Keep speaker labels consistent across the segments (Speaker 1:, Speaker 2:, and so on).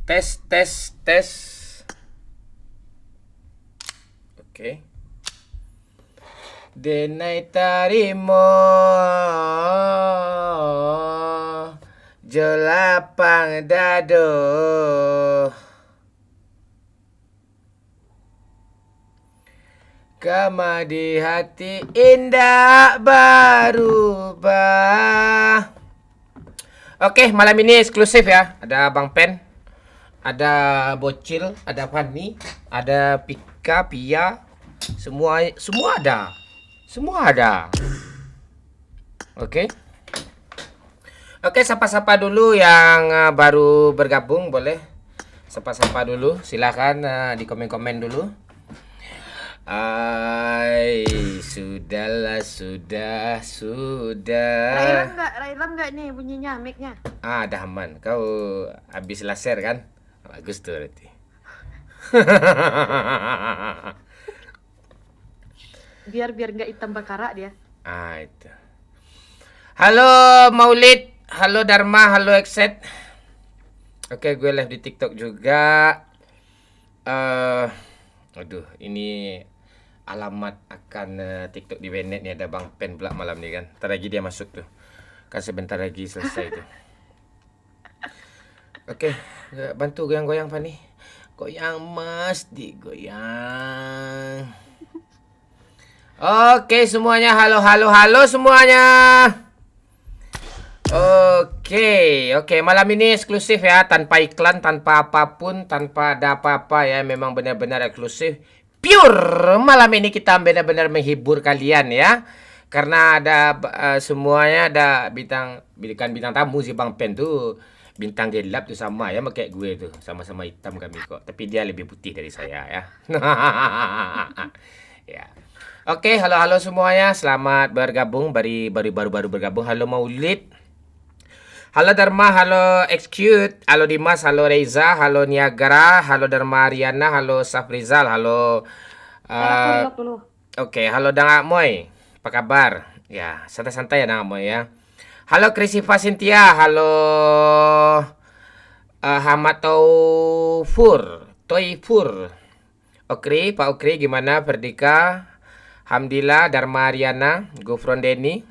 Speaker 1: Tes, tes, tes. Oke. Denai tarimo jelapang dado. Kama di hati indah berubah. Oke, malam ini eksklusif ya. Ada Bang Pen, ada Bocil, ada Fanny, ada Pika, Pia, semua ada. Semua ada. Oke. Oke, sapa-sapa dulu yang baru bergabung boleh. Sapa-sapa dulu, silakan di komen-komen dulu. Ay, sudahlah, sudah.
Speaker 2: Railam nggak nih bunyinya, mic-nya?
Speaker 1: Dah aman. Kau habis laser kan? Bagus tuh berarti.
Speaker 2: Biar nggak hitam bakara dia.
Speaker 1: Itu. Halo Maulid, halo Dharma, halo Exet. Oke, gue live di TikTok juga. Aduh, ini alamat akan TikTok di Bennett nih, ada Bang Pen pula malam nih kan. Ntar lagi dia masuk tuh. Kan sebentar lagi selesai tuh. Oke, bantu goyang-goyang Fanny. Goyang mas, digoyang. Oke semuanya, halo semuanya. Oke, malam ini eksklusif ya, tanpa iklan, tanpa apapun, tanpa ada apa-apa ya, memang benar-benar eksklusif. Pure, malam ini kita benar-benar menghibur kalian ya. Karena ada semuanya ada bintang tamu si Bang Pen tuh. Bintang gelap tuh sama ya, kayak gue tuh, sama-sama hitam kami kok. Tapi dia lebih putih dari saya ya. Ya. Oke, halo semuanya, selamat bergabung, baru bergabung. Halo Maulid, halo Dharma, halo Execute, halo Dimas, halo Reza, halo Niagara, halo Dharma Ariana, halo Safrizal, halo
Speaker 2: Aku dulu.
Speaker 1: Oke, halo Dang Moy, apa kabar? Ya, santai-santai ya Dang Moy ya. Halo Krisifa Cynthia, halo Hamad Toifur. Okri, Pak Okri gimana? Perdika, Hamdillah, Dharma Ariana, Gufron Denny,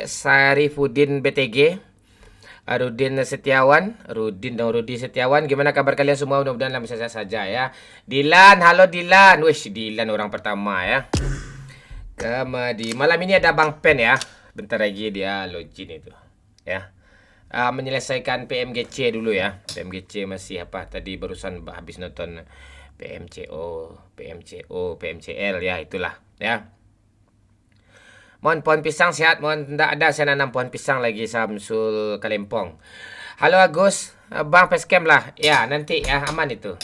Speaker 1: Sarifuddin BTG, Rudi Setiawan, gimana kabar kalian semua? Mudah-mudahan dalam sehat saja ya. Dilan, halo Dilan. Wih, Dilan orang pertama ya. Kemudian malam ini ada Bang Pen ya. Bentar lagi dia login itu ya. Menyelesaikan PMGC dulu ya. PMGC masih apa? Tadi barusan habis nonton PMCL ya, itulah ya. Mohon pohon pisang sehat, mohon tidak ada saya nanam pohon pisang lagi Samsul Kalempong. Halo Agus, Bang Facecam lah. Ya, nanti ya aman itu.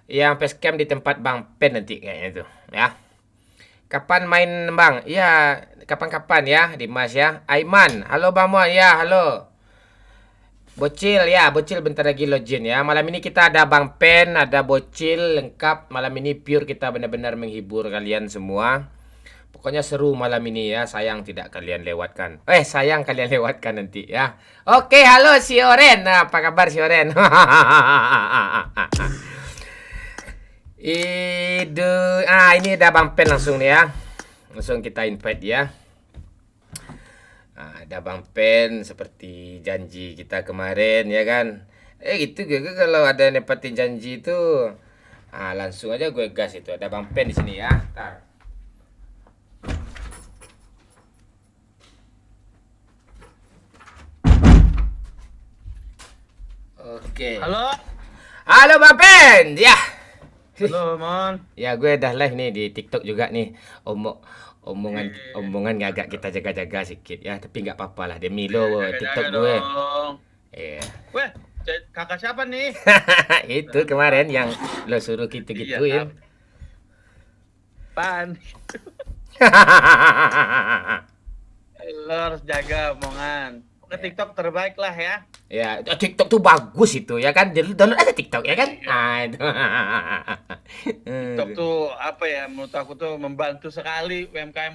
Speaker 1: Yang Facecam di tempat Bang Pen nanti kayaknya itu ya. Kapan main Bang? Ya, kapan-kapan ya Dimas ya. Aiman, halo Bang Mon ya, halo. Bocil ya, Bocil bentar lagi login ya. Malam ini kita ada Bang Pen, ada Bocil lengkap. Malam ini pure kita benar-benar menghibur kalian semua. Pokoknya seru malam ini ya. Sayang kalian lewatkan nanti ya. Oke, halo si Oren. Nah, apa kabar si Oren? Ini ada Bang Pen langsung nih ya. Langsung kita invite ya. Ada Bang Pen seperti janji kita kemarin ya kan. Gitu gue kalau ada nepatin janji itu langsung aja gue gas itu. Ada Bang Pen di sini ya. Ntar. Oke. Halo Bang Pen. Ya.
Speaker 3: Halo, Mon.
Speaker 1: Ya, gue udah live nih di TikTok juga nih. Omongan agak kita jaga-jaga sedikit ya, tapi nggak apa-apa lah demi lo TikTok gue.
Speaker 3: Iya. Weh, kakak siapa nih?
Speaker 1: Itu kemarin yang lo suruh gitu-gituin.
Speaker 3: Pan. Lo harus jaga omongan. Oke, TikTok terbaik lah ya.
Speaker 1: Ya, TikTok tuh bagus itu ya kan. Download aja TikTok ya kan. Itu.
Speaker 3: TikTok tuh apa ya? Menurut aku tuh membantu sekali UMKM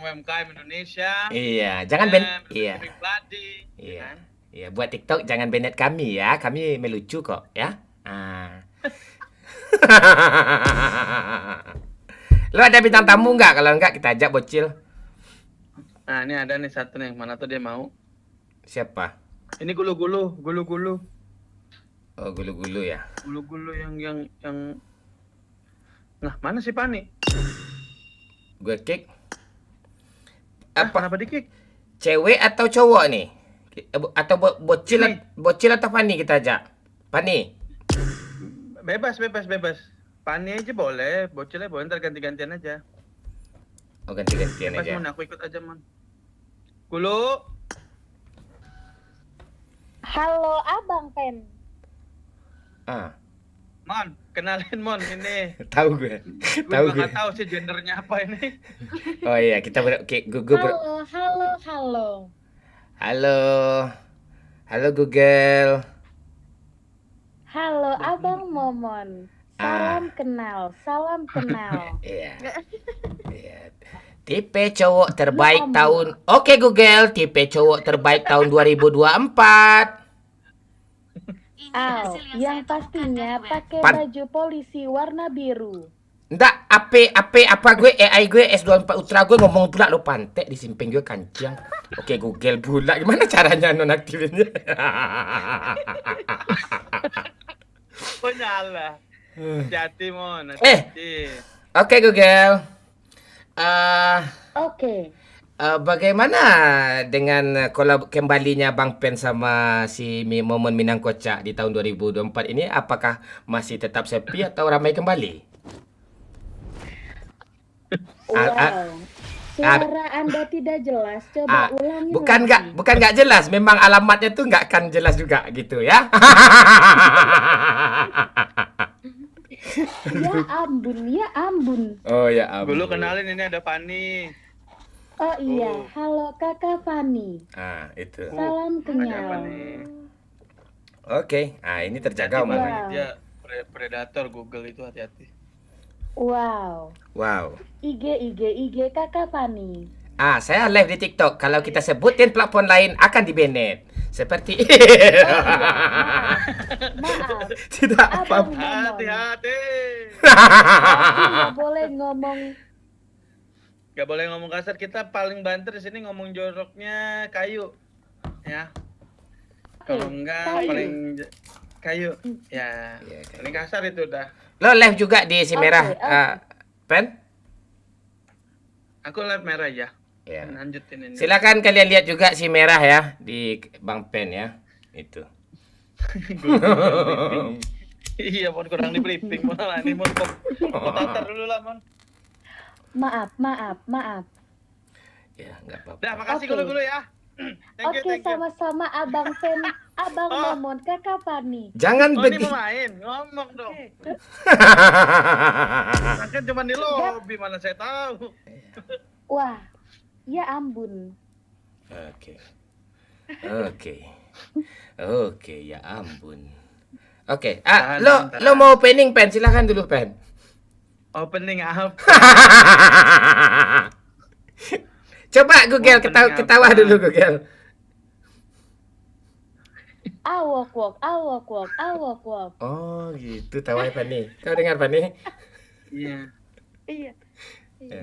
Speaker 3: Indonesia.
Speaker 1: Iya, jangan
Speaker 3: pribadi.
Speaker 1: Iya.
Speaker 3: Kan?
Speaker 1: Ya, buat TikTok jangan banned kami ya. Kami melucu kok, ya. Ah. Lo ada bintang tamu nggak? Kalau nggak kita ajak bocil.
Speaker 3: Nah, ini ada nih satu nih. Mana tuh dia mau?
Speaker 1: Siapa?
Speaker 3: Ini gulu-gulu.
Speaker 1: Oh, gulu-gulu ya.
Speaker 3: Gulu-gulu yang Nah, mana si Pani?
Speaker 1: Gue kick.
Speaker 3: Apa?
Speaker 1: Apa?
Speaker 3: Kenapa di-kick?
Speaker 1: Cewek atau cowok nih? Atau bocil
Speaker 3: Nih.
Speaker 1: bocil atau Pani kita ajak? Pani.
Speaker 3: Bebas. Pani aja boleh, bocilnya boleh, ntar ganti-gantian aja.
Speaker 1: Oh, ganti-gantian
Speaker 3: Bebas,
Speaker 1: aja.
Speaker 3: Mon, aku ikut aja, Mon. Gulu.
Speaker 4: Halo Abang Pen.
Speaker 1: Ah,
Speaker 3: Mon, kenalin Mon, ini.
Speaker 1: tahu gue.
Speaker 3: Gue
Speaker 1: Tahu
Speaker 3: juga
Speaker 1: gue.
Speaker 3: nggak tahu sih gendernya apa ini.
Speaker 1: Oh iya, kita
Speaker 4: Halo.
Speaker 1: Halo. Halo Google.
Speaker 4: Halo Abang Momon. Salam kenal.
Speaker 1: Iya. Iya. Tipe cowok terbaik
Speaker 4: Ya
Speaker 1: tahun. Oke Google, tipe cowok terbaik tahun 2024.
Speaker 4: Aw, yang pastinya pakai
Speaker 1: Pan-
Speaker 4: baju polisi warna biru.
Speaker 1: Nggak, apa gue AI gue S24 Ultra gue ngomong pula lo pantek di samping gue kancang. Oke Google pula gimana caranya nonaktifinnya?
Speaker 3: Oh nyala. Hati-hati Mon,
Speaker 1: Eh.
Speaker 3: hati-hati.
Speaker 1: Oke Google.
Speaker 4: Oke.
Speaker 1: Bagaimana dengan kembalinya Bang Pen sama si Momen Minang Kocak di tahun 2024 ini? Apakah masih tetap sepi atau ramai kembali?
Speaker 4: Wow. Suara Anda tidak jelas. Coba ulangi lagi.
Speaker 1: Bukan nggak jelas. Memang alamatnya tuh nggak akan jelas juga gitu ya.
Speaker 4: Ya ampun.
Speaker 1: Oh ya ampun.
Speaker 3: Gulu kenalin ini ada Pani.
Speaker 4: Oh iya,
Speaker 3: Oh.
Speaker 4: halo Kakak Fani.
Speaker 1: Ah itu.
Speaker 4: Salam
Speaker 3: Ada apa
Speaker 4: kenyal.
Speaker 3: nih?
Speaker 1: Oke. Ah ini terjaga
Speaker 3: Hati-hati,
Speaker 1: Om.
Speaker 3: Mon,
Speaker 4: Wow.
Speaker 3: dia predator Google itu, hati-hati.
Speaker 4: Wow.
Speaker 1: Wow.
Speaker 4: IG Kakak Fani.
Speaker 1: Ah saya live di TikTok. Kalau kita sebutin platform lain akan di-banned. Seperti
Speaker 4: Maaf,
Speaker 1: tidak apa.
Speaker 4: Abang Momon.
Speaker 3: Hati-hati.
Speaker 4: Tapi nggak boleh ngomong.
Speaker 3: Gak boleh ngomong kasar, kita paling banter di sini ngomong joroknya kayu. Ya. Kalau enggak
Speaker 4: kayu.
Speaker 3: paling kayu. Ya,
Speaker 1: Iya, kayu.
Speaker 3: paling kasar itu udah.
Speaker 1: Lo live juga di si merah
Speaker 4: Oke.
Speaker 1: Pen?
Speaker 3: Aku live merah ya.
Speaker 1: Ya.
Speaker 3: Lanjutin ini.
Speaker 1: Silakan kalian lihat juga si merah ya di Bang Pen ya. Itu.
Speaker 3: Iya, Mon, kurang di briefing. Mon, lah, ini Mon, mau tatar dulu lah, Mon.
Speaker 4: Maaf.
Speaker 1: Ya, enggak apa-apa.
Speaker 3: Dah, makasih
Speaker 4: Oke.
Speaker 3: dulu ya. Thank you,
Speaker 4: Oke,
Speaker 3: thank you.
Speaker 4: sama-sama Abang Pen, Abang
Speaker 3: Oh.
Speaker 4: Momon, Kakak Fani.
Speaker 1: Jangan
Speaker 3: Oh, ini
Speaker 1: begitu.
Speaker 3: mau main, ngomong dong. Kan cuma di lobby, mana saya tahu.
Speaker 4: Wah, ya ampun.
Speaker 1: Oke. Oke, ya ampun. Oke.
Speaker 3: Tahan,
Speaker 1: Lo
Speaker 3: tahan.
Speaker 1: lo mau penning Pen? Silakan dulu Pen.
Speaker 3: Opening up.
Speaker 1: Coba Google
Speaker 3: Mau penning
Speaker 1: ketawa
Speaker 3: apa?
Speaker 1: dulu Google.
Speaker 4: Awok wok.
Speaker 1: Oh, gitu tawa Pen nih. Kau dengar Pen nih?
Speaker 3: Iya.
Speaker 2: Iya.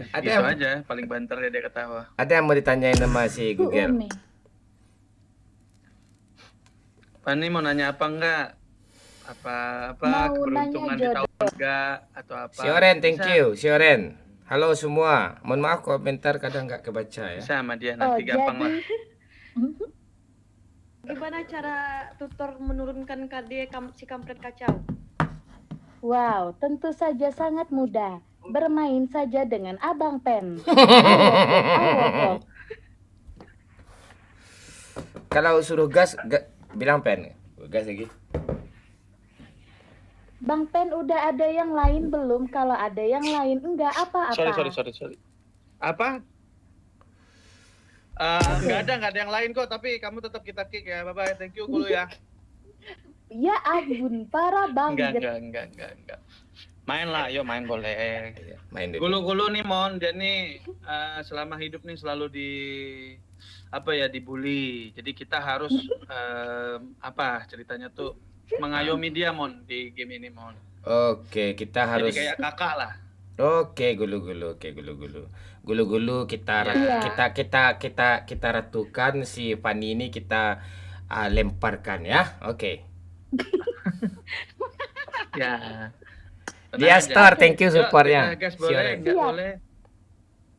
Speaker 1: Ada
Speaker 3: Gitu
Speaker 1: yang,
Speaker 3: aja, paling banter dia ketawa.
Speaker 1: ada yang mau ditanyain sama si Google.
Speaker 4: Umi.
Speaker 3: Pani mau nanya apa enggak? Apa
Speaker 4: Mau
Speaker 3: keberuntungan
Speaker 4: nanya
Speaker 3: di tahun enggak atau apa?
Speaker 1: Si Oren, thank
Speaker 3: Bisa.
Speaker 1: you. Si Oren. Halo semua. Mohon maaf komentar kadang nggak kebaca ya.
Speaker 3: Bisa sama dia
Speaker 4: Oh,
Speaker 3: nanti gampang lah.
Speaker 2: Gimana cara tutor menurunkan KD si kampret kacau?
Speaker 4: Wow, tentu saja sangat mudah. Bermain saja dengan Abang Pen. Awok wok.
Speaker 1: Kalau suruh gas, bilang Pen. Gas lagi.
Speaker 4: Bang Pen udah ada yang lain belum? Kalau ada yang lain enggak apa-apa.
Speaker 3: Sorry. Apa? Nggak ada yang lain kok, tapi kamu tetap kita kick ya. Bye bye, thank you Gulu ya.
Speaker 4: Ya ampun, parah banget.
Speaker 3: Enggak. Main lah, yuk main boleh.
Speaker 1: Iya, main dulu.
Speaker 3: Gulu-gulu nih Mon, dia nih selama hidup nih selalu dibully. Jadi kita harus ceritanya tuh mengayomi dia Mon di game ini Mon.
Speaker 1: Oke, kita
Speaker 3: Jadi
Speaker 1: harus.
Speaker 3: kayak kakak lah.
Speaker 1: Oke, gulu-gulu. Oke, gulu-gulu. Gulu-gulu
Speaker 4: Iya.
Speaker 1: kita ratukan si Fanny ini kita lemparkan ya. Oke.
Speaker 3: Ya.
Speaker 1: Dia store, thank you supportnya.
Speaker 3: Gas boleh, enggak
Speaker 4: Siap.
Speaker 3: boleh.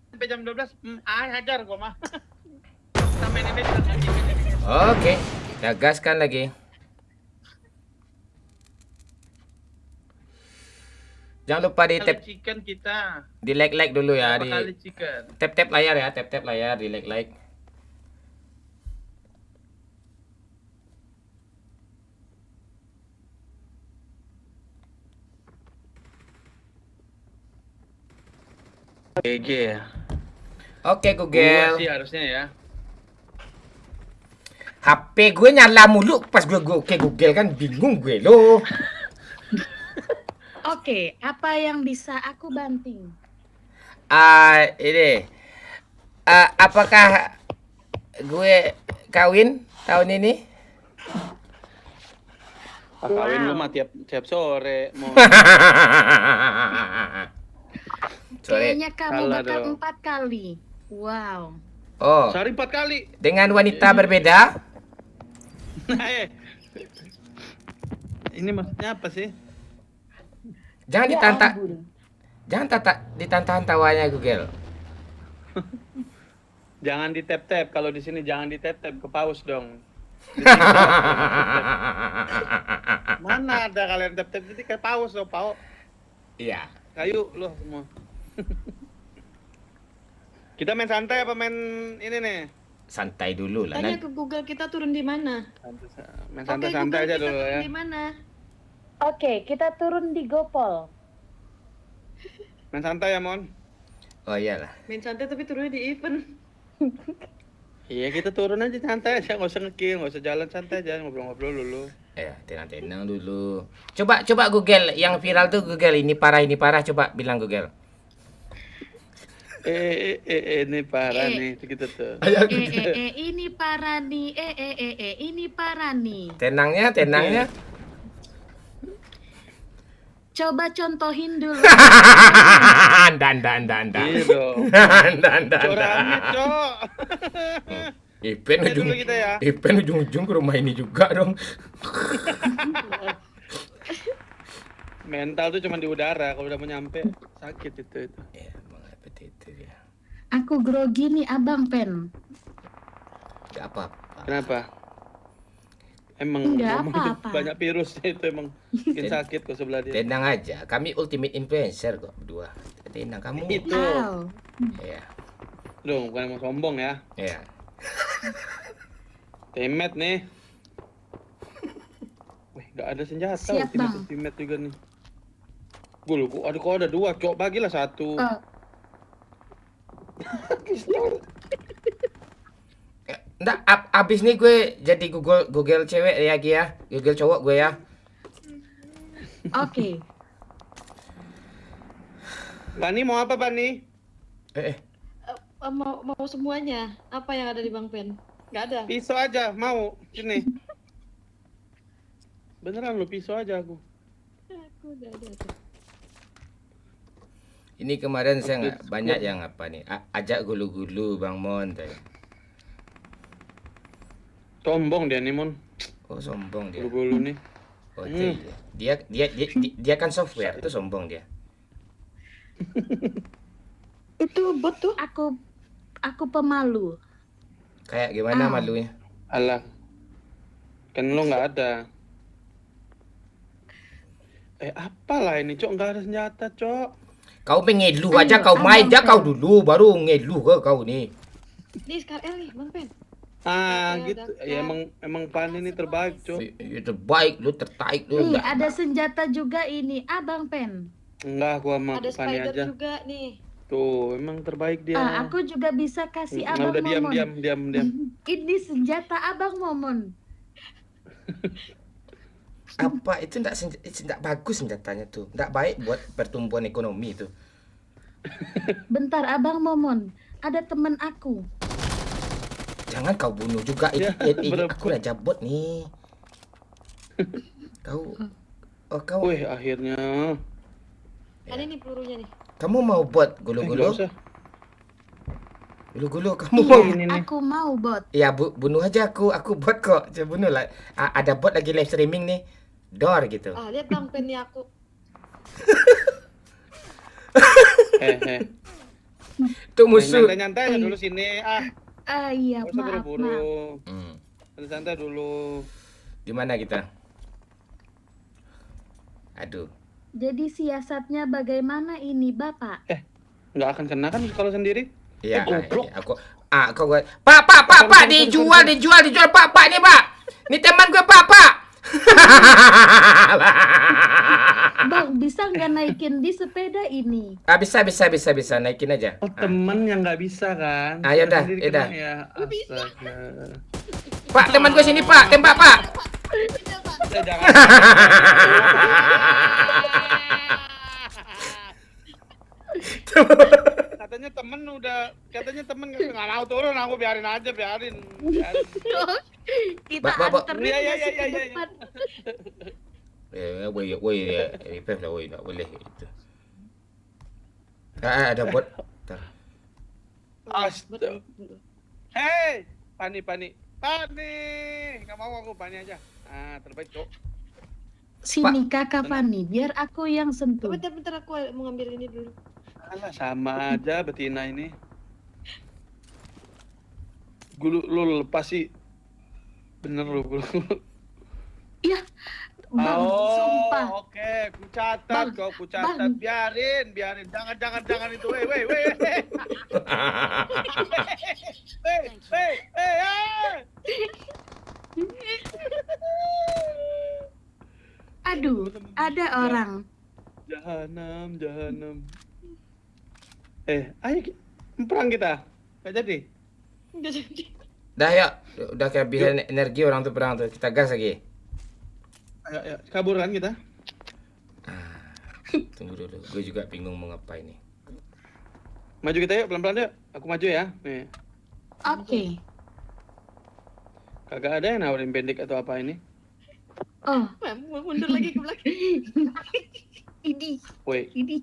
Speaker 3: Sampai jam 12, hajar gua mah. Sampai ini
Speaker 1: Oke, kita gaskan lagi. Jangan lupa di
Speaker 3: kali
Speaker 1: tap,
Speaker 3: chicken kita.
Speaker 1: di like dulu ya,
Speaker 3: Berapa
Speaker 1: di
Speaker 3: kali chicken?
Speaker 1: tap layar ya, tap layar, di like.
Speaker 3: GG ya.
Speaker 1: Oke,
Speaker 3: Gua
Speaker 1: Google.
Speaker 3: sih harusnya ya.
Speaker 1: HP gue nyala mulu pas gue ke Google kan bingung gue loh.
Speaker 4: Oke, apa yang bisa aku banting?
Speaker 1: Ini apakah gue kawin tahun ini?
Speaker 3: Kawin lu
Speaker 4: Wow.
Speaker 3: mah tiap sore mau.
Speaker 1: Sorry.
Speaker 4: Kayaknya kamu
Speaker 3: Kalah
Speaker 4: bakal
Speaker 3: dong.
Speaker 4: 4 kali. Wow.
Speaker 1: Oh,
Speaker 3: Sehari 4 kali.
Speaker 1: dengan wanita berbeda?
Speaker 3: Ini maksudnya apa sih?
Speaker 1: Jangan
Speaker 4: Ya
Speaker 1: ditantang,
Speaker 4: ampun.
Speaker 1: ditantang tawanya Google.
Speaker 3: Jangan di tap kalau di sini jangan di tap ke pause dong. Mana ada kalian tap jadi kayak pause loh, pau.
Speaker 1: Iya.
Speaker 3: Kayu loh semua. Kita main santai apa main ini nih?
Speaker 1: Santai dulu lah.
Speaker 2: Tanya ke Google kita turun di mana.
Speaker 3: Main
Speaker 2: Oke,
Speaker 3: santai-santai
Speaker 2: Google
Speaker 3: aja
Speaker 2: kita
Speaker 3: dulu
Speaker 2: turun
Speaker 3: ya.
Speaker 2: di mana?
Speaker 4: Oke, kita turun di Gopol.
Speaker 3: Main santai ya, Mon.
Speaker 1: Oh iyalah.
Speaker 2: Main santai tapi turunnya di event.
Speaker 3: Iya, kita turun aja santai aja, nggak usah nge-kill, nggak usah jalan santai aja, ngobrol-ngobrol dulu.
Speaker 1: Ya, tenang-tenang dulu. Coba Google yang viral tuh Google ini parah coba bilang Google.
Speaker 3: Ini parah
Speaker 4: Eh.
Speaker 3: nih, kita tuh.
Speaker 4: Ini parah nih. Ini parah nih.
Speaker 1: Tenangnya.
Speaker 4: Coba contohin dulu.
Speaker 1: Dan.
Speaker 3: Iya dong.
Speaker 1: Dan.
Speaker 3: Coramit, Cok.
Speaker 1: Ipen
Speaker 3: Ini dulu kita ya.
Speaker 1: ujung-ujung ke rumah ini juga dong.
Speaker 3: Mental tuh cuma di udara, kalau udah mau nyampe sakit itu.
Speaker 1: Ya, emang seperti itu ya.
Speaker 4: Aku grogi nih Abang Pen.
Speaker 1: Gak apa-apa.
Speaker 3: Kenapa? Emang
Speaker 4: Enggak
Speaker 3: ngomong itu
Speaker 4: apa-apa.
Speaker 3: banyak virusnya itu emang bikin sakit kok sebelah dia.
Speaker 1: Tenang aja, kami ultimate influencer kok berdua. Tenang kamu.
Speaker 3: Itu.
Speaker 4: Wow.
Speaker 1: Ya.
Speaker 3: Dong, bukan emang sombong ya.
Speaker 1: Ya.
Speaker 3: Temet nih. Wih, nggak ada senjata.
Speaker 4: Siap,
Speaker 3: Ultimate
Speaker 4: Bang.
Speaker 3: Ultimate juga nih. Gue lu, kok ada 2, Cok, bagilah 1.
Speaker 4: Oh,
Speaker 1: Nggak, abis nih gue jadi Google cewek ya Gi ya. Google cowok gue ya.
Speaker 4: oke.
Speaker 3: Bani mau apa, Bani?
Speaker 2: Mau semuanya. Apa yang ada di Bang Pen? Nggak ada.
Speaker 3: Pisau aja, mau. Sini. Beneran lu, pisau aja aku.
Speaker 2: Aku udah ada.
Speaker 1: Ini kemarin saya nggak
Speaker 3: Update
Speaker 1: banyak
Speaker 3: squad.
Speaker 1: yang apa nih. Ajak gulu-gulu Bang Mon.
Speaker 3: Sombong dia nih, Mon.
Speaker 1: Oh sombong dia.
Speaker 3: Gulu-gulu nih.
Speaker 1: Oh dia kan software itu sombong dia.
Speaker 2: Itu bot tuh.
Speaker 4: Aku pemalu.
Speaker 1: Kayak gimana
Speaker 4: Ah.
Speaker 1: malunya?
Speaker 3: Alah. Kan lu nggak ada. Apalah ini, Cok? Nggak ada senjata, Cok.
Speaker 1: Kau pengeluh
Speaker 4: Ayo,
Speaker 1: aja kau main
Speaker 4: Abang
Speaker 1: aja
Speaker 4: Pen.
Speaker 1: kau dulu baru ngeluh ke kau nih.
Speaker 2: Nih SKL nih Bang Pen.
Speaker 3: Ah,
Speaker 2: Ada
Speaker 3: gitu.
Speaker 2: daftar.
Speaker 3: Ya emang Pan ini terbaik, Cok.
Speaker 1: Ya, terbaik lu tertarik lu
Speaker 4: Nih,
Speaker 1: enggak.
Speaker 4: ada senjata juga ini, Abang Pen.
Speaker 3: Enggak, gua sama
Speaker 2: Ada
Speaker 3: Pani
Speaker 2: spider
Speaker 3: aja.
Speaker 2: juga nih.
Speaker 3: Tuh, emang terbaik dia.
Speaker 4: Aku juga bisa kasih
Speaker 3: Nah,
Speaker 4: Abang
Speaker 3: udah
Speaker 4: Momon.
Speaker 3: diam.
Speaker 4: Ini senjata Abang Momon.
Speaker 1: Apa itu enggak bagus senjatanya tuh. Enggak baik buat pertumbuhan ekonomi itu.
Speaker 4: Bentar Abang Momon, ada temen aku.
Speaker 1: Jangan kau bunuh juga itu.
Speaker 3: Ya, berebut.
Speaker 1: Aku raja bot nih. Kau kau
Speaker 3: Wih, akhirnya.
Speaker 2: Ada nih pelurunya nih.
Speaker 1: kamu mau bot
Speaker 3: Nggak
Speaker 1: gulu-gulu?
Speaker 3: usah.
Speaker 1: Gulu-gulu kamu mau?
Speaker 4: Iya,
Speaker 3: ini nih.
Speaker 4: aku mau bot.
Speaker 1: Ya bunuh aja aku bot kok. Coba bunuh lah. Ada bot lagi live streaming nih. Door gitu.
Speaker 2: Ah, lihat Bang Pen nih aku.
Speaker 1: Itu musuh.
Speaker 3: Nyantai-nyantai aja dulu sini.
Speaker 4: Iya,
Speaker 3: Nggak usah
Speaker 4: maaf.
Speaker 3: buru-buru.
Speaker 1: Hmm.
Speaker 3: Santai dulu.
Speaker 1: Di mana kita? Aduh.
Speaker 4: Jadi siasatnya bagaimana ini, Bapak?
Speaker 3: Nggak akan kena kan kalau sendiri?
Speaker 1: Iya,
Speaker 3: goblok.
Speaker 1: aku gua Pak, dijual, Pak nih, Pak. Ini teman gue, Pak.
Speaker 4: Bang, bisa nggak naikin di sepeda ini?
Speaker 1: Bisa naikin aja.
Speaker 3: Oh, temen yang nggak bisa kan?
Speaker 1: Ah, yaudah,
Speaker 3: Sendiri
Speaker 1: yaudah.
Speaker 3: kena ya. Astaga.
Speaker 1: Pak, teman gue sini, Pak. Tembak, Pak.
Speaker 3: Jangan. Katanya temen nggak mau turun, aku biarin aja.
Speaker 4: Kita
Speaker 1: Bapak.
Speaker 4: anterin
Speaker 3: Iya,
Speaker 4: nggak sih ke
Speaker 3: iya.
Speaker 4: depan?
Speaker 1: Woi, revive lah, woi, nggak boleh itu. Ada bot. Bentar.
Speaker 3: Astaga. Hei, Pani, nggak mau aku Pani aja. Terbaik cok.
Speaker 4: Sini kakak Fani, biar aku yang sentuh.
Speaker 2: Bentar aku mau ngambil ini dulu.
Speaker 3: Alah, sama aja betina ini. Lu lepas sih. Bener lu.
Speaker 4: Ya, Bang, sumpah.
Speaker 3: Oke, ku catat.
Speaker 4: Bang.
Speaker 3: Biarin. Jangan itu. Weh.
Speaker 4: Aduh, ada orang.
Speaker 3: Jahanam. Ayo perang kita. Nggak jadi.
Speaker 2: Enggak jadi.
Speaker 1: Dah ya, udah kehabisan energi orang tuh perang tuh. Kita gas lagi.
Speaker 3: Ayo, kabur kan kita.
Speaker 1: Tunggu dulu, gue juga bingung mau ngapain nih.
Speaker 3: Maju kita yuk, pelan-pelan yuk. Aku maju ya. Nih.
Speaker 4: Oke.
Speaker 3: Kagak ada yang nawarin pendek atau apa ini.
Speaker 4: Oh,
Speaker 2: Mau mundur lagi ke belakang.
Speaker 3: Woi,
Speaker 4: ini.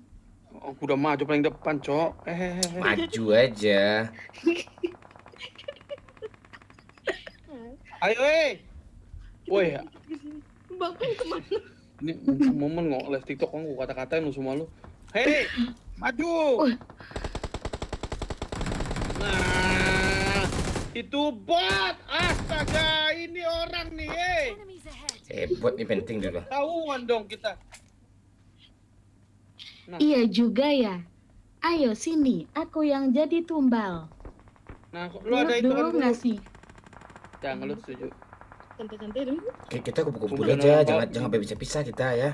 Speaker 3: aku udah maju paling depan, Cok.
Speaker 1: Maju aja.
Speaker 3: Ayo, Woi,
Speaker 2: Bang Pen kemana?
Speaker 3: ini momen nggak live TikTok kan gua kata-katain lu semua lu. Hei, maju. Nah, itu bot. Astaga, ini orang nih,
Speaker 1: Bot ini penting dulu.
Speaker 3: Tahuan dong kita. Nah.
Speaker 4: Iya juga ya. Ayo sini, aku yang jadi tumbal.
Speaker 3: Nah, lu ada
Speaker 4: Lihat
Speaker 3: itu
Speaker 4: dulu
Speaker 3: kan
Speaker 4: nggak sih?
Speaker 3: Jangan lu setuju.
Speaker 2: Santai dulu.
Speaker 1: Oke, kita kumpul-kumpul
Speaker 3: Kumpul
Speaker 1: aja,
Speaker 3: dengan
Speaker 1: jangan sampai pisah-pisah kita ya.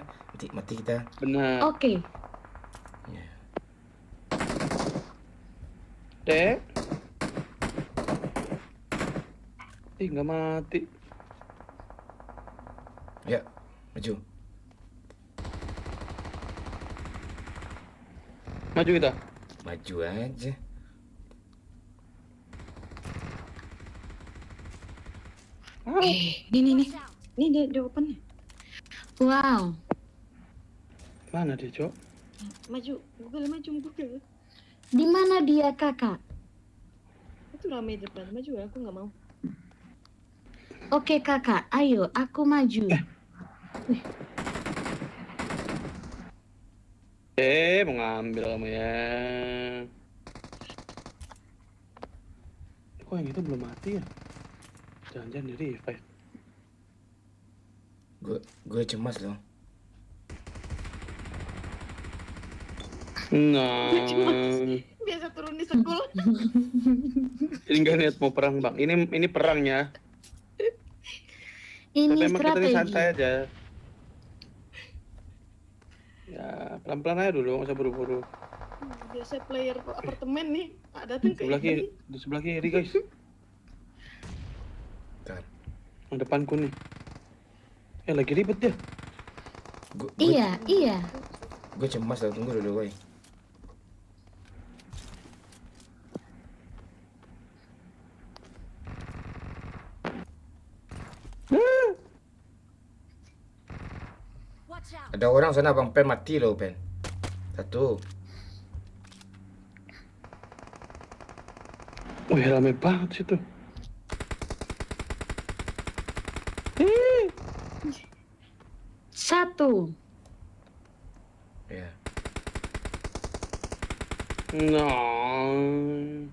Speaker 1: Mati kita.
Speaker 3: Benar.
Speaker 4: Oke.
Speaker 3: Dek. Nggak mati.
Speaker 1: Ya, maju.
Speaker 3: Maju kita.
Speaker 1: Maju aja.
Speaker 2: Ini. Ini dia open.
Speaker 4: Wow.
Speaker 3: Mana dia, Cok?
Speaker 2: Maju. Google.
Speaker 4: Di mana dia kakak?
Speaker 2: Itu ramai di depan. Maju aku nggak mau.
Speaker 4: Oke kakak, ayo aku maju.
Speaker 3: Mau ngambil kamu ya. Kok yang itu belum mati ya? Jangan-jangan di revive.
Speaker 1: Gue cemas loh.
Speaker 3: Nah,
Speaker 2: Biasa turun di sekul.
Speaker 3: ini nggak niat mau perang bang. Ini perangnya.
Speaker 4: Ini
Speaker 3: Tapi emang kita ini santai
Speaker 4: strategi.
Speaker 3: aja. Ya pelan-pelan aja dulu, nggak usah buru-buru.
Speaker 2: Biasa player apartemen nih. Datang ke
Speaker 3: Di sebelah kiri guys.
Speaker 1: Bentar.
Speaker 3: Yang depanku nih. Lagi ribet dia.
Speaker 4: Iya.
Speaker 1: Gue cemas tau, tunggu dulu, boy. Ada orang sana, Bang Pen mati loh, Pen. Satu.
Speaker 3: Wih, rame banget situ.
Speaker 4: Satu.
Speaker 1: Ya.
Speaker 3: Nah.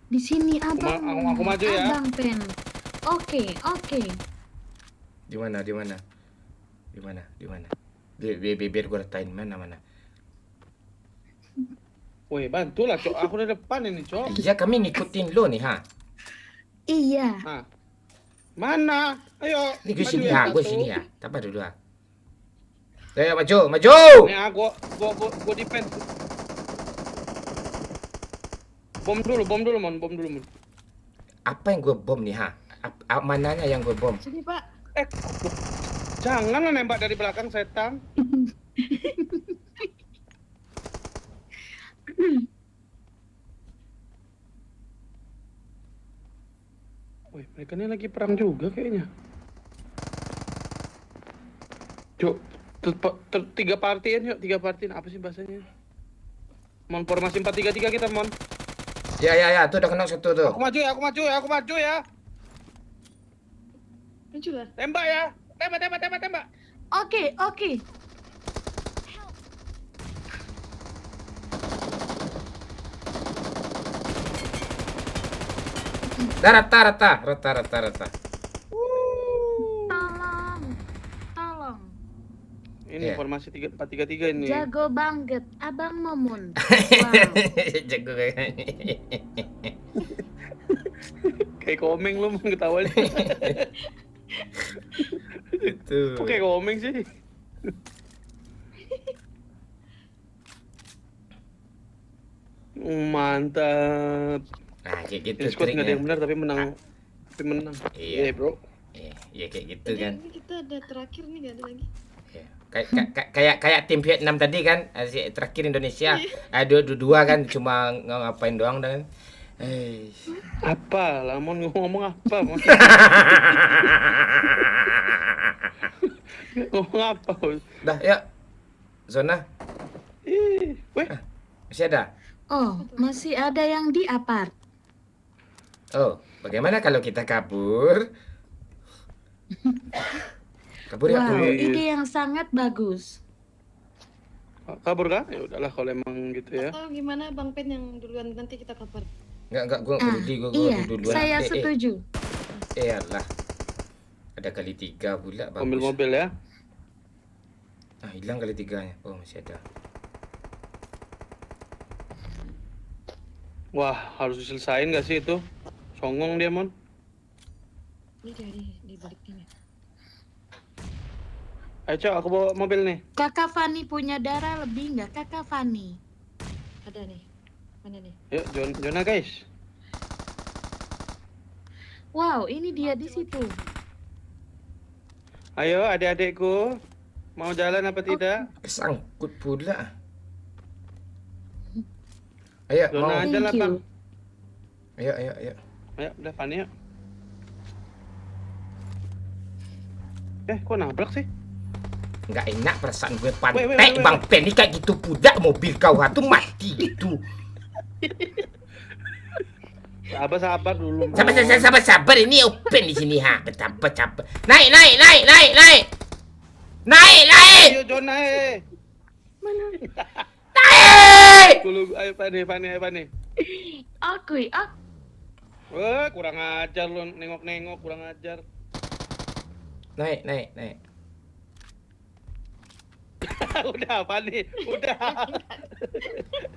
Speaker 4: Di sini abang.
Speaker 3: aku maju ya.
Speaker 4: Abang Pen. Oke.
Speaker 1: Di mana? Biar gue ratain mana.
Speaker 3: Wih, bantulah, Cok. Aku di depan ini, Cok.
Speaker 1: Iya, kami ngikutin lo nih, ha.
Speaker 4: Iya.
Speaker 3: Nah. Mana? Ayo.
Speaker 1: Ini gue
Speaker 3: maju
Speaker 1: sini,
Speaker 3: ya,
Speaker 1: ha. Gue
Speaker 3: satu.
Speaker 1: sini, ha. Sabar dulu, ha. Ayo, maju.
Speaker 3: Nih, gua defend. Bom dulu, Mon.
Speaker 1: Apa yang gue bom nih, ha? Mananya yang gue bom?
Speaker 2: Sini Pak.
Speaker 3: Janganlah nembak dari belakang, setan. Wih, mereka ini lagi perang juga kayaknya. Cuk, tiga partiin yuk, apa sih bahasanya? Mon, formasi 4-3-3 kita, Mon.
Speaker 1: Ya, tuh udah kena satu tuh.
Speaker 3: Aku maju ya.
Speaker 2: Maju lah.
Speaker 3: Tembak ya. Tembak.
Speaker 4: Oke.
Speaker 1: Rata.
Speaker 4: Tolong.
Speaker 3: Ini
Speaker 1: Iya.
Speaker 3: formasi 4-3-3 ini.
Speaker 4: Jago banget, Abang Momun. Wow.
Speaker 1: Jago kayak.
Speaker 3: Kayak komeng lu mau ketawanya.
Speaker 1: Itu.
Speaker 3: Kok kayak komeng sih? Mantap.
Speaker 1: Nah, kayak gitu
Speaker 3: Ini squad nggak ada yang
Speaker 1: triknya.
Speaker 3: benar tapi menang.
Speaker 1: Iya.
Speaker 3: Bro.
Speaker 1: Iya kayak gitu
Speaker 2: Jadi
Speaker 1: kan.
Speaker 2: ini kita ada terakhir nih, gak ada lagi.
Speaker 1: Iya. Kayak tim Vietnam tadi kan, si terakhir Indonesia. Dua kan cuma ngapain doang kan.
Speaker 3: Apa? Lamon ngomong apa? Mon? Ngomong apa?
Speaker 1: Dah, yuk. Zona
Speaker 3: Weh,
Speaker 1: masih ada.
Speaker 4: Oh, masih ada yang di apart.
Speaker 1: Oh, bagaimana kalau kita kabur? Kabur ya.
Speaker 4: Wow,
Speaker 3: Iya.
Speaker 4: ide yang sangat bagus.
Speaker 3: kabur kah? Ya udahlah kalau emang gitu ya.
Speaker 2: Atau gimana Bang Pen yang duluan, nanti kita kabar.
Speaker 1: Enggak, gua peduli, gua
Speaker 4: Iya,
Speaker 1: duluan.
Speaker 4: saya setuju.
Speaker 1: Allah. Ada kali 3 pula, bagus.
Speaker 3: Mobil-mobil ya.
Speaker 1: Hilang kali 3-nya. Oh, masih ada.
Speaker 3: Wah, harus diselesain gak sih itu? Songong dia, Mon.
Speaker 2: Ini dia di balik ini.
Speaker 3: Ayo, Cok, aku bawa mobil nih.
Speaker 4: Kakak Fani punya darah lebih nggak, Kakak Fani?
Speaker 2: Ada nih. Mana nih?
Speaker 3: Yuk, Jona guys.
Speaker 4: Wow, ini dia di situ.
Speaker 3: Ayo, adik-adikku. Mau jalan apa tidak?
Speaker 1: Kesangkut pula. Ayo,
Speaker 3: Zona
Speaker 1: mau.
Speaker 3: aja lah,
Speaker 4: Thank you.
Speaker 3: Bang.
Speaker 1: Ayo.
Speaker 3: Ayo, udah Fani yuk. Kok nabrak sih?
Speaker 1: Nggak enak perasaan gue
Speaker 3: Wait,
Speaker 1: pantek,
Speaker 3: wait.
Speaker 1: Bang Pen. Ini kayak gitu pula mobil kau tuh mati gitu.
Speaker 3: Sabar dulu.
Speaker 1: Sabar. Ini open di sini, ha. Sabar. Naik.
Speaker 3: Ayo, Jona,
Speaker 1: Naik!
Speaker 3: Dulu, ayo Fani.
Speaker 4: Aku.
Speaker 3: Wah, kurang ajar lu, nengok-nengok, kurang ajar.
Speaker 1: Naik.
Speaker 3: Udah, Fani, udah.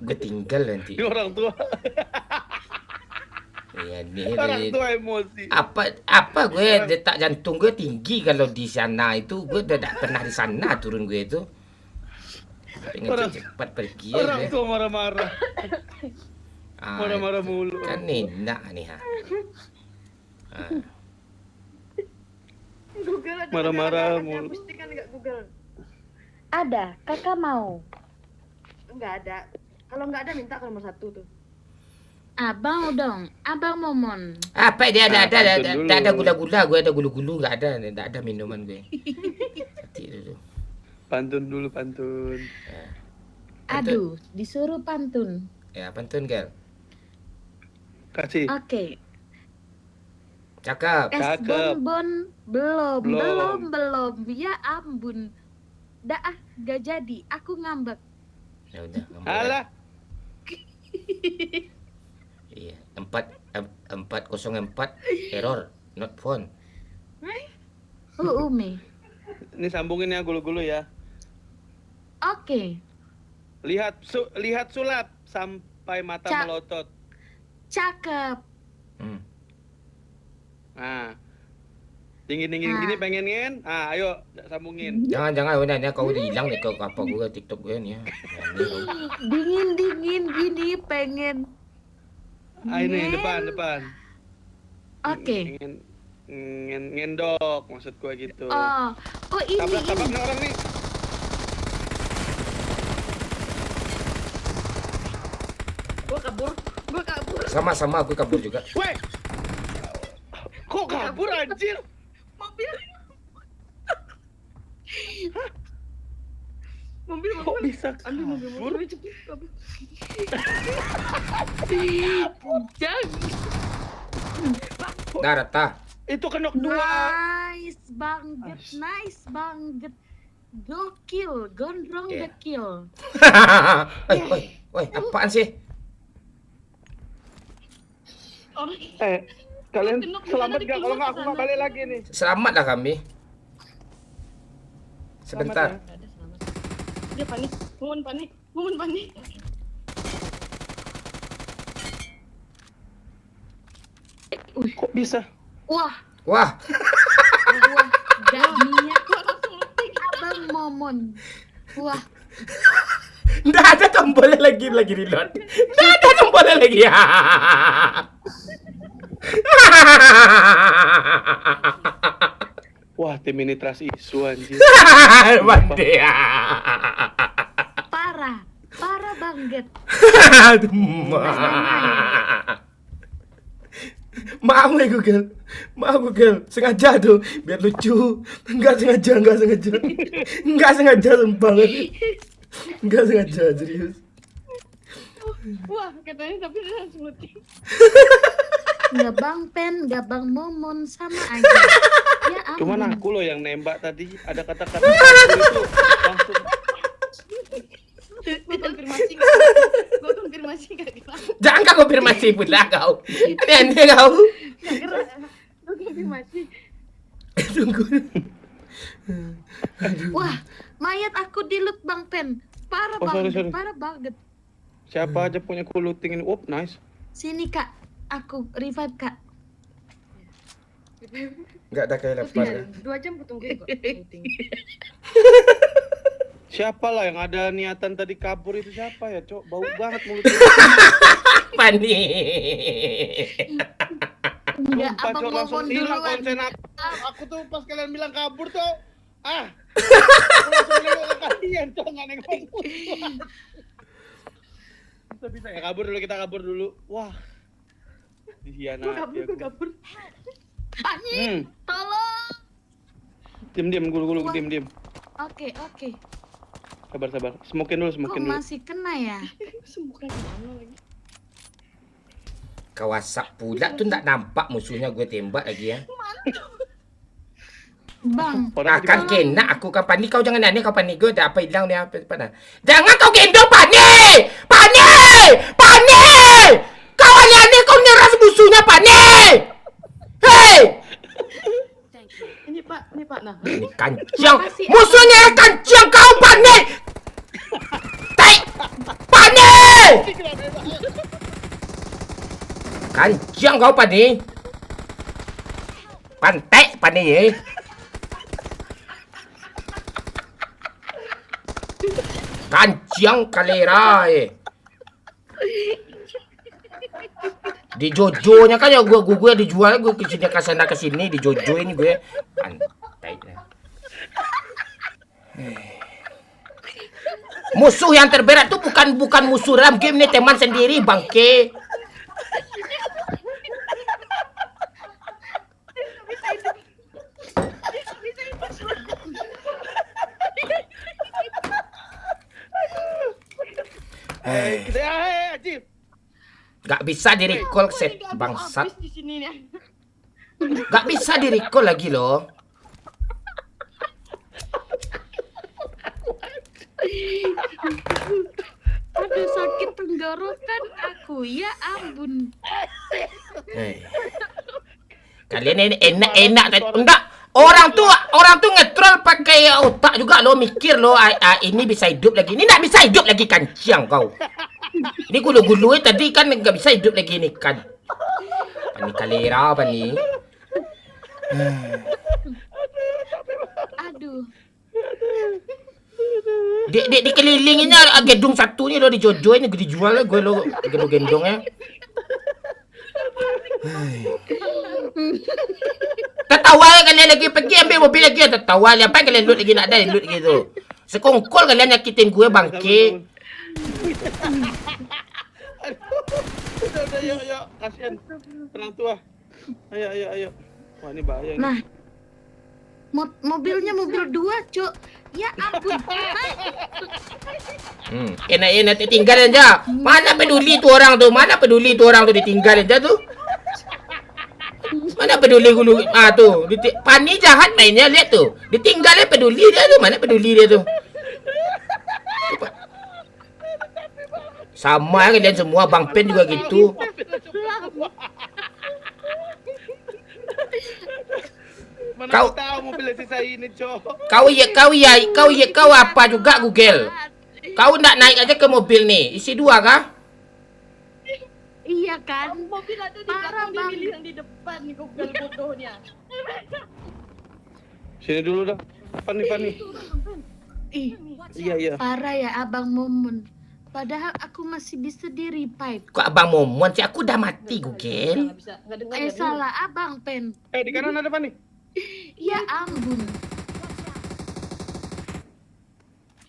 Speaker 1: Gue tinggal nanti.
Speaker 3: Ini orang tua,
Speaker 1: Iya, nih.
Speaker 3: orang tua emosi.
Speaker 1: Apa gue detak jantung gue tinggi kalau di sana itu gue udah tak pernah di sana turun gue itu. Pengen cepat pergi
Speaker 3: Orang
Speaker 1: ya.
Speaker 3: tua marah-marah, marah-marah mulu.
Speaker 1: Kan enak nih, ha.
Speaker 2: Google ada
Speaker 3: Marah-marah
Speaker 2: ada
Speaker 3: mulu.
Speaker 2: pustikan nggak Google?
Speaker 4: Ada, kakak mau.
Speaker 2: Nggak ada. Kalau nggak ada minta ke nomor 1 tuh.
Speaker 4: Abang dong, abang Momon.
Speaker 1: Apa dia
Speaker 3: Ah, pantun
Speaker 1: ada
Speaker 3: dulu.
Speaker 1: gula-gula, gue ada gulu-gulu, nggak ada minuman gue. Mati dulu.
Speaker 3: Pantun dulu, pantun.
Speaker 4: Aduh, disuruh pantun.
Speaker 1: Ya, pantun, girl.
Speaker 3: Kasih.
Speaker 4: Oke,
Speaker 1: Cakep.
Speaker 4: es
Speaker 3: Cakep.
Speaker 4: bonbon belum,
Speaker 3: Belum.
Speaker 4: belum. Ya ampun. Dah, gak jadi. Aku ngambek.
Speaker 1: Ya udah. ngomong.
Speaker 3: Alah,
Speaker 1: Iya, 404 error, not found.
Speaker 4: Umi.
Speaker 3: ini sambungin ya gulu-gulu ya.
Speaker 4: Oke,
Speaker 3: Lihat sulap sampai mata
Speaker 4: Cak.
Speaker 3: melotot.
Speaker 4: cakep.
Speaker 3: Nah, dingin-dingin
Speaker 4: Nah.
Speaker 3: gini pengen kan? Ah, ayo sambungin.
Speaker 1: Jangan udah nih kau udah hilang deh kau apa gue TikTok gue nih ya. Ini kau.
Speaker 4: Dingin gini pengen.
Speaker 3: Ah, ini depan.
Speaker 4: Oke.
Speaker 3: Ngendok maksud gua gitu.
Speaker 4: Oh ini.
Speaker 3: Tabrak nih orang nih.
Speaker 2: Gua kabur.
Speaker 1: Sama aku kabur juga.
Speaker 3: Weh. Kok kabur anjir?
Speaker 2: Mobil.
Speaker 3: Kok bisa
Speaker 2: Ambil mobil
Speaker 3: kabur?
Speaker 2: cepet kabur.
Speaker 4: Jangan.
Speaker 1: Dah rata.
Speaker 3: Itu kenok dua.
Speaker 4: Nice banget. Gokil, gondrong
Speaker 1: Iya.
Speaker 4: dekil.
Speaker 1: Woi, apaan sih?
Speaker 3: Kalian selamat gak? Kalau nggak aku nggak balik lagi nih.
Speaker 1: Selamatlah kami. Sebentar.
Speaker 3: Selamat
Speaker 2: Ada selamat. Dia panik. Momen panik.
Speaker 3: Kok bisa?
Speaker 4: Wah,
Speaker 1: Wah,
Speaker 4: gak minyak. Abang Momon. Wah,
Speaker 1: nggak ada tombolnya lagi reload. Nggak ada tombolnya lagi.
Speaker 3: Wah, tim ini trust isu anjir.
Speaker 1: Mati ya.
Speaker 4: parah banget.
Speaker 1: Maaf ya Google, sengaja tuh biar lucu. Enggak sengaja sumpah. Enggak sengaja serius.
Speaker 2: Wah, katanya tapi dia langsung mati.
Speaker 4: Nggak Bang Pen, nggak Bang Momon, sama aja. Ya ampun.
Speaker 3: Cuman aku loh yang nembak tadi. Ada kata-kata kabur itu langsung.
Speaker 2: Gua konfirmasi nggak gerak.
Speaker 1: Jangan kau konfirmasi pula kau. Aneh kau.
Speaker 2: Nggak gerak. Gua konfirmasi.
Speaker 1: Tunggu.
Speaker 4: Wah, mayat aku dilut Bang Pen. Parah
Speaker 3: Oh, sorry,
Speaker 4: banget,
Speaker 3: sorry.
Speaker 4: parah banget.
Speaker 3: Siapa aja punya kuluting ini? Up, nice.
Speaker 4: Sini Kak, aku revive Kak.
Speaker 1: Enggak ada kayak lepas ya.
Speaker 2: 2 jam ku tungguin kok. Meeting.
Speaker 3: Siapa lah yang ada niatan tadi kabur itu siapa ya, Cok? Bau banget mulutnya.
Speaker 1: Pani.
Speaker 4: Enggak,
Speaker 3: Sumpah,
Speaker 4: Abang
Speaker 3: Cok, langsung
Speaker 4: Momon
Speaker 3: hilang
Speaker 4: duluan.
Speaker 3: konsen aku. Aku tuh pas kalian bilang kabur tuh, aku langsung nengok ke kalian, Cok, nggak nengok musuh. Bisa ya, kita kabur dulu. Wah, dikhianati
Speaker 2: Gua
Speaker 3: aku.
Speaker 2: kabur.
Speaker 4: Anjing, tolong.
Speaker 3: Diam, gulu, diam.
Speaker 4: Oke.
Speaker 3: Sabar. Smokin dulu.
Speaker 4: Kok masih kena ya?
Speaker 2: Sembuhkan gimana lagi?
Speaker 1: Kawasak pula tuh enggak nampak musuhnya gue tembak lagi ya.
Speaker 4: Bang,
Speaker 3: Orang
Speaker 1: Akan kena aku kan Pani, kau jangan aneh kau Pani, gue ada apa hilang nih apa pada. Jangan kau gendong Pani. Kau aneh kau nyerah musuhnya Pani. Hei,
Speaker 2: Ini Pak. Nah.
Speaker 1: ini kancang.
Speaker 4: Makasih,
Speaker 1: Musuhnya kancang kau Pani. Tai, Pani. Kancang kau Pani. Pantai Pani ya. Kancang kalera Di Jojo-nya kan ya gue dijual gue kesini ke sana ke sini di Jojo ini gue. Tai. Musuh yang terberat tuh bukan musuh dalam game nih, teman sendiri bangke.
Speaker 3: Ajib.
Speaker 1: Gak bisa di recall set
Speaker 2: Ini
Speaker 1: bangsat.
Speaker 2: habis di sini nih.
Speaker 1: Gak bisa di recall lagi loh.
Speaker 4: Aduh, sakit tenggorokan aku. Ya ampun.
Speaker 1: Kalian ini enak-enak tadi. Enggak, orang tuh ngetrol pakai otak juga lo, mikir lo, ini bisa hidup lagi. Ini enggak bisa hidup lagi kanciang kau. Ini gulu-gulu tadi kan nggak bisa hidup lagi ini kan. Apa nih kalera apa nih?
Speaker 4: Aduh.
Speaker 1: Dikelilinginnya gedung satu nih lo dijojoin dijual gue lo gedung gendongnya. Tertawa kalian lagi pergi ambil mobil lagi tertawa apa kalian loot lagi nak ada loot gitu. Sekongkol kalian nyakitin gue bangke.
Speaker 3: Udah, yuk, kasihan orang tua. Ayo. Wah, ini bahaya nih.
Speaker 4: Nah, mobilnya mobil 2, Cuk. Ya ampun.
Speaker 1: Enak-enak ditinggal aja. Mana peduli tuh orang tuh? Mana peduli tuh orang tuh ditinggal aja tuh? Mana peduli gulu tuh. Pani jahat mainnya lihat tuh. Ditinggalnya peduli dia tuh. Mana peduli dia tuh? Sama kalian semua, Bang Pen juga gitu.
Speaker 3: Mana
Speaker 1: Kau-
Speaker 3: kau tahu mobil sisa ini, Cok.
Speaker 1: Kau apa juga Google? Kau nak naik aja ke mobil nih. Isi 2 kah?
Speaker 4: Iya kan?
Speaker 2: Mobil ada di
Speaker 4: Parah,
Speaker 2: belakang, dia
Speaker 4: Bang.
Speaker 2: milih yang di depan nih Google bodohnya.
Speaker 3: Sini dulu dah. Pani.
Speaker 4: Ih,
Speaker 3: Iya.
Speaker 4: parah ya Abang Mumun. Padahal aku masih bisa di revive.
Speaker 1: Kok Abang Momon sih? Aku udah mati Google.
Speaker 2: Nggak bisa, nggak dengar.
Speaker 4: Salah Abang Pen.
Speaker 3: Di kanan ada Pani.
Speaker 4: Ya ampun.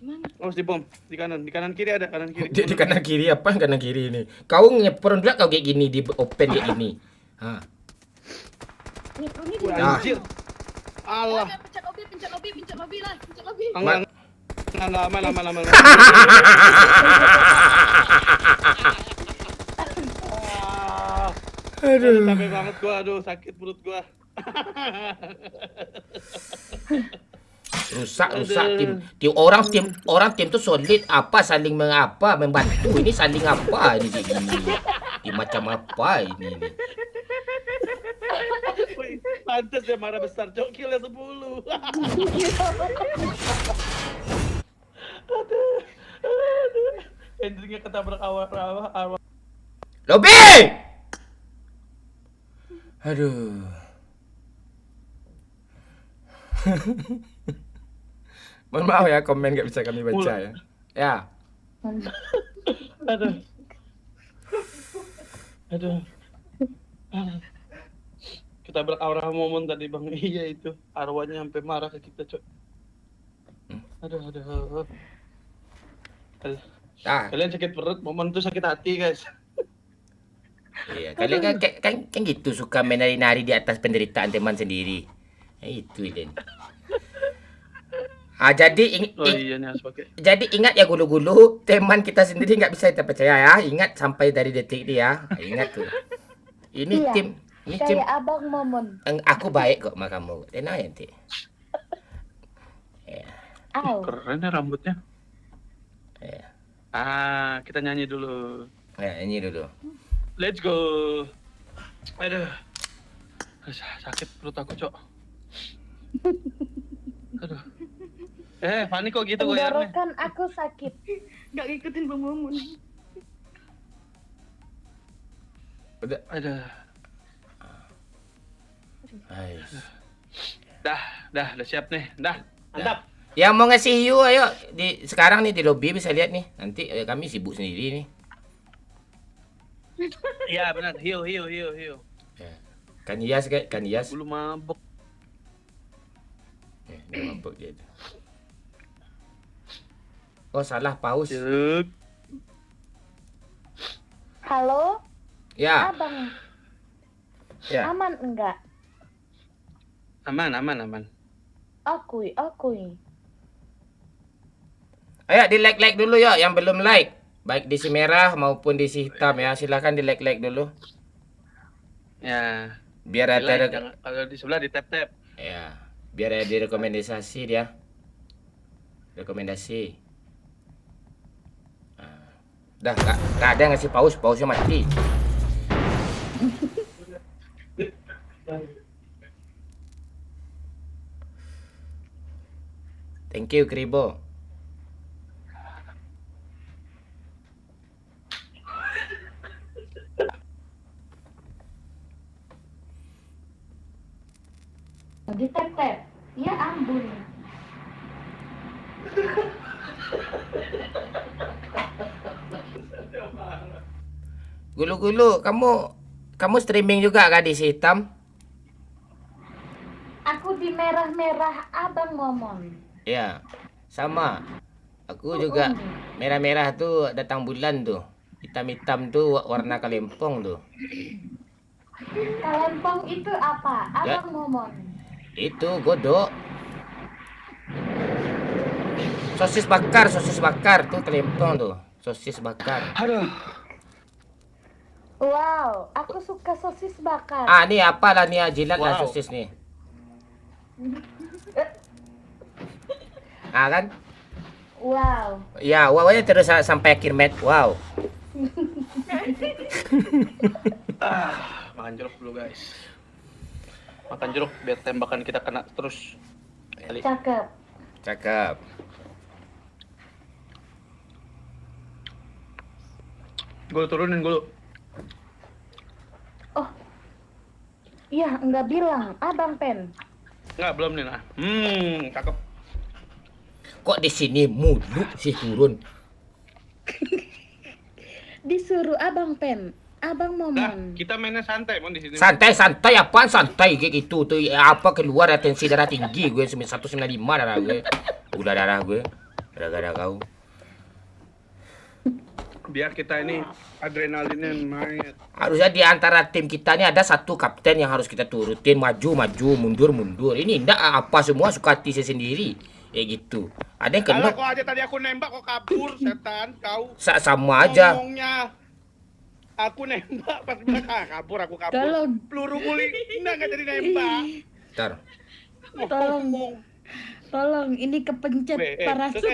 Speaker 2: Gimana?
Speaker 3: Awas di bom. Di kanan kiri ada, kanan kiri.
Speaker 1: Di kanan kiri apa yang kanan kiri ini? Kau nyepron juga kau kayak gini di open kayak gini. Hah.
Speaker 2: Nyetronnya di
Speaker 3: Wah, anjir. Allah.
Speaker 2: Pencet lobby lah.
Speaker 3: Enggak, aman.
Speaker 1: Aduh.
Speaker 3: Capek banget gua, sakit perut gua.
Speaker 1: Rusak tim tuh solid apa saling mengapa membantu ini saling apa ini kayak gini. Ini macam apa ini.
Speaker 3: Wih, pantes dia marah besar, Cok. Killnya 10. Aduh. Endingnya ketabrak awal.
Speaker 1: Lobby! Aduh. Mohon maaf ya, komen nggak bisa kami baca ya. Ya.
Speaker 3: Aduh. Ketabrak arwah momen tadi, Bang. Iya itu. Arwahnya sampai marah ke kita, Cok. Aduh.
Speaker 1: Ah,
Speaker 3: Kalian sakit perut, momen itu sakit hati, guys.
Speaker 1: iya. Kalian kan gitu suka menari-nari di atas penderitaan teman sendiri. Itu Iden.
Speaker 3: Iya nih harus pakai.
Speaker 1: Jadi ingat ya gulu-gulu, teman kita sendiri nggak bisa kita percaya ya. Ingat sampai dari detik ini ya. Ingat tuh. Ini
Speaker 4: Iya,
Speaker 1: tim,
Speaker 4: Kayak Abang Momon.
Speaker 1: aku baik kok sama kamu. Tenang ya, Ti.
Speaker 4: Au.
Speaker 3: Keren ya rambutnya.
Speaker 1: Ya.
Speaker 3: Kita nyanyi dulu.
Speaker 1: Ya, ini dulu.
Speaker 3: Let's go. Aduh. Sakit perut aku, Cok. Aduh. Fani kok gitu goyangnya?
Speaker 4: Tenggorokan aku sakit.
Speaker 2: Nggak ngikutin Bang Mumun.
Speaker 1: Udah.
Speaker 3: Aduh.
Speaker 1: Ais.
Speaker 3: Dah siap nih. Dah. Mantap.
Speaker 1: Yang mau ngasih hiu ayo sekarang nih di lobby bisa lihat nih. Nanti kami sibuk sendiri nih.
Speaker 3: Iya benar. Hiu.
Speaker 1: Ya. Kan Iyas kayak kan Iyas.
Speaker 3: Bulu mabok.
Speaker 1: Dia mabuk dia tu. Oh, salah paus.
Speaker 3: Cuk.
Speaker 4: Halo,
Speaker 1: Ya,
Speaker 4: abang,
Speaker 1: ya.
Speaker 4: aman enggak?
Speaker 3: Aman.
Speaker 4: Akui.
Speaker 1: Ayo di like dulu ya yang belum like. Baik di si merah maupun di si hitam ya. Silahkan di like dulu.
Speaker 3: Ya.
Speaker 1: Biar
Speaker 3: Di like,
Speaker 1: ada
Speaker 3: jangan- kalau di sebelah di tap.
Speaker 1: ya. Biar ada direkomendasi dia. Rekomendasi. Dah nggak ada yang ngasih pausnya mati. Thank you Kribo.
Speaker 4: Di tap. Ya ampun.
Speaker 1: Gulu-gulu, kamu streaming juga kah di si hitam?
Speaker 4: Aku di merah-merah abang ngomong.
Speaker 1: Ya, sama. Aku juga merah-merah tuh datang bulan tuh. Hitam-hitam tuh warna kalempong tuh.
Speaker 4: Kalempong itu apa?
Speaker 1: Ya.
Speaker 4: Abang ngomong.
Speaker 1: Itu godok. Sosis bakar tuh kalempong tuh. Sosis bakar.
Speaker 3: Aduh.
Speaker 4: Wow, aku suka sosis bakar.
Speaker 1: Ah, nih apalah nih jilat lah
Speaker 3: Wow.
Speaker 1: sosis nih. Ah kan?
Speaker 4: Wow.
Speaker 1: Ya, wawanya terus sampai akhir match. Wow.
Speaker 3: Makan jeruk dulu guys. Makan jeruk biar tembakan kita kena terus. Kali.
Speaker 4: Cakep.
Speaker 1: Cakep.
Speaker 3: Gue turunin dulu.
Speaker 4: Iya, enggak bilang. Abang Pen.
Speaker 3: Enggak, belum nih nah. Cakep.
Speaker 1: Kok di sini mulu sih turun?
Speaker 4: Disuruh Abang Pen. Abang
Speaker 3: Nah,
Speaker 4: ngomong.
Speaker 3: kita mainnya santai mon di sini.
Speaker 1: Santai apaan santai kayak gitu tuh apa keluar tensi darah tinggi gue 195 darah gue. Udah darah gue. Gara-gara kau.
Speaker 3: Biar kita ini adrenalinnya main.
Speaker 1: Harusnya di antara tim kita ini ada satu kapten yang harus kita turutin maju, mundur. Ini enggak apa semua suka hati saya sendiri. Ya gitu. Ada yang kena
Speaker 3: Kalau kok aja tadi aku nembak kok kabur setan kau.
Speaker 1: sama aja.
Speaker 3: Ngomongnya aku nembak pas bilang kabur.
Speaker 4: Tolong.
Speaker 3: Peluru guling enggak jadi nembak.
Speaker 1: Ntar.
Speaker 4: Tolong, ini kepencet parasut.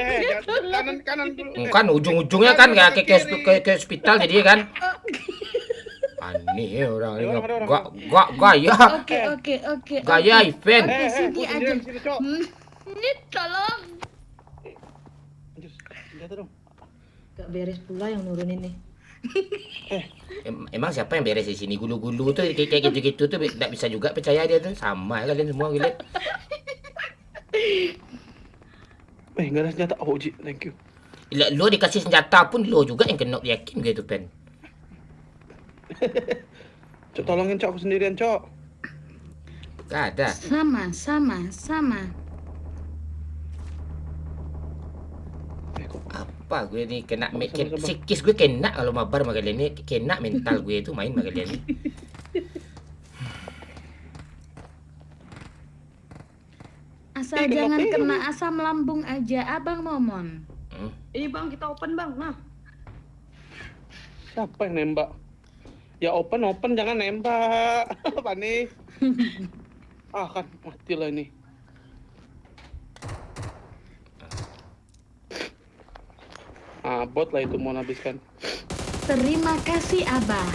Speaker 3: Kanan dulu.
Speaker 1: Kan ujung-ujungnya kan nggak ke hospital jadi kan. Aneh ya orang ini.
Speaker 3: Ada orang.
Speaker 1: Gaya.
Speaker 4: Oke.
Speaker 1: Gaya event.
Speaker 4: Oke, sini aja.
Speaker 3: Sini, Cok.
Speaker 4: Ini tolong.
Speaker 3: Anjir, senjata dong.
Speaker 2: Gak beres pula yang nurunin nih.
Speaker 1: Emang siapa yang beres di sini? Gulu-gulu tuh kayak gitu-gitu tuh nggak bisa juga percaya dia tuh. Sama kalian semua gue lihat.
Speaker 3: Enggak ada senjata. Oh, Ji, thank you.
Speaker 1: Lo dikasih senjata pun lo juga yang kena yakin gitu pen.
Speaker 3: Cok, tolongin Cok, aku sendirian, Cok.
Speaker 1: Gak ada.
Speaker 4: Sama.
Speaker 3: Kok
Speaker 1: Apa gue nih kena
Speaker 3: Sabar.
Speaker 1: psikis gue kena kalau mabar sama kalian ini kena mental gue itu main sama kalian ini.
Speaker 4: Asal jangan kena asam lambung aja, Abang Momon.
Speaker 2: Ini bang, kita open bang. Nah,
Speaker 3: siapa yang nembak? Ya open jangan nembak. Apa nih? Kan mati lah ini. Bot lah itu mau habiskan.
Speaker 4: Terima kasih, Abah.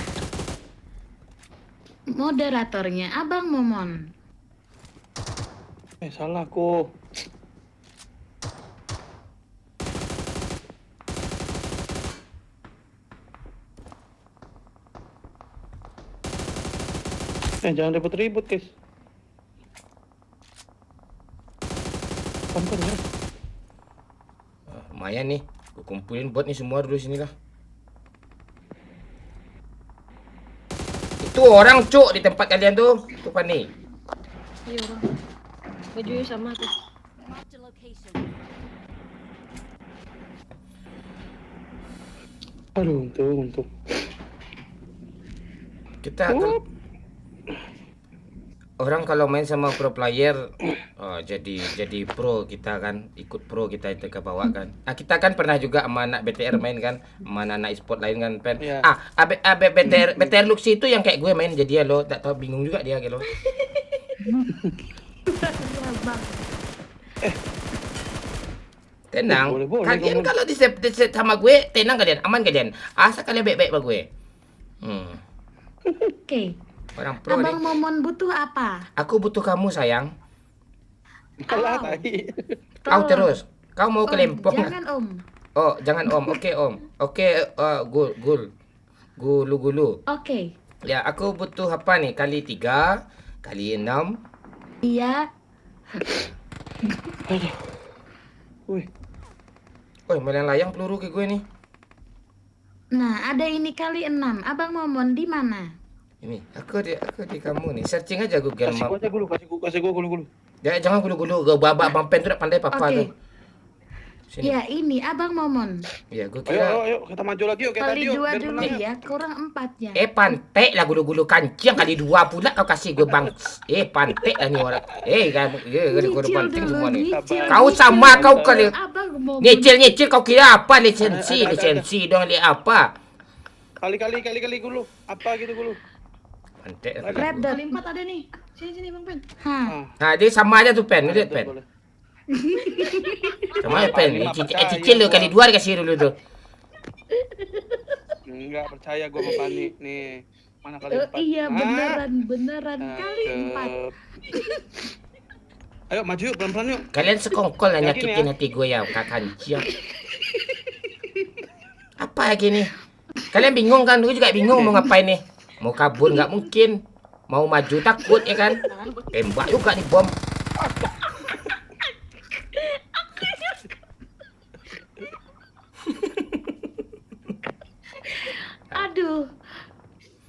Speaker 4: Moderatornya Abang Momon.
Speaker 3: Salah aku. Jangan ribut-ribut, guys. Pelan-pelan ya.
Speaker 1: Lumayan nih. Gue kumpulin bot nih semua dulu sini lah. Itu orang cuk di tempat kalian tuh. Tuh nih.
Speaker 2: iya orang. Bajunya sama tuh.
Speaker 5: Marked a location.
Speaker 3: Aduh, untung.
Speaker 1: Kita orang kalau main sama pro player, oh, jadi pro kita kan, ikut pro kita itu ke bawah kan. Ah, kita kan pernah juga sama anak BTR main kan, sama anak e-sport lain kan, Pen.
Speaker 3: Iya.
Speaker 1: BTR Luxi itu yang kayak gue main jadi ya lo, tak tahu bingung juga dia gitu. Tenang.
Speaker 3: Boleh,
Speaker 1: Kalian
Speaker 3: kamu.
Speaker 1: kalau di set sama gue, tenang kalian, aman kalian. Asal kalian baik-baik sama gue.
Speaker 4: Oke.
Speaker 1: Orang pro
Speaker 4: Abang
Speaker 1: nih.
Speaker 4: Momon butuh apa?
Speaker 1: Aku butuh kamu sayang.
Speaker 3: Kalah
Speaker 4: Oh.
Speaker 3: tai.
Speaker 1: Kau terus. Kau mau ke
Speaker 4: Om,
Speaker 1: Lempong?
Speaker 4: jangan Om.
Speaker 1: Oh, jangan Om. Oke, Om. Oke, gulu.
Speaker 4: Oke.
Speaker 1: Ya, aku butuh apa nih? Kali 3, kali 6.
Speaker 4: Iya.
Speaker 3: Wih,
Speaker 1: Oh, melayang peluru ke gue nih.
Speaker 4: Nah, ada ini kali 6. Abang Momon di mana?
Speaker 1: Ini, aku di kamu nih. Searching aja Google
Speaker 3: kasih gua
Speaker 1: Map.
Speaker 3: aja dulu, kasih gua gulu.
Speaker 1: Ya, jangan gulu-gulu. Gue babak Bang Pen tuh udah pandai papa
Speaker 4: Oke.
Speaker 1: tuh. Sini.
Speaker 4: Ya, ini Abang Momon.
Speaker 1: Ya, gue
Speaker 3: Ayo,
Speaker 1: kira
Speaker 3: kita maju lagi yuk, kayak tadi
Speaker 4: Kali
Speaker 3: yuk.
Speaker 4: 2
Speaker 3: biar
Speaker 4: dulu
Speaker 3: menang yuk.
Speaker 4: ya, kurang 4-nya.
Speaker 1: pantek lah gulu-gulu kancing kali 2 pula kau kasih gue bang. Pantek lah nih orang. Gue banting semua nih. Kau sama kau kali.
Speaker 4: Abang Momon.
Speaker 1: Nyicil kau kira apa lisensi
Speaker 3: Ada.
Speaker 1: dong lihat apa?
Speaker 3: Kali gulu. Apa gitu gulu?
Speaker 1: Pantek.
Speaker 4: Red dot.
Speaker 2: Kali 4 ada nih. Sini Bang Pen.
Speaker 4: Hah.
Speaker 1: Nah, dia sama aja tuh Pen, lihat Pen.
Speaker 3: Boleh.
Speaker 1: Sama aja Pen.
Speaker 3: Lima percaya
Speaker 1: Cicil lu
Speaker 3: gua.
Speaker 1: kali 2 dikasih dulu tuh.
Speaker 3: Enggak percaya gua mau panik nih. Mana kali 4?
Speaker 4: Iya, beneran kali 4.
Speaker 3: Ayo maju yuk, pelan-pelan yuk.
Speaker 1: Kalian sekongkol lah
Speaker 3: Yakin
Speaker 1: nyakitin
Speaker 3: ya?
Speaker 1: hati gue ya, Kak Kancing. Apa lagi nih? Kalian bingung kan? Gue juga bingung mau ngapain nih. Mau kabur nggak mungkin. Mau maju takut ya kan? Tembak juga nih bom.
Speaker 4: Aduh.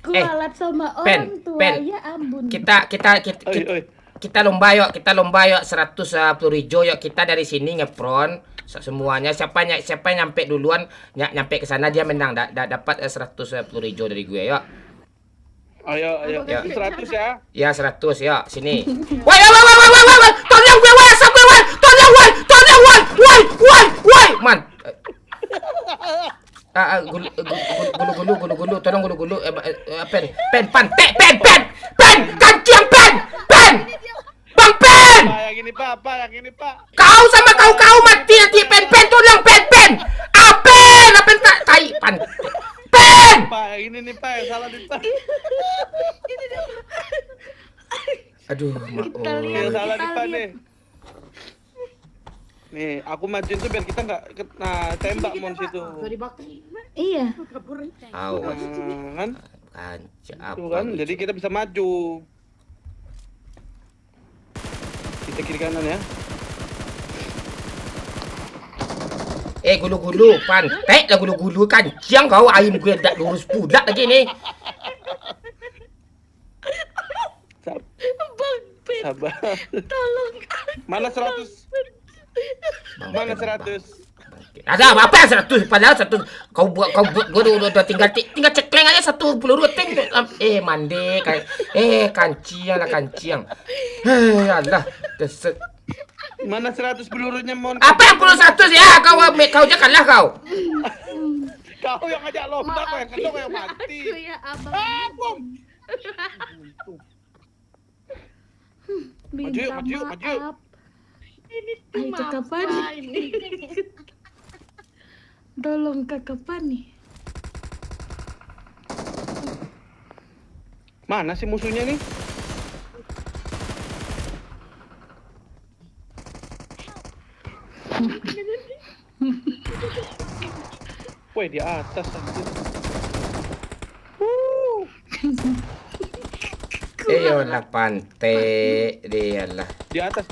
Speaker 4: Kualat sama
Speaker 1: Pen,
Speaker 4: orang tua
Speaker 1: Pen.
Speaker 4: ya ampun.
Speaker 1: Kita lomba yuk 100 peluru hijau yuk, kita dari sini ngepron semuanya, siapa yang nyampe duluan nyampe ke sana dia menang, dapat 100 peluru hijau dari gue yuk.
Speaker 3: Ayo.
Speaker 1: Ya.
Speaker 3: 100 ya.
Speaker 1: Ya 100 ya sini. Woi, tolong gue woi, asap gue woi, tolong woi, man. Gulu, tolong gulu. Pen, pantek, pen, kancing, pen, Bang Pen.
Speaker 3: Yang ini Pak.
Speaker 1: Kau sama kau mati nanti, pen, tolong pen. Apa tak tai pantek. Pen.
Speaker 3: Pak, yang ini nih Pak, yang salah nih Pak.
Speaker 1: Aduh,
Speaker 4: Kita lihat.
Speaker 3: Yang salah nih Pak
Speaker 4: lihat.
Speaker 3: nih. Nih, aku majuin tuh biar kita nggak kena tembak mon situ.
Speaker 4: Iya.
Speaker 1: Awas,
Speaker 3: Kan?
Speaker 1: kancing
Speaker 3: Tuh
Speaker 1: apa?
Speaker 3: kan, jadi kita bisa maju. Kita kiri kanan ya.
Speaker 1: Gulu-gulu, pantek lah gulu-gulu kancing kau, ayam gue tak lurus budak lagi nih.
Speaker 3: Sabar.
Speaker 4: Tolong.
Speaker 3: Mana 100? Mana 100?
Speaker 1: Ada apa yang 100? Padahal 100 kau buat gue udah tinggal cekleng aja 1 peluru ting. Mande kayak kancing. Allah, deset.
Speaker 3: Mana 100 pelurunya mon?
Speaker 1: Apa yang perlu 100 ya? Kau aja kalah kau.
Speaker 3: Kau yang ngajak lomba, kau yang kedua, kau yang mati.
Speaker 4: Aku ya abang.
Speaker 3: Bom.
Speaker 4: Minta
Speaker 3: Maju.
Speaker 4: maaf. Ayo kakak Pani. Tolong kakak Pani.
Speaker 3: Mana sih musuhnya nih? Woi, di atas anjir.
Speaker 1: Lah pantek dia lah.
Speaker 3: Di atas.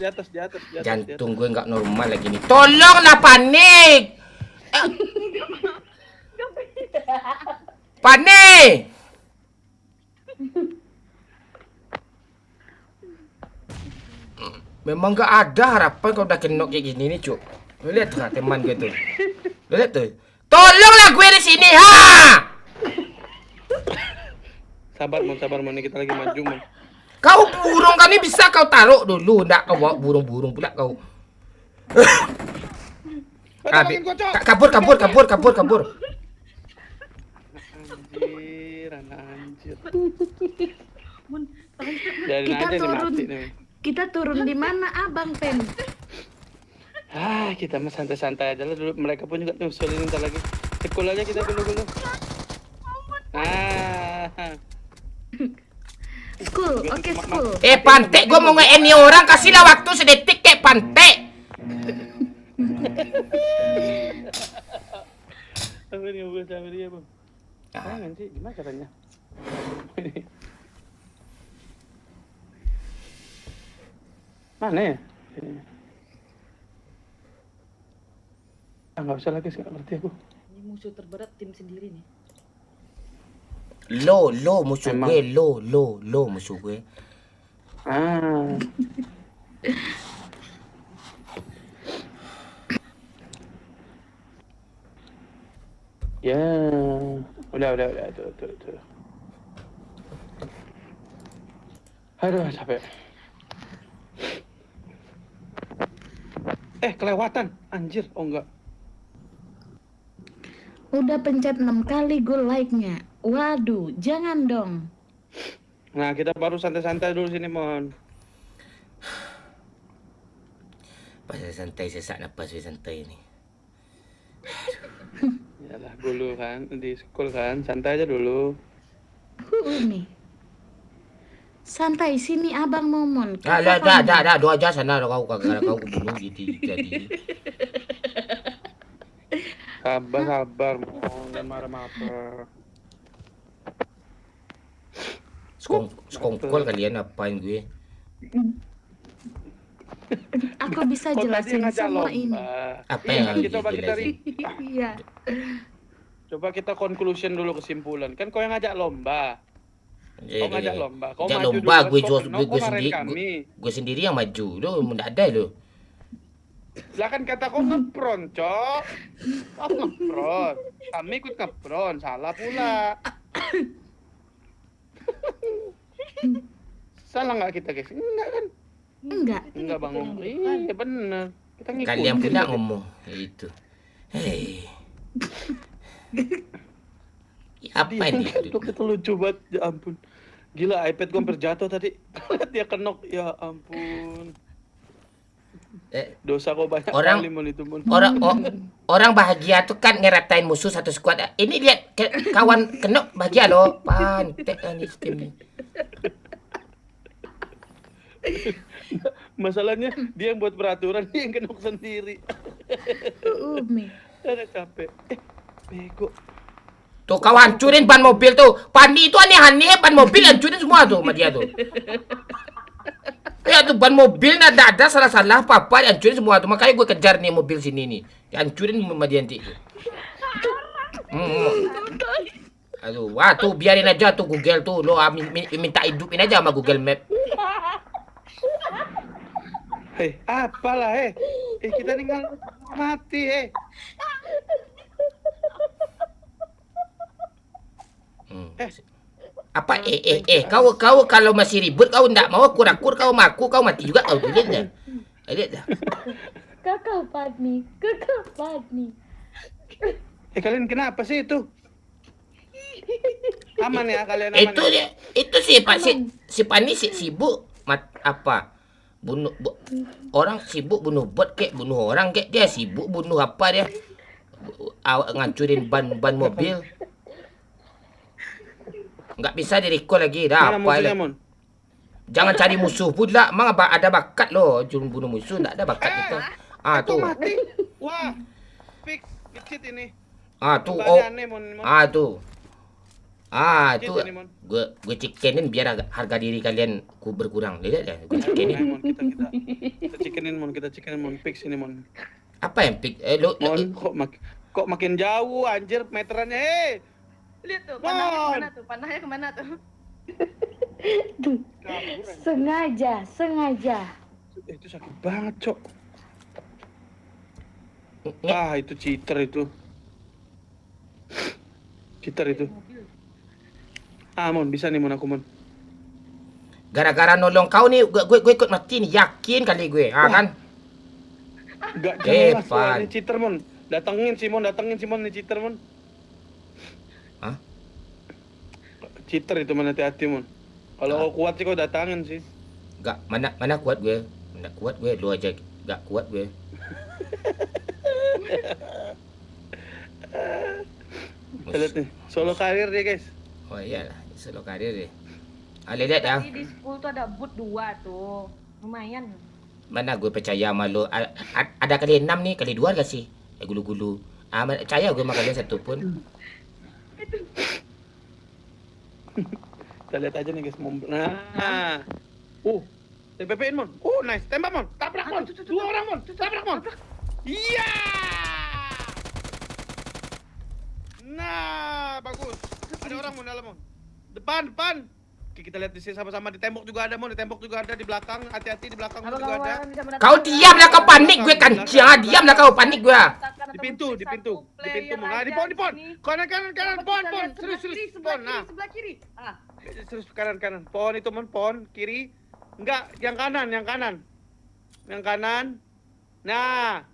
Speaker 1: Jantung gue nggak normal lagi nih. Tolonglah panik. Panik. Memang gak ada harapan kalau udah kenok kayak gini nih, Cuk. Lu lihat tuh teman gue tuh. Lu lihat tuh. Tolonglah gue di sini, ha!
Speaker 3: Sabar mon, ini kita lagi maju mon.
Speaker 1: Kau burung kami bisa kau taruh dulu, ndak kau bawa burung-burung pula kau.
Speaker 3: Tolongin gua, Cok.
Speaker 1: Kabur.
Speaker 3: Anak anjir.
Speaker 2: Mun,
Speaker 3: Biarin
Speaker 4: Kita
Speaker 3: aja nih
Speaker 4: turun.
Speaker 3: mati nih.
Speaker 4: Kita turun di mana, Abang Pen?
Speaker 3: Kita mah santai-santai aja lah dulu. Mereka pun juga nyusulin ntar lagi. Sekul aja kita dulu.
Speaker 4: School, oke school.
Speaker 1: Pantek, gue mau nge-end nih orang, kasihlah waktu sedetik kayak pantek.
Speaker 3: Sabar ya bang. Jangan sih, gimana caranya? Mana ya? Nggak usah lagi, nggak ngerti aku.
Speaker 2: ini musuh terberat tim sendiri nih.
Speaker 1: Lo musuh
Speaker 3: Emang.
Speaker 1: gue, lo musuh gue.
Speaker 3: Ya, udah, tuh. Aduh, capek. Kelewatan, anjir, oh enggak.
Speaker 4: Udah pencet 6 kali gue like-nya. Waduh, jangan dong.
Speaker 3: Nah, kita baru santai-santai dulu sini, Mon.
Speaker 1: Pasal santai sesak napas santai ni.
Speaker 3: Yalah, dulu kan, di sekolah kan, santai aja dulu.
Speaker 4: Nih. Santai sini Abang Momon.
Speaker 1: Dah, dua aja sana kau bunuh gitu jadi.
Speaker 3: Sabar, Mon, jangan marah-marah.
Speaker 1: Sekongkol kalian apain gue?
Speaker 4: Aku bisa
Speaker 3: Kok tadi
Speaker 4: jelasin
Speaker 3: ngajak
Speaker 4: semua
Speaker 3: lomba?
Speaker 4: ini.
Speaker 1: Apa
Speaker 3: Iya,
Speaker 1: yang
Speaker 3: kan, kita coba kita
Speaker 1: dijelasin?
Speaker 4: Iya.
Speaker 3: Coba kita conclusion dulu, kesimpulan. Kan kau yang ngajak lomba. Kau ngajak lomba. Kau
Speaker 1: Ngajak
Speaker 3: maju
Speaker 1: lomba,
Speaker 3: duluan, kau kenok, kau marahin
Speaker 1: sendiri,
Speaker 3: kami.
Speaker 1: gue sendiri yang maju. Lo tidak ada lo.
Speaker 3: Lah kan kata kau ngepron, Cok. Kau ngepron. Kami ikut ngepron, salah pula. Salah nggak kita, guys? Enggak kan?
Speaker 4: Enggak.
Speaker 3: Bang. Iya benar. Kita ngikutin.
Speaker 1: Kalian pula
Speaker 3: tadi.
Speaker 1: ngomong itu. Hei. Apa ini?
Speaker 3: Itu lucu banget, ya ampun. Gila, iPad gua hampir jatuh tadi. Dia kenok, ya ampun. Dosa kau banyak
Speaker 1: Orang-
Speaker 3: kali, Mon, itu, Mon.
Speaker 1: Orang bahagia tuh kan ngeratain musuh satu squad. Ini lihat kawan kenok bahagia loh. Pantek nih tim nih.
Speaker 3: Masalahnya dia yang buat peraturan, dia yang kenok sendiri.
Speaker 4: Umi.
Speaker 3: Ada capek. Bego.
Speaker 1: Tuh kau hancurin ban mobil tuh. Pandi itu aneh-aneh ban mobil hancurin semua tuh sama dia tuh. Ya tuh ban mobil nggak ada salah-salah apa-apa hancurin semua tuh. Makanya gue kejar nih mobil sini nih. Hancurin sama dia nanti. Aduh, wah tuh biarin aja tuh Google tuh. Lo minta hidupin aja sama Google Map.
Speaker 3: Hei, apalah, kita tinggal mati,
Speaker 1: Apa kau kalau masih ribut kau ndak mau kurakur kau maku kau mati juga kau lihat dah. Lihat dah.
Speaker 4: Kakak Padmi.
Speaker 3: Kalian kenapa sih itu? Aman ya kalian, aman
Speaker 1: Itu
Speaker 3: ya?
Speaker 1: dia, itu si Pani sibuk bunuh orang sibuk bunuh bot kek bunuh orang kek dia sibuk bunuh apa dia ngancurin ban mobil nggak bisa di-recall lagi dah
Speaker 3: Mana
Speaker 1: apa
Speaker 3: musuhnya,
Speaker 1: lah.
Speaker 3: Mon?
Speaker 1: Jangan cari musuh pula mang ada bakat loh cuma bunuh musuh nggak ada bakat itu
Speaker 3: Aku
Speaker 1: tuh
Speaker 3: mati. Wah, fix cheat ini.
Speaker 1: tuh
Speaker 3: Tambahnya aneh, Mon.
Speaker 1: tuh
Speaker 3: Cheat
Speaker 1: tuh
Speaker 3: ini, Mon.
Speaker 1: gue cikenin biar harga diri kalian berkurang lihat ya gue
Speaker 3: Ayo,
Speaker 1: cikenin
Speaker 3: Mon, kita cikenin, Mon. Fix ini, Mon.
Speaker 1: apa yang pik lo
Speaker 3: Mon, kok makin jauh anjir meterannya,
Speaker 2: Lihat tuh,
Speaker 3: Mon.
Speaker 2: panahnya kemana tuh?
Speaker 3: Kabur, anjir.
Speaker 4: Sengaja.
Speaker 3: Itu sakit banget, Cok.
Speaker 1: Nge-
Speaker 3: Ah, itu cheater itu. Cheater itu. Ah, Mon, bisa nih Mon aku Mon.
Speaker 1: Gara-gara nolong kau nih, gue ikut mati nih, yakin kali gue, kan?
Speaker 3: Enggak jelas
Speaker 1: Pan.
Speaker 3: Mon, ini cheater Mon. Datengin si Mon nih cheater Mon.
Speaker 1: Hah?
Speaker 3: Cheater itu Mon, hati-hati Mon. Kalau kau kuat sih kau datangin sih.
Speaker 1: Gak, mana kuat gue? Mana kuat gue, lu aja gak kuat gue.
Speaker 3: Kita lihat nih, solo karir dia guys.
Speaker 1: Oh iyalah, solo karir deh. Lihat ya,
Speaker 2: Tadi di 10 tuh ada boot 2 tuh. Lumayan.
Speaker 1: mana gue percaya sama lu. Ada kali 6 nih, kali 2 gak sih? Gulu-gulu. Percaya gue sama kalian satu pun.
Speaker 3: Kita lihat aja nih guys. Nah. TPP-in Mon. Nice. Tembak Mon. Tabrak Mon. 2 orang Mon. Tabrak Mon. Iya. Nah, bagus. Ada orang Mon dalam Mon. Depan. Oke, kita lihat di sini sama-sama. Di tembok juga ada Mon. Di tembok juga ada. Di belakang. Hati-hati di belakang Mon juga ada.
Speaker 1: Kau diamlah, kau panik gue kan. Diamlah kau, panik gue.
Speaker 3: Di pintu Mon. Nah, di pon. Kanan. Pon. Serius. Pon. Nah,
Speaker 2: Sebelah kiri.
Speaker 3: serius kanan. Pon itu Mon. Pon. Kiri. Enggak, yang kanan. Nah.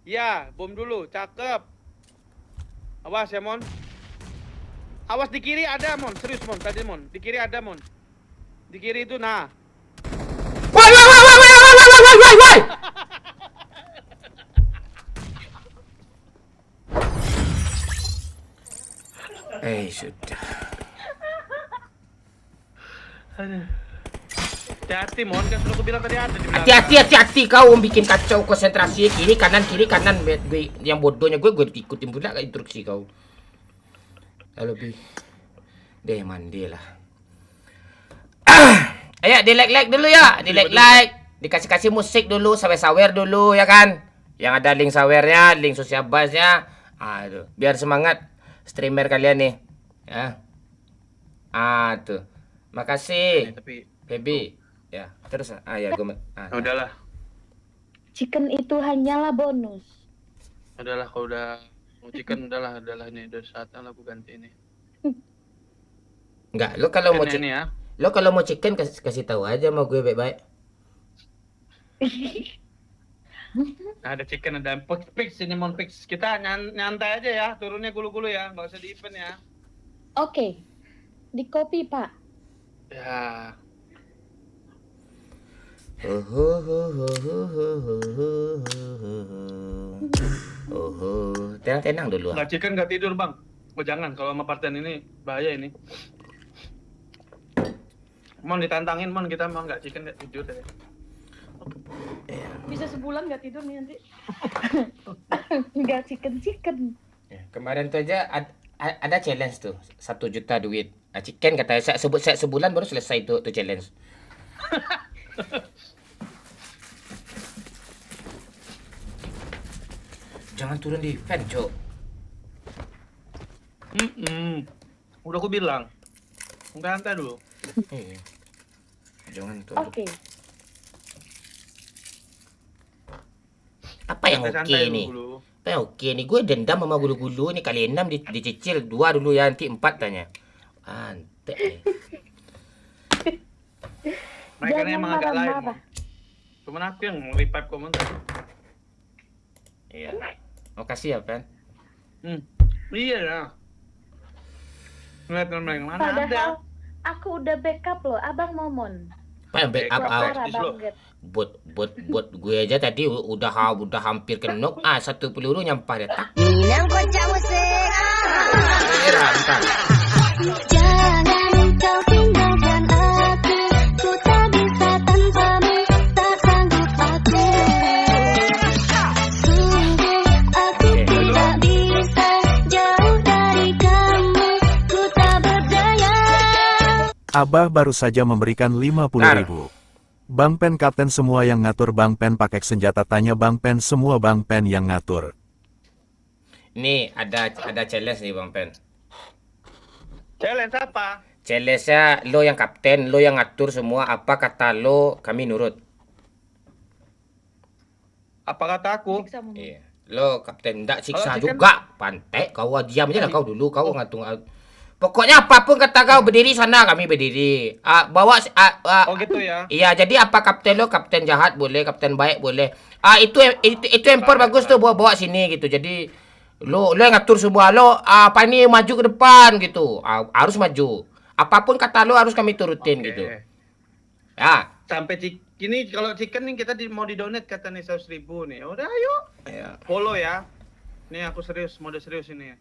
Speaker 3: Ya, bom dulu. Cakep. Awas ya, Mon. Awas di kiri ada, Mon. Serius, Mon. Tadi, Mon. Di kiri ada, Mon. Di kiri itu, nah.
Speaker 1: Woi. Sudah.
Speaker 3: Hati-hati, Mon. Kan sudah aku bilang tadi ada di belakang.
Speaker 1: Hati-hati kau bikin kacau konsentrasi kiri kanan. Gue yang bodohnya gue ikutin pula instruksi kau. Lebih deh mandi lah. Ayo di like dulu ya, di like, dikasih musik dulu, sawer dulu ya kan. Yang ada link sawernya, link sosial busnya. Aduh, biar semangat streamer kalian nih. Ya. Tuh. Makasih.
Speaker 3: Tapi
Speaker 1: Baby. Ya, terus ya gue
Speaker 3: udahlah.
Speaker 4: Chicken itu hanyalah bonus.
Speaker 3: Udahlah, kalau udah mau chicken udahlah ini udah saatnya aku ganti ini.
Speaker 1: Enggak, lo kalau mau
Speaker 3: Ini ya.
Speaker 1: lo kalau mau chicken kasih tahu aja sama gue baik-baik.
Speaker 3: Ada chicken, ada fix ini Mon fix. Kita nyantai aja ya, turunnya gulu-gulu ya, nggak usah di event ya.
Speaker 4: Oke. Di copy, Pak.
Speaker 3: Ya.
Speaker 1: Tenang dulu.
Speaker 3: Nggak chicken nggak tidur bang. Oh jangan, kalau sama partian ini bahaya ini. Mon ditantangin Mon, kita mau nggak chicken nggak tidur deh.
Speaker 2: Bisa sebulan nggak tidur nih nanti.
Speaker 4: Nggak chicken.
Speaker 1: Kemarin tuh aja ada challenge tuh 1 juta duit. Chicken kata saya sebulan baru selesai tuh challenge. Jangan turun di event, Cok.
Speaker 3: Udah aku bilang. Santai dulu.
Speaker 1: Jangan turun.
Speaker 4: Oke.
Speaker 1: Apa yang oke nih? Apa yang oke nih? Gue dendam sama gulu-gulu nih, kali 6 dicicil 2 dulu ya, nanti 4 tanya. Antek nih.
Speaker 3: Mereka
Speaker 4: Jangan
Speaker 3: emang agak lain.
Speaker 4: marah-marah.
Speaker 3: Cuman aku yang revive komentar.
Speaker 1: Iya. Makasih ya, Pen.
Speaker 3: Iya lah. Ngeliat mereka mana ada.
Speaker 4: Padahal aku udah backup loh, Abang Momon.
Speaker 1: Apa yang backup
Speaker 3: Backup.
Speaker 1: out?
Speaker 4: Parah banget.
Speaker 1: Buat gue aja tadi udah hampir kenok. 1 peluru nyampah dia tak.
Speaker 5: Minang kocak musik.
Speaker 1: Bentar.
Speaker 5: Jangan kau tinggalkan aku. Ku tak bisa tanpamu. Tak sanggup aku. Sungguh aku tidak bisa jauh dari kamu. Ku tak berdaya.
Speaker 6: Abah baru saja memberikan 50.000. Bang Pen kapten semua yang ngatur Bang Pen pakai senjata tanya Bang Pen semua Bang Pen yang ngatur.
Speaker 1: Nih ada challenge nih Bang Pen.
Speaker 3: Challenge apa?
Speaker 1: Challenge-nya lo yang kapten, lo yang ngatur semua, apa kata lo kami nurut.
Speaker 3: Apa kata aku?
Speaker 2: Siksa Momon.
Speaker 1: Iya. Lo kapten ndak siksa
Speaker 3: Kalau chicken-
Speaker 1: juga. Pantek kau diam aja lah kau dulu kau ngatung. Pokoknya apapun kata kau berdiri sana kami berdiri.
Speaker 3: Oh gitu ya.
Speaker 1: Iya, jadi apa kapten lo kapten jahat boleh, kapten baik boleh. Itu empor bagus tuh bawa sini gitu. Jadi lo yang ngatur semua lo apa ini maju ke depan gitu. Harus maju. Apapun kata lo harus kami turutin
Speaker 3: Oke.
Speaker 1: gitu. Ya.
Speaker 3: Sampai ini kalau chicken nih kita mau di donate kata nih 100.000 nih. Udah ayo.
Speaker 1: Ya.
Speaker 3: Follow ya. Nih aku serius, mode serius ini.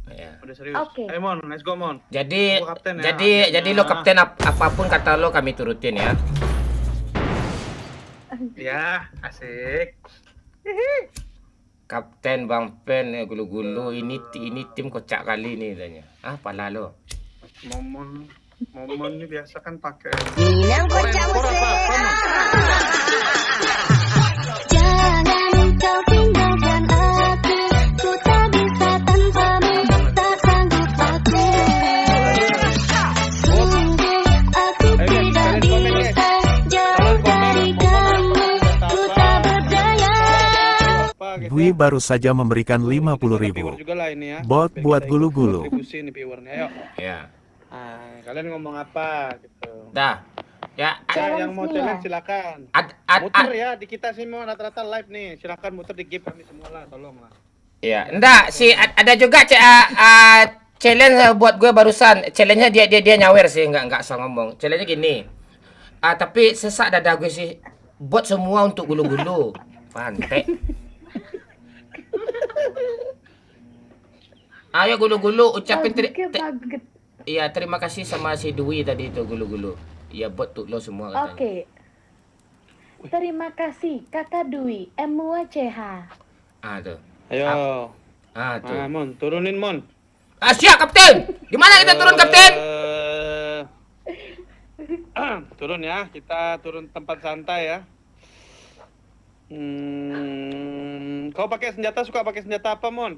Speaker 1: Ya.
Speaker 3: Mode serius.
Speaker 4: Oke.
Speaker 3: Ayo Mon, let's go Mon.
Speaker 1: Jadi
Speaker 3: Aku kapten ya.
Speaker 1: jadi lo kapten apapun kata lo kami turutin ya.
Speaker 3: Ya, asik.
Speaker 1: Kapten Bang Pen gulu-gulu ini tim kocak kali nih katanya. Pala lo.
Speaker 3: Momon ini biasa kan pakai.
Speaker 5: Minang
Speaker 3: Keren,
Speaker 5: kocak
Speaker 3: kor apa, Mon?
Speaker 5: Jangan kau tinggalkan aku, ku tak bisa tanpamu, tak sanggup aku. Sungguh aku tidak bisa jauh dari kamu, ku tak berdaya.
Speaker 3: Apa gitu
Speaker 6: Dwi
Speaker 3: ya?
Speaker 6: baru saja memberikan 50.000.
Speaker 3: Viewer juga lah ini ya.
Speaker 6: Bot
Speaker 3: Biar
Speaker 6: buat
Speaker 3: kita ikut
Speaker 6: gulu-gulu.
Speaker 3: kontribusi nih viewernya. Ayo.
Speaker 1: Ya.
Speaker 3: Kalian ngomong apa gitu.
Speaker 1: Dah. Ya.
Speaker 3: Yang mau
Speaker 4: Challenge nih ya?
Speaker 3: challenge silakan. Muter ya di kita semua rata-rata live nih. Silakan muter di game kami semua lah, tolong lah.
Speaker 1: Ya, enggak ada juga challenge buat gue barusan. Challenge-nya dia nyawer sih, enggak salah ngomong. Challenge-nya gini. Tapi sesak dada gue sih. Buat semua untuk gulu-gulu. Pantek. Ayo gulu-gulu ucapin iya, terima kasih sama si Dwi tadi itu gulu-gulu. Iya, buat tuh lo semua katanya.
Speaker 4: Oke. Terima kasih Kakak Dwi MUCH.
Speaker 1: Tuh.
Speaker 3: Ayo.
Speaker 1: Tuh.
Speaker 3: Mon, turunin Mon.
Speaker 1: Siap, Kapten. Gimana kita turun, Kapten?
Speaker 3: Turun ya, kita turun tempat santai ya. Kau pakai senjata, suka pakai senjata apa Mon?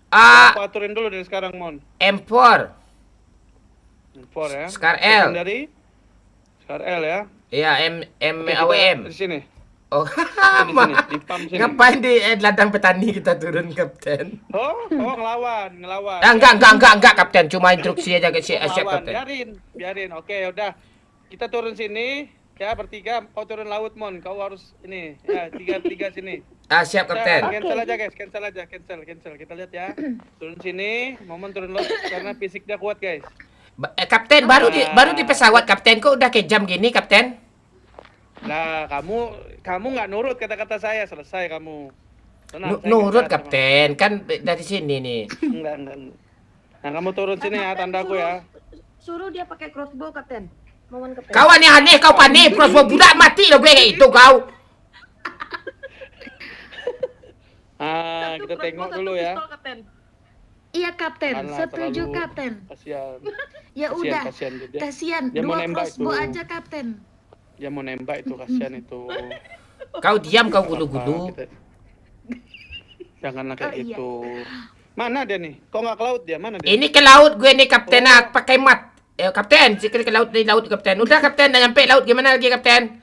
Speaker 3: Aku aturin dulu dari sekarang Mon.
Speaker 1: M4.
Speaker 3: M4 ya.
Speaker 1: Scar L.
Speaker 3: Dari Scar L ya.
Speaker 1: Iya,
Speaker 3: Oke, kita
Speaker 1: AWM.
Speaker 3: Di sini.
Speaker 1: Oh,
Speaker 3: Di sini, di pam sini.
Speaker 1: ngapain di ladang petani kita turun, Kapten?
Speaker 3: Oh, ngelawan.
Speaker 1: Enggak, Kapten. Cuma instruksi aja ke siap,
Speaker 3: Ngelawan.
Speaker 1: Kapten.
Speaker 3: Biarin. Oke, udah. Kita turun sini. Ya, bertiga. Kau turun laut, Mon. Kau harus ini. Ya, tiga sini.
Speaker 1: Siap,
Speaker 3: Udah,
Speaker 1: Kapten.
Speaker 3: cancel aja, guys. Cancel. Kita lihat ya. Turun sini. Momen turun laut. Karena fisik dia kuat, guys.
Speaker 1: Kapten, baru di pesawat, Kapten. Kok udah kejam gini, Kapten?
Speaker 3: Nah, kamu nggak nurut kata-kata saya. Selesai kamu. Tenang, saya
Speaker 1: Nurut,
Speaker 3: nggak jahat sama
Speaker 1: Kapten. Kan dari sini nih.
Speaker 3: Enggak. Nah, kamu turun sini ya, tandaku ya.
Speaker 2: Suruh dia pakai crossbow, Kapten. Momon Kapten.
Speaker 1: Kau aneh-aneh, kau panik. Crossbow budak mati lo gue kayak itu, kau.
Speaker 3: Kita tengok dulu ya.
Speaker 2: Pistol, Kapten. Iya, Kapten.
Speaker 3: Alah,
Speaker 2: Setuju,
Speaker 3: terlalu-
Speaker 2: Kapten.
Speaker 3: Kasihan.
Speaker 2: Ya udah.
Speaker 3: Kasihan dia.
Speaker 2: Kasihan.
Speaker 3: Dia mau
Speaker 2: 2
Speaker 3: nembak
Speaker 2: crossbow
Speaker 3: itu.
Speaker 2: aja, Kapten.
Speaker 3: Dia mau nembak itu, kasihan itu.
Speaker 1: Kau diam, kau
Speaker 3: Apa,
Speaker 1: gulu-gulu.
Speaker 3: Janganlah kayak
Speaker 2: Oh, iya.
Speaker 3: gitu. Mana dia nih? Kok nggak ke laut dia? Mana dia?
Speaker 1: Ini ke laut gue nih, Kapten.
Speaker 3: Oh.
Speaker 1: Pakai mat. Kapten, ke laut, Kapten. Udah, Kapten. Udah nyampe laut. Gimana lagi, Kapten?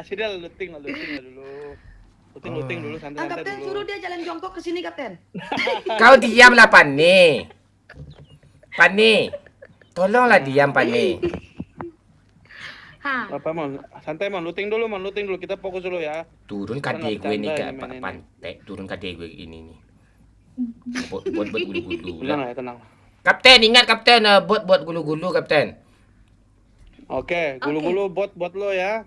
Speaker 3: Sini lah looting lah dulu. Looting dulu santai-santai
Speaker 2: Kapten
Speaker 3: dulu.
Speaker 2: suruh dia jalan jongkok ke sini, Kapten.
Speaker 1: Kau diam lah, Pani. Tolonglah diam, Pani.
Speaker 3: Apa Mon? Santai Mon, looting dulu. Kita fokus dulu ya.
Speaker 1: Turun
Speaker 3: Kita
Speaker 1: kade
Speaker 3: nggak
Speaker 1: gue nih,
Speaker 3: bercanda
Speaker 1: Kak.
Speaker 3: ini, main ini.
Speaker 1: Pantek. Turun kade gue ini nih. Buat gulu-gulu.
Speaker 3: Tenang ya, tenang.
Speaker 1: Kapten, ingat, Kapten. Buat gulu-gulu, Kapten.
Speaker 3: Oke, gulu-gulu buat lo ya.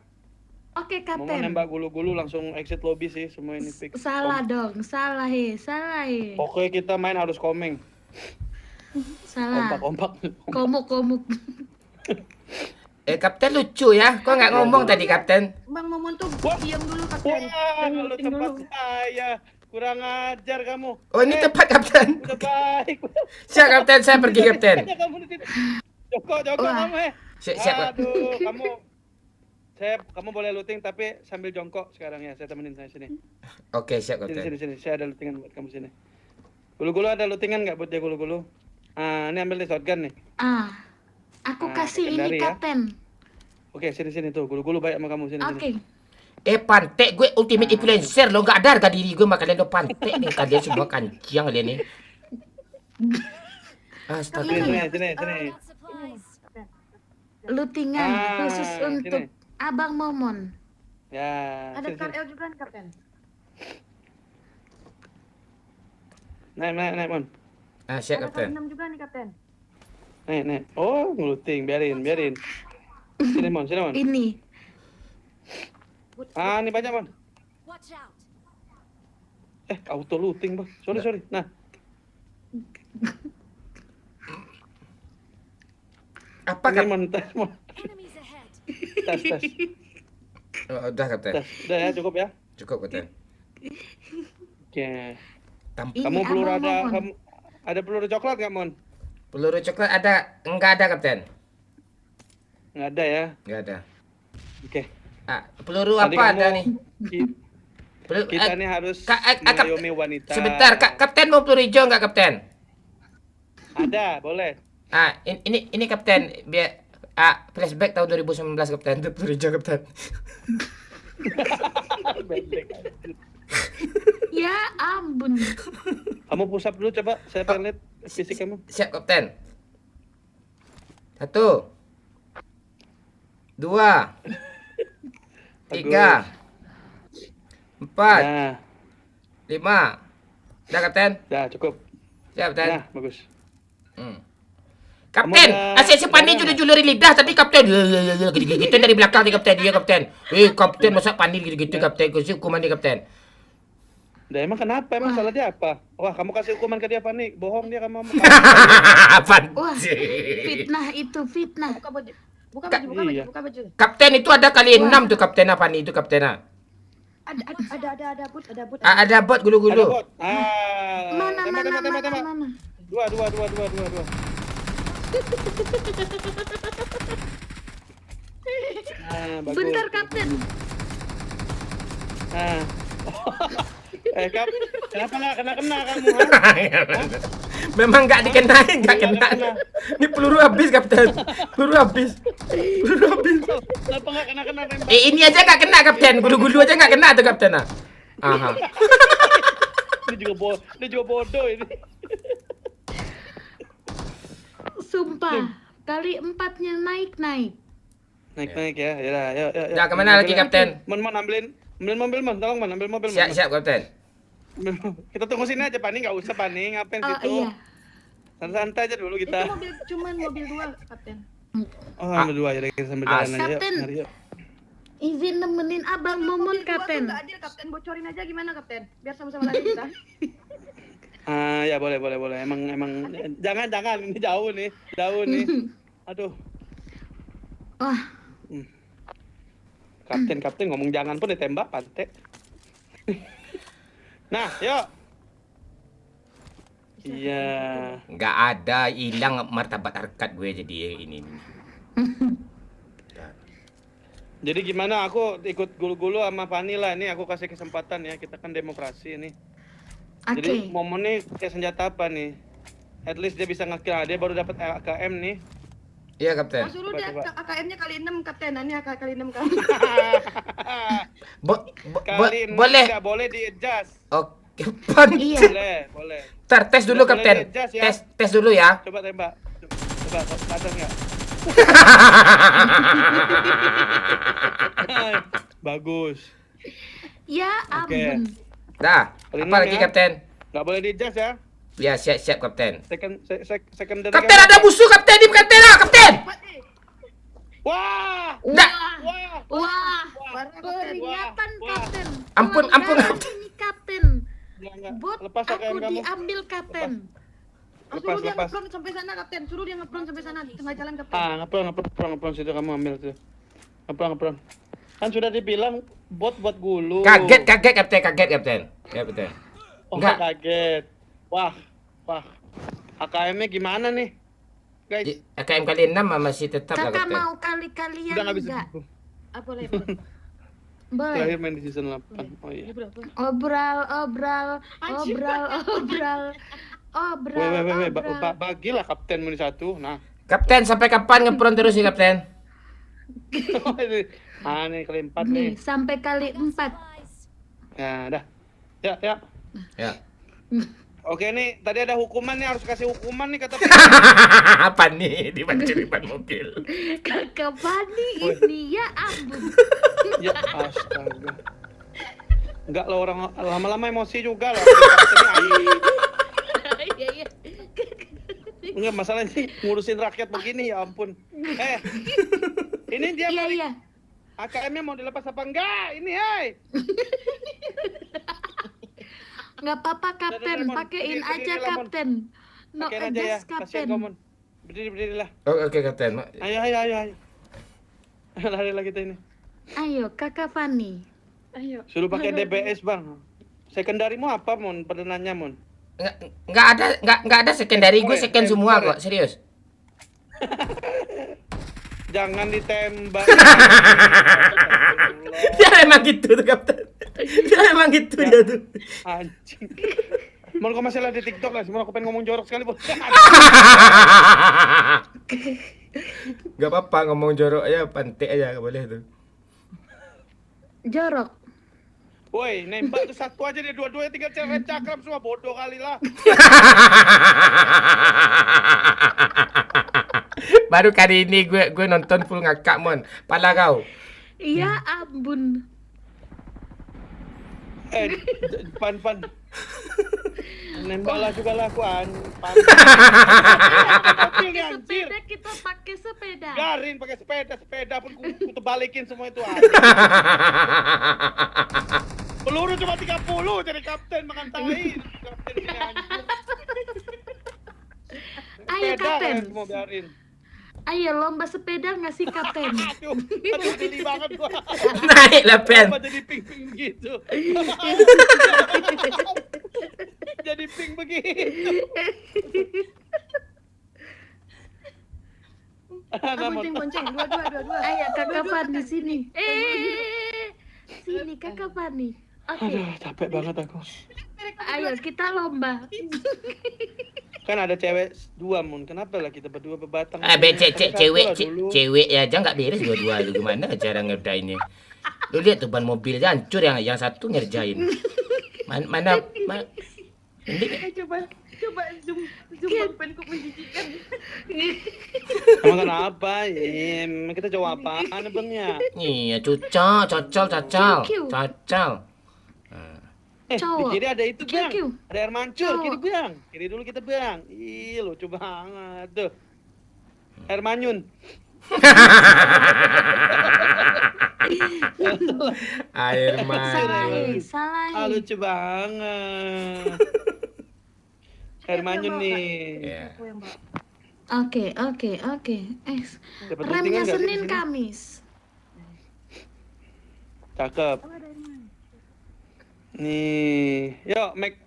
Speaker 4: Oke,
Speaker 3: Mau
Speaker 4: Kapten.
Speaker 3: nembak gulu-gulu langsung exit lobby sih semua ini fix.
Speaker 4: Salah dong, salah he.
Speaker 3: Pokoknya kita main harus komeng.
Speaker 4: Salah.
Speaker 3: Kompak.
Speaker 4: Komuk.
Speaker 1: Kapten lucu ya. Kok nggak ngomong tadi, Kapten?
Speaker 2: Bang Momon tuh
Speaker 3: Wah.
Speaker 2: diam dulu, Kapten.
Speaker 3: Wah,
Speaker 2: Dan
Speaker 3: kalau
Speaker 2: looting
Speaker 3: tempat
Speaker 2: dulu.
Speaker 3: saya kurang ajar kamu.
Speaker 1: Oh, ini tepat, Kapten.
Speaker 3: Udah baik.
Speaker 1: Siap, Kapten. Saya pergi, Kapten.
Speaker 3: Kamu di situ. Joko
Speaker 4: Wah.
Speaker 3: kamu
Speaker 1: Siap.
Speaker 3: Aduh, kamu boleh looting tapi sambil jongkok sekarang ya. Saya temenin saya sini.
Speaker 1: Oke, siap, Kapten.
Speaker 3: Sini. Saya ada lootingan buat kamu sini. Gulu-gulu ada lootingan nggak buat dia gulu-gulu? Ini ambil nih shotgun nih.
Speaker 4: Aku
Speaker 3: Nah,
Speaker 4: kasih ini,
Speaker 3: secondary ya.
Speaker 4: Kapten.
Speaker 3: Oke, sini tuh. Gulu-gulu baik sama kamu sini.
Speaker 4: Oke.
Speaker 1: Pantek gue ultimate influencer lo, nggak ada harga diri gue, makanya lo pantek nih, kalian semua kancing kalian nih. Astaga.
Speaker 3: Sini.
Speaker 4: Lutingan khusus
Speaker 3: Sini.
Speaker 4: untuk Abang Momon.
Speaker 3: Ya.
Speaker 2: Ada
Speaker 3: Sini.
Speaker 2: KL juga nih kapten.
Speaker 3: Naik, Mon.
Speaker 1: Siap
Speaker 2: Ada
Speaker 1: kapten.
Speaker 2: K6 juga nih kapten.
Speaker 3: Naik. Oh, ngeluting, biarin. Sini, Mon.
Speaker 4: Ini.
Speaker 3: Ini banyak, Mon. Auto looting, Bang. Sorry. Nah.
Speaker 1: Apa
Speaker 3: Ini,
Speaker 1: kap?
Speaker 3: Mon. Tas, Mon. Tas.
Speaker 1: Oh, udah kapten.
Speaker 3: Tas. Udah ya, cukup ya.
Speaker 1: Cukup kapten.
Speaker 3: Oke.
Speaker 4: Ini
Speaker 3: Kamu peluru
Speaker 4: Abang Momon.
Speaker 3: ada peluru coklat nggak, Mon?
Speaker 1: Peluru coklat ada? Enggak ada kapten.
Speaker 3: Nggak ada ya.
Speaker 1: Enggak ada.
Speaker 3: Oke.
Speaker 1: Peluru
Speaker 3: Tadi
Speaker 1: apa
Speaker 3: kamu-
Speaker 1: ada nih?
Speaker 3: ki-
Speaker 1: Peluru,
Speaker 3: Kita nih harus
Speaker 1: Kap-
Speaker 3: mengayomi wanita.
Speaker 1: sebentar, kapten mau peluru hijau nggak kapten?
Speaker 3: Ada, boleh.
Speaker 1: Ini kapten biar flashback tahun 2019 kapten, itu peluru hijau kapten.
Speaker 3: Bendek.
Speaker 4: Ya ampun.
Speaker 3: Kamu push up dulu coba, saya pengen lihat fisik kamu.
Speaker 1: Siap kapten. 1 2 3 4
Speaker 3: Nah,
Speaker 1: 5. Udah kapten?
Speaker 3: dah cukup.
Speaker 1: Siap kapten.
Speaker 3: Nah, bagus.
Speaker 1: Kapten,
Speaker 3: Kamu udah-
Speaker 1: asyik si Pandi julur-juluri lidah tadi kapten. Gitu-gitu dari belakang nih kapten, dia kapten. Kapten masa Pandi gitu-gitu kapten, kasih hukuman nih kapten.
Speaker 3: Dah emang kenapa? Emang salah dia apa? Wah, kamu kasih hukuman ke dia apa nih? Bohong dia kamu.
Speaker 1: Apaan?
Speaker 4: Wah, fitnah itu fitnah.
Speaker 2: Buka baju. Buka
Speaker 1: Kak-
Speaker 2: baju,
Speaker 3: iya.
Speaker 2: buka baju.
Speaker 1: Kapten itu ada kali 6 tuh kapten apa nih itu kapten.
Speaker 2: Ada bot.
Speaker 1: Ada bot
Speaker 3: Ada
Speaker 1: gulu-gulu.
Speaker 3: bot.
Speaker 4: Mana
Speaker 3: Tembak.
Speaker 4: mana.
Speaker 3: Dua. Bagus.
Speaker 4: Bentar Kapten.
Speaker 3: Nah. Kap, kenapa nggak kena kamu? Ha?
Speaker 1: Memang nggak dikenain, nggak kena. Ini peluru habis kapten. Peluru habis.
Speaker 3: Kenapa nggak kena tembak?
Speaker 1: Ini aja nggak kena kapten. Gulu-gulu aja nggak kena tuh kapten. Aha.
Speaker 3: Ini juga bodoh ini.
Speaker 4: Sumpah, kali 4-nya naik.
Speaker 3: Naik ya. Yuk.
Speaker 1: Ya, kemana lagi, Kapten?
Speaker 3: Mon, ambil mobil, Mon. Tolong, Mon, ambil mobil, Mon.
Speaker 1: Siap kapten.
Speaker 3: Kita tunggu sini aja, Pani. Nggak usah, Pani. Ngapain
Speaker 4: Oh
Speaker 3: situ?
Speaker 4: iya.
Speaker 3: Santai aja dulu
Speaker 2: Itu
Speaker 3: kita.
Speaker 2: cuman mobil 2, kapten.
Speaker 3: Oh, ambil dua ya, kita sambil jalan aja. Yuk.
Speaker 4: Kapten.
Speaker 3: Mari, yuk.
Speaker 4: Izin nemenin Abang Momon
Speaker 2: Mobil 2 tuh
Speaker 4: Kapten.
Speaker 2: nggak adil, kapten. Bocorin aja gimana, kapten? Biar sama-sama lagi kita.
Speaker 3: Ya boleh. Emang jangan ini jauh nih. Aduh.
Speaker 4: Wah,
Speaker 3: Kapten ngomong jangan pun ditembak pantek. Nah, yuk. Iya.
Speaker 1: Nggak ada, hilang martabat harkat gue jadi ini.
Speaker 3: Jadi gimana, aku ikut gulu-gulu sama Fani lah. Ini aku kasih kesempatan ya, kita kan demokrasi ini. Jadi
Speaker 4: oke.
Speaker 3: momen nih kayak senjata apa nih? At least dia bisa nge-kill. Dia baru dapat AKM nih.
Speaker 1: Iya kapten.
Speaker 2: Suruh
Speaker 3: Coba,
Speaker 2: dia
Speaker 3: coba.
Speaker 2: AKM-nya kali 6, kapten. Nah, ini kali 6 kan.
Speaker 3: Kali ini
Speaker 1: Boleh.
Speaker 3: nggak boleh di-adjust.
Speaker 1: Oke, Pan.
Speaker 4: Iya.
Speaker 3: Boleh.
Speaker 1: Ntar tes dulu
Speaker 3: Nggak boleh
Speaker 1: kapten.
Speaker 3: di-adjust ya.
Speaker 1: Tes dulu ya.
Speaker 3: Coba tembak. Coba, ada nggak? Bagus.
Speaker 4: Ya
Speaker 3: Oke.
Speaker 4: ampun.
Speaker 1: Dah.
Speaker 3: Kali
Speaker 1: Apa
Speaker 3: enam
Speaker 1: lagi
Speaker 3: ya.
Speaker 1: kapten?
Speaker 3: Nggak boleh di-adjust ya.
Speaker 1: Ya siap kapten.
Speaker 3: Secondary.
Speaker 1: Kapten ada musuh kapten di kapten lah kapten.
Speaker 3: Wah!
Speaker 1: Dah.
Speaker 4: Wah,
Speaker 2: Baru, kapten.
Speaker 4: peringatan
Speaker 3: Wah.
Speaker 4: Kapten.
Speaker 1: Ampun,
Speaker 4: Pelanggaran ini Kapten.
Speaker 3: Nggak.
Speaker 4: Bot
Speaker 3: Lepas
Speaker 4: aku
Speaker 3: AKM kamu.
Speaker 4: diambil Kapten.
Speaker 2: Suruh dia
Speaker 3: Lepas.
Speaker 2: ngepron sampai sana, kapten. Suruh dia ngepron sampai sana di tengah jalan, kapten.
Speaker 3: Ngepron situ kamu ambil tuh. Ngepron. Kan sudah dibilang buat gulu.
Speaker 1: Kaget kapten. Kapten.
Speaker 3: Oh,
Speaker 1: Enggak.
Speaker 3: kaget. Wah. AKM-nya gimana nih? Guys,
Speaker 1: AKM kali 6 masih tetap lah
Speaker 4: Kakak
Speaker 1: kapten.
Speaker 4: mau kali-kalian
Speaker 3: udah nggak bisa.
Speaker 4: enggak?
Speaker 2: Ah, boleh.
Speaker 4: Boleh.
Speaker 3: Terakhir main di season 8. Oh iya.
Speaker 4: Obrol.
Speaker 3: Weh. Bagilah kaptenmu di satu. Nah,
Speaker 1: Kapten sampai kapan ngepron terus nih kapten?
Speaker 3: Nih kali 4 nih.
Speaker 4: Nih, sampai kali 4.
Speaker 3: Nah, dah. Ya.
Speaker 1: Ya.
Speaker 3: Oke nih, tadi ada hukuman nih, harus kasih hukuman nih kata
Speaker 1: Apa nih dipancing ban mobil?
Speaker 4: Kakak Fani ini ya ampun.
Speaker 3: Ya astaga. Enggak lah, orang lama-lama emosi juga lah.
Speaker 4: Iya.
Speaker 3: Enggak, masalahnya ngurusin rakyat begini, ya ampun. Ini dia
Speaker 4: Iya.
Speaker 3: AKM-nya mau dilepas apa enggak? Ini, hai.
Speaker 4: Nggak apa-apa Kapten,
Speaker 3: Lemon.
Speaker 4: pakein
Speaker 3: Berdiri,
Speaker 4: aja
Speaker 3: Lemon.
Speaker 4: Kapten. No
Speaker 3: Pakein aja ya.
Speaker 4: adjust
Speaker 3: Kasihan
Speaker 4: Kapten.
Speaker 3: kamu. Berdiri lah.
Speaker 1: Oke, Kapten.
Speaker 3: Ayo. Lari lagi kita ini.
Speaker 4: Ayo Kakak Fani.
Speaker 2: Ayo.
Speaker 3: Suruh pakai DBS, Bang. Sekundarimu apa, Mon? Pada nanya, Mon.
Speaker 1: Nggak ada secondary, gue second semua kok, serius.
Speaker 3: Jangan ditembak.
Speaker 1: Dia emang gitu tuh, Kapten. Dia emang gitu dia tuh.
Speaker 3: Anjing. Mon, kau masih live di TikTok lah. Semua aku pengen ngomong jorok sekali, Bos.
Speaker 1: Gak apa-apa ngomong jorok aja, pantik aja, gak boleh tuh.
Speaker 4: Jorok.
Speaker 3: Woi, nembak tuh satu aja dia, dua-duanya tinggal cewek cakram semua, bodoh kali lah.
Speaker 1: Baru kali ini gue nonton full ngakak, Mon. Pala kau.
Speaker 4: Ya ampun.
Speaker 3: Pan. Nembak lah juga lah aku, pan. Mobil nih, anjir.
Speaker 4: Sepeda kita pakai sepeda.
Speaker 3: Garin pakai sepeda pun ku terbalikin semua itu. Peluru cuma 30 jadi kapten makan tai. Kapten ini anjir.
Speaker 4: Ayo
Speaker 3: Sepeda
Speaker 4: Kapten.
Speaker 3: kalian semua biarin.
Speaker 4: Ayo lomba sepeda ngasih Kapten.
Speaker 3: Aduh, geli banget gua.
Speaker 1: Naik lah, Pen.
Speaker 3: Kenapa jadi ping-ping gitu? Jadi ping begitu.
Speaker 2: Bonceng. Dua.
Speaker 4: Ayo Kakak Fani sini. Sini Kakak Fani. Oke.
Speaker 3: Aduh, capek banget aku.
Speaker 4: Ayo kita lomba.
Speaker 3: Kan ada cewek 2, Mun. Kenapa lah kita berdua berbatang?
Speaker 1: Cewek ya aja nggak beres dua-dua lu, gimana cara ngerjainnya? Lu lihat tuh ban mobilnya hancur, yang satu ngerjain. Mana ini
Speaker 2: Coba zoom Bang Pen kok menjijikan.
Speaker 3: Emang kenapa? Emang kita cowok apaan, Bang ya?
Speaker 1: iya cocol.
Speaker 4: Cowok.
Speaker 3: Di kiri ada itu, Bang.
Speaker 4: Kiu.
Speaker 3: Ada air mancur,
Speaker 4: Cowok.
Speaker 3: kiri, Bang. Kiri dulu kita, Bang. Ih, lucu banget tuh. Air manyun.
Speaker 1: air
Speaker 4: Salah.
Speaker 3: Lucu banget. Air manyun nih.
Speaker 1: Ya.
Speaker 4: Oke.
Speaker 3: Dapat
Speaker 4: Remnya
Speaker 3: listingan nggak sih di
Speaker 4: Senin
Speaker 3: sini?
Speaker 4: Kamis.
Speaker 3: Cakep. Nih, yuk make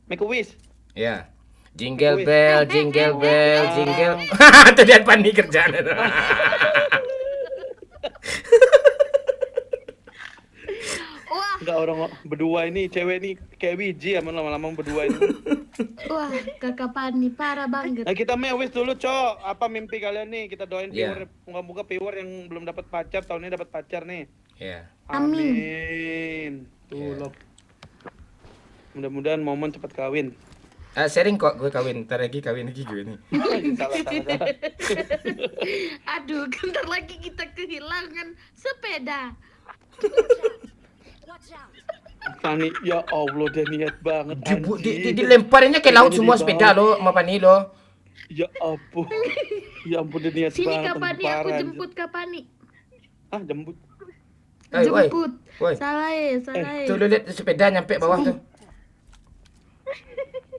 Speaker 3: a wish.
Speaker 1: Ya. Jingle bell. Tuh dia panik kerjaan.
Speaker 4: Wah,
Speaker 3: Enggak, orang berdua ini, cewek ini kayak biji ya, lama-lama berdua ini.
Speaker 4: Kakak Fani parah banget.
Speaker 3: Nah, kita make a wish dulu, Cok. Apa mimpi kalian nih? Kita doain
Speaker 1: Iya.
Speaker 3: viewer, moga-moga viewer yang belum dapat pacar tahun ini dapat pacar nih.
Speaker 1: Ya.
Speaker 3: Amin. Tuh,
Speaker 1: Iya.
Speaker 3: loh. Mudah-mudahan momen cepat kawin.
Speaker 1: Sering kok gue kawin, ntar lagi kawin lagi gue nih.
Speaker 3: salah.
Speaker 4: Aduh, bentar lagi kita kehilangan sepeda.
Speaker 3: Fani, ya Allah, dia niat banget. anjing.
Speaker 1: Dilemparinnya ke laut
Speaker 3: Ini
Speaker 1: semua
Speaker 3: di
Speaker 1: sepeda lo, sama Pani lo.
Speaker 3: Ya ampun. Ya ampun, dia niat
Speaker 4: Sini
Speaker 3: banget.
Speaker 4: Kak Fani, aku
Speaker 3: parah,
Speaker 4: jemput Kak Fani.
Speaker 3: anjing. Ah, jemput.
Speaker 4: Jemput.
Speaker 1: Woi.
Speaker 4: Salah ya.
Speaker 1: Tuh lu lihat sepeda nyampe bawah tuh.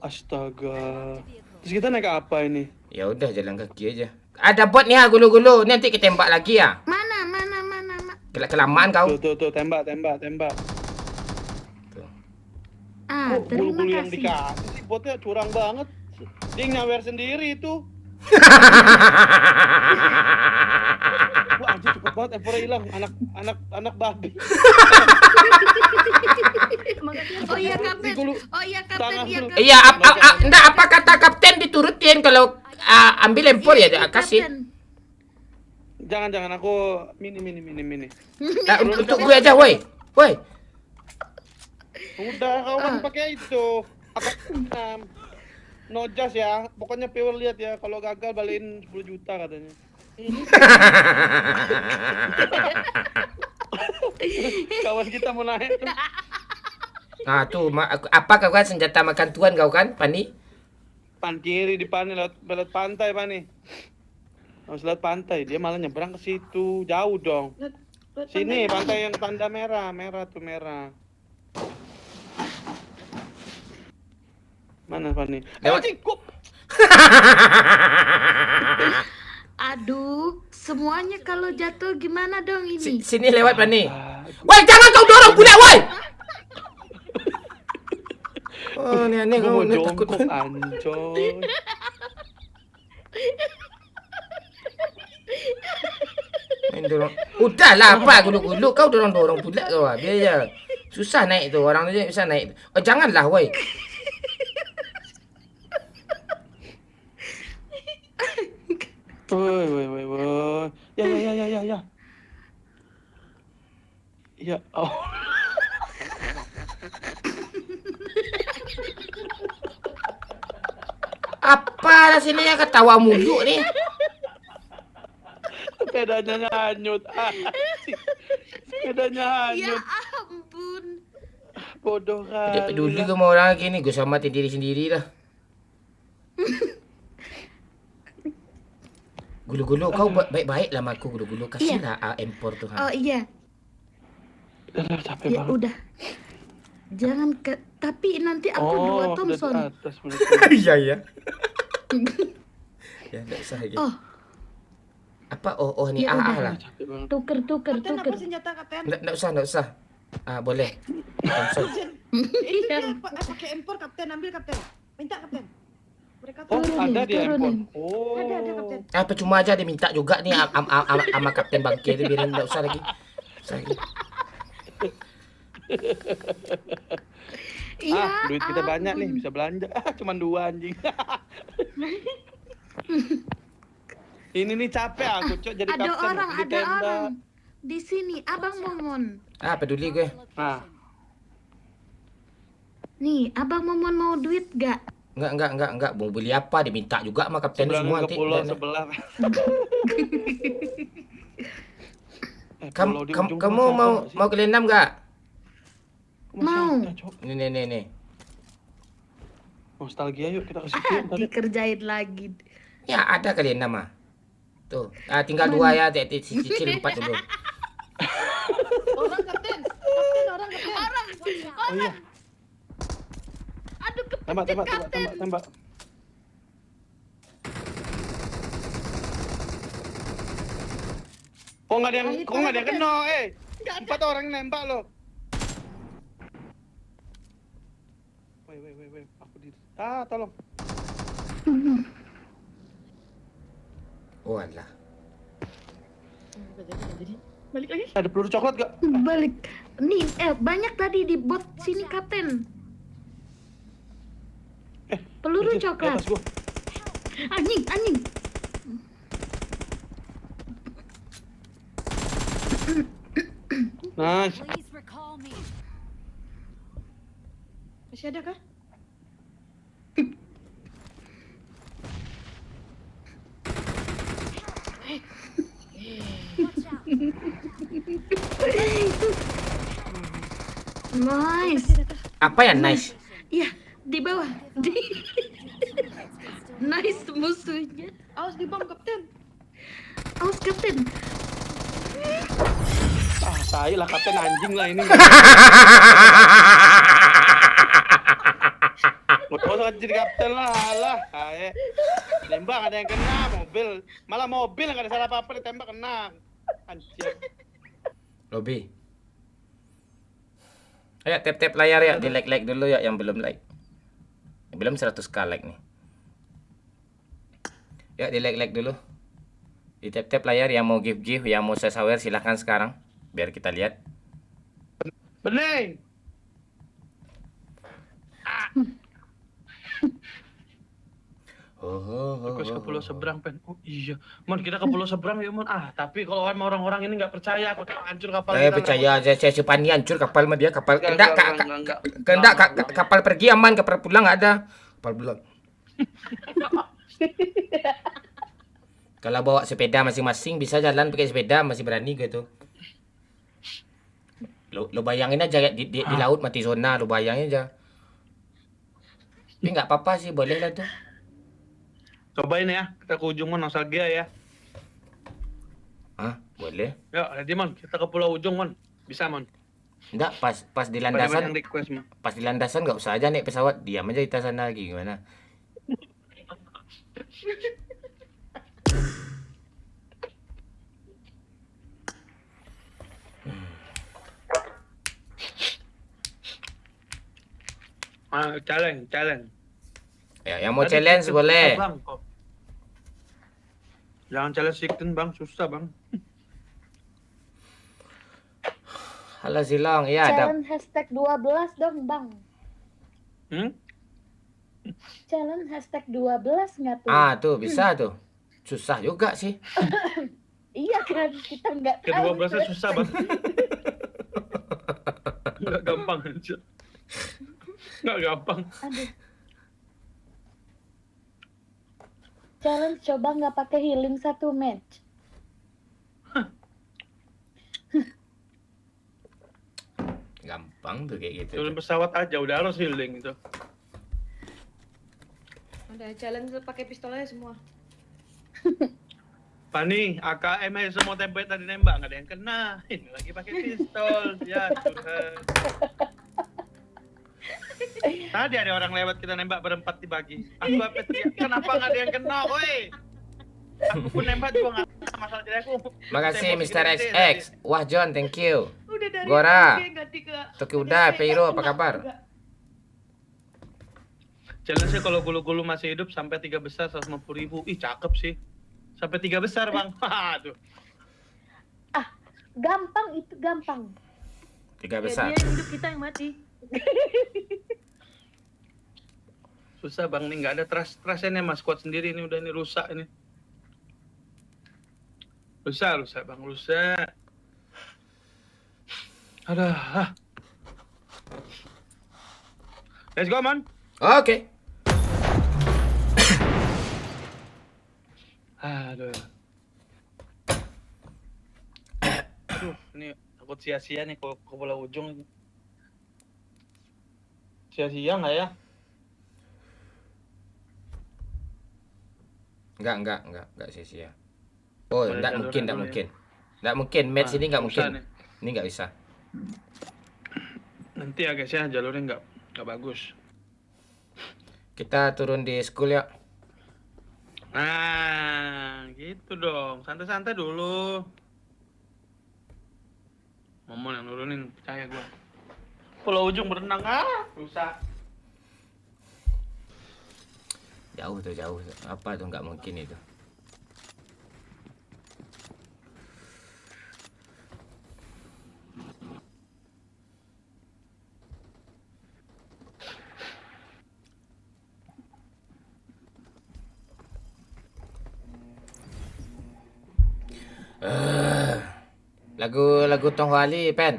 Speaker 3: Astaga. Terus kita naik apa ini?
Speaker 1: Ya udah jalan kaki aja. Ada bot nih gulu-gulu, nanti kita tembak lagi ya.
Speaker 4: Mana.
Speaker 1: Kelamaan kau.
Speaker 3: Tuh, tembak.
Speaker 1: Tuh.
Speaker 4: Ah, terima
Speaker 3: Bulu-bulu yang
Speaker 4: kasih.
Speaker 3: dikasih sih, botnya curang banget. Dia nyawer sendiri itu. Wah, anjir cepet banget, Evora hilang. Anak babi.
Speaker 4: Oh iya Kapten.
Speaker 3: Tangan
Speaker 4: Iya
Speaker 3: dulu.
Speaker 4: Kapten.
Speaker 1: Iya, enggak apa kata kapten diturutin kalau ambil lempor ya kasih.
Speaker 4: Kapten.
Speaker 3: Jangan aku mini.
Speaker 1: Untuk gue aja, woi. Woi.
Speaker 3: Udah kau kan pakai itu. Aku 6. No just ya. Pokoknya Pure lihat ya, kalau gagal balikin 10 juta katanya. Kawan kita mau naik tuh.
Speaker 1: Nah, tuh apa kau kan senjata makan tuan kau kan, Pani?
Speaker 3: Pan kiri di pan lewat pantai Pani. Harus lewat pantai, dia malah nyebrang ke situ. Jauh dong.
Speaker 2: Lihat
Speaker 3: Sini
Speaker 2: pandai.
Speaker 3: pantai yang tanda merah tuh merah. Mana Pani?
Speaker 1: Lewat.
Speaker 3: Anjing, kok
Speaker 4: Aduh, semuanya kalau jatuh gimana dong ini?
Speaker 1: Sini lewat, Pani. Woi, jangan kau dorong pula, woi. Oh, ini aneh
Speaker 3: gua
Speaker 1: kau
Speaker 3: mau
Speaker 1: ni takut.
Speaker 3: jongkok ancoy.
Speaker 1: Main dorong. Udahlah apa guluk-guluk kau dorong-dorong pula kau. Biar je. Susah naik tu, orang tu je bisa naik. Oh, janganlah, woi.
Speaker 3: Woi. Ya. Ya, oh.
Speaker 1: Apa sini yang ketawa mulu ni?
Speaker 3: Sepedanya hanyut. Sepedanya
Speaker 4: Ya
Speaker 3: hanyut.
Speaker 4: ampun.
Speaker 3: Bodoh
Speaker 1: Tidak
Speaker 3: kali.
Speaker 1: peduli sama orang gini, gue selamatin diri sendiri dah. Gulu-gulu kau baik-baik lah sama aku gulu-gulu. Kasihlah M4 tu.
Speaker 4: Oh iya,
Speaker 3: Udah capek
Speaker 4: ya
Speaker 3: banget.
Speaker 4: udah. Jangan tapi nanti aku dua
Speaker 3: udah di
Speaker 4: Thompson.
Speaker 3: atas bener.
Speaker 1: Iya ya. Ya enggak usah lagi.
Speaker 4: Oh,
Speaker 1: Apa ni
Speaker 4: Ya udah.
Speaker 1: lah.
Speaker 3: Capek banget.
Speaker 4: tuker.
Speaker 2: Kapten apa senjata kapten?
Speaker 1: Enggak usah. Boleh. Thompson.
Speaker 2: Itu dia pakai M4 kapten, ambil kapten. Minta kapten. Mereka
Speaker 3: Oh,
Speaker 2: tuh
Speaker 3: ada di
Speaker 4: turunin.
Speaker 3: handphone. Oh.
Speaker 2: ada kapten.
Speaker 1: Percuma aja dia minta juga nih sama Kapten Bangke tu, biarin enggak usah lagi. Usah lagi.
Speaker 4: Iya.
Speaker 3: Duit kita banyak nih,
Speaker 4: ampun.
Speaker 3: bisa belanja. Cuman 2 anjing. Ini nih capek aku, Cok, jadi
Speaker 4: Ada
Speaker 3: kapten.
Speaker 4: orang,
Speaker 3: di
Speaker 4: ada
Speaker 3: tenda.
Speaker 4: orang. Di sini, Abang Momon.
Speaker 1: Peduli gue.
Speaker 3: Nah,
Speaker 4: Nih, Abang Momon mau duit gak?
Speaker 1: Enggak. Mau beli apa dia minta juga sama kapten ni semua
Speaker 3: seberangan ke
Speaker 1: nanti.
Speaker 3: pulau
Speaker 1: Dan-
Speaker 3: sebelah.
Speaker 1: Kamu
Speaker 3: Pulau di
Speaker 1: kamu,
Speaker 3: ujung
Speaker 1: kamu
Speaker 3: sana
Speaker 1: mau
Speaker 3: sih.
Speaker 1: mau ke Lendam enggak?
Speaker 3: Masih
Speaker 4: Mau.
Speaker 3: ada, Cok.
Speaker 1: Nih.
Speaker 3: Nostalgia yuk kita ke situ ntar.
Speaker 4: Dikerjain lagi.
Speaker 1: Ya ada kali 6 ah. Tuh, tinggal 2 ya, cicil 4 dulu.
Speaker 2: Orang kapten. Kapten orang kapten.
Speaker 3: Oh iya,
Speaker 4: Aduh,
Speaker 3: tembak. Kok nggak ada yang kena, 4 orang nembak lo. Wait, aku di. Tolong.
Speaker 1: Oh alah.
Speaker 2: Jadi balik lagi.
Speaker 3: Ada peluru coklat gak?
Speaker 4: balik. Nih, banyak tadi di bot sini, Kapten. Peluru
Speaker 3: Di
Speaker 4: coklat.
Speaker 3: atas gua.
Speaker 4: Anjing.
Speaker 3: Nice.
Speaker 2: Masih ada kah?
Speaker 4: Nice.
Speaker 1: Apa ya nice?
Speaker 4: Ya, di bawah. Nice musuhnya.
Speaker 2: Awas di bom kapten.
Speaker 4: Awas, Kapten.
Speaker 3: Tai lah kapten anjing lah ini. Gua jadi kapten lah. Kayak nembak ada yang kena mobil. Malah mobil nggak ada salah apa-apa ditembak kena. Anjir.
Speaker 1: Lobby. Ayo tap layar ya, di like dulu ya yang belum like. Belum 100k like nih. Ya di like dulu. Di tap layar yang mau give, yang mau saya sawer silahkan sekarang biar kita lihat.
Speaker 3: Bening. Request ke pulau seberang, Pen. Oh iya. Mon, kita ke pulau seberang ya, Mon. Ah, tapi kalau sama orang-orang ini nggak percaya, aku hancur kapal
Speaker 1: Saya
Speaker 3: kita.
Speaker 1: percaya aja, saya sepani hancur kapal mah dia kapal.
Speaker 3: Enggak,
Speaker 1: Kapal pergi aman, kapal pulang nggak ada. Kapal pulang. Kalau bawa sepeda masing-masing bisa jalan pakai sepeda masih berani gitu. Lo bayangin aja ya, di laut mati zona, lo bayangin aja. Tapi nggak apa-apa sih, boleh lah tuh.
Speaker 3: Cobain ya, kita ke ujung Mon, nostalgia ya.
Speaker 1: Hah, boleh.
Speaker 3: Yuk, ready Mon, kita ke pulau ujung Mon. Bisa Mon.
Speaker 1: Enggak, pas di
Speaker 3: Banyak
Speaker 1: landasan,
Speaker 3: yang request Mon.
Speaker 1: pas di landasan nggak usah aja naik pesawat, diam aja kita sana lagi gimana?
Speaker 3: Challenge.
Speaker 1: Ya, yang mau
Speaker 3: Tadi
Speaker 1: challenge
Speaker 3: kita
Speaker 1: boleh.
Speaker 3: susah, Bang, kok. Jangan challenge chicken Bang, susah Bang.
Speaker 1: Halo Silong, ya ada.
Speaker 4: Challenge hashtag 12 dong, Bang.
Speaker 3: Hmm?
Speaker 4: Challenge hashtag 12 nggak tuh?
Speaker 1: Ah, tuh bisa tuh. Susah juga sih.
Speaker 4: Iya kan, kita nggak tahu.
Speaker 3: Kedua belasnya susah Bang. Nggak gampang aja. Nggak gampang.
Speaker 4: Aduh. Challenge coba nggak pakai healing 1 match.
Speaker 1: Gampang tuh kayak gitu.
Speaker 3: Turun pesawat aja udah harus healing itu.
Speaker 2: Udah challenge pakai pistolnya semua.
Speaker 3: Pani, AKM aja semua template tadi nembak, nggak ada yang kena. Ini lagi pakai pistol. Ya Tuhan. Tadi ada orang lewat kita nembak berempat dibagi. Aku apa teriak, kenapa nggak ada yang kena, woi? Aku pun nembak juga nggak kena, masalah jadi aku.
Speaker 1: Makasih
Speaker 3: Tembak
Speaker 1: Mr.
Speaker 3: gede-gede
Speaker 1: XX.
Speaker 3: tadi.
Speaker 1: Wah John, thank you.
Speaker 2: Udah dari
Speaker 1: Gora.
Speaker 2: dia ganti ke
Speaker 1: Toki udah, Peiro apa kabar?
Speaker 3: Challenge-nya kalau gulu-gulu masih hidup sampai 3 besar 150.000. Ih, cakep sih. Sampai 3 besar, Bang. Aduh.
Speaker 4: Gampang itu, gampang.
Speaker 1: 3
Speaker 2: Ya,
Speaker 1: besar.
Speaker 2: dia yang hidup kita yang mati.
Speaker 3: Susah, Bang. Nih nggak ada trust-trustnya nih, Mas. Squad sendiri ini udah ini rusak ini. Rusak, Bang. Rusak. Aduh. Let's go, man.
Speaker 1: Oke.
Speaker 3: Aduh. Aduh, ini takut sia-sia nih kalau ke pulau ujung ini. Sia-sia nggak ya?
Speaker 1: Enggak sia-sia. Oh,
Speaker 3: Boleh
Speaker 1: enggak
Speaker 3: jalurnya
Speaker 1: mungkin, enggak
Speaker 3: dulu ya.
Speaker 1: mungkin. Enggak mungkin, match
Speaker 3: Ah,
Speaker 1: ini enggak
Speaker 3: susah
Speaker 1: mungkin.
Speaker 3: nih.
Speaker 1: Ini enggak bisa.
Speaker 3: Nanti ya guys ya, jalurnya nggak bagus.
Speaker 1: Kita turun di school ya.
Speaker 3: Nah, gitu dong. Santai-santai dulu. Momon yang nurunin, percaya gua. Pulau ujung berenang, rusak.
Speaker 1: Jauh. Apa tuh enggak mungkin itu. Lagu Tong Wali, Pen.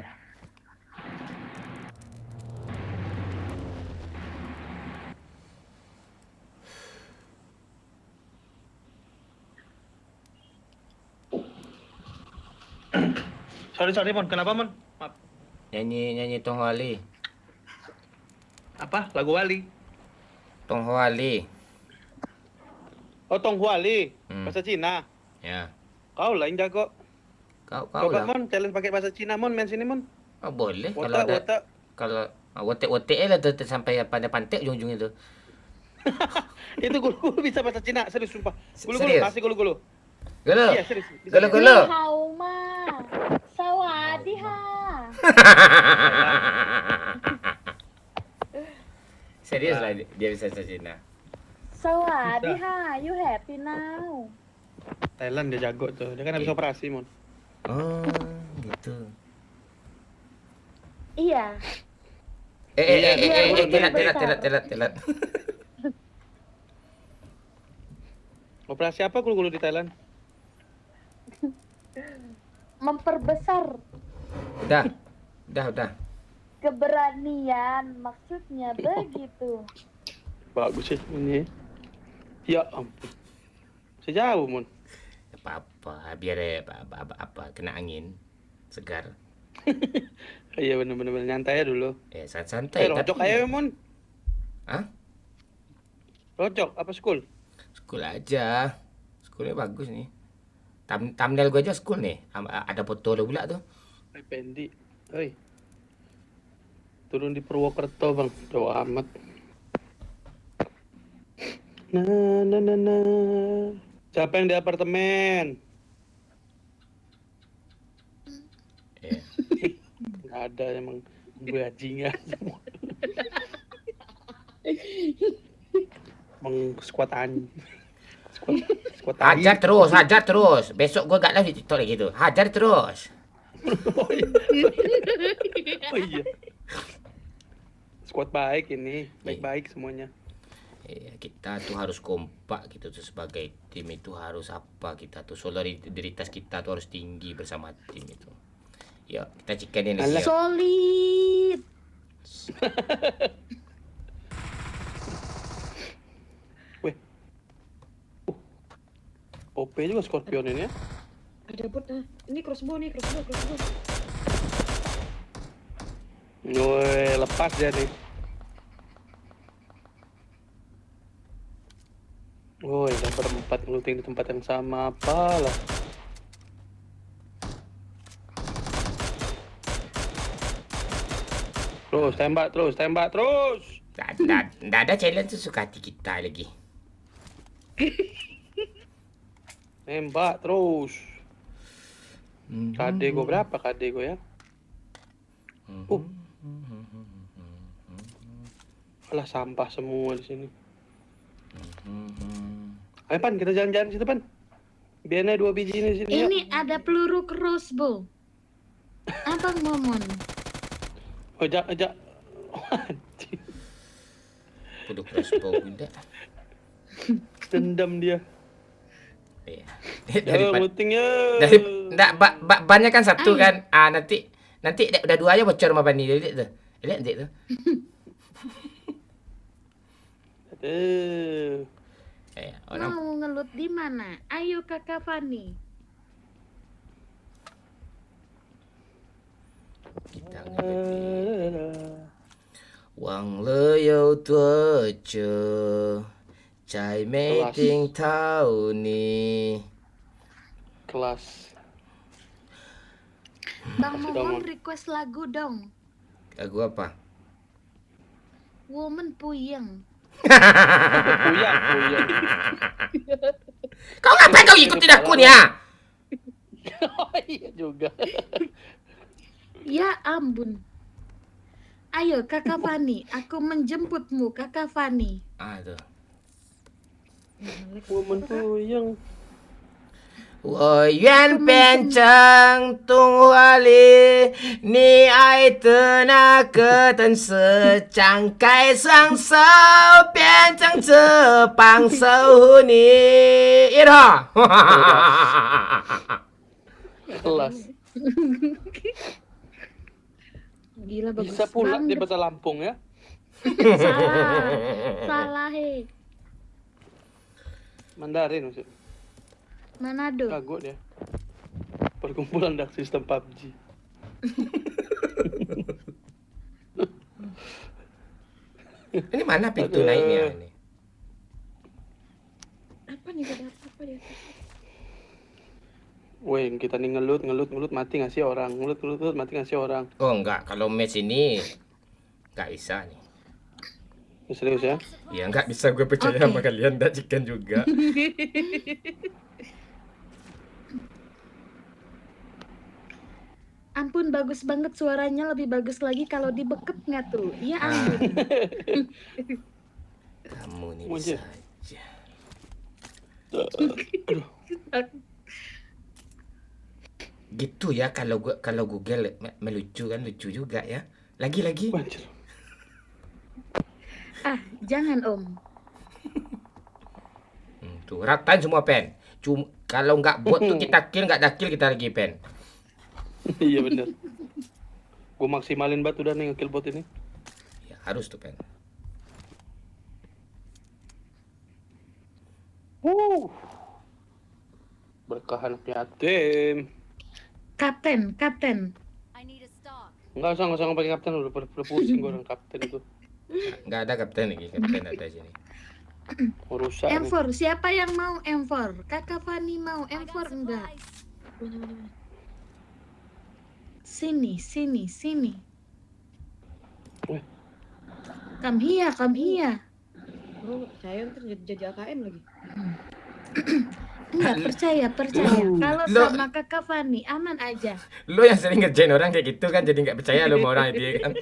Speaker 3: Sorry, Mon. Kenapa, Mon? Maaf.
Speaker 1: Nyanyi Tong Wali.
Speaker 3: Apa? Lagu Wali.
Speaker 1: Tong Wali.
Speaker 3: Oh, Tonghua Li.
Speaker 1: Hmm.
Speaker 3: Bahasa Cina.
Speaker 1: Ya.
Speaker 3: Kau lah yang jago.
Speaker 1: Kau
Speaker 3: Coba,
Speaker 1: lah.
Speaker 3: Mon. Challenge pakai bahasa Cina, Mon. Main sini, Mon.
Speaker 1: Oh, boleh kalau
Speaker 3: Wota,
Speaker 1: ada
Speaker 3: wota.
Speaker 1: kalau wote lah tuh sampai pada pantai ujung-ujung itu.
Speaker 3: Itu gulu-gulu bisa bahasa Cina. Serius, sumpah. Gulu-gulu.
Speaker 1: Serius?
Speaker 3: Masih gulu-gulu.
Speaker 1: Gelo.
Speaker 3: Iya, serius. Bisa.
Speaker 1: Gelo.
Speaker 4: Ni hao ma. Sawadiha.
Speaker 1: Serius lah dia bisa bahasa Cina.
Speaker 4: Sawadiha, you happy now.
Speaker 3: Thailand dia jago tuh. Dia kan habis operasi, Mon.
Speaker 1: Oh, gitu.
Speaker 4: Iya.
Speaker 1: Telat.
Speaker 3: Operasi apa gulu-gulu di Thailand?
Speaker 4: Memperbesar
Speaker 1: Udah.
Speaker 4: keberanian, maksudnya begitu.
Speaker 3: Bagus sih ini. Ya ampun. Sejauh, Mon.
Speaker 1: Apa-apa, biar apa kena angin segar.
Speaker 3: Iya bener-bener nyantai ya dulu.
Speaker 1: Santai.
Speaker 3: Rojok aja, Mon.
Speaker 1: Hah?
Speaker 3: Rojok apa school?
Speaker 1: School aja. Schoolnya bagus nih. Thumbnail gue aja school nih. Ada foto lo pula tuh.
Speaker 3: Hai Pendi. Hei. Turun di Purwokerto, Bang. Jauh amat. Nah. Siapa yang di apartemen?
Speaker 1: Iya.
Speaker 3: Nggak ada emang bajingan. Emang squad anjing. Squad
Speaker 1: Hajar terus. Besok gue gak live di TikTok lagi tuh. Hajar terus.
Speaker 3: Oh iya. Squad baik ini, baik-baik semuanya.
Speaker 1: Kita tuh harus kompak gitu tuh sebagai tim itu harus apa kita tuh solidaritas kita tuh harus tinggi bersama tim itu. Yuk kita cikenin lagi. Yuk.
Speaker 4: Solid.
Speaker 3: Weh. OP juga Scorpion ini ya.
Speaker 2: Ada bot. Ini crossbow.
Speaker 3: Woi, lepas dia nih. Woi, udah berempat ngeluting di tempat yang sama apalah. Tembak terus.
Speaker 1: Nggak ada challenge tuh suka hati kita lagi.
Speaker 3: Tembak terus. KD gue berapa KD gue ya? Alah sampah semua di sini. Ayo Pan, kita jalan-jalan situ Pan. Biarnya 2 biji ini di sini.
Speaker 4: Ini ada peluru crossbow. Abang Momon.
Speaker 3: Ojak.
Speaker 1: Kudu crossbow udah.
Speaker 3: Dendam dia.
Speaker 1: Iya.
Speaker 3: Lootingnya.
Speaker 1: Banyak kan satu kan. Nanti udah 2 aja bocor sama Bani. Lihat tuh. Orang
Speaker 4: Mau ngelut di mana? Ayo Kakak Fani.
Speaker 1: kita Wang le yêu tua chờ Trái mê
Speaker 3: Kelas.
Speaker 1: tình thao ni.
Speaker 3: Kelas.
Speaker 4: Bang
Speaker 3: Kasih
Speaker 4: Momon
Speaker 3: dong.
Speaker 4: request lagu dong.
Speaker 1: Lagu apa?
Speaker 4: Woman Puyeng.
Speaker 3: Puyang.
Speaker 1: Kau ngapain kau ikutin aku nih ya?
Speaker 3: Oh iya juga.
Speaker 4: Ya ampun. Ayo Kakak Fani, aku menjemputmu Kakak Fani.
Speaker 1: Tuh.
Speaker 3: Woman puyang.
Speaker 1: 我愿变成动画里你爱的那个灯丝，张开双手变成翅膀守护你。Itu.
Speaker 3: Kelas.
Speaker 4: Gila bagus
Speaker 3: Bisa pula di
Speaker 4: banget.
Speaker 3: Bata Lampung ya.
Speaker 4: Salah he.
Speaker 3: Mandarin maksud.
Speaker 4: Manado.
Speaker 3: Kagok dia. Perkumpulan dark system PUBG.
Speaker 1: Ini mana pintu naiknya ini?
Speaker 2: Apa nih ada apa dia?
Speaker 3: Weh, kita nih ngelut mati ngasih orang. Ngelut mati ngasih orang.
Speaker 1: Oh enggak, kalau match ini enggak bisa nih.
Speaker 3: Serius ya?
Speaker 1: Ya enggak bisa gue percaya sama kalian, enggak chicken juga.
Speaker 4: Ampun bagus banget suaranya, lebih bagus lagi kalau dibekep nggak tuh? Iya ampun.
Speaker 1: Kamu nih
Speaker 3: Mujur.
Speaker 1: bisa aja. Gitu ya kalau Google melucu kan lucu juga ya. Lagi.
Speaker 3: Anjir.
Speaker 1: Tuh, ratain semua pen. Kalau nggak bot tuh kita kill, nggak ada kill kita lagi pen.
Speaker 3: Iya bener. Gue maksimalin banget udah nih nge-kill bot ini.
Speaker 1: Ya, harus tuh pen.
Speaker 3: Berkah anak yatim.
Speaker 4: Kapten.
Speaker 3: Enggak usah pakai kapten, udah pusing gue orang kapten itu.
Speaker 1: Nggak ada kapten lagi, kapten ada sini.
Speaker 3: Mau rusak nih.
Speaker 4: M4, siapa yang mau M4? Kakak Fani mau M4 enggak? Sini.
Speaker 3: Weh.
Speaker 4: Come here.
Speaker 2: Bro, nggak percaya ntar jadi AKM lagi.
Speaker 4: Enggak, percaya. Kalau
Speaker 1: Lo-
Speaker 4: sama Kakak Fani aman aja.
Speaker 1: Lo yang sering ngerjain orang kayak gitu kan, jadi nggak percaya lo sama orang itu ya kan.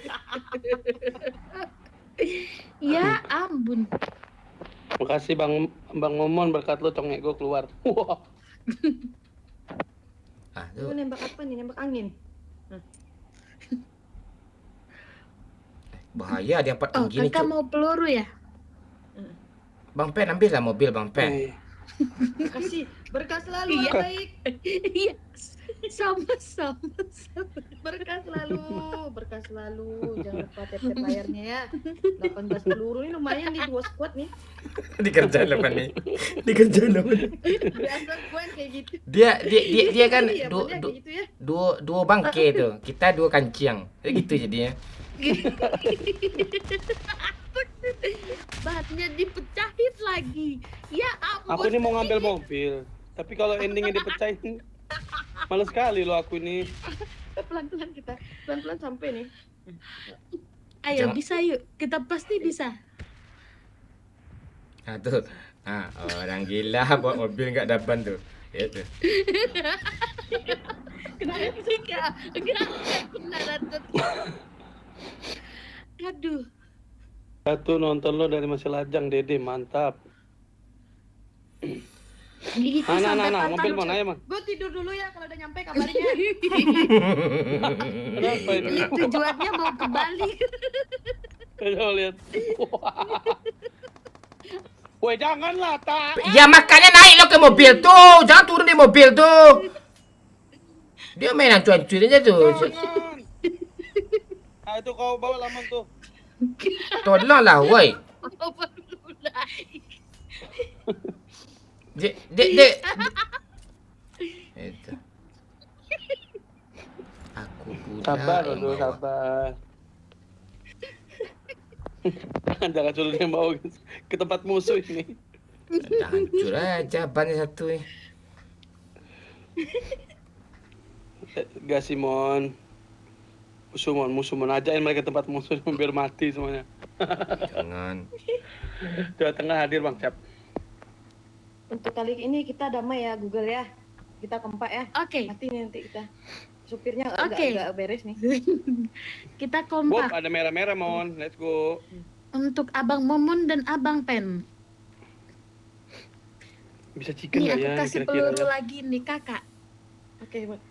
Speaker 4: Ya ampun.
Speaker 3: Makasih Bang Momon, berkat lo congek gue keluar. Wah.
Speaker 1: Ah,
Speaker 2: Lu
Speaker 1: tuh.
Speaker 2: nembak apa nih? Nembak angin.
Speaker 1: Bahaya dia empat
Speaker 4: Oh,
Speaker 1: tinggi nih,
Speaker 4: kakak
Speaker 1: Cuk.
Speaker 4: mau peluru ya?
Speaker 1: Bang Pen ambil lah mobil Bang Pen.
Speaker 2: Kasih berkah selalu
Speaker 4: Iya.
Speaker 2: baik.
Speaker 4: Iya. Sama.
Speaker 2: Berkah selalu. Jangan lupa tap-tap layarnya ya. 18 peluru ini lumayan nih 2 squad nih.
Speaker 1: Dikerjain lo Pen nih. Dikerjain lo Pen.
Speaker 2: Biasa gue yang kayak gitu.
Speaker 1: Dia kan
Speaker 2: Iya, banyak kayak gitu ya.
Speaker 1: dua bangke tuh. Kita dua kancing. Gitu jadinya.
Speaker 4: Bahannya dipecahin lagi. Ya ampun.
Speaker 3: Aku ini mau ngambil mobil, tapi kalau endingnya dipecahin, males sekali lo aku ini.
Speaker 2: Pelan-pelan kita. Pelan-pelan sampai nih.
Speaker 4: Ayo
Speaker 1: Jangan-
Speaker 4: bisa yuk. Kita pasti bisa.
Speaker 1: Nah tuh. Ah, orang gila bawa mobil nggak ada ban tuh. Ya tuh.
Speaker 4: Enggak beneran tuh. Aduh.
Speaker 3: Satu nonton lo dari masih lajang, Dede, mantap.
Speaker 4: Gigiku
Speaker 3: Nah,
Speaker 4: sampai
Speaker 3: mobil
Speaker 4: patah.
Speaker 3: mau nanya, Mang.
Speaker 2: Gue tidur dulu ya kalau udah nyampe kabarin ya.
Speaker 3: Kenapa ini?
Speaker 4: Tujuannya mau ke Bali.
Speaker 3: Coba lihat. Woi, janganlah, tak.
Speaker 1: Ya makanya naik lo ke mobil tuh. Jangan turun di mobil tuh. Dia main cuan-cuan aja tuh.
Speaker 3: Jangan. Nah, itu kau bawa laman tuh.
Speaker 1: Tolonglah, woi. Dek. Itu. Aku kuda.
Speaker 3: Sabar
Speaker 1: yang
Speaker 3: dulu,
Speaker 1: bawa.
Speaker 3: sabar. Jangan suruh dia bawa ke tempat musuh ini.
Speaker 1: Udah hancur aja bannya satu nih.
Speaker 3: Gak Simon. Musuh mon ajain mereka ke tempat musuh biar mati semuanya.
Speaker 1: Jangan.
Speaker 3: Jawa Tengah hadir Bang Cap.
Speaker 2: Untuk kali ini kita damai ya Google ya. Kita kompak ya.
Speaker 4: Oke,
Speaker 2: Mati nih nanti kita. Supirnya
Speaker 4: Oke.
Speaker 2: agak beres nih.
Speaker 4: kita
Speaker 3: Bob,
Speaker 4: kompak
Speaker 3: ada merah-merah Mon. Let's go.
Speaker 4: untuk Abang Momon dan Abang Pen.
Speaker 3: Bisa chicken
Speaker 4: Nih
Speaker 3: nggak
Speaker 4: aku
Speaker 3: ya
Speaker 4: kasih
Speaker 3: kira-kira
Speaker 4: peluru
Speaker 3: ya?
Speaker 4: lagi nih kakak.
Speaker 2: Oke, Bang.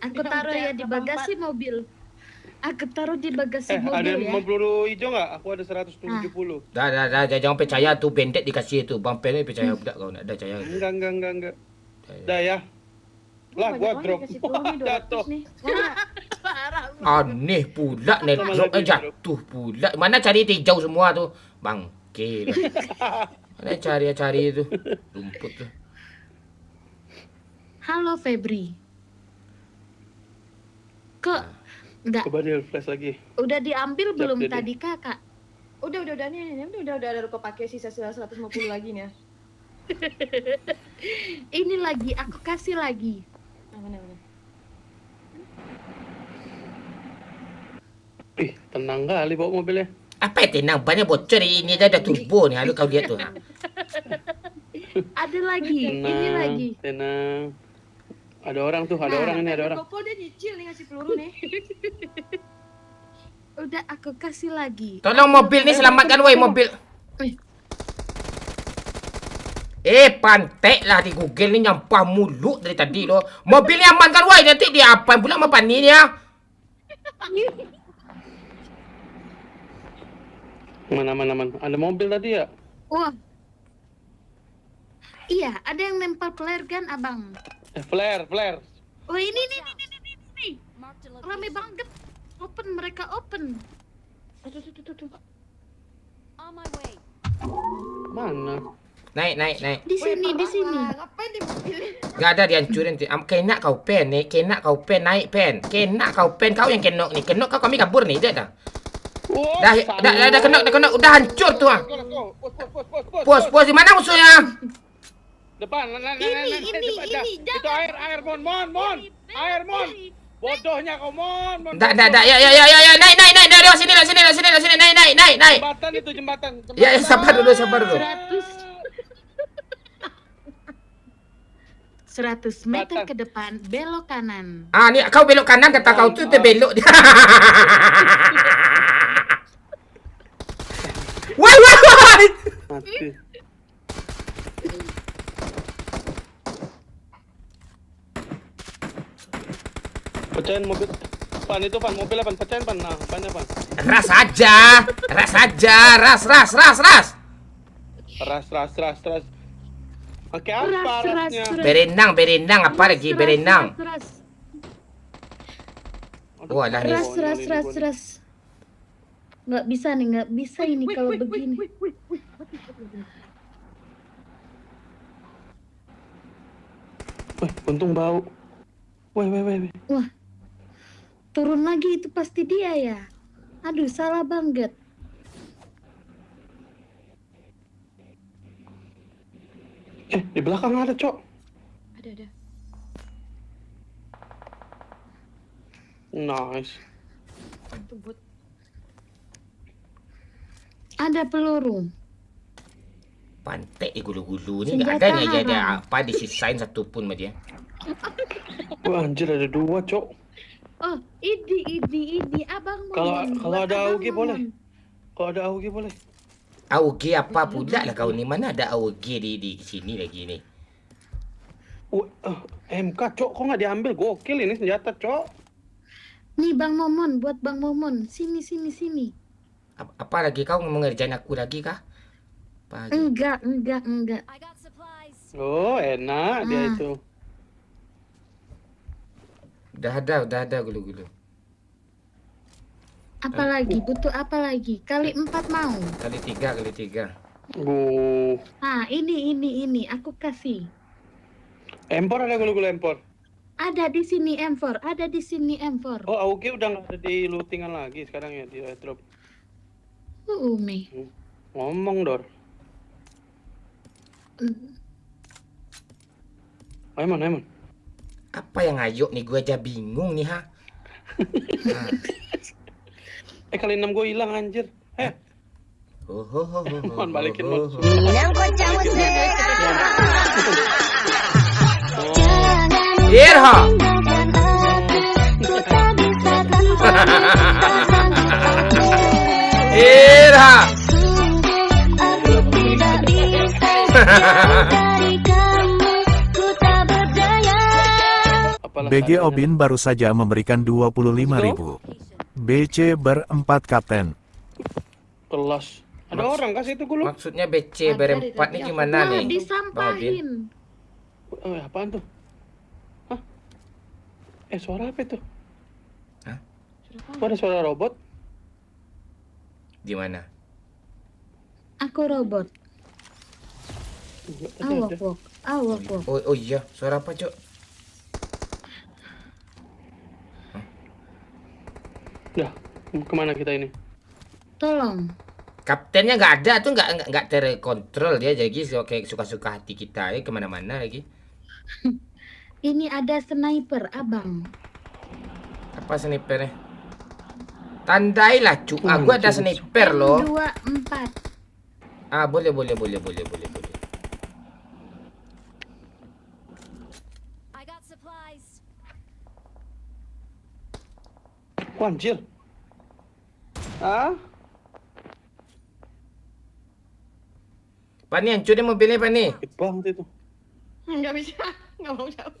Speaker 4: Aku taruh ya di bagasi mobil. Aku taruh di bagasi
Speaker 3: Ada
Speaker 4: mobil
Speaker 3: yang
Speaker 4: ya.
Speaker 3: mau peluru hijau nggak? Aku ada 170.
Speaker 1: Dah, jangan percaya tuh bendet dikasih tu. Bang Pen ni percaya budak kau nak ada percaya.
Speaker 3: Enggak. Dah ya. Lah
Speaker 2: Banyak
Speaker 3: gua
Speaker 2: banget
Speaker 3: drop.
Speaker 2: dikasih peluru nih, 200
Speaker 3: Jatuh.
Speaker 2: nih. Sekarang
Speaker 1: Aneh pula net
Speaker 3: Sama
Speaker 1: drop
Speaker 3: lagi,
Speaker 1: jatuh pula. Mana cari hijau semua tu? Bangke. Mana cari tu? Rumput tu.
Speaker 4: Halo Febri. Kok enggak
Speaker 3: Coba dia flash lagi.
Speaker 4: udah diambil belum
Speaker 3: Dede.
Speaker 4: tadi kakak?
Speaker 2: udah nih, udah ada aku pakai sisa 150 lagi nih ya.
Speaker 4: Ini lagi aku kasih lagi.
Speaker 2: Mana.
Speaker 3: Ih, tenang kali bawa mobilnya.
Speaker 1: Apa yang tenang? Banyak bocor ini aja ada turbo ni. Lalu kau lihat tu.
Speaker 4: Ada lagi,
Speaker 3: Tenang.
Speaker 4: ini lagi.
Speaker 3: Tenang. Ada orang tuh, ada orang ini, ada orang.
Speaker 2: Gopol dia nyicil nih ngasih peluru nih.
Speaker 4: Udah aku kasih lagi.
Speaker 1: Tolong mobil ni selamatkan woi mobil. Pantek lah di Google ni nyampah mulut dari tadi lo. Mobil ni amankan woi. Nanti dia apa pula sama Pani ni ya.
Speaker 3: Mana. Ada mobil tadi ya?
Speaker 4: Wah, Iya, ada yang nempel flare gun, Abang.
Speaker 3: Flare.
Speaker 4: Oh, ini. Rame banget. Mereka open.
Speaker 2: Tuh.
Speaker 3: Mana?
Speaker 1: Naik.
Speaker 4: Di sini.
Speaker 2: Wah, ngapain di mobil?
Speaker 1: Gak ada dihancurin. Kena kau pen nih, naik pen. Kena kau pen, kau yang kenok nih. Kenok kau kami kabur nih, dah.
Speaker 3: Oh,
Speaker 1: Dah kenok, udah hancur tuh ah. Pos di mana musuhnya?
Speaker 3: Depan.
Speaker 4: Ini,
Speaker 3: Itu air, Mon. Air, Mon. Bodohnya kau, Mon.
Speaker 1: Ya, naik, sini, naik.
Speaker 3: Jembatan itu, jembatan.
Speaker 1: Ya, sabar dulu.
Speaker 4: 100 meter ke depan, belok kanan.
Speaker 1: Ah, ni kau belok kanan kata kau tu terbelok dia. Woi.
Speaker 3: Mati. Pecahin mobil. Pan mobilnya pecahin pan. Nah, pannya pan.
Speaker 1: Ras aja. Ras.
Speaker 3: Ras. Oke, apa rasnya?
Speaker 1: Berenang apa lagi berenang? Wah, dah ni.
Speaker 4: Ras. Nggak bisa ini kalau begini.
Speaker 3: Wih, untung bau. Wih.
Speaker 4: Wah, turun lagi itu pasti dia ya. Aduh, salah banget.
Speaker 3: Di belakang ada, Cok.
Speaker 2: Ada.
Speaker 3: Nice.
Speaker 2: Itu buat
Speaker 4: Ada peluru.
Speaker 1: Pantek gulu-gulu ni tak ada ni ada apa disisain satu pun sama dia.
Speaker 3: Wah, anjir ada 2, Cok.
Speaker 4: Oh, ini Abang
Speaker 3: Kalau
Speaker 4: Momon.
Speaker 3: ada
Speaker 4: Abang
Speaker 3: AUG
Speaker 4: Momon.
Speaker 3: boleh. Kalau ada AUG boleh.
Speaker 1: AUG apa pula lah kau ni? Mana ada AUG di sini lagi ni?
Speaker 3: MK, Cok. Kok nggak diambil? Gokil ini senjata, Cok.
Speaker 4: Nih Bang Momon, buat Bang Momon. Sini.
Speaker 1: Apa lagi kau mengerjain aku lagi kah? Apa lagi?
Speaker 4: Enggak.
Speaker 3: Oh, enak dia itu.
Speaker 1: Dah ada gulu-gulu.
Speaker 4: Apalagi? Butuh apa lagi? Kali 4 mau.
Speaker 1: Kali tiga.
Speaker 4: Ah, ini. Aku kasih.
Speaker 3: Empor ada gulu-gulu empor.
Speaker 4: Ada di sini M4.
Speaker 3: Oh, AUG udah nggak ada di lootingan lagi sekarang ya di airdrop.
Speaker 4: Umi.
Speaker 3: Ngomong, Dor. Ayo.
Speaker 1: Apa yang ayuk nih? Gua aja bingung nih ha.
Speaker 3: Kali 6 gue hilang anjir. Mon, balikin, Mon.
Speaker 1: Irha.
Speaker 5: tinggalkan aku, ku tak bisa tanpamu, tak sanggup
Speaker 1: Irha.
Speaker 5: sungguh aku tidak bisa dari kamu, ku tak berdaya.
Speaker 6: BG Obin baru saja memberikan 25.000. BC berempat kapten.
Speaker 3: Kelas. Ada orang kasih itu gulu.
Speaker 1: Maksudnya BC
Speaker 2: Ada
Speaker 1: berempat
Speaker 2: di
Speaker 1: ni
Speaker 2: tadi
Speaker 1: gimana
Speaker 4: Wah,
Speaker 1: nih? Bang Obin?
Speaker 4: disampahin.
Speaker 3: Apaan tuh? Hah? Suara apa itu?
Speaker 1: Hah?
Speaker 3: Kok ada suara robot?
Speaker 1: Di mana?
Speaker 4: Aku robot.
Speaker 3: Enggak, tadi ada.
Speaker 4: Awak.
Speaker 1: Oh iya, suara apa, Cok?
Speaker 3: Dah, kemana kita ini?
Speaker 4: Tolong.
Speaker 1: Kaptennya nggak ada tuh, nggak terkontrol dia, jadi kayak suka-suka hati kita ya kemana-mana lagi.
Speaker 4: Ini ada sniper, Abang.
Speaker 1: Apa snipernya? Tandailah cu, aku ada sniper loh.
Speaker 4: M24.
Speaker 1: Boleh.
Speaker 3: Wah, anjir.
Speaker 1: Pani hancurin mobilnya Pani.
Speaker 3: Sakit banget itu.
Speaker 2: nggak bisa, nggak mau jawab.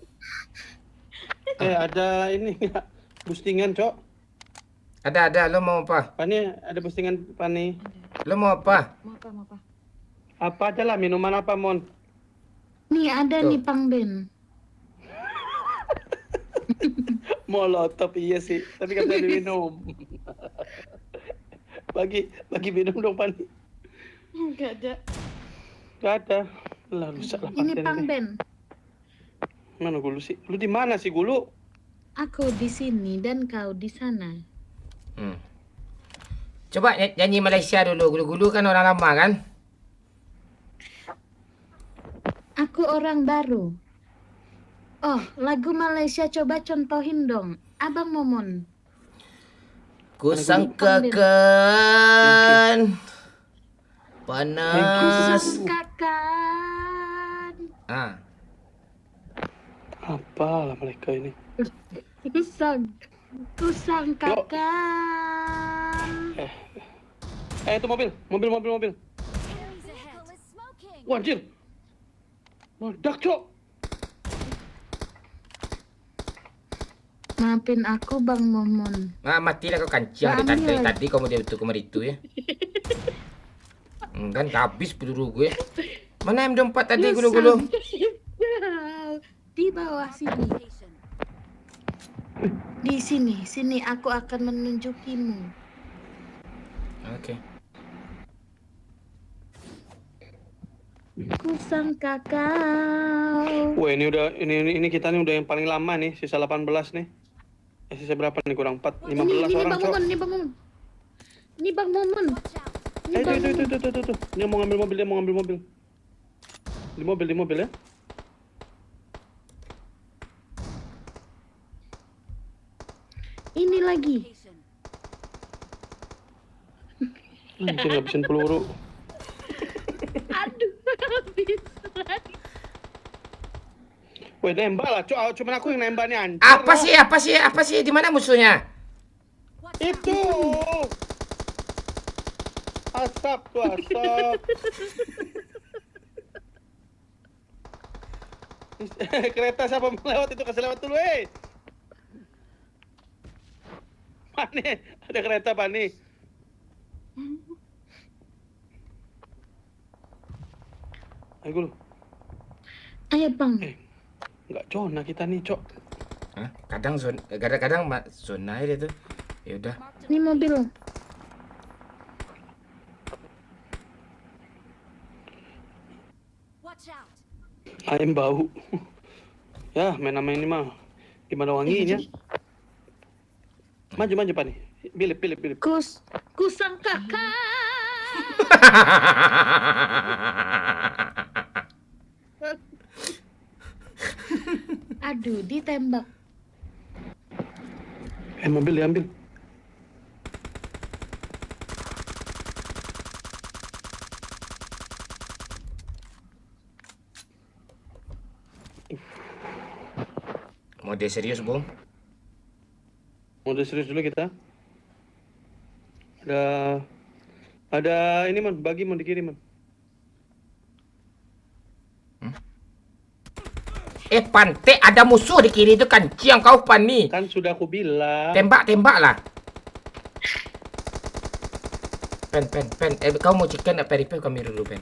Speaker 3: Ada ini nggak? Boostingan, Cok.
Speaker 1: Ada, lo mau apa?
Speaker 3: Pani, ada boostingan, Pani.
Speaker 1: Lo mau apa?
Speaker 2: Mau apa?
Speaker 3: Apa aja lah, minuman apa, Mon?
Speaker 4: Nih ada
Speaker 1: Tuh.
Speaker 4: nih Pang Ben.
Speaker 3: Molotov iya sih, tapi kan saya diminum. bagi minum dong Pani.
Speaker 2: Enggak ada.
Speaker 3: Gak ada. Lah rusak lah
Speaker 4: Ini
Speaker 3: pantai
Speaker 4: Pang
Speaker 3: ini.
Speaker 4: Ben.
Speaker 3: Mana Gulu sih? Lu di mana sih Gulu?
Speaker 4: Aku di sini dan kau di sana.
Speaker 1: Coba nyanyi Malaysia dulu. Gulu-gulu kan orang lama kan?
Speaker 4: Aku orang baru. Oh, lagu Malaysia coba contohin dong. Abang Momon.
Speaker 1: Ku
Speaker 4: Pang Ben.
Speaker 1: sangkakan panas.
Speaker 4: Kusangkakan.
Speaker 1: Ah,
Speaker 3: Apalah mereka ini?
Speaker 4: Kusangkakan.
Speaker 3: Itu mobil. Wah, anjir. Meledak, Cok.
Speaker 4: Maafin aku Bang Momon.
Speaker 1: matilah kau kancing
Speaker 4: Ambil
Speaker 1: dari
Speaker 4: lagi.
Speaker 1: tadi kau mau dia itu kemarin itu ya. Kan habis peluru gue. Mana M24 tadi gulu-gulu?
Speaker 4: Di bawah sini. Di sini aku akan menunjukimu.
Speaker 1: Oke.
Speaker 4: Kusangka kau.
Speaker 3: Wah, ini kita nih udah yang paling lama nih, sisa 18 nih. Sisa berapa nih? Kurang 15
Speaker 4: Ini
Speaker 3: orang,
Speaker 4: Bang
Speaker 3: Cok.
Speaker 4: Momon, ini Bang Momon. Ini Bang Momon. Ini Bang Momon.
Speaker 3: Itu. Dia mau ngambil mobil. Di mobil ya.
Speaker 4: Ini lagi.
Speaker 3: Anjir, ngabisin peluru.
Speaker 4: Aduh, habis lagi.
Speaker 3: Weh, nembak lah, Cok. Cuman aku yang nembaknya, anjir.
Speaker 1: Apa sih? Di mana musuhnya?
Speaker 3: Itu. Asap. Kereta siapa mau lewat itu, kasih lewat dulu, Pani, ada kereta, Pani. Ayo, Gulu.
Speaker 4: Ayo Bang.
Speaker 3: Enggak zona kita nih, Cok.
Speaker 1: Hah? Kadang zona aja tuh. Ya udah.
Speaker 4: Ini mobil.
Speaker 3: Ayam bau. Ya, main nama ini mah. Gimana wanginya? Maju, Pani. Bilip.
Speaker 4: Kusangka kau. Aduh, ditembak.
Speaker 3: Mobil diambil.
Speaker 1: Mode serius, Bung.
Speaker 3: Mode serius dulu kita. Ada ini, Man. Bagi, Man, dikirim, Man.
Speaker 1: Pante, ada musuh di kiri itu kancing kau Pani.
Speaker 3: Kan sudah aku bilang.
Speaker 1: Tembak lah. Pen. Kau mau chicken apa repair kami dulu, Pen?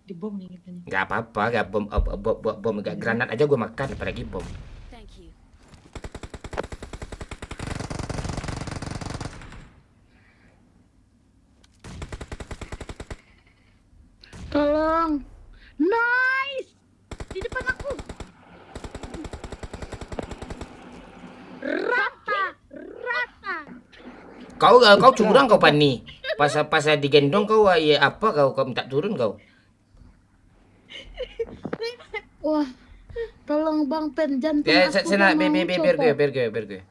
Speaker 2: Dibom nih kita nih.
Speaker 1: Gak apa-apa, gak bom, gak granat aja gue makan, apalagi bom.
Speaker 4: Tolong. Nice. Di depan aku. Rata.
Speaker 1: Kau curang kau Pani. Pas digendong kau ya apa kau minta turun kau.
Speaker 4: Wah. Tolong Bang Pen, jantung
Speaker 1: Ya
Speaker 4: aku
Speaker 1: sana
Speaker 4: udah mau
Speaker 1: biar
Speaker 4: copot.
Speaker 1: gue.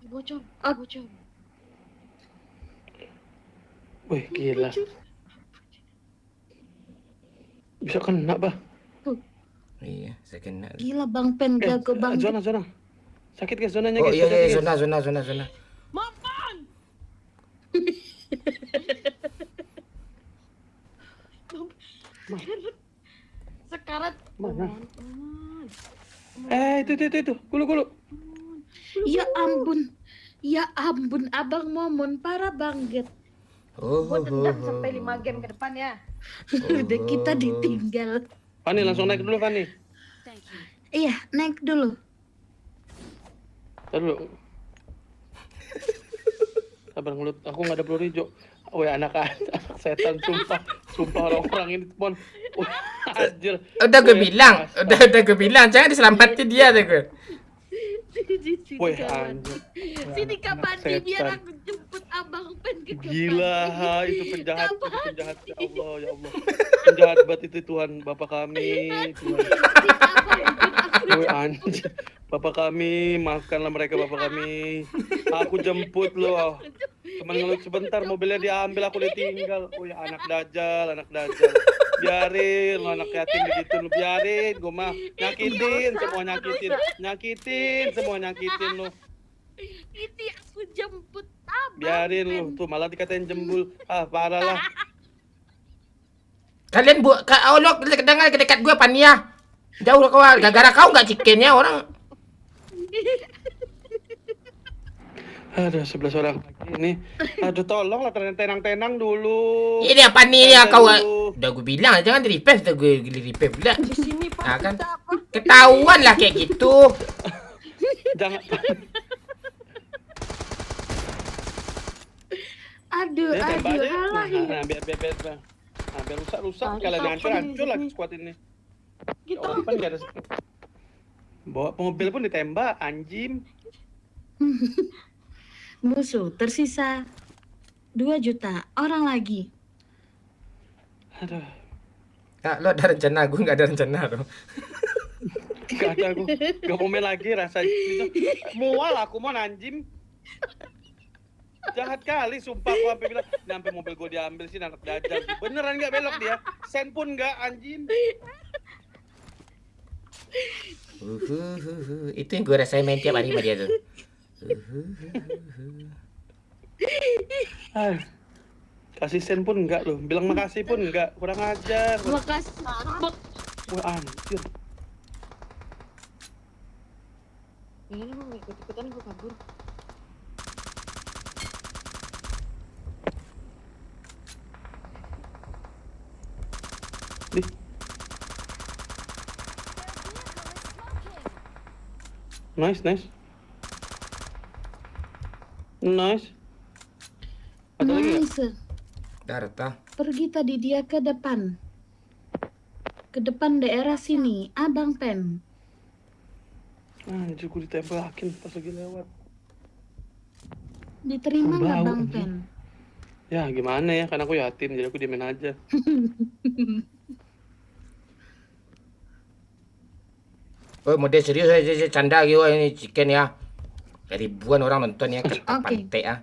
Speaker 2: Bocor.
Speaker 3: Wih, gila. Bisa kena, Bah.
Speaker 1: Iya, saya kena.
Speaker 4: Gila Bang Pen, jago Bang.
Speaker 3: Zona. Sakit guys zonanya,
Speaker 1: Oh
Speaker 3: guys.
Speaker 1: iya,
Speaker 3: Sakit, guys.
Speaker 1: zona.
Speaker 2: Sekarat.
Speaker 3: Mana?
Speaker 2: Aman.
Speaker 3: Itu. Gulu.
Speaker 4: Ya ampun, Abang Momon parah banget.
Speaker 2: Gue dendam sampai 5 game ke depan ya.
Speaker 7: Udah kita ditinggal.
Speaker 3: Fani langsung naik dulu Fani.
Speaker 7: Iya, naik dulu.
Speaker 3: Ntar dulu. Sabar ngelut, aku nggak ada peluru hijau. Woi anak setan sumpah orang-orang ini mon. Wah, anjir.
Speaker 1: Udah gue
Speaker 3: Woi,
Speaker 1: bilang,
Speaker 3: astaga.
Speaker 1: udah gue bilang, jangan diselamatin dia deh gue.
Speaker 7: Sini
Speaker 3: Woi
Speaker 7: kapan?
Speaker 3: anjir.
Speaker 7: Sini
Speaker 3: Anak
Speaker 7: kapan nih biar
Speaker 3: setan.
Speaker 7: aku jemput abang pen ke kapan?
Speaker 3: Gila, itu penjahat, itu
Speaker 7: Kapan?
Speaker 3: penjahat ya Allah, ya Allah. Penjahat banget itu Tuhan, Bapak kami, Tuhan. Woi anjir. Bapak kami, maafkanlah mereka Bapak kami. Aku jemput lo. Cuman ngelut sebentar, mobilnya diambil, aku ditinggal. Oh ya anak dajal, anak dajal. Biarin lo anak yatim begitu, lo biarin. Gue mah nyakitin, semua nyakitin semua nyakitin lo.
Speaker 7: Ini aku jemput abang.
Speaker 3: Biarin lo, tuh malah dikatain jembul. Ah parah lah.
Speaker 1: Kalian lo dengar dekat gue Pania. Jauh kau, gara-gara kau nggak chicken ya orang.
Speaker 3: Aduh 11 orang lagi ini. Aduh tolong lah tenang-tenang dulu.
Speaker 1: Ini apa nih ya
Speaker 3: Santai
Speaker 1: kau?
Speaker 3: dulu.
Speaker 1: Udah gue bilang jangan di repair, udah gue repair pula.
Speaker 2: Di sini Pak.
Speaker 1: Nah, kan?
Speaker 2: Kita apa?
Speaker 1: Ketahuan lah kayak gitu.
Speaker 3: Jangan.
Speaker 7: Aduh,
Speaker 3: Ya, tembak
Speaker 7: aduh,
Speaker 3: aja.
Speaker 7: alah.
Speaker 3: Nah, biar rusak
Speaker 2: Ah,
Speaker 3: kalian
Speaker 2: kita
Speaker 3: hancur
Speaker 2: apa
Speaker 3: lagi
Speaker 2: ini?
Speaker 3: squad ini.
Speaker 2: Kita
Speaker 3: Oh, kan gak ada. Bawa mobil pun ditembak, anjing.
Speaker 7: Musuh tersisa 2 juta orang lagi.
Speaker 3: Aduh,
Speaker 1: Nah, lo ada rencana, gue nggak ada rencana loh.
Speaker 3: gak ada aku. Gak mau main lagi rasanya. Mual aku mau anjing. Jahat kali, sumpah aku sampai bilang, "Nah, sampai mobil gue diambil sih anak dajal." Beneran nggak belok dia, sen pun nggak anjing.
Speaker 1: Itu yang gue rasain main tiap hari sama dia tuh.
Speaker 3: Ah, kasih sen pun nggak loh, bilang makasih pun nggak, kurang ajar.
Speaker 7: Makasih.
Speaker 3: Wah anjir.
Speaker 2: ini mau ikut-ikutan gue kabur.
Speaker 3: Nih. Nice. Ada lagi nggak?
Speaker 7: Nice.
Speaker 1: Darta.
Speaker 7: Pergi tadi dia ke depan. Ke depan daerah sini, Abang Pen.
Speaker 3: Anjir, gue ditembakin pas lagi lewat.
Speaker 7: Diterima nggak
Speaker 3: Bau,
Speaker 7: Bang
Speaker 3: anjing.
Speaker 7: Pen?
Speaker 3: Ya gimana ya, karena aku yatim, jadi aku diemin aja.
Speaker 1: Oh, model serius aja canda gitu ini chicken ya. Ribuan orang nonton ya, kita
Speaker 7: Oke.
Speaker 1: pantai ah.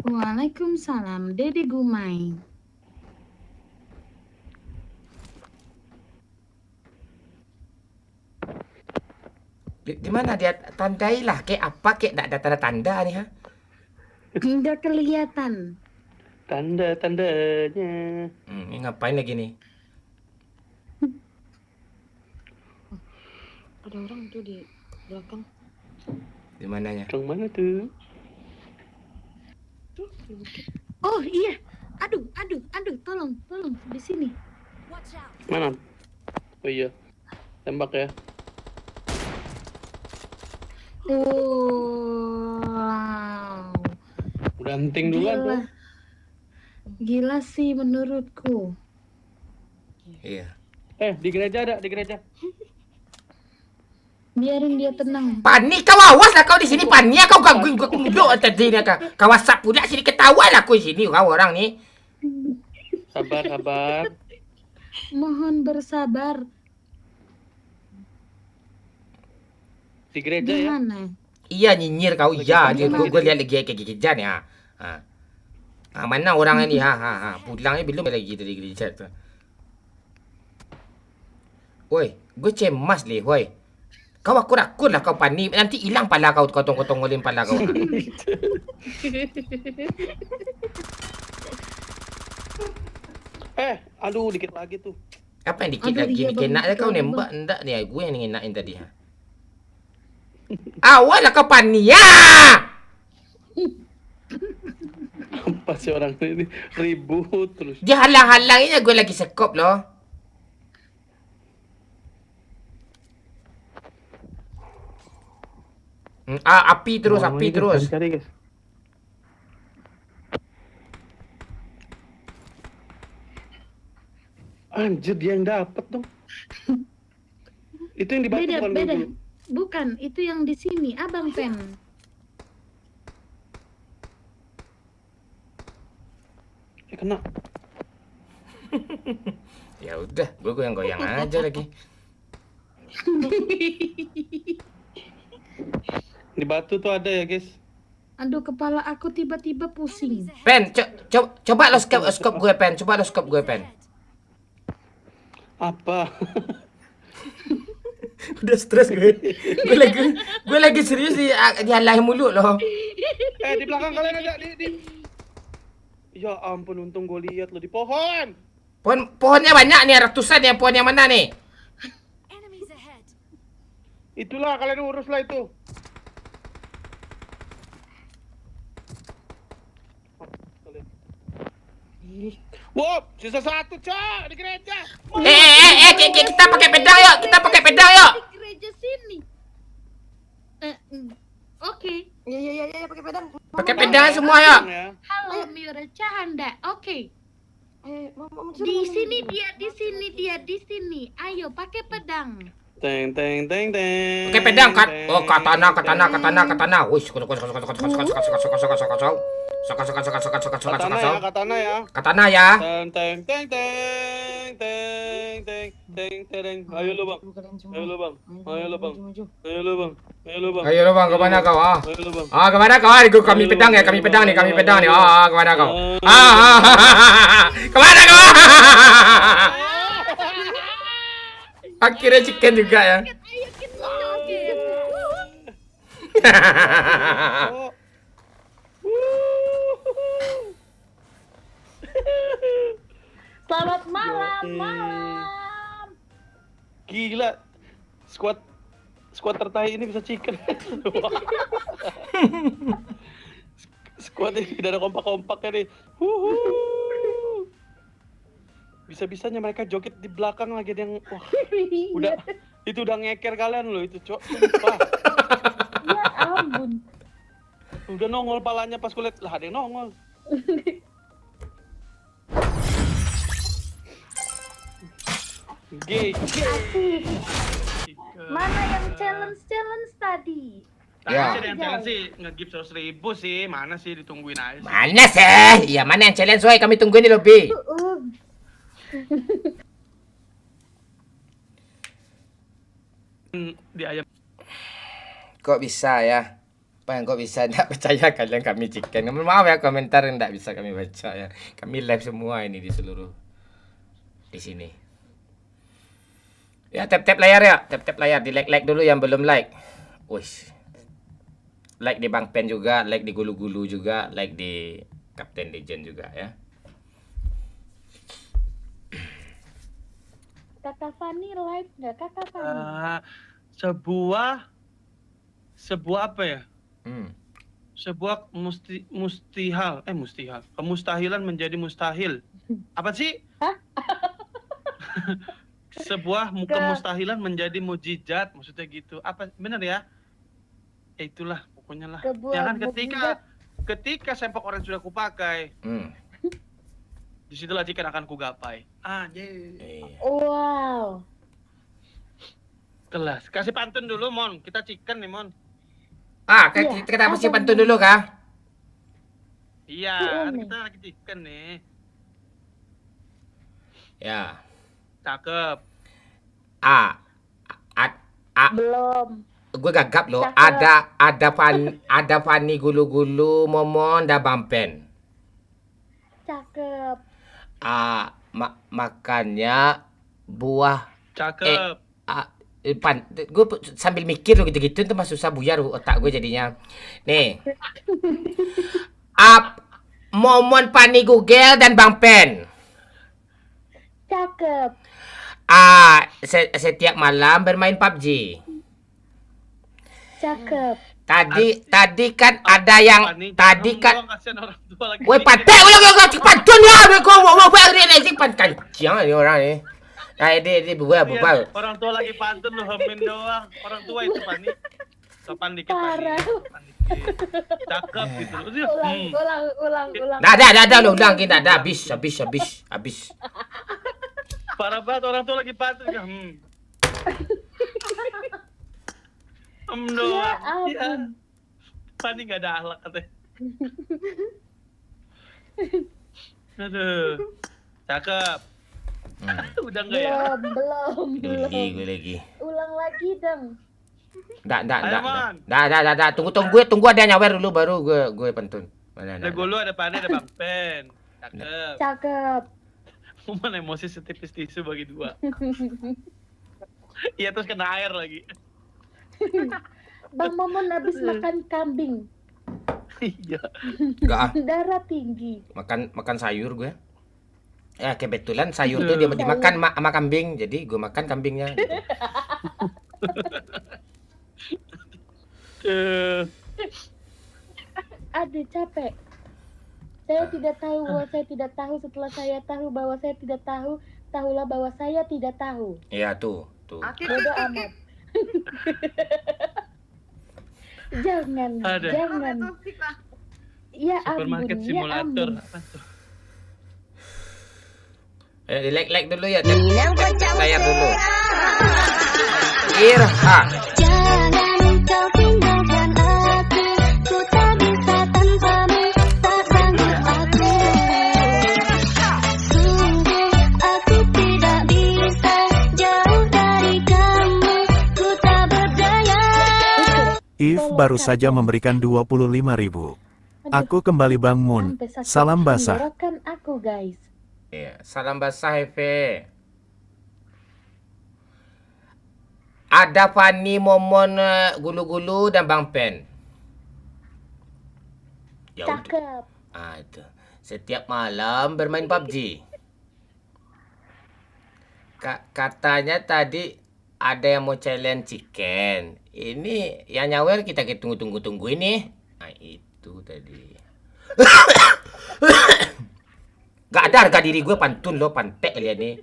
Speaker 7: Waalaikumsalam, Dede Gumai.
Speaker 1: Di mana dia tandailah kayak apa kayak tidak ada tanda-tanda nih ha?
Speaker 7: Nggak kelihatan.
Speaker 3: Tanda-tandanya.
Speaker 1: Ini ngapain lagi nih?
Speaker 2: Ada orang tuh di belakang.
Speaker 1: Di mananya?
Speaker 3: Yang mana tuh?
Speaker 2: Tuh, di bukit.
Speaker 7: Oh iya, aduh, tolong, di sini.
Speaker 3: Mana? Oh iya, tembak ya.
Speaker 7: Wow,
Speaker 3: Udah enting duluan
Speaker 7: gila,
Speaker 3: tuh.
Speaker 7: gila sih menurutku.
Speaker 1: Iya.
Speaker 3: Di gereja ada, di gereja.
Speaker 7: Biarin dia tenang.
Speaker 1: Panik kau awas lah kau di sini panik kau gangguin gua duduk tadi nih kau WhatsApp pula sini ketawa lah aku di sini kau orang nih.
Speaker 3: Sabar.
Speaker 7: Mohon bersabar.
Speaker 3: Di gereja
Speaker 7: Di
Speaker 3: ya.
Speaker 7: mana?
Speaker 1: Iya nyinyir kau iya dia gua lihat lagi kayak gereja nih ha. Mana orang ini ha pulangnya belum lagi dari gereja tuh. Woi, gue cemas leh, woi. Kau akur lah kau panik nanti hilang pala kau kotong-kotong pala kau.
Speaker 3: Aduh dikit lagi tuh.
Speaker 1: Apa yang dikit
Speaker 7: Aduh,
Speaker 1: lagi
Speaker 7: iya,
Speaker 1: nih
Speaker 7: Bang,
Speaker 1: kena
Speaker 7: betul,
Speaker 1: kau
Speaker 7: Bang.
Speaker 1: nembak enggak nih gue yang ngenain tadi ha. Awal lah kau panik ya.
Speaker 3: Apa sih orang ini ribut terus.
Speaker 1: Dia halang-halangin gue lagi sekop loh. Api terus, api terus.
Speaker 3: Cari guys. Anjir dia yang dapat dong. Itu yang di batu
Speaker 7: Beda,
Speaker 3: bukan
Speaker 7: beda.
Speaker 3: dulu.
Speaker 7: Bukan, itu yang di sini, Abang Pen.
Speaker 3: Kena.
Speaker 1: Ya udah, gue goyang-goyang aja lagi.
Speaker 3: Di batu tuh ada ya guys.
Speaker 7: Aduh, kepala aku tiba-tiba pusing.
Speaker 1: Pen, coba lo skop gue Pen, coba lo skop gue Pen.
Speaker 3: Apa?
Speaker 1: Udah stres gue. Gue lagi serius dihalangi mulut loh.
Speaker 3: Di belakang kalian ada di. Ya ampun, untung gue lihat lo di pohon.
Speaker 1: Pohonnya banyak nih, ratusan ya, pohon yang mana nih?
Speaker 3: Itulah kalian urus lah itu. Wow, sisa satu cok di gereja.
Speaker 1: Kita pakai pedang yuk, kita pakai pedang yuk.
Speaker 7: Di gereja sini. Oke.
Speaker 2: Iya, pakai pedang.
Speaker 1: Pakai pedang semua yuk.
Speaker 3: Ya.
Speaker 7: Halo, Mira Cahanda. Oke.
Speaker 2: Mama
Speaker 7: Di sini dia, di sini. Ayo, pakai pedang.
Speaker 3: Teng teng teng teng.
Speaker 1: Pakai pedang kan? Oh, katana. Wih,
Speaker 3: Katana ya.
Speaker 1: katana ya.
Speaker 3: Teng teng teng teng teng teng teng teng. Ayo lo bang. Ayo lo bang. Ayo lo bang. Ayo lo bang. Ayo lo bang.
Speaker 1: Ayo lo bang, kemana kau?
Speaker 3: Ayo lo bang.
Speaker 1: Kemana kau? Kami pedang ya, kami pedang nih. Kemana kau? Kemana kau? Akhirnya chicken juga ya.
Speaker 7: Ayo kita joget.
Speaker 3: Oh.
Speaker 4: Selamat malam.
Speaker 3: Gila. Squad tertai ini bisa chicken. Squad ini tidak ada kompak-kompaknya nih. Bisa-bisanya mereka joget di belakang lagi ada yang wah, udah itu udah ngeker kalian loh itu, Cok. Sumpah.
Speaker 4: Ya ampun.
Speaker 3: Udah nongol palanya pas kulihat lah ada yang nongol. Gay.
Speaker 4: Asik. Mana yang challenge tadi?
Speaker 1: Ya.
Speaker 3: Ada yang challenge sih nge-give 100.000 sih, mana sih ditungguin aja sih.
Speaker 1: Mana sih? Ya mana yang challenge woy? Kami tungguin di lobby.
Speaker 3: Di ayam.
Speaker 1: Kok bisa ya? Kok bisa tidak percaya kalian kami chicken? Maaf ya, komentar yang tidak bisa kami baca ya. Kami live semua ini di seluruh di sini. Ya, tap layar ya, tap layar, di like dulu yang belum like. Wih. Like di Bang Pen juga, like di Gulu-Gulu juga, like di Captain Legend juga ya.
Speaker 4: Kakak Fani live nggak Kakak Fani?
Speaker 3: Sebuah apa ya?
Speaker 1: Hmm.
Speaker 3: Sebuah kemustahilan menjadi mustahil. Apa sih? Sebuah kemustahilan menjadi mukjizat, maksudnya gitu. Apa benar ya? Itulah pokoknya lah. Ya kan ketika sempok orang sudah kupakai, disitulah chicken akan kugapai.
Speaker 4: Wow.
Speaker 3: Kelas. Kasih pantun dulu, Mon. Kita chicken nih, Mon.
Speaker 1: Kita mesti pantun dulu kah?
Speaker 3: Iya, kan kita lagi chicken nih.
Speaker 1: Ya.
Speaker 3: Cakep.
Speaker 4: Belum.
Speaker 1: Gue gagap loh.
Speaker 4: Cakep.
Speaker 1: Ada Fani Gulu-Gulu, Momon, dan Bang Pen.
Speaker 4: Cakep.
Speaker 1: Makannya buah.
Speaker 3: Cakep.
Speaker 1: Gue sambil mikir lo gitu-gitu tuh susah buyar otak gue jadinya. Nih. Momon, Fani Google, dan Bang Pen.
Speaker 4: Cakep.
Speaker 1: Setiap malam bermain PUBG.
Speaker 4: Cakep.
Speaker 1: Tadi kan ada yang
Speaker 3: Pani,
Speaker 1: tadi
Speaker 3: jangan
Speaker 1: kan.
Speaker 3: ngomong, kasihan orang tua lagi.
Speaker 1: Woi pantai ulang pantun lah kau mau beri nasi pantai. Jangan ni orang ni. Dia
Speaker 3: Iya,
Speaker 1: berbual.
Speaker 3: orang tua lagi pantun lu hemin doang. Orang tua itu Pani. Sopan dikit Pani.
Speaker 4: Parah.
Speaker 3: Sopan dikit. Cakep gitu.
Speaker 4: Ulang.
Speaker 1: Dah lu ulang kita dah habis.
Speaker 3: Parah banget orang tua lagi pantun. Doang.
Speaker 4: Ya
Speaker 3: Iya.
Speaker 4: ampun.
Speaker 3: Pani nggak ada akhlak katanya. Aduh. Cakep. Udah enggak ya?
Speaker 4: Belum.
Speaker 1: Gue lagi.
Speaker 4: Ulang lagi dong.
Speaker 1: Dah. Tunggu ada nyawer dulu baru gue pantun. Mana.
Speaker 3: Ada Golo, ada Pane, ada Bang Pen. Cakep.
Speaker 4: Cakep.
Speaker 3: Cuman emosi setipis tisu bagi dua. Iya terus kena air lagi.
Speaker 4: Bang Momon habis makan kambing.
Speaker 3: Iya.
Speaker 1: Enggak
Speaker 4: Darah tinggi.
Speaker 1: makan sayur gue. Ya kebetulan sayur tuh dia dimakan sama kambing, jadi gue makan kambingnya. Gitu.
Speaker 4: Aduh capek. Saya tidak tahu bahwa saya tidak tahu. Setelah saya tahu bahwa saya tidak tahu, tahulah bahwa saya tidak tahu.
Speaker 1: Iya tuh.
Speaker 4: Bodoh amat. Jangan. Ya ampun,
Speaker 3: Supermarket
Speaker 4: ya
Speaker 3: simulator.
Speaker 4: ampun.
Speaker 3: Apa tuh?
Speaker 1: Di like dulu ya, tap layar dulu. Irha.
Speaker 5: Jangan kau tinggalkan aku, ku tak bisa tanpamu, tak sanggup aku. Sungguh aku tidak bisa jauh dari kamu, ku tak berdaya.
Speaker 6: If baru saja memberikan 25.000. Aku kembali Bang Mun.
Speaker 4: Sampai sakit
Speaker 6: Salam basah.
Speaker 4: tenggorokan aku guys.
Speaker 1: Iya, salam basah Hefe. Ada Fani, Momon, Gulu-Gulu dan Bang Pen. Ya udah.
Speaker 4: Cakep.
Speaker 1: Itu. Setiap malam bermain PUBG. Katanya tadi ada yang mau challenge chicken. Ini yang nyawer kita tunggu ini. Nah, itu tadi. Gak ada harga diri gue pantun lo, pantek lihat nih.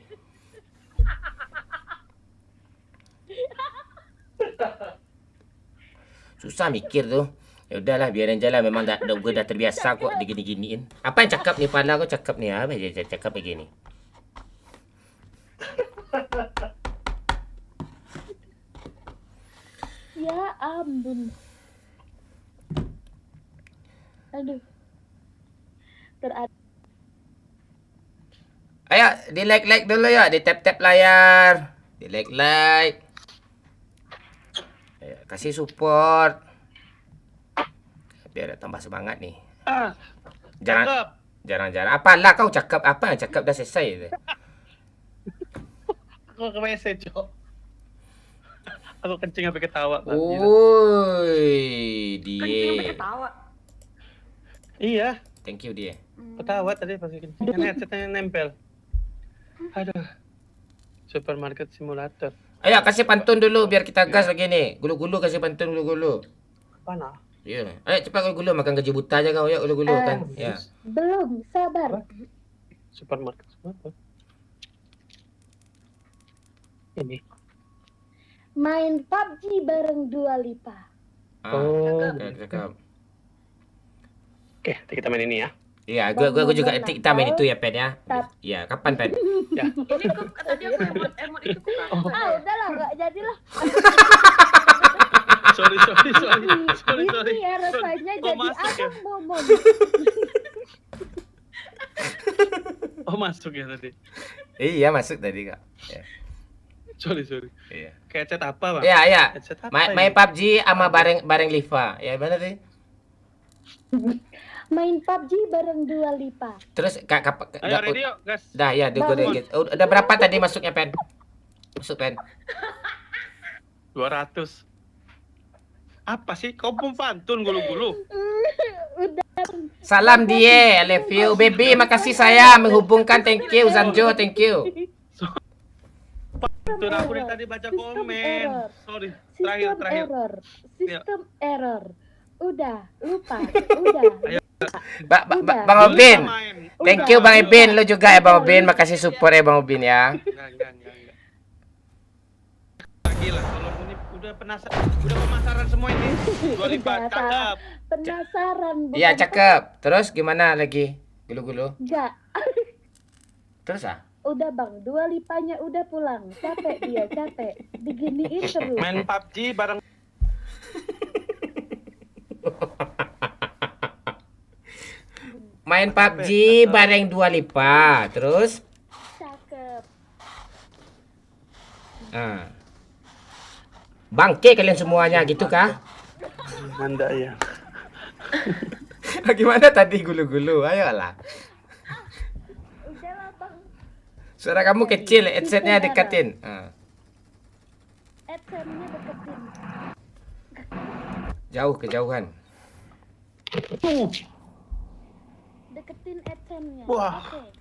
Speaker 1: Susah mikir tuh. Ya udahlah biarin aja lah, memang gue udah terbiasa kok digini-giniin. Apa yang cakep nih, pala gue cakep nih, apa aja cakep begini.
Speaker 4: Ya ampun. Aduh.
Speaker 1: Ayo, di like dulu ya, di tap layar. Di like. Ayo, kasih support. Biar tambah semangat nih.
Speaker 3: Cakep.
Speaker 1: Jarang. Apalah kau cakap, apa yang cakap dah selesai.
Speaker 3: Aku ke WC, Cok. Aku kencing sampai ketawa. Bang.
Speaker 1: Woi, dia.
Speaker 3: Iya,
Speaker 1: Thank you dia.
Speaker 3: ketawa tadi pas kencing. Kan headsetnya nempel. Aduh. Supermarket simulator.
Speaker 1: Ayo kasih pantun dulu biar kita gas lagi nih. Gulu-gulu kasih pantun gulu-gulu.
Speaker 3: Mana?
Speaker 1: Iya. Ayo cepat gulu makan gaji buta aja kau ya gulu-gulu kan. Ya.
Speaker 4: Belum, sabar.
Speaker 3: Supermarket simulator. Ini.
Speaker 4: Main PUBG bareng Dua Lipa.
Speaker 1: Cakap.
Speaker 3: Oke, kita main ini ya.
Speaker 1: Iya, gua juga kita main itu ya, Pen ya. Iya, kapan, Pen?
Speaker 3: Ya.
Speaker 2: Ini kok tadi aku emot itu kok.
Speaker 4: Udahlah, nggak jadilah.
Speaker 3: Sorry.
Speaker 4: Ini ya rasanya
Speaker 3: Oh,
Speaker 4: jadi
Speaker 3: masuk ya?
Speaker 4: abang Momon.
Speaker 3: Oh, masuk ya tadi.
Speaker 1: Iya, masuk tadi, Kak. Ya.
Speaker 3: Sorry.
Speaker 1: Iya.
Speaker 3: Kayak chat apa, Bang?
Speaker 1: Iya.
Speaker 3: Headset apa
Speaker 1: Main
Speaker 3: ini?
Speaker 1: PUBG sama bareng Liva. Ya, benar sih.
Speaker 4: Main PUBG bareng Dua Lipa.
Speaker 1: Terus
Speaker 3: Ayo, ready yuk, guys.
Speaker 1: Dah ya, udah berapa tadi masuknya, Pen? Masuk, Pen.
Speaker 3: 200. Apa sih? Kau pun pantun gulu-gulu.
Speaker 1: Salam dia, I love you, baby. Makasih saya menghubungkan. Thank you, Zanjo, thank you.
Speaker 3: Betul, aku dari
Speaker 4: error.
Speaker 3: tadi baca
Speaker 4: Sistem
Speaker 3: komen.
Speaker 4: error.
Speaker 3: Sorry,
Speaker 4: Sistem
Speaker 3: terakhir.
Speaker 4: error. Sistem error. Udah, lupa.
Speaker 3: Ayo.
Speaker 1: Bang Obin.
Speaker 3: Main.
Speaker 1: Thank
Speaker 4: Udah,
Speaker 1: you Bang
Speaker 4: udah.
Speaker 1: Ibin, lu juga ya Bang
Speaker 4: Udah,
Speaker 1: Obin.
Speaker 4: udah.
Speaker 1: Makasih support ya Bang Obin ya.
Speaker 3: Enggak. Lagi lah, kalau ini udah pemasaran semua ini. 25
Speaker 4: Udah,
Speaker 3: cakep.
Speaker 4: Penasaran.
Speaker 1: Iya
Speaker 4: bukan
Speaker 1: cakep. Terus gimana lagi? Gulu-gulu.
Speaker 4: Enggak.
Speaker 1: Terus ah?
Speaker 4: Udah bang, Dua Lipanya udah pulang. Capek dia, capek. Diginiin terus.
Speaker 3: Main PUBG bareng.
Speaker 1: Main PUBG bareng Dua Lipa. Terus?
Speaker 4: Cakep.
Speaker 1: Ah. Bangke kalian semuanya gitu kah?
Speaker 3: Anda ya.
Speaker 1: Gimana tadi gulu-gulu? Ayolah.
Speaker 4: Udahlah bang.
Speaker 1: Suara kamu kecil, headsetnya deketin. Ah.
Speaker 4: AdSense-nya deketin.
Speaker 1: Jauh kejauhan.
Speaker 4: Deketin AdSense-nya.
Speaker 3: Wah.
Speaker 4: Oke.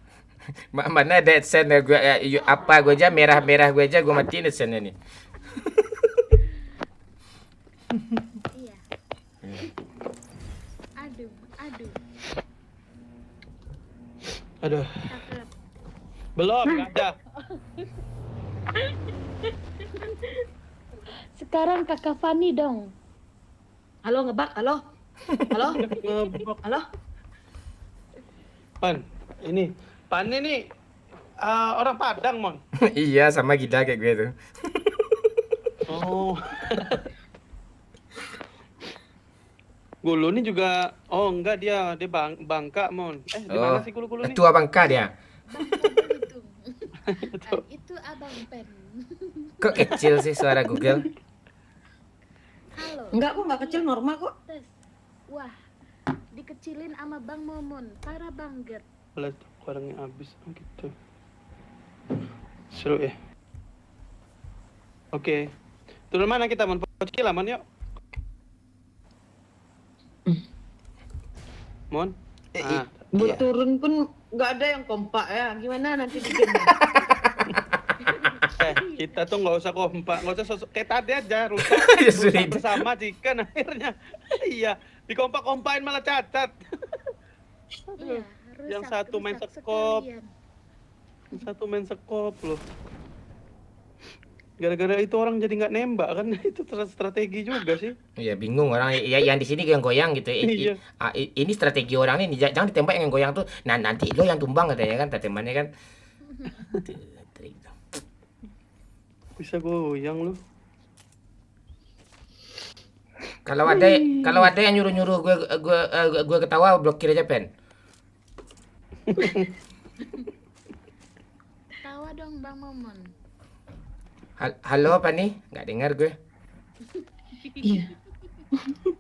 Speaker 1: Mana ada headset gue apa gue aja merah-merah gue aja gue matiin headsetnya nih.
Speaker 7: Iya. Aduh.
Speaker 3: Aduh,
Speaker 7: Cakep.
Speaker 3: belum nggak ada.
Speaker 4: Sekarang Kakak Fani dong.
Speaker 2: Halo ngebak, halo. Halo. Halo.
Speaker 3: Pan ini orang Padang, Mon.
Speaker 1: Iya sama Gida kayak gue tuh.
Speaker 3: Oh. Gulu ini juga, oh enggak dia Bangka, Mon. Di mana sih Gulu ini?
Speaker 1: Tua Bangka dia.
Speaker 7: Itu Abang Pen.
Speaker 1: Kok kecil sih suara Google?
Speaker 7: Halo.
Speaker 2: Enggak kok, enggak kecil, normal kok.
Speaker 7: Tes. Wah, dikecilin sama Bang Momon. Parah banget.
Speaker 3: Lah, barangnya habis gitu. Seru ya. Oke. Turun mana kita, Mon? Pocil lah, Mon, yuk. Mon?
Speaker 2: Buat turun pun nggak ada yang kompak ya. Gimana nanti bikin?
Speaker 3: Kita tuh nggak usah kompak, nggak usah sosok kayak tadi aja rusak,
Speaker 1: Ya sudah.
Speaker 3: rusak bersama chicken akhirnya. Iya, dikompak-kompain malah cacat.
Speaker 7: Iya,
Speaker 3: Yang
Speaker 7: rusak,
Speaker 3: satu main
Speaker 7: rusak
Speaker 3: sekop.
Speaker 7: sekalian.
Speaker 3: Satu main sekop loh. Gara-gara itu orang jadi nggak nembak kan, itu strategi juga sih.
Speaker 1: Iya bingung orang ya, yang di sini yang goyang gitu.
Speaker 3: Iya.
Speaker 1: Ini strategi orang ini jangan ditembak yang goyang tuh. Nah nanti lo yang tumbang katanya kan temannya kan.
Speaker 3: Bisa goyang loh.
Speaker 1: Kalau ada yang nyuruh gue ketawa blokir aja Pen.
Speaker 7: Tawa dong Bang Momon.
Speaker 1: Halo apa nih? Nggak dengar gue.
Speaker 2: Iya.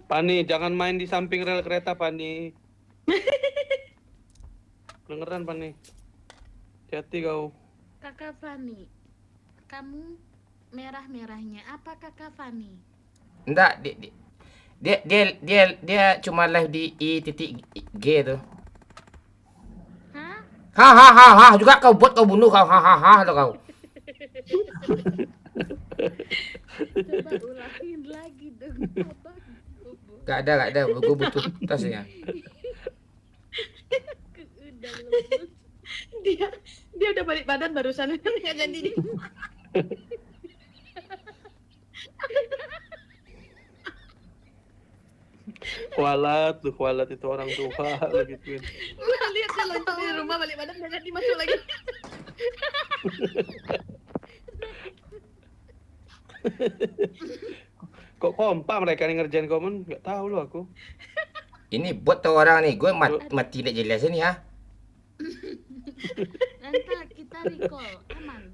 Speaker 3: Pani, jangan main di samping rel kereta, Pani. Dengeran, Pani. Hati-hati kau.
Speaker 7: Kakak Fani, kamu merah-merahnya apa Kakak Fani?
Speaker 1: Enggak, dia cuma live di i.g tuh.
Speaker 7: Hah?
Speaker 1: Ha juga kau buat kau bunuh kau ha lo kau.
Speaker 7: Coba ulangin lagi dong Abang.
Speaker 1: Gak ada, gue butuh tasnya.
Speaker 7: Udah lemes.
Speaker 2: Dia udah balik badan barusan nggak jadi.
Speaker 3: Kualat itu orang tua lo gituin.
Speaker 2: Lihat dia loncat di rumah balik badan nggak jadi masuk lagi.
Speaker 3: Kok kompak mereka nih ngerjain komen? Nggak tahu loh aku.
Speaker 1: Ini buat tuh orang nih, gue mati tidak jelas ini ya.
Speaker 7: Nanti kita recall, aman.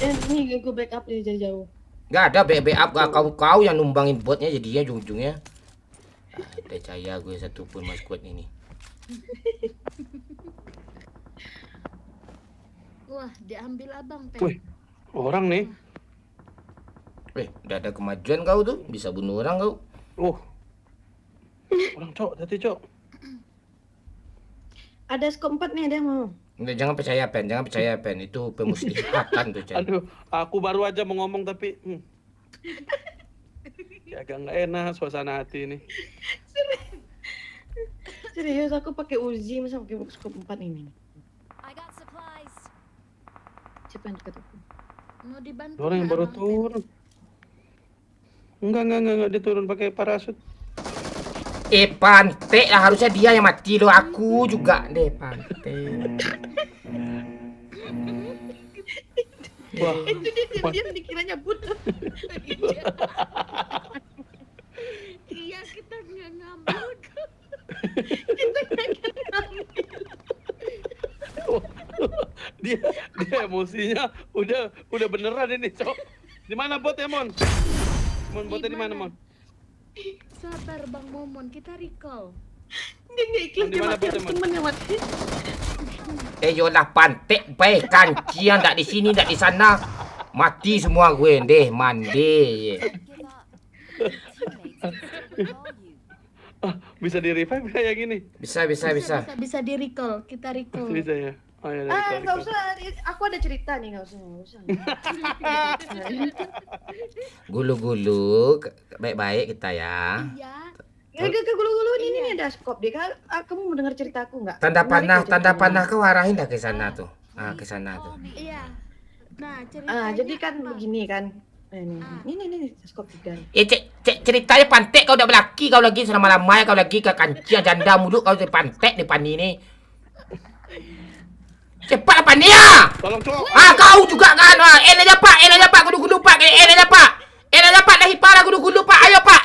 Speaker 2: Ini gue backup dia dari jauh.
Speaker 1: Gak ada backup, kau yang numbangin botnya jadinya ujung-ujungnya. Percaya gue satu pun mas kuat ini.
Speaker 7: Wah, diambil Abang Pen.
Speaker 3: Wih, orang nih.
Speaker 1: Udah ada kemajuan kau tuh, bisa bunuh orang kau.
Speaker 3: Orang cok, hati cok.
Speaker 2: Ada skop 4 nih, ada yang mau.
Speaker 1: Nggak, jangan percaya Pen, jangan percaya Pen. Itu pemuslihan tuh Chen.
Speaker 3: Aduh, aku baru aja mau ngomong tapi ya agak nggak enak suasana hati ini.
Speaker 2: Serius aku pakai Uzi masa pakai scope 4 ini.
Speaker 5: I got supplies.
Speaker 2: Siapa yang dekat aku?
Speaker 7: Mau dibantu
Speaker 3: Orang yang
Speaker 7: nggak,
Speaker 3: baru
Speaker 7: Bang Pen?
Speaker 3: turun. Enggak, dia turun pakai parasut.
Speaker 1: Pante lah, harusnya dia yang mati loh. Aku juga deh Pante.
Speaker 3: Wah,
Speaker 2: Itu dia diam-diam dikiranya butuh.
Speaker 7: Iya, kita nggak ngambil.
Speaker 3: dia emosinya udah beneran ini, Cok. Di mana bot ya, Mon? Mon, botnya di mana, Mon?
Speaker 7: Sabar Bang Momon, kita recall.
Speaker 2: Dia nggak ikhlas,
Speaker 3: Di
Speaker 2: dia
Speaker 3: mana
Speaker 2: mati,
Speaker 3: botnya, Mon?
Speaker 2: temen yang mati.
Speaker 1: Yolah Pante, baik kanci yang tak di sini, tak di sana. Mati semua gue deh, mandi.
Speaker 5: Don't give up. Your teammates can still recall you.
Speaker 3: Bisa di revive kayak gini?
Speaker 1: Bisa.
Speaker 7: Bisa di recall, kita recall.
Speaker 3: Bisa ya. Oh, ya,
Speaker 2: Nggak usah, aku ada cerita nih, nggak usah.
Speaker 1: Gulu-gulu, baik-baik kita ya.
Speaker 7: Iya.
Speaker 2: Nggak gulu-gulu ini ada scope deh. Kamu mau dengar cerita aku nggak?
Speaker 1: Tanda
Speaker 2: Menarik
Speaker 1: panah,
Speaker 2: ya ceritanya.
Speaker 1: kau arahin dah ke sana tuh. Ah, ke sana tuh.
Speaker 7: Iya. Nah, ceritanya
Speaker 2: Jadi kan
Speaker 7: apa?
Speaker 2: begini kan. Ini scope 3 nih.
Speaker 1: Ceritanya Pantek kau udah berlaki, kau lagi selama lama kau lagi ke kanci yang janda mulu kau di Pantek depan ini. Cepat apa ni ya?
Speaker 3: Tolong, Cok.
Speaker 1: Kau juga kan. Aja pak, gulu-gulu pak, aja pak, dah hipar gulu-gulu pak, ayo pak.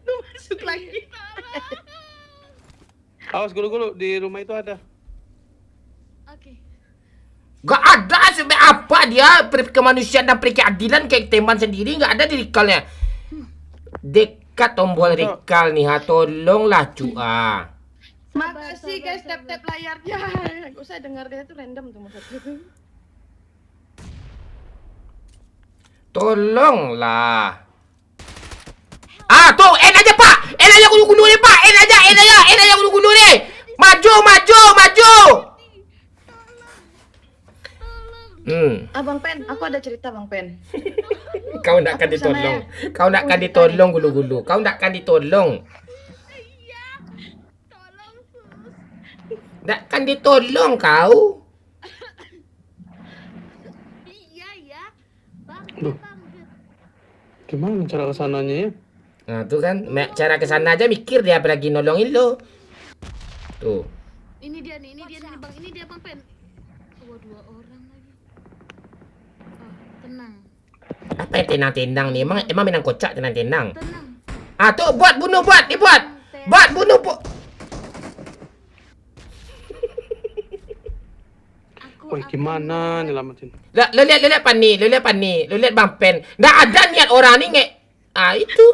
Speaker 2: Lu masuk lagi.
Speaker 3: Awas gulu-gulu di rumah itu ada.
Speaker 7: Oke.
Speaker 1: Gak ada sebenarnya apa dia kemanusiaan dan keadilan kayak teman sendiri gak ada di recallnya. Dekat tombol recall nih tolonglah cua.
Speaker 2: Makasih guys, tap-tap layarnya. Nggak usah dengar dia tuh random tuh maksudnya.
Speaker 1: Tolonglah. Tuh, aja pak, aja gulu-gulu nih pak, aja gulu-gulu nih. Maju.
Speaker 2: Bang Pen, aku ada cerita Bang Pen.
Speaker 1: Kau nak akan ditolong. Kau nak akan ditolong gulu-gulu. Kau nak akan ditolong. Nak akan ditolong kau.
Speaker 7: Iya ya. Bang,
Speaker 3: Duh.
Speaker 7: Bang.
Speaker 3: Gimana cara kesananya ya?
Speaker 1: Nah, tuh kan cara ke sana aja mikir dia apalagi nolongin lo. Tuh.
Speaker 7: Ini dia nih Bang. Ini dia Bang Pen. Dua orang lagi. Tenang.
Speaker 1: Apa yang tenang-tenang nih? Emang menang kocak tenang-tenang.
Speaker 7: Tenang.
Speaker 1: Tuh bunuh. Buat bunuh.
Speaker 3: Woi, gimana nyelamatin?
Speaker 1: Lo lihat pan nih. Lo lihat Bang Pen. Nggak ada niat orang nih nge. Itu.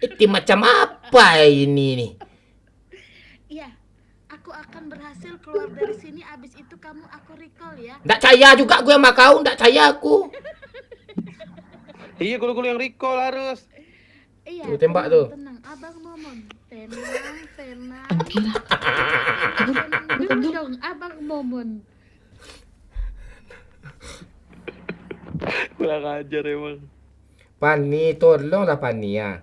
Speaker 1: Itu macam apa ini nih?
Speaker 7: Iya. Aku akan berhasil keluar dari sini. Abis itu aku recall ya.
Speaker 1: Nggak percaya juga gue sama kau. Nggak percaya aku.
Speaker 3: Iya, gulu-gulu yang recall harus.
Speaker 7: Iya.
Speaker 1: Tuh, tembak tuh.
Speaker 7: Tenang, Abang Momon. Tenang. Tenang dong, Abang Momon.
Speaker 3: Kurang ajar emang.
Speaker 1: Pani, tolonglah Pani ya.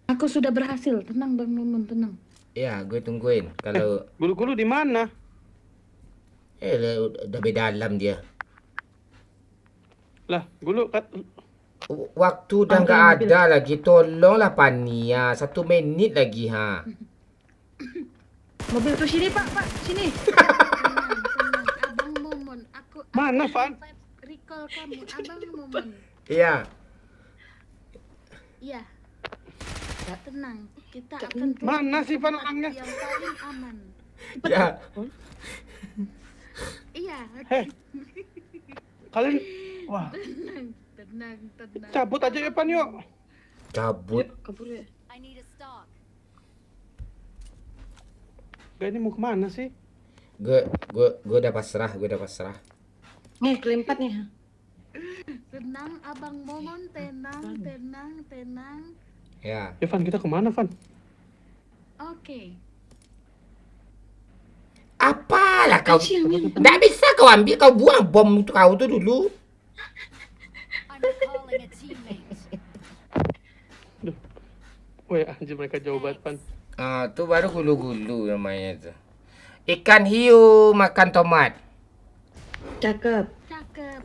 Speaker 7: Aku sudah berhasil. Tenang Bang Momon, tenang.
Speaker 1: Ya, gue tungguin. Kalau
Speaker 3: Gulu-gulu di mana?
Speaker 1: udah beda dalam dia.
Speaker 3: Lah, gulu
Speaker 1: Waktu udah nggak ada lagi. Tolonglah Pani ya. 1 menit lagi
Speaker 2: Mobil tuh sini Pak, sini.
Speaker 7: Tenang. Abang Momon, aku
Speaker 3: Mana, Van?
Speaker 7: recall kamu, Abang Momon.
Speaker 1: Iya.
Speaker 7: Iya. Tenang, kita akan
Speaker 3: Mana sih, Van,
Speaker 7: tempat
Speaker 3: orangnya?
Speaker 7: yang paling aman.
Speaker 1: Ya.
Speaker 7: Iya.
Speaker 3: Kalian wah,
Speaker 7: Tenang.
Speaker 3: cabut aja ya, Pan, yuk.
Speaker 1: Cabut.
Speaker 2: Kabur ya.
Speaker 5: I need a stock.
Speaker 3: Gak, ini mau kemana sih?
Speaker 1: Gue udah pasrah.
Speaker 2: Nih, kelimpat nih.
Speaker 7: Tenang, Abang Momon, tenang.
Speaker 1: Ya.
Speaker 3: Ya, Van, kita kemana, Van?
Speaker 7: Oke.
Speaker 1: Apalah kau?
Speaker 7: Siang, Min.
Speaker 1: Nggak bisa kau ambil, kau buang bom untuk kau tuh dulu.
Speaker 3: Weh, anjir mereka jauh banget, Pan.
Speaker 1: Ah, tuh baru gulu-gulu namanya tuh. Ikan hiu makan tomat.
Speaker 2: Cakep.
Speaker 7: Cakep.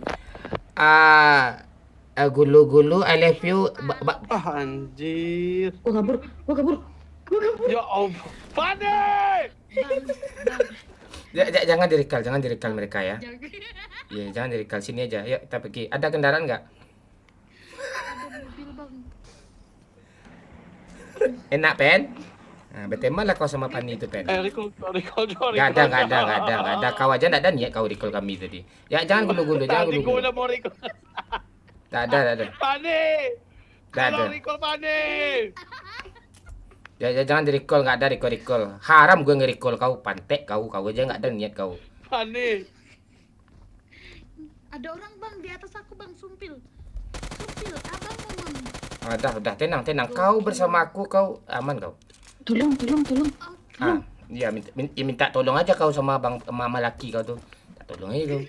Speaker 1: Gulu-gulu I love you.
Speaker 3: Ah, anjir.
Speaker 2: Gua kabur. Gua kabur.
Speaker 3: Ya Allah. Pane!
Speaker 1: Jangan direkal mereka ya. Iya, jangan direkal, sini aja. Yuk kita pergi. Ada kendaraan nggak?
Speaker 7: Ada mobil, Bang.
Speaker 1: Enak, Pen? Nah, berteman lah kau sama Pani itu, Pen.
Speaker 3: Recall.
Speaker 1: Nggak ada. Kau aja nggak ada niat kau recall kami tadi. Ya, jangan gulu-gulu, jangan
Speaker 3: Tadi gua
Speaker 1: gulu-gulu.
Speaker 3: udah mau recall.
Speaker 1: Nggak ada.
Speaker 3: Pane!
Speaker 1: Nggak ada.
Speaker 3: Tolong recall Pane!
Speaker 1: Ya, jangan di-recall, nggak ada recall. Haram gue nge-recall kau, pantek kau aja nggak ada niat kau.
Speaker 3: Pane!
Speaker 7: Ada orang, Bang, di atas aku, Bang. Sumpil. Abang ngomong.
Speaker 1: Udah, tenang. Kau bersama aku, kau aman kau.
Speaker 2: Tolong.
Speaker 1: Ah, iya minta tolong aja kau sama mama laki kau tuh. Minta tolong aja kau.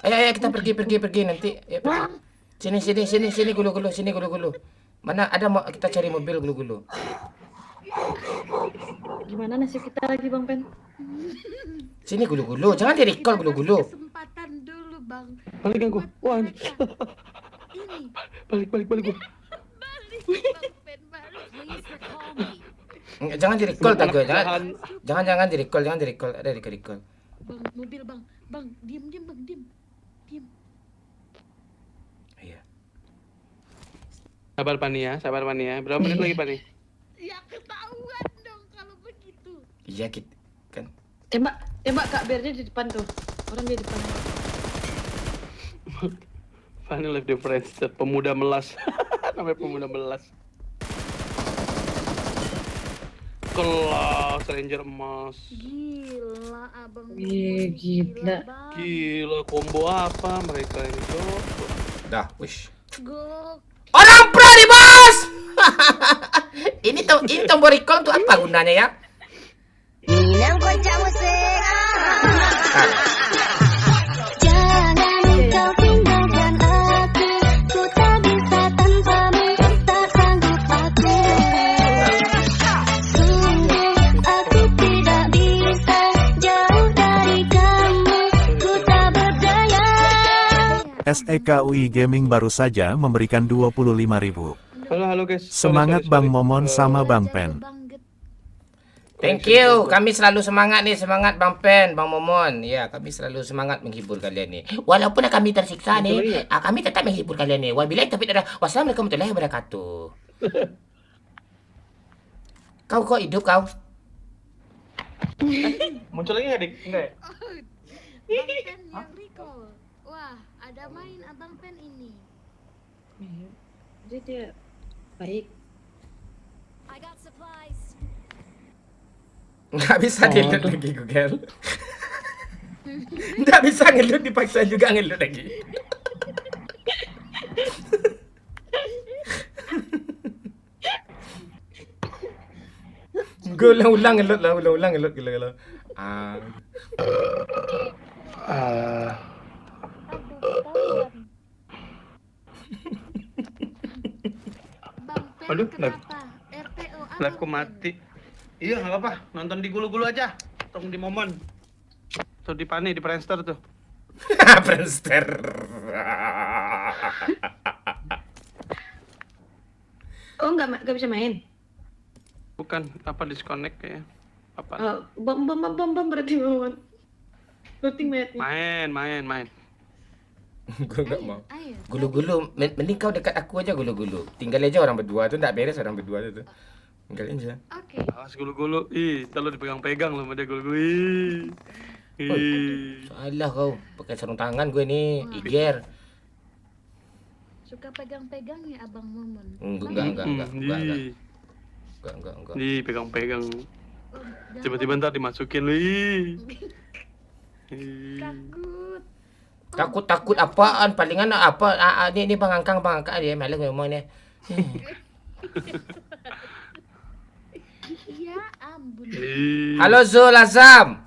Speaker 1: Ayo kita pergi nanti. Ayo, pergi. Sini gulu-gulu. Mana ada mau kita cari mobil gulu-gulu.
Speaker 2: Gimana nasib kita lagi, Bang Pen?
Speaker 1: Sini gulu-gulu, jangan di-recall gulu-gulu.
Speaker 7: Kesempatan dulu, Bang.
Speaker 3: Balik kan gua. Wah,
Speaker 7: Ini.
Speaker 3: balik gua.
Speaker 7: Balik, Bang Pen, balik.
Speaker 1: Jangan di-recall tak gue,
Speaker 3: Jangan.
Speaker 1: jangan di-recall, ada di-recall.
Speaker 7: Bang, mobil, Bang. Bang, diam, Bang, diam.
Speaker 1: Iya.
Speaker 3: Sabar Pani ya. Berapa menit lagi Pani?
Speaker 7: Ya ketahuan dong kalau begitu.
Speaker 1: Iya kita kan.
Speaker 2: Tembak Kak, biar dia di depan tuh. Orang dia di depan.
Speaker 3: Pani live the Friendster, pemuda melas. Namanya pemuda melas. Kelas Ranger emas.
Speaker 7: Gila, Abang.
Speaker 2: Gila.
Speaker 7: Bang.
Speaker 3: Gila, combo apa mereka ini, Cok?
Speaker 1: Dah, wish.
Speaker 7: Gok.
Speaker 1: Orang pro nih, Bos. ini tombol recall untuk apa gunanya ya?
Speaker 5: Jangan kau tinggalkan aku, ku tak bisa tanpamu, tak sanggup aku. Sungguh aku tidak bisa jauh dari kamu, ku tak berdaya.
Speaker 6: SEKUI Gaming baru saja memberikan 25.000.
Speaker 3: Halo guys.
Speaker 6: Semangat Bang Momon sama Bang Pen.
Speaker 1: Thank you. Kami selalu semangat nih, semangat Bang Pen, Bang Momon. Ya, kami selalu semangat menghibur kalian nih. Walaupun kami tersiksa nih, kami tetap menghibur kalian nih. Wabillahi taufiq wal hidayah. Wassalamualaikum warahmatullahi wabarakatuh. Kau kok hidup kau?
Speaker 3: Muncul lagi nggak, Dik? Enggak ya?
Speaker 7: Bang Pen yang recall. Wah, ada main Abang Pen ini.
Speaker 2: Jadi dia baik.
Speaker 1: Nggak bisa ngelut lagi Google. Nggak bisa ngelut, dipaksa juga ngelut lagi. Gue ulang ngelut gila.
Speaker 7: Bang Pen
Speaker 3: Aduh,
Speaker 7: kenapa? RTO Abang
Speaker 3: Live-ku
Speaker 7: Pen.
Speaker 3: mati. Iya, nggak apa-apa. Nonton di gulu-gulu aja. Atau di Momon. Atau di Pani, di Friendster tuh.
Speaker 1: Friendster.
Speaker 2: Oh, nggak bisa main.
Speaker 3: Bukan, apa disconnect kayaknya. Apa?
Speaker 2: Bom berarti Bang. Looting mayatnya.
Speaker 3: Main.
Speaker 1: Gue nggak mau.
Speaker 7: Ayo.
Speaker 1: Gulu-gulu, mending kau dekat aku aja gulu-gulu. Tinggal aja orang berdua tuh, nggak beres orang berdua tuh. Tinggalin aja.
Speaker 7: Oke.
Speaker 3: Awas gulu-gulu. Ih, terlalu dipegang-pegang loh sama dia gulu-gulu. Ih.
Speaker 1: Salah kau, pakai sarung tangan gue nih, iger.
Speaker 7: Suka pegang-pegang ya Abang Momon.
Speaker 1: Enggak.
Speaker 3: Ih.
Speaker 1: Enggak.
Speaker 3: Ih, pegang-pegang.
Speaker 7: Oh, jangan
Speaker 3: Tiba-tiba ntar dimasukin lu. Ih. Ih.
Speaker 7: takut.
Speaker 1: Takut apaan? Palingan apa? Ini Bang Angkang dia malah ngomong nih.
Speaker 7: Ya ampun.
Speaker 1: Halo Zul Azam.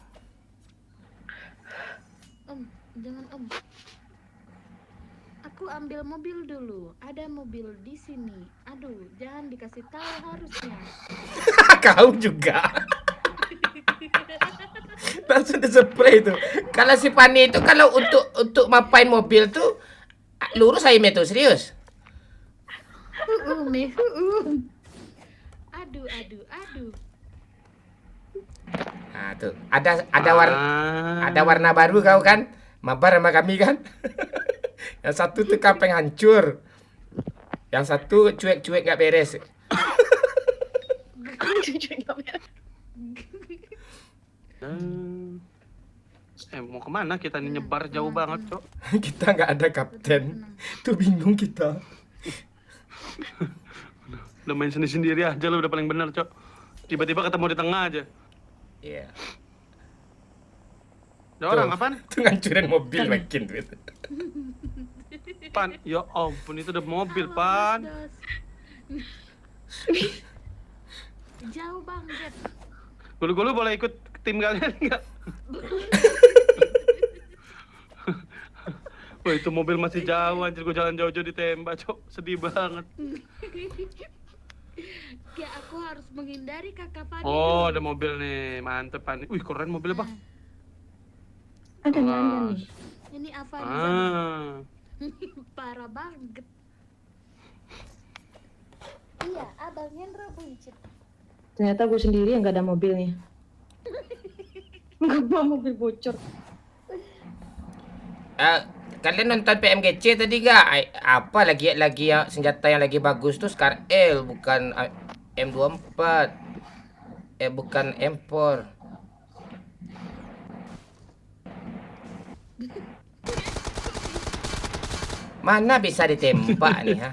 Speaker 7: Om, jangan om. Aku ambil mobil dulu. Ada mobil di sini. Aduh, jangan dikasih tahu harusnya.
Speaker 1: Kau juga. Langsung dispray itu. Kalau si Pani itu kalau untuk mapain mobil tuh lurus aja itu serius.
Speaker 7: Meh. Aduh.
Speaker 1: Nah, tuh. Ada warna baru kau kan? Mabar sama kami kan? Yang satu tuh kapeng hancur. Yang satu cuek-cuek nggak beres.
Speaker 3: Mau kemana kita nih, nyebar jauh banget, Cok.
Speaker 1: Kita nggak ada kapten. Tuh bingung kita.
Speaker 3: Udah main sendiri-sendiri aja, lu udah paling bener, Cok. Tiba-tiba ketemu di tengah aja.
Speaker 1: Iya.
Speaker 3: Ada orang apaan?
Speaker 1: Tuh ngancurin mobil makin tuh itu.
Speaker 3: Pan, ya ampun, itu udah mobil, Pan.
Speaker 7: Jauh banget.
Speaker 3: Gulu-gulu boleh ikut tim kalian nggak? Wah, itu mobil masih jauh, anjir. Gue jalan jauh-jauh ditembak, Cok. Sedih banget.
Speaker 7: Ya aku harus menghindari kakak Pani.
Speaker 3: Oh, ada mobil nih. Mantep, Pan. Wih, keren mobilnya, Bang.
Speaker 4: Ada nih.
Speaker 7: Ini Avanza.
Speaker 3: Ah.
Speaker 7: Parah banget.
Speaker 4: Iya, abang Hendro buncit.
Speaker 2: Ternyata gue sendiri yang gak ada mobilnya. Gak mau mobil bocor.
Speaker 1: Kalian nonton PMGC tadi gak? Apa lagi ya senjata yang lagi bagus tuh Scar L bukan M24. Bukan M4. Mana bisa ditembak nih ha?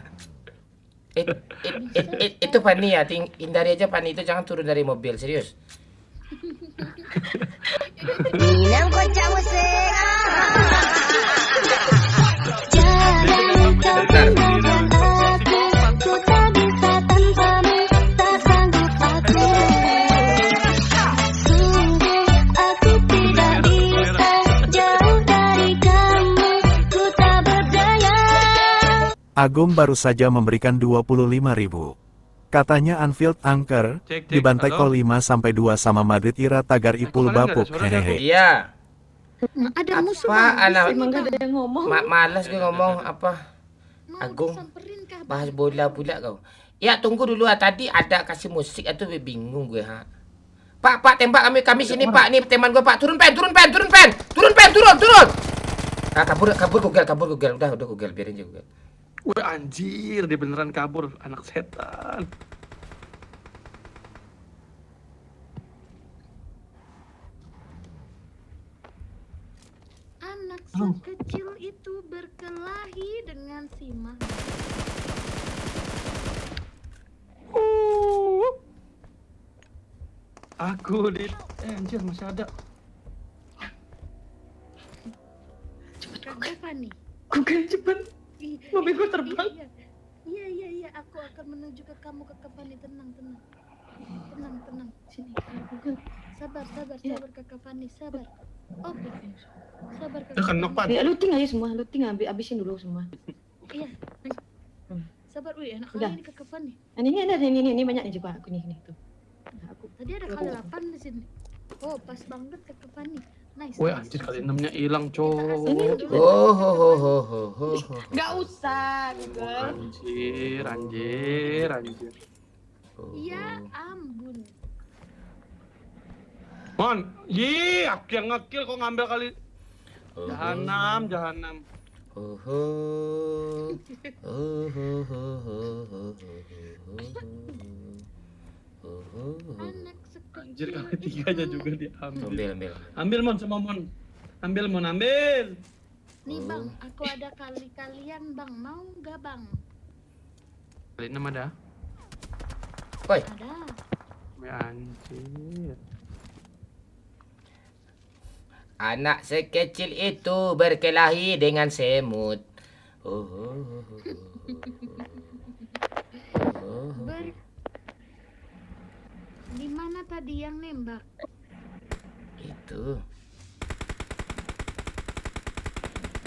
Speaker 1: Itu Pani ya, hindari aja Pani itu, jangan turun dari mobil, serius.
Speaker 5: Minang kocak musik. Jangan kau tinggalkan aku, ku tak bisa tanpamu, tak sanggup aku. Sungguh aku tidak bisa jauh dari kamu, ku tak berdaya.
Speaker 6: Agum baru saja memberikan 25.000. Katanya Anfield Anchor,
Speaker 3: Cek,
Speaker 6: dibantai
Speaker 3: halo?
Speaker 6: kol 5-2 sama Madrid Ira tagar ipul
Speaker 3: kemarin nggak ada
Speaker 6: bapuk,
Speaker 3: suara
Speaker 6: hehehe.
Speaker 1: Iya.
Speaker 7: Ada musuh
Speaker 1: Apa
Speaker 7: Bang, di
Speaker 1: anak
Speaker 7: sini,
Speaker 2: Emang gak
Speaker 7: Bang.
Speaker 2: ada yang ngomong.
Speaker 1: malas gue ngomong apa?
Speaker 7: Mau
Speaker 1: Agung.
Speaker 7: disamperin kah, Bang?
Speaker 1: Bahas bola pula kau. Ya tunggu dulu ah, tadi ada kasih musik atau bingung gue ha. Pak tembak kami sini Pak, nih teman gue Pak, turun pen. Ah, kabur Google. Udah Google, biarin aja Google.
Speaker 3: Wah, anjir, dia beneran kabur, anak setan.
Speaker 7: Anak sekecil itu berkelahi dengan si Mahmud.
Speaker 3: Aku di anjir masih ada.
Speaker 7: Kakak Pani.
Speaker 2: Google cepet. Mobil gua terbang.
Speaker 7: Iya, aku akan menuju ke kamu, Kakak Pani. Tenang.
Speaker 2: Sini, Google.
Speaker 7: Sabar, Kakak Pani, sabar. Oh, sabar
Speaker 3: Udah
Speaker 7: Kakak
Speaker 3: kenok, Pan.
Speaker 2: Ya, looting aja semua, abisin dulu semua.
Speaker 7: Iya. Sabar, enak kali
Speaker 2: Udah.
Speaker 7: ini Kakak Pani.
Speaker 2: Ini banyak nih coba aku nih tuh. Nah, aku
Speaker 7: Tadi ada kali 8 di sini. Oh, pas banget Kakak Pani. Nice.
Speaker 3: Woi, anjir, kali 6-nya hilang,
Speaker 7: Kita
Speaker 3: Cok.
Speaker 7: asingin dulu.
Speaker 1: Oh.
Speaker 2: Gak usah, Google.
Speaker 3: Anjir.
Speaker 7: Ya ampun.
Speaker 3: Mon, aku yang ngekill kok ngambil kali. Jahanam.
Speaker 7: Anak sekecil.
Speaker 3: Anjir, kali 3 aja juga diambil.
Speaker 1: Ambil.
Speaker 3: Ambil, Mon, semua, Mon. Ambil.
Speaker 7: Nih Bang, aku ada kali-kalian Bang. Mau gak Bang?
Speaker 3: Kali 6 ada.
Speaker 1: Woi,
Speaker 7: Ada.
Speaker 3: Woi, anjir.
Speaker 1: anak sekecil itu berkelahi dengan semut.
Speaker 7: Di mana tadi yang nembak?
Speaker 1: Itu.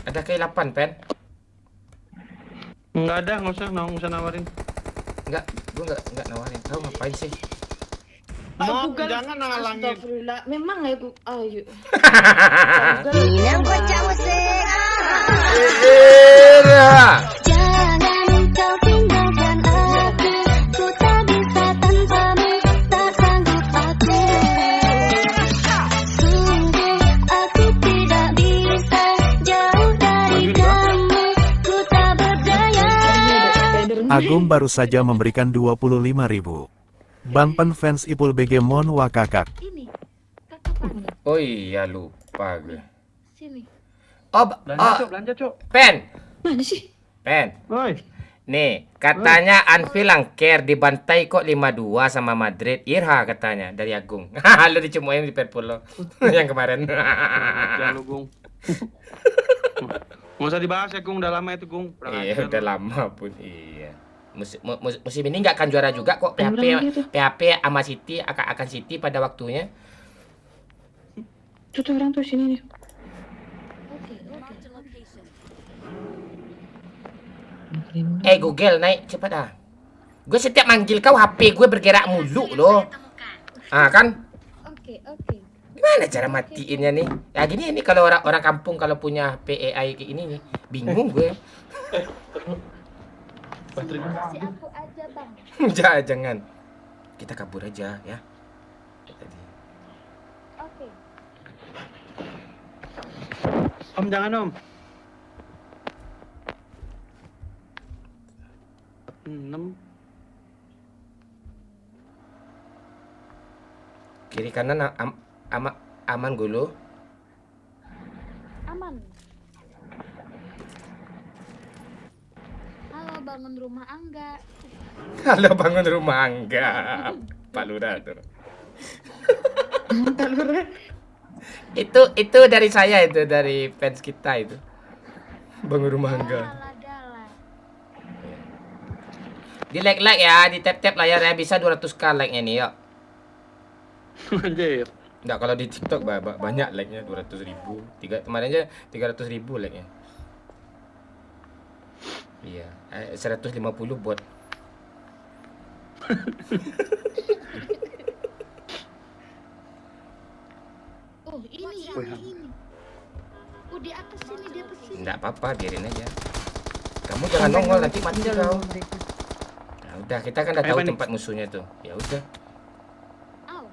Speaker 1: Ada K8, Pen?
Speaker 3: Enggak ada, nggak usah nawarin.
Speaker 1: Enggak, gua enggak nawarin. Kau ngapain sih?
Speaker 3: Mon,
Speaker 2: Google.
Speaker 3: jangan halangin.
Speaker 2: Astagfirullah. Memang ya, Bu. Ayo.
Speaker 5: Jangan kau tinggalkan aku, ku tak bisa tanpamu, tak sanggup aku. Sungguh aku tidak bisa jauh dari kamu, ku tak berdaya.
Speaker 6: Agung baru saja memberikan 25.000. Bang Pen fans Ipul BG Mon Wakakak.
Speaker 7: Ini. Kakak panggil.
Speaker 1: Oh iya, lupa gue.
Speaker 7: Sini.
Speaker 1: Oh,
Speaker 3: Belanja, Cok.
Speaker 1: Pen.
Speaker 7: Mana sih?
Speaker 1: Pen.
Speaker 3: Woi.
Speaker 1: Nih, katanya Anfield Angker dibantai kok 5-2 sama Madrid. Irha katanya dari Agung. Lu dicumuin di Liverpool lo. Yang kemarin.
Speaker 3: Jangan lu, Gung. Nggak usah dibahas ya, Gung. Udah lama itu, Gung.
Speaker 1: Iya, udah lama pun. Iya. Musim ini nggak akan juara juga kok. PHP sama City akan City pada waktunya.
Speaker 7: Tuh orang tuh sini nih.
Speaker 1: Google naik cepat ah. Gue setiap manggil kau HP gue bergerak mulu loh. Ah kan?
Speaker 7: Oke.
Speaker 1: Gimana cara matiinnya nih? Ya gini ini kalau orang kampung kalau punya HP AI kayak ini nih, bingung gue.
Speaker 4: Kasih aku aja bang.
Speaker 1: Jangan. Kita kabur aja ya. Tadi.
Speaker 4: Oke.
Speaker 3: Om, jangan, Om. 6.
Speaker 1: Kiri kanan aman dulu.
Speaker 4: Aman.
Speaker 7: Halo, bangun rumah Angga.
Speaker 1: Halo bangun rumah Angga. Pak Lurah tuh. itu dari saya itu dari fans kita itu. Bangun rumah Angga.
Speaker 7: Gala.
Speaker 1: Di like ya, di tap layarnya bisa 200k like-nya nih yuk.
Speaker 3: Anjir.
Speaker 1: Enggak kalau di TikTok banyak like-nya 200.000. Kemarin aja 300.000 like-nya. Iya, 150 bot.
Speaker 7: Oh, ini. Oh, di atas sini.
Speaker 1: Enggak apa-apa, biarin aja. Kamu jangan nongol nanti mati kau. Nah, udah kita kan udah tahu
Speaker 3: Panik.
Speaker 1: tempat musuhnya tuh. Ya udah.
Speaker 7: Au.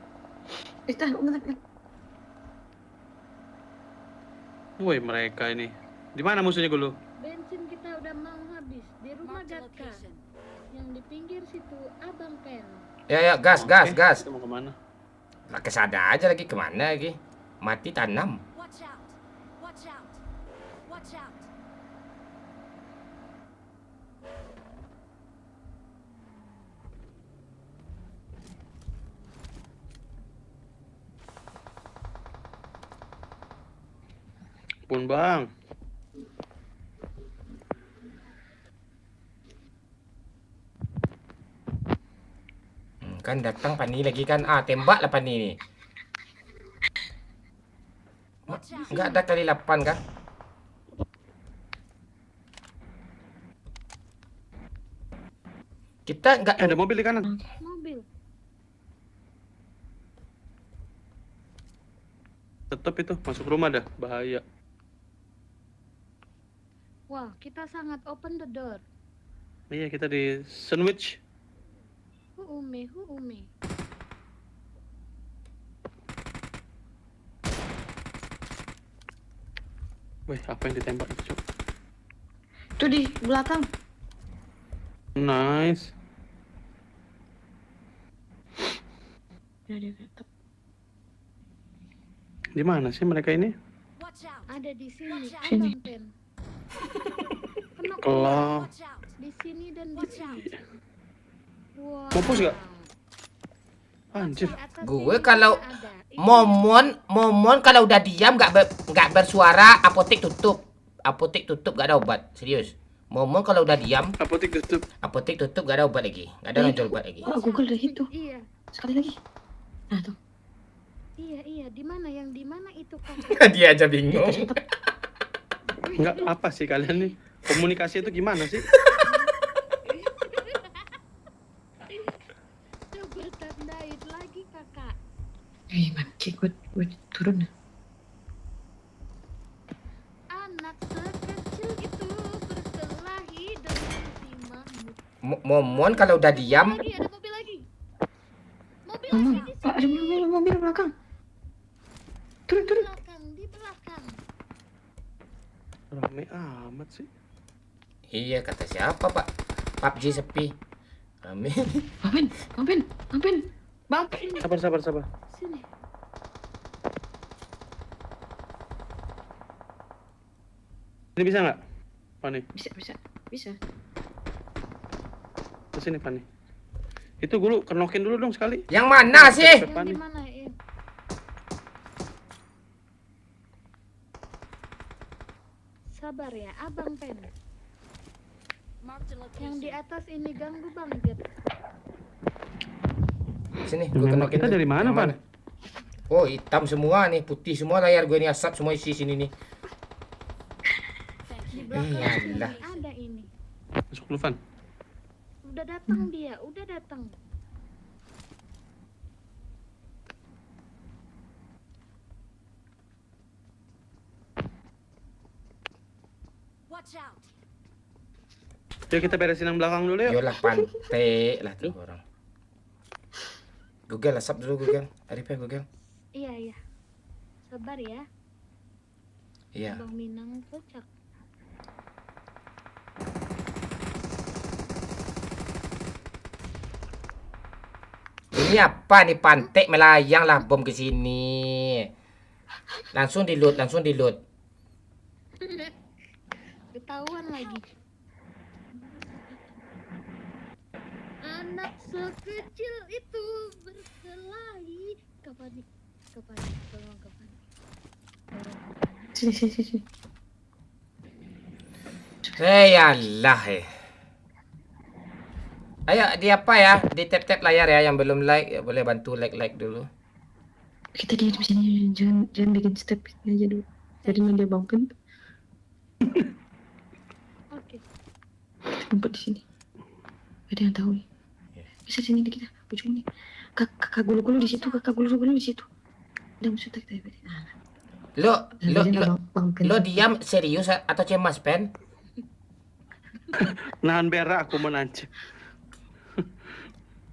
Speaker 3: Woi, mereka ini. Di mana musuhnya dulu?
Speaker 7: Bensin kita udah mau habis di rumah Gatka. Yang di pinggir situ Abang Pen.
Speaker 1: Ya, gas.
Speaker 3: Oke, kita mau kemana?
Speaker 1: Lah kesana aja lagi kemana lagi? Mati tanam.
Speaker 5: Watch out! Watch out! Watch out!
Speaker 3: Pun, Bang.
Speaker 1: Kan datang Pani lagi kan. Tembak lah Pani nih. Enggak ada kali 8 kan? Kita enggak
Speaker 3: Ada mobil di kanan.
Speaker 7: Mobil.
Speaker 3: Tetap itu masuk rumah dah, bahaya.
Speaker 7: Wah, kita sangat open the door.
Speaker 3: Iya, kita di sandwich.
Speaker 7: Huume.
Speaker 3: Wih, apa yang ditembak itu, Cok?
Speaker 2: Tuh di belakang.
Speaker 3: Nice. Di mana sih mereka ini?
Speaker 5: Watch out!
Speaker 7: Ada di sini,
Speaker 5: Watch out.
Speaker 7: Abang Pen. Kena
Speaker 3: Kelap.
Speaker 5: Watch out!
Speaker 7: di sini dan di
Speaker 5: Watch
Speaker 7: sini.
Speaker 5: out!
Speaker 7: Wow.
Speaker 3: Mampus nggak? Anjir.
Speaker 7: Di atas
Speaker 1: Gue
Speaker 7: sini
Speaker 1: kalau
Speaker 7: ada. Ini
Speaker 1: momon kalau udah diam nggak bersuara apotek tutup gak ada obat serius. Momon kalau udah diam
Speaker 3: Apotek tutup.
Speaker 1: apotek tutup gak ada obat lagi, gak ada nonjol obat lagi.
Speaker 2: Oh, Google udah itu.
Speaker 7: Iya.
Speaker 2: Sekali lagi.
Speaker 4: Nah tuh.
Speaker 7: Iya, di mana itu kan?
Speaker 1: Dia aja bingung.
Speaker 3: Enggak apa sih kalian nih? Komunikasi itu gimana sih?
Speaker 7: Coba tandain lagi kakak.
Speaker 4: Maki gue turun.
Speaker 7: Anak sekecil itu berkelahi dengan si Mahmud.
Speaker 1: Momon kalau udah diam,
Speaker 7: Lagi ada mobil lagi. Mobil
Speaker 4: Mama,
Speaker 7: lagi di
Speaker 4: Pak, ada mobil belakang. Turun.
Speaker 7: di belakang.
Speaker 3: Rame amat sih.
Speaker 1: iya kata siapa Pak? PUBG sepi. Amin.
Speaker 4: Bang Pen.
Speaker 3: Sabar.
Speaker 7: Sini.
Speaker 3: Ini bisa nggak? Pani,
Speaker 4: Bisa.
Speaker 3: kesini Pani. Itu dulu, kenokin dulu dong sekali.
Speaker 1: Yang mana sih?
Speaker 7: Yang
Speaker 3: Pani.
Speaker 7: di mana ya? Sabar ya, Abang Pen. Yang di atas ini ganggu banget.
Speaker 1: Sini, gue
Speaker 3: Memang
Speaker 1: kenokin.
Speaker 3: kita
Speaker 1: tuh.
Speaker 3: dari mana,
Speaker 1: Yang
Speaker 3: Pan?
Speaker 1: Oh, hitam semua nih, putih semua layar gue ini, asap semua isi sini nih.
Speaker 7: Di belakang sini
Speaker 1: Iyalah.
Speaker 7: ada ini.
Speaker 3: Masuk dulu, Van.
Speaker 7: Udah datang dia, udah datang.
Speaker 3: Yuk kita beresin yang belakang dulu yuk.
Speaker 1: Yolah pantai lah tuh orang. Google, asap dulu Google. Arif ya Google.
Speaker 7: Iya. Sabar ya,
Speaker 1: Iya.
Speaker 7: Bang Minang kocak.
Speaker 1: Ini apa nih pantai melayang lah bom ke sini. Langsung di loot.
Speaker 7: Ketahuan lagi. Anak sekecil itu berkelahi. Kapan? Tolong kapan?
Speaker 4: Sini.
Speaker 1: Yalah. Ayo di apa ya? Di tap layar ya yang belum like ya, boleh bantu like dulu.
Speaker 4: Kita diam di sini, jangan bikin step ini aja dulu. Jadi dia Bang Pen
Speaker 7: Oke.
Speaker 4: tempat di sini. Ada yang tahu nih. Bisa sini kita, ujung nih. Kakak gulu-gulu di situ, Udah musuh kita ya.
Speaker 1: Lo diam serius atau cemas Pen?
Speaker 3: Nahan berak aku menancap.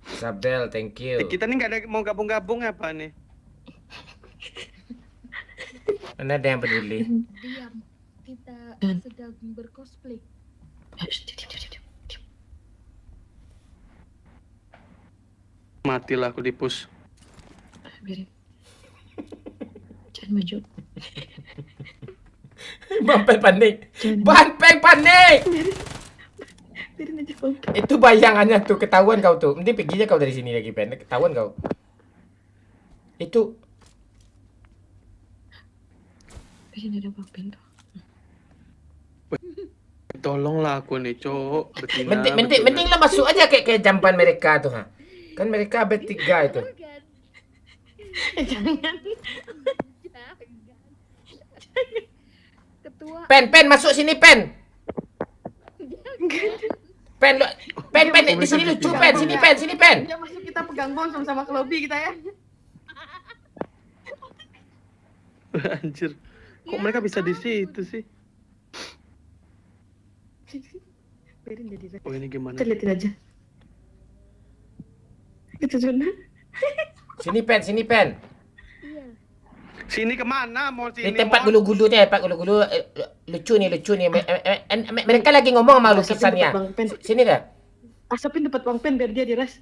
Speaker 1: Sabel, thank you.
Speaker 3: Kita nih nggak ada mau gabung-gabung apa nih?
Speaker 1: Mana ada yang peduli?
Speaker 7: Diam. Kita sedang bercosplay.
Speaker 4: Diam.
Speaker 3: Matilah aku di push.
Speaker 4: Biarin. Jangan maju.
Speaker 1: Bang Pen panik.
Speaker 4: Biarin aja Bang Pen.
Speaker 1: Itu bayangannya tuh, ketahuan kau tuh. Mending pergi aja kau dari sini lagi Pen. Ketahuan kau. Itu
Speaker 4: Biarin ada Bang Pen tuh.
Speaker 3: Tolonglah aku nih, Cok. Betina.
Speaker 1: mending lo masuk aja kayak jamban mereka tuh, ha. Kan mereka bertiga itu.
Speaker 4: Jangan.
Speaker 7: Ketua.
Speaker 1: Pen masuk sini Pen. Pen di sini lucu Pen, sini Pen.
Speaker 2: Ya masuk kita pegang bom sama-sama ke lobby kita ya.
Speaker 3: Anjir. Kok mereka bisa di situ sih?
Speaker 4: Biarin jadi.
Speaker 3: Oh ini gimana?
Speaker 4: Kita liatin aja. Kita zona.
Speaker 1: Sini Pen.
Speaker 7: Iya.
Speaker 3: Sini kemana? Mau sini?
Speaker 1: Ini tempat
Speaker 3: Mon?
Speaker 1: gulu-gulu nih, lucu nih. Mereka lagi ngomong sama lukisannya.
Speaker 4: Bang Pen.
Speaker 1: Sini dah.
Speaker 4: Asapin tempat Bang Pen biar dia diras.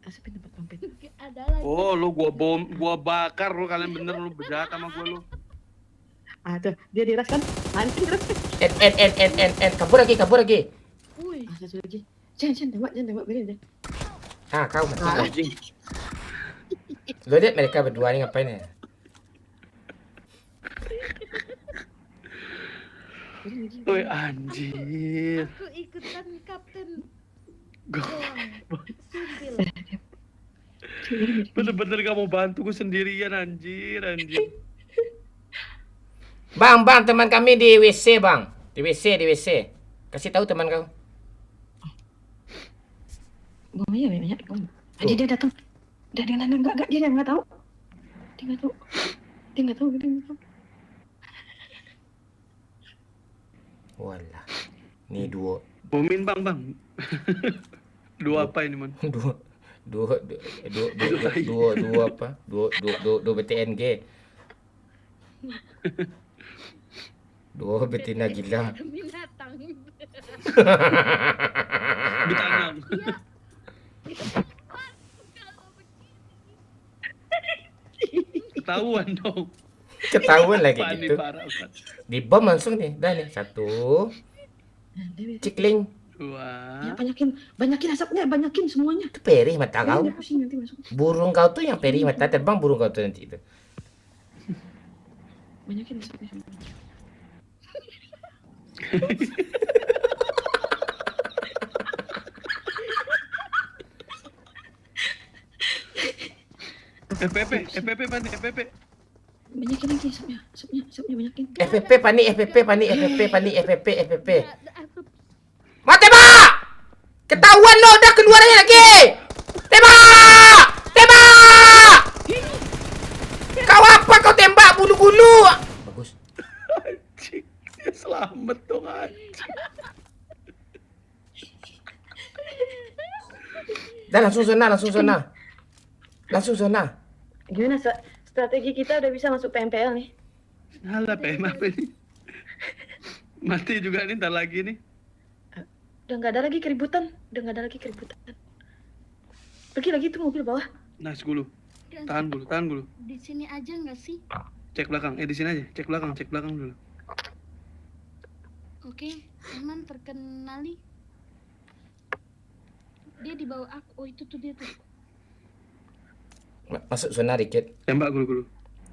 Speaker 4: Asapin tempat Bang Pen.
Speaker 7: Ada lagi.
Speaker 3: Oh, lu gua bakar lu, kalian bener lu berjahat sama gua lu.
Speaker 4: Tuh, dia diras kan? Anjing diras.
Speaker 1: Kabur lagi.
Speaker 7: Wih.
Speaker 4: Satu lagi. Jangan tembak, biarin deh.
Speaker 1: Ah, kau mati.
Speaker 3: Anjing.
Speaker 1: Lo lihat mereka berdua nih ngapain ya?
Speaker 3: Woi anjir.
Speaker 7: Aku ikutan kapten
Speaker 3: Gua-
Speaker 7: doang. Sipil.
Speaker 3: Bener-bener gak mau bantu gue sendirian anjir.
Speaker 1: Bang, teman kami di WC, Bang. Di WC. Kasih tahu teman kau.
Speaker 4: Bom aja banyak bom. Dia datang. Dia enggak dia nggak tahu. Dia nggak tahu.
Speaker 1: Walah. Nih dua
Speaker 3: Bomin bang. Dua apa ini man?
Speaker 1: dua apa? Dua BTNG. Dua betina gila.
Speaker 7: Binatang.
Speaker 3: Ditanam. Ketahuan dong.
Speaker 1: Ketahuan lagi
Speaker 3: Pani
Speaker 1: gitu.
Speaker 3: parah Pak.
Speaker 1: Di bom langsung nih. Dah nih. Satu. Cikling.
Speaker 3: Dua.
Speaker 4: Banyakin asapnya, banyakin semuanya.
Speaker 1: Itu perih mata kau.
Speaker 4: Dia pusing nanti masuk.
Speaker 1: Burung kau tuh yang perih mata terbang burung kau tuh nanti itu.
Speaker 4: Banyakin asapnya semuanya.
Speaker 3: FPP Pani, FPP.
Speaker 4: Banyakin lagi asapnya banyakin.
Speaker 1: FPP FPP. Mau tembak! Ketahuan lo udah keluarannya lagi. Tembak! Kau apa kau tembak bulu-bulu? Bagus.
Speaker 3: Anjing, dia selamat dong anjing.
Speaker 1: Dan langsung zona.
Speaker 4: Gimana strategi kita udah bisa masuk PMPL nih?
Speaker 3: Alah PM apa ini? Mati juga nih ntar lagi nih.
Speaker 4: Udah nggak ada lagi keributan. Pergi lagi tuh mobil bawah.
Speaker 3: Nice dulu. Tahan dulu.
Speaker 7: Di sini aja nggak sih?
Speaker 3: Cek belakang. Di sini aja. Cek belakang dulu.
Speaker 7: Oke, Eman terkenali. Dia di bawah aku. Oh itu tuh dia tuh.
Speaker 1: Masuk zona dikit.
Speaker 3: Tembak gulu.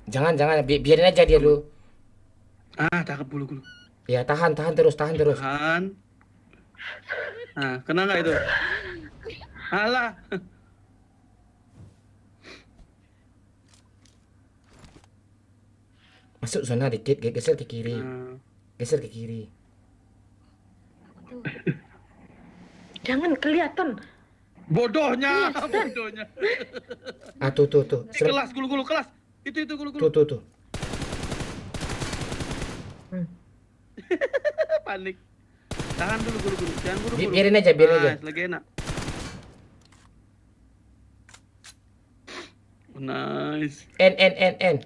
Speaker 1: Jangan biarin aja dia dulu.
Speaker 3: Ah, cakep gulu.
Speaker 1: Ya tahan terus.
Speaker 3: Tahan. Nah, kena nggak itu? Alah.
Speaker 1: Masuk zona dikit, geser ke kiri.
Speaker 3: Nah,
Speaker 7: Tuh.
Speaker 4: Jangan kelihatan.
Speaker 3: bodohnya.
Speaker 1: Ah tuh.
Speaker 3: Kelas gulu kelas. Itu gulu.
Speaker 1: Tuh.
Speaker 3: Panik. Tahan dulu gulu. Jangan buru.
Speaker 1: Biarin aja.
Speaker 3: Lagi enak. Nice.
Speaker 1: N.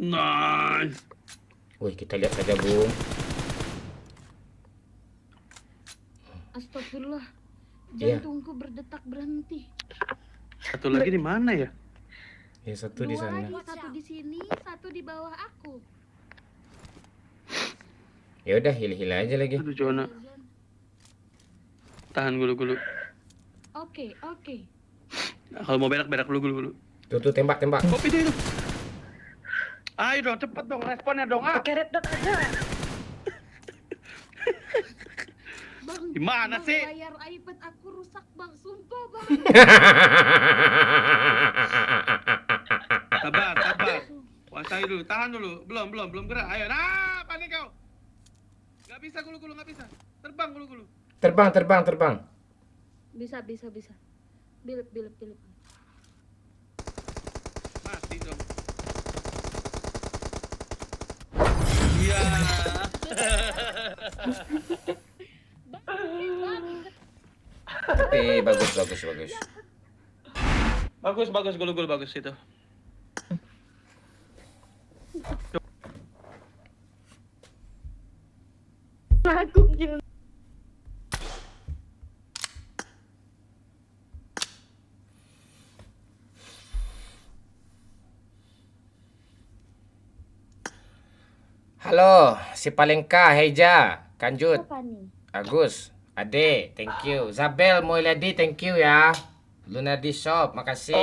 Speaker 3: Nice.
Speaker 1: Wih, kita lihat saja, Bung.
Speaker 7: Astagfirullah.
Speaker 1: Iya.
Speaker 7: Jantungku berdetak berhenti.
Speaker 3: Satu lagi di mana ya?
Speaker 1: Ya satu di
Speaker 7: Dua
Speaker 1: sana.
Speaker 7: lagi, satu di sini, satu di bawah aku.
Speaker 1: Ya udah, hil aja lagi.
Speaker 3: Aduh, Jona. Tahan gulu.
Speaker 7: Oke.
Speaker 3: Nah, kalau mau berak dulu.
Speaker 1: Tuh tembak.
Speaker 3: Kopi itu. Ayo dong, cepet dong responnya dong.
Speaker 4: Pakai red dot aja.
Speaker 7: Bang,
Speaker 3: Gimana
Speaker 7: bang,
Speaker 3: sih?
Speaker 7: Layar iPad aku rusak bang, sumpah bang.
Speaker 3: Sabar. Kuasai dulu, tahan dulu. Belum gerak. Ayo, nah, panik kau. Gak bisa gulu, gak bisa. Terbang gulu.
Speaker 1: Terbang.
Speaker 7: Bisa. Bilip.
Speaker 3: Mati dong. Iya.
Speaker 1: Bagus.
Speaker 3: Bagus gulu bagus itu.
Speaker 4: Aku gila.
Speaker 1: Halo, si Palengka, Heja, Kanjut,
Speaker 7: Apa nih?
Speaker 1: Agus, Ade, thank you. Zabel, Moiladi, thank you ya. Lunardi Shop, makasih.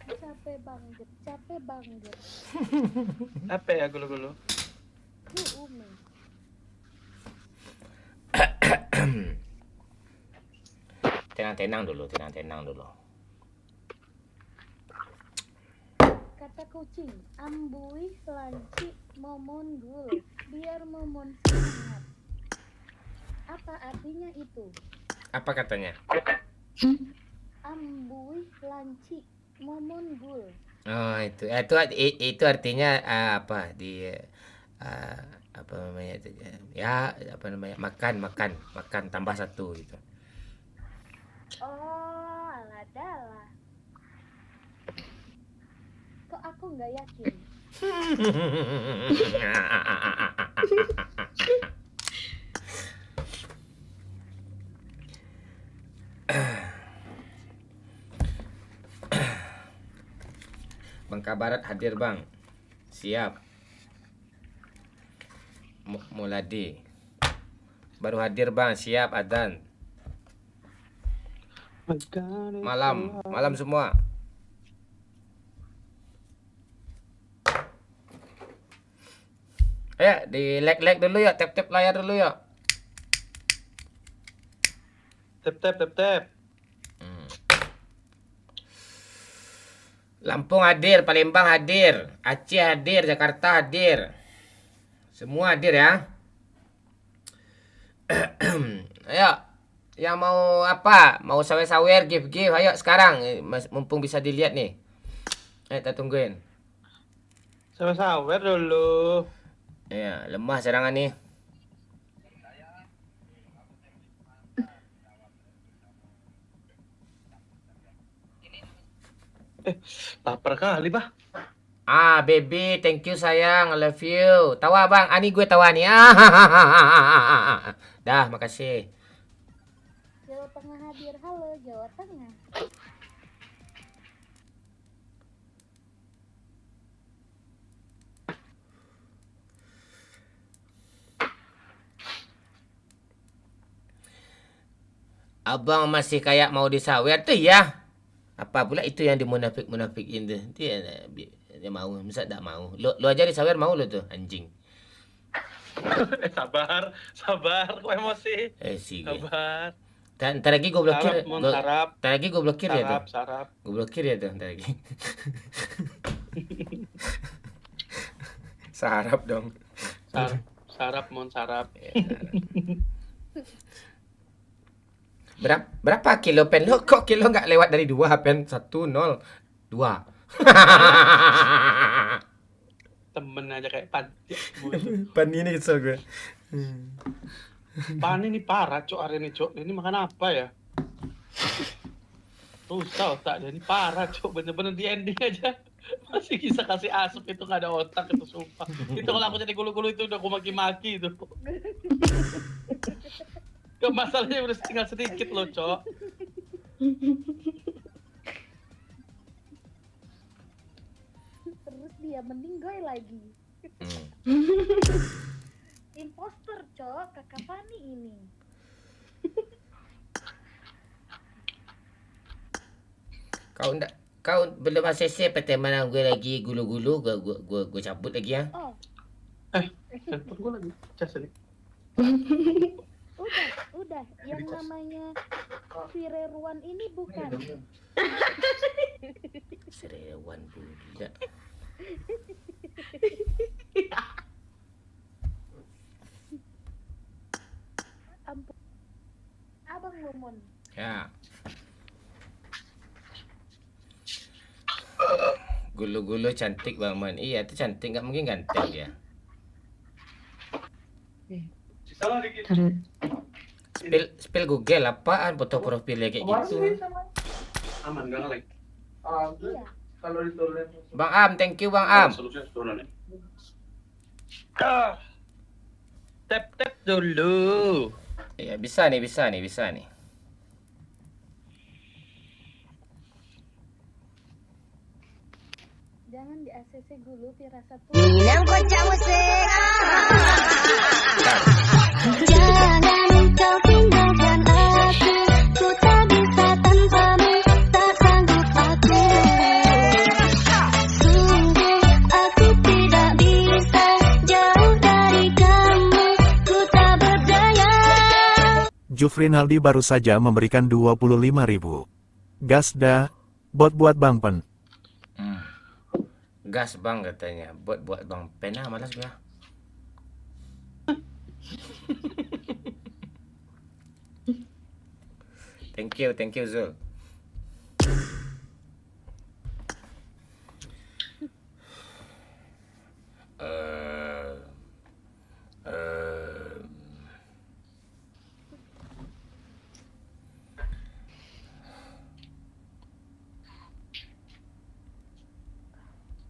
Speaker 7: Capek banget.
Speaker 3: Apa ya gulu?
Speaker 1: Tenang-tenang dulu.
Speaker 7: Kata kucing, ambui lanci momon gul, biar momon semangat. Apa artinya itu?
Speaker 1: Apa katanya?
Speaker 7: Ambui lanci momon gul.
Speaker 1: Oh, itu artinya apa apa namanya itu ya, apa namanya, makan tambah 1 gitu.
Speaker 7: Oh, aladala. Kok aku nggak yakin?
Speaker 1: Bangka Barat hadir bang, siap. Muladi baru hadir bang, siap adzan. Malam semua. Ayo di like dulu ya, tap layar dulu ya.
Speaker 3: Tap.
Speaker 1: Lampung hadir, Palembang hadir, Aceh hadir, Jakarta hadir. Semua hadir ya. Ayo, yang mau apa? Mau sawer-sawer, give. Ayo sekarang, mumpung bisa dilihat nih. Ayo kita tungguin.
Speaker 3: Sawer dulu.
Speaker 1: Ya, lemah serangan nih.
Speaker 3: Lapar kali, bah.
Speaker 1: Baby, thank you sayang, I love you. Tawa bang, ani gue tawa nih. Dah, makasih.
Speaker 7: Jawa Tengah hadir, halo Jawa Tengah.
Speaker 1: Abang masih kayak mau disawer tuh ya. Apa pula itu yang dimunafik-munafikin tuh. Dia mau, masa tak mau. Lu aja disawer mau lu tuh, anjing.
Speaker 3: Sabar, kok emosi.
Speaker 1: Sih.
Speaker 3: Sabar.
Speaker 1: Ntar lagi gue blokir.
Speaker 3: Sarap.
Speaker 1: Ntar lagi gue blokir ya tuh.
Speaker 3: Sarap.
Speaker 1: Gue blokir ya tuh ntar lagi. Sarap dong.
Speaker 3: Sarap.
Speaker 1: Ya, berapa kilo pen lo? Kok kilo nggak lewat dari 2 pen? 1, 0, 2.
Speaker 3: Temen aja kayak pan.
Speaker 1: Pan ini kesel gue.
Speaker 3: Pan ini parah, Cok, hari ini, Cok. Ini makan apa ya? Susah otak dia, ini parah, Cok. Bener-bener di ending aja. Masih bisa kasih asap, itu gak ada otak, itu sumpah. Itu kalau aku jadi gulu-gulu itu udah aku maki-maki itu. Masalahnya udah tinggal sedikit loh, Cok.
Speaker 7: Terus dia meninggoy lagi. Imposter, Cok. Kakak Fani ini.
Speaker 1: Kau belum ACC pertemanan gue lagi gulu-gulu, gue cabut lagi ya.
Speaker 7: Oh,
Speaker 3: Handphone gue lagi cas ini.
Speaker 7: udah. Yang namanya Fireruan ini bukan.
Speaker 1: Serewan gila.
Speaker 7: Ampun. Abang Lumon.
Speaker 1: Ya. Gulu-gulu cantik Bang Man. Iya, itu cantik, nggak mungkin ganteng ya.
Speaker 3: Salah dikit.
Speaker 1: Spill Google apaan foto profilnya kayak gitu.
Speaker 3: Aman, gak nge-lag.
Speaker 7: Iya.
Speaker 3: Kalau diturunin.
Speaker 1: Bang Am, thank you Bang Am.
Speaker 3: Solusinya turunin. Tap dulu.
Speaker 1: Iya, bisa nih.
Speaker 7: Jangan di ACC dulu firasat.
Speaker 5: Minang kocak musik. Jangan kau tinggalkan aku, ku tak bisa tanpamu, tak sanggup aku. Sungguh aku tidak bisa jauh dari kamu, ku tak berdaya.
Speaker 6: Jufrinaldi baru saja memberikan 25.000. Gas dah, buat Bang Pen.
Speaker 1: Gas bang katanya. Buat Bang Pen lah, malas gua. Thank you Zul.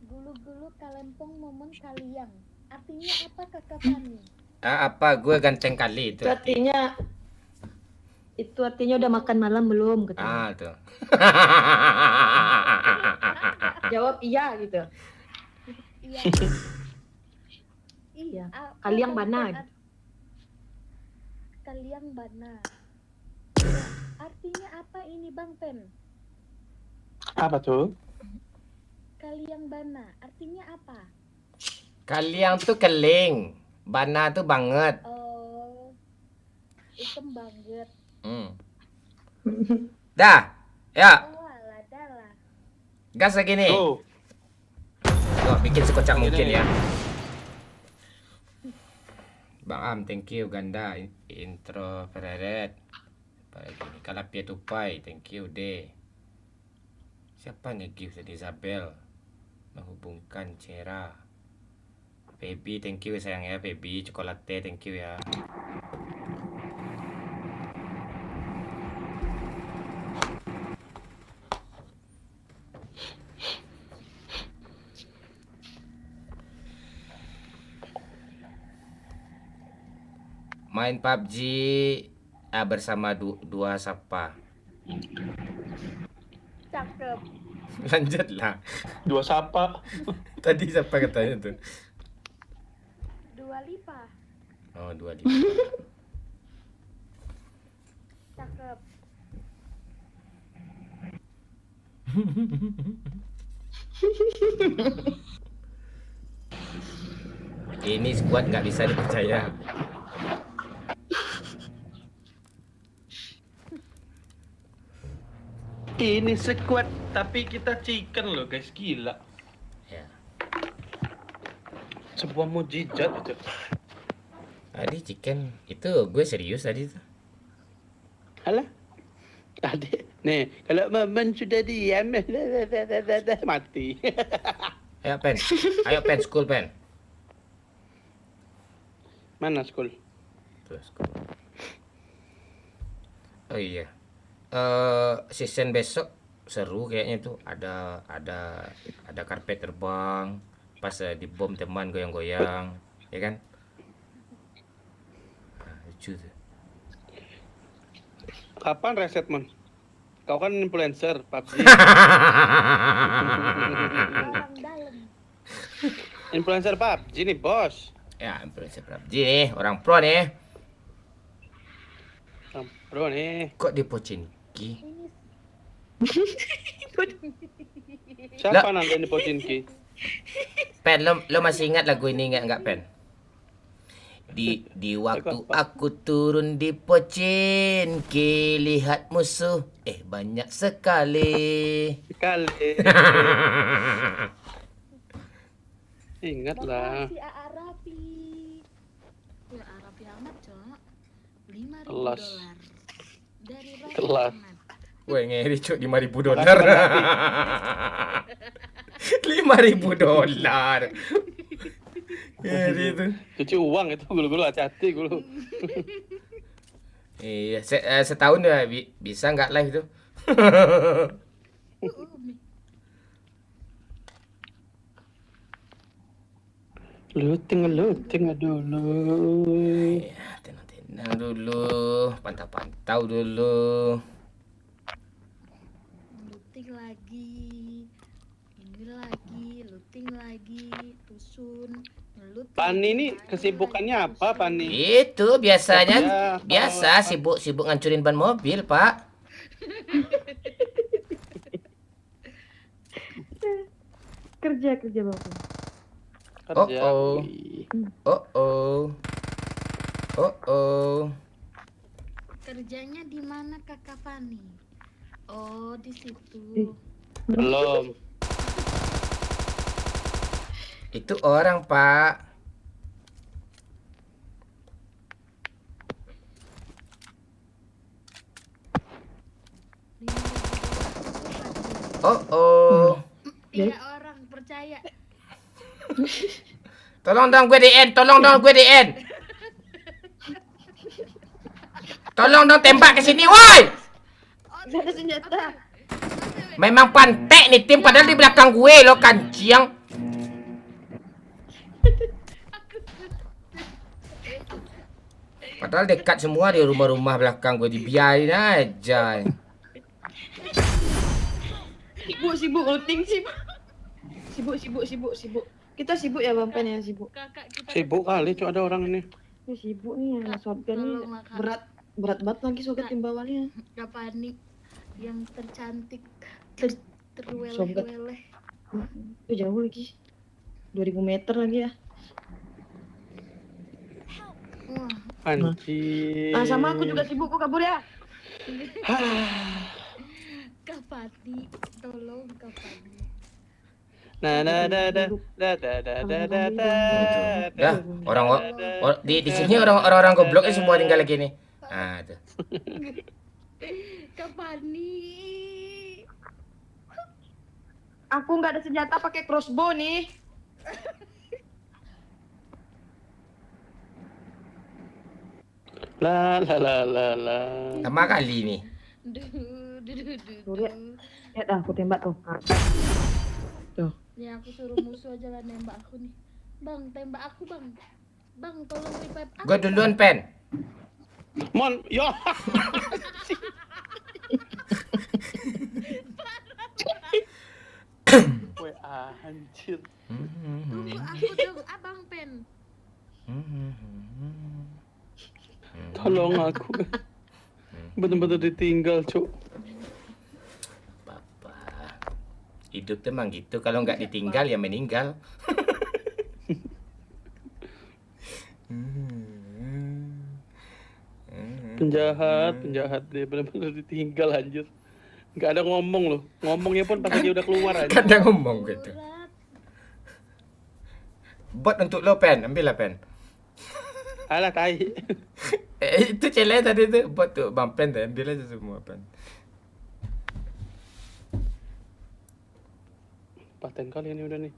Speaker 7: Gulu-gulu kalempong momon kaliang. Artinya apa kakak Fani?
Speaker 1: Apa gue ganteng kali itu?
Speaker 4: Itu artinya udah makan malam belum katanya.
Speaker 1: Tuh.
Speaker 4: Jawab iya gitu.
Speaker 7: Iya.
Speaker 4: Iya.
Speaker 7: Apa
Speaker 4: Kaliang
Speaker 7: Bang
Speaker 4: bana.
Speaker 7: Pen Kaliang bana. Artinya apa ini Bang Pen?
Speaker 3: Apa tuh?
Speaker 7: Kaliang bana. Artinya apa?
Speaker 1: Kaliang tuh keling, bana tuh banget.
Speaker 7: Oh, hitam banget.
Speaker 1: Dah, ya,
Speaker 7: Oh, alah, dalah.
Speaker 1: gas lagi nih.
Speaker 3: Tuh.
Speaker 1: Tuh, bikin sekocak mungkin ya. Bang Am, thank you ganda intro Ferret. Kalau Pia Tupai, thank you deh. Siapa nge-give tadi Isabel? Menghubungkan Cera. Baby, thank you sayang ya Baby. Cokolate, thank you ya. Main PUBG bersama dua siapa?
Speaker 7: Cakep.
Speaker 1: Lanjutlah.
Speaker 3: Dua sapa.
Speaker 1: Tadi siapa katanya tuh?
Speaker 7: Dua Lipa.
Speaker 1: Oh, 25.
Speaker 7: Cakep.
Speaker 1: Ini squad nggak bisa dipercaya.
Speaker 3: Ini sekuat tapi kita chicken loh guys, gila.
Speaker 1: Ya.
Speaker 3: Sebuah mujizat itu.
Speaker 1: Tadi chicken itu gue serius tadi tuh.
Speaker 3: Alah. Tadi nih, kalau Maman sudah diam mati.
Speaker 1: Ayo pen school pen.
Speaker 3: Mana school?
Speaker 1: Tuh, school. Oh iya. Season besok seru kayaknya tuh ada karpet terbang pas dibom teman goyang-goyang, ya kan? Lucu tuh.
Speaker 3: Kapan reset, Mon? Kau kan influencer PUBG.
Speaker 7: Orang dalam.
Speaker 3: Influencer PUBG nih, Bos.
Speaker 1: Ya, influencer PUBG nih, orang pro nih.
Speaker 3: Bro nih.
Speaker 1: Kok di Pocinki?
Speaker 7: Ini
Speaker 3: Siapa nanti di Pocinki?
Speaker 1: Pen, lo masih ingat lagu ini nggak Pen? Di waktu aku turun di Pocinki, lihat musuh, banyak sekali.
Speaker 3: Sekali. Ingatlah.
Speaker 7: si AA Rapi. Ya Rapi amat, Cok. $5.000
Speaker 3: Kelas.
Speaker 7: dari Rapi
Speaker 3: Kelas.
Speaker 7: Ahmad.
Speaker 1: Wah, ngeri cuk, $5.000. $5.000. Ngeri tuh.
Speaker 3: Cuci uang itu gulu-gulu hati-hati gulu.
Speaker 1: Iya, setahun ya bisa nggak live tuh?
Speaker 3: Looting dulu.
Speaker 1: Iya, tenang dulu, pantau dulu.
Speaker 7: Looting lagi. Ini lagi, looting lagi, tusun, ngeluting.
Speaker 3: Pani ini kesibukannya apa, Pani?
Speaker 1: Itu biasanya
Speaker 3: Ya,
Speaker 1: biasa sibuk ngancurin ban mobil, Pak.
Speaker 4: Kerja Bapak.
Speaker 3: Kerja.
Speaker 1: Oh.
Speaker 3: Wih.
Speaker 1: Oh.
Speaker 7: Kerjanya di mana Kakak Fani? Oh, di situ.
Speaker 3: Belum.
Speaker 1: Itu orang, Pak. Oh.
Speaker 7: Tiga orang percaya.
Speaker 1: Tolong dong gue DN, tolong dong gue DN. Tolong dong tembak ke sini, woi.
Speaker 2: Nggak ada senjata.
Speaker 1: Memang pantek nih tim padahal di belakang gue lo kanciang. Padahal dekat semua di rumah-rumah belakang gue, dibiarin aja.
Speaker 2: Sibuk looting sibuk. Kita sibuk ya Bang Pen ya sibuk.
Speaker 7: Kakak kita
Speaker 3: Sibuk kali Cuk ada orang ini.
Speaker 2: Ini sibuk nih ya shotgun nih.
Speaker 7: tolong Kak.
Speaker 2: Berat banget lagi shotgun timbalannya.
Speaker 7: Kak Fani yang tercantik
Speaker 2: Sobat.
Speaker 7: terweleh-weleh.
Speaker 2: Itu jauh lagi. 2000 meter lagi ya.
Speaker 7: Wah,
Speaker 3: Anjir.
Speaker 2: Ah sama aku juga sibuk kok kabur ya.
Speaker 7: Kak Fani, tolong Kak Fani.
Speaker 3: Nah,
Speaker 1: Dah, di sini orang gobloknya semua tinggal lagi nih. Ah, tuh.
Speaker 7: Kak Fani.
Speaker 2: Aku nggak ada senjata pakai crossbow nih.
Speaker 3: La.
Speaker 1: Lama kali nih.
Speaker 2: Tuh, lihat. Lihat dah aku tembak tuh.
Speaker 7: Ya aku suruh musuh aja lah nembak aku nih. Bang, tembak aku bang. Bang, tolong revive aku.
Speaker 1: Gue duluan, Pen.
Speaker 3: Mon, yo. Woi, anjir.
Speaker 7: Tunggu aku dong, abang Pen.
Speaker 3: Tolong aku. Bener-bener ditinggal, Cuk.
Speaker 1: Papa. Hidup tuh emang gitu, kalau nggak ditinggal ya meninggal.
Speaker 3: Penjahat dia bener-bener ditinggal anjir. Nggak ada ngomong loh. Ngomongnya pun pas dia udah keluar aja.
Speaker 1: Kadang ngomong gitu.
Speaker 7: Berat.
Speaker 1: Bot untuk lo, Pen. Ambil lah, Pen.
Speaker 3: Alah tai.
Speaker 1: Itu cele tadi tuh. Bot tuh, Bang Pen tuh. Ambil aja semua, Pen.
Speaker 3: Paten kali ini udah nih.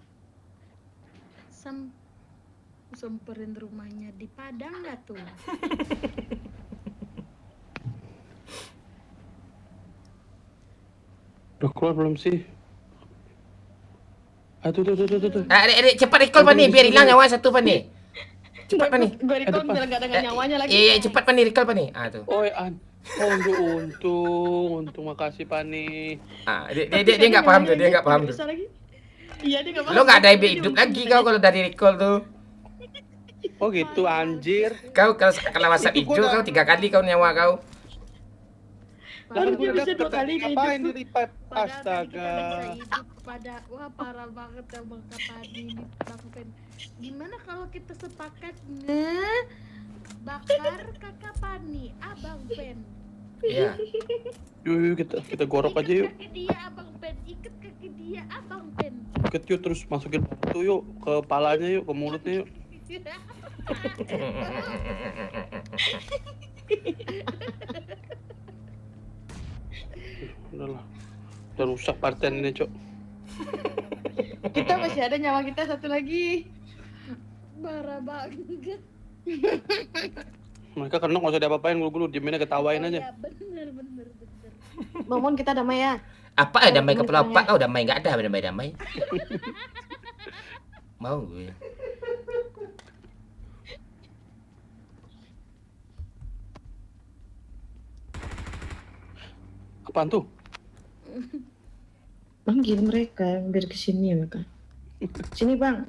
Speaker 7: Semperin rumahnya di Padang nggak tuh?
Speaker 3: Udah keluar belum sih? Tuh.
Speaker 1: Adik, cepat recall, Pan nih. Biar hilang nyawa satu, Pan nih. Cepat, Pan nih.
Speaker 2: Gue recall biar nggak ada nyawanya lagi.
Speaker 1: Iya, cepat, Pan nih. Recall, Pan nih. Ah, tuh.
Speaker 3: Oi, untung makasih Pani.
Speaker 1: Ah, dia nggak paham tuh. Dia nggak paham tuh.
Speaker 2: Bisa lagi. Iya dia nggak paham.
Speaker 1: Lo nggak ada hidup lagi kau kalau dari recall tuh.
Speaker 3: Oh gitu anjir.
Speaker 1: Kau kalau WhatsApp
Speaker 3: Itu gua
Speaker 1: hijau
Speaker 3: udah-
Speaker 1: kau 3 kali kau nyawa kau.
Speaker 2: Baru dia bisa
Speaker 3: dapet,
Speaker 2: 2 kali dia
Speaker 3: ngapain
Speaker 2: hidup.
Speaker 3: di revive?
Speaker 7: Padahal tadi kita bisa
Speaker 3: Astaga.
Speaker 7: hidup pada wah parah banget ya Bang Kapadi ini Bang Pen. Gimana kalau kita sepakat bakar Kakak Pani, Abang Pen.
Speaker 1: Iya.
Speaker 3: Yuk kita gorok aja yuk.
Speaker 7: Ikat kaki dia Abang Pen, ikat kaki dia Abang Pen.
Speaker 3: Ikat yuk terus masukin batu yuk ke kepalanya yuk, ke mulutnya yuk. Udahlah. Udah rusak parten ini, Cok.
Speaker 2: Kita masih ada nyawa kita satu lagi.
Speaker 7: Parah banget.
Speaker 3: Mereka kena nggak usah diapa-apain, gulu-gulu diemin aja, ketawain
Speaker 7: Oh,
Speaker 3: aja.
Speaker 7: ya, bener.
Speaker 2: Bang Mon kita damai ya.
Speaker 1: Apa ya damai kepala opak kau damai nggak ada damai. Mau gue.
Speaker 3: Apaan tuh?
Speaker 2: Panggil mereka biar kesini ya mereka. Sini bang.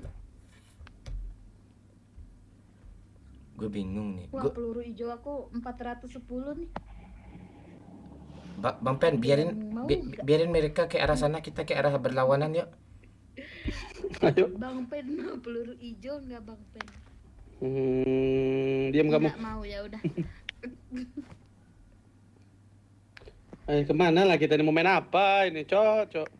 Speaker 1: Gue bingung nih.
Speaker 7: Wah, peluru hijau aku 410 nih.
Speaker 1: Bang Pen biarin mereka ke arah sana, kita ke arah berlawanan yuk.
Speaker 3: Ayo.
Speaker 7: Bang Pen mau peluru hijau nggak Bang Pen?
Speaker 3: Diam kamu.
Speaker 7: Nggak mau ya udah.
Speaker 3: Kemana lah kita ini mau main apa ini, Cok?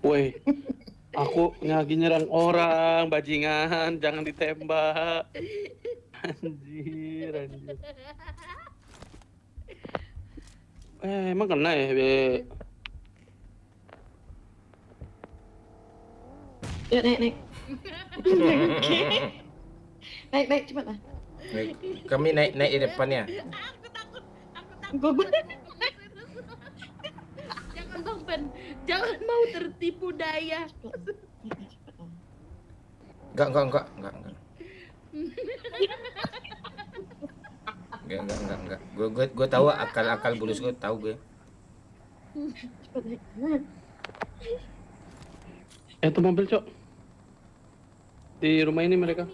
Speaker 3: Woi, aku lagi nyerang orang, bajingan, jangan ditembak. Anjir. Emang kena ya, Be?
Speaker 4: Ya, naik. Naik, cepat lah.
Speaker 1: Kami naik di depannya.
Speaker 7: Jangan Bang Pen, jangan mau tertipu daya.
Speaker 1: Enggak. Enggak. Gue tahu akal bulus gue tahu gue.
Speaker 4: Cepat naik.
Speaker 3: Itu mobil, Cok. Di rumah ini mereka.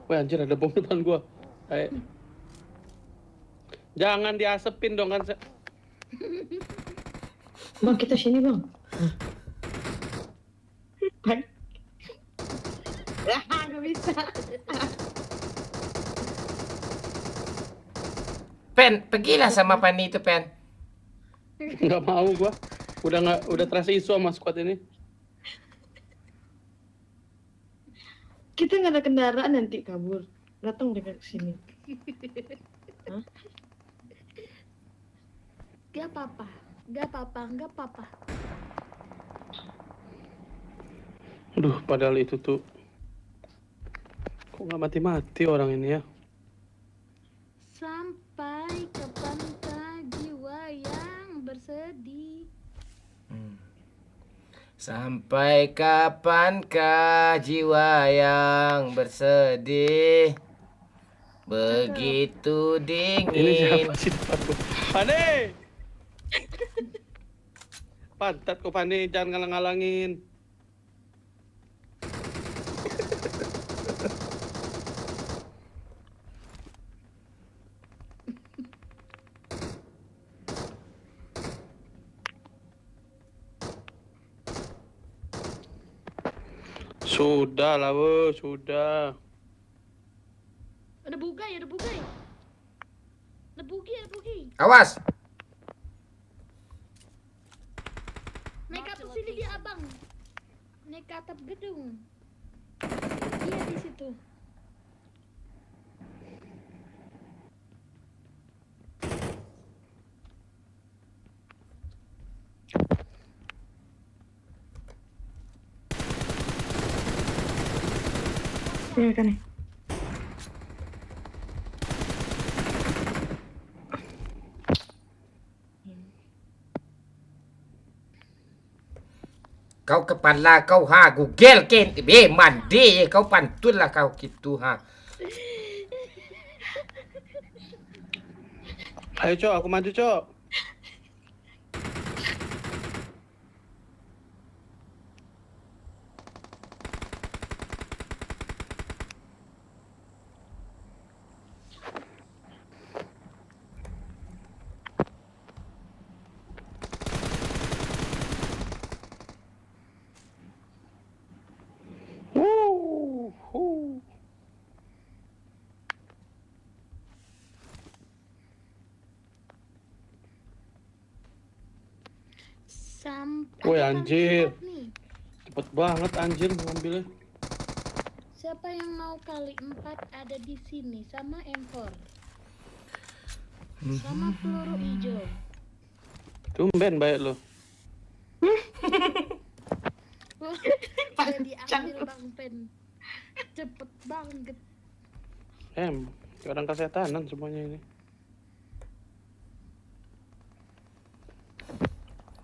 Speaker 3: Wah, anjir ada bom depan gua. Jangan diasepin dong kan.
Speaker 4: Bang, kita sini, Bang. Bang. Nggak bisa.
Speaker 1: Pen, pergilah sama Pani itu, Pen.
Speaker 3: Nggak mau gua. Udah terasa isu sama squad ini.
Speaker 4: Kita nggak ada kendaraan nanti kabur. Datang mereka ke sini.
Speaker 7: Gak apa-apa.
Speaker 3: Aduh, padahal itu tuh kok nggak mati-mati orang ini ya.
Speaker 7: Sampai kapankah jiwa yang bersedih?
Speaker 1: Sampai kapankah jiwa yang bersedih begitu
Speaker 3: Ini
Speaker 1: dingin?
Speaker 3: siapa sih depanku? Pane! Pantat kok Pane, jangan ngalang-ngalangin. Sudah lah, sudah.
Speaker 7: Ada bugai. Ada bugi.
Speaker 1: Awas!
Speaker 7: Naik ke atas sini dia abang. Naik ke atap gedung. Iya di situ.
Speaker 4: Ya kan nih.
Speaker 1: Kau kepala kau ha Google ken mandi kau pantun lah kau gitu ha.
Speaker 3: Ayo, Cok, aku maju, Cok. Woi, anjir. Cepet banget anjir ngambilnya.
Speaker 7: Siapa yang mau kali 4 ada di sini sama M4 sama peluru hijau.
Speaker 3: Tumben baik lo.
Speaker 7: Udah diambil Bang Pen. Cepet banget.
Speaker 3: Orang kesehatanan semuanya ini.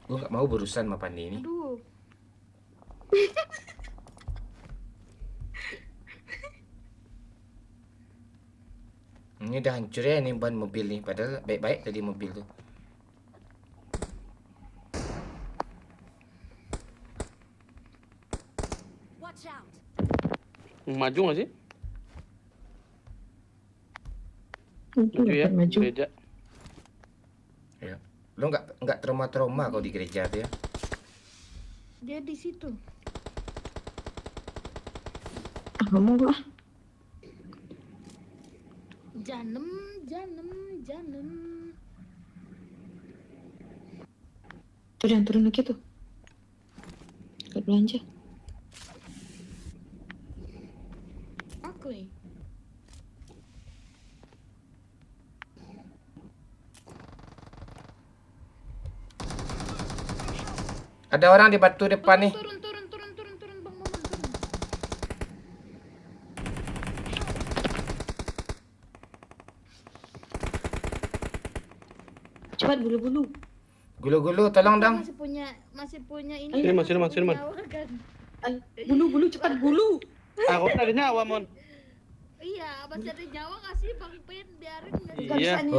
Speaker 1: Gue gak mau berurusan sama Pandi ini.
Speaker 7: Aduh.
Speaker 1: Ini udah hancur ya nih ban mobil nih. Padahal baik-baik tadi mobil tuh.
Speaker 3: Maju gak sih?
Speaker 4: Maju ya. Maju.
Speaker 3: Beda.
Speaker 1: Ya. Lu nggak trauma-trauma kau di gereja tuh ya?
Speaker 7: Dia di situ.
Speaker 4: Ngomong gua.
Speaker 7: Janem.
Speaker 4: Tuh jangan turun lagi tuh. Gak belanja.
Speaker 7: Aku nih.
Speaker 1: Ada orang di batu depan nih.
Speaker 7: Turun, Bang Momon, turun.
Speaker 4: Cepat bulu-bulu.
Speaker 1: Gulu-gulu, tolong dong.
Speaker 7: Masih punya ini.
Speaker 3: Sini, Mon, sini, Mon,
Speaker 7: masih
Speaker 3: sini, Mon.
Speaker 7: punya nyawa kan?
Speaker 4: Bulu-bulu cepat bulu.
Speaker 3: Aku tadi nyawa, Mon.
Speaker 7: Iya, masih ada nyawa kasih Bang Pen, biarin nggak
Speaker 3: Iya.
Speaker 4: Gak bisa nih.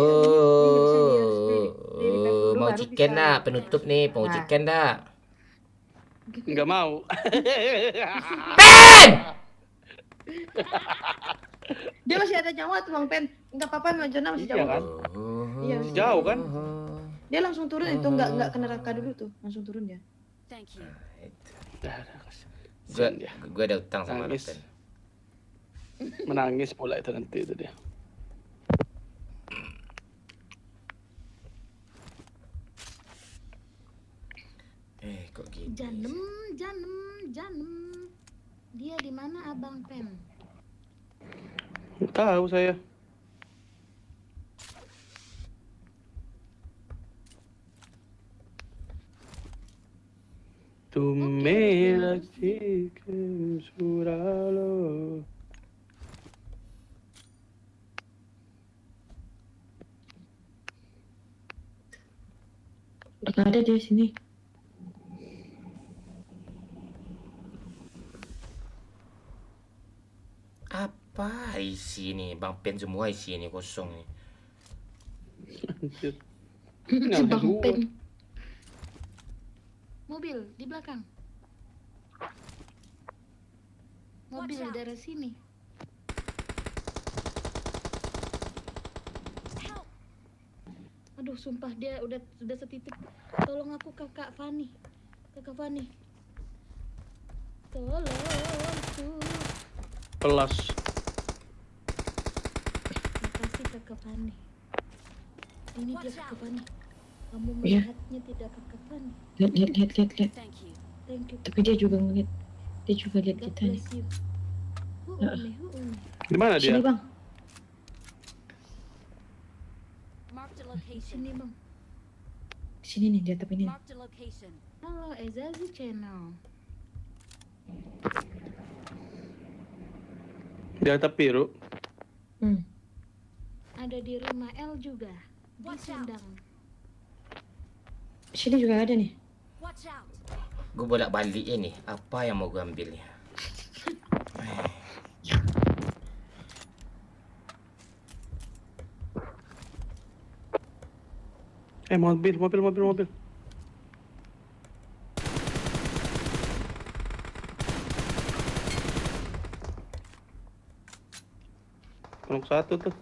Speaker 1: Oh, mau chicken dah, penutup nih, mau chicken dah.
Speaker 3: Nggak mau.
Speaker 1: Pen!
Speaker 4: Dia masih ada nyawa tuh Bang Pen. Enggak apa-apa, Majona masih
Speaker 3: Iya
Speaker 4: jauh.
Speaker 3: kan?
Speaker 4: Iya.
Speaker 3: Jauh kan?
Speaker 4: Dia langsung turun itu enggak kena raka dulu tuh. Langsung turun dia.
Speaker 1: Gua ada utang sama lu,
Speaker 3: Nangis.
Speaker 1: Pen.
Speaker 3: Menangis pula itu nanti itu dia.
Speaker 1: Kok gini?
Speaker 7: Janem. Dia di mana Abang Pen?
Speaker 3: Tahu saya. Tumera chicken suralo.
Speaker 4: Udah gak ada dia sini.
Speaker 1: Apa isi nih? Bang Pen semua isi ini kosong nih.
Speaker 3: Anjir.
Speaker 4: Si
Speaker 3: Nggak
Speaker 4: Bang
Speaker 3: dua.
Speaker 4: Pen.
Speaker 7: Mobil di belakang. Mobil di daerah sini. Aduh, sumpah dia sudah setitik. Tolong aku Kakak Fani. Tolong aku.
Speaker 3: Pelas.
Speaker 7: Makasih Kakak Fani. Ini dia Kakak Fani. Kamu
Speaker 4: Iya.
Speaker 7: melihatnya tidak Kakak Fani.
Speaker 4: Lihat.
Speaker 7: Thank you.
Speaker 4: Tapi dia juga ngeliat. Dia juga lihat
Speaker 7: God
Speaker 4: kita nih.
Speaker 7: bless you. Umi.
Speaker 3: Di mana dia?
Speaker 4: Sini Bang.
Speaker 7: Di sini Bang.
Speaker 4: Sini nih di atap ini.
Speaker 7: Halo Ezazi Channel.
Speaker 3: Di atap biru.
Speaker 7: Ada di rumah L juga. Di Sindang.
Speaker 4: Sini juga ada nih.
Speaker 1: Gue bolak-balik ini. Apa yang mau gue ambil nih?
Speaker 3: Mobil. Nomor satu tuh.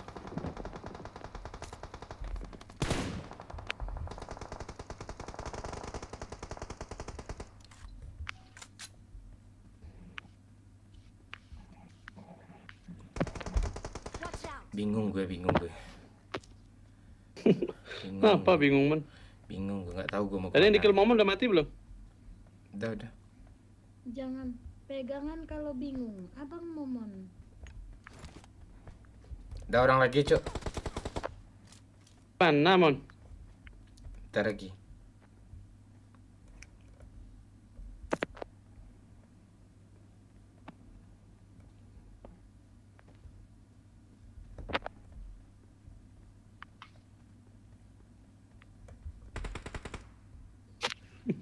Speaker 1: Bingung gue.
Speaker 3: Apa bingung, Man?
Speaker 1: Bingung, gue nggak tahu gue mau
Speaker 3: Tadi yang di
Speaker 1: kemana.
Speaker 3: kill Momon udah mati belum?
Speaker 1: Udah.
Speaker 7: Jangan pegangan kalau bingung. Abang Momon.
Speaker 1: Ada orang lagi, Cuk.
Speaker 3: Mana, Mon?
Speaker 1: Ntar lagi.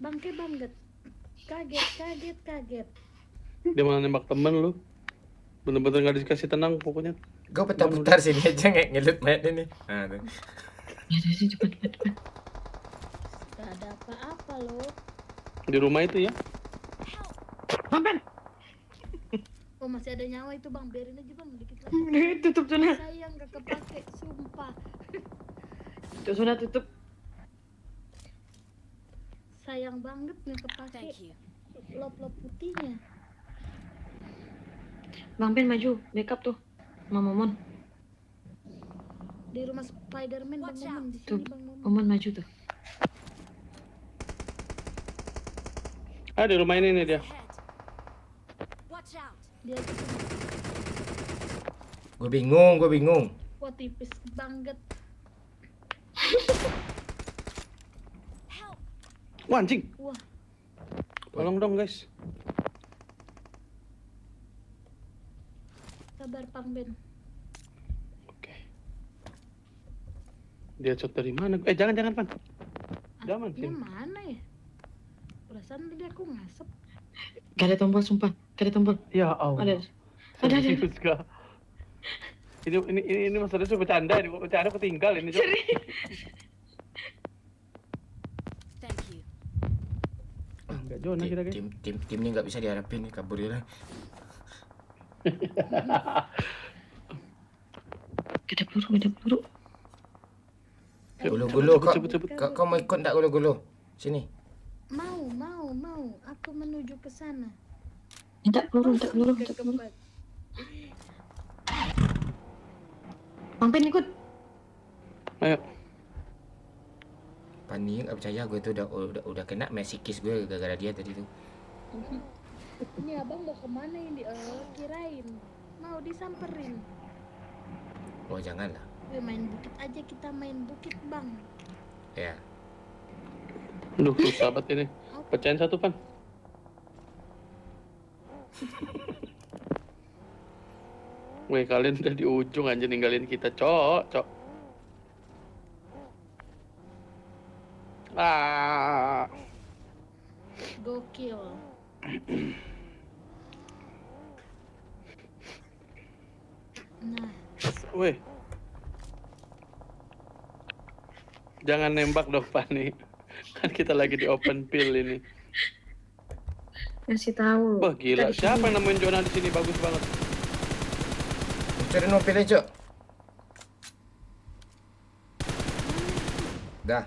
Speaker 7: Bangke banget. Kaget.
Speaker 3: Dia malah nembak temen lu. Bener-bener gak dikasih tenang pokoknya.
Speaker 1: Gue putar-putar sini aja ngelut mayat ini. Nah, tuh.
Speaker 4: Ya sini cepat.
Speaker 7: Gak ada apa-apa loh.
Speaker 3: Di rumah itu ya.
Speaker 7: Oh masih ada nyawa itu Bang. Biarin aja Bang. Dikit lagi.
Speaker 4: Tutup sana.
Speaker 7: Sayang gak kepake. Sumpah.
Speaker 4: Tutup sana tutup.
Speaker 7: sayang banget nih kepake lop-lop putihnya.
Speaker 4: Bang Pen maju, backup tuh. Mama Momon.
Speaker 7: Di rumah Spiderman Bang Momon di
Speaker 4: Tuh,
Speaker 7: sini Bang Momon.
Speaker 4: Momon maju tuh.
Speaker 3: Ah, di rumah ini nih dia.
Speaker 7: Dia di sini.
Speaker 1: Gue bingung.
Speaker 7: Wah tipis banget.
Speaker 3: Wah, anjing.
Speaker 7: Wah,
Speaker 3: Tolong dong, guys.
Speaker 7: sabar Bang Ben.
Speaker 3: Oke. Dia shot dari mana? Jangan, Pan. Jangan,
Speaker 7: Dia
Speaker 3: Vin.
Speaker 7: mana ya? Perasaan tadi aku ngasep.
Speaker 4: Gak ada tombol sumpah, gak ada tombol.
Speaker 3: Ya Allah.
Speaker 4: Ada.
Speaker 3: Serius, Kak? Ini masalahnya cuma bercanda, ini bercanda ketinggal ini. Cok. Enggak Jona kita guys.
Speaker 1: Tim ini nggak bisa diharapin nih, kabur dia lah.
Speaker 4: Gak ada peluru.
Speaker 1: Gulu-gulu kok.
Speaker 3: Cepet.
Speaker 1: Kau mau ikut nggak gulu-gulu? Sini.
Speaker 7: Mau. Aku menuju ke sana.
Speaker 4: Minta peluru. Bang Pen ikut.
Speaker 3: Ayo.
Speaker 1: Pani nggak percaya gue tuh udah kena mesikis gue gara-gara dia tadi tuh.
Speaker 7: Ini abang mau kemana ini? Kirain mau disamperin.
Speaker 1: Oh janganlah.
Speaker 7: Main bukit aja, kita main bukit Bang.
Speaker 1: Ya.
Speaker 3: Duh, sahabat ini. Pecahin satu, Pan. Weh, kalian udah di ujung aja ninggalin kita, cok. Ah.
Speaker 7: Gokil. Nah,
Speaker 3: Weh. Jangan nembak dong, Pani. Kan kita lagi di open field ini.
Speaker 4: Kasih tahu.
Speaker 3: Wah, gila. Siapa yang nemuin Jona di sini? Bagus banget.
Speaker 1: Cari mobil aja. Dah.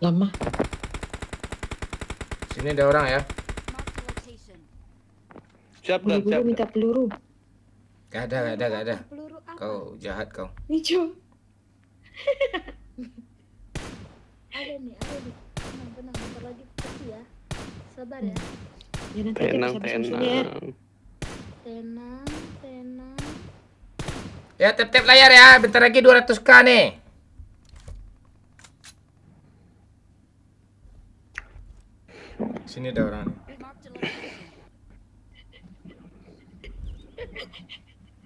Speaker 4: Lama.
Speaker 1: Sini ada orang ya.
Speaker 3: Siap, Dan.
Speaker 4: Buru-buru
Speaker 3: Siap.
Speaker 4: minta peluru.
Speaker 1: Gak ada.
Speaker 7: peluru apa?
Speaker 1: Kau jahat kau.
Speaker 4: Hijau.
Speaker 7: Ada nih. Tenang. Bentar lagi pasti ya. Sabar ya.
Speaker 4: Ya nanti kita
Speaker 3: Tenang.
Speaker 4: bisa susun ya.
Speaker 7: Tenang.
Speaker 1: Ya tap layar ya. Bentar lagi 200k nih. Sini ada orang nih.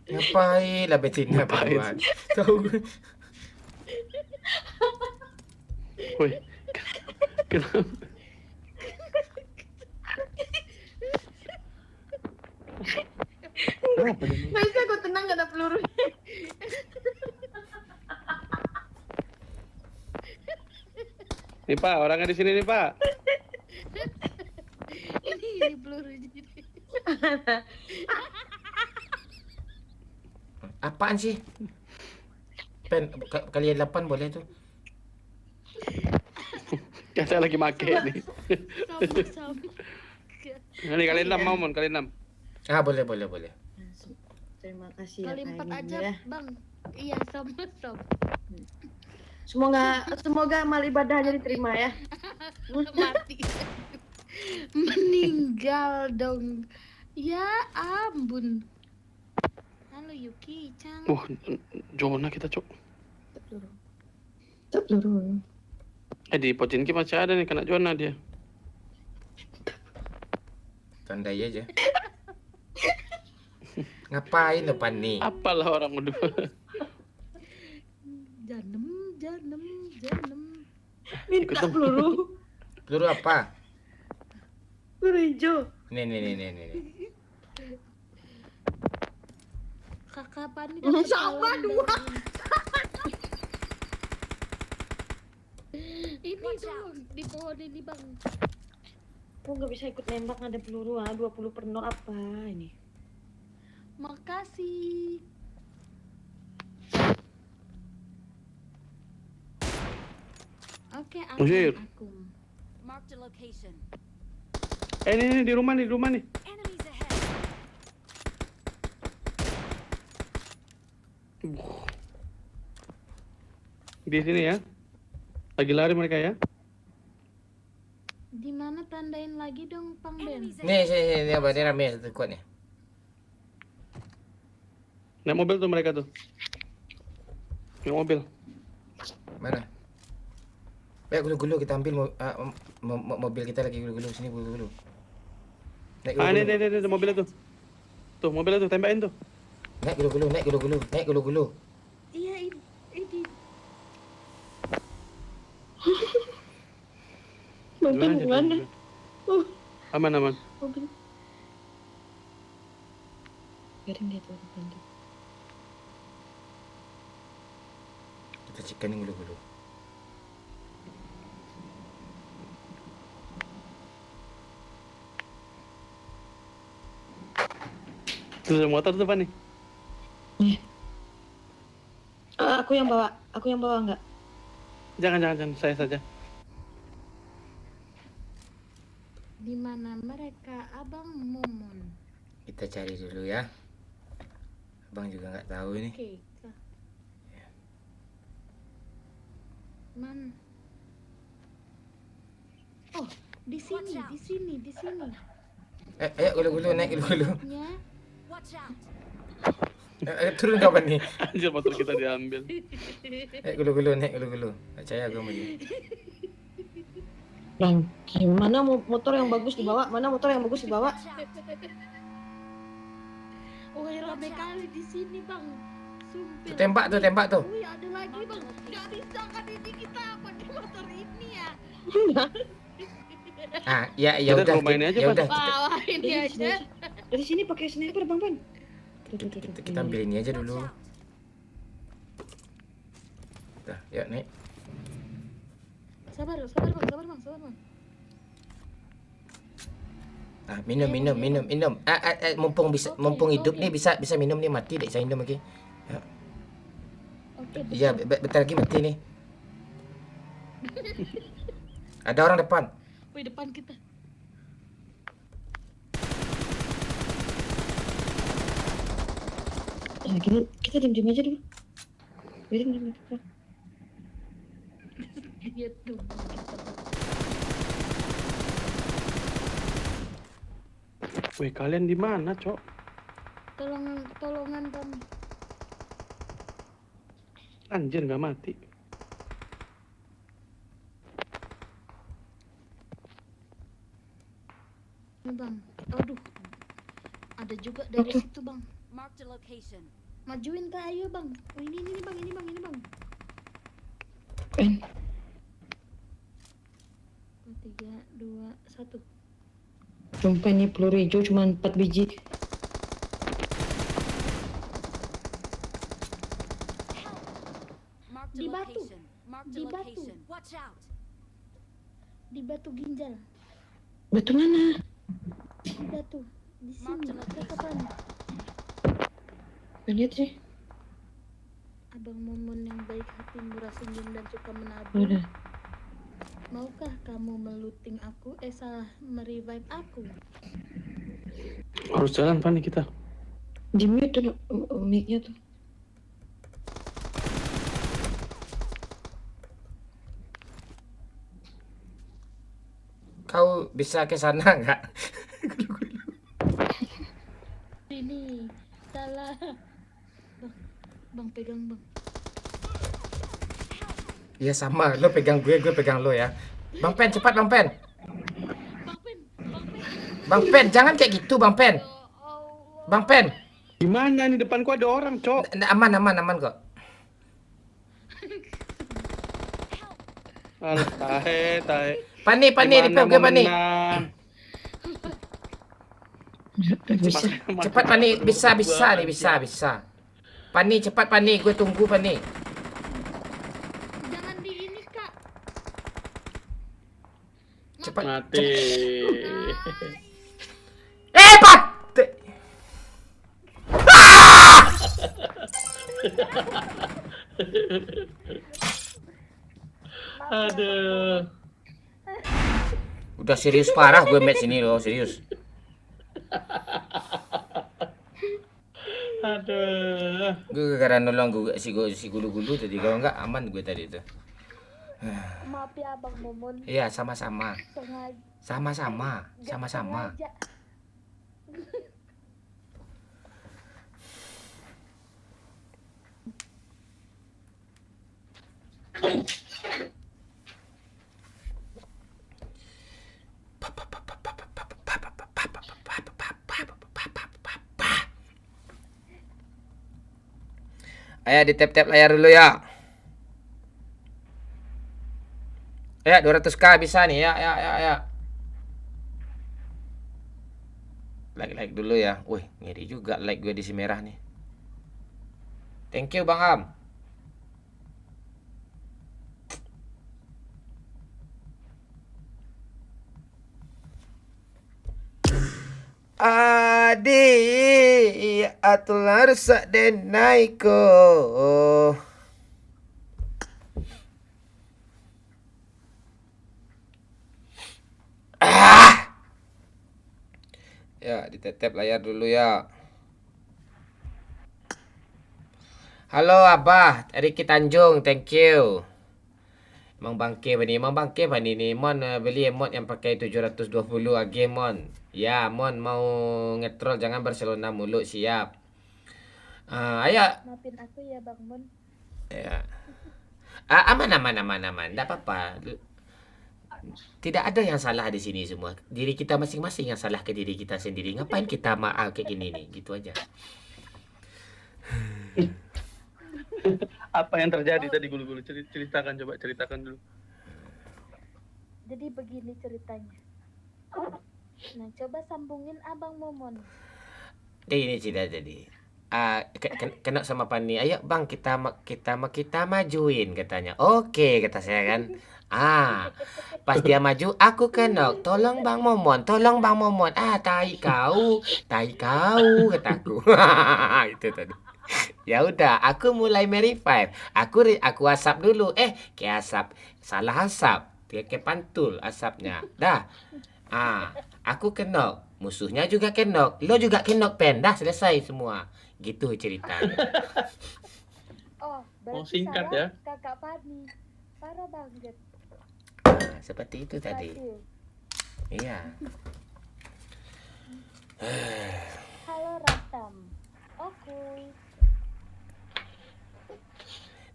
Speaker 1: Ngapain lah betina
Speaker 3: Ngapain?
Speaker 1: buat? Tahu gue.
Speaker 3: Woi. Kenapa? Kenapa dia?
Speaker 4: Gak bisa gue tenang gak ada peluru.
Speaker 3: Nih, Pak, orangnya di sini nih, Pak.
Speaker 7: Ini peluru jadi.
Speaker 1: Apaan sih? Pen kalian 8 boleh tuh.
Speaker 3: Ya, saya lagi make nih.
Speaker 7: Sama.
Speaker 3: Ini kalian 6 mau, Mon, kalian 6.
Speaker 1: Ah boleh.
Speaker 4: Terima kasih ya
Speaker 7: Kali 4
Speaker 4: Kak
Speaker 7: aja
Speaker 4: Egi, ya.
Speaker 7: Bang. Iya sama.
Speaker 4: Semoga amal ibadahnya diterima ya.
Speaker 7: Mati. Meninggal dong. Ya ampun. Halo Yuki Cang.
Speaker 3: Wah, Jona kita, Cok.
Speaker 4: Tak peluru.
Speaker 3: Di Pochinki masih ada nih, kena Jona dia.
Speaker 1: Tandai aja. Ngapain depan nih?
Speaker 3: Apalah orang udah.
Speaker 7: Janem.
Speaker 4: Minta peluru.
Speaker 1: Peluru apa?
Speaker 4: Peluru hijau.
Speaker 1: Nih.
Speaker 7: Kakak Pani
Speaker 4: Sama dua.
Speaker 7: Ini dong di pohon ini Bang.
Speaker 4: Aku gak bisa ikut nembak ada peluru 20 per 0 apa ini?
Speaker 7: Makasih. Oke,
Speaker 3: Anjir.
Speaker 7: aku.
Speaker 8: Marked a location.
Speaker 3: Ini di rumah nih.
Speaker 8: Enemies ahead.
Speaker 3: Di sini ya. Lagi lari mereka ya.
Speaker 7: Di mana tandain lagi dong, Pang Ben?
Speaker 8: Enemies
Speaker 1: Nih,
Speaker 8: ahead.
Speaker 1: sini apa? Ini rame satu kuat nih.
Speaker 3: Naik mobil tuh mereka tuh. Naik mobil.
Speaker 1: Mana? Baik, gulu-gulu kita ambil mobil kita lagi gulu-gulu sini gulu-gulu. Naik
Speaker 3: Ah, ini
Speaker 1: gulu-gulu.
Speaker 3: mobilnya tuh. Tuh, mobilnya tuh tembakin tuh.
Speaker 1: Naik gulu-gulu.
Speaker 7: Iya, ini.
Speaker 4: Bang Pen
Speaker 3: Gimana
Speaker 4: gimana?
Speaker 3: jadi? Aman.
Speaker 4: Mobil. Biarin dia tuh bantu.
Speaker 1: Kita cikan gulu-gulu.
Speaker 3: Tuh ada motor tuh, Pak nih.
Speaker 4: Aku yang bawa enggak?
Speaker 3: Jangan, saya saja.
Speaker 7: Di mana mereka, Abang Momon?
Speaker 1: Kita cari dulu ya. Abang juga nggak tahu ini.
Speaker 7: Oke. Kak. Mana? Oh, di sini.
Speaker 1: Ayo gulu-gulu, naik gulu-gulu.
Speaker 7: Ya.
Speaker 8: Watch out.
Speaker 1: Turun kapan nih?
Speaker 3: Anjir, motor kita diambil.
Speaker 1: Naik gulu-gulu, naik gulu-gulu. Percaya aku sama dia.
Speaker 4: Bang, gimana motor yang bagus dibawa? Mana motor yang bagus dibawa?
Speaker 8: Watch out.
Speaker 7: Oh, rame kali di sini, Bang. Sumpil.
Speaker 1: Tembak tuh.
Speaker 7: Wih, ada lagi, Bang. Gak bisa kan ini kita pakai motor ini ya.
Speaker 1: Ah, ya
Speaker 3: Kita
Speaker 1: udah.
Speaker 3: ke rumah ini aja,
Speaker 1: Ya
Speaker 3: Pak.
Speaker 1: udah,
Speaker 7: Wah, ini aja.
Speaker 4: Dari sini pakai sniper, Bang Pen.
Speaker 1: kita ambil ini aja
Speaker 8: Watch
Speaker 1: dulu.
Speaker 8: out.
Speaker 1: Dah, yuk naik.
Speaker 7: Sabar, Bang.
Speaker 1: Ah, minum. Mumpung hidup nih bisa minum nih, mati dek saya minum lagi.
Speaker 7: Oke,
Speaker 1: Iya, bentar lagi mati nih. Ada orang depan.
Speaker 7: Wih, depan kita.
Speaker 4: Ya, kita diam-diam aja dulu. Biarin dia.
Speaker 7: Iya tuh.
Speaker 3: Wih, kalian di mana, Cok?
Speaker 7: Tolongan Bang.
Speaker 3: Anjir, nggak mati.
Speaker 7: Ini, Bang. Aduh. Ada juga dari situ, Bang.
Speaker 8: Marked a location.
Speaker 7: Majuin ke ayo, Bang. Oh, ini Bang.
Speaker 4: Pen.
Speaker 7: 3, 2, 1.
Speaker 4: Sumpah nih peluru hijau cuma 4 biji.
Speaker 8: Marked a
Speaker 7: Di batu.
Speaker 8: location. Marked a
Speaker 7: Di batu.
Speaker 8: location. Watch out.
Speaker 7: Di batu ginjal.
Speaker 4: Batu mana?
Speaker 7: Di batu. Di sini. Cakapan.
Speaker 4: Lihat sih.
Speaker 7: Abang Momon yang baik hati, murah senyum dan suka menabung.
Speaker 4: Udah.
Speaker 7: Maukah kamu meluting aku? Salah, merevive aku.
Speaker 3: Harus jalan, Pak nih kita.
Speaker 4: Di mute tuh mic-nya tuh.
Speaker 1: Kau bisa ke sana nggak?
Speaker 7: Ini salah. Bang pegang, Bang.
Speaker 1: Iya sama, lo pegang gue pegang lo ya. Bang Pen, cepat Bang Pen. Bang Pen, jangan kayak gitu Bang Pen. Bang Pen.
Speaker 3: Gimana nih, depanku ada orang, Cok?
Speaker 1: Aman kok.
Speaker 3: Alah, tahe.
Speaker 1: Pani,
Speaker 3: Gimana
Speaker 1: repair gue
Speaker 3: mau
Speaker 1: Pani.
Speaker 3: menang?
Speaker 4: Bisa.
Speaker 1: Cepat Pani, bisa nih, bisa. Pani, cepat Pani, gue tunggu Pani.
Speaker 7: Jangan di ini, Kak.
Speaker 1: Cepat.
Speaker 3: Mati.
Speaker 1: Pat!
Speaker 3: Aduh.
Speaker 1: Udah serius parah gue match ini loh, serius.
Speaker 3: Aduh.
Speaker 1: Gue gara nolong gue si gulu-gulu tadi, kalau enggak aman gue tadi itu.
Speaker 7: Maaf ya Bang Momon.
Speaker 1: Iya, sama-sama.
Speaker 7: Sengaja.
Speaker 1: Sama-sama.
Speaker 7: Nggak
Speaker 1: Sama-sama.
Speaker 7: sengaja.
Speaker 1: Ayo di tap-tap layar dulu ya. Ya 200k bisa nih ya, ya. Like dulu ya. Wih, ngiri juga like gue di si merah nih. Thank you Bang Am. Adi atular sak denaiko. Ya, ditetep layar dulu ya. Halo Abah, Riki Tanjung, thank you. Emang bangke bani nih Mon beli emot yang pakai 720 AG Mon. Ya Mon mau ngetrol jangan Barcelona mulu, siap. Ayo.
Speaker 7: Maafin aku ya Bang Mon.
Speaker 1: Ya. Aman. Enggak apa-apa. Tidak ada yang salah di sini semua. Diri kita masing-masing yang salah ke diri kita sendiri. Ngapain kita maaf kayak gini nih? Gitu aja.
Speaker 3: Apa yang terjadi tadi gulu-gulu? Ceritakan, coba ceritakan dulu.
Speaker 7: Jadi begini ceritanya. Nah, coba sambungin Abang Momon.
Speaker 1: Ini cerita jadi. Kena sama Pani. Ayo Bang, kita majuin katanya. Oke, kata saya kan. Pas dia maju, aku kenok. Tolong Bang Momon. Tai kau, kataku. Itu tadi. Ya udah, aku mulai revive. Aku asap dulu. Ke asap. Salah asap. Dia ke pantul asapnya. Dah. Aku kenok. Musuhnya juga kenok. Lo juga kenok pen. Dah selesai semua. Gitu ceritanya.
Speaker 7: Oh, berarti
Speaker 3: singkat
Speaker 7: saya
Speaker 3: ya.
Speaker 7: Kakak Pani. Parah banget.
Speaker 1: Seperti itu tadi.
Speaker 7: Berhasil.
Speaker 1: Iya.
Speaker 7: Halo Ratam. Oke.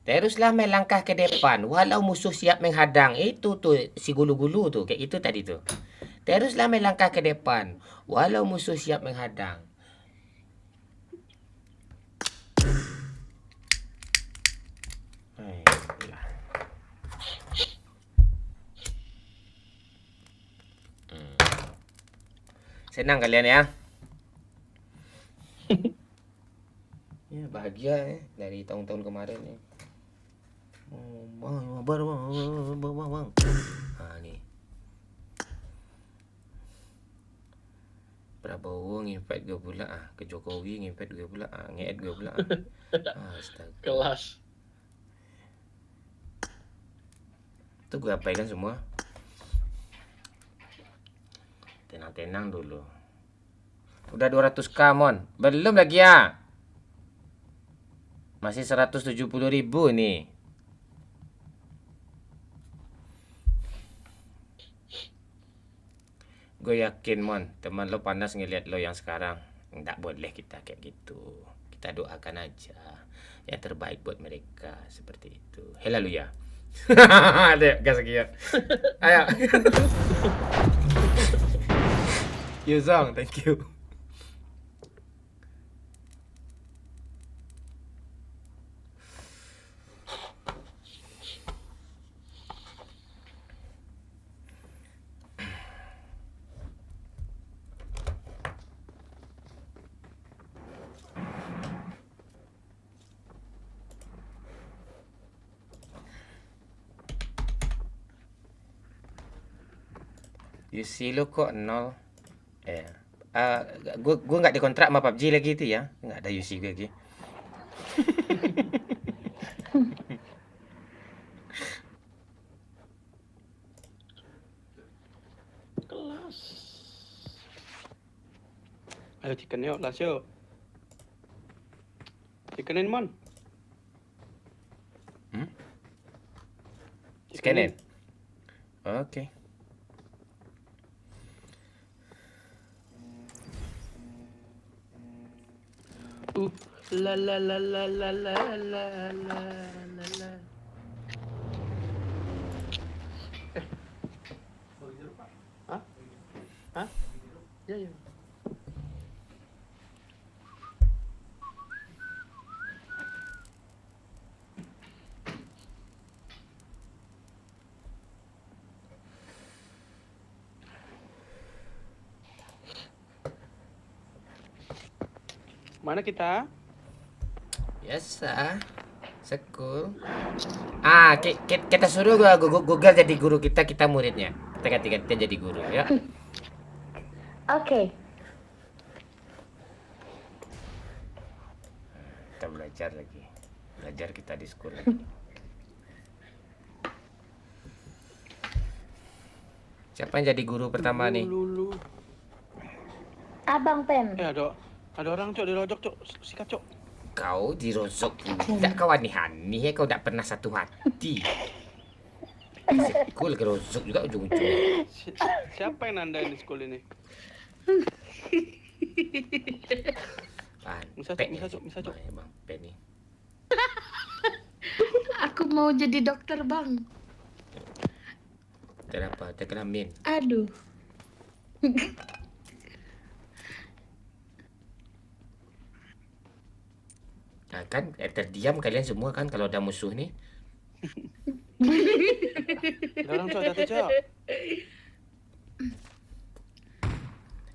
Speaker 1: Teruslah melangkah ke depan walau musuh siap menghadang. Itu tuh si gulu-gulu tuh kayak itu tadi tuh. Teruslah melangkah ke depan walau musuh siap menghadang. Senang kalian ya? Ya bahagia dari tahun-tahun kemarin ya. Bang. Nih. Prabowo ngimpet gue pula ke Jokowi ngimpet gue pula ngeed gue pula astaga.
Speaker 3: Kelas.
Speaker 1: Itu gue abaikan semua. Tenang dulu. Udah 200k Mon. Belum lagi ya. Masih 170.000 nih. Gue yakin Mon, teman lo panas ngeliat lo yang sekarang. Nggak boleh kita kayak gitu. Kita doakan aja yang terbaik buat mereka seperti itu. Haleluya. Ada gas lagi ya. Ayo. Yuzong, thank you. UC lo kok 0? Gue nggak dikontrak sama PUBG lagi itu ya, nggak ada UC gue lagi.
Speaker 3: Ayo chicken yuk, las yuk. Chickenin mon.
Speaker 1: Scanin. Oke.
Speaker 3: La la la la la la la la la la. Hah? Hah? Ya ya. Mana kita?
Speaker 1: Biasa. Sekul. Kita suruh Google jadi guru kita, kita muridnya. Kita ganti-gantian jadi guru, ya.
Speaker 5: Oke.
Speaker 1: Kita belajar lagi. Belajar kita di sekolah lagi. Siapa yang jadi guru pertama nih?
Speaker 3: Lulu.
Speaker 5: Abang Pen.
Speaker 3: Ada orang cok dirojok cok, sikat cok.
Speaker 1: Kau dirosok tidak kau aneh-aneh, kau tidak pernah satu hati. Sekul kerosok juga ujung-ujungnya.
Speaker 3: Siapa yang nandain di sekolah ini? Bisa cok.
Speaker 1: Bang Pen nih.
Speaker 7: Aku mau jadi dokter, Bang.
Speaker 1: Kenapa? Terkelamin.
Speaker 7: Aduh.
Speaker 1: Nah, kan terdiam kalian semua kan kalau ada musuh nih.
Speaker 3: Ada orang cok, jatuh cok.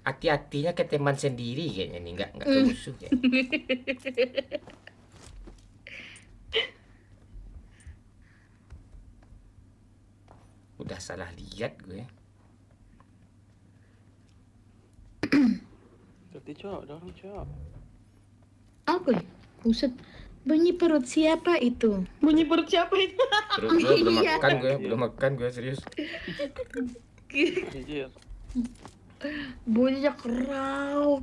Speaker 1: Hati-hatinya ke teman sendiri kayaknya nih, nggak ke musuh ya. Udah salah lihat gue.
Speaker 3: Jatuh cok, ada orang cok.
Speaker 7: Apa? Buset. Bunyi perut siapa itu?
Speaker 2: Bunyi perut siapa itu?
Speaker 1: Terus gue belum
Speaker 7: Iya.
Speaker 1: makan gue serius.
Speaker 3: Anjir,
Speaker 7: Bunyi kerau.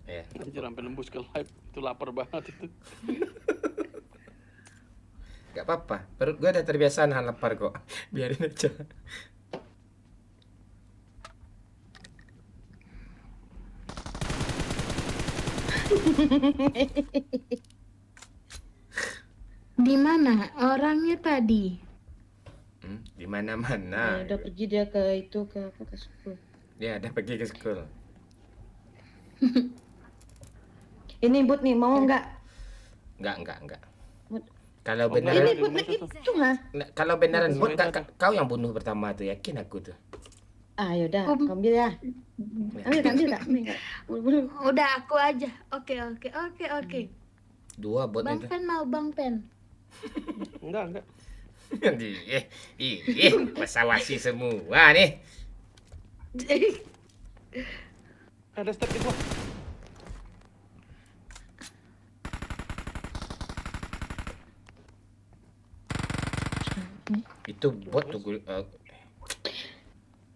Speaker 1: Ya.
Speaker 3: anjir sampai nembus ke live. Itu lapar banget itu.
Speaker 1: Gak apa-apa, perut gue udah terbiasa nahan lapar kok. Biarin aja.
Speaker 7: Di mana orangnya tadi?
Speaker 1: Di mana-mana.
Speaker 2: Udah pergi dia ke itu ke sekolah.
Speaker 1: Dia udah pergi ke sekolah.
Speaker 2: Ini but nih mau nggak?
Speaker 1: Enggak.
Speaker 2: But.
Speaker 1: Kalau
Speaker 3: Oh,
Speaker 1: beneran,
Speaker 2: Ini but itu nggak?
Speaker 1: kalau beneran
Speaker 3: Betul,
Speaker 1: bot,
Speaker 3: betul.
Speaker 1: kau yang bunuh pertama tuh, yakin aku tuh.
Speaker 2: Ah yaudah, ambil ya. Ambil tak?
Speaker 7: Udah aku aja. Oke.
Speaker 1: Dua bot
Speaker 7: Bang
Speaker 1: itu.
Speaker 7: Pen mau Bang Pen.
Speaker 3: Enggak.
Speaker 1: Pesawasi semua nih.
Speaker 3: Ada step di bawah.
Speaker 1: Itu bot tuh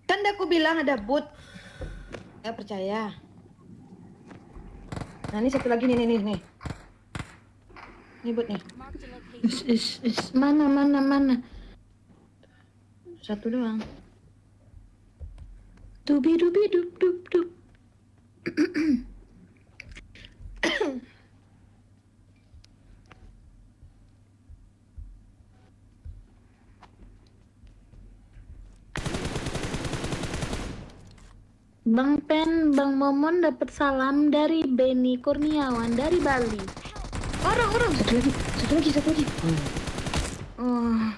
Speaker 2: Kan aku bilang ada but. Nggak percaya. Nah ini satu lagi nih. Ini but nih.
Speaker 8: Marked a location.
Speaker 7: Mana?
Speaker 2: Satu doang.
Speaker 7: Dubi dub. Bang Pen, Bang Momon dapat salam dari Beni Kurniawan dari Bali. Orang.
Speaker 2: Satu lagi.
Speaker 7: Oh,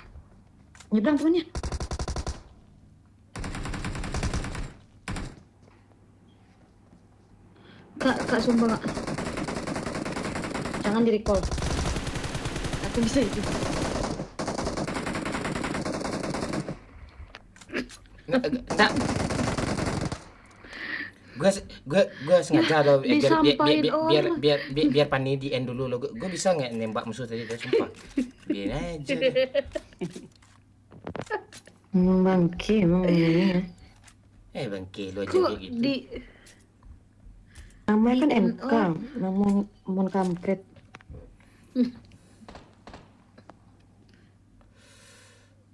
Speaker 2: Nyebrang temennya.
Speaker 7: Kak sumpah Kak.
Speaker 2: Jangan di recall. Aku bisa itu.
Speaker 1: Nah, gue sengaja loh
Speaker 7: Disampain orang.
Speaker 1: biar Pani di end dulu lo. Gue bisa nggak nembak musuh tadi, sumpah. Biar aja.
Speaker 2: Bangke emang ngomongnya.
Speaker 1: Bangke lu aja
Speaker 7: Kok
Speaker 1: kayak gitu.
Speaker 7: di
Speaker 4: Namanya kan
Speaker 7: Di
Speaker 4: MK,
Speaker 7: NO.
Speaker 4: namun mon kampret.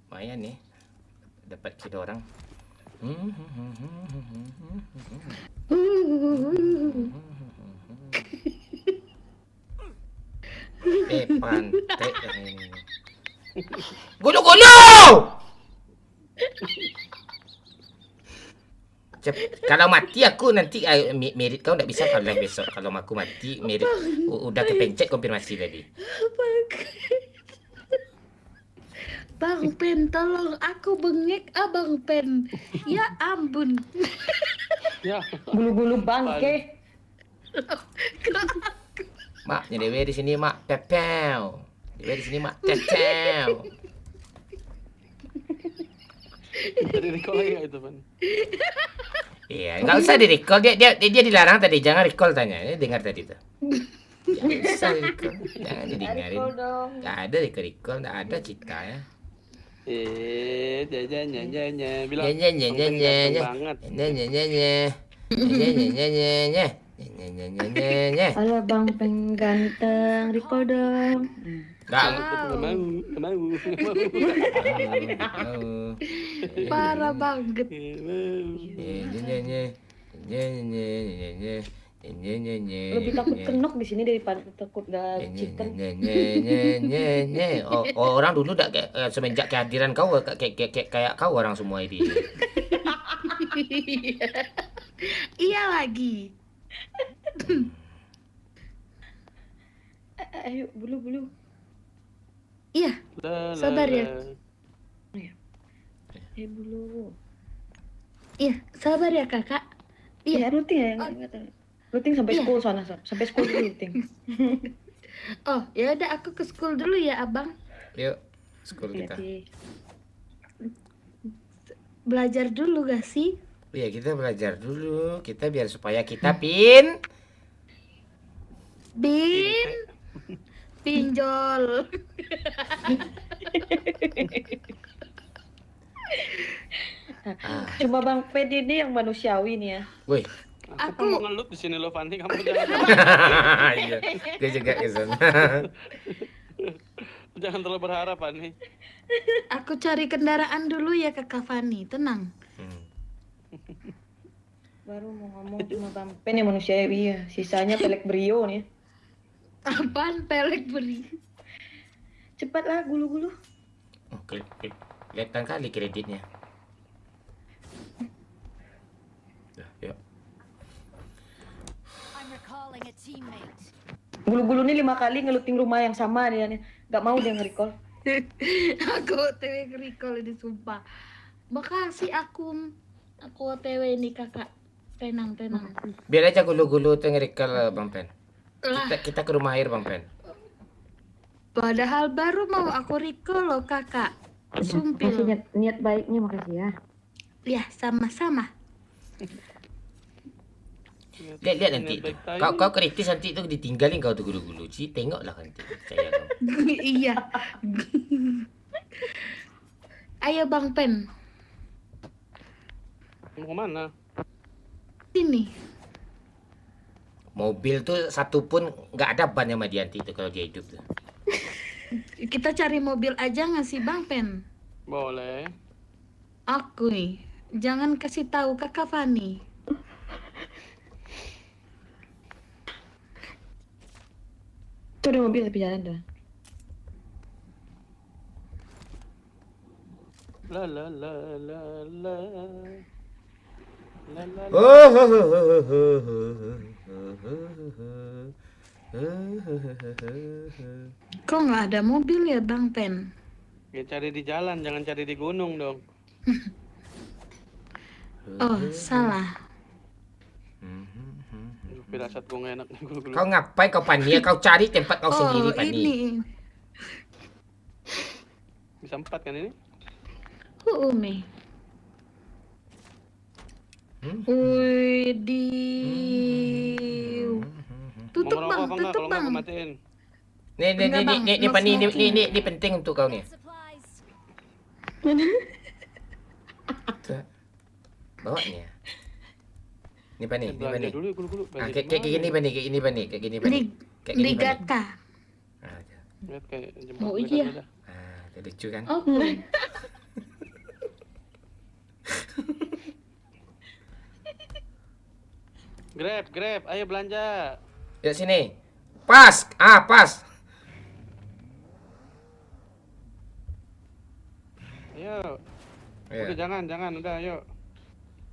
Speaker 1: Lumayan nih. Dapat kita orang. Pantai ini. Gulu-gulu! Kalau mati aku nanti merit kau nggak bisa kalau besok. Kalau aku mati merit udah kepencet konfirmasi tadi.
Speaker 7: Bang Pen, tolong aku bengek Bang Pen. Ya ampun.
Speaker 3: Ya.
Speaker 4: Bulu-bulu bangke.
Speaker 1: Mak, nyedewe di sini mak pepel. Nyedewe di sini mak pepel.
Speaker 3: Tadi recall lagi nggak itu, Pan?
Speaker 1: Iya, nggak usah di recall. Dia dilarang tadi, jangan recall tanya. Dia dengar tadi tuh. Jangan usah di recall. Jangan didengarin. Nggak ada recall, nggak ada cita ya.
Speaker 3: Nyanyi bilang.
Speaker 1: Nyanyi
Speaker 3: Bang Pen ganteng banget.
Speaker 1: Nyanyi.
Speaker 4: Halo Bang Pen ganteng, recall dong.
Speaker 1: Nggak
Speaker 3: Nggak mau.
Speaker 7: Parah banget.
Speaker 4: Lebih takut kenok di sini daripada takut gak chicken.
Speaker 1: Orang dulu dah semenjak kehadiran kau kayak kau orang semua ini.
Speaker 7: Iya lagi.
Speaker 4: Ayo bulu-bulu.
Speaker 7: Iya, sabar ya.
Speaker 4: Ayo bulu.
Speaker 7: Iya, sabar ya kakak.
Speaker 4: Iya,
Speaker 7: Iya.
Speaker 4: looting ya. Looting sampai
Speaker 7: Iya.
Speaker 4: school sana, sampai school dulu looting.
Speaker 7: Oh, ya udah aku ke school dulu ya abang.
Speaker 1: Yuk, school kita.
Speaker 4: Hati.
Speaker 7: Belajar dulu gak sih?
Speaker 1: Iya, kita belajar dulu. Kita biar supaya kita
Speaker 7: Pinjol.
Speaker 4: Cuma Bang Pen ini yang manusiawi nih ya.
Speaker 1: Woi.
Speaker 3: Aku mau ngelut di sini lo, Fanny. Kamu jangan
Speaker 1: Iya, gue juga ke sana.
Speaker 3: jangan terlalu berharap, Fanny.
Speaker 7: Aku cari kendaraan dulu ya Kakak Fani, tenang.
Speaker 4: Baru mau ngomong cuma Bang Pen yang manusiawi ya. Sisanya pelek brio nih.
Speaker 7: Apaan pelek beri?
Speaker 4: Cepatlah gulu-gulu.
Speaker 1: Oh, kelihatan kali kreditnya. Yuk.
Speaker 4: Gulu-gulu nih 5 kali ngeluting rumah yang sama dia nih. Gak mau dia nge-recall.
Speaker 7: Aku OTW recall ini sumpah. Makasih aku OTW ini kakak. Tenang.
Speaker 1: Biar aja gulu-gulu tuh nge-recall Bang Pen.
Speaker 7: Lah,
Speaker 1: Kita ke rumah air Bang Pen.
Speaker 7: padahal baru mau aku recall loh kakak.
Speaker 4: Makasih
Speaker 7: Sumpil.
Speaker 4: niat baiknya, makasih ya.
Speaker 7: Ya, sama-sama.
Speaker 1: Lihat nanti tuh. Kau kritis nanti tuh ditinggalin kau tuh gulu-gulu. Tengoklah nanti. Percaya kau.
Speaker 7: Iya. Ayo Bang Pen,
Speaker 3: Mau kemana?
Speaker 7: sini.
Speaker 1: Mobil tuh satu pun nggak ada ban sama Dianti itu kalau dia hidup tuh.
Speaker 7: Kita cari mobil aja nggak sih Bang Pen?
Speaker 3: Boleh.
Speaker 7: Aku nih, jangan kasih tahu Kakak Fani.
Speaker 4: Itu ada mobil tapi jalan dah.
Speaker 3: La la la la la. La la la.
Speaker 7: Kok nggak ada mobil ya Bang Pen?
Speaker 3: Ya cari di jalan, jangan cari di gunung dong.
Speaker 7: Oh, salah.
Speaker 3: Firasat gue nggak enak nih gulu-gulu.
Speaker 1: Kau ngapain kau Pania? Kau cari tempat kau sendiri
Speaker 7: Oh,
Speaker 1: Pani.
Speaker 7: ini.
Speaker 3: Bisa 4 kan ini?
Speaker 7: Umi. Wih, di. Tutup
Speaker 3: Mau
Speaker 7: Bang,
Speaker 3: ngerokok apa enggak?
Speaker 7: tutup
Speaker 3: Kalau enggak
Speaker 7: Bang.
Speaker 3: aku matiin.
Speaker 7: Enggak, Bang.
Speaker 1: Nih
Speaker 7: No
Speaker 1: Pani,
Speaker 7: smoking.
Speaker 1: ini penting untuk kau nih. bawanya. Ini Pak nih, ini Pak
Speaker 3: Belanja
Speaker 1: nih.
Speaker 3: dulu ya, gulu-gulu.
Speaker 1: Ah,
Speaker 3: Belanja
Speaker 1: kayak
Speaker 3: di mana?
Speaker 1: gini Pak nih, kayak gini Pak nih, kayak gini Pak nih. Kayak gini Pak nih.
Speaker 4: Ligata.
Speaker 1: Ah,
Speaker 3: Lihat kayak jembatan
Speaker 4: Oh,
Speaker 3: dekat
Speaker 4: iya.
Speaker 3: aja.
Speaker 1: jadi lucu kan?
Speaker 7: Oh,
Speaker 3: Grab, ayo belanja.
Speaker 1: Yuk sini. Pas. Pas.
Speaker 3: Ayo.
Speaker 1: Iya.
Speaker 3: Udah jangan, udah ayo.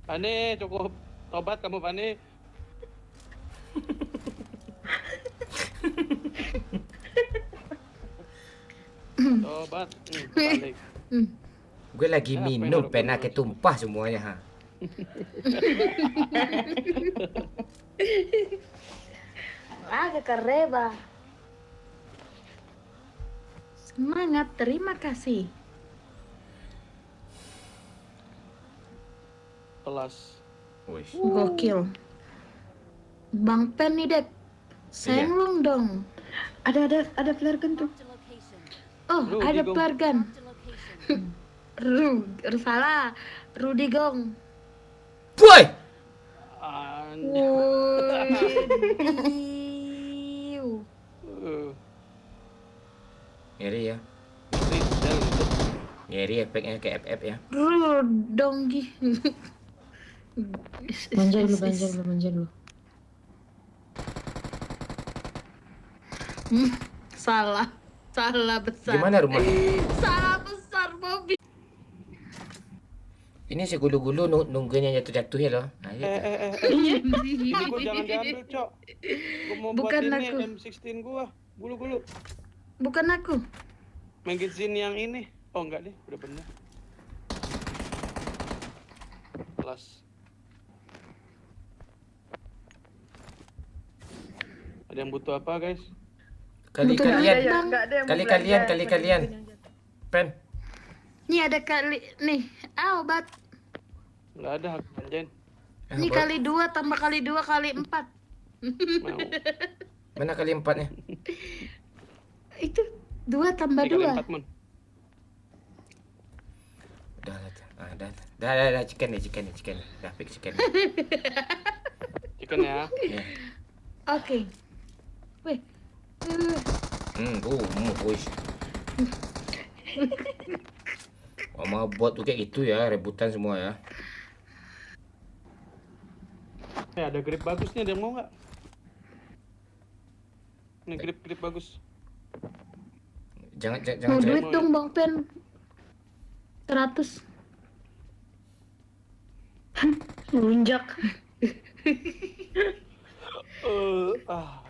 Speaker 3: Pani, cukup tobat kamu Pani. Tobat, balik.
Speaker 1: Gue lagi
Speaker 3: Apa yang
Speaker 1: minum,
Speaker 3: baru
Speaker 1: pena
Speaker 3: keluar?
Speaker 1: ketumpah semuanya. Ha.
Speaker 7: agak kareba. Semangat, terima kasih.
Speaker 3: Kelas.
Speaker 1: Wih.
Speaker 7: Gokil. Bang Pen nih, Dek. Sayang long dong.
Speaker 4: Ada flare gun tuh.
Speaker 7: Oh,
Speaker 3: Rudy
Speaker 7: ada
Speaker 3: Gong.
Speaker 7: bargan. Salah. Rudy Gong.
Speaker 1: Boy.
Speaker 7: Wih.
Speaker 1: Ngeri ya. Ngeri efeknya kayak FF ya.
Speaker 7: Donggi.
Speaker 4: Manja dulu.
Speaker 7: Salah besar.
Speaker 1: Gimana rumah?
Speaker 7: Salah besar, Bobby.
Speaker 1: Ini si gulu-gulu nunggunya jatuh-jatuh ya loh. Nah, gitu.
Speaker 3: Ini gua jangan diambil, Cok. Gua mau
Speaker 7: Bukan
Speaker 3: buat ini
Speaker 7: aku.
Speaker 3: M16 gua. Gulu-gulu.
Speaker 7: Bukan aku.
Speaker 3: Magazine yang ini. Oh, enggak deh, udah bener. Kelas. Ada yang butuh apa, guys?
Speaker 1: Kali
Speaker 7: Betul
Speaker 1: kalian,
Speaker 7: banget, Bang.
Speaker 2: Nggak ada yang mau
Speaker 1: kali
Speaker 2: belanja,
Speaker 1: kalian, kali
Speaker 2: cuma
Speaker 1: kalian.
Speaker 2: yang jatuh.
Speaker 1: Pen.
Speaker 7: Nih ada kali nih. Obat.
Speaker 3: Enggak ada hak anjen.
Speaker 7: Nih kali 2 tambah kali 2 kali 4.
Speaker 3: Mau.
Speaker 1: Mana kali 4-nya?
Speaker 7: Itu 2 tambah
Speaker 3: 3 kali
Speaker 7: 2.
Speaker 3: 4, Mon.
Speaker 1: Udah lah. Dah, chicken nih. Dah fix chicken.
Speaker 3: Chicken ya.
Speaker 1: Ya.
Speaker 7: Oke. Weh.
Speaker 1: Push. Mama buat tuh kayak gitu ya, rebutan semua ya.
Speaker 3: Ada grip bagus nih, ada yang mau nggak? Ini grip bagus.
Speaker 1: Jangan
Speaker 7: Mau
Speaker 1: cari.
Speaker 7: duit dong Bang Pen. 100.
Speaker 4: Lunjak.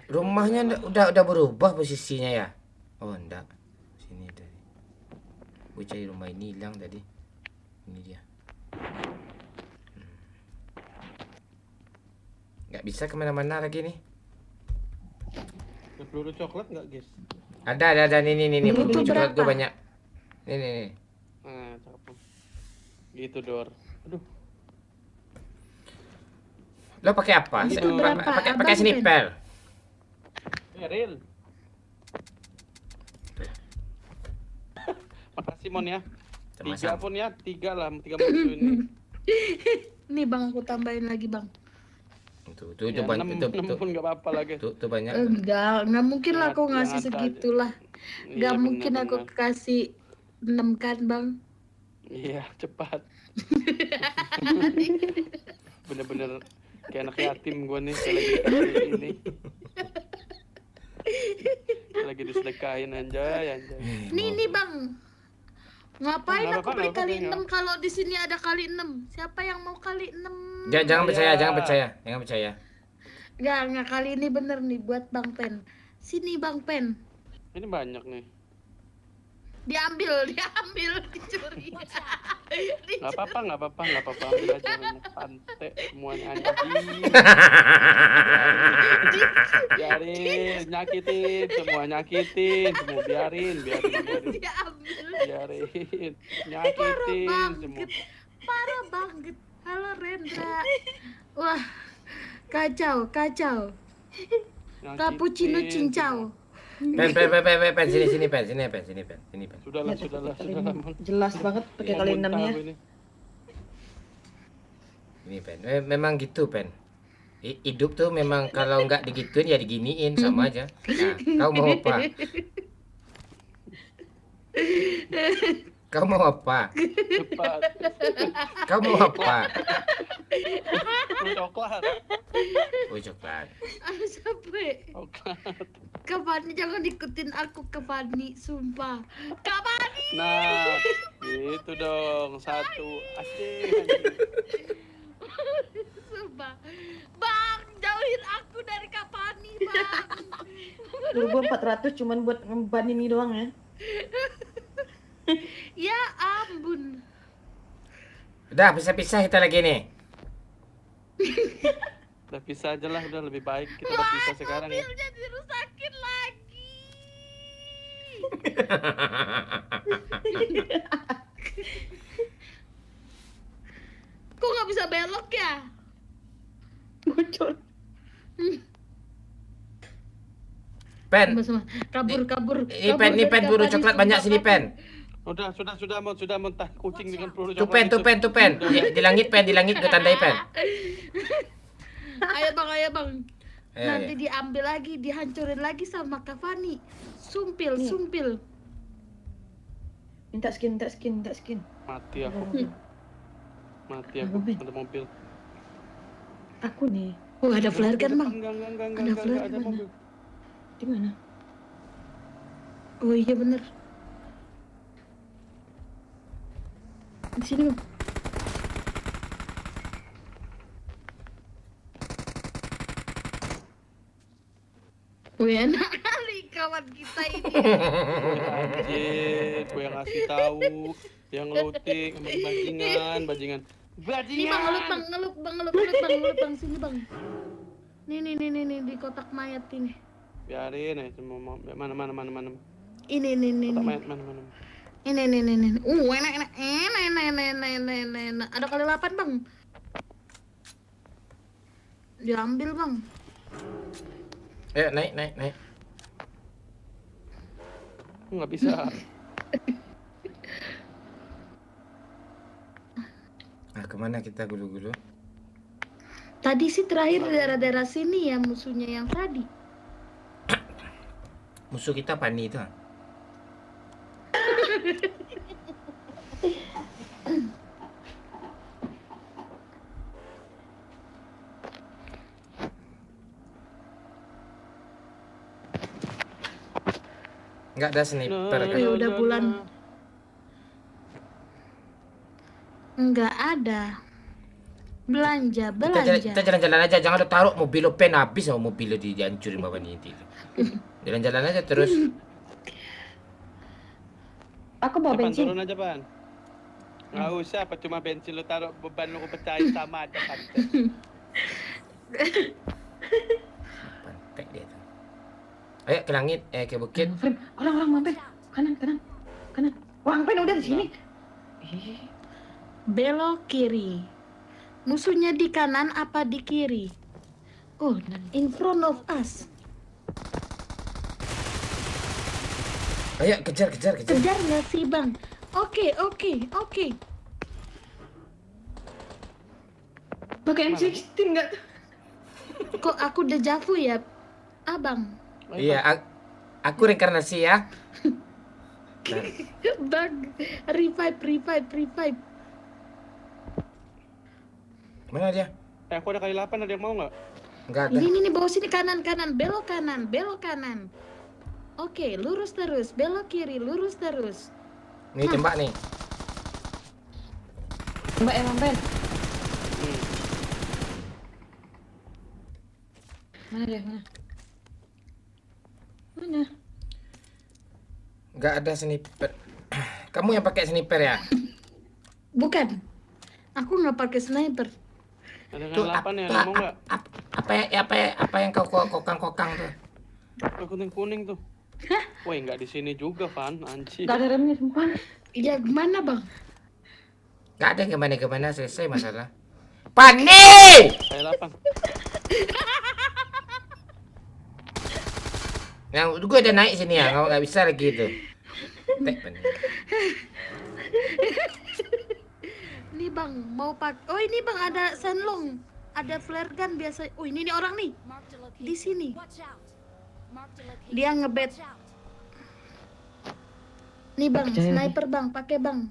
Speaker 1: Rumahnya udah berubah posisinya ya? Oh, enggak. Sini tadi. Gue cari rumah ini hilang tadi. Ini dia. Nggak bisa kemana-mana lagi nih.
Speaker 3: Ada peluru coklat nggak, guys?
Speaker 1: Ada. Nih.
Speaker 7: Itu
Speaker 1: Peluru coklat gue
Speaker 7: berapa?
Speaker 1: banyak. Nih.
Speaker 3: Nah, cakep. Gitu, Dor. Aduh.
Speaker 1: Lo pakai apa?
Speaker 3: Itu
Speaker 7: berapa?
Speaker 1: Pakai
Speaker 7: Abang,
Speaker 1: sniper.
Speaker 3: Real. Makasih, Mon ya. 3
Speaker 1: Sama-sama.
Speaker 3: pun ya, 3 lah, 3 musuh ini.
Speaker 7: Nih Bang, aku tambahin lagi Bang.
Speaker 1: Tuh
Speaker 3: Ya,
Speaker 1: banyak.
Speaker 3: 6 pun nggak apa-apa lagi.
Speaker 1: Tuh banyak.
Speaker 7: Enggak mungkin lah aku
Speaker 3: Yang
Speaker 7: ngasih
Speaker 3: ada aja.
Speaker 7: segitulah.
Speaker 3: Iya,
Speaker 7: Enggak mungkin aku
Speaker 3: benar-benar.
Speaker 7: kasih 6 kan Bang.
Speaker 3: Iya, cepat. Bener-bener kayak anak yatim gua nih, kayak lagi dikasih ini. Lagi disedekahin anjay.
Speaker 7: Nih Bang. Ngapain
Speaker 3: Nggak
Speaker 7: aku
Speaker 3: apa-apa,
Speaker 7: beli
Speaker 3: nggak
Speaker 7: kali
Speaker 3: apa-apa,
Speaker 7: 6 kalau di sini ada kali 6? Siapa yang mau kali 6?
Speaker 1: Jangan percaya,
Speaker 3: Iya.
Speaker 1: jangan percaya.
Speaker 7: Enggak kali ini bener nih buat Bang Pen. Sini Bang Pen.
Speaker 3: Ini banyak nih.
Speaker 7: Diambil, dicuri.
Speaker 3: Nggak apa-apa. Ambil aja. Pantai semuanya anjing. Biarin, nyakitin, semua biarin.
Speaker 7: Diambil.
Speaker 3: Biarin, nyakitin semua.
Speaker 7: Parah banget. Halo Rendra. Wah, kacau.
Speaker 3: Nyakitin
Speaker 7: Cappuccino cincau.
Speaker 1: Pen, sini, pen.
Speaker 3: Sudahlah, Mon.
Speaker 4: Jelas banget pakai
Speaker 3: Mau
Speaker 4: kali
Speaker 3: muntah
Speaker 4: 6 ya.
Speaker 3: aku ini.
Speaker 1: Ini Pen, memang gitu Pen. Hidup tuh memang kalau nggak digituin ya diginiin sama aja. Nah, kau mau apa? Kau mau apa?
Speaker 3: Cepat.
Speaker 1: Kau mau apa?
Speaker 3: Lu coklat.
Speaker 1: Oh coklat.
Speaker 7: Aku sampai.
Speaker 3: Coklat.
Speaker 7: Kak Fani jangan ikutin aku Kak Fani, sumpah. Kak Fani.
Speaker 3: Nah, gitu dong. Satu. Asik.
Speaker 7: Sumpah. Bang, jauhin aku dari Kak Fani, Bang.
Speaker 2: Dulu gua 400 cuman buat ngemban ini doang ya.
Speaker 7: Ya ampun.
Speaker 1: Udah pisah-pisah kita lagi nih.
Speaker 3: Udah pisah aja lah, udah lebih baik kita udah pisah sekarang ya.
Speaker 7: Mobilnya dirusakin lagi. Kok nggak bisa belok ya?
Speaker 2: Bocor.
Speaker 1: Pen,
Speaker 7: Sama-sama. Kabur.
Speaker 1: ini Pen buru coklat banyak sini Pen.
Speaker 3: Sudah mon tah kucing dengan peluru
Speaker 1: Tuh
Speaker 3: coklat
Speaker 1: Pen,
Speaker 3: itu.
Speaker 1: Di langit Pen, di langit gue tandai Pen.
Speaker 7: Ayo bang.
Speaker 1: Ayo,
Speaker 7: Nanti
Speaker 1: ayo.
Speaker 7: diambil lagi, dihancurin lagi sama Kak Fani. Sumpil.
Speaker 2: Minta skin.
Speaker 3: Mati aku. Mati aku.
Speaker 2: Apa, Ben?
Speaker 3: Ada mobil.
Speaker 2: Aku nih.
Speaker 7: Oh ada flare gun bang.
Speaker 3: Enggak,
Speaker 7: flare
Speaker 3: ada
Speaker 7: di mana?
Speaker 3: mobil.
Speaker 2: Di mana?
Speaker 7: Oh iya bener. Di sini bang. Wih enak kali kawan kita ini.
Speaker 3: Anjir, gue yang ngasih tahu, yang looting, sama bajingan.
Speaker 7: Ini bang ngelut bang sini bang. Nih di kotak mayat ini.
Speaker 3: Biarin ya, cuma mana.
Speaker 7: Ini.
Speaker 3: Kotak mayat mana.
Speaker 7: Ini. Enak. Ada kali 8 bang. Diambil bang.
Speaker 1: Ayo naik.
Speaker 3: Nggak bisa.
Speaker 1: Nah, kemana kita gulu-gulu?
Speaker 7: Tadi sih terakhir di daerah-daerah sini ya musuhnya yang tadi.
Speaker 1: Musuh kita Pani itu. Enggak ada sniper kan?
Speaker 7: Ya udah bulan. Enggak ada. Belanja.
Speaker 1: Kita jalan-jalan aja, jangan lu taruh mobil lo Pen habis sama mobil lo dihancurin sama Niti. Jalan-jalan aja terus.
Speaker 2: Aku bawa
Speaker 3: Pan,
Speaker 2: bensin.
Speaker 3: turun aja, Pan. Nggak usah, apa cuma bensin lu taruh, beban lu pecahin sama aja, Pan.
Speaker 1: Pantek dia tuh. Ayo ke langit, ke bukit.
Speaker 2: Frame, orang mampir. Kanan. Wah, Pen udah di sini.
Speaker 7: Belok kiri. Musuhnya di kanan apa di kiri? Oh, in front of us.
Speaker 1: Ayo kejar.
Speaker 7: Kejar nggak sih bang? Oke.
Speaker 2: Pakai M16 enggak tuh?
Speaker 7: Kok aku dejavu ya, abang?
Speaker 1: Iya, aku reinkarnasi ya. Bentar.
Speaker 7: Bang, revive.
Speaker 1: Mana dia?
Speaker 3: Aku ada kali 8, ada yang mau nggak?
Speaker 1: Enggak ada.
Speaker 7: Ini bawah sini kanan, belok kanan. Oke, lurus terus, belok kiri, lurus terus.
Speaker 1: Nih tembak nih.
Speaker 2: Mbak emang Pen. Mana dia? Mana?
Speaker 1: Enggak ada sniper. Kamu yang pakai sniper ya?
Speaker 7: Bukan, aku nggak pakai sniper.
Speaker 3: Ada
Speaker 1: Tuh
Speaker 3: kali 8 ya, ada yang mau nggak?
Speaker 1: apa yang kau kokang tuh?
Speaker 3: Kuning tuh. Woi, nggak di sini juga, Van. Anjir.
Speaker 2: Enggak ada remnya sumpah.
Speaker 7: Ya gimana bang?
Speaker 1: Enggak ada gimana selesai masalah. Pani!
Speaker 3: Kali 8.
Speaker 1: Yang gue udah naik sini ya, nggak bisa lagi itu. Tek Pani.
Speaker 7: Ini Ini bang, mau oh ini bang ada senlong, ada flare gun biasa. Oh ini nih orang nih, di sini. Dia ngebet. Nih bang,
Speaker 4: Percaya,
Speaker 7: sniper bang, pakai bang.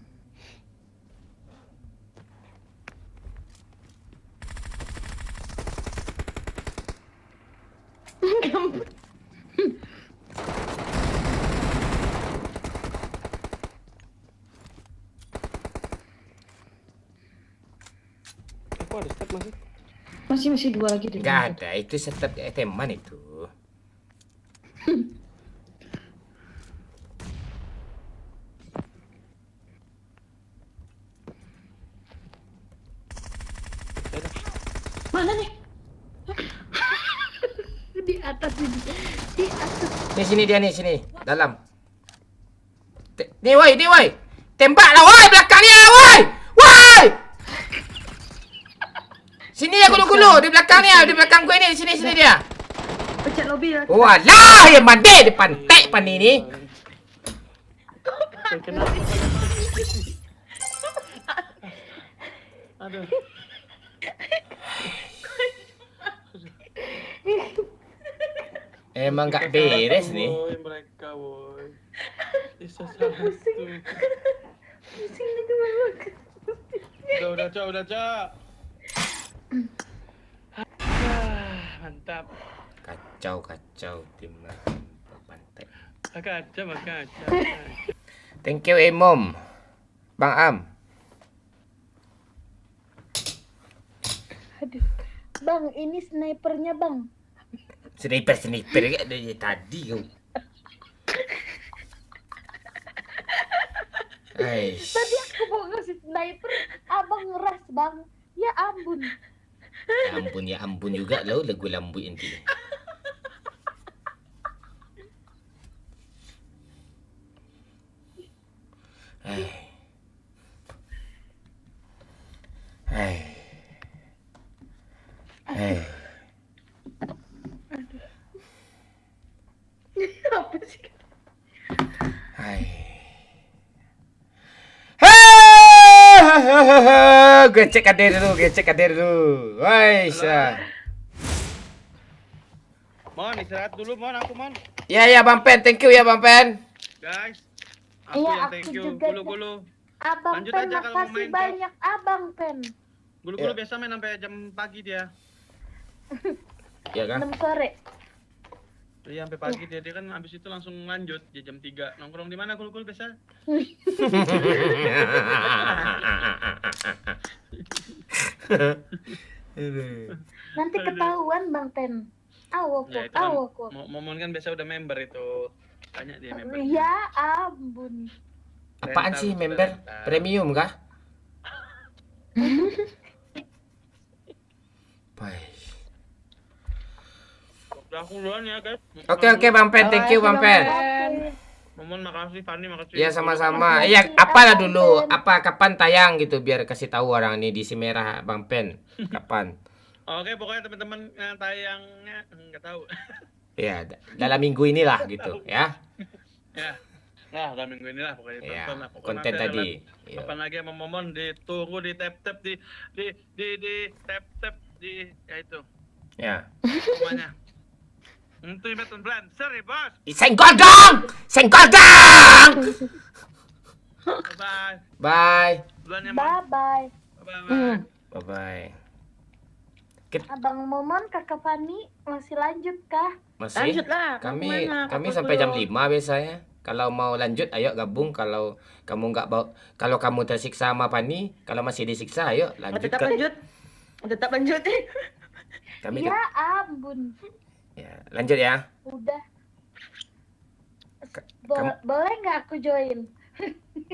Speaker 3: Aku ada step masih.
Speaker 4: Masih 2 lagi di
Speaker 1: Nggak ada, itu setep teman itu.
Speaker 4: Mana nih?
Speaker 7: Di atas ini, di atas.
Speaker 1: Nih sini dia nih, sini. Dalam. Nih woi. Tembaklah woi, belakangnya woi. Woi! Sini ya gulu-gulu, di belakangnya, di belakang gue ini, sini dia.
Speaker 4: Pencet lobby ya.
Speaker 1: Walah, ya mandi di pantai pan ini.
Speaker 3: Aduh.
Speaker 1: Emang nggak beres nih.
Speaker 3: Boy, mereka boy. Bisa satu. Udah, Cak. Mantap.
Speaker 1: Kacau tim pantai.
Speaker 3: Maka aja.
Speaker 1: Thank you Emom. Bang Am.
Speaker 7: Aduh. Bang, ini snipernya bang.
Speaker 1: Sniper dari tadi kau. Aish.
Speaker 7: Tadi aku mau ngasih sniper, abang ngeras bang. Ya ampun.
Speaker 1: Ya ampun juga lo lagu lambu inti. Hai.
Speaker 7: Apa sih?
Speaker 1: Hai. Gue cek kader dulu. Woi,
Speaker 3: Mon, istirahat dulu, Mon. Aku, Mon.
Speaker 1: Ya Bang Pen, thank you ya Bang Pen.
Speaker 3: Guys. Aku
Speaker 7: Iya,
Speaker 3: yang
Speaker 7: aku
Speaker 3: thank you.
Speaker 7: juga,
Speaker 3: Gulu-gulu.
Speaker 7: Abang
Speaker 3: Lanjut
Speaker 7: Pen,
Speaker 3: aja kalau mau
Speaker 7: makasih
Speaker 3: main, Cok.
Speaker 7: banyak abang Pen.
Speaker 3: Gulu-gulu
Speaker 1: Ya.
Speaker 3: biasa main sampai jam pagi dia.
Speaker 1: Ya kan?
Speaker 7: 6 sore.
Speaker 3: Iya, sampai pagi dia kan habis itu langsung lanjut dia jam 3. Nongkrong di mana gulu-gulu biasa?
Speaker 7: Nanti ketahuan bang Pen.
Speaker 3: Ya, itu kan
Speaker 7: Awok.
Speaker 3: Momon kan biasa udah member itu. Banyak dia member.
Speaker 7: Ya ampun.
Speaker 1: Apaan
Speaker 3: Rental,
Speaker 1: sih
Speaker 3: sudah
Speaker 1: member?
Speaker 3: rental.
Speaker 1: Premium kah? Baik.
Speaker 3: Udah aku duluan ya, guys.
Speaker 1: Oke Bang Pen, thank you Bang Pen.
Speaker 3: Momon makasih, Fanny makasih.
Speaker 1: Ya sama-sama. Iya, apalah dulu, kapan tayang gitu biar kasih tahu orang ini di si merah Bang Pen. Kapan?
Speaker 3: Oke, pokoknya teman-teman tayangnya nggak tahu.
Speaker 1: Ya, dalam minggu inilah gitu ya.
Speaker 3: Ya. Nah, dalam minggu inilah pokoknya
Speaker 1: Ya,
Speaker 3: tonton lah. Pokoknya
Speaker 1: konten
Speaker 3: nanti ada
Speaker 1: tadi.
Speaker 3: lagi- Kapan lagi sama Momon ditunggu di tap-tap di tap-tap di ya itu
Speaker 1: Ya.
Speaker 3: semuanya. Untuk Beton Blancer ya, Bos.
Speaker 1: Senggol dong!
Speaker 3: Bye-bye.
Speaker 1: Bye.
Speaker 3: Duluan ya, Mon.
Speaker 7: Bye-bye.
Speaker 3: Bye-bye.
Speaker 1: Bye-bye.
Speaker 7: Abang Momon, kakak Fani masih lanjut kah?
Speaker 1: Masih?
Speaker 4: Lanjutlah.
Speaker 1: Kami sampai jam 5 biasanya. Kalau mau lanjut, ayo gabung. Kalau kamu kalau kamu tersiksa sama Pani, kalau masih disiksa, ayo lanjut
Speaker 4: Tetap lanjut.
Speaker 1: Kami
Speaker 7: Ya ampun.
Speaker 1: ya, lanjut ya.
Speaker 7: Udah.
Speaker 1: kamu-
Speaker 7: Boleh nggak aku join?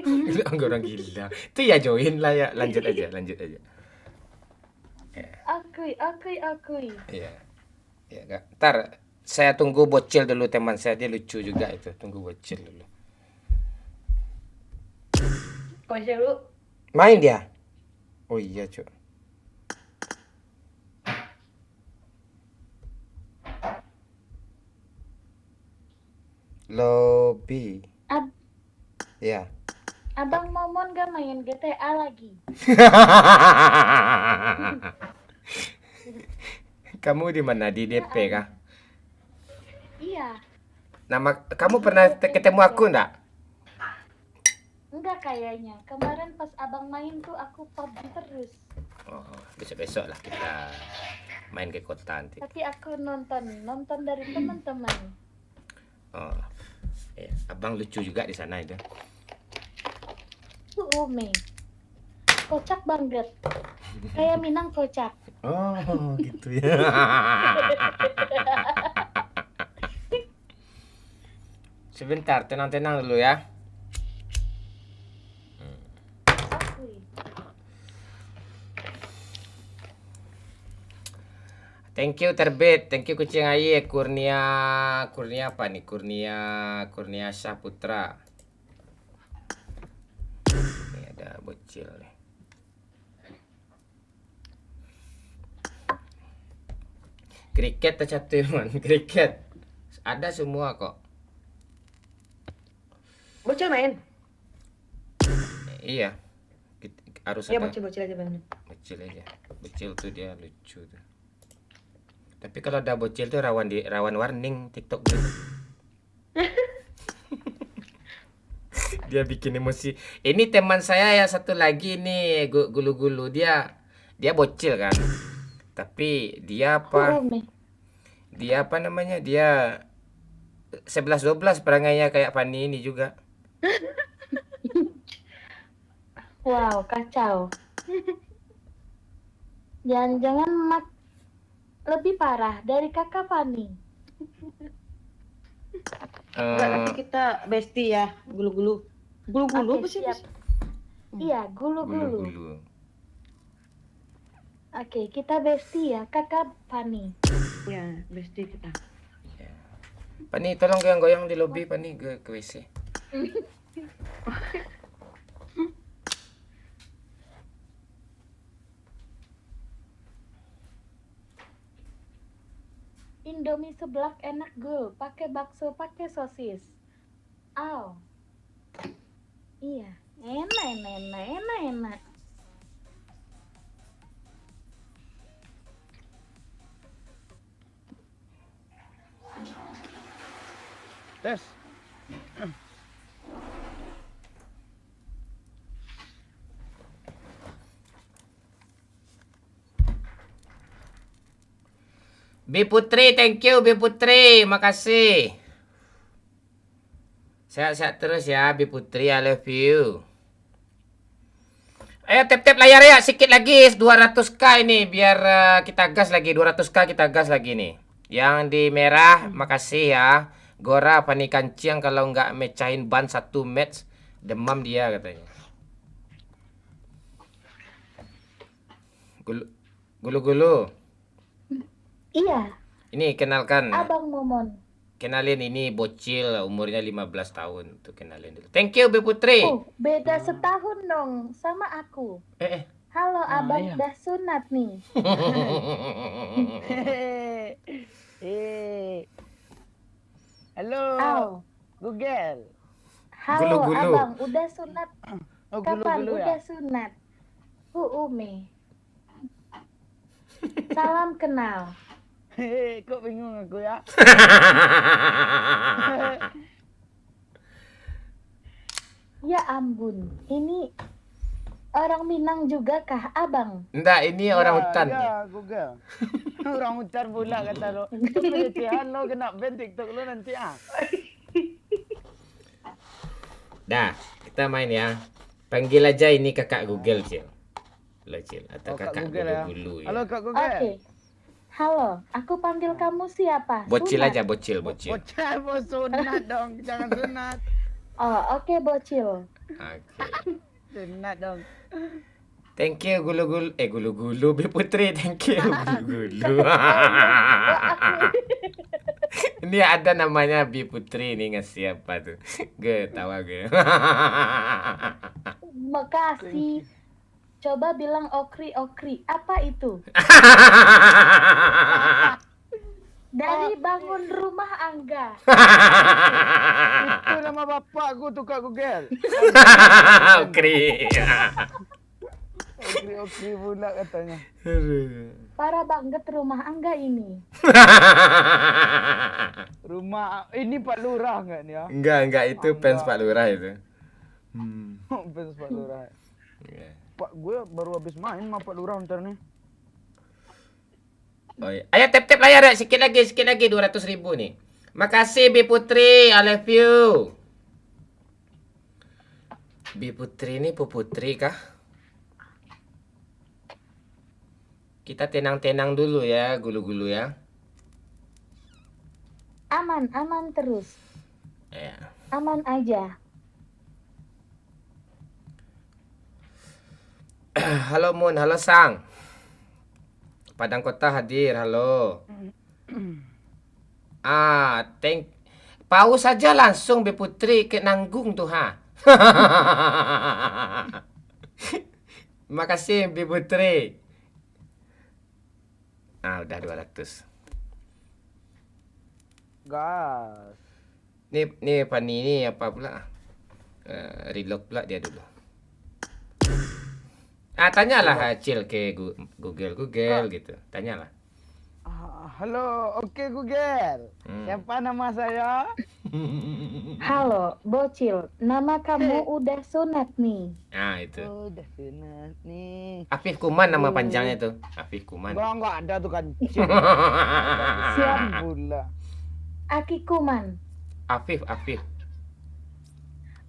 Speaker 1: Enggak orang gila. Itu ya join lah ya. Lanjut aja.
Speaker 7: Akui.
Speaker 1: Iya. Ya, Kak. Ntar saya tunggu bocil dulu teman saya, dia lucu juga itu. Tunggu bocil dulu.
Speaker 4: Kau share dulu.
Speaker 1: Main dia. Oh iya, Cuk. Lobby.
Speaker 7: Ab-
Speaker 1: Ya.
Speaker 7: Abang Momon gak main GTA lagi?
Speaker 1: Kamu di mana? Di DP kah?
Speaker 7: Iya.
Speaker 1: Kamu pernah ketemu aku enggak?
Speaker 7: Enggak kayaknya. Kemarin pas abang main tuh aku PUBG terus.
Speaker 1: Oh, besok-besok lah kita main ke kota nanti.
Speaker 7: Tapi aku nonton dari teman-teman.
Speaker 1: Oh, iya. Abang lucu juga di sana itu.
Speaker 7: Ume. Kocak banget. Kayak Minang kocak.
Speaker 1: Oh, gitu ya. Sebentar, tenang-tenang dulu ya.
Speaker 7: Asli.
Speaker 1: Thank you terbit, thank you kucing air, Kurnia apa nih? Kurnia Saputra. Ini ada bocil nih. Kriket tercatat, kriket. Ada semua kok.
Speaker 4: Bocil main.
Speaker 1: Iya. Harus
Speaker 4: Ya
Speaker 1: ada.
Speaker 4: bocil aja bang.
Speaker 1: Bocil aja. Bocil tuh dia lucu tuh. Tapi kalau ada bocil tuh rawan warning TikTok gitu. Dia bikin emosi. Ini teman saya yang satu lagi nih, gulu-gulu dia bocil kan. Tapi dia apa?
Speaker 7: Ume.
Speaker 1: Dia apa namanya? Dia 11-12 perangainya kayak Fanny ini juga.
Speaker 7: Wow, kacau. Jangan-jangan lebih parah dari kakak Fani.
Speaker 4: Enggak, nanti kita bestie ya. Gulu-gulu. Gulu-gulu apa
Speaker 7: Oke,
Speaker 4: sih?
Speaker 7: siap. Iya, gulu-gulu.
Speaker 1: Gulu-gulu.
Speaker 7: Oke, kita bestie ya, kakak Fani.
Speaker 4: Ya, bestie kita.
Speaker 1: Fanny tolong goyang-goyang di lobi Fanny ke WC.
Speaker 7: Indomie seblak enak gul, pakai bakso, pakai sosis. Aw. Iya, enak.
Speaker 3: Tes.
Speaker 1: Bi Putri, thank you Bi Putri, makasih. Sehat-sehat terus ya Bi Putri, I love you. Ayo tap-tap layar ya, sedikit lagi 200k ini biar kita gas lagi, 200k kita gas lagi nih. Yang di merah, makasih ya. Gora Pani Kanciang kalau nggak mecahin ban 1 match, demam dia katanya. Gulu-gulu.
Speaker 7: Iya,
Speaker 1: Ini kenalkan.
Speaker 7: Abang Momon.
Speaker 1: Kenalin ini bocil umurnya 15 tahun. Tuh kenalin dulu. Thank you Bi Putri.
Speaker 7: Oh, beda setahun dong sama aku. Halo abang,
Speaker 3: iya.
Speaker 7: udah sunat nih.
Speaker 3: Halo.
Speaker 7: Aw.
Speaker 3: Google.
Speaker 7: Halo
Speaker 1: Gulu-gulu.
Speaker 7: abang, udah sunat.
Speaker 3: Oh,
Speaker 7: Kapan
Speaker 3: gulu-gulu
Speaker 7: udah
Speaker 3: ya.
Speaker 7: sunat? Ume. Salam kenal.
Speaker 3: Kok bingung aku ya?
Speaker 7: Ya ampun, ini orang Minang juga kah abang?
Speaker 1: Enggak, ini orang hutan.
Speaker 3: Ya, Google. Orang hutan pula kata lo. Pelecehan lo kena ban TikTok lo nanti ah.
Speaker 1: Dah, kita main ya. Panggil aja ini kakak Google, Cil. Lo, Cil. Atau
Speaker 3: Oh, Kak
Speaker 1: kakak
Speaker 3: Google ya.
Speaker 1: gulu-gulu ya.
Speaker 3: Halo Kak Google.
Speaker 7: Oke. Halo, aku panggil kamu siapa?
Speaker 1: Bocil
Speaker 7: Sunat.
Speaker 1: aja, bocil.
Speaker 3: Bocah mau sunat dong, jangan sunat.
Speaker 7: Oh, oke bocil.
Speaker 1: Oke.
Speaker 3: Sunat dong.
Speaker 1: Thank you gulu-gulu. Gulu-gulu Bi Putri, thank you gulu-gulu. Ini ada namanya Bi Putri ini ngasih apa tuh? Gue tawa gue.
Speaker 7: Makasih. Coba bilang okri-okri. Apa itu? Dari bangun rumah Angga.
Speaker 3: Itu nama bapakku tuh Kak Google.
Speaker 1: Okri.
Speaker 3: Okri pula katanya.
Speaker 7: Parah banget rumah Angga ini.
Speaker 3: Rumah ini Pak Lurah enggak nih ya?
Speaker 1: Enggak itu fans Pak Lurah itu.
Speaker 3: Fans Pak Lurah.
Speaker 1: Iya.
Speaker 3: Pak gue baru habis main sama Pak Lurah ntar nih.
Speaker 1: Oh, iya. Ayo tap layar ya, sikit lagi 200.000 nih. Makasih Bi Putri, I love you. Bi Putri ini Bu Putri kah? Kita tenang-tenang dulu ya, gulu-gulu ya.
Speaker 7: Aman terus.
Speaker 1: Ya.
Speaker 7: Aman aja.
Speaker 1: Halo Mun, halo Sang. Padang Kota hadir, halo. Paus saja langsung Bi Putri ke nanggung tuh ha. Makasih Bi Putri. Udah 200.
Speaker 3: Gas.
Speaker 1: Nih Pani ini apa pula? Reload pula dia dulu. Tanyalah Acil ke Google gitu. Tanyalah.
Speaker 3: Halo, oke Google. Siapa nama saya?
Speaker 7: Halo, bocil. Nama kamu udah sunat nih.
Speaker 1: Itu.
Speaker 3: Oh, udah sunat nih.
Speaker 1: Afif Kuman nama panjangnya tuh. Afif Kuman.
Speaker 3: Enggak ada tuh kan.
Speaker 7: Siap.
Speaker 3: Pula.
Speaker 7: Aki Kuman.
Speaker 1: Afif.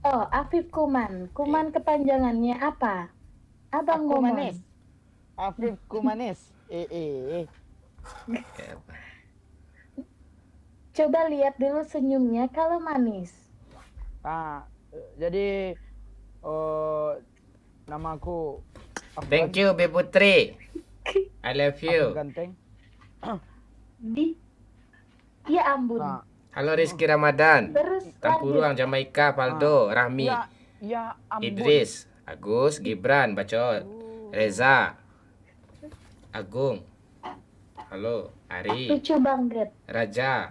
Speaker 7: Oh, Afif Kuman. Kuman kepanjangannya apa? Abang
Speaker 3: Aku
Speaker 7: Momon.
Speaker 3: manis. Afif Kumanis.
Speaker 7: Coba lihat dulu senyumnya kalau manis.
Speaker 3: Jadi namaku Afgan.
Speaker 1: Thank you Bi Putri. I love you.
Speaker 3: Ganteng.
Speaker 7: Ya ampun.
Speaker 1: Halo Rizky Ramadan.
Speaker 7: Terus
Speaker 1: Tampuruang, Jamaika, Faldo, Rahmi,
Speaker 3: Ya ampun.
Speaker 1: Idris, Agus, Gibran, Bacot, Reza, Agung. Halo, Ari,
Speaker 7: lucu banget.
Speaker 1: Raja.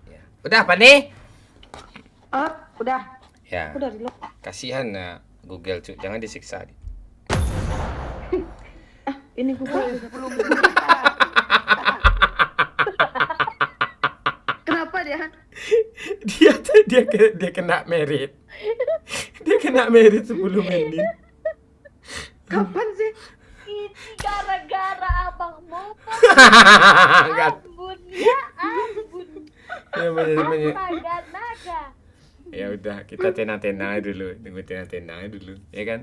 Speaker 1: Ya. Udah apa nih?
Speaker 2: Udah.
Speaker 1: Ya.
Speaker 2: Udah reload.
Speaker 1: Kasihan Google cuy, jangan disiksa.
Speaker 2: Ini Google. Kenapa dia?
Speaker 1: dia kena merit. Dia kena merit 10 menit.
Speaker 2: Kapan sih?
Speaker 7: Ini gara-gara abang Momon.
Speaker 1: Enggak.
Speaker 7: Ampun, ya ampun.
Speaker 1: Ya, banyak.
Speaker 7: Naga-naga.
Speaker 1: Ya udah, kita tenang-tenang aja dulu. Tunggu tenang-tenang aja dulu, ya kan?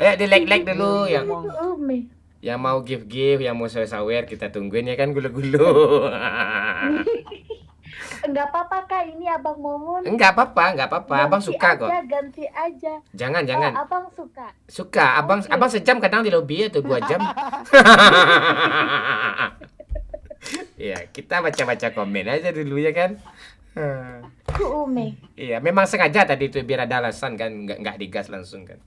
Speaker 1: Ayo di like dulu yang mau give, yang mau sawer kita tungguin ya kan gulu-gulu.
Speaker 7: Enggak apa-apa Kak, ini abang Momon.
Speaker 1: Enggak apa-apa. Abang suka kok.
Speaker 7: Ganti aja.
Speaker 1: Jangan.
Speaker 7: Oh, abang suka.
Speaker 1: Suka. Abang sejam kadang di lobby atau 2 jam. Iya, kita baca-baca komen aja dulu ya kan.
Speaker 7: Ku Ume.
Speaker 1: Iya, memang sengaja tadi itu biar ada alasan kan, nggak digas langsung kan.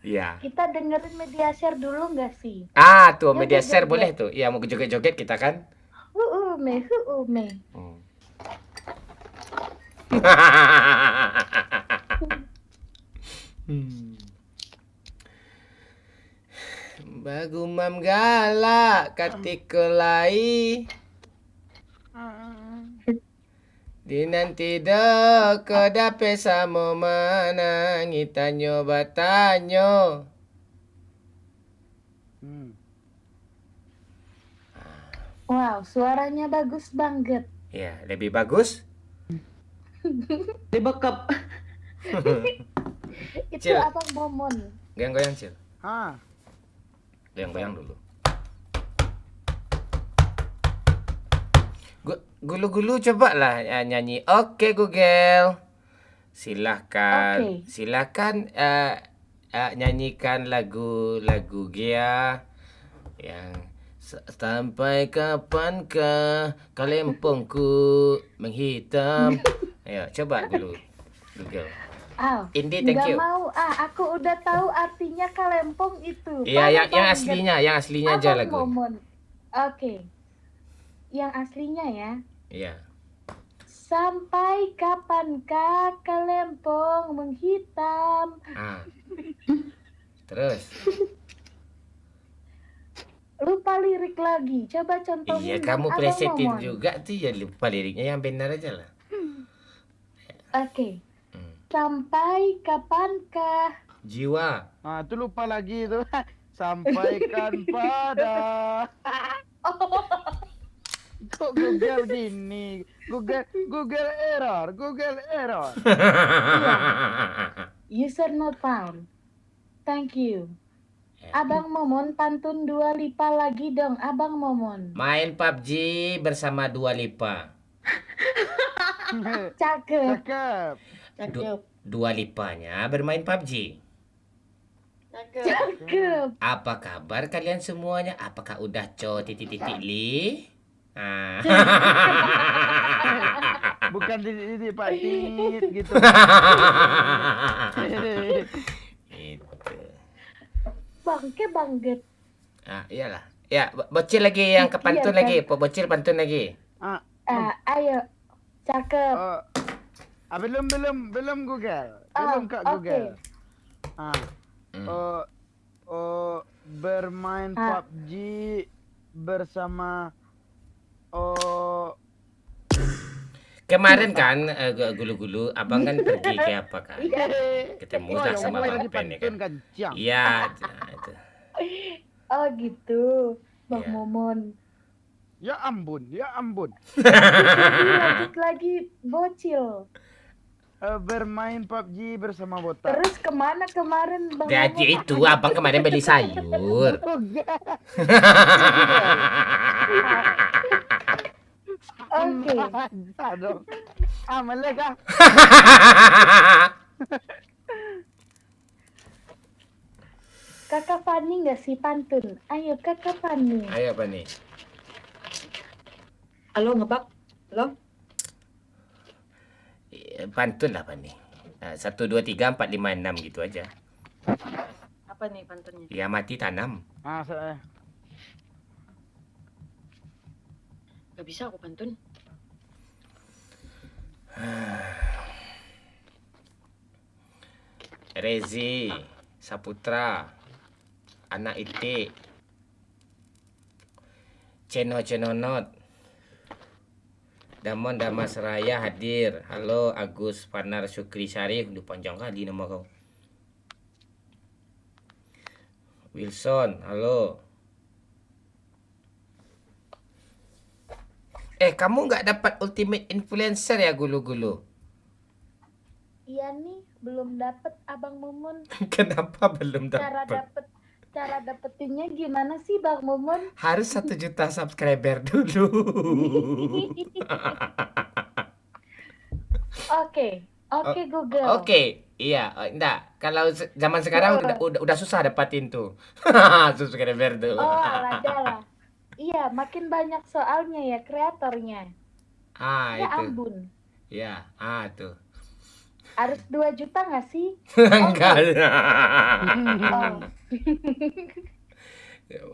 Speaker 1: Iya.
Speaker 7: Kita dengerin media share dulu nggak sih?
Speaker 1: Tuh
Speaker 7: Ya,
Speaker 1: media share
Speaker 7: joget-joget.
Speaker 1: boleh tuh. Iya, mau joget-joget kita kan.
Speaker 7: Ume.
Speaker 1: Bagumam galak katikulai di nanti dok dape samo mana ngitanyo batanyo.
Speaker 7: Wow, suaranya bagus banget.
Speaker 1: Ya, lebih bagus.
Speaker 2: Di backup.
Speaker 7: Itu
Speaker 1: Cil.
Speaker 7: abang Momon.
Speaker 1: Goyang-goyang, Cil.
Speaker 3: Ah,
Speaker 1: Goyang-goyang dulu. Gulu-gulu coba lah nyanyi. Oke Google. Silahkan.
Speaker 7: Oke.
Speaker 1: Silahkan nyanyikan lagu Gia yang sampai kapankah kalempongku menghitam. Ayo coba dulu Google. Indi, thank you.
Speaker 7: Nggak mau. Aku udah tahu artinya kalempong itu.
Speaker 1: Iya,
Speaker 7: Parah
Speaker 1: yang
Speaker 7: banget.
Speaker 1: aslinya aja
Speaker 7: Abang
Speaker 1: lagu.
Speaker 7: Momon. Oke.
Speaker 2: yang aslinya ya.
Speaker 1: Iya.
Speaker 2: Sampai kapankah kelempong menghitam?
Speaker 1: Ah. Terus.
Speaker 2: Lupa lirik lagi. Coba contohin.
Speaker 1: Iya, kamu
Speaker 2: Abang
Speaker 1: presetin
Speaker 2: Momon.
Speaker 1: juga tuh ya, lupa liriknya, yang benar aja lah.
Speaker 2: Oke.
Speaker 1: Hmm.
Speaker 2: Sampai kapankah?
Speaker 1: Jiwa.
Speaker 3: Ah, itu lupa lagi itu. Sampaikan pada. Kok Google gini? Google error.
Speaker 2: User not found. Thank you. Abang Momon pantun Dua Lipa lagi dong, Abang Momon.
Speaker 1: Main PUBG bersama Dua Lipa.
Speaker 2: Cakep.
Speaker 3: Cakep.
Speaker 1: Dua Lipanya bermain PUBG.
Speaker 2: Cakep.
Speaker 1: Apa kabar kalian semuanya? Apakah udah titik-titik li? Ah.
Speaker 3: Bukan di Pak Tit gitu.
Speaker 1: Itu.
Speaker 2: Bangke bangget.
Speaker 1: Ah, iyalah. Ya, bocil lagi yang ke pantun
Speaker 2: Iya,
Speaker 1: lagi. Bocil pantun lagi.
Speaker 3: Ah,
Speaker 2: Ayo. Cakep.
Speaker 3: belum Google.
Speaker 2: Ah,
Speaker 3: Belum Kak
Speaker 2: oke.
Speaker 3: Google. Bermain
Speaker 2: Ah.
Speaker 3: PUBG bersama
Speaker 1: Kemarin kan gulu-gulu abang kan pergi ke apa kan? Ketemu lah sama Bang Pen ya kan? Iya, nah, itu.
Speaker 2: Oh gitu. Bang
Speaker 1: Iya.
Speaker 2: Momon.
Speaker 3: Ya ampun.
Speaker 2: Lanjut lagi bocil.
Speaker 3: Bermain PUBG bersama botak.
Speaker 2: Terus kemana kemarin Bang
Speaker 1: Jadi
Speaker 2: Momon?
Speaker 1: itu abang kemarin beli sayur.
Speaker 2: Oke.
Speaker 3: Aduh. Melek.
Speaker 2: Kakak Fani nggak sih pantun? Ayo Kakak Fani.
Speaker 1: Ayo apa nih?
Speaker 4: Halo, ngebak. Halo?
Speaker 1: Pantun lah apa nih? 1, 2, 3, 4, 5, 6 gitu aja.
Speaker 4: Apa nih pantunnya?
Speaker 1: Ya mati tanam.
Speaker 3: Saya.
Speaker 4: Gak bisa aku pantun.
Speaker 1: Rezi, Saputra, Anak Itik, Ceno-Cenonot, Damon Damas Raya hadir. Halo Agus Panar Syukri Syarif. Udah panjang kali nama kau. Wilson, halo. Kamu nggak dapat ultimate influencer ya gulu-gulu?
Speaker 2: Iya nih, belum dapet Abang Momon.
Speaker 1: Kenapa belum
Speaker 2: Cara
Speaker 1: dapat?
Speaker 2: dapetinnya gimana sih Bang Momon?
Speaker 1: Harus 1 juta subscriber dulu.
Speaker 2: Oke Google.
Speaker 1: Oke, iya, enggak. Kalau zaman sekarang udah susah dapatin tuh. Subscriber tuh.
Speaker 2: Oh, lah. Iya, makin banyak soalnya ya kreatornya. Ya
Speaker 1: Itu.
Speaker 2: ampun.
Speaker 1: Ya, tuh.
Speaker 2: Harus 2 juta nggak sih?
Speaker 1: Enggak.
Speaker 2: Oh.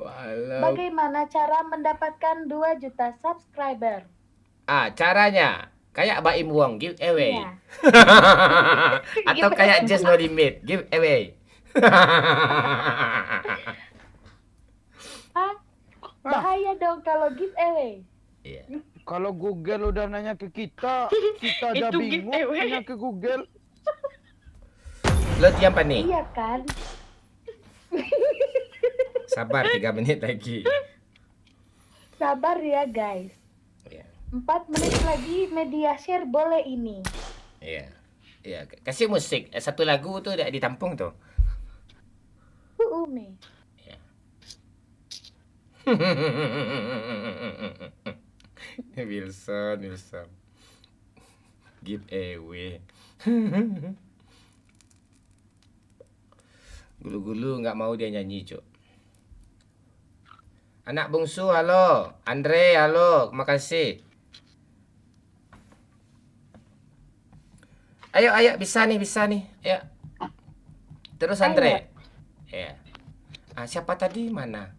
Speaker 1: Walau.
Speaker 2: Bagaimana cara mendapatkan 2 juta subscriber?
Speaker 1: Caranya kayak Baim Wong giveaway.
Speaker 2: Iya.
Speaker 1: Atau kayak Just No Limit giveaway.
Speaker 2: Bahaya dong kalau giveaway.
Speaker 1: Iya.
Speaker 3: Kalau Google udah nanya ke kita aja
Speaker 4: Itu
Speaker 3: bingung
Speaker 4: giveaway.
Speaker 3: nanya ke Google.
Speaker 1: Lo diam apa nih?
Speaker 2: Iya kan?
Speaker 1: Sabar 3 menit lagi.
Speaker 2: Sabar ya guys.
Speaker 1: Iya.
Speaker 2: 4 menit lagi media share boleh ini.
Speaker 1: Iya. Iya, kasih musik. 1 lagu tuh udah ditampung tuh.
Speaker 2: Umi.
Speaker 1: Wilson. Giveaway. Gulu-gulu nggak mau dia nyanyi, Cuk. Anak bungsu, halo. Andre, halo. Makasih. Ayo, bisa nih. Ayo. Terus Andre. Ya. Siapa tadi mana?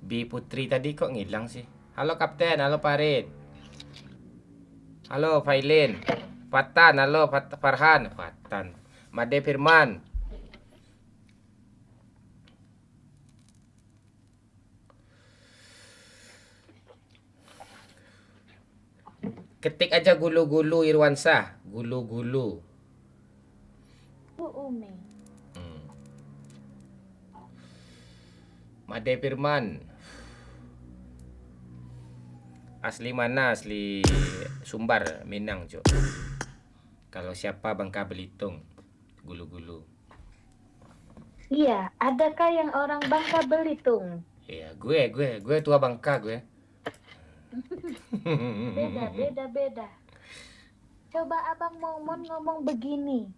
Speaker 1: B Putri tadi kok ngilang sih? Halo Kapten, halo Farid. Halo Failin. Fatan, halo Farhan. Fatan. Made Firman. Ketik aja gulu-gulu Irwansyah. Gulu-gulu.
Speaker 2: Umi.
Speaker 1: Made Firman. Asli mana? Asli Sumbar, Minang, Cok. Kalau siapa Bangka Belitung. Gulu-gulu.
Speaker 2: Iya, adakah yang orang Bangka Belitung?
Speaker 1: Iya, gue tua Bangka gue.
Speaker 2: Beda. Coba Abang Momon ngomong begini.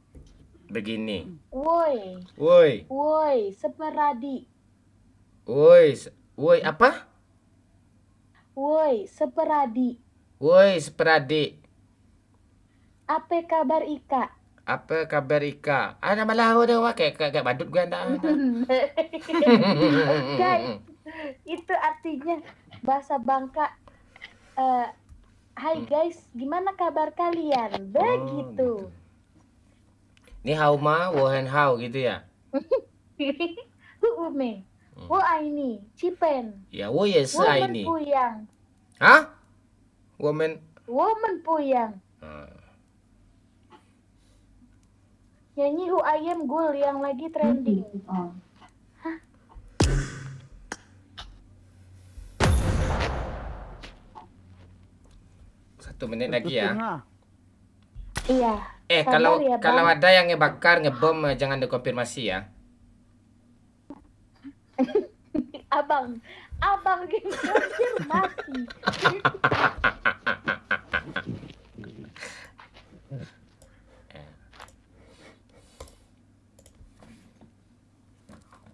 Speaker 1: Begini.
Speaker 2: Woi, seperadi.
Speaker 1: Woi, apa?
Speaker 2: Woi, seperadi.
Speaker 1: Woi, seperadik.
Speaker 2: Apa kabar Ika?
Speaker 1: Apa kabar Ika? Nama malah udah wah kayak badut gue anda.
Speaker 2: Guys, itu artinya bahasa Bangka. Hai guys, gimana kabar kalian? Begitu.
Speaker 1: Ni hao ma, wo hen hao gitu ya.
Speaker 2: Ume. Wo aini, cipen.
Speaker 1: Ya, wo ye se
Speaker 2: Wo
Speaker 1: ini.
Speaker 2: menpuyang.
Speaker 1: Hah? Woman.
Speaker 2: Wo menpuyang. Nyanyi Hu Ayam Gul yang lagi trending. Hah?
Speaker 1: Satu menit lagi ya.
Speaker 2: Iya.
Speaker 1: Kalau
Speaker 2: sabar ya,
Speaker 1: kalau
Speaker 2: Bang.
Speaker 1: ada yang ngebakar, ngebom, jangan dikonfirmasi ya.
Speaker 2: Abang yang konfirmasi.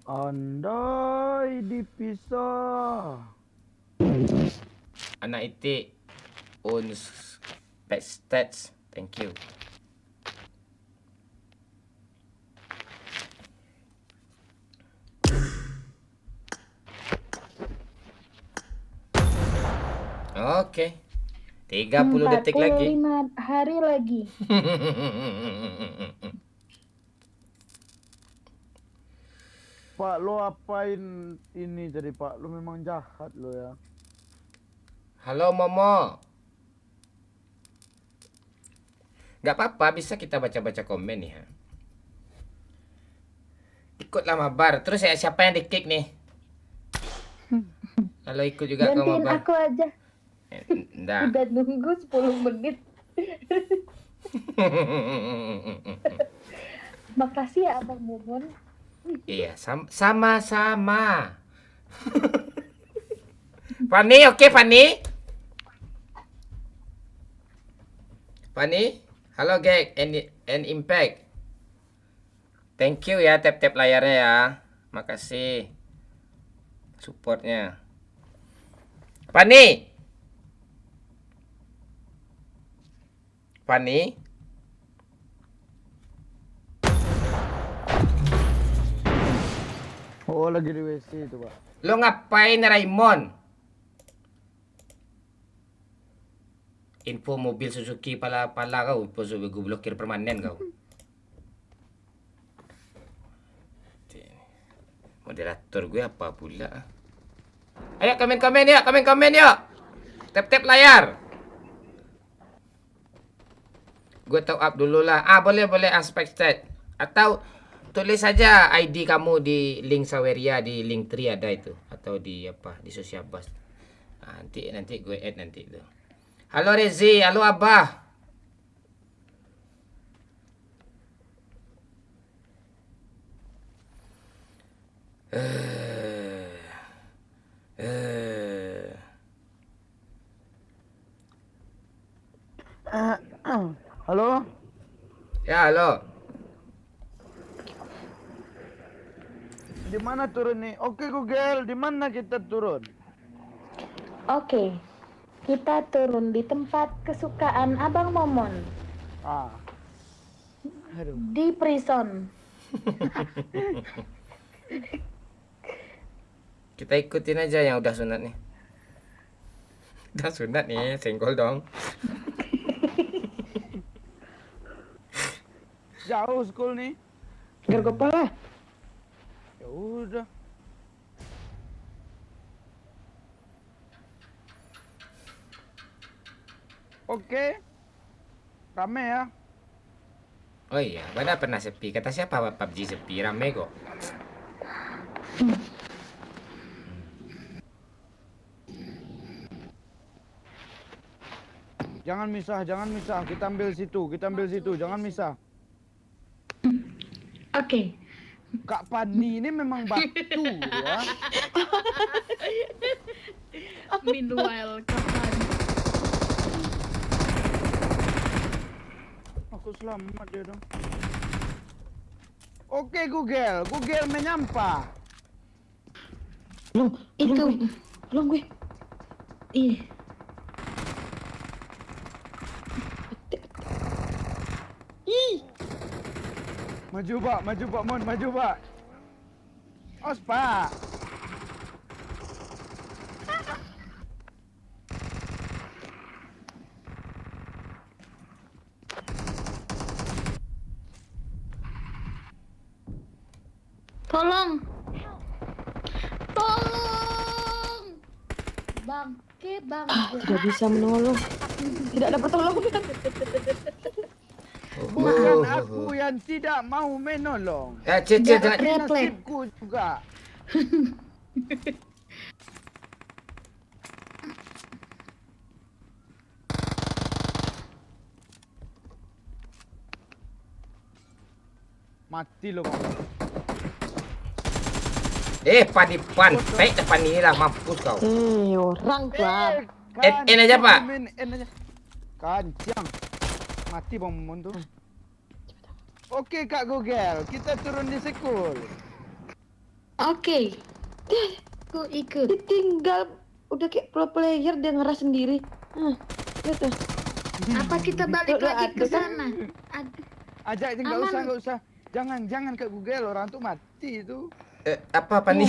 Speaker 3: Andai dipisah.
Speaker 1: Anak itik owns backstage. Thank you. Oke. 30 detik lagi.
Speaker 2: 45 hari lagi.
Speaker 3: Pak, lo apain ini jadi Pak? Lo memang jahat lo ya.
Speaker 1: Halo Momo. Gak apa-apa, bisa kita baca-baca komen ya. Ikutlah mabar. Terus ya siapa yang di-kick nih? Kalau ikut juga ke
Speaker 2: Gantiin
Speaker 1: mabar.
Speaker 2: aku aja.
Speaker 1: Nggak.
Speaker 2: Udah nunggu 10 menit. Makasih ya Abang Momon.
Speaker 1: Iya, sama-sama. Fanny, oke Fanny? Fanny? Halo geng, and impact. Thank you ya tap-tap layarnya ya. Makasih. Supportnya. Fanny? Fanny?
Speaker 3: Oh, lagi di WC itu Pak.
Speaker 1: Lo ngapain Raymond? Info mobil Suzuki pala kau, gue blokir permanen kau. Moderator gue apa pula? Ayo komen-komen yuk. Tap-tap layar. Gue top up dulu lah. Boleh aspek stat. Atau tulis saja ID kamu di link Saweria, di link Tree ada itu, atau di apa, di sosial bus. Nanti gue add nanti itu. Halo Rezi, halo Abah.
Speaker 3: Halo?
Speaker 1: Ya, halo.
Speaker 3: Di mana turun nih? Oke Google, di mana kita turun?
Speaker 2: Oke. Kita turun di tempat kesukaan Abang Momon.
Speaker 3: Aduh.
Speaker 2: Di prison.
Speaker 1: Kita ikutin aja yang udah sunat nih. Udah sunat nih, senggol dong.
Speaker 3: Jauh school nih.
Speaker 4: Gar kepala.
Speaker 3: Ya udah. Oke. Rame ya.
Speaker 1: Oh iya, mana pernah sepi? Kata siapa PUBG sepi? Rame kok.
Speaker 3: Jangan misah, jangan misah. Kita ambil situ, jangan misah.
Speaker 7: Oke.
Speaker 3: Kak Pani ini memang batu ya.
Speaker 7: Meanwhile, kapan?
Speaker 3: Aku selamat dia dong. Oke Google menyampah.
Speaker 4: Belum gue. Ih.
Speaker 3: Maju pak, Mon, maju pak. Os pak.
Speaker 7: Tolong. Tolong. Bangke.
Speaker 4: Tidak bisa menolong. Tidak ada pertolongan.
Speaker 3: Bukan aku yang tidak mau menolong.
Speaker 1: Cil,
Speaker 3: Tapi nasibku juga. Mati lo bang.
Speaker 1: Padipan, baik depan ini lah, mampus kau.
Speaker 4: Orang Pak.
Speaker 1: En aja, Pak.
Speaker 3: En aja. Kancang. Mati bang Mon tuh. Oke Kak Google, kita turun di school.
Speaker 7: Oke. Aku ikut.
Speaker 4: Ditinggal udah kayak pro player dia ngeras sendiri. Lihat tuh.
Speaker 7: Apa kita balik
Speaker 4: Tuh,
Speaker 7: lagi ke
Speaker 4: ada kan?
Speaker 7: sana? Aduh.
Speaker 3: Ajak nggak
Speaker 7: Aman.
Speaker 3: usah. Jangan Kak Google, orang tuh mati itu.
Speaker 1: Apa nih?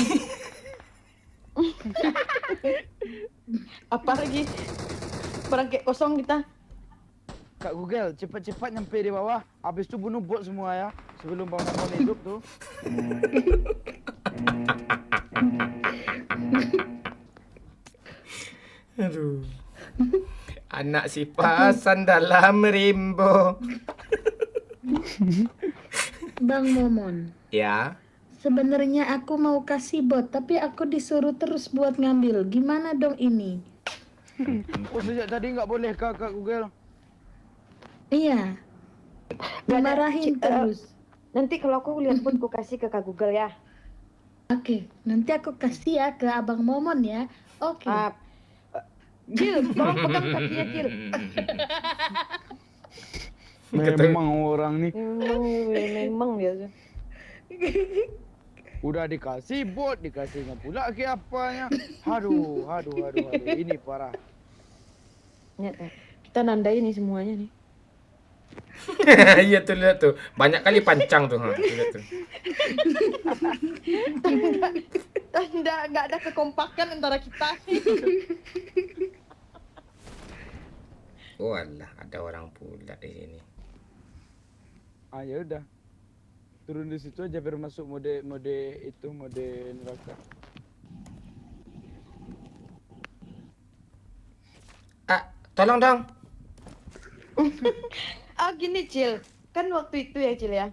Speaker 4: Apa lagi? Barang kayak kosong kita.
Speaker 3: Kak Google, cepat-cepat nyampe di bawah. Habis itu bunuh bot semua ya. Sebelum Bang Mon hidup tuh.
Speaker 1: Aduh. Anak si pasan dalam rimbo.
Speaker 7: Bang Momon.
Speaker 1: Ya.
Speaker 7: Sebenarnya aku mau kasih bot, tapi aku disuruh terus buat ngambil. Gimana dong ini?
Speaker 3: Oh sejak tadi nggak boleh Kak Google.
Speaker 7: Iya. Dimarahin terus.
Speaker 4: Nanti kalau aku lihat pun aku kasih ke Kak Google ya.
Speaker 7: Oke, nanti aku kasih ya ke Abang Momon ya. Oke.
Speaker 4: Cil, tolong pegang kakinya Cil.
Speaker 3: Memang orang nih.
Speaker 4: Memang dia.
Speaker 3: Udah dikasih bot, dikasihnya pula ke apanya. Aduh. Ini parah.
Speaker 4: Lihat, kita nandai nih semuanya nih.
Speaker 1: Iya tuh, lihat tuh. Banyak kali pancang tuh. Lihat tuh.
Speaker 4: Nggak ada kekompakan antara kita.
Speaker 1: Walah, ada orang pula di sini.
Speaker 3: Ya udah. Turun di situ aja biar masuk mode neraka.
Speaker 1: Tolong dong.
Speaker 4: Gini Cil, kan waktu itu ya Cil ya.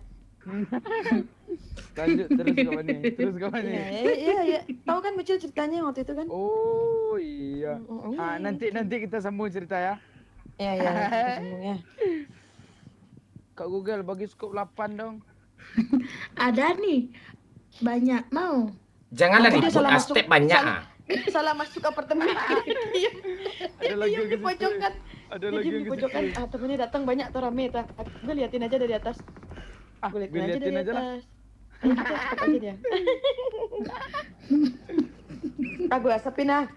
Speaker 3: Lanjut terus ke mana?
Speaker 4: Iya. Tahu kan Cil ceritanya waktu itu kan?
Speaker 3: Oh iya. Nanti kita sambung cerita ya.
Speaker 4: Iya, kita sambung ya.
Speaker 3: Kak Google bagi skop 8 dong.
Speaker 7: Ada nih. Banyak mau.
Speaker 1: Janganlah
Speaker 4: Dia
Speaker 1: ribut,
Speaker 4: salah
Speaker 1: step
Speaker 4: masuk-
Speaker 1: banyak.
Speaker 4: Salah masuk apartemen.
Speaker 3: Ada lagi
Speaker 4: Diam
Speaker 3: yang
Speaker 4: di
Speaker 3: ke situ.
Speaker 4: pojokan.
Speaker 3: Ada
Speaker 4: Dia
Speaker 3: lagi
Speaker 4: diam
Speaker 3: yang
Speaker 4: di
Speaker 3: ke
Speaker 4: pojokan.
Speaker 3: situ.
Speaker 4: Temennya datang banyak tuh rame tuh. Gue liatin aja dari atas. Gue liatin aja dari
Speaker 3: aja lah.
Speaker 4: atas. Ayo kita cepat aja dia.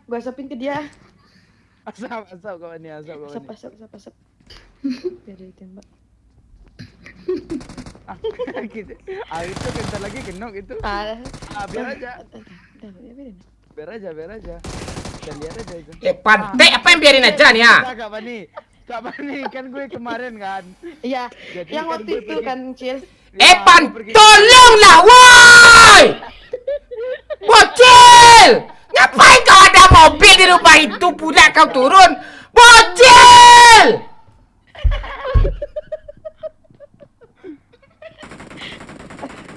Speaker 4: Gue asapin ke dia.
Speaker 3: Asap kawan ni.
Speaker 4: Asap. Biar dia ditembak.
Speaker 3: Gitu. Itu bentar lagi kenok itu. Biar aja.
Speaker 4: Biarin.
Speaker 3: Biar aja. Kita lihat aja itu.
Speaker 1: Pantai apa yang biarin aja nih ya?
Speaker 3: Kak Bani. Kak Bani kan gue kemarin kan.
Speaker 4: Iya,
Speaker 3: Jadi
Speaker 4: yang
Speaker 3: kan
Speaker 4: waktu
Speaker 3: gue
Speaker 4: itu
Speaker 3: pergi-
Speaker 4: kan, Cil.
Speaker 1: Pan, tolonglah, woi! Bocil! Ngapain kau ada mobil di rumah itu? Budak kau turun! Bocil!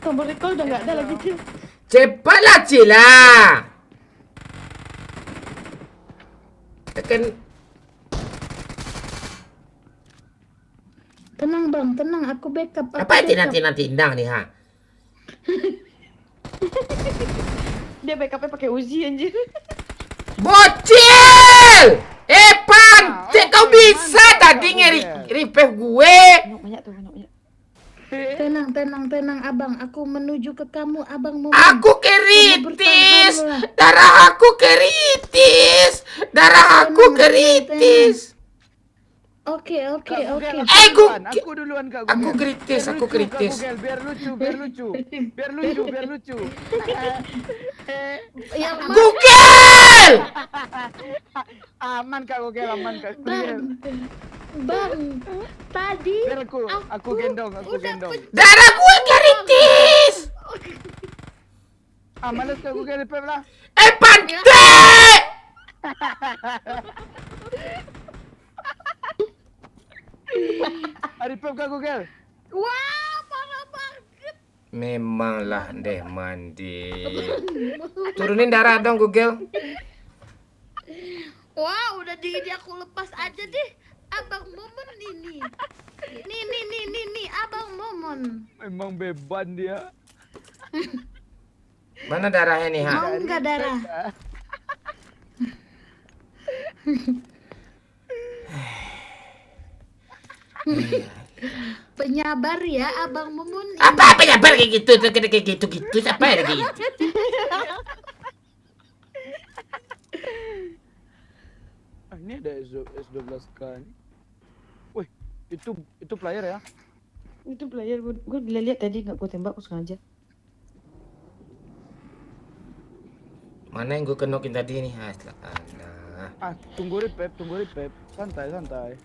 Speaker 4: Tombol recall udah nggak ada lagi, Cil.
Speaker 1: Cepatlah, Cila! Tekan.
Speaker 7: Tenang bang, tenang. Aku backup. Aku
Speaker 1: Apa yang
Speaker 7: backup.
Speaker 1: tinang-tinang nih, ha?
Speaker 4: Dia backupnya pakai Uzi anjir.
Speaker 1: Bocil! Pan! Kau bisa tadi nge-repair gue?
Speaker 4: Banyak tuh, banyak.
Speaker 7: Tenang, tenang, tenang abang. Aku menuju ke kamu, abang mau.
Speaker 1: Aku keritis! Darah aku keritis! Darah aku keritis!
Speaker 7: Oke.
Speaker 3: Aku duluan Kak Gugel.
Speaker 1: Aku kritis,
Speaker 3: Biar
Speaker 1: aku
Speaker 3: lucu, Kak
Speaker 1: kritis.
Speaker 3: Gugel. Biar lucu.
Speaker 7: Ya,
Speaker 1: Google!
Speaker 3: Aman Kak Gugel.
Speaker 7: bang. Tadi
Speaker 3: Biar aku gendong.
Speaker 1: Darah gue keritis!
Speaker 3: Males Kak Gugel Pep lah.
Speaker 1: Pantai!
Speaker 3: Hari Pep Kak Gugel.
Speaker 7: wah, parah banget.
Speaker 1: Memanglah deh mandi. Turunin darah dong Google.
Speaker 7: Wah, udah di ini aku lepas aja deh. Abang Momon ini. Nih, Abang Momon.
Speaker 3: Memang beban dia.
Speaker 1: Mana darahnya nih, ha?
Speaker 7: Mau nggak darah? Penyabar ya, Abang Momon.
Speaker 1: Apa penyabar kayak gitu? Kayak gitu. Siapa ya kayak gitu?
Speaker 3: Ini ada S12K nih. Wih, itu player ya?
Speaker 4: Itu player gue lihat tadi nggak gue tembak, aku sengaja.
Speaker 1: Mana yang gue kenokin tadi nih? Alah.
Speaker 3: Tunggu Pep. Santai.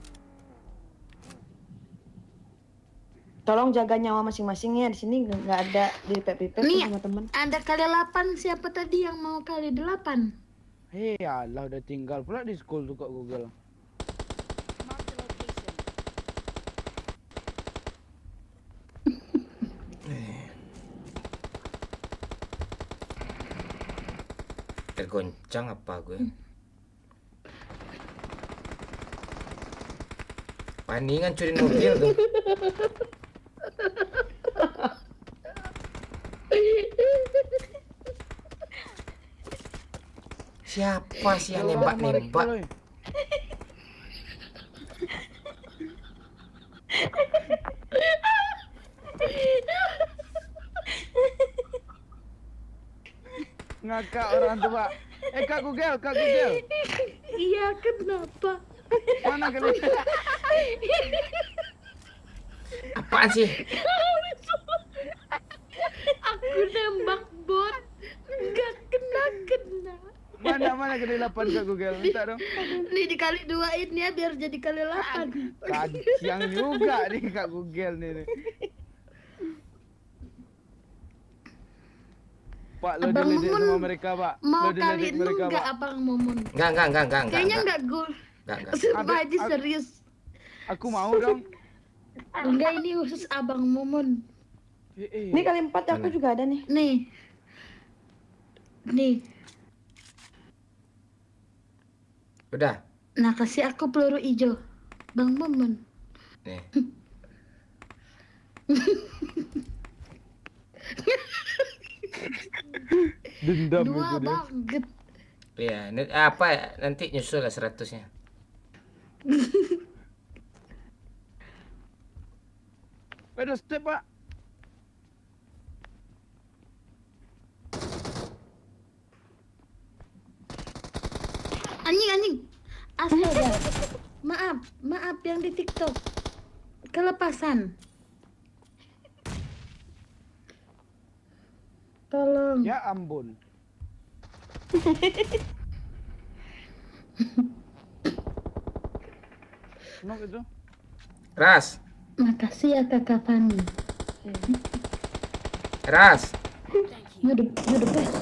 Speaker 4: Tolong jaga nyawa masing-masing ya, di sini nggak ada di pep
Speaker 7: Nih,
Speaker 4: sama temen.
Speaker 7: ada kali 8. Siapa tadi yang mau kali 8?
Speaker 3: Hei, Allah udah tinggal pula di school tuh Kak Google.
Speaker 1: Tergoncang apa gue? Paningan curi mobil tuh. Siapa sih yang nembak?
Speaker 3: Ngakak orang tua. Kak Google.
Speaker 7: Iya, kenapa?
Speaker 3: Mana kalian?
Speaker 1: Apaan sih?
Speaker 7: Aku nembak bot. Nggak kena.
Speaker 3: Mana kali 8 Kak Google? Minta dong.
Speaker 7: Nih dikali 2-in ya biar jadi kali 8.
Speaker 3: Kacang juga nih Kak Google nih. Pak, lo
Speaker 7: Abang
Speaker 3: diledek
Speaker 7: Mumun
Speaker 3: sama mereka, Pak.
Speaker 7: Mau
Speaker 3: Lo diledek
Speaker 7: kali 6
Speaker 3: mereka,
Speaker 7: nggak
Speaker 3: Pak.
Speaker 7: Abang Momon?
Speaker 1: Enggak.
Speaker 7: Kayaknya nggak gue.
Speaker 1: Enggak.
Speaker 7: Sumpah aja serius.
Speaker 3: Aku mau dong.
Speaker 7: Enggak, ini khusus Abang Momon.
Speaker 4: Ini kali 4 aku juga ada nih.
Speaker 7: Nih.
Speaker 1: Udah.
Speaker 7: Nah, kasih aku peluru hijau. Bang Momon.
Speaker 1: Nih.
Speaker 3: Dendam
Speaker 7: Dua
Speaker 3: gitu dia.
Speaker 7: banget.
Speaker 1: Iya, apa nanti nyusul lah 100-nya.
Speaker 3: Ada step, Pak.
Speaker 7: Anjing. Astaga. Maaf yang di TikTok. Kelepasan. Tolong.
Speaker 3: Ya ampun. Nok itu.
Speaker 1: Ras.
Speaker 2: Makasih ya Kakak Fani.
Speaker 1: Ras.
Speaker 4: You're the best.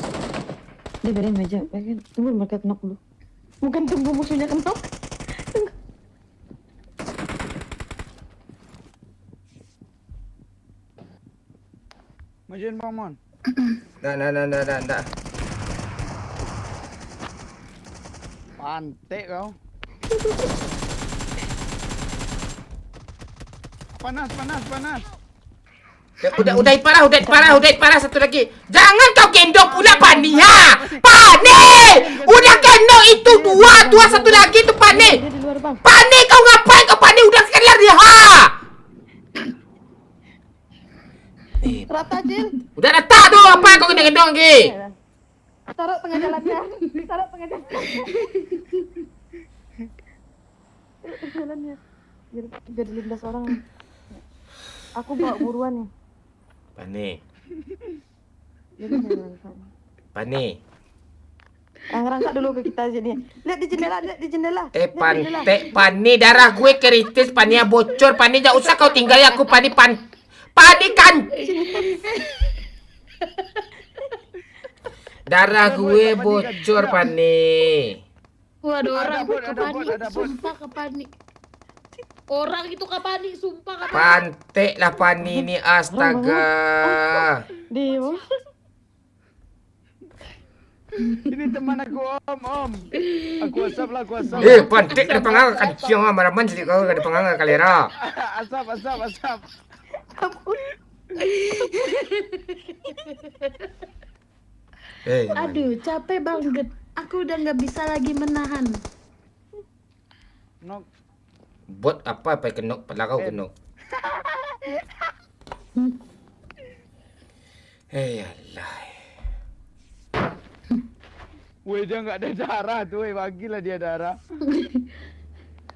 Speaker 4: Dia biarin aja. Tunggu mereka knock dulu. Bukan tunggu musuhnya knock.
Speaker 3: Majuin Bang Mon.
Speaker 1: Nggak.
Speaker 3: Pantek kau. Panas.
Speaker 1: Udah parah satu lagi. Jangan kau gendong pula Pani ha. Pani! Udah gendong itu dua satu lagi tuh Pani.
Speaker 4: Dia di luar bang.
Speaker 1: Pani kau ngapain kau Pani udah kelar dia ha.
Speaker 4: Rata Cil.
Speaker 1: Udah rata tuh apa kau gendong lagi?
Speaker 4: Taruh tengah jalannya. Taruh tengah jalannya. Jadi 15 orang. Aku bawa buruan nih.
Speaker 1: Pani.
Speaker 4: Rangka dulu ke kita sini. Lihat di jendela.
Speaker 1: Pantek Pani darah gue kritis Pani bocor Pani jangan usah kau tinggali aku Pani kan. Darah gue bocor Pani.
Speaker 7: Waduh, orang
Speaker 3: bot,
Speaker 7: ke
Speaker 3: ada
Speaker 7: Pani,
Speaker 3: bot, ada bot.
Speaker 7: sumpah ke Pani. Orang itu ke Pani, sumpah ke Pani.
Speaker 1: Pantek lah Pani ini astaga.
Speaker 4: Di
Speaker 3: Ini teman aku Om. Aku WhatsApp.
Speaker 1: Pantek ada pengang kancing maraman sih kau ada pengang kalera.
Speaker 3: Asap.
Speaker 7: Aduh, capek banget. Aku udah nggak bisa lagi menahan.
Speaker 3: Nok.
Speaker 1: Bot apa kenok pala kau kenok. Allah.
Speaker 3: Weh, dia nggak ada darah tuh, bagilah dia darah.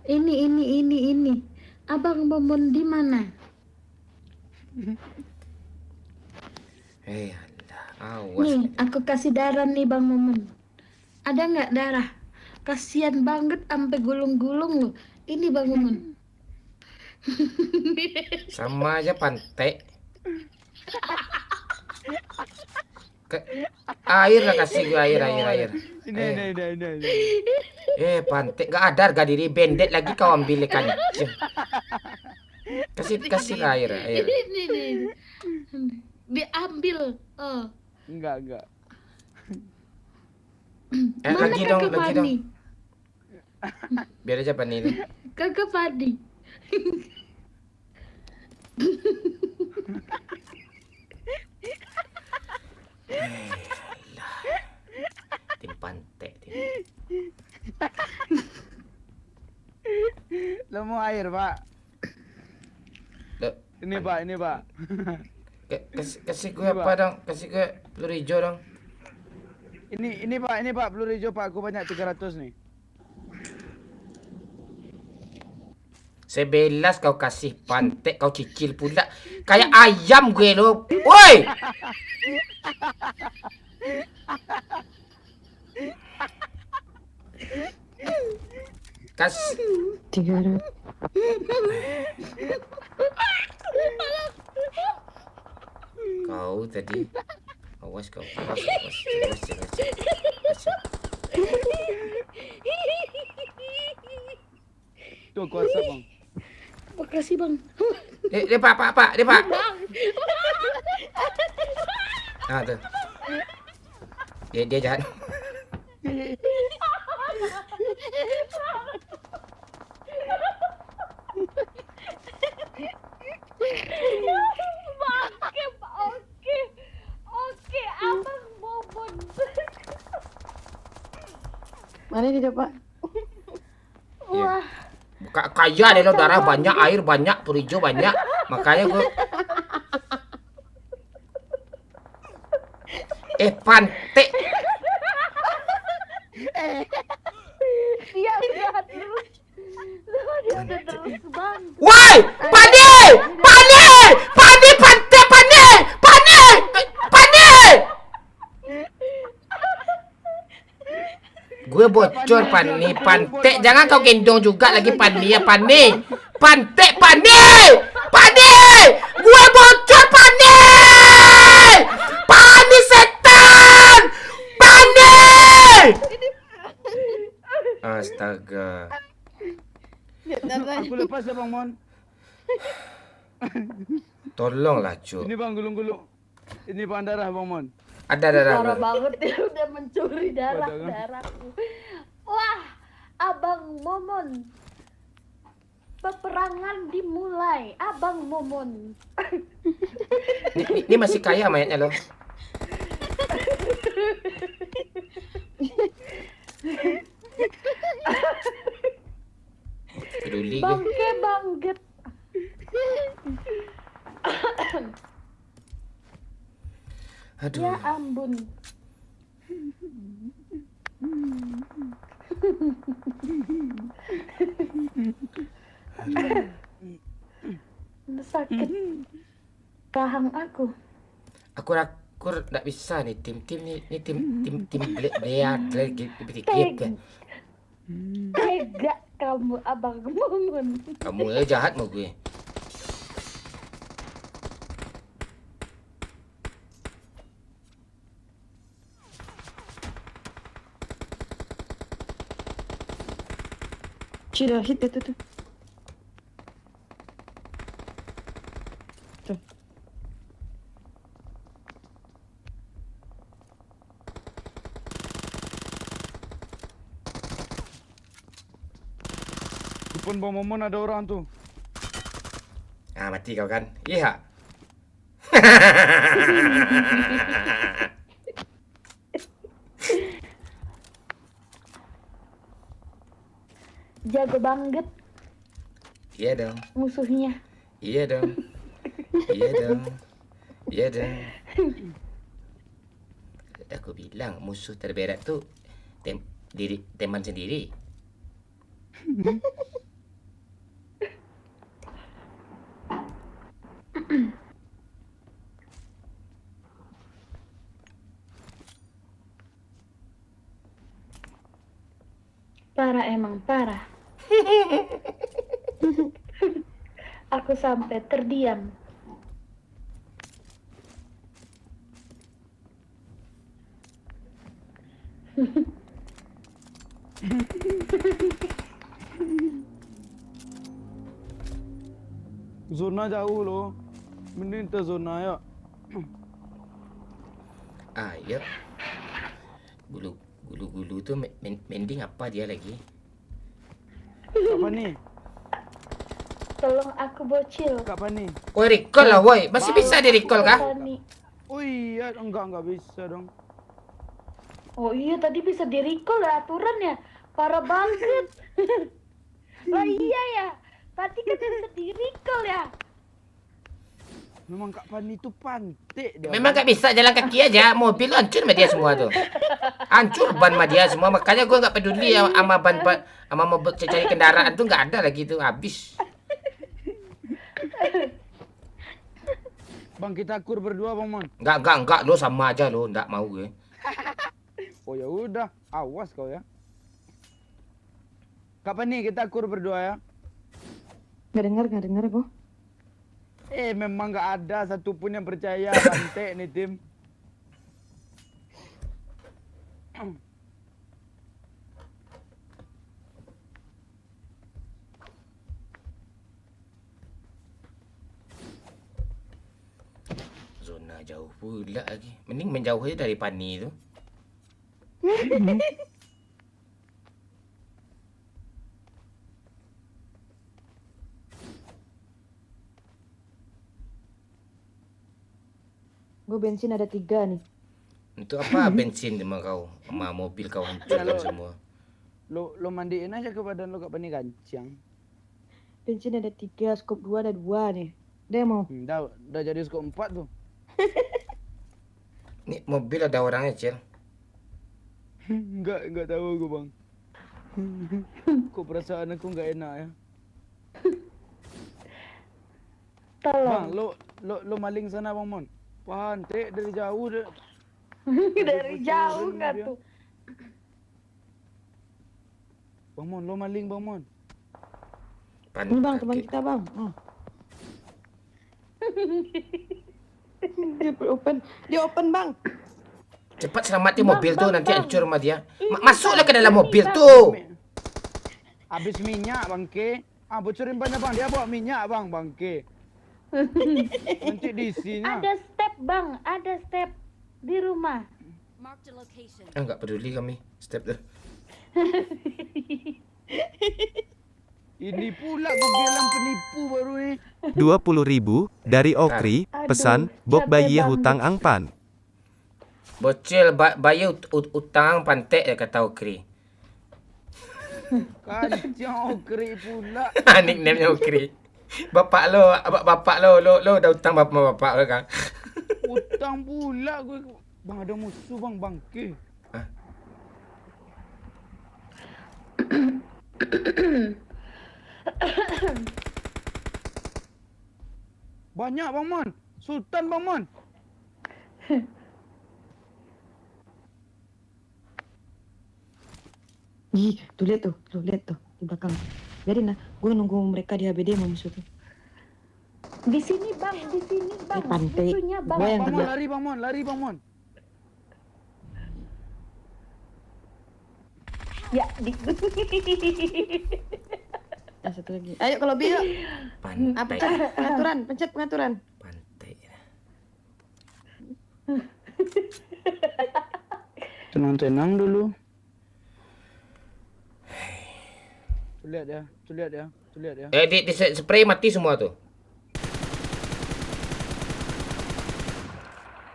Speaker 7: Ini. Abang Momon di mana?
Speaker 1: Allah, awas.
Speaker 7: Nih, aku kasih darah nih Bang Momon. Ada nggak darah? Kasian banget sampai gulung-gulung loh. Ini Bang Momon.
Speaker 1: Sama aja Pantek. Air lah kasih gue air.
Speaker 3: Ini.
Speaker 1: Pantek gak ada harga diri bendet lagi kau ambil kancing. Kasih air.
Speaker 7: Ini. Diambil. Oh.
Speaker 3: Enggak.
Speaker 7: Mana
Speaker 1: lagi dong.
Speaker 7: Fani?
Speaker 1: Biar aja Pani itu.
Speaker 7: Kakak Fani.
Speaker 1: Tim Pantek.
Speaker 3: Lo mau air, Pak?
Speaker 1: Loh,
Speaker 3: Ini, Pak.
Speaker 1: kasih gue apa dong? Kasih gue peluru hijau dong.
Speaker 3: Ini Pak, peluru hijau Pak. Aku banyak 300 nih.
Speaker 1: 11 kau kasih Pantek, kau cicil pula. Kayak ayam gue lo. Woi! Kasih
Speaker 4: 300.
Speaker 1: kau tadi. Awas kau. Awas.
Speaker 3: Tuh, aku WhatsApp, Bang.
Speaker 7: Makasih Bang.
Speaker 1: Dia Pak. Ah tuh. Dia jahat.
Speaker 2: Oke, Abang Momon.
Speaker 4: Mana dia Pak?
Speaker 1: Wah. Kaya deh lo, darah banyak, air banyak, peluru hijau banyak. Makanya gue Pantek.
Speaker 2: Dia udah terus. Dia udah terus Bang.
Speaker 1: Woi, Pani! Pantek, Pani! Gue bocor Pani, Pantek. Jangan kau gendong juga lagi Pani ya Pani. Pantek Pani. Pani! Gue bocor Pani! Pani setan! Pani! Astaga.
Speaker 3: Aku lepas ya Bang Mon.
Speaker 1: Tolonglah, Cuk.
Speaker 3: Ini Bang gulung-gulung. Ini Bang darah Bang Mon.
Speaker 1: Ada darah.
Speaker 2: Parah banget dia udah mencuri
Speaker 3: Waduh.
Speaker 2: darahku. Wah, Abang Momon. Peperangan dimulai, Abang Momon.
Speaker 1: Ini masih kaya mayatnya loh. Peduli gue.
Speaker 2: Bangke bangget.
Speaker 1: Aduh.
Speaker 2: Ya ampun. Sakit rahang aku.
Speaker 1: Aku nggak bisa nih tim tim Blea lagi
Speaker 2: Tega kamu Abang Momon.
Speaker 1: Kamu ya jahat mau gue.
Speaker 4: Cira, hit itu tuh. Tuh.
Speaker 3: Depan Bang Momon ada orang tuh.
Speaker 1: Ah mati kau kan? Iya.
Speaker 2: Jago banget
Speaker 1: Iya dong.
Speaker 2: musuhnya.
Speaker 1: Iya dong. Iya dong. Iya dong. Aku bilang musuh terberat tuh teman sendiri.
Speaker 2: Parah emang parah. Aku sampai terdiam.
Speaker 3: Zona jauh loh. Mending ke zona ya.
Speaker 1: Ayo. Gulu tuh mending apa dia lagi?
Speaker 3: Kapan nih?
Speaker 2: Tolong aku bocil.
Speaker 3: Kapan nih?
Speaker 1: Woi recall lah woi. Masih bisa di recall kah?
Speaker 2: Tani.
Speaker 3: Oh iya, enggak bisa dong.
Speaker 2: Oh iya tadi bisa di recall ya aturannya. Parah banget. Lah iya ya. Tadi kan bisa di recall ya.
Speaker 3: Memang Kak Pani itu pantik dia.
Speaker 1: Memang gak bisa jalan kaki aja. Mobil hancur sama dia semua tuh. Hancur ban sama dia semua. Makanya gue gak peduli sama ban sama mobil cari kendaraan tuh gak ada lagi tuh. Habis.
Speaker 3: Bang kita kur berdua Bang Mon.
Speaker 1: Enggak. Lo sama aja lo. Enggak mau gue.
Speaker 3: Oh ya udah, awas kau ya. Kapan nih kita kur berdua ya?
Speaker 4: Nggak dengar kok.
Speaker 3: Memang nggak ada satupun yang percaya pantek nih tim.
Speaker 1: Zona jauh pula lagi. Mending menjauh aja dari Pani itu.
Speaker 4: Gue bensin ada 3 nih.
Speaker 1: Untuk apa bensin sama kau? Sama mobil kau hancurkan semua.
Speaker 3: Lo mandiin aja ke badan lo Kak Pani kancang.
Speaker 4: Bensin ada 3, skop 2 ada 2 nih. Dia mau.
Speaker 3: Udah jadi skop 4 tuh.
Speaker 1: Nih mobil ada orangnya Cil.
Speaker 3: Enggak tahu gue Bang. Kok perasaan aku nggak enak ya. Bang,
Speaker 2: Tolong.
Speaker 3: lo maling sana Bang Mon. Pantek dari jauh deh.
Speaker 2: Dari jauh nggak tuh.
Speaker 3: Bang Mon, lo maling Bang Mon.
Speaker 4: Ini bang, teman kita bang. Dia open bang.
Speaker 1: Cepat selamatin mobil tuh, nanti
Speaker 2: bang.
Speaker 1: hancur rumah dia.
Speaker 2: Ini,
Speaker 1: Masuklah
Speaker 2: Bang.
Speaker 1: ke dalam mobil
Speaker 2: Ini,
Speaker 1: tuh.
Speaker 3: Habis minyak bangke. Bocorin banyak bang, dia bawa minyak bang bangke. Nanti diisinya.
Speaker 2: Ada step bang, ada step di rumah.
Speaker 1: Enggak peduli kami. Step tuh.
Speaker 3: Ini pula gue bilang penipu baru nih.
Speaker 6: 20.000 dari Okri, pesan, Bob bayi hutang angpan.
Speaker 1: Bocil bayi utang pantek ya kata Okri.
Speaker 3: Kacau Okri pula.
Speaker 1: Nickname-nya Okri. Bapak lo dah utang bapak lo kan.
Speaker 3: Utang pula gue. Bang ada musuh bang bangke. Banyak Bang Mon. Sultan Bang Mon.
Speaker 4: Ih, tuh lihat tuh di belakang. Biarin lah, gue nunggu mereka di HBD mau musuh tuh.
Speaker 2: Di sini bang,
Speaker 4: Pantai.
Speaker 2: Musuhnya bang.
Speaker 4: Gue yang
Speaker 3: Bang Mon
Speaker 4: kedua.
Speaker 3: lari Bang Mon, lari Bang Mon.
Speaker 2: Ya, di...
Speaker 4: Satu lagi. Ayo kalau bio.
Speaker 1: Pantai.
Speaker 4: Pencet pengaturan.
Speaker 1: Pantai.
Speaker 3: Tenang-tenang dulu. Tuh lihat ya.
Speaker 1: Di spray mati semua tuh.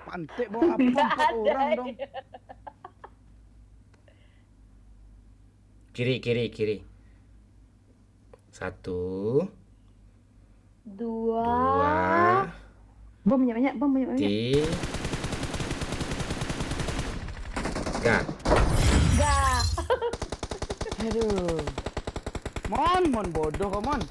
Speaker 3: Pantek bawa apa 4 orang dong.
Speaker 1: Kiri. 1, 2,
Speaker 2: Dua.
Speaker 4: Bom banyak.
Speaker 1: 3. Gak.
Speaker 2: Gak.
Speaker 4: Aduh.
Speaker 3: Mon bodoh kau Mon.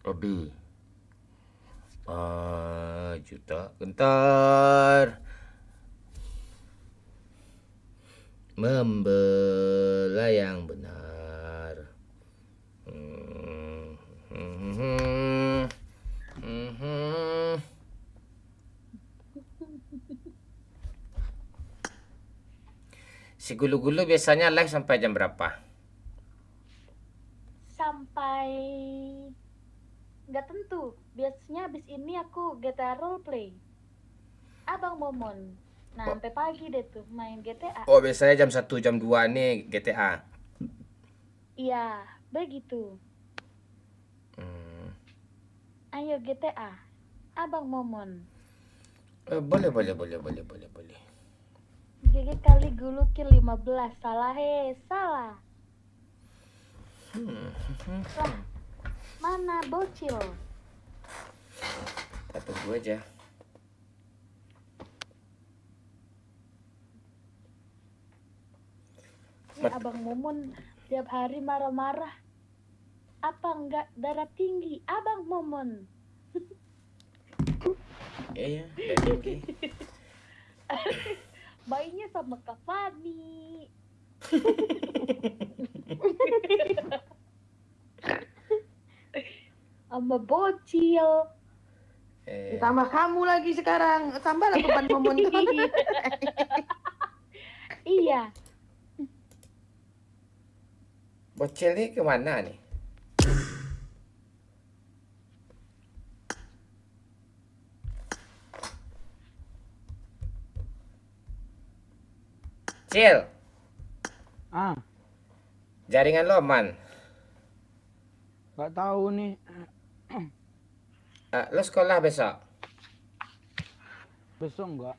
Speaker 1: Obi. Juta. Gentar. Membela yang benar. Si gulu-gulu biasanya live sampai jam berapa?
Speaker 2: Sampai nggak tentu. Biasanya habis ini aku GTA roleplay. Abang Momon. Nah, sampai pagi deh tuh main GTA.
Speaker 1: Oh, biasanya jam 1, jam 2 nih GTA.
Speaker 2: Iya, begitu. Ayo GTA. Abang Momon.
Speaker 1: Boleh.
Speaker 2: GG kali gulukir 15. Salah. Lah, mana bocil?
Speaker 1: Kita tunggu aja.
Speaker 2: Ini Abang Momon tiap hari marah-marah. Apa enggak darah tinggi? Abang Momon.
Speaker 1: Iya, udah tinggi.
Speaker 2: Bayinya sama Kak Fani. Sama bocil.
Speaker 4: Ditambah kamu lagi sekarang. Tambahlah beban Momon.
Speaker 2: Iya.
Speaker 1: Bocil nih kemana nih? Cil, jaringan lo aman?
Speaker 3: Gak tahu nih.
Speaker 1: Lo sekolah besok?
Speaker 3: Besok enggak.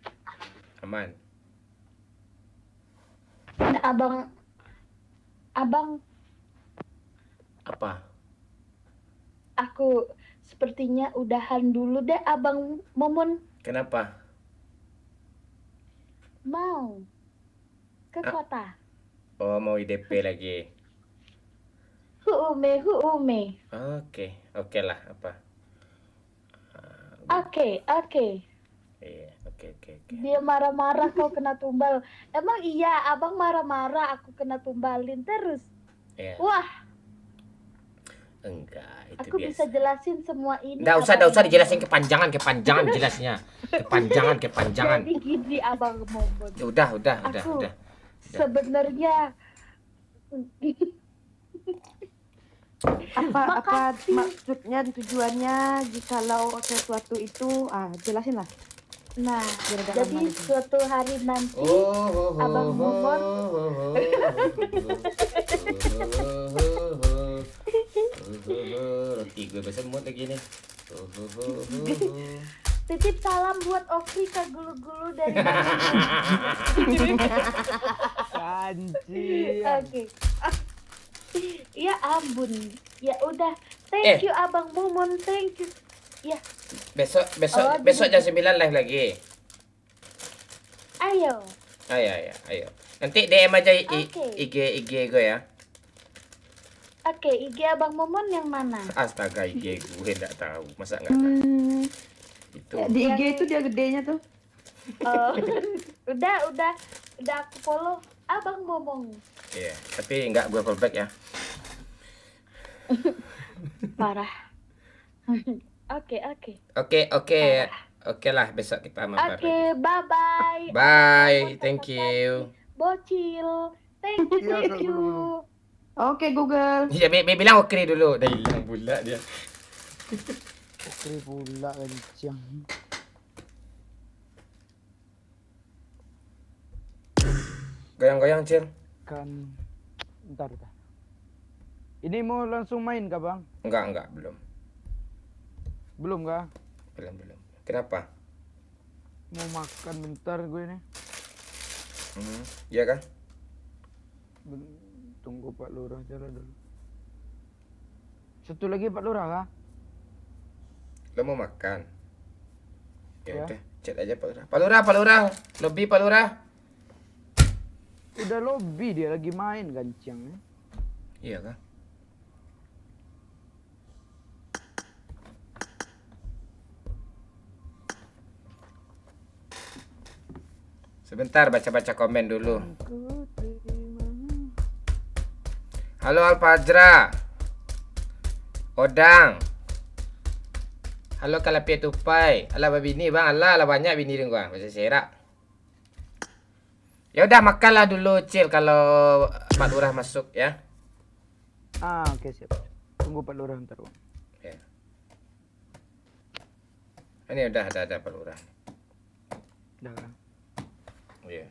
Speaker 1: Aman.
Speaker 2: Abang
Speaker 1: Apa?
Speaker 2: aku sepertinya udahan dulu deh Abang Momon.
Speaker 1: Kenapa?
Speaker 2: Mau ke kota.
Speaker 1: Oh, mau IDP lagi.
Speaker 2: Huume.
Speaker 1: Oke lah apa?
Speaker 2: Oke.
Speaker 1: Iya, oke.
Speaker 2: Dia marah-marah kau kena tumbal. Emang iya, abang marah-marah aku kena tumbalin terus.
Speaker 1: Iya.
Speaker 2: Wah,
Speaker 1: Enggak, itu
Speaker 2: aku
Speaker 1: biasa.
Speaker 2: bisa jelasin semua ini.
Speaker 1: Nggak usah
Speaker 2: Abang
Speaker 1: dijelasin
Speaker 2: Momon.
Speaker 1: kepanjangan jelasnya. Kepanjangan.
Speaker 2: Jadi gini abang Momon.
Speaker 1: Ya, udah.
Speaker 2: Aku sebenarnya
Speaker 4: Apa
Speaker 2: Makasih.
Speaker 4: maksudnya tujuannya jikalau sesuatu itu jelasin lah.
Speaker 2: nah,
Speaker 4: Biar agak
Speaker 2: jadi
Speaker 4: lama gitu.
Speaker 2: suatu hari nanti
Speaker 1: Oh,
Speaker 2: Abang Momon.
Speaker 1: Roti gue bersemut lagi nih.
Speaker 2: Titip salam buat Okri Kak Gulu-Gulu dari
Speaker 3: Anjir.
Speaker 2: Oke. Ya ampun. Ya udah.
Speaker 1: Eh.
Speaker 2: Thank you Abang Momon, thank you. Ya,
Speaker 1: Besok
Speaker 2: Oh,
Speaker 1: jam 9 live lagi.
Speaker 2: ayo.
Speaker 1: Ayo. Nanti DM aja
Speaker 2: Oke.
Speaker 1: IG gue ya.
Speaker 2: Oke, IG Abang Momon yang mana?
Speaker 1: Astaga, IG gue enggak tahu. Masa enggak tahu?
Speaker 4: Hmm,
Speaker 1: Itu.
Speaker 4: di IG itu dia gedenya tuh.
Speaker 2: Oh, udah aku follow Abang Momon.
Speaker 1: Iya, tapi enggak gue follow back ya.
Speaker 2: Parah. Oke.
Speaker 1: Oke lah, besok kita mampir
Speaker 2: Oke,
Speaker 1: lagi.
Speaker 2: bye-bye.
Speaker 1: Bye, thank you.
Speaker 2: Bocil. Thank you.
Speaker 4: Oke Google.
Speaker 1: Ya, bilang oke dulu. Dah hilang pula dia.
Speaker 3: Oke pula kencang.
Speaker 1: Goyang-goyang, Cil.
Speaker 3: Kan bentar. Ini mau langsung main kah, Bang?
Speaker 1: Enggak, belum.
Speaker 3: Belum kah?
Speaker 1: Belum. Kenapa?
Speaker 3: Mau makan bentar gue nih.
Speaker 1: Iya kan?
Speaker 3: Tunggu Pak Lurah jalan dulu. Satu lagi Pak Lurah kah?
Speaker 1: Lo mau makan? Ya
Speaker 3: Ya.
Speaker 1: udah, chat aja Pak Lurah. Pak Lurah. Lobby Pak Lurah.
Speaker 3: Udah lobby dia lagi main gancang ya.
Speaker 1: Iya kan? Sebentar baca-baca komen dulu. Halo Alfajra. Odang. Halo Kalapia Tupai. Alah bini bang. Alah banyak bini dia gua. Masih serak. Ya udah makanlah dulu Cil kalau Pak Lurah masuk ya.
Speaker 3: Oke siap. Tunggu Pak Lurah bentar, Bang.
Speaker 1: Ya. Ini udah ada Pak Lurah.
Speaker 3: Udah kan?
Speaker 1: Iya.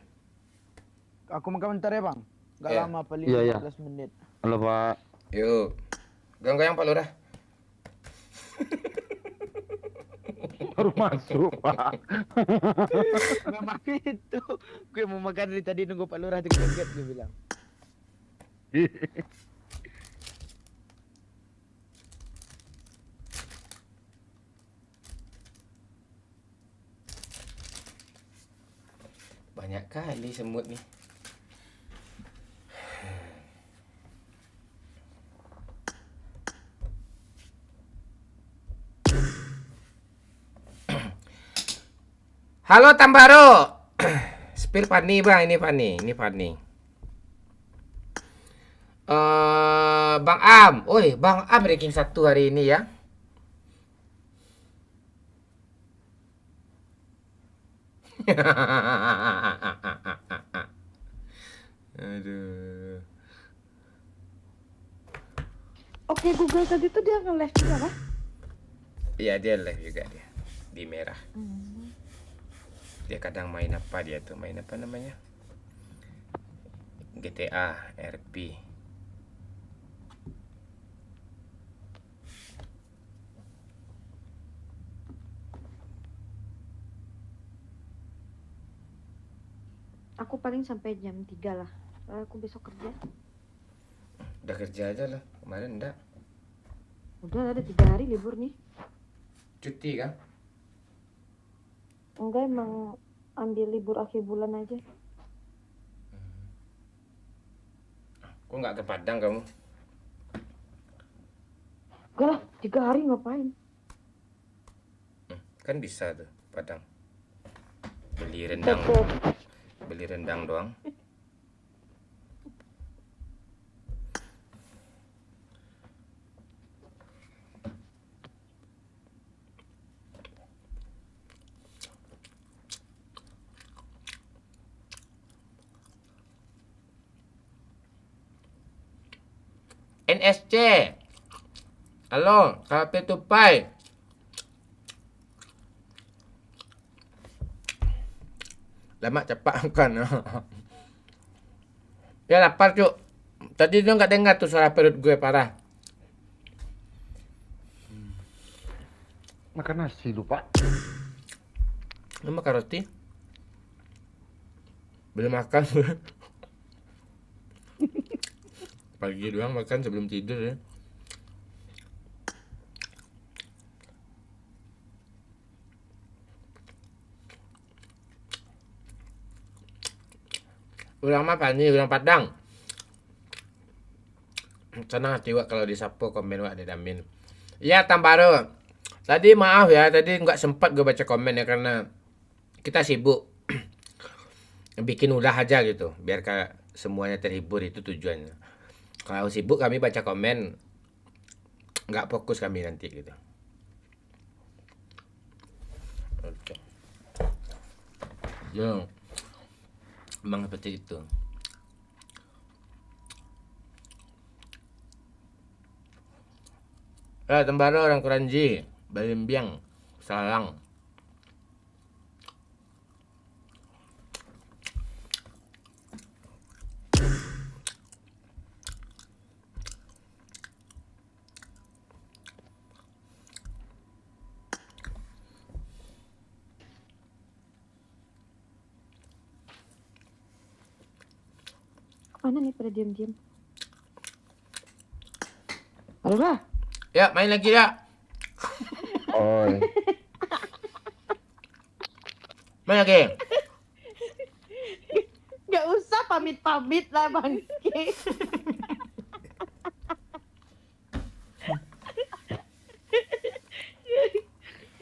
Speaker 3: Aku makan bentar ya, Bang. Gak
Speaker 1: Iya.
Speaker 3: lama paling
Speaker 9: Iya.
Speaker 3: 15 menit.
Speaker 9: Halo Pak.
Speaker 1: Yuk. Goyang-goyang Pak Lurah.
Speaker 9: Baru masuk Pak.
Speaker 3: Memang itu. Gue mau makan dari tadi nunggu Pak Lurah deket-deket gue bilang.
Speaker 1: Banyak kali semut nih. Halo Tambaro. Spill Fani bang, ini Fani. Bang Am, Bang Am ranking 1 hari ini ya. Aduh.
Speaker 4: Oke Google tadi tuh dia nge-live juga kah?
Speaker 1: Iya dia live juga dia di merah. Dia kadang main apa dia tuh main apa namanya? GTA, RP.
Speaker 4: Aku paling sampai jam 3 lah. Aku besok kerja.
Speaker 1: Udah kerja aja lah kemarin enggak
Speaker 4: Udah ada 3 hari libur nih.
Speaker 1: cuti kan?
Speaker 4: Enggak, emang ambil libur akhir bulan aja.
Speaker 1: Kok nggak ke Padang kamu?
Speaker 4: Enggak lah, 3 hari ngapain?
Speaker 1: Kan bisa tuh Padang. Beli rendang. Beli rendang doang. NSC. Halo, Kape Tupai. Lama cepat kan. Ya lapar cuk. Tadi dia nggak dengar tuh suara perut gue parah.
Speaker 9: Makan nasi lupa.
Speaker 1: Lu makan roti? Belum makan. Pagi doang makan sebelum tidur ya. Ulang apa nih? Ulang Padang. Senang hati wak kalau disapu komen wak didamin. Ya Tambaro. Tadi maaf ya, tadi nggak sempat gue baca komen ya karena kita sibuk. Bikin ulah aja gitu, biar semuanya terhibur itu tujuannya. Kalau sibuk kami baca komen, nggak fokus kami nanti gitu. Oke. Yo. Memang seperti itu. Tembara orang Keranji, Balimbiang, Salang.
Speaker 4: Mana nih pada diam-diam? Halo lah.
Speaker 1: Ya, main lagi ya.
Speaker 9: Oi.
Speaker 1: Main lagi.
Speaker 7: Nggak usah pamit-pamit lah Bang.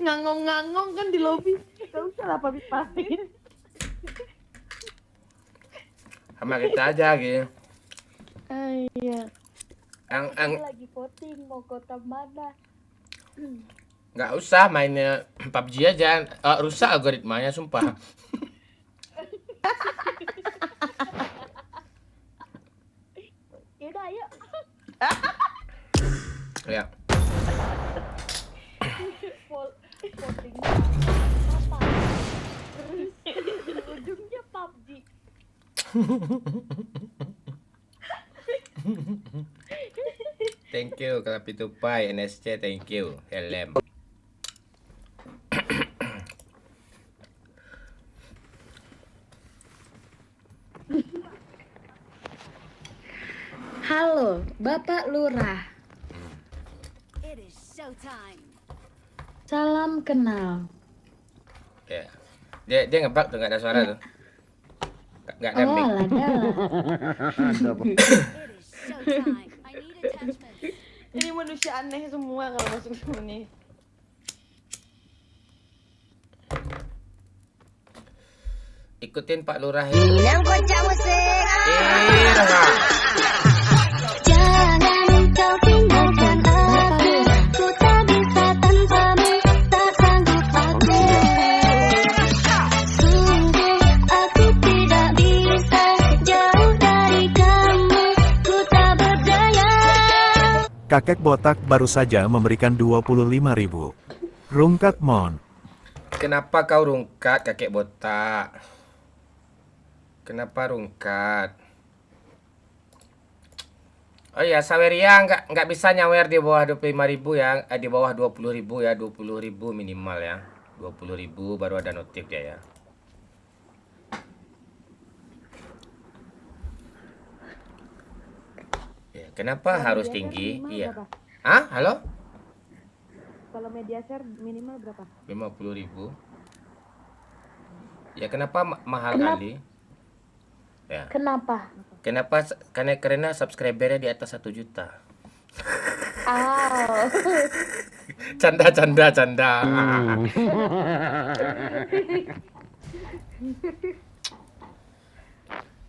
Speaker 7: Ngangong-ngangong kan di lobi. Nggak usah lah pamit-pamit.
Speaker 1: Sama kita aja gitu.
Speaker 7: Iya.
Speaker 1: Ang
Speaker 2: Aku lagi voting mau kota mana.
Speaker 1: nggak usah mainnya PUBG aja. Rusak algoritmanya sumpah.
Speaker 2: Yaudah ayo.
Speaker 1: Ya.
Speaker 2: Voting apa? Terus ujungnya PUBG.
Speaker 1: Thank you Kapi Tupai, NSC, thank you. Helm.
Speaker 7: Halo, Bapak Lurah. Salam kenal.
Speaker 1: Ya. Dia ngebug tuh nggak ada suara tuh. Nggak ada mic.
Speaker 7: Alah,
Speaker 4: Ini manusia aneh semua kalau masuk sini.
Speaker 1: Ikutin Pak Lurah itu.
Speaker 5: Jangan kau tinggalkan aku, ku tak bisa tanpamu, tak sanggup aku. Sungguh aku tidak bisa jauh dari kamu, ku tak berdaya.
Speaker 6: Kakek botak baru saja memberikan 25.000. Rungkat Mon.
Speaker 1: Kenapa kau rungkat kakek botak? Kenapa rungkat? Oh iya, Saweria nggak bisa nyawer di bawah 25.000 ya, di bawah 20.000 ya, 20.000 minimal ya, 20.000 baru ada notif dia ya. Ya, kenapa harus tinggi? Iya. Ah, halo?
Speaker 4: Kalau media share minimal berapa?
Speaker 1: 50.000. Ya kenapa mahal kali? Ya.
Speaker 2: Kenapa?
Speaker 1: Kenapa? Karena subscribernya di atas 1 juta.
Speaker 2: Aw.
Speaker 1: Canda.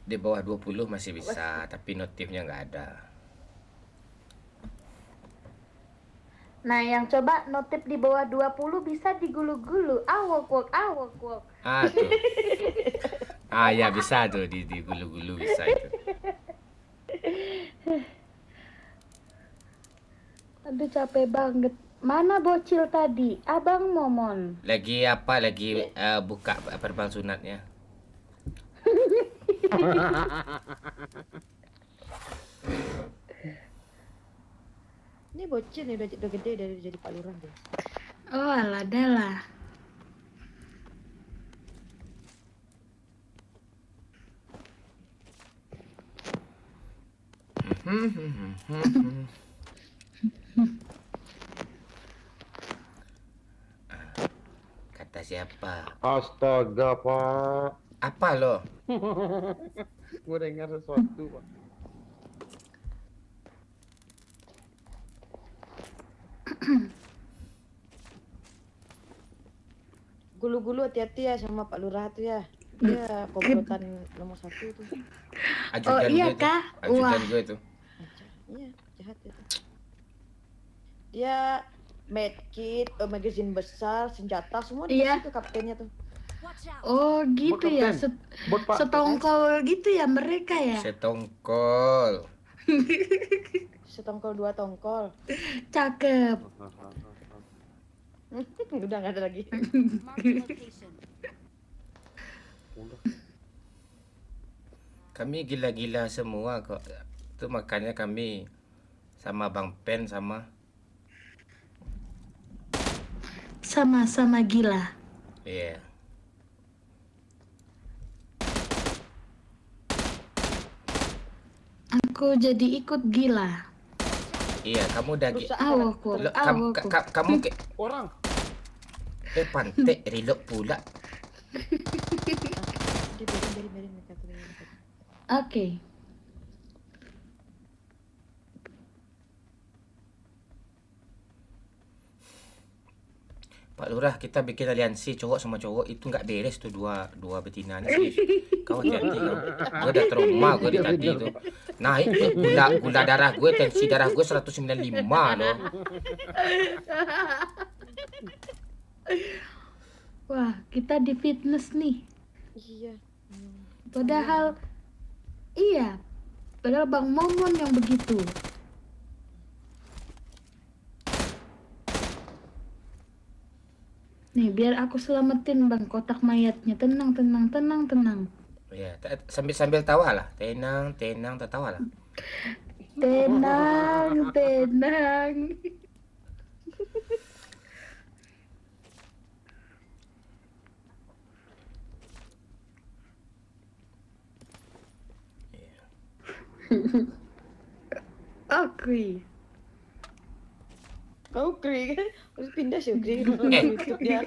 Speaker 1: Di bawah 20 masih bisa, tapi notifnya nggak ada.
Speaker 2: Nah, yang coba notif di bawah 20 bisa digulu-gulu. Awok.
Speaker 1: Ah tuh. Ah ya bisa tuh di gulu-gulu bisa itu.
Speaker 2: Aduh, capek banget. Mana bocil tadi? Abang Momon.
Speaker 1: Lagi apa? Lagi buka verbal sunatnya.
Speaker 4: Ini bocil nih udah gede dari jadi Pak Lurah deh.
Speaker 7: Oh alah dah.
Speaker 1: Kata siapa?
Speaker 9: Astaga, Pak.
Speaker 1: Apa lo?
Speaker 3: Gue dengar sesuatu, Pak.
Speaker 4: Gulu-gulu hati-hati ya sama Pak Lurah tuh ya. Dia komplotan nomor 1 tuh.
Speaker 7: Oh
Speaker 1: Ajudan
Speaker 7: iya
Speaker 1: gue tuh.
Speaker 7: kah?
Speaker 1: Ajudan
Speaker 7: Wah.
Speaker 1: gue tuh.
Speaker 4: Iya, jahat itu. Dia medkit, magazine besar, senjata semua
Speaker 7: Iya.
Speaker 4: dikasih tuh kaptennya tuh.
Speaker 7: Oh gitu ya.
Speaker 9: Bot, Pak.
Speaker 7: Setongkol gitu ya mereka ya.
Speaker 1: Setongkol.
Speaker 4: Setongkol 2 tongkol.
Speaker 7: Cakep.
Speaker 4: Udah nggak ada lagi.
Speaker 1: Kami gila-gila semua kok. Itu makanya kami sama Bang Pen sama
Speaker 7: Sama-sama gila.
Speaker 1: iya.
Speaker 7: Aku jadi ikut gila.
Speaker 1: Iya, kamu udah
Speaker 7: Awokku.
Speaker 1: kamu
Speaker 3: Orang.
Speaker 1: pantek reload pula.
Speaker 4: Biarin mereka tuh.
Speaker 7: Oke.
Speaker 1: Pak Lurah, kita bikin aliansi cowok sama cowok itu nggak beres tuh dua betina nih. Serius. Kau hati-hati kau. Gue udah trauma gue dari tadi tuh. Naik tuh gula darah gue, tensi darah gue 195 loh.
Speaker 7: Wah, kita di fitness nih.
Speaker 4: Iya.
Speaker 7: Padahal iya. Padahal Bang Momon yang begitu. Nih, biar aku selamatin Bang kotak mayatnya. Tenang.
Speaker 1: Iya, sambil tawa lah. Tenang, tertawa lah.
Speaker 7: Tenang. Oke.
Speaker 4: Kau kri kan? Harus pindah sih kri. YouTube dia.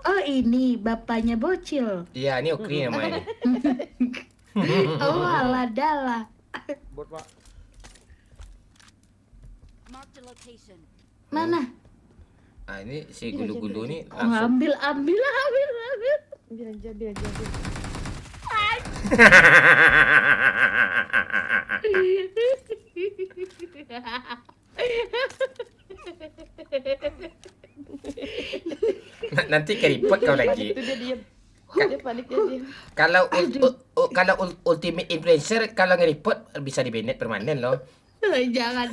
Speaker 7: Oh, ini bapaknya bocil.
Speaker 1: Iya, ini Okri namanya.
Speaker 7: Oh, alah dalah.
Speaker 3: Bot, Pak.
Speaker 7: Mana?
Speaker 1: Ah, ini si gulu-gulu nih
Speaker 7: Oh,
Speaker 1: langsung.
Speaker 7: ambil.
Speaker 4: Ambil aja.
Speaker 1: Nanti keriput kau lagi.
Speaker 4: Itu dia diam. Dia panik dia diam.
Speaker 1: Kalau ultimate influencer kalau ngeripot bisa di-banned permanen loh.
Speaker 7: Jangan.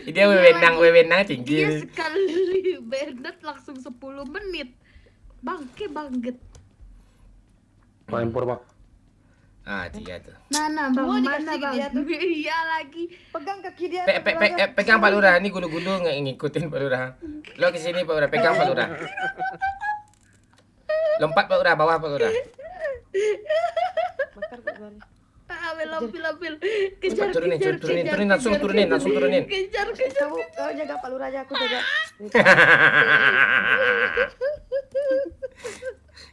Speaker 1: Dia wewenang tinggi.
Speaker 7: Dia sekali Bennett langsung 10 menit. Bangke banget.
Speaker 9: Pak Empor, Pak.
Speaker 1: Ah, dia tuh.
Speaker 7: Mana
Speaker 4: Semua
Speaker 7: bang?
Speaker 4: dikasih
Speaker 7: Mana
Speaker 4: ke
Speaker 7: bang?
Speaker 4: dia tuh.
Speaker 7: Iya lagi.
Speaker 4: Pegang kaki dia.
Speaker 1: Pegang Pak Lurah, ini gulu-gulu ngikutin Pak Lurah. Lo ke sini Pak Lurah, pegang Pak Lurah. Lompat Pak Lurah, bawah Pak Lurah.
Speaker 4: Bakar kok gua.
Speaker 7: Ambil. Kejar.
Speaker 1: Turunin, langsung turunin.
Speaker 7: Kejar.
Speaker 4: Kau jaga Pak Lurah aja, aku jaga.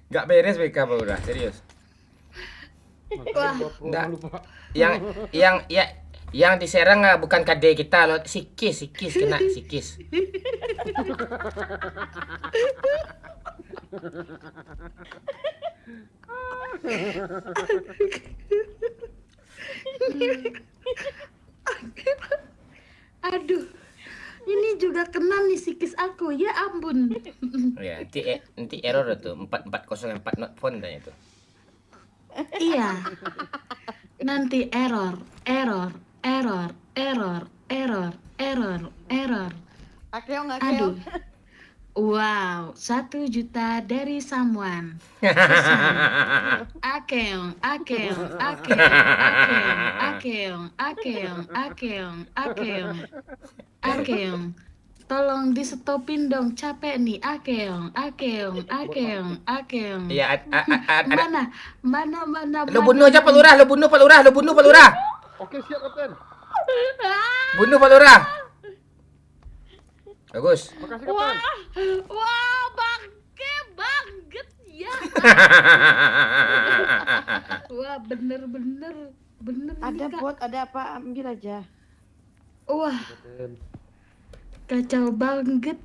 Speaker 1: Gak beres mereka Pak Lurah, serius.
Speaker 7: Wah.
Speaker 1: Nggak. Yang diserang bukan KD kita loh, sikis kena sikis.
Speaker 7: Aduh, ini juga kena nih sikis aku, ya ampun.
Speaker 1: Ya, nanti error tuh 4404 not found tanya tuh.
Speaker 7: Iya. Nanti error.
Speaker 8: Akeong,
Speaker 7: Aduh. Wow, 1 juta dari someone. Pesan. Akeong. Tolong di stopin dong, capek nih. Akeong.
Speaker 1: Iya, ada.
Speaker 7: Mana.
Speaker 1: Lo bunuh aja Pak Lurah, lo bunuh Pak Lurah.
Speaker 9: Oke, siap, Kapten.
Speaker 1: Bunuh Pak Lurah. Bagus.
Speaker 9: Makasih, Kapten.
Speaker 7: Wah, banget ya. Wah, bener
Speaker 8: Ada
Speaker 7: nih, Kak.
Speaker 8: bot, ada apa? Ambil aja.
Speaker 7: Wah,
Speaker 9: Kapten.
Speaker 7: kacau banget.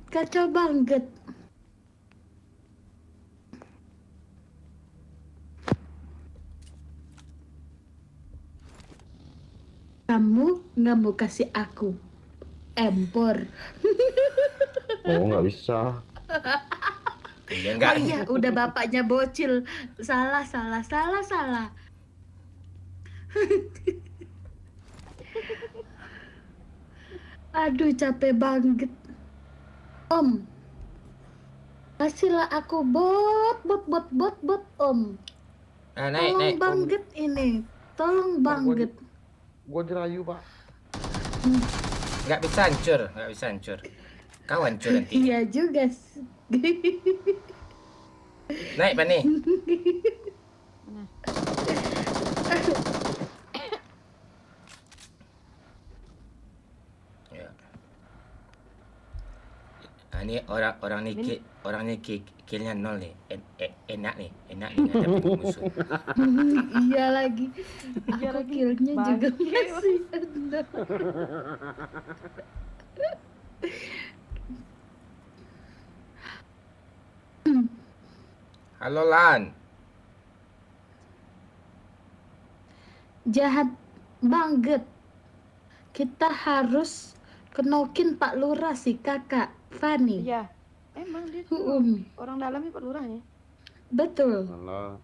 Speaker 7: Kamu nggak mau kasih aku empor?
Speaker 9: Oh, nggak bisa.
Speaker 1: Iya
Speaker 7: Oh
Speaker 1: enggak.
Speaker 7: iya, udah bapaknya bocil. Salah. Aduh, capek banget. Om, kasihlah aku bot, Om.
Speaker 1: Nah,
Speaker 7: Tolong
Speaker 1: naik.
Speaker 7: banget ini. Tolong banget.
Speaker 9: Gua dirayu, Pak.
Speaker 1: Nggak bisa hancur. Kau hancur nanti.
Speaker 7: Iya juga.
Speaker 1: Naik Pak nih. Ya. Ini orang ni killnya 0 nih. Enak nih ngadepin musuh.
Speaker 7: Iya lagi. Aku killnya juga masih ada.
Speaker 1: Halo Lan.
Speaker 7: Jahat banget. Kita harus kenokin Pak Lurah si kakak Fani.
Speaker 8: Iya. Emang dia tuh orang dalamnya Pak Lurahnya.
Speaker 7: Betul.
Speaker 9: Alah.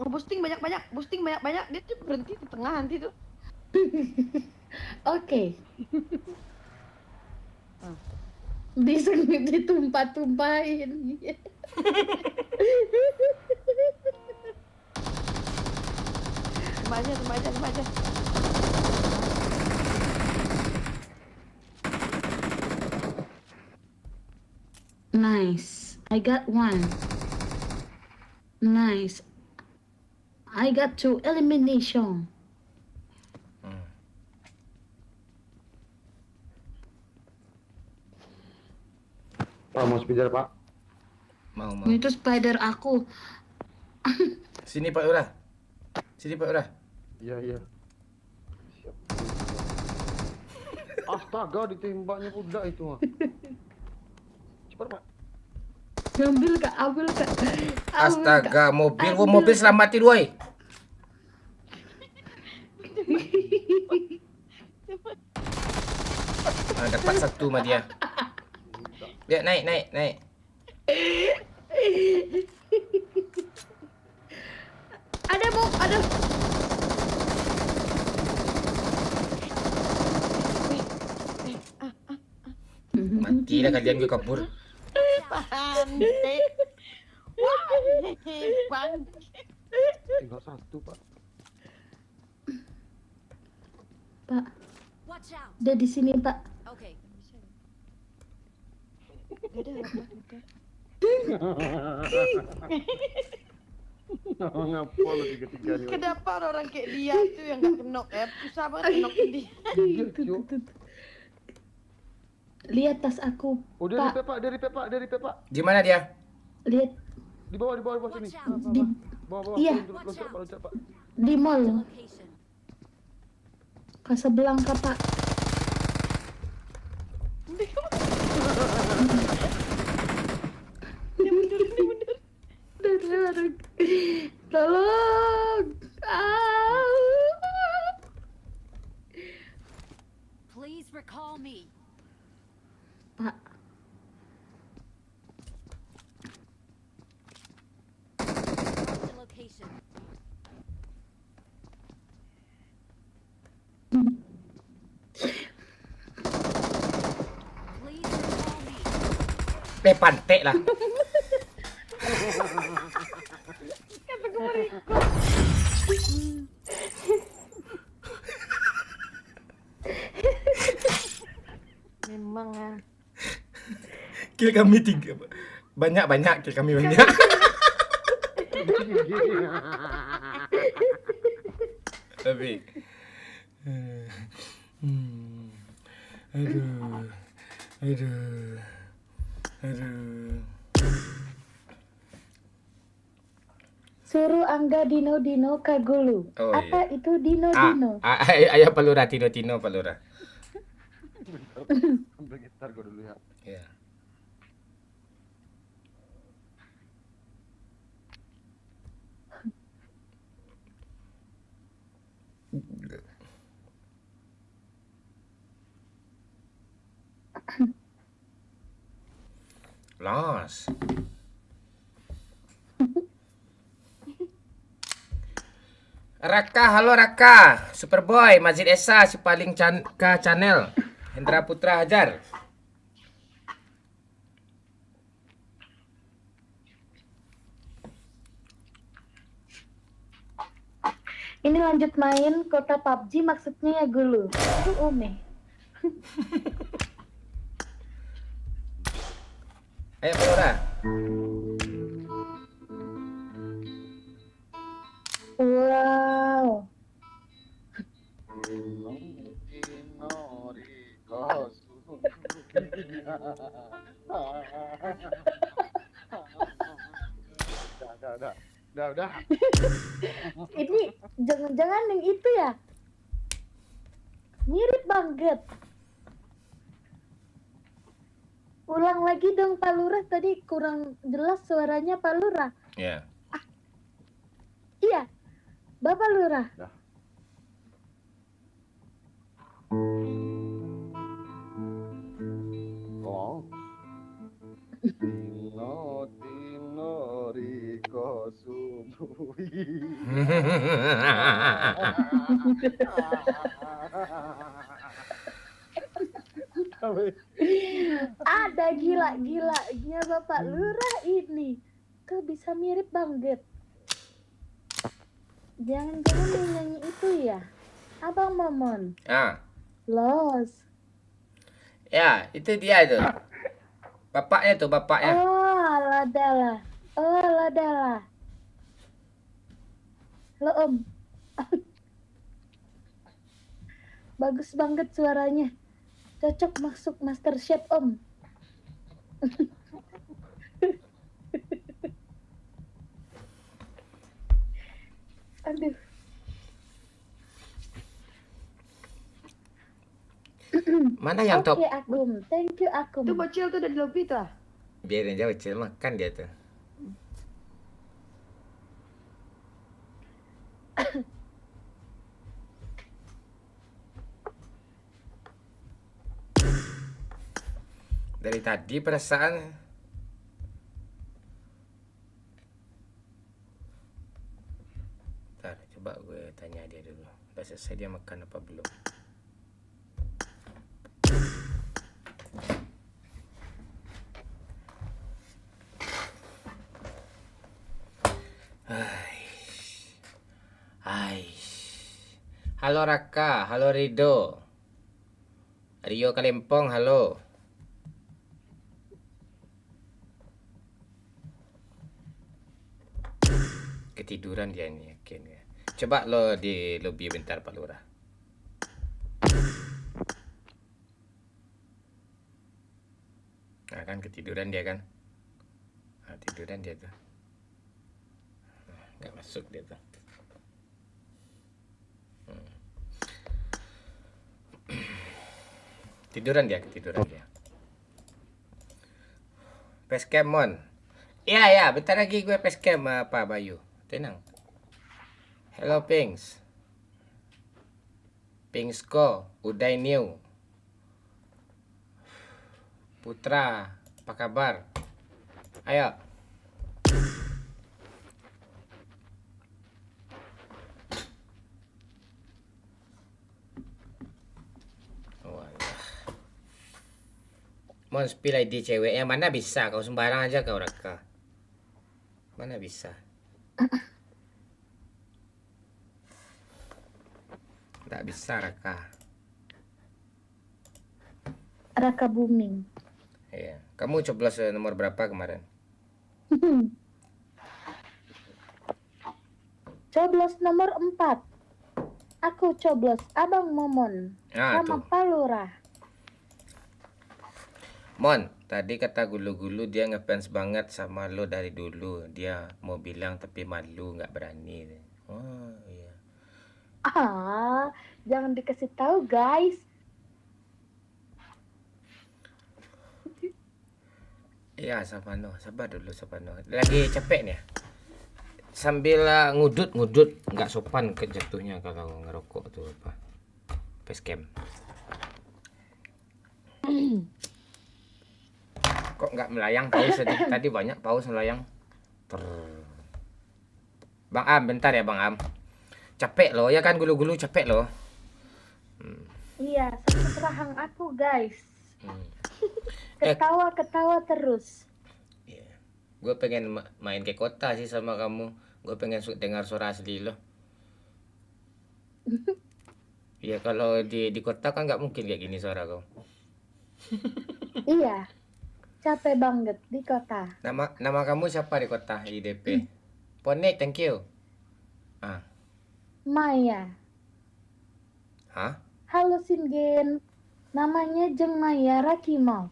Speaker 8: Boosting banyak-banyak, dia tuh berhenti di tengah nanti tuh.
Speaker 7: Oke. Bisa ditumpah-tumpahin.
Speaker 8: Tembak aja.
Speaker 7: Nice. I got one. Nice. I got 2 elimination.
Speaker 9: Pak, mau speeder, Pak.
Speaker 1: Mau.
Speaker 7: Itu spider aku.
Speaker 1: Sini Pak Lurah.
Speaker 9: Iya. Siap. Astaga, ditembaknya udah itu, mah. Cepat, Pak.
Speaker 7: Ambil kak.
Speaker 1: Astaga, mobil selamatin woi. Dapat satu mah dia. Dia naik.
Speaker 7: Ada.
Speaker 1: Matilah kalian gue kabur.
Speaker 8: Pandai. Wah, bang.
Speaker 9: Tinggal satu, Pak.
Speaker 7: Pak. Dia di sini, Pak.
Speaker 9: Ngapa lo tiga-tiganya?
Speaker 8: Kenapa orang kayak dia tuh yang gak kenok ya? Susah banget kenok dia.
Speaker 2: Lihat tas aku,
Speaker 9: Oh, dari
Speaker 2: Pak.
Speaker 9: pepak, dari pepak, dari pepak.
Speaker 1: Di mana dia?
Speaker 2: Lihat
Speaker 9: Di bawah sini.
Speaker 2: di
Speaker 9: Bawah,
Speaker 2: Iya.
Speaker 9: turun, loncat, Pak, loncat, Pak.
Speaker 2: di mall. Casablanca, Pak. Tolong. Tolong.
Speaker 5: Please recall me.
Speaker 2: Pak,
Speaker 5: Marked a location. Please recall me.
Speaker 1: Pantek lah.
Speaker 8: Memang ya.
Speaker 1: Kill kami 3. Banyak kill kami banyak. Tapi aduh.
Speaker 2: suruh Angga Dino Kagulu.
Speaker 1: Oh,
Speaker 2: Apa
Speaker 1: iya.
Speaker 2: itu Dino?
Speaker 1: Ayah Palura Tino Palura.
Speaker 9: Ambil gitar gua dulu ya.
Speaker 1: Ya. Los. Raka, halo Raka. Superboy, Mazid Esa, si paling ke channel. Hendra Putra Hajar.
Speaker 2: Ini lanjut main kota PUBG maksudnya ya Gulu. Itu Ome.
Speaker 1: Ayo Palura.
Speaker 2: Wow.
Speaker 9: Udah.
Speaker 2: Ini jangan-jangan yang itu ya? Mirip banget. Ulang lagi dong Pak Lurah, tadi kurang jelas suaranya Pak Lurah.
Speaker 1: Ya.
Speaker 2: Iya, Bapak Lurah.
Speaker 9: Tolong. Tino Riko Subuhi.
Speaker 2: Ada gila-gilanya Bapak Lurah ini. Kok bisa mirip banget? Jangan-jangan yang nyanyi itu ya? Abang Momon.
Speaker 1: Ah,
Speaker 2: Los.
Speaker 1: ya, itu dia itu. Bapaknya tuh, bapaknya.
Speaker 2: Oh, ladala. Lo Om. Bagus banget suaranya. Cocok masuk MasterChef Om. Aduh.
Speaker 1: Mana yang top?
Speaker 2: Oke, Agum. Thank you, Agum.
Speaker 8: Itu bocil tuh udah di lobby tuh.
Speaker 1: Biarin aja kecil makan dia tuh. Dari tadi perasaan. Ntar, coba gue tanya dia dulu. Udah selesai dia makan apa belum? Hai. Halo Raka, halo Rido. Rio Kalempong, halo. Ketiduran dia ini yakin ya. Coba lo di lobby bentar, Pak Lurah. Nah, kan ketiduran dia kan. Nah, tiduran dia tuh. Nah, nggak masuk dia tuh. Tiduran dia, ketiduran dia. Facecam Mon. Ya, bentar lagi gue facecam Pak Bayu. Tenang. Hello Pings. Pingsko, Uday New. Putra, apa kabar? Ayo. Walah. Mon spill ID ceweknya mana bisa? Kau sembarang aja kau Raka. Mana bisa? Tak bisa Raka.
Speaker 2: Raka booming.
Speaker 1: Iya. Kamu coblos nomor berapa kemarin?
Speaker 2: Coblos nomor 4. Aku coblos Abang Momon
Speaker 1: Ah,
Speaker 2: sama
Speaker 1: tuh.
Speaker 2: Pak Lurah.
Speaker 1: Mon, tadi kata Gulu-Gulu dia ngefans banget sama lo dari dulu. Dia mau bilang tapi malu, nggak berani. Oh, iya.
Speaker 2: Ah, jangan dikasih tahu guys.
Speaker 1: Iya, Sapano. Sabar dulu, Sapano. Lagi capek nih ya? Sambil ngudut, nggak sopan kejatuhnya kalau ngerokok tuh apa. Facecam. Kok nggak melayang paus tadi banyak paus melayang. Bang Am, bentar ya Bang Am. Capek loh, ya kan Gulu-Gulu capek loh.
Speaker 2: Iya, sakit rahang aku guys.
Speaker 1: Hmm.
Speaker 2: Ketawa-ketawa terus.
Speaker 1: Iya. Gue pengen main ke kota sih sama kamu. Gue pengen dengar suara asli lo. Iya, kalau di kota kan nggak mungkin kayak gini suara kau.
Speaker 2: Iya, capek banget di kota.
Speaker 1: Nama kamu siapa di kota IDP? Pone, thank you. Ah,
Speaker 2: Maya.
Speaker 1: hah?
Speaker 2: Halo Singen. Namanya Jeng Maya Rakimau.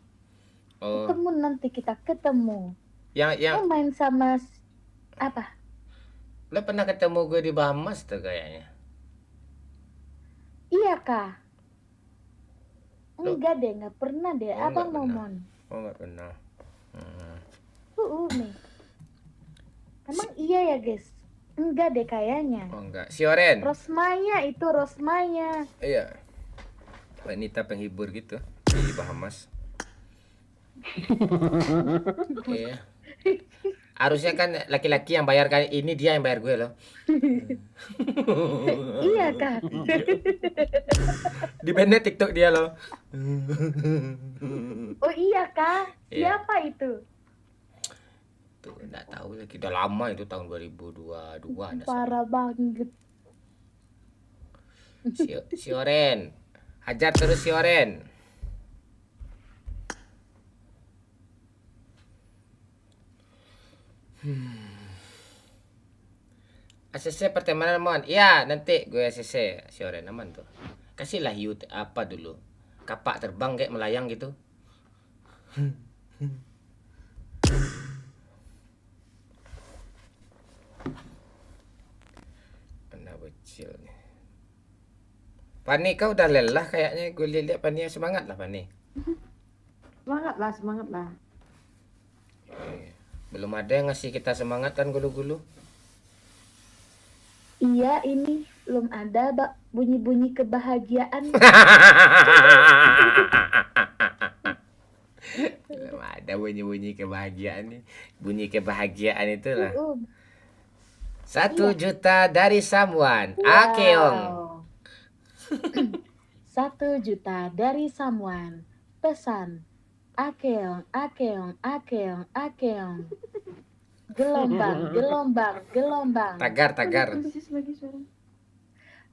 Speaker 1: Oh,
Speaker 2: Ketemu nanti kita ketemu.
Speaker 1: yang
Speaker 2: Main sama apa?
Speaker 1: lo pernah ketemu gue di Bahamas tuh kayaknya.
Speaker 2: Iya kah?
Speaker 1: Loh?
Speaker 2: Enggak deh, nggak pernah deh.
Speaker 1: Oh,
Speaker 2: Abang
Speaker 1: nggak pernah.
Speaker 2: Momon.
Speaker 1: Oh, nggak pernah. Hmm.
Speaker 2: Nih. Emang iya ya guys? Enggak deh kayaknya.
Speaker 1: Oh, enggak. Si Oren.
Speaker 2: Rosmaya itu Rosmaya.
Speaker 1: Iya. Wanita penghibur gitu di Bahamas. Iya. Harusnya kan laki-laki yang bayar, kali ini dia yang bayar gue loh.
Speaker 2: Iya kah?
Speaker 1: Di bandnya TikTok dia loh.
Speaker 2: Oh iya kah?
Speaker 1: Iya.
Speaker 2: Siapa itu?
Speaker 1: Tuh, enggak tahu lagi. Udah lama itu tahun 2022. Ada
Speaker 2: Parah banget.
Speaker 1: si Oren. Hajar terus si Oren. ACC pertemanan Mon. Iya, nanti gue ACC si Oren aman tuh. Kasihlah yut apa dulu. Kapak terbang kayak melayang gitu. Anak bocil nih. Pani kau udah lelah kayaknya, gue lihat Pani semangat lah Pani.
Speaker 8: Semangat lah.
Speaker 1: Belum ada yang ngasih kita semangat kan Gulu-Gulu.
Speaker 2: Iya ini belum ada bunyi-bunyi kebahagiaan.
Speaker 1: Belum ada bunyi-bunyi kebahagiaan nih. Bunyi kebahagiaan itu lah. 1 juta dari someone. Akeong.
Speaker 2: 1 juta dari someone. Pesan. Akeong, akeong, akeong, akeong. Gelombang, gelombang, gelombang.
Speaker 1: Tagar.
Speaker 8: Persis lagi suara.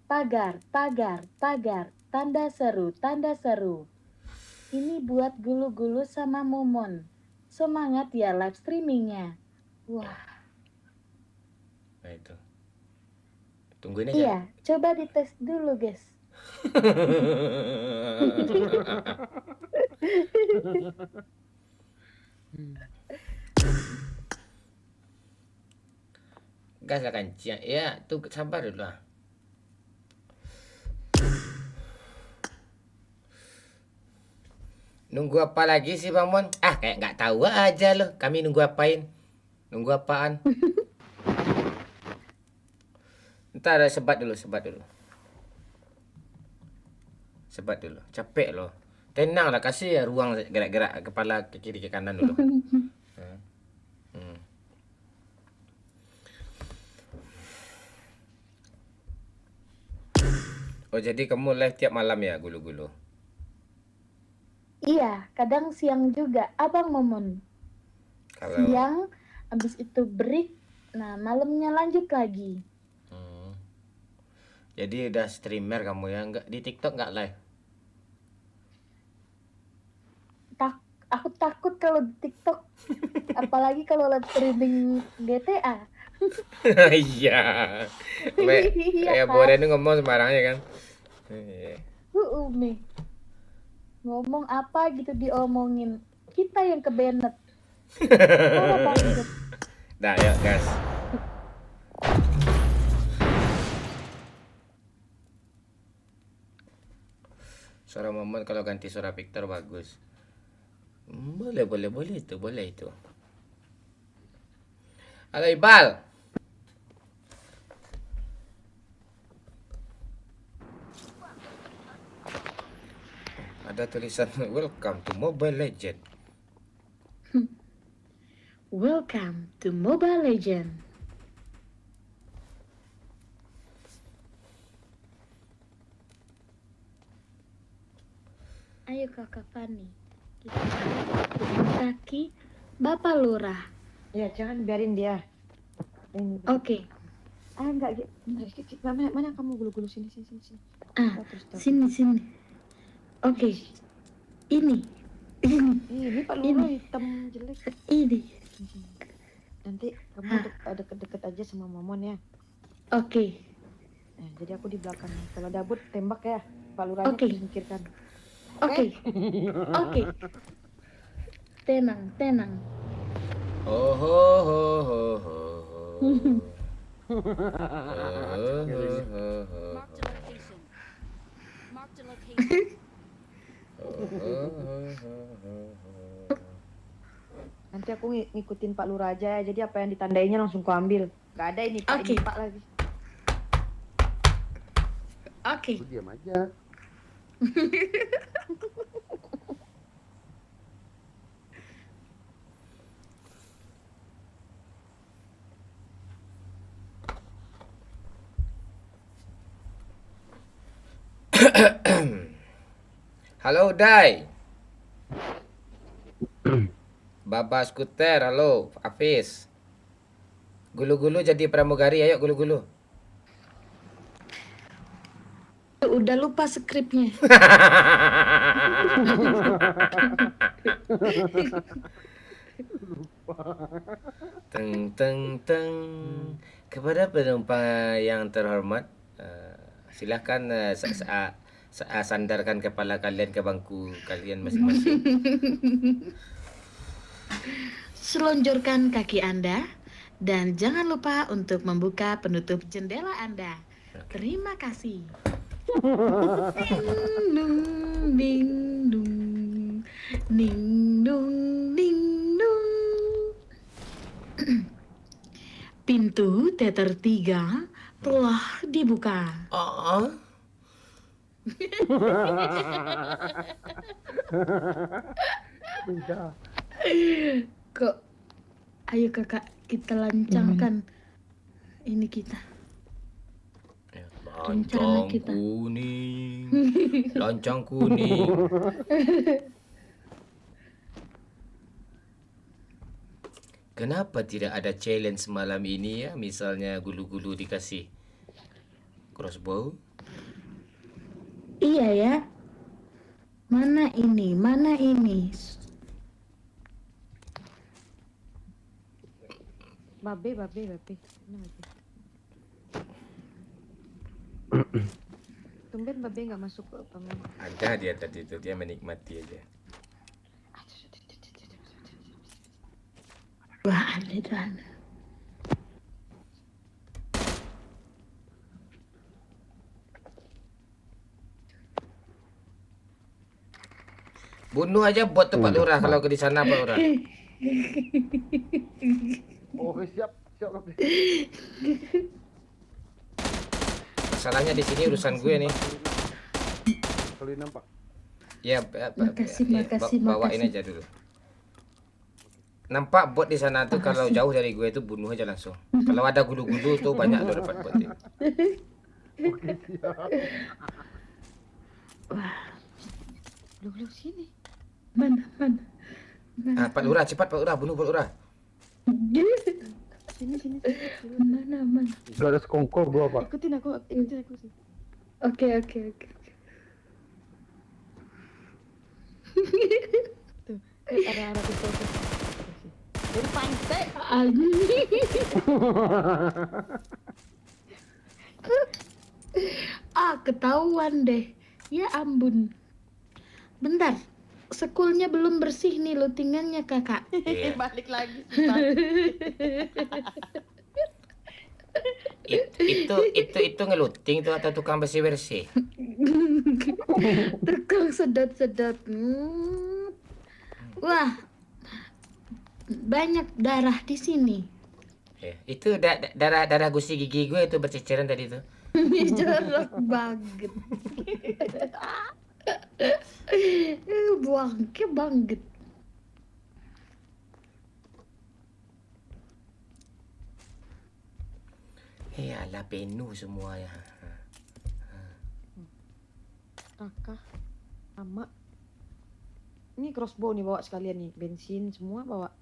Speaker 2: Pagar, pagar, pagar. Tanda seru, tanda seru. Ini buat Gulu-Gulu sama Momon. Semangat ya live streamingnya. Wah,
Speaker 1: Nah itu. Tungguin aja.
Speaker 2: iya. Coba dites dulu guys.
Speaker 1: Gas lah kancing. Ya, tuh sabar dulu lah. Nunggu apa lagi sih Bang Mon? Ah, kayak nggak tahu aja loh. Kami nunggu apain? Nunggu apaan? Ntar sebat dulu. Sebat dulu. Capek loh. Tenang lah, kasih ya ruang gerak-gerak kepala ke kiri ke kanan dulu. Hmm. Oh, jadi kamu live tiap malam ya, gulu-gulu?
Speaker 2: Iya, kadang siang juga, Abang Momon.
Speaker 1: Kalau
Speaker 2: Siang, habis itu break, nah malamnya lanjut lagi.
Speaker 1: jadi udah streamer kamu ya? Nggak di TikTok nggak live?
Speaker 2: Aku takut kalau di TikTok, apalagi kalau live streaming GTA.
Speaker 1: Iya.
Speaker 2: Iya
Speaker 1: Kayak
Speaker 2: kan?
Speaker 1: Boren ngomong sembarangnya kan. Iya.
Speaker 2: Umi. Ngomong apa gitu diomongin. Kita yang kebenet. Parah banget.
Speaker 1: Dah, yuk gas. Suara Momon kalau ganti suara Victor bagus. Boleh itu. Halo Ibal. Ada tulisan welcome to Mobile Legend.
Speaker 2: Welcome to Mobile Legend. Ayo Kakak Fani, kita pegang kaki Bapak Lurah.
Speaker 8: Ya jangan biarin dia.
Speaker 2: Oke.
Speaker 8: Enggak. Mana kamu gulu-gulu sini.
Speaker 2: Ah,
Speaker 8: Terus.
Speaker 2: sini. Oke. Ini.
Speaker 8: Ini Pak Lurah hitam jelek.
Speaker 2: Ini.
Speaker 8: Nanti kamu deket-deket aja sama Momon ya.
Speaker 2: Oke.
Speaker 8: Nah, jadi aku di belakang. Kalau dabut tembak ya. Pak Lurahnya
Speaker 2: Oke.
Speaker 8: disingkirkan.
Speaker 2: Oke. Tenang.
Speaker 1: Oh ho ho ho ho.
Speaker 8: Nanti aku ngikutin Pak Lurah aja. Jadi apa yang ditandainya langsung ku ambil. Gak ada ini Pak,
Speaker 2: Oke.
Speaker 8: ini Pak lagi.
Speaker 2: Oke.
Speaker 9: Lu diam aja.
Speaker 1: Halo Dai. Baba Skuter, halo Hafiz. Gulu-gulu jadi pramugari, ayo gulu-gulu.
Speaker 2: Udah lupa skripnya.
Speaker 1: Teng. Kepada penumpang yang terhormat, silahkan sandarkan kepala kalian ke bangku kalian masing-masing.
Speaker 2: Selonjorkan kaki Anda dan jangan lupa untuk membuka penutup jendela Anda. Terima kasih. Ding dong. Pintu teater 3 telah dibuka.
Speaker 1: Oh.
Speaker 2: Kok ayo kakak kita lancangkan ini kita. Rencana kita.
Speaker 1: Lonceng kuning. Kenapa tidak ada challenge malam ini ya? Misalnya gulu-gulu dikasih crossbow.
Speaker 2: Iya ya. Mana ini?
Speaker 8: Babe. Mana Babe? Tumben Babe nggak masuk ke paman.
Speaker 1: Ada dia tadi itu, dia menikmati aja.
Speaker 7: Wah, ada dan.
Speaker 1: Bunuh aja bot tuh Pak Lurah kalau ke di sana Pak Lurah.
Speaker 9: Oke, siap. Siap, Kapten.
Speaker 1: Masalahnya di sini urusan gue nih.
Speaker 9: Kalau nampak.
Speaker 1: Ya,
Speaker 7: Makasih.
Speaker 1: bawain aja dulu. Nampak bot di sana tuh kalau jauh dari gue itu bunuh aja langsung. Kalau ada gulu-gulu tuh banyak lo dapat bot.
Speaker 9: Oke, siap.
Speaker 4: Lu sini.
Speaker 7: Mana?
Speaker 1: Ah, Pak Lurah cepat Pak Lurah bunuh Pak Lurah.
Speaker 4: Sini.
Speaker 7: Mana?
Speaker 9: Gak ada sekongkol gua, Pak.
Speaker 4: Ikutin aku sih.
Speaker 7: Oke.
Speaker 4: Tuh, ada pistol tuh. Dari pantai.
Speaker 7: Ketahuan deh. Ya ampun. Bentar. Sekulnya belum bersih nih lootingannya kakak.
Speaker 1: Iya.
Speaker 4: Balik lagi.
Speaker 1: Itu ngeluting tuh atau tukang bersih-bersih?
Speaker 7: Tukang sedot. Wah, banyak darah di sini.
Speaker 1: Itu darah gusi gigi gue itu berceceran tadi tuh.
Speaker 7: Jorok banget. Buangke banget.
Speaker 1: Alah penuh semua ya.
Speaker 4: Kakak sama ini crossbow nih bawa sekalian nih, bensin semua bawa.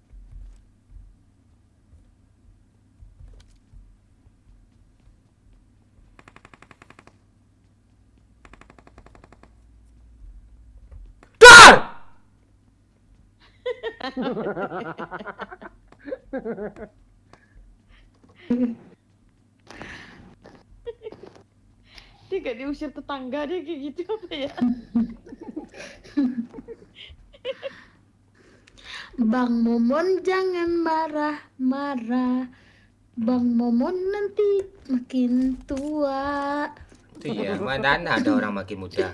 Speaker 4: Dia gak diusir tetangga dia kayak gitu apa ya?
Speaker 7: Bang Momon jangan marah-marah. Bang Momon nanti makin tua.
Speaker 1: Itu ya, mana ada orang makin muda.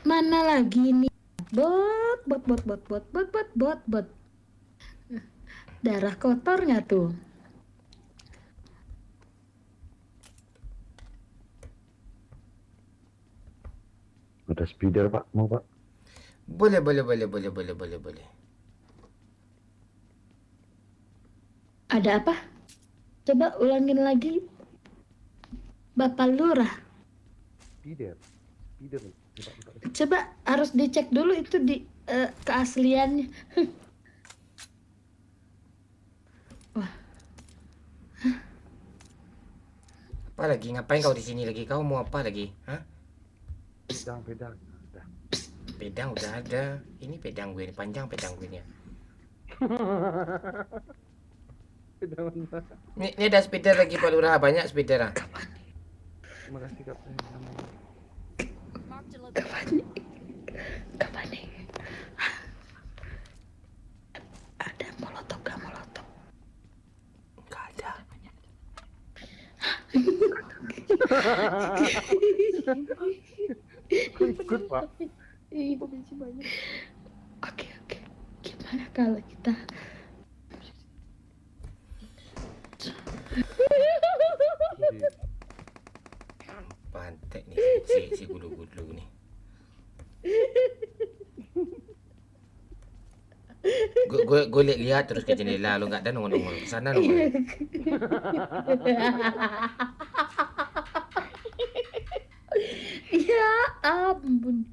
Speaker 7: Mana lagi nih? Bot. Darah kotor nggak tuh?
Speaker 9: Ada speeder, Pak. Mau, Pak?
Speaker 1: Boleh.
Speaker 7: Ada apa? Coba ulangin lagi. Bapak Lurah.
Speaker 9: Speeder.
Speaker 7: Coba harus dicek dulu itu di keasliannya.
Speaker 1: Apa lagi? Ngapain kau di sini lagi? Kau mau apa lagi? Hah?
Speaker 9: Pedang. Udah.
Speaker 1: Pedang udah ada. Ini pedang gue, panjang pedang gue nya.
Speaker 9: Pedang mana?
Speaker 1: Ini ada speeder lagi Pak Lurah, banyak speeder.
Speaker 9: Terima kasih, Kapten.
Speaker 7: Kapan nih? Ada molotov gak molotov?
Speaker 1: Gak ada.
Speaker 9: Ikut, Pak.
Speaker 4: Iya, bensin banyak.
Speaker 7: Oke. Gimana kalau kita
Speaker 1: Pantek nih si gulu-gulu nih. Gue lihat terus ke jendela, lo nggak ada nongol ke sana nongol.
Speaker 7: Ya ampun.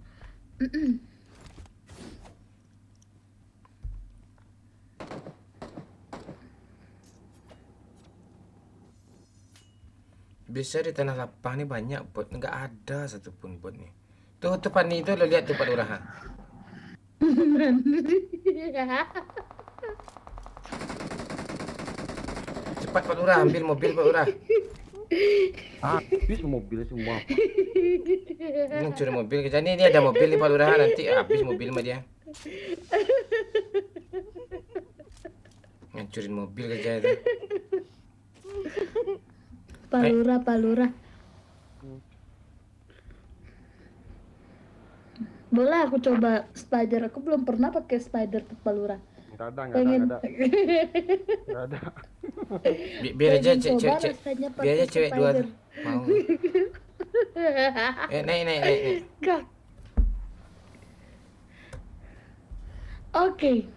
Speaker 1: Bisa di tanah lapang nih banyak bot, nggak ada satupun bot nih. Tuh Pani itu lo lihat tuh Pak Lurah. Cepat Pak Lurah, ambil mobil Pak Lurah.
Speaker 9: Habis mobil semua.
Speaker 1: Mencuri mobil kerja ini ada mobil di Pak Lurah nanti habis mobil sama dia. Ngancurin mobil kerja itu.
Speaker 7: Pak Lurah. Boleh aku coba spider. Aku belum pernah pakai spider ke Pak Lurah.
Speaker 9: Nggak
Speaker 7: Pengen.
Speaker 9: ada.
Speaker 1: Biar aja
Speaker 7: Pengen coba
Speaker 1: cewek
Speaker 7: rasanya pakai
Speaker 1: biar aja cewek dua
Speaker 7: spider.
Speaker 1: mau. Naik.
Speaker 7: Kak. Oke.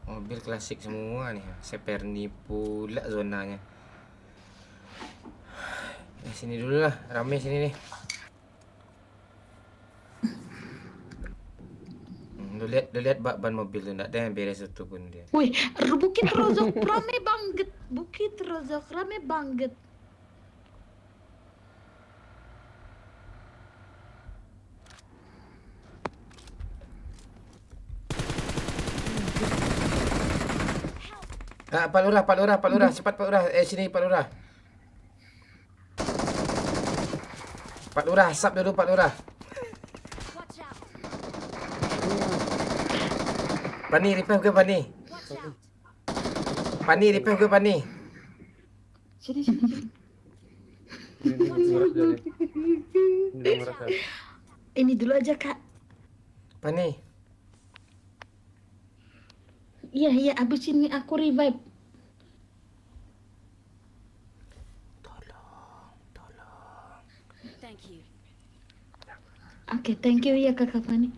Speaker 1: Mobil klasik semua nih. Seperni pula zonanya. Sini dulu lah, rame sini nih. Lu lihat ban mobil tuh, enggak ada yang beres satu pun dia.
Speaker 7: Wih, Bukit Rozok rame banget. Bukit Rozok rame banget.
Speaker 1: Pak Lurah, cepat Pak Lurah. Sini Pak Lurah. Pak Lurah, asap dulu Pak Lurah. Pani, repair ke Pani? Pani, repair ke Pani?
Speaker 4: Sini.
Speaker 9: Ini nguras dia nih. Ini nguras dia.
Speaker 7: Ini dulu aja, Kak.
Speaker 1: Pani.
Speaker 7: Iya, abis ini aku revive. Oke, thank you ya Kakak Fani.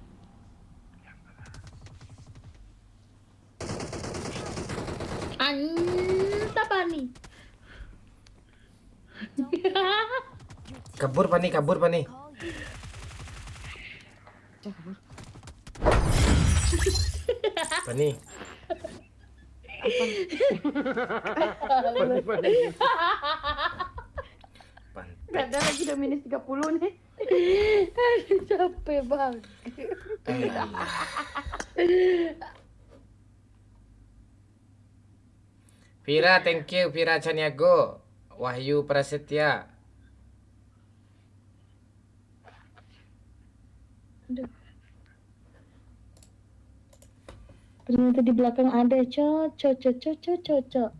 Speaker 7: Anta Fani.
Speaker 1: Kabur Pani. Pani.
Speaker 8: Gak ada lagi udah minus 30 nih.
Speaker 7: Aduh, capek banget.
Speaker 1: Vira, thank you. Vira Caniago. Wahyu Prasetya.
Speaker 7: Ternyata di belakang ada cocok.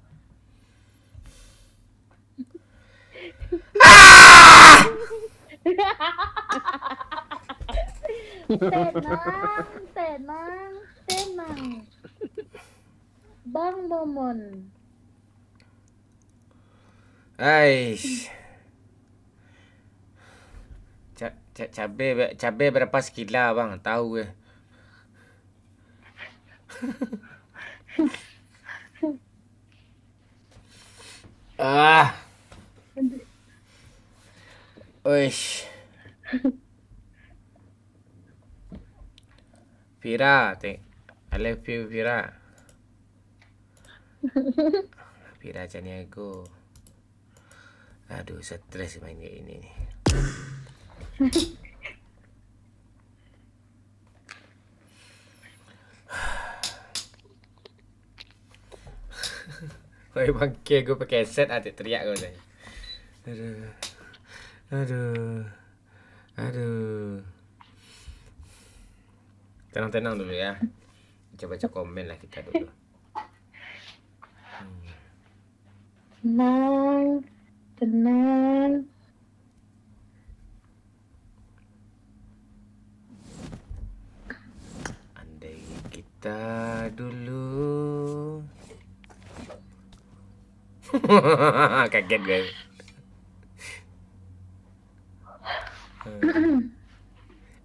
Speaker 7: Tenang. Bang Momon.
Speaker 1: Aish. Cabe berapa sekila bang? Tahu gue. Uish. Vira, I love you Vira. Vira Caniago. Aduh, stres main kayak ini nih. Woi bangke, gue pakai headset ada teriak gue tadi. Aduh. Tenang dulu ya. Coba baca komen lah kita dulu.
Speaker 7: Tenang.
Speaker 1: Andai kita dulu. Kaget gue.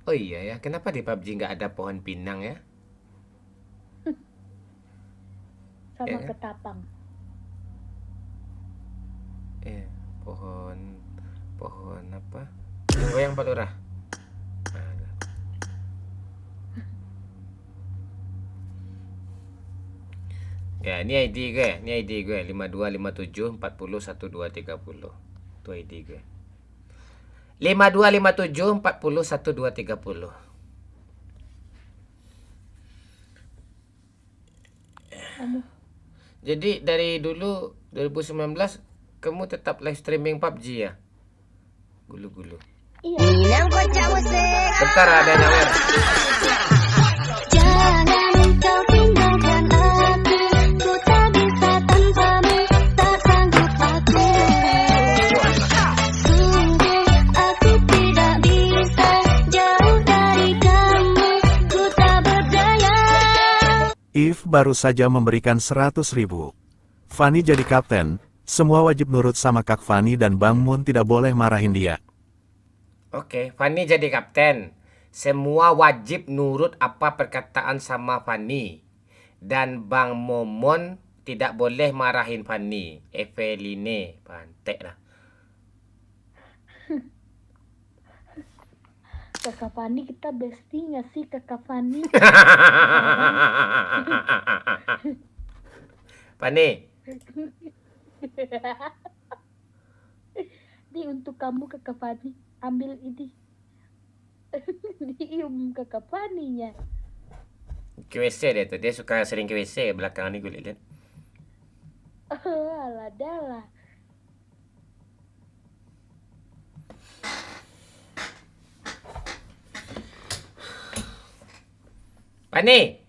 Speaker 1: Oh iya ya, kenapa di PUBG nggak ada pohon pinang ya?
Speaker 7: Sama
Speaker 1: Ya kan?
Speaker 7: ketapang.
Speaker 1: Pohon apa? Yang goyang Pak Lurah. Ya, ini ID gue, 5257 40 1230. Itu ID gue. 5257 40 1230. Jadi dari dulu 2019 kamu tetap live streaming PUBG ya? Gulu-gulu.
Speaker 2: Iya.
Speaker 1: Bentar ada nyawer.
Speaker 5: Jangan kau tinggalkan aku, ku tak bisa tanpamu, tak sanggup aku. Sungguh aku tidak bisa jauh dari kamu, ku tak berdaya.
Speaker 6: If baru saja memberikan 100.000. Fanny jadi kapten, semua wajib nurut sama Kak Fanny dan Bang Moon tidak boleh marahin dia.
Speaker 1: Oke, Fanny jadi kapten. Semua wajib nurut apa perkataan sama Fanny. Dan Bang Momon tidak boleh marahin Fanny. Eveline, pantek lah.
Speaker 2: Kakak Fani, kita bestie nggak sih Kakak Fani?
Speaker 1: Fanny,
Speaker 2: Ini untuk kamu Kakak Fani. Ambil ini. Diium Kakak Faninya.
Speaker 1: ke WC dia tuh. Dia suka sering ke WC belakangan ni gue lihat.
Speaker 2: Alah dalah.
Speaker 1: Fanny!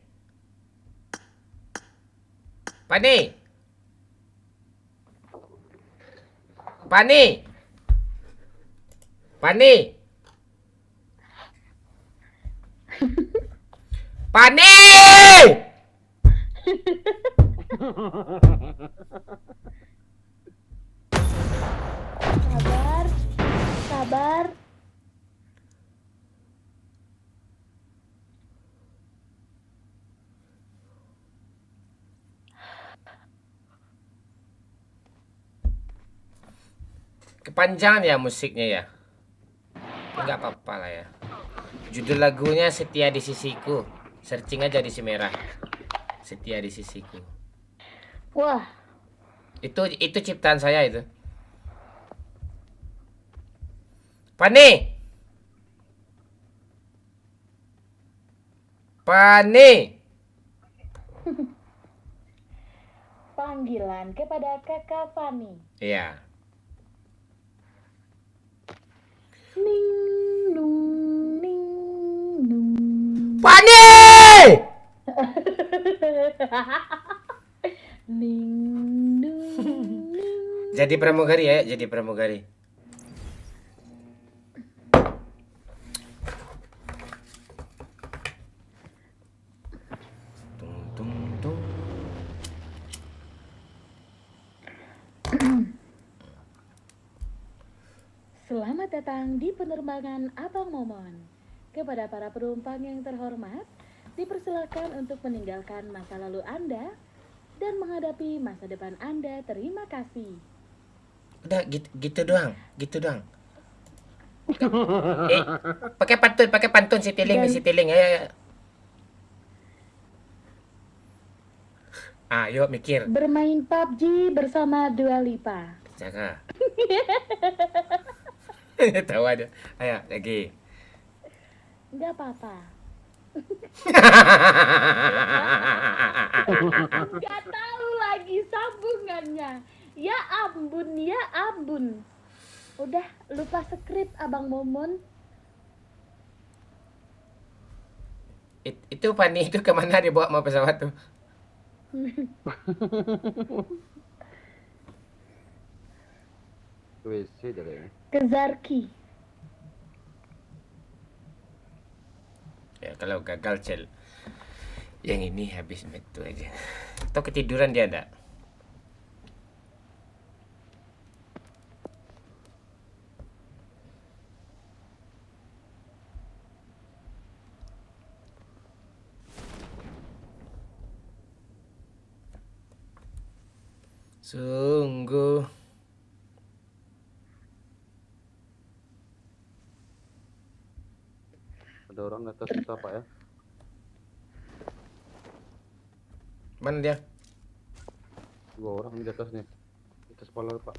Speaker 1: Fanny! Fanny! Fanny! Fanny!
Speaker 2: Sabar. Sabar.
Speaker 1: Kepanjangan ya musiknya ya. Enggak apa-apa lah ya. Judul lagunya Setia di Sisiku. Searching aja di si merah. Setia di Sisiku.
Speaker 2: Wah,
Speaker 1: Itu ciptaan saya itu. Pani. Pani.
Speaker 2: panggilan kepada Kakak Fani.
Speaker 1: Iya.
Speaker 2: Ning nung ning nung.
Speaker 1: Pani.
Speaker 2: Ning nung ning.
Speaker 1: Jadi pramugari ya, jadi pramugari. Tung tung tung.
Speaker 2: Selamat datang di penerbangan Abang Momon. Kepada para penumpang yang terhormat, dipersilakan untuk meninggalkan masa lalu Anda dan menghadapi masa depan Anda. Terima kasih.
Speaker 1: Udah gitu doang, gitu doang. Pakai pantun si Tiling, si Tiling. Ayo. Ayo mikir.
Speaker 2: Bermain PUBG bersama Dua Lipa.
Speaker 1: Jaga. Tahu ada. Ayo lagi.
Speaker 2: Nggak apa-apa. Nggak tahu lagi sambungannya. Ya ampun, ya ampun. Udah lupa skrip Abang Momon.
Speaker 1: Itu Pani itu kemana dibawa mau pesawat tuh?
Speaker 9: WC dia kayaknya.
Speaker 2: Ke Zarki.
Speaker 1: Ya kalau gagal cel. Yang ini habis itu aja. Atau ketiduran dia enggak? Sungguh
Speaker 9: Ada orang atas kita Pak ya.
Speaker 1: mana dia?
Speaker 9: 2 orang di atas nih. Di atas kepala Pak.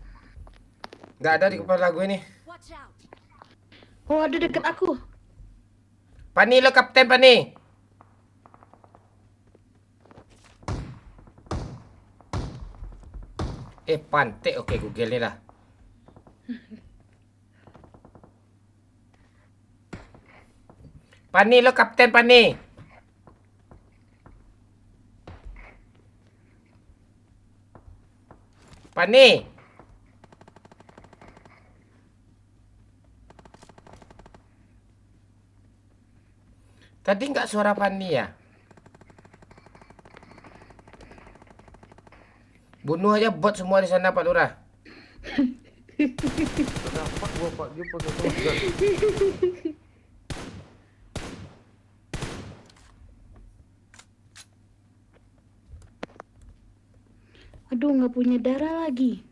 Speaker 1: Enggak ada di kepala gue nih.
Speaker 7: Oh, ada dekat aku.
Speaker 1: Pani lo kapten Pani. Pantek. Oke, Google nih lah. Pani lo kapten Pani. Pani. Tadi nggak suara Pani ya? Bunuh aja bot semua di sana Pak Lurah.
Speaker 9: Dapat gua Pak, dia pakai shotgun.
Speaker 7: Aduh, nggak punya darah lagi.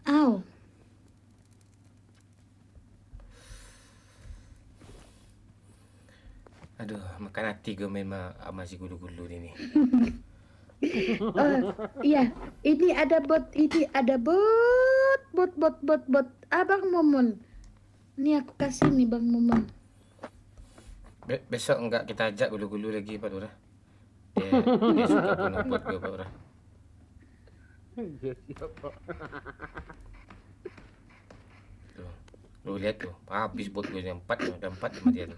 Speaker 7: Aw.
Speaker 1: Aduh, makan hati gue main sama si gulu-gulu ini.
Speaker 7: Iya, ini ada bot, bot. Abang Momon. Ini aku kasih nih Bang Momon.
Speaker 1: Besok enggak kita ajak gulu-gulu lagi Pak Lurah. Dia suka bunuh bot gue Pak Lurah.
Speaker 9: Iya siap Pak.
Speaker 1: Tuh. Lu lihat tuh, habis bot gue yang 4 tuh, ada 4 sama dia tuh.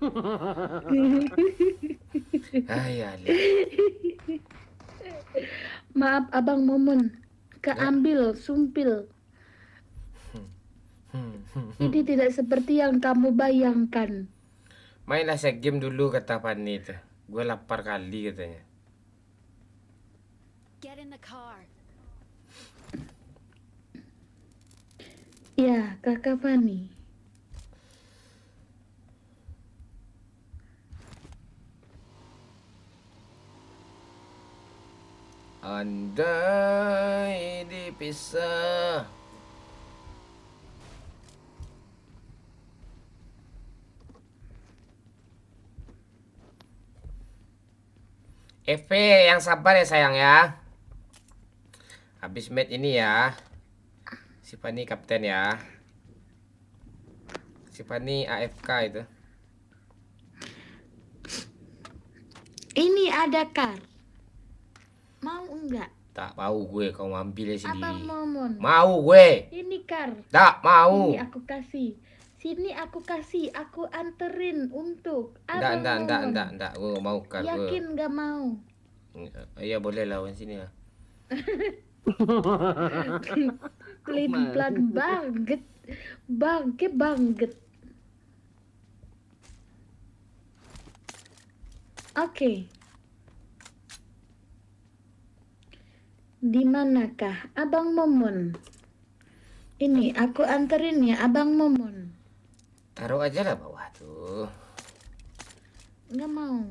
Speaker 1: Ya lihat.
Speaker 7: Maaf Abang Momon, keambil sumpil. Ini tidak seperti yang kamu bayangkan.
Speaker 1: Mainlah saya game dulu kata Fanny tuh. Gue lapar kali katanya.
Speaker 5: Get in the car.
Speaker 7: Ya, Kakak Fani.
Speaker 1: Andai dipisah. yang sabar ya sayang ya. Habis match ini ya. Si Fani kapten ya. Si Fani AFK itu.
Speaker 7: Ini ada kar. Mau enggak?
Speaker 1: Tak mau gue, kau ambil sendiri.
Speaker 7: Abang Momon.
Speaker 1: Mau gue.
Speaker 7: Ini kar.
Speaker 1: Tak mau.
Speaker 7: Ini aku kasih. Sini aku kasih, aku anterin untuk Abang Momon.
Speaker 1: Enggak. Gue mau kar.
Speaker 7: Yakin nggak mau?
Speaker 1: Iya boleh lawan sini lah.
Speaker 7: Pelin-pelan banget. Bangke banget. Oke. Di manakah Abang Momon? Ini aku anterin ya Abang Momon.
Speaker 1: Taruh aja lah bawah tuh.
Speaker 7: Nggak mau.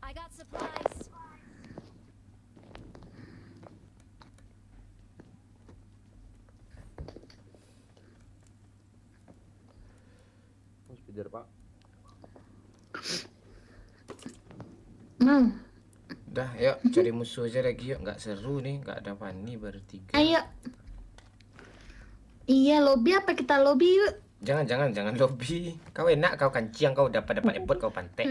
Speaker 5: I got supplies.
Speaker 9: Harus kejar Pak.
Speaker 7: Mau.
Speaker 1: Udah, yuk cari musuh aja lagi yuk. Nggak seru nih, nggak ada Fanny baru 3.
Speaker 7: Ayo. Iya, lobby apa kita lobby yuk?
Speaker 1: Jangan lobby. Kau enak, kau kanciang, kau dapat ebot, kau pantek.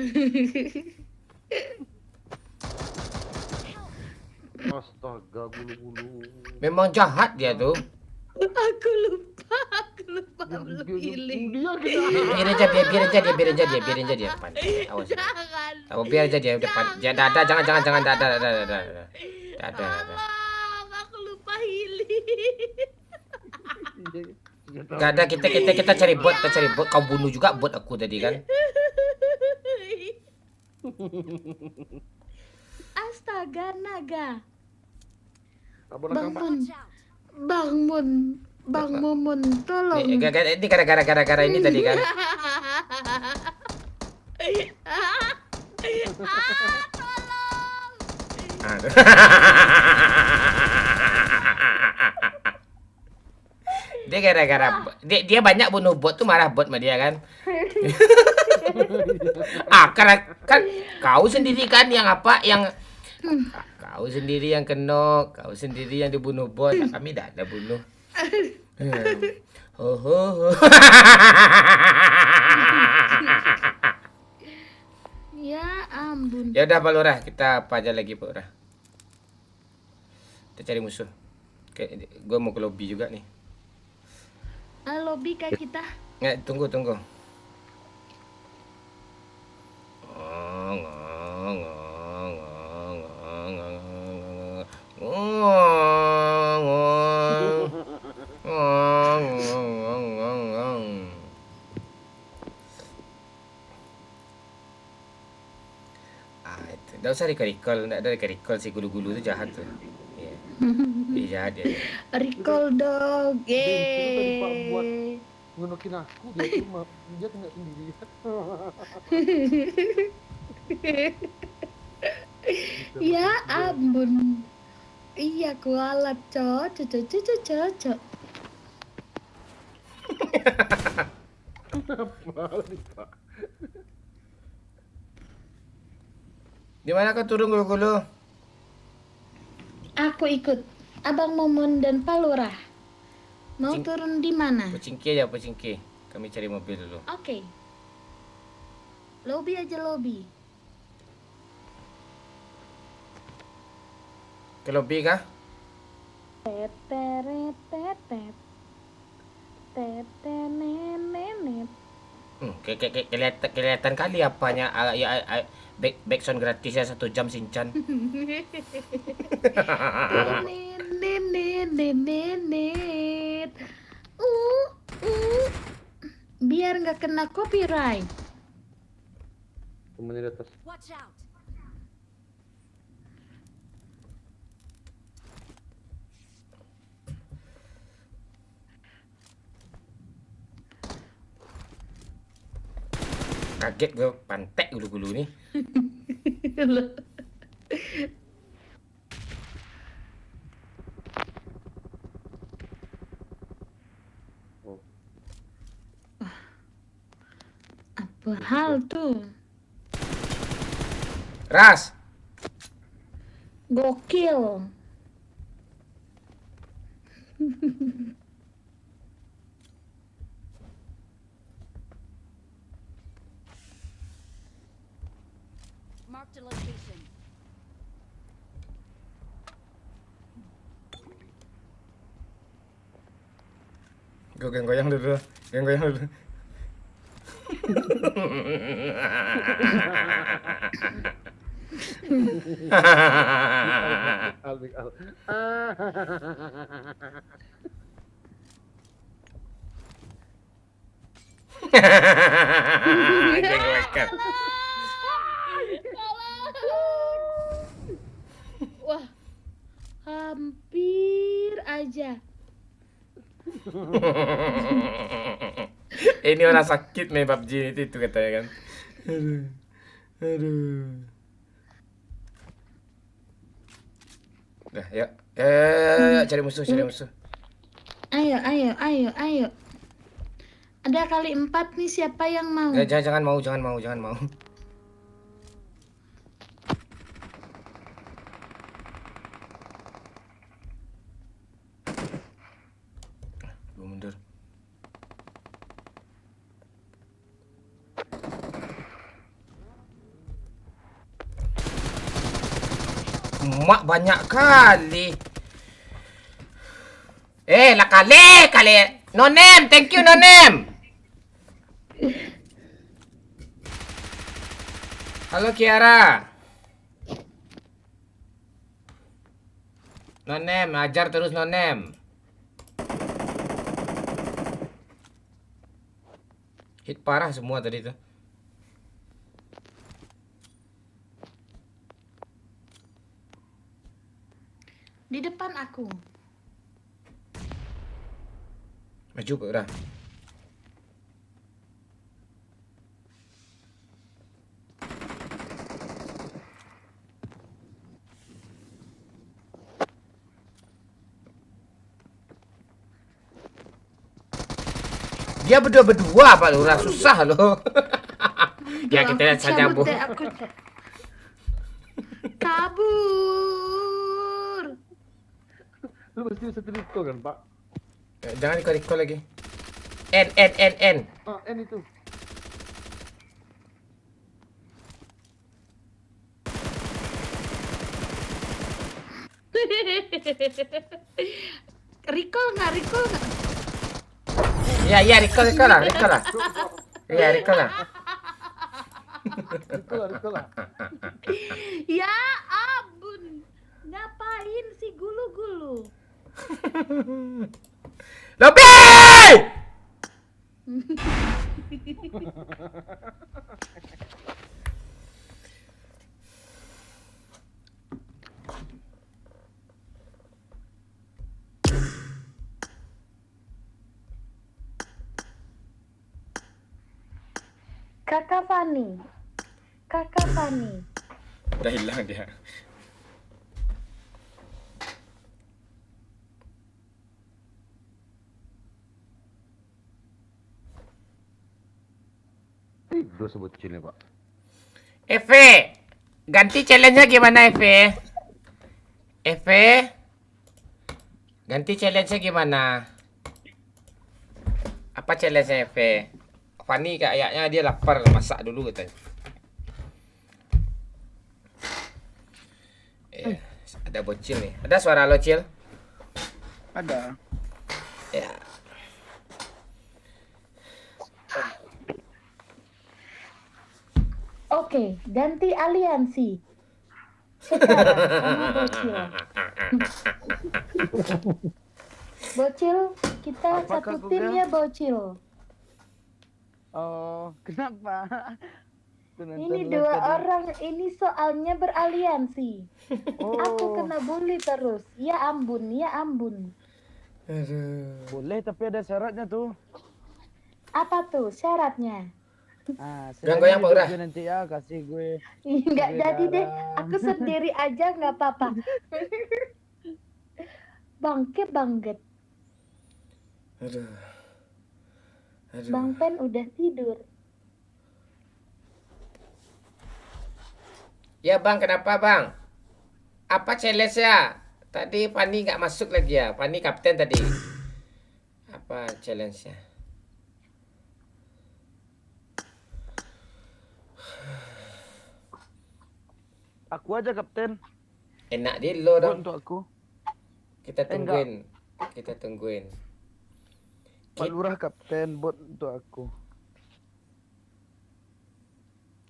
Speaker 9: Astaga, bulu-bulu.
Speaker 1: Memang jahat dia tuh.
Speaker 7: Aku lupa belum pilih.
Speaker 9: Dia kita.
Speaker 1: Biar aja dia pantek. Awas.
Speaker 7: Jangan.
Speaker 1: Oh, biar aja dia depan. Jangan, ada.
Speaker 7: Abang, aku lupa healing.
Speaker 1: Gak ada, kita cari bot, Kau bunuh juga bot aku tadi kan.
Speaker 7: Astaga, naga.
Speaker 9: Kabur Pak.
Speaker 7: Bang Momon, tolong.
Speaker 1: Ini gara-gara ini tadi kan. Aduh. Dia gara-gara dia banyak bunuh bot tuh, marah bot sama dia kan. Karena kan kau sendiri kan yang kau sendiri yang kena, kau sendiri yang dibunuh bot. Kami tidak ada bunuh. Ho ho ho.
Speaker 7: Ya ampun.
Speaker 1: Ya udah Pak Lurah, kita apa aja lagi Pak Lurah. Kita cari musuh. Kayak gue mau ke lobby juga nih.
Speaker 7: Lobby kah kita?
Speaker 1: Tunggu. Nggak usah recall, nggak ada recall si gulu-gulu itu jahat tuh. Iya, dia jahat dia.
Speaker 7: Recall dog.
Speaker 9: Itu tadi Pak buat
Speaker 7: Yeay.
Speaker 9: ngenukin aku, dia cuma dia tinggal sendiri.
Speaker 7: Ya ampun. Iya kualat cocok.
Speaker 9: Balik, Pak.
Speaker 1: Di mana kau turun gulu-gulu?
Speaker 7: Aku ikut Abang Momon dan Pak Lurah. Mau
Speaker 1: Cing-
Speaker 7: turun di mana?
Speaker 1: Pocingki aja, Pocingki. Kami cari mobil dulu.
Speaker 7: Oke. Lobby aja lobby.
Speaker 1: Ke lobby kah?
Speaker 2: Teteret. Tetenenenet.
Speaker 1: Kelihatan kali apanya backsound gratisnya 1 jam Shinchan.
Speaker 7: Nenet. Uh. Biar nggak kena copyright.
Speaker 9: Temennya di atas.
Speaker 1: Kaget gue, pantek gulu-gulu nih.
Speaker 7: Apa hal tuh?
Speaker 1: Ras,
Speaker 7: Gokil.
Speaker 1: gue goyang dulu.
Speaker 9: Big Al.
Speaker 1: Geng-gengkan.
Speaker 7: Wah, hampir aja.
Speaker 1: Ini orang sakit main PUBG itu katanya kan. Aduh. Dah, yuk. Cari musuh.
Speaker 7: Ayo. Ada kali 4 nih, siapa yang mau?
Speaker 1: Jangan mau. 2 mundur. Mak banyak kali. Lah kali. No name, thank you no name. Halo Kiara. No name, ajar terus no name. Hit parah semua tadi tuh.
Speaker 7: Di depan aku.
Speaker 1: Maju udah. Dia berdua Pak Lurah, susah loh. Ya kita lihat saja Bu.
Speaker 7: Cabut deh, aku kabur.
Speaker 9: Lu pasti bisa triko kan, Pak?
Speaker 1: Jangan recall lagi. N.
Speaker 9: Ah, N itu.
Speaker 7: Recall nggak?
Speaker 1: Ya, recall lah. Iya, recall lah.
Speaker 9: Itu lah.
Speaker 7: Ya ampun, ngapain sih gulu-gulu?
Speaker 1: Lebih!
Speaker 2: Kakak Fani.
Speaker 1: Udah hilang dia.
Speaker 9: Tidur sebetulnya, Pak.
Speaker 1: Eve, ganti challenge-nya gimana, Eve? Ganti challenge-nya gimana? Apa challenge-nya, Eve? Fanny kayaknya dia lapar, masak dulu katanya. Ada bocil nih. Ada suara lo, Cil?
Speaker 3: Ada.
Speaker 1: Ya.
Speaker 2: Oke, ganti aliansi. Sekarang kamu bocil. Bocil, kita
Speaker 3: Apakah
Speaker 2: satu
Speaker 3: aku
Speaker 2: tim
Speaker 3: bilang?
Speaker 2: ya bocil.
Speaker 3: Oh, kenapa?
Speaker 2: Ini dua orang ini soalnya beraliansi. Aku kena bully terus. Ya ampun.
Speaker 3: Boleh, tapi ada syaratnya tuh.
Speaker 2: Apa tuh syaratnya?
Speaker 3: Ah,
Speaker 1: Goyang-goyang, Pak Urah.
Speaker 3: gue nanti ya kasih gue.
Speaker 2: Nggak
Speaker 3: Beda
Speaker 2: jadi deh.
Speaker 3: lah.
Speaker 2: Aku sendiri aja nggak apa-apa. Bangke banget.
Speaker 1: Aduh.
Speaker 2: Bang Pen udah tidur.
Speaker 1: Ya bang, kenapa bang? Apa challenge-nya? Tadi Fanny nggak masuk lagi ya. Fanny kapten tadi. Apa challenge-nya?
Speaker 3: Aku aja kapten.
Speaker 1: Enak dia lo
Speaker 3: Buat
Speaker 1: dong.
Speaker 3: untuk aku.
Speaker 1: Kita
Speaker 3: enggak.
Speaker 1: tungguin.
Speaker 3: Pak Lurah kapten buat untuk aku.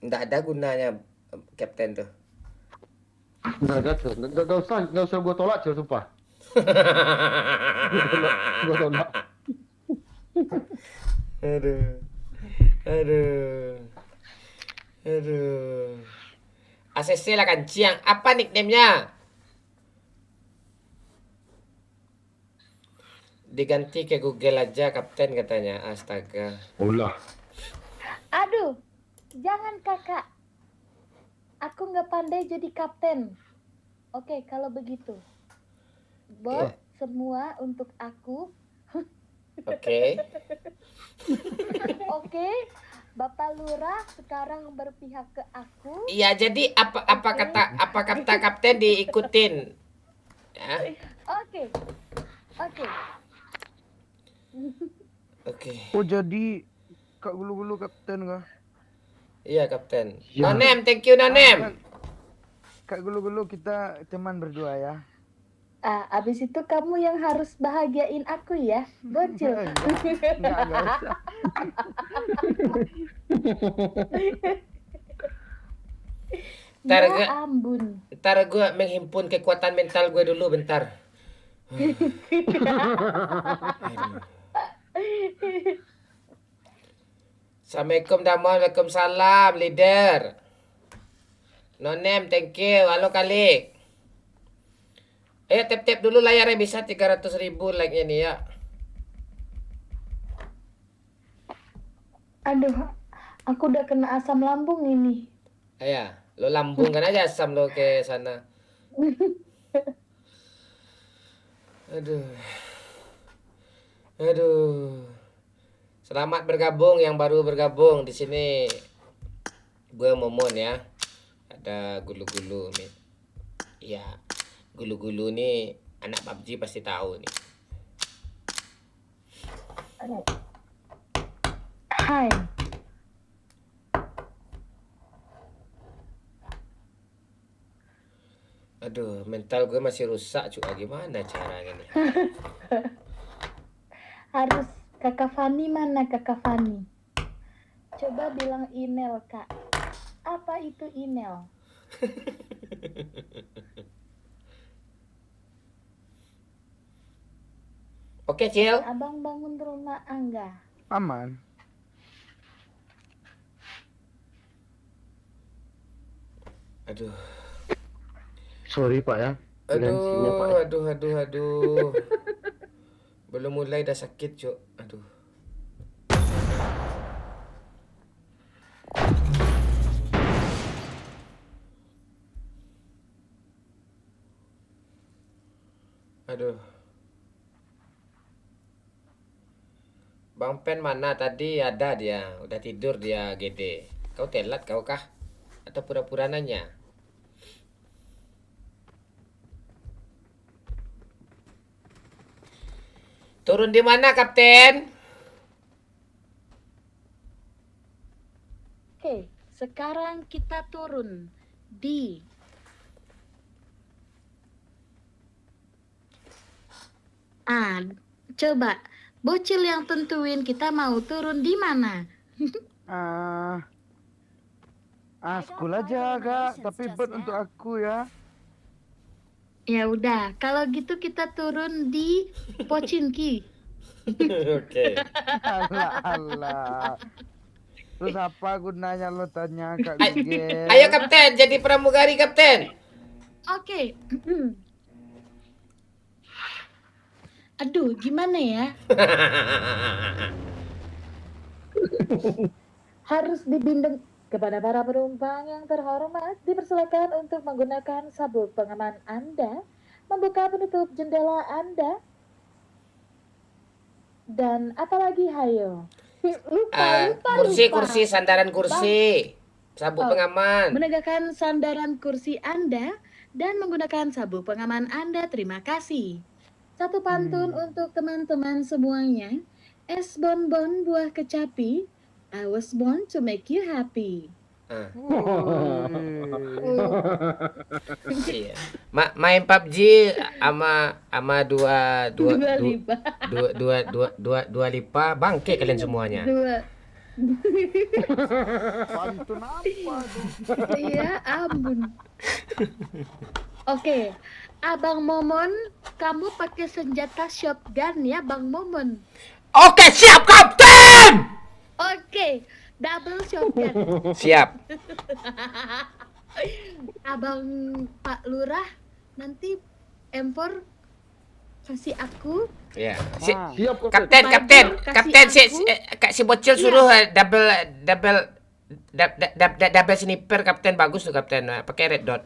Speaker 1: Nggak ada gunanya kapten tuh.
Speaker 9: Enggak usah gua tolak, Cil, sumpah. Gua tolak.
Speaker 1: Aduh. ACC lah kanciang. Apa nickname-nya? Diganti ke Google aja kapten katanya. Astaga.
Speaker 9: Ulah.
Speaker 2: Aduh, jangan kakak. Aku nggak pandai jadi kapten. Oke, kalau begitu. Bot semua untuk aku.
Speaker 1: Oke.
Speaker 2: Oke, Bapak Lurah sekarang berpihak ke aku.
Speaker 1: Iya, jadi apa kata kapten diikutin. Ya.
Speaker 2: Oke.
Speaker 1: Oke.
Speaker 3: Oh jadi Kak Gulu-Gulu kapten kah?
Speaker 1: Iya, kapten.
Speaker 9: Ya.
Speaker 1: Nonem, thank you Nonem.
Speaker 3: Kak Gulu-Gulu kita teman berdua ya.
Speaker 2: Abis itu kamu yang harus bahagiain aku ya, bocil.
Speaker 3: Enggak usah.
Speaker 1: Ntar
Speaker 2: Ya
Speaker 1: gue-
Speaker 2: ampun.
Speaker 1: Ntar gue menghimpun kekuatan mental gue dulu bentar. Assalamualaikum Damon, Waalaikumsalam leader. Nonem, thank you. Halo kali. Ayo tap-tap dulu layarnya bisa 300.000 like-nya nih ya.
Speaker 2: Aduh, aku udah kena asam lambung ini.
Speaker 1: Ayo, lo lambungkan aja asam lo ke sana. Aduh. Selamat bergabung yang baru bergabung di sini. Gue Momon ya. Ada gulu-gulu nih. Iya. Gulu-gulu nih anak PUBG pasti tahu nih.
Speaker 2: Hai.
Speaker 1: Aduh, mental gue masih rusak juga. Gimana caranya nih?
Speaker 2: Harus Kakak Fani mana Kakak Fani? Coba bilang email Kak. Apa itu email?
Speaker 1: Oke, Cil.
Speaker 2: Abang bangun rumah Angga.
Speaker 3: Aman.
Speaker 1: Aduh.
Speaker 9: Sorry Pak ya. Tensinya, Pak.
Speaker 1: Aduh. Belum mulai dah sakit, Cuk. Aduh. Aduh. Bang Pen mana tadi? Ada dia. Udah tidur dia, GD. Kau telat kau kah? Atau pura-pura nanya? Turun di mana, Kapten?
Speaker 2: Oke, sekarang kita turun di coba bocil yang tentuin kita mau turun di mana.
Speaker 3: School aja agak, tapi bet untuk aku ya.
Speaker 2: Ya udah, kalau gitu kita turun di Pochinki.
Speaker 1: Oke.
Speaker 3: Alah. Terus apa gunanya lo tanya Kak Miguel?
Speaker 1: Ayo, Kapten, jadi pramugari, Kapten.
Speaker 2: Oke. Aduh, gimana ya? Harus dibindeng. Kepada para penumpang yang terhormat, dipersilakan untuk menggunakan sabuk pengaman Anda, membuka penutup jendela Anda, dan apalagi hayo. Lupa.
Speaker 1: Kursi, sandaran kursi. Sabuk pengaman.
Speaker 2: Menegakkan sandaran kursi Anda dan menggunakan sabuk pengaman Anda. Terima kasih. Satu pantun untuk teman-teman semuanya. Es bonbon buah kecapi. I was born to make you happy.
Speaker 1: Iya. Main PUBG ama dua lipa bangke kalian semuanya.
Speaker 3: Pantun apa tuh?
Speaker 2: Iya, ampun. Oke, Abang Momon, kamu pakai senjata shotgun ya, Bang Momon.
Speaker 1: Oke, siap, Kapten.
Speaker 2: Oke, double shotgun.
Speaker 1: Siap.
Speaker 2: Abang Pak Lurah, nanti M4 kasih aku.
Speaker 1: Ya.
Speaker 9: Siap,
Speaker 1: Kapten, si bocil suruh double sniper, Kapten. Bagus tuh, Kapten. Pakai red dot.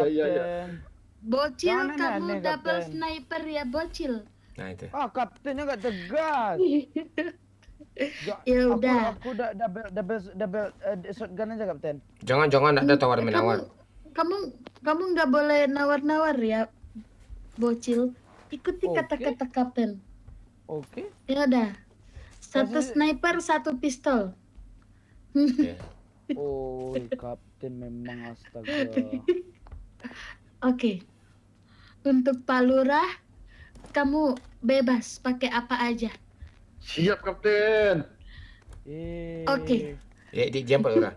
Speaker 9: Iya.
Speaker 2: Bocil,
Speaker 3: Jangan
Speaker 2: kamu
Speaker 3: aneh-aneh,
Speaker 2: double
Speaker 3: Kapten.
Speaker 2: sniper ya, bocil.
Speaker 1: Nah, itu.
Speaker 3: Kaptennya nggak tegas.
Speaker 2: Ya udah.
Speaker 3: Aku udah double shotgun aja Kapten.
Speaker 1: Jangan ada tawar-menawar.
Speaker 2: Kamu nggak boleh nawar-nawar ya, bocil. Ikuti
Speaker 3: Oke.
Speaker 2: kata-kata kapten.
Speaker 3: Oke.
Speaker 2: Ya udah. Satu
Speaker 3: Kasih-
Speaker 2: sniper, satu pistol.
Speaker 3: Oh, Kapten memang astaga.
Speaker 2: Oke. Untuk Pak Lurah, kamu bebas pakai apa aja.
Speaker 9: Siap Kapten.
Speaker 2: Oke.
Speaker 1: Ya, diam, Pak Lurah.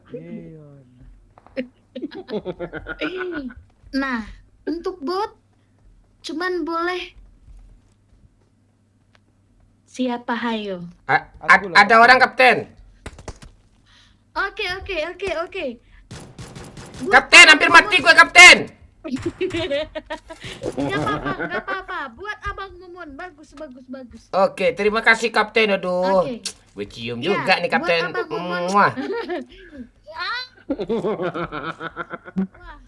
Speaker 2: Nah, untuk bot cuman boleh siapa hayo.
Speaker 1: Ada orang, Kapten.
Speaker 2: Oke.
Speaker 1: Kapten, hampir mati gue, Kapten.
Speaker 2: Gak apa-apa. Buat Abang Mumun, bagus.
Speaker 1: Oke, terima kasih, Kapten. Aduh.
Speaker 2: Oke.
Speaker 1: Gue cium
Speaker 2: Ya,
Speaker 1: juga nih, Kapten.
Speaker 2: buat Abang Mumun.
Speaker 1: Muah.
Speaker 2: Wah.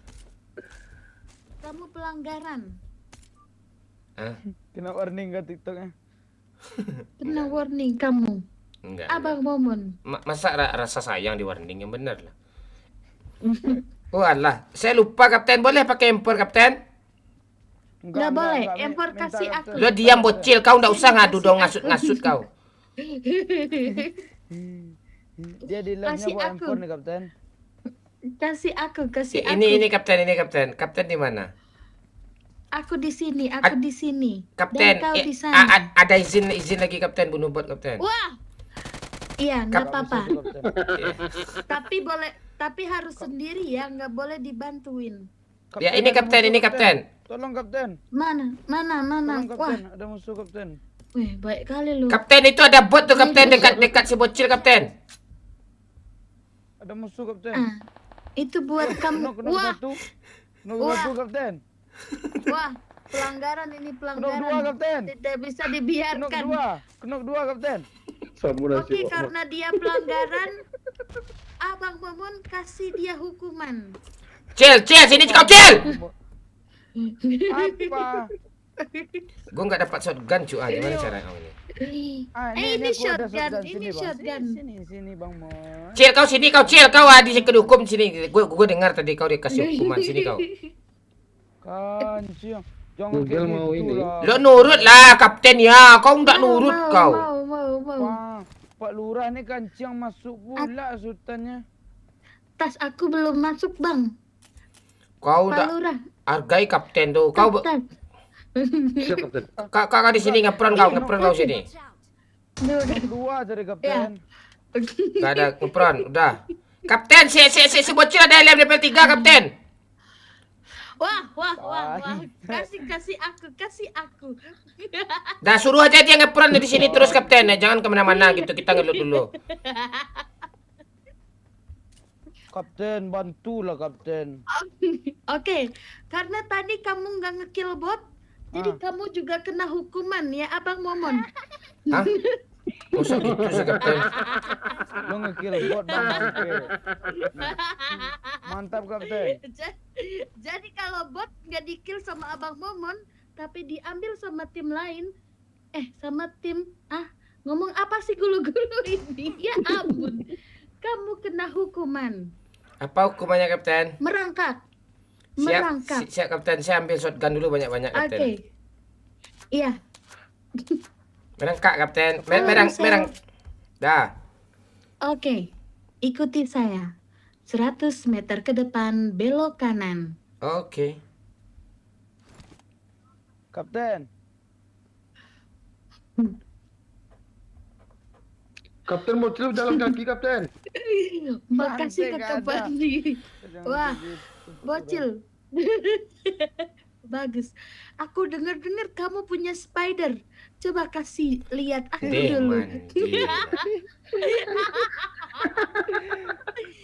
Speaker 2: Kamu pelanggaran.
Speaker 3: Kena warning ke TikToknya?
Speaker 2: Kena warning kamu.
Speaker 1: Enggak.
Speaker 2: Abang Mumun.
Speaker 1: Masa rasa sayang di warning yang benar lah. Oh Allah, saya lupa, Kapten. Boleh pakai empor, Kapten?
Speaker 2: Nggak boleh, empor kasih aku.
Speaker 1: Lo diam, bocil. Kau nggak usah ngadu dong, ngasut-ngasut kau.
Speaker 9: Dia di live-nya
Speaker 7: Kasih
Speaker 9: bawa
Speaker 7: aku.
Speaker 9: handphone nih, Kapten.
Speaker 7: Kasih aku, kasih aku.
Speaker 1: Ini kapten, ini kapten. Kapten di mana?
Speaker 7: Aku di sini, aku di sini.
Speaker 1: Kapten,
Speaker 7: Dan kau di sana.
Speaker 1: ada izin lagi kapten bunuh bot kapten.
Speaker 7: Wah. Iya, nggak apa-apa.
Speaker 9: Kapten.
Speaker 7: Tapi harus sendiri ya, nggak boleh dibantuin.
Speaker 1: Ya ini kapten, ini kapten.
Speaker 9: Tolong, Kapten.
Speaker 7: Mana?
Speaker 9: Tolong,
Speaker 7: Wah,
Speaker 9: Kapten. Ada musuh, Kapten.
Speaker 7: wih, baik kali lu.
Speaker 1: Kapten itu ada bot tuh kapten dekat si bocil kapten.
Speaker 9: Ada musuh, Kapten.
Speaker 7: Ah, itu buat kamu.
Speaker 9: Kena
Speaker 7: Wah,
Speaker 9: satu. Kena
Speaker 7: Wah.
Speaker 9: satu, Kapten.
Speaker 7: wah, pelanggaran ini
Speaker 9: Kena
Speaker 7: pelanggaran.
Speaker 9: dua, Kapten.
Speaker 7: Tidak bisa
Speaker 9: Kena
Speaker 7: dibiarkan.
Speaker 9: dua, Kapten.
Speaker 7: Oke, karena dia pelanggaran, Abang Momon kasih dia hukuman.
Speaker 1: Cil, sini kau cil.
Speaker 9: Apa?
Speaker 1: Gue nggak dapat shotgun cuy. Gimana cara kau ini?
Speaker 7: Ini
Speaker 9: aku ada
Speaker 7: shotgun,
Speaker 9: Sini,
Speaker 7: ini
Speaker 9: Bang.
Speaker 7: shotgun.
Speaker 9: Sini, Bang Mon.
Speaker 1: Cil kau sini kau cil kau dikasih hukum sini. Gue dengar tadi kau dikasih hukuman sini kau.
Speaker 9: Kancing. Jangan
Speaker 10: Google
Speaker 9: kayak
Speaker 10: mau
Speaker 9: gitu
Speaker 10: ini.
Speaker 9: lah.
Speaker 1: Lo nurut lah kapten ya. Kau nggak nurut kau.
Speaker 7: Mau.
Speaker 9: Pak Lurah ini kancing masuk pula sultannya.
Speaker 7: Tas aku belum masuk, Bang.
Speaker 1: Kau
Speaker 7: Pak
Speaker 1: udah
Speaker 7: Lurah.
Speaker 1: hargai kapten tuh. Kau
Speaker 7: Tas.
Speaker 10: Siap, Kapten.
Speaker 1: kau di sini ngepron kau sini.
Speaker 9: Dua dari Kapten.
Speaker 1: Gak ada ngepron, udah. Kapten, si bocil ada level 3 kapten.
Speaker 7: Wah. Kasih aku.
Speaker 1: Dah suruh aja dia ngepron di sini terus kapten. Jangan kemana-mana gitu. Kita ngelut dulu.
Speaker 9: Kapten, bantulah Kapten.
Speaker 7: Oke, karena tadi kamu nggak ngekill bot, jadi kamu juga kena hukuman ya, Abang Momon.
Speaker 1: Hah? Masa gitu sih kapten?
Speaker 9: Lo ngekill bot Bang. Oke. Mantap Kapten.
Speaker 7: Jadi kalau bot nggak dikill sama Abang Momon, tapi diambil sama tim lain, sama tim ngomong apa sih gulu-gulu ini? Ya ampun, kamu kena hukuman.
Speaker 1: Apa hukumannya kapten?
Speaker 7: Merangkak.
Speaker 1: Siap kapten, saya ambil shotgun dulu banyak-banyak kapten.
Speaker 7: Oke. Iya.
Speaker 1: Merangkak kapten, merang. Dah.
Speaker 7: Oke. Ikuti saya. 100 meter ke depan belok kanan.
Speaker 1: Oke.
Speaker 9: Kapten.
Speaker 10: Kapten mau celup jalan kaki, Kapten.
Speaker 7: Makasih
Speaker 9: Santai,
Speaker 7: Kakak
Speaker 9: nggak ada.
Speaker 7: Bandi.
Speaker 9: Jangan
Speaker 7: Wah,
Speaker 9: begitu.
Speaker 7: bocil. Bagus. Aku dengar-dengar kamu punya spider. Coba kasih lihat aku dulu.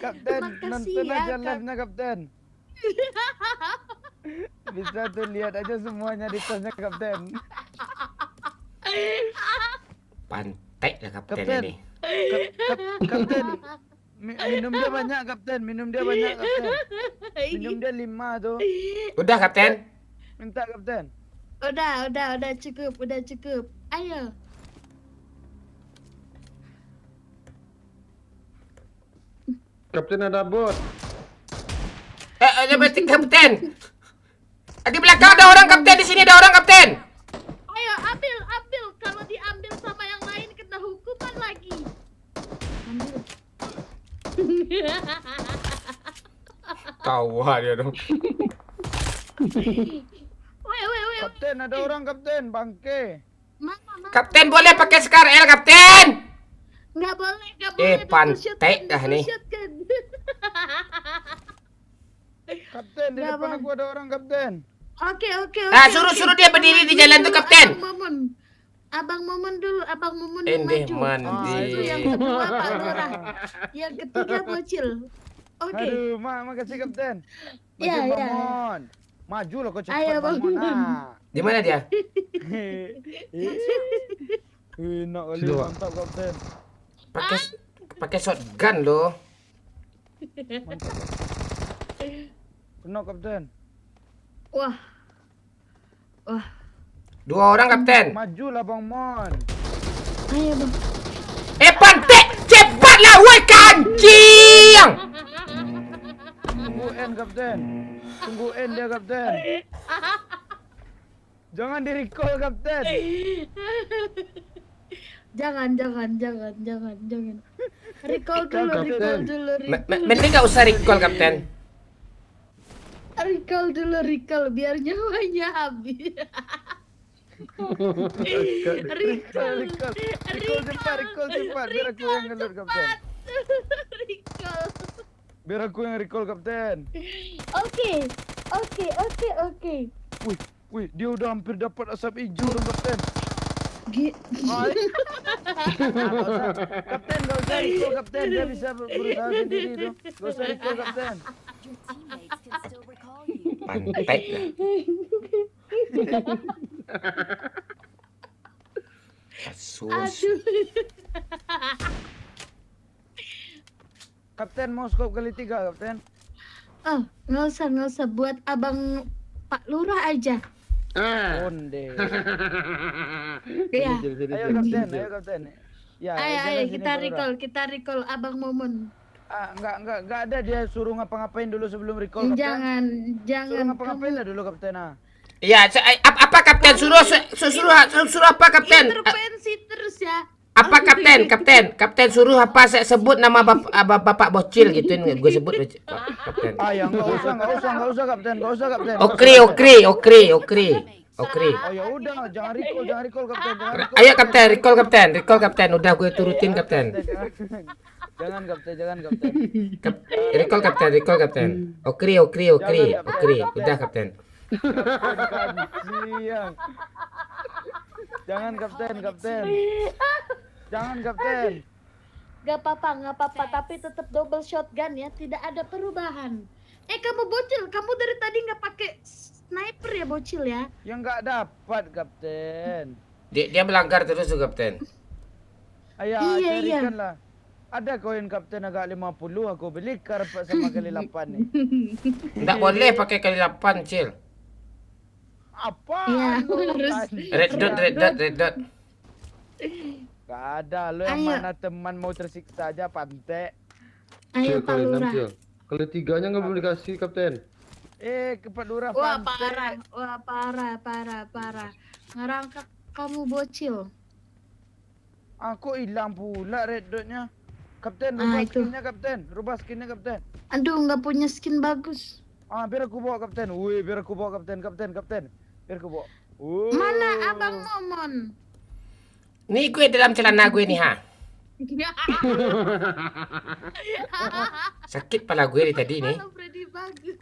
Speaker 9: Kapten,
Speaker 7: Makasih
Speaker 9: nonton
Speaker 7: ya,
Speaker 9: aja live-nya Kapten. Bisa tuh lihat aja semuanya di tasnya Kapten.
Speaker 1: Pantai lah kapten
Speaker 9: Kapten.
Speaker 1: ini.
Speaker 9: Kapten, minum dia banyak Kapten, minum dia banyak Kapten. Minum dia 5 tuh.
Speaker 1: Udah kapten.
Speaker 9: Minta Kapten.
Speaker 7: Udah cukup. Ayo.
Speaker 10: Kapten ada bot.
Speaker 1: Berarti kapten. Di belakang ada orang kapten, di sini ada orang kapten.
Speaker 7: Ayo ambil. Kalau diambil sama yang lain kena hukuman lagi. Ambil.
Speaker 1: Tawa dia dong.
Speaker 7: Weh.
Speaker 9: Kapten, ada orang Kapten, bangke.
Speaker 7: Mana?
Speaker 1: Kapten boleh pakai Scar L kapten.
Speaker 7: Nggak boleh.
Speaker 1: Pantai dah nih.
Speaker 9: Kapten, di
Speaker 7: Nggak
Speaker 9: depan
Speaker 7: boleh.
Speaker 9: aku ada orang Kapten.
Speaker 7: Oke.
Speaker 1: Suruh dia berdiri di jalan tuh kapten.
Speaker 7: Abang Momon dulu, Abang Momon yang
Speaker 1: Endeh
Speaker 7: maju.
Speaker 1: mandi.
Speaker 7: Itu yang kedua Pak Lurah. Yang ketiga bocil. Oke.
Speaker 9: Aduh, makasih Kapten.
Speaker 7: Iya.
Speaker 9: Mamon. Maju loh kau cepat
Speaker 7: Ayo, Bang.
Speaker 9: Mamon.
Speaker 1: Di mana dia?
Speaker 9: Enak kali,
Speaker 10: Sudah, Pak.
Speaker 9: mantap Kapten.
Speaker 1: Pakai shotgun loh.
Speaker 9: Mantap. Kena Kapten.
Speaker 7: Wah.
Speaker 1: 2 orang kapten.
Speaker 9: Majulah Bang Mon.
Speaker 7: Ayo Bang.
Speaker 1: Pantai, cepatlah woi kancing.
Speaker 9: Tunggu N Kapten. Tunggu N dia Kapten. Jangan di recall Kapten.
Speaker 7: Jangan. Recall dulu.
Speaker 1: Mending nggak usah recall, Kapten.
Speaker 7: Recall biar nyawanya habis.
Speaker 9: Recall cepat. Biar aku yang ngelur, Kapten.
Speaker 7: Recall.
Speaker 9: Biar aku yang recall, Kapten.
Speaker 7: Oke.
Speaker 9: Wih, dia udah hampir dapat asap hijau dong, Kapten. Hai. Kapten, gak usah recall, Kapten. Dia bisa berusaha sendiri tuh. Gak usah recall, Kapten.
Speaker 1: Pantai lah. Kasus.
Speaker 7: Aduh.
Speaker 9: Kapten mau skop kali 3, Kapten.
Speaker 7: Oh, nggak usah. Buat abang Pak Lurah aja.
Speaker 9: Onde.
Speaker 7: Iya.
Speaker 9: Ayo, Kapten. Ya,
Speaker 7: Ayo,
Speaker 9: jalan sini,
Speaker 7: kita
Speaker 9: Pak Lurah.
Speaker 7: recall abang Momon.
Speaker 9: Enggak ada dia suruh ngapa-ngapain dulu sebelum recall, Kapten.
Speaker 7: Jangan
Speaker 9: Suruh ngapa-ngapain lah dulu, Kapten.
Speaker 1: Iya, apa Kapten? Suruh apa Kapten?
Speaker 7: Intervensi terus ya.
Speaker 1: Apa Kapten? Kapten suruh apa? Saya sebut nama bapak bocil gituin, gue sebut Kapten.
Speaker 9: Ya enggak usah, Kapten.
Speaker 1: Okri.
Speaker 9: Oh ya udah, jangan recall, Kapten.
Speaker 1: Ayo Kapten, recall Kapten. Udah gue turutin Kapten.
Speaker 9: Jangan, Kapten.
Speaker 1: Recall Kapten. Okri. Udah Kapten.
Speaker 9: Siang. Jangan, Kapten. Jangan, Kapten.
Speaker 7: Gak apa-apa, tapi tetap double shotgun ya, tidak ada perubahan. Kamu bocil, kamu dari tadi nggak pakai sniper ya bocil ya?
Speaker 9: Yang nggak dapat, Kapten.
Speaker 1: Dia melanggar terus tuh Kapten.
Speaker 9: Iya. Carikan lah. Ada koin Kapten agak 50, aku beli karpet sama kali 8 nih.
Speaker 1: Nggak boleh pakai kali 8, Cil.
Speaker 9: Apa?
Speaker 7: Iya, harus.
Speaker 1: Red dot.
Speaker 9: Gak ada, lo yang
Speaker 7: Ayo.
Speaker 9: mana teman mau tersiksa aja, pantek.
Speaker 7: Ayo Pak
Speaker 10: Kali 6,
Speaker 7: Lurah.
Speaker 10: Cil. Kali 3-nya nggak boleh dikasih, Kapten.
Speaker 9: Ke Pak Lurah,
Speaker 7: Wah
Speaker 9: pantek.
Speaker 7: parah. Ngerangkak kamu bocil.
Speaker 9: Aku hilang pula red dotnya. Kapten,
Speaker 7: Ah,
Speaker 9: rubah
Speaker 7: itu.
Speaker 9: skinnya, Kapten. Rubah skinnya, Kapten.
Speaker 7: Aduh, nggak punya skin bagus.
Speaker 9: Biar aku bawa, Kapten. Biar aku bawa, Kapten. Biar aku bawa.
Speaker 7: Mana abang Momon?
Speaker 1: Nih gue dalam celana gue nih, ha. Sakit pala gue dari tadi nih.
Speaker 7: Halo Freddy bagus.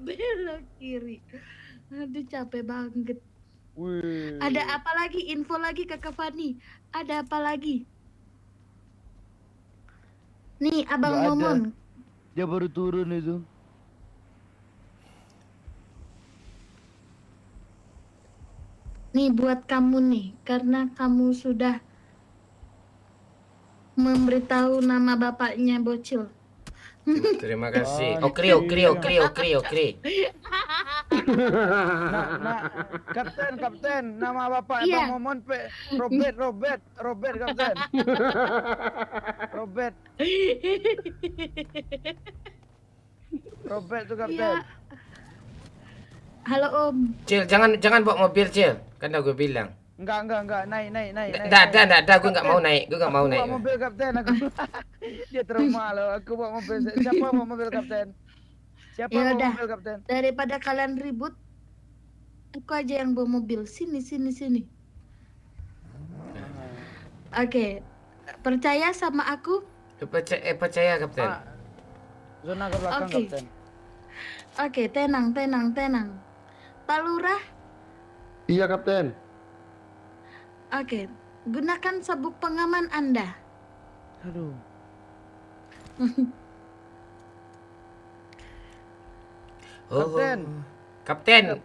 Speaker 7: Belok kiri. Aduh capek banget.
Speaker 9: Wih.
Speaker 7: Ada apa lagi? Info lagi Kakak Fani. Ada apa lagi? Nih abang
Speaker 9: Nggak ada.
Speaker 7: Momon.
Speaker 9: Dia baru turun itu.
Speaker 7: Nih buat kamu nih, karena kamu sudah memberitahu nama bapaknya bocil.
Speaker 1: Terima kasih.
Speaker 9: Oh,
Speaker 1: Okri.
Speaker 9: Nah, Kapten, nama bapak
Speaker 7: Iya.
Speaker 9: Abang Momon Robert, Kapten. Robert tuh, Kapten.
Speaker 7: Iya. Halo Om.
Speaker 1: Cil, jangan bawa mobil, Cil. Kan udah gue bilang.
Speaker 9: Enggak, naik.
Speaker 1: Nggak, gue nggak mau naik.
Speaker 9: Aku bawa mobil, Kapten. Dia trauma loh. Aku bawa mobil. Siapa bawa mobil, Kapten? Siapa
Speaker 7: Ya
Speaker 9: bawa
Speaker 7: udah.
Speaker 9: mobil, Kapten?
Speaker 7: Daripada kalian ribut, aku aja yang bawa mobil. Sini. Oke. Percaya sama aku?
Speaker 1: Percaya Kapten.
Speaker 9: Zona ke belakang,
Speaker 7: Oke.
Speaker 9: Kapten.
Speaker 7: Oke, tenang. Pak Lurah,
Speaker 10: Iya, Kapten.
Speaker 7: oke. Gunakan sabuk pengaman Anda.
Speaker 9: Aduh. Kapten.
Speaker 1: Kapten.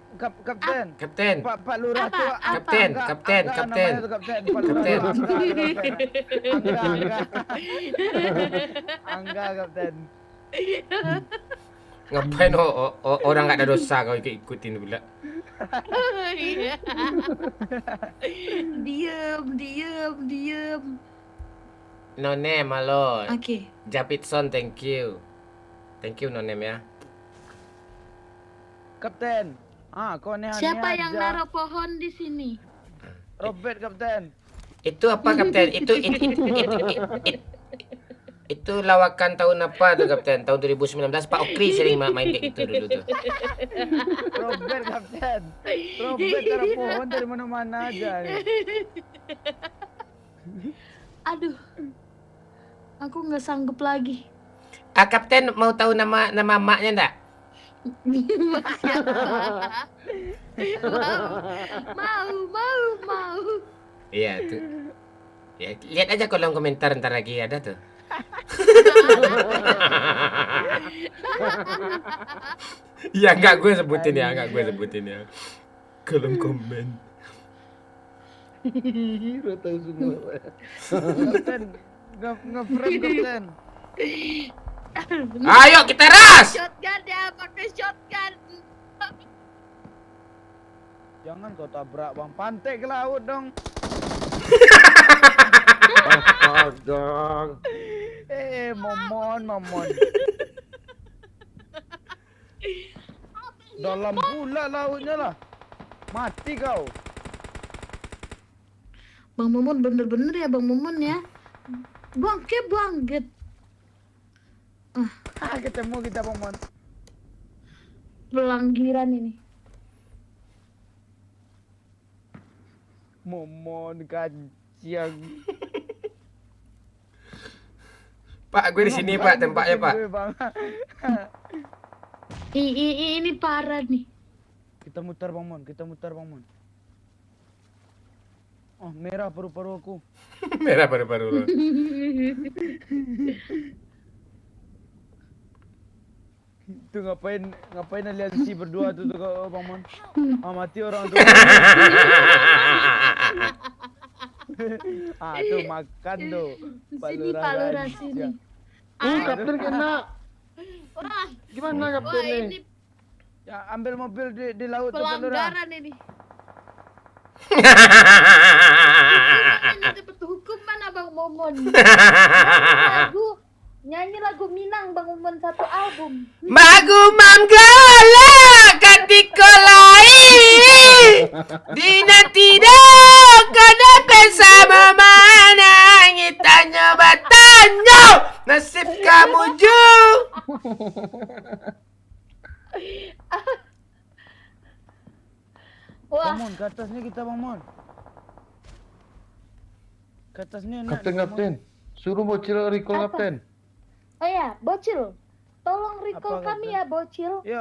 Speaker 9: Pak Lurah
Speaker 7: Apa?
Speaker 9: tuh.
Speaker 1: Kapten.
Speaker 9: Namanya tuh Kapten. Pak Lurah tuh Angga, Kapten.
Speaker 1: Ngapain orang nggak ada dosa kau ikutin pula.
Speaker 7: Iya. Diem.
Speaker 1: No name, halo.
Speaker 7: Oke.
Speaker 1: Japitson, thank you. Thank you, no name ya.
Speaker 9: Kapten. Kau nih
Speaker 7: Siapa yang naruh pohon di sini?
Speaker 9: Robert kapten.
Speaker 1: Itu apa Kapten? Itu lawakan tahun apa tuh Kapten? Tahun 2019 Pak Okri sering main kayak gitu dulu tuh.
Speaker 9: Robert kapten. Robert cara pohon dari mana-mana aja nih.
Speaker 7: Aduh. Aku nggak sanggup lagi.
Speaker 1: Ah Kapten mau tahu nama maknya enggak?
Speaker 7: Mau.
Speaker 1: Iya tuh. Ya, lihat aja kolom komentar ntar lagi ada tuh. Ya enggak gue sebutin ya. Kolom komen.
Speaker 10: Udah tahu semua.
Speaker 9: Kapten nge-frame kapten.
Speaker 1: Ayo kita ras.
Speaker 7: Shotgun ya, pakai shotgun.
Speaker 9: Jangan kau tabrak bang, pantai ke laut dong.
Speaker 10: Astaga.
Speaker 9: Momon. Dalam pula lautnya lah. Mati kau.
Speaker 7: Bang Momon bener-bener ya Bang Momon ya. Bangkit.
Speaker 9: Ketemu kita Momon.
Speaker 7: Pelanggiran ini.
Speaker 9: Momon kacang.
Speaker 1: Pak, gue di sini Pak, tempatnya Pak.
Speaker 7: Ini parah nih.
Speaker 9: Kita muter Bang Mon. Oh, merah paru-paru aku.
Speaker 1: Merah paru-paru lo.
Speaker 9: Itu ngapain aliansi berdua tuh Bang Mon? Mati orang tuh. Tuh makan tuh.
Speaker 7: Sini Pak Lurah sini.
Speaker 10: Kapten kena.
Speaker 7: Wah,
Speaker 10: Gimana kapten
Speaker 7: wah
Speaker 10: nih?
Speaker 7: ini
Speaker 9: Ya ambil mobil di laut tuh Pak Lurah.
Speaker 7: pelanggaran ini. Ini dapat hukuman Abang Momon. Nyanyi lagu Minang Bang Momon satu album.
Speaker 1: Magu manggala katikolai Dina tidak kada bersama mana Ngitanya batanyo Nasib kamu ju.
Speaker 7: Wah,
Speaker 9: Bang Mon, ke atasnya kita Bang Mon. Ke atasnya enak.
Speaker 10: Kapten. Suruh bocil recall
Speaker 7: Apa?
Speaker 10: kapten.
Speaker 7: oh ya, Bocil. Tolong recall
Speaker 9: Apa,
Speaker 7: kami
Speaker 9: Kapten?
Speaker 7: ya, Bocil.
Speaker 9: Ya,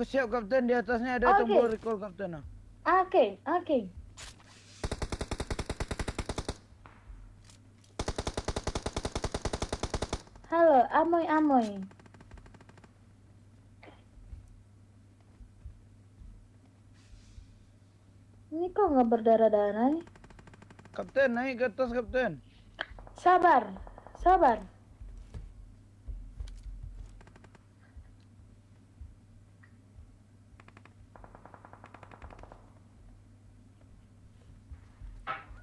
Speaker 9: siap kapten, di atasnya ada
Speaker 7: Oke.
Speaker 9: tombol recall kapten.
Speaker 7: Oke. Halo, Amoy. Ini kok nggak berdarah-darah nih?
Speaker 9: Kapten, naik ke atas kapten.
Speaker 7: Sabar.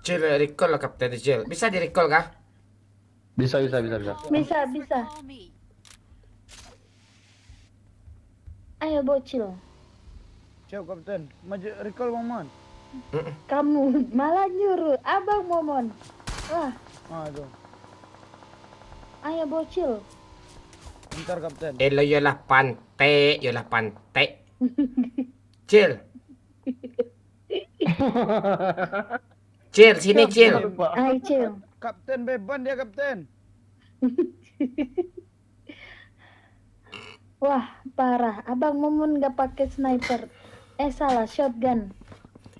Speaker 1: Cil, recall lah Kapten Cil. Bisa di recall kah?
Speaker 10: Bisa.
Speaker 7: Bisa. Ayo, Bocil.
Speaker 9: Siap kapten, maju recall Bang Mon.
Speaker 7: Kamu malah nyuruh Abang Momon. Wah,
Speaker 9: Aduh,
Speaker 7: ayo Bocil.
Speaker 9: bentar kapten.
Speaker 1: Lo yolah pantai. Cil. Cil, sini Cil.
Speaker 7: Ayo, Cil.
Speaker 9: Kapten beban dia kapten.
Speaker 7: Wah, parah. Abang Momon nggak pakai sniper. Salah, shotgun.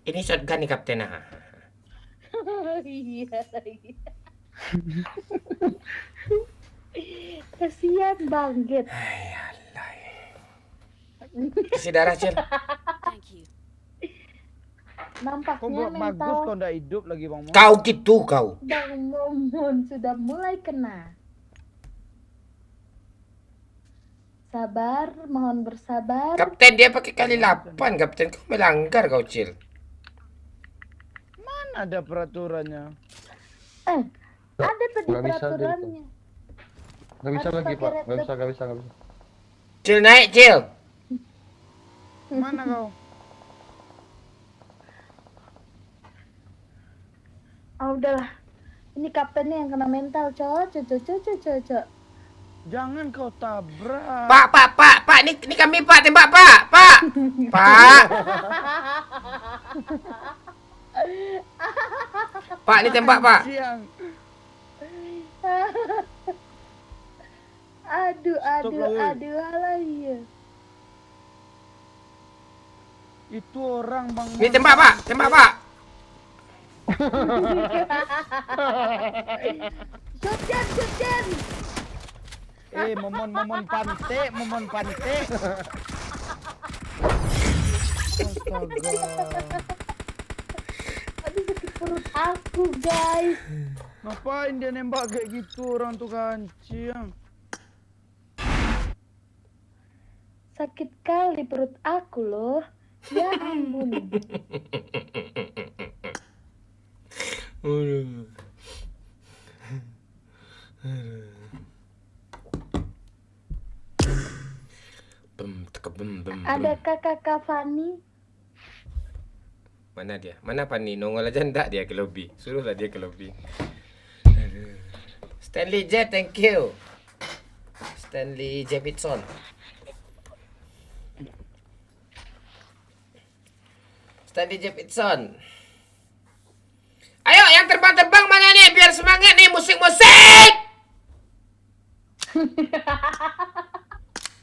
Speaker 1: Ini shotgun nih Kapten.
Speaker 7: Iya. Kasihan banget.
Speaker 1: Kasih darah Cil.
Speaker 9: Kok
Speaker 7: Nampaknya
Speaker 9: bagus kau
Speaker 7: mental
Speaker 9: ndak hidup lagi Bang Mon.
Speaker 1: Kau gitu kau.
Speaker 7: Bang Momon sudah mulai kena. Sabar, mohon bersabar.
Speaker 1: Kapten dia pakai kali 8 Kapten. Kau melanggar kau Cil.
Speaker 9: Mana ada peraturannya?
Speaker 7: Ada tadi
Speaker 10: Nggak bisa,
Speaker 7: peraturannya.
Speaker 10: Nggak bisa
Speaker 7: Harus
Speaker 10: lagi
Speaker 7: pakai
Speaker 10: Pak.
Speaker 7: red
Speaker 10: Nggak bisa.
Speaker 1: Cil naik Cil.
Speaker 9: Mana kau?
Speaker 2: Ah udahlah. Ini kaptennya yang kena mental, cocok.
Speaker 9: Jangan kau tabrak.
Speaker 1: Pak, ini kami Pak, tembak Pak. Pak. Pak, ini tembak Pak.
Speaker 9: Siang.
Speaker 2: Aduh,
Speaker 9: Astagfirullah.
Speaker 2: halah iya.
Speaker 9: Itu orang Bang
Speaker 1: Ini
Speaker 9: Mon.
Speaker 1: tembak Pak.
Speaker 2: Shotgun.
Speaker 9: Momon pante. Astaga.
Speaker 2: Aduh, sakit perut aku, guys.
Speaker 9: Ngapain dia nembak kayak gitu orang tuh kancing?
Speaker 2: Sakit kali perut aku loh. Ya ampun. Adakah kakak Fani?
Speaker 1: Mana dia? Mana Pani? Nongol aja ndak dia ke lobby. Suruhlah dia ke lobby. Stanley J, thank you. Stanley Davidson. Ayo yang terbang-terbang mana nih? Biar semangat nih musik.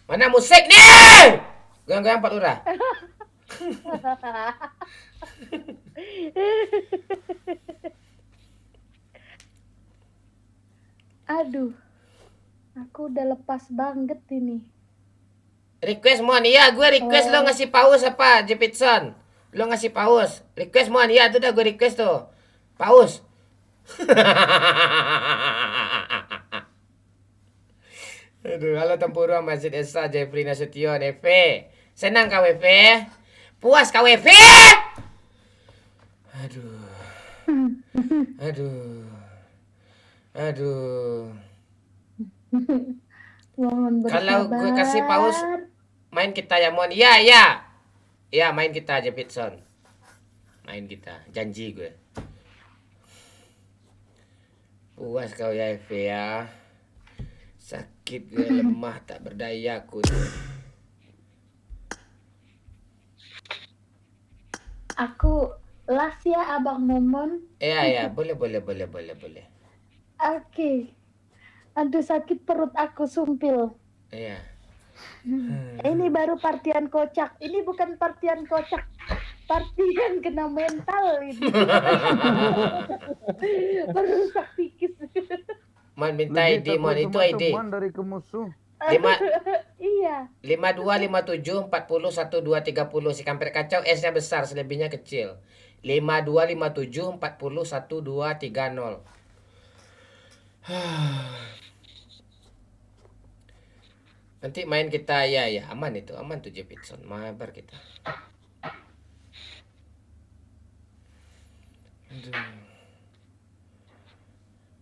Speaker 1: Mana musik nih? Goyang-goyang Pak Lurah.
Speaker 2: Aduh. Aku udah lepas banget ini.
Speaker 1: Request Mon, iya gue request lo ngasih pause apa, Jepitson. Lo ngasih pause. Request Mon, iya itu udah gue request tuh. Pause. Aduh, halo Tempurung, Masjid Esa, Jeffrey Nasution, WP. Senang kau WP? Puas kau WP? Aduh.
Speaker 2: Mohon bersabar.
Speaker 1: Kalau gue kasih pause, main kita ya Mon. Iya, main kita aja Pitson. Main kita, janji gue. Puas kau ya Eve ya. Sakit gue, lemah tak berdaya aku tuh.
Speaker 2: Aku las ya Abang Momon.
Speaker 1: Iya, boleh.
Speaker 2: Oke. Aduh, sakit perut aku, sumpil.
Speaker 1: Iya.
Speaker 2: Ini baru partian kocak. Ini bukan partian kocak. Partian kena mental ini. Merusak psikis.
Speaker 1: Mon minta ID, Mon itu ID.
Speaker 9: Dari ke musuh.
Speaker 1: 5
Speaker 2: Iya.
Speaker 1: 52 57 40 12 30 si kampret kacau S-nya besar, selebihnya kecil. 52 57 40 12 30. Nanti main kita ya aman itu, aman tuh Jepitson, mabar kita. Aduh.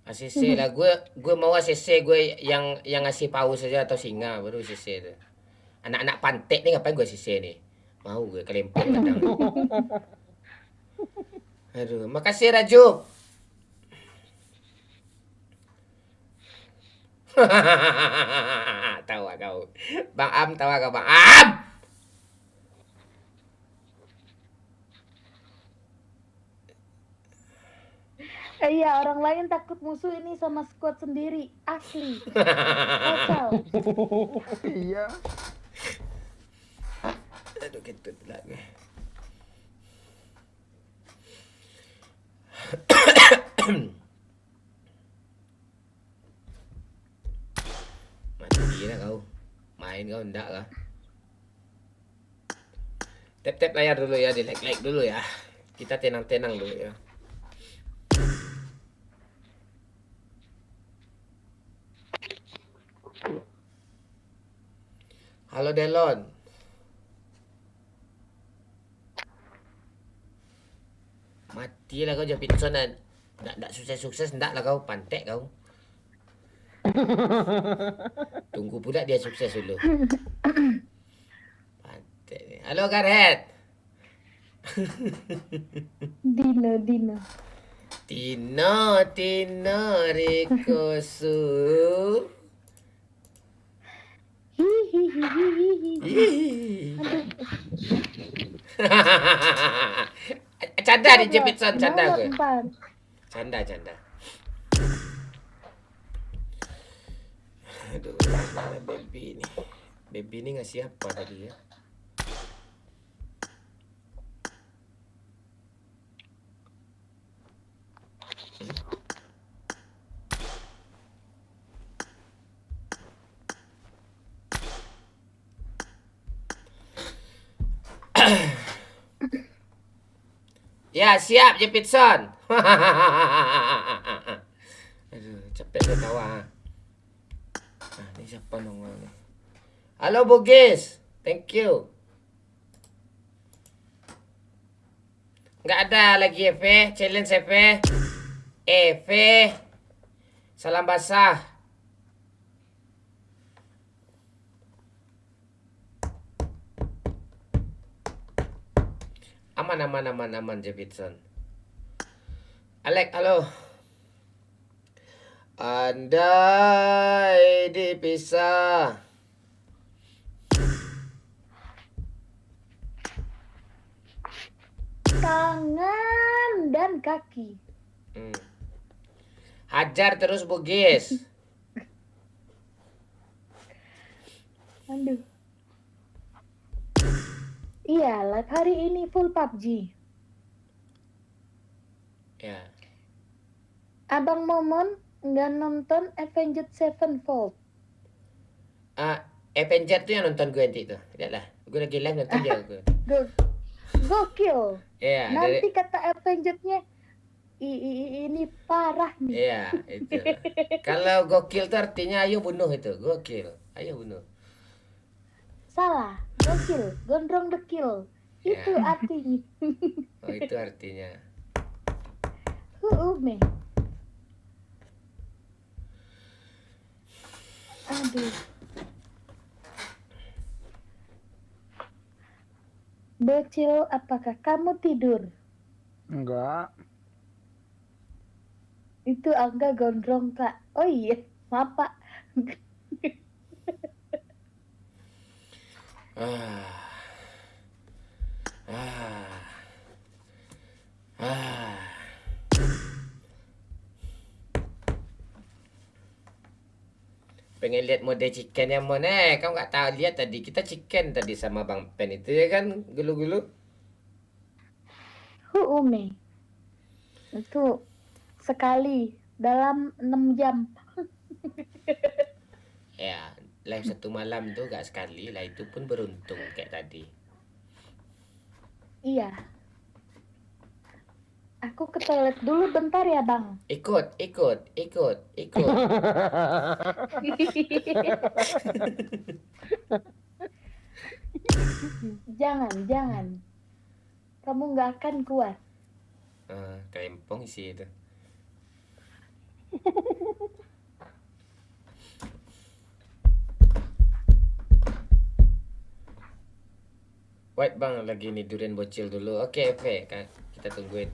Speaker 1: ACC lah, gue mau ACC gue yang ngasih paus saja atau singa baru ACC tuh. Anak-anak pantek nih ngapain gue ACC nih? Mau gue kelempong kadang. Aduh, makasih Raju. Tawa kau. Bang Am tawa kau Bang Am.
Speaker 2: Iya, orang lain takut musuh ini sama squad sendiri. Asli. Kacau.
Speaker 9: Iya.
Speaker 1: Aduh, kentut lagi. Mati lah kau. Main kau enggak lah. Tap-tap layar dulu ya, di like dulu ya. Kita tenang-tenang dulu ya. Halo Delon. Matilah kau Jepitson. Nggak sukses ndak lah kau, pantek kau. Tunggu pula dia sukses dulu. Pantek ni. Halo Gareth.
Speaker 2: Dino.
Speaker 1: Tino, Tino, Rikosu.
Speaker 2: Hihihihihi.
Speaker 1: Canda di Jepitson, canda gue.
Speaker 2: 04.
Speaker 1: Canda. Aduh, mana baby ini? Baby ini ngasih apa tadi ya? Ya, siap Jepitson. Aduh, capek ketawa. Nah, ini siapa nongol nih? Halo Bugis, thank you. Nggak ada lagi EV, challenge EV. EV, salam basah. Aman Jepitson. Alek, halo. Andai dipisah.
Speaker 2: Tangan dan kaki.
Speaker 1: Hajar terus Bugis.
Speaker 2: Aduh. Iya, live hari ini full PUBG.
Speaker 1: Ya.
Speaker 2: Abang Momon nggak nonton Avenged Sevenfold.
Speaker 1: Avenger tuh yang nonton gue nanti tuh. Lihatlah, gue lagi live nonton dia gue.
Speaker 2: Gokil.
Speaker 1: Iya,
Speaker 2: Nanti kata Avenged-nya ini parah nih.
Speaker 1: Iya, itu. Kalau gokil tuh artinya ayo bunuh itu. Gokil. Ayo bunuh.
Speaker 2: Salah. Gokil. Gondrong dekil. Itu
Speaker 1: Ya.
Speaker 2: artinya.
Speaker 1: Oh, itu artinya.
Speaker 2: Me. Aduh. Bocil, apakah kamu tidur?
Speaker 9: Enggak.
Speaker 2: Itu Angga gondrong, Kak. Oh iya, maaf, Pak.
Speaker 1: Pengen lihat mode chicken yang mana? Kamu nggak tahu lihat tadi kita chicken tadi sama Bang Pen itu ya kan gulu-gulu.
Speaker 2: Me. Itu sekali dalam 6 jam.
Speaker 1: Ya, live satu malam tuh gak sekali lah, itu pun beruntung kayak tadi.
Speaker 2: Iya. Aku ke toilet dulu bentar ya, Bang.
Speaker 1: Ikut.
Speaker 2: Jangan. Kamu nggak akan kuat.
Speaker 1: Kelempong sih itu. Wait Bang, lagi nih durian bocil dulu. Oke, kan kita tungguin.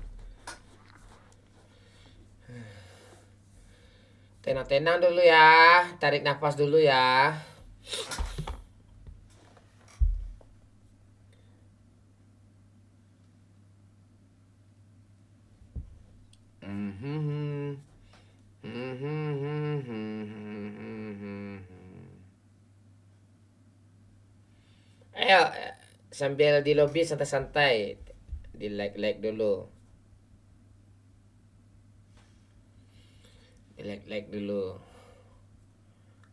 Speaker 1: Tenang-tenang dulu ya, tarik nafas dulu ya. Ayo, sambil di lobby santai-santai, di like dulu. Like dulu.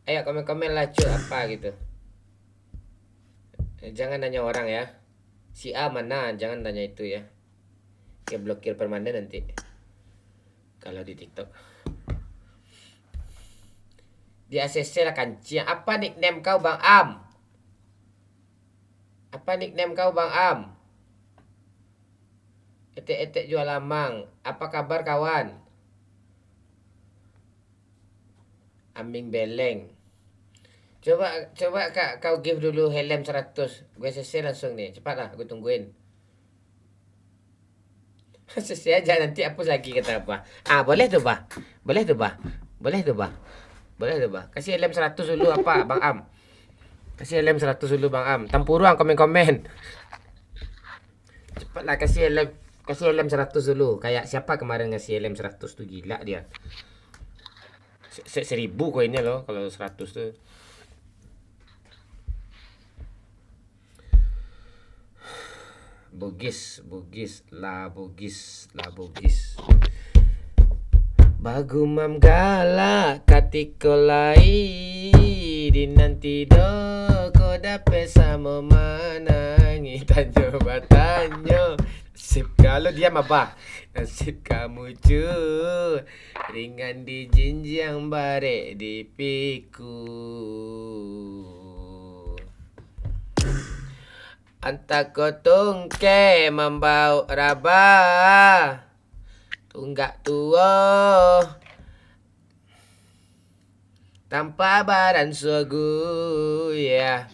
Speaker 1: Ayo komen lah cuy apa gitu. Jangan nanya orang ya. Si A mana, jangan tanya itu ya. Dia blokir permanen nanti. Kalau di TikTok. Di ACC lah kancing. Apa nickname kau Bang Am? Etek jual lamang. Apa kabar kawan? Ambing beleng. Coba Kak, kau give dulu helm 100. Gue CC langsung nih. Cepat lah, gue tungguin. Selesai aja nanti hapus lagi kata apa. Boleh tuh, Bah. Boleh tuh, Bah. Boleh tuh, Bah. Boleh tuh, Bah. Kasih lem 100 dulu apa, Bang Am. Kasih lem 100 dulu, Bang Am. Tampuruang komen-komen. Cepatlah kasih lem 100 dulu. Kayak siapa kemarin ngasih lem 100 tuh, gila dia. 1000 koinnya loh kalau 100 tuh. Bugis. Bagumam galak katikolai dinanti do ko dape sama manangi tanyo batanyo nasib kalau dia apa nasib kamu cu ringan di jinjang bare di piku anta kotungke membau raba tunggak tua tanpa baran suagu ya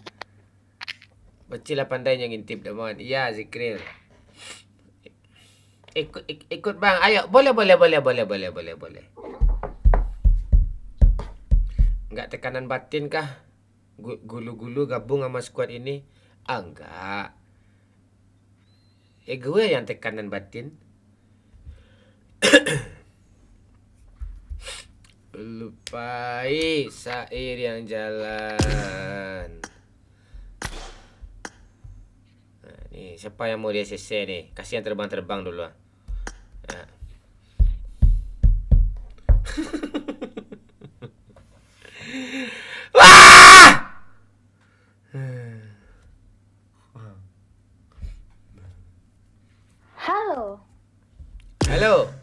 Speaker 1: bocil lah pandai yang ngintip demon iya Zikril ikut bang ayo boleh nggak tekanan batin kah gulu-gulu gabung sama squad ini enggak gue yang tekanan batin. Lupai sair yang jalan. Nah, nih siapa yang mau dia CC nih? Kasih yang terbang-terbang dulu. Nah. Wah! Halo.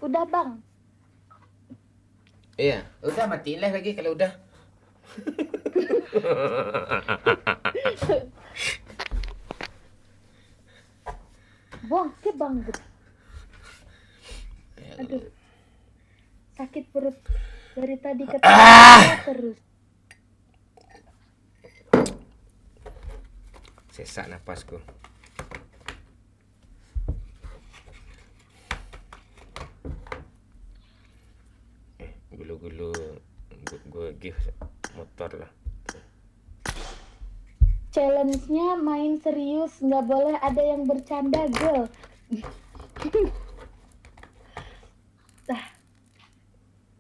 Speaker 7: Udah bang.
Speaker 1: Iya, udah matiin lah lagi kalau udah.
Speaker 7: Buang ke bang. Aduh. Sakit perut dari tadi terus.
Speaker 1: Sesak napasku. Gulu-gulu gue give motor lah.
Speaker 7: Challenge-nya main serius, nggak boleh ada yang bercanda, girl.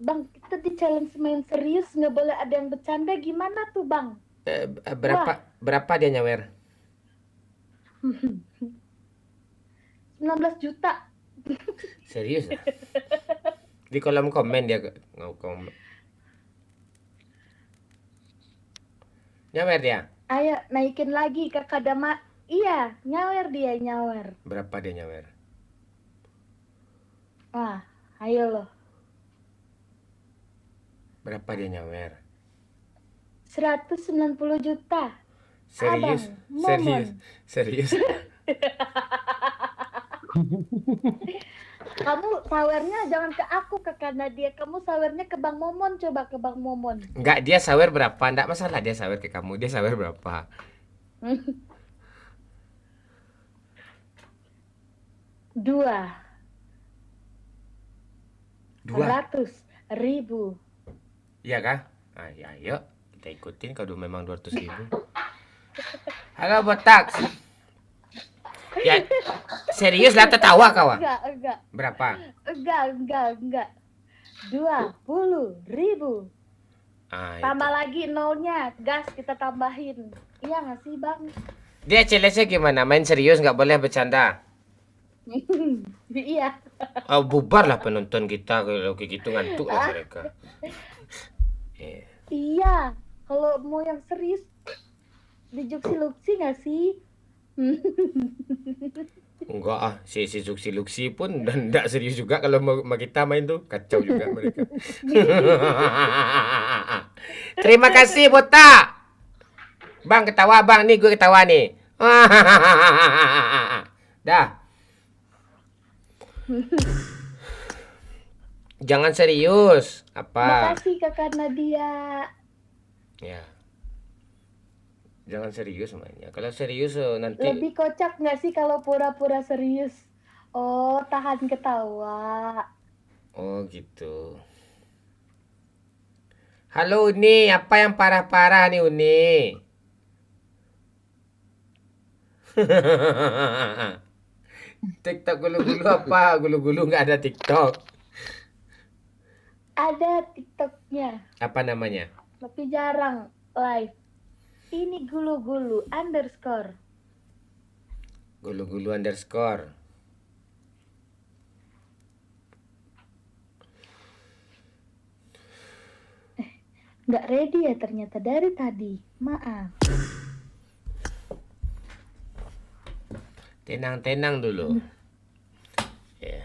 Speaker 7: Bang, kita di challenge main serius, nggak boleh ada yang bercanda, gimana tuh bang?
Speaker 1: Berapa dia nyawer?
Speaker 7: 19 juta.
Speaker 1: Serius? Di kolom komen dia ngomong. Nyawer dia?
Speaker 7: Ayo naikin lagi kakak Dama. Iya, nyawer dia nyawer.
Speaker 1: Berapa dia nyawer?
Speaker 7: Wah, ayo loh.
Speaker 1: Berapa dia nyawer?
Speaker 7: 190 juta.
Speaker 1: Serius?
Speaker 7: Abang,
Speaker 1: Serius?
Speaker 7: Kamu sawernya jangan ke aku, kakak Nadia. Kamu sawernya ke Bang Momon, coba ke Bang Momon.
Speaker 1: Enggak, dia sawer berapa? Enggak masalah dia sawer ke kamu. Dia sawer berapa?
Speaker 7: 200.000.
Speaker 1: Iya kah? Ya ayo kita ikutin kalau memang 200.000. Halo botak. Ya serius lah tertawa kawan.
Speaker 7: Enggak.
Speaker 1: Berapa?
Speaker 7: Enggak. 20.000. Tambah lagi nolnya, gas kita tambahin. Iya nggak sih bang?
Speaker 1: Dia challenge-nya gimana? Main serius nggak boleh bercanda.
Speaker 7: Iya.
Speaker 1: Bubar lah penonton kita kalau kayak gitu ngantuk lah mereka.
Speaker 7: Iya. Kalau mau yang serius di Juksi-Luksi nggak sih?
Speaker 1: Enggak si Juksi Luksi pun dan enggak serius juga kalau mau kita main tuh kacau juga mereka. Terima kasih botak. Bang ketawa bang, nih gue ketawa nih. Dah. Jangan serius. Apa?
Speaker 7: Makasih kakak Nadia.
Speaker 1: Ya. Jangan serius mainnya. Kalau serius nanti
Speaker 2: Lebih kocak nggak sih kalau pura-pura serius? Oh, tahan ketawa.
Speaker 1: oh gitu. Halo Uni, apa yang parah-parah nih Uni? TikTok gulu-gulu apa? Gulu-gulu nggak ada TikTok.
Speaker 2: Ada TikToknya,
Speaker 1: Apa namanya?
Speaker 2: tapi jarang live. Ini gulu-gulu underscore.
Speaker 1: Gulu-gulu underscore.
Speaker 2: Nggak ready ya ternyata dari tadi. Maaf.
Speaker 1: Tenang-tenang dulu. Ya.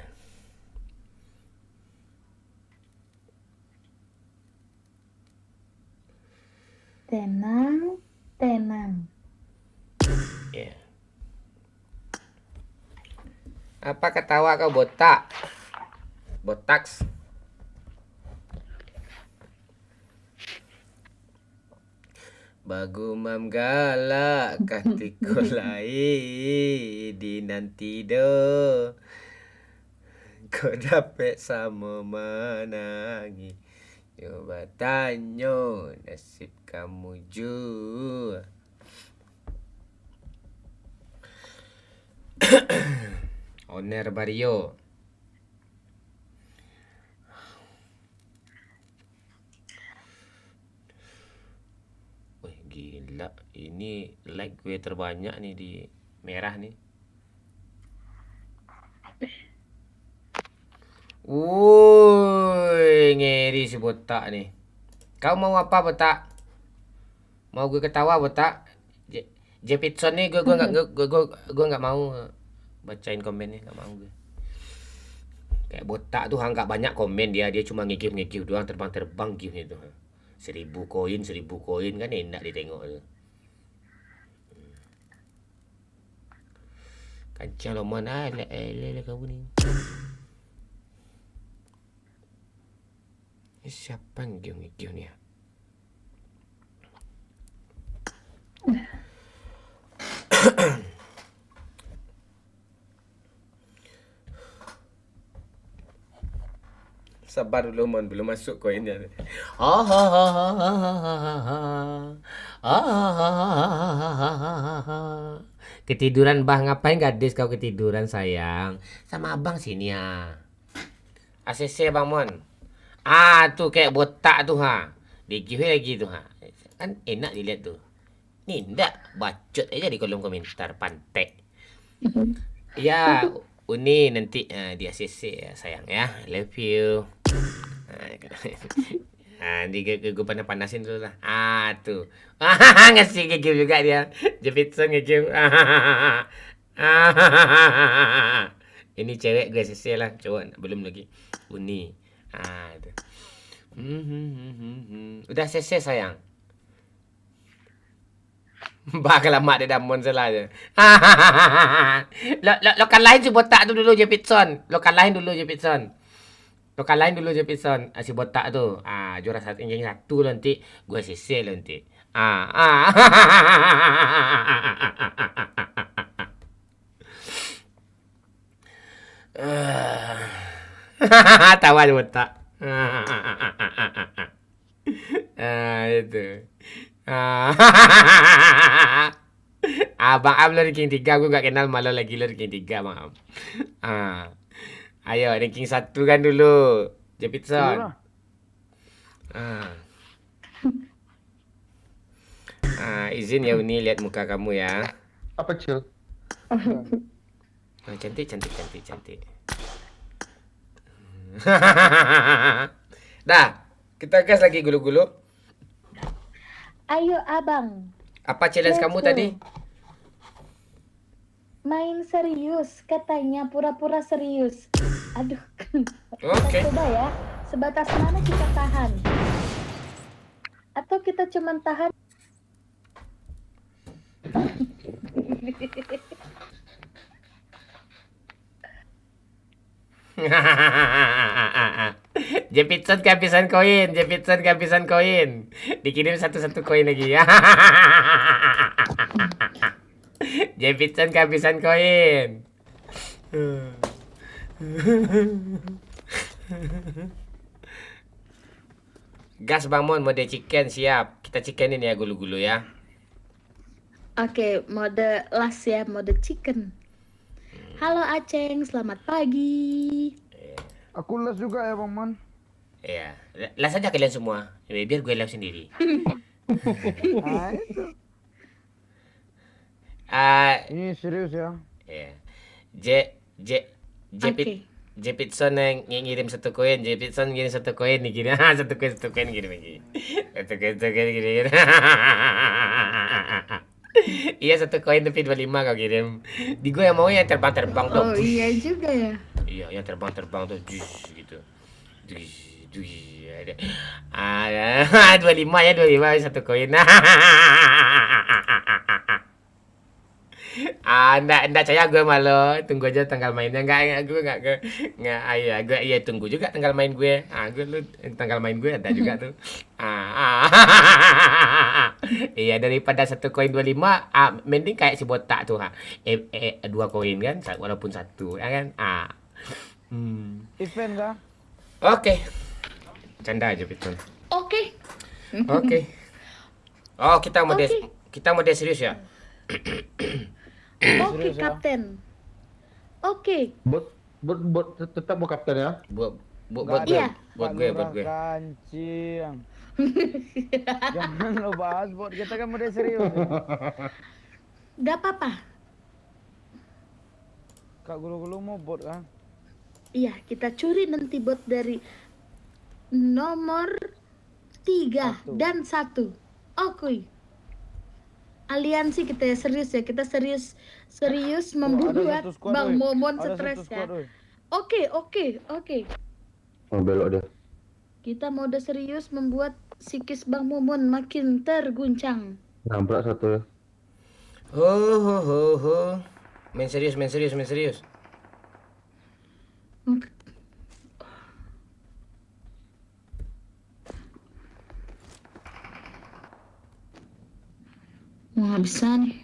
Speaker 2: Tenang, tenang.
Speaker 1: Ya. Apa ketawa kau botak? Botaks. Bagumam galak katiku lai di nanti do. Kau dapat sama menangi. Coba tanya nasib kamu juga. Oner Barrio. Wih gila, ini like gue terbanyak nih di merah nih. Wuih, ngeri si botak nih. Kau mau apa botak? Mau gue ketawa botak? Jepitson nih gue nggak mau bacain komennya, nggak mau gue. Kayak botak tuh nggak banyak komen dia cuma ngegif doang, terbang gifnya itu. 1000 koin kan enak ditengok tuh. Kancang loman kamu nih. Ini siapa ngegif nih ya? Sabar dulu mon, belum masuk koinnya. Ketiduran bah, ngapain gadis kau ketiduran sayang? Sama abang sini ya. ACC bang mon. Tuh kayak botak tuh ha. Digive lagi tuh ha. Kan enak dilihat tuh. Nih ndak bacot aja di kolom komentar pantek. Ya, Uni nanti di ACC ya sayang ya. Love you. Di gue panasin dulu lah. Tuh. Ngasih ngegame juga dia. Jepitson ngegame. Ini cewek gue ACC lah, cowok belum lagi. Uni. Tuh. Udah ACC sayang. Bakal lama dia damon salah aja. Lo kalahin si botak tu dulu Jepitson. Lo kalahin dulu Jepitson. Si botak tu. Juara satu yang satu nanti gue sisir nanti. Tawa dia botak. Itu. Abang Am lo ranking 3, gue gak kenal malah lagi lo ranking 3 Bang Am. Ayo ranking 1 kan dulu Jepitson. Izin ya Uni lihat muka kamu ya.
Speaker 10: Apa kecil?
Speaker 1: Cantik. Dah, kita gas lagi gulu-gulu.
Speaker 2: Ayo abang,
Speaker 1: Apa challenge kamu tadi?
Speaker 2: main serius. Katanya pura-pura serius. Aduh.
Speaker 1: Oke.
Speaker 2: Kita coba ya. Sebatas mana kita tahan? Atau kita cuman tahan?
Speaker 1: Jepitson kehabisan koin. Dikirim satu koin lagi. Jefferson kehabisan koin. Gas Bang Mon, mode chicken siap. Kita chickenin ya gulu-gulu ya.
Speaker 7: Oke, mode last ya, mode chicken. Halo Aceng, selamat pagi.
Speaker 9: Aku las juga ya, Bang Man.
Speaker 1: Iya, las aja kalian semua. Biar gue live sendiri.
Speaker 9: Nah, itu. Ini serius ya.
Speaker 1: Iya. Jepitson yang ngirim 1 koin, Jepitson ngirim 1 koin nih gini. 1 koin gini lagi. 1 koin gini. Iya 1 koin tapi 25 kau kirim. Di gue yang mau yang terbang-terbang tuh.
Speaker 7: Oh iya juga ya.
Speaker 1: Iya, yang terbang-terbang tuh gitu. Ada. 25 ya, 25 1 koin. Enggak percaya gue malu. Tunggu aja tanggal mainnya. Enggak gue tunggu juga tanggal main gue. Tanggal main gue ada juga tuh. Iya, daripada 1 koin 25, mending kayak si botak tuh, 2 koin kan, walaupun 1, ya kan?
Speaker 9: Event kah?
Speaker 1: Oke. Canda aja Pitun.
Speaker 7: Oke.
Speaker 1: Oh, kita mode serius ya?
Speaker 7: Oke, Kapten. Oke.
Speaker 10: Tetap buat kapten ya.
Speaker 1: Buat
Speaker 7: Iya.
Speaker 1: gue.
Speaker 9: Kancing. Jangan lo bahas bot, kita kan udah serius.
Speaker 7: Gak apa-apa.
Speaker 9: Kak gulu-gulu mau bot kan?
Speaker 7: Iya, kita curi nanti bot dari nomor 3 dan 1. Oke. Aliansi kita ya, serius ya. Kita serius membuat Bang Momon stres ya. Oke.
Speaker 10: Oh, belok dia.
Speaker 7: Kita mode serius membuat psikis Bang Momon makin terguncang.
Speaker 10: Nabrak 1 ya.
Speaker 1: Main serius.
Speaker 7: Wah, bisa nih.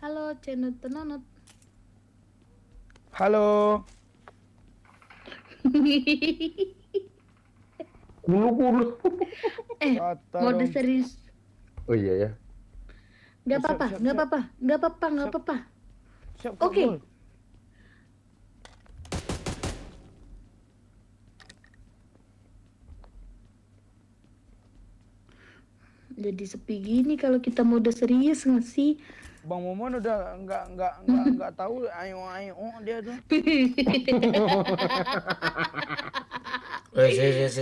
Speaker 7: Halo, Cenut Tenonot.
Speaker 9: Halo.
Speaker 10: Gulu-gulu.
Speaker 7: Mode serius.
Speaker 10: Oh iya ya.
Speaker 7: Gak apa-apa.
Speaker 9: Siap,
Speaker 7: Oke.
Speaker 9: Gul.
Speaker 7: Jadi sepi gini kalau kita mode serius nggak sih?
Speaker 9: Bang Momon udah nggak tahu ayo dia tuh.
Speaker 1: Serius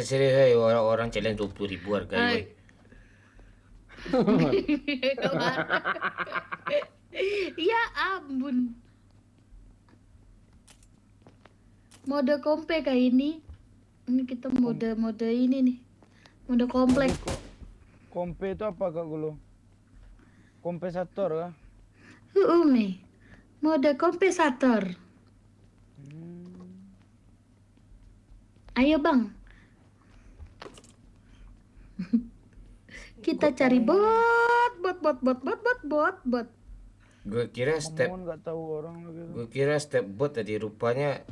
Speaker 1: orang challenge 20.000 harga gue.
Speaker 7: Ya ampun. Mode kompe kayak ini. Ini kita mode ini nih. Mode komplek.
Speaker 9: Kompe itu apa Kak Gulu? Kompensator kah?
Speaker 7: nih. Mode kompensator. Ayo Bang. Kita cari bot.
Speaker 1: Gue kira step
Speaker 9: Momon nggak tahu orang lagi.
Speaker 1: Gue kira step bot tadi rupanya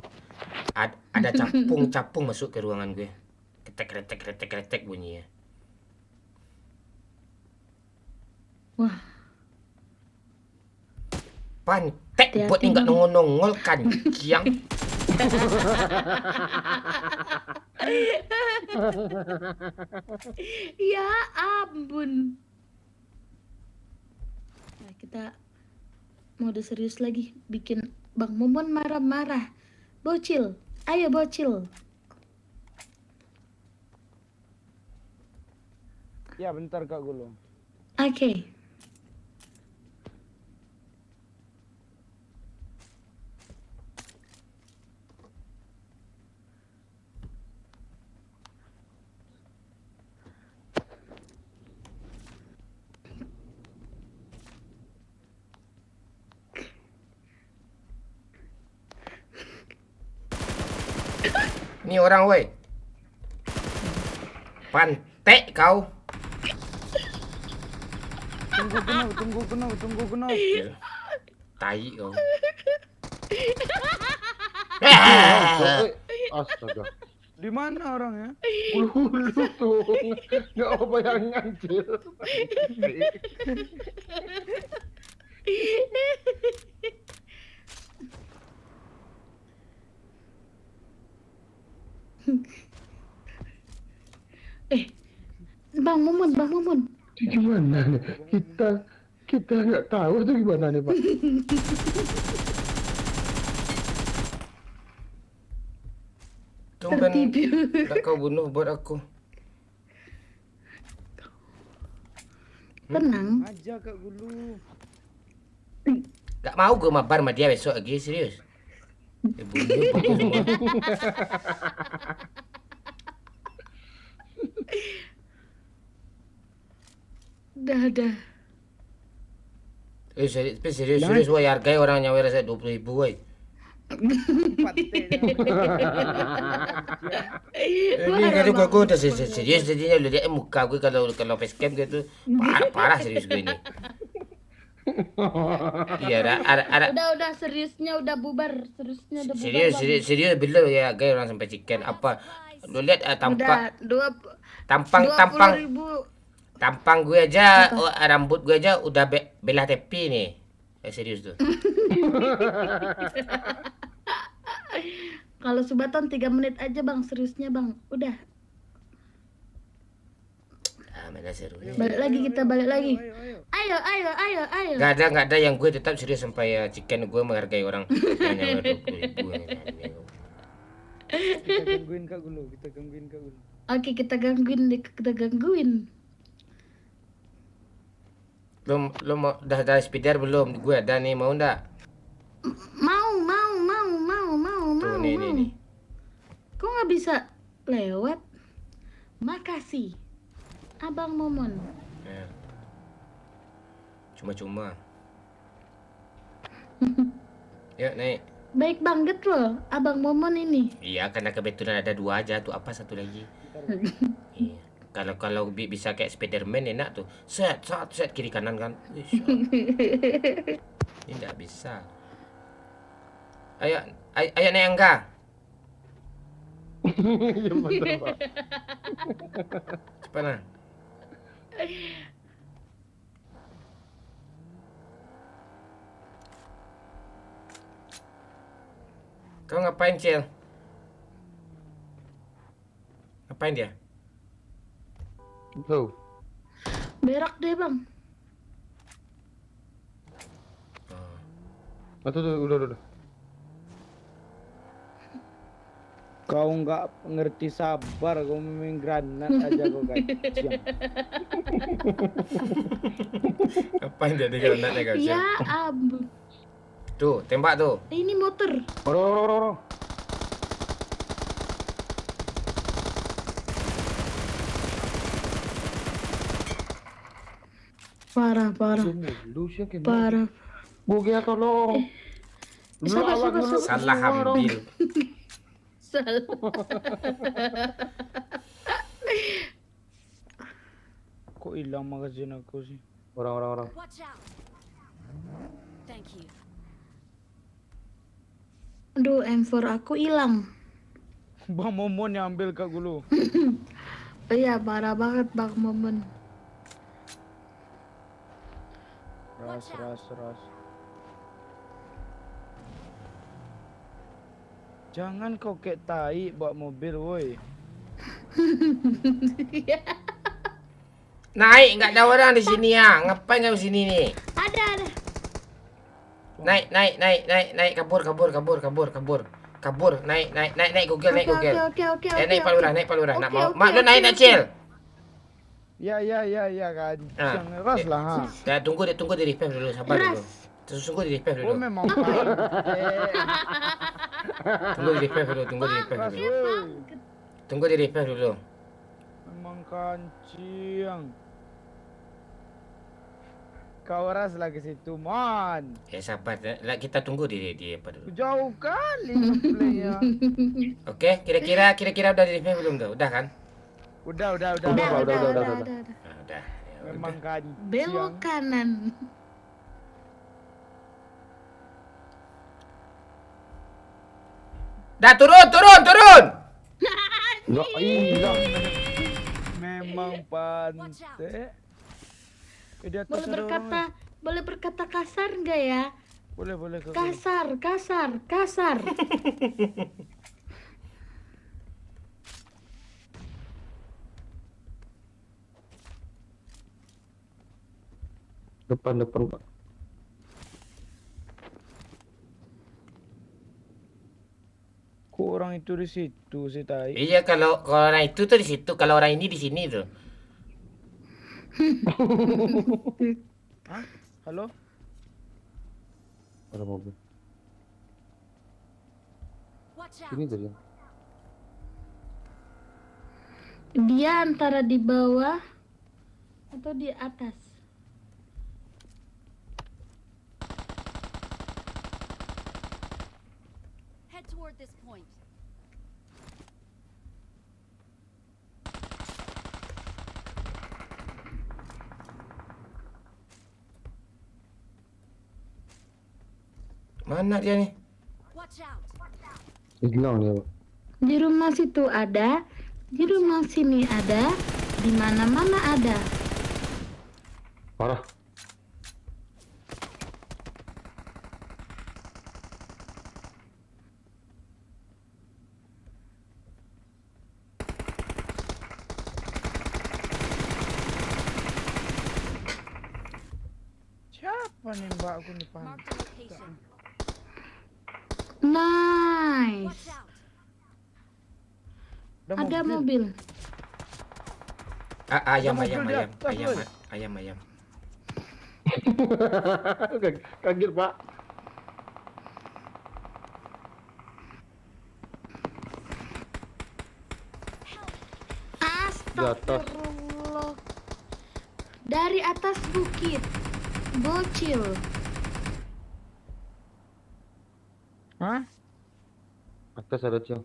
Speaker 1: ada capung masuk ke ruangan gue. Ketek bunyinya.
Speaker 7: Wah.
Speaker 1: Pantek bot nggak nongol kan kiang.
Speaker 7: Ya ampun. Nah, kita mode serius lagi, bikin Bang Momon marah-marah. Bocil, ayo bocil.
Speaker 9: Ya bentar Kak Gulu.
Speaker 7: Oke.
Speaker 1: Ini orang woi. Pantek kau.
Speaker 9: Tunggu kena.
Speaker 1: Tai kau.
Speaker 10: Astaga.
Speaker 9: Di mana orangnya?
Speaker 10: Hulu tuh. Nggak apa bayangan, Cil.
Speaker 7: Bang Momon.
Speaker 10: Gimana nih? Kita nggak tahu tuh gimana nih, Pak.
Speaker 1: Tumben tak kau bunuh buat aku.
Speaker 7: Tenang.
Speaker 9: Aja Kak Gulu.
Speaker 1: Gak mau gue mabar sama dia besok lagi, serius. Dia bunuh pokok semua.
Speaker 7: Dah.
Speaker 1: Serius, woi, hargai orang nyawa rasa 20.000 woi. Ini kan gue udah serius jadinya lu lihat muka gue kalau facecam gitu parah serius gue ini. Iya ada
Speaker 7: Udah seriusnya udah bubar. Seriusnya udah bubar.
Speaker 1: serius bila ya gay orang sampai chicken apa lu lihat tampak tampang
Speaker 7: 20.000.
Speaker 1: tampang gue aja rambut gue aja udah belah tepi nih. Serius tuh.
Speaker 7: Kalau Subatan 3 menit aja bang, seriusnya bang, udah.
Speaker 1: Mana seru.
Speaker 7: Balik lagi. Ayo.
Speaker 1: Gak ada yang gue tetap serius sampai chicken gue menghargai orang yang nyawa 20.000.
Speaker 9: Kita gangguin Kak Gulu.
Speaker 7: Oke, kita gangguin.
Speaker 1: Lo mau udah speeder belum? Gue ada nih, mau ndak?
Speaker 7: Mau.
Speaker 1: Tuh nih.
Speaker 7: Kok nggak bisa lewat? Makasih, Abang Momon.
Speaker 1: Ya. Cuma. Yuk naik.
Speaker 7: Baik banget loh, Abang Momon ini.
Speaker 1: Iya, karena kebetulan ada 2 aja tuh, apa satu lagi? Iya. Kalau bisa kayak Spiderman enak tuh. Set kiri kanan kan. Ini enggak bisa. Ayo naik Angga.
Speaker 10: Iya betul, Pak.
Speaker 1: Cepat nah. Kau ngapain, Cil? Ngapain dia?
Speaker 10: Tuh.
Speaker 7: Berak deh bang.
Speaker 10: Tuh, udah.
Speaker 9: Kau nggak ngerti sabar, kau main granat aja kau gajah.
Speaker 1: Ngapain dia di granatnya kau, Cil?
Speaker 7: Ya ampun.
Speaker 1: Tuh, tembak tuh.
Speaker 7: Ini motor.
Speaker 10: Orang.
Speaker 7: Parah. Parah.
Speaker 10: Bugia tolong.
Speaker 1: Salah ambil.
Speaker 7: Salah.
Speaker 9: Kok hilang magazine aku sih?
Speaker 10: Orang.
Speaker 7: Aduh, M4 aku hilang.
Speaker 9: Bang Momon yang ambil Kak Gulu.
Speaker 7: Iya, parah banget Bang Momon.
Speaker 9: Ras. Jangan kau kayak tai bawa mobil, woi.
Speaker 1: Naik, nggak ada orang di sini ya. Ngapain kau di sini nih?
Speaker 7: Ada.
Speaker 1: Naik, kabur. Naik Google.
Speaker 7: Oke.
Speaker 1: Naik Pak Lurah. Nak mau?
Speaker 7: Oke,
Speaker 1: Mak lu naik tak, Cil?
Speaker 9: Ya kan. Jangan ras lah ha.
Speaker 1: Ya, tunggu di repair dulu, sabar dulu. Tunggu di repair
Speaker 9: Oh
Speaker 1: dulu.
Speaker 9: memang tai.
Speaker 1: Tunggu di repair dulu. Tunggu di repair dulu.
Speaker 9: Memang kancing. Kau ras lagi situ, Mon.
Speaker 1: Ya sabar, lah kita tunggu di apa dulu.
Speaker 9: Jauh kali playnya.
Speaker 1: Oke, kira-kira udah di review belum tuh? Udah kan?
Speaker 9: Udah.
Speaker 10: Udah.
Speaker 1: Nah, udah. Ya,
Speaker 9: Memang kan.
Speaker 7: Belok kanan.
Speaker 1: Dah turun.
Speaker 10: Enggak, hilang.
Speaker 9: Memang pantai. Di atas
Speaker 7: Boleh
Speaker 9: ada orang.
Speaker 7: boleh berkata kasar nggak ya?
Speaker 9: Boleh Kak.
Speaker 7: Kasar.
Speaker 10: Depan, Pak.
Speaker 9: Kok orang itu di situ sih tai?
Speaker 1: Iya, kalau orang itu tuh di situ, kalau orang ini di sini tuh.
Speaker 9: Hah? Halo?
Speaker 10: Ada mobil. Ini tadi.
Speaker 7: Dia antara di bawah atau di atas.
Speaker 5: Head toward this point.
Speaker 1: Mana dia nih?
Speaker 5: Watch out.
Speaker 10: Hilang dia, Pak.
Speaker 7: Di rumah situ ada, di rumah sini ada, di mana-mana ada.
Speaker 10: Parah.
Speaker 3: Siapa nembak aku nih pan?
Speaker 5: Mark the location.
Speaker 7: Nice.
Speaker 5: Watch out.
Speaker 7: Ada mobil.
Speaker 1: Ayam.
Speaker 3: mobil di atas, woi.
Speaker 1: Ayam.
Speaker 10: Kaget, Pak. Di atas.
Speaker 7: Astagfirullah. Dari atas bukit. Bocil.
Speaker 3: Hah?
Speaker 10: Atas ada Cil.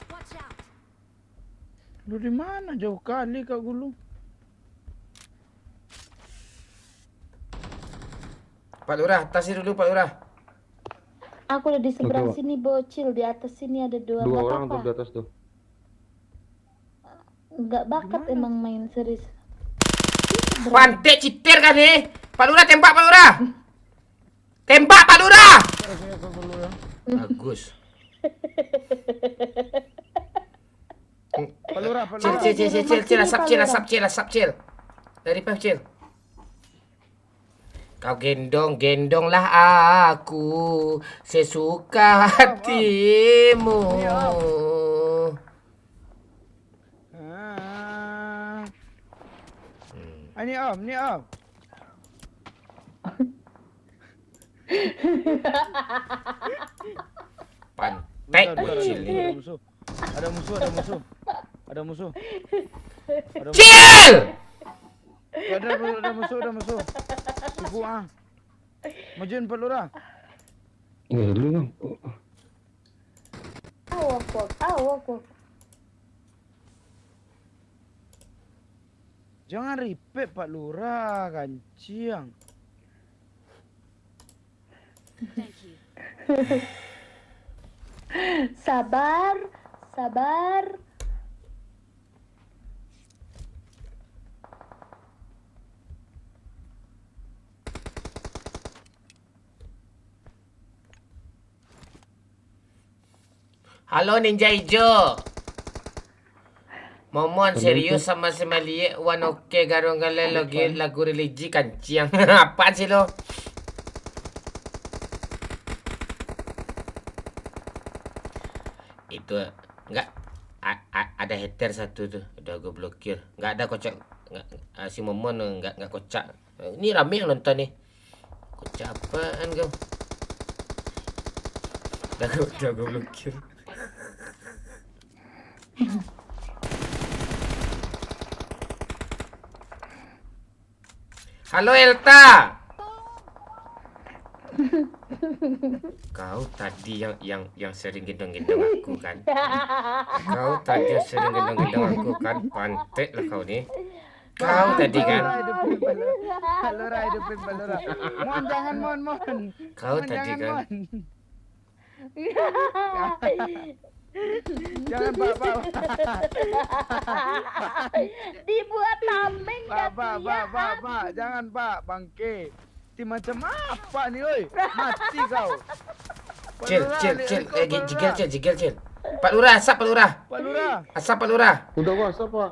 Speaker 5: Watch out.
Speaker 3: Lu di mana? Jauh kali Kak Gulu.
Speaker 1: Pak Lurah, tasnya dulu Pak Lurah.
Speaker 2: Aku udah di seberang
Speaker 10: Oke, Pak.
Speaker 2: sini Bocil, di atas sini ada dua.
Speaker 10: Dua
Speaker 2: Nggak
Speaker 10: orang
Speaker 2: apa-apa.
Speaker 10: tuh di atas tuh.
Speaker 2: Nggak bakat
Speaker 3: Gimana?
Speaker 2: emang main serius.
Speaker 1: Pantek citir kan nih? Pak Lurah tembak Pak Lurah. Tembak Pak Lurah.
Speaker 3: Rasanya Kak Gulu ya.
Speaker 1: Bagus.
Speaker 3: Pak Lurah.
Speaker 1: Cil, asap cil. Dari Pak Cil. Kau gendonglah aku sesuka hatimu.
Speaker 3: Ini Om.
Speaker 1: Pantek
Speaker 3: Bentar,
Speaker 1: bocil ini.
Speaker 3: Ada musuh.
Speaker 1: Cil!
Speaker 3: Ada musuh. Ibu Majuin Pak Lurah.
Speaker 10: Dulu Bang.
Speaker 2: Awak.
Speaker 3: Jangan ripet Pak Lurah, kanciang.
Speaker 5: Thank you.
Speaker 2: Sabar.
Speaker 1: Halo Ninja Ijo. Momon serius sama si Malie wan oke garong gale lagu religi kanciang. Apaan sih lo? Itu enggak ada hater satu tuh udah gue blokir. Enggak ada kocak. Si Momon enggak kocak. Ini rame yang nonton nih. Kocak apaan kau? Udah gue blokir. Halo Elta. Kau tadi yang sering gendong-gendong aku kan? Kau tadi yang sering gendong-gendong aku kan? Pantek lah kau nih. Kau tadi kan?
Speaker 9: Palura hidupin Palura. Mon jangan Mon.
Speaker 1: Kau
Speaker 9: Mon,
Speaker 1: tadi
Speaker 9: jangan,
Speaker 1: kan?
Speaker 9: Mon. Jangan Pak.
Speaker 7: Dibuat tameng kan
Speaker 9: Pak, jangan Pak, bangke. Ti macam apa nih, oi? Mati kau.
Speaker 1: Cil. Jigel. Pak Lurah, asap Pak Lurah. Asap Pak Lurah.
Speaker 10: Udah WhatsApp Pak.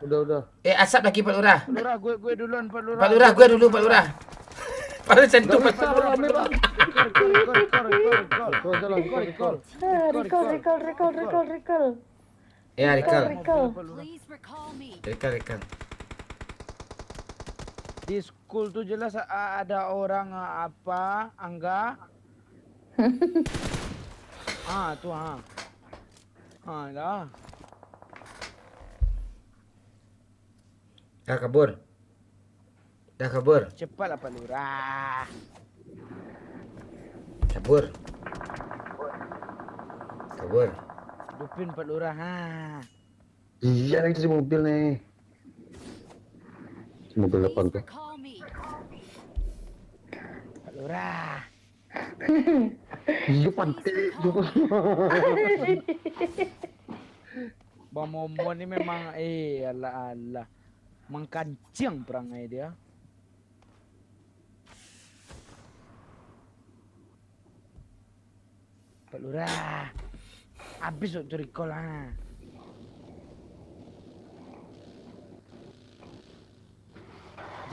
Speaker 10: Udah.
Speaker 1: Asap lagi Pak Lurah.
Speaker 9: Pak Lurah, gue duluan Pak Lurah.
Speaker 1: Pak Lurah, gue dulu Pak Lurah. Pak Lurah sentuh Pak Lurah.
Speaker 8: Recall.
Speaker 1: Ya, Rikal.
Speaker 9: Di school tuh jelas ada orang apa? Angga. Tuh dah.
Speaker 1: Dah kabur.
Speaker 9: Cepatlah Pak Lurah.
Speaker 1: Kabur.
Speaker 9: Hidupin Pak Lurah.
Speaker 10: Iya, ini si mobil nih. Si mobil depan tuh.
Speaker 9: Pak Lurah.
Speaker 10: Iya, pantai.
Speaker 9: Bang Momon ini memang Allah. Mengkancing perangai dia. Pak Lurah. Habis untuk recall lah.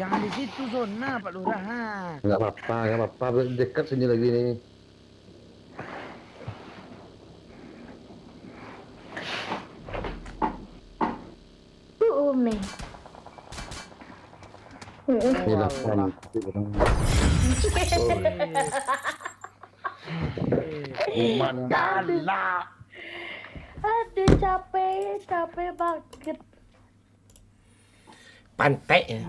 Speaker 9: Jangan di situ zona Pak Lurah.
Speaker 10: Enggak apa-apa. Dekat sini lagi nih.
Speaker 7: Umi.
Speaker 10: Ini pantai.
Speaker 9: Mandala.
Speaker 7: Aduh capek banget.
Speaker 1: Pantai ya.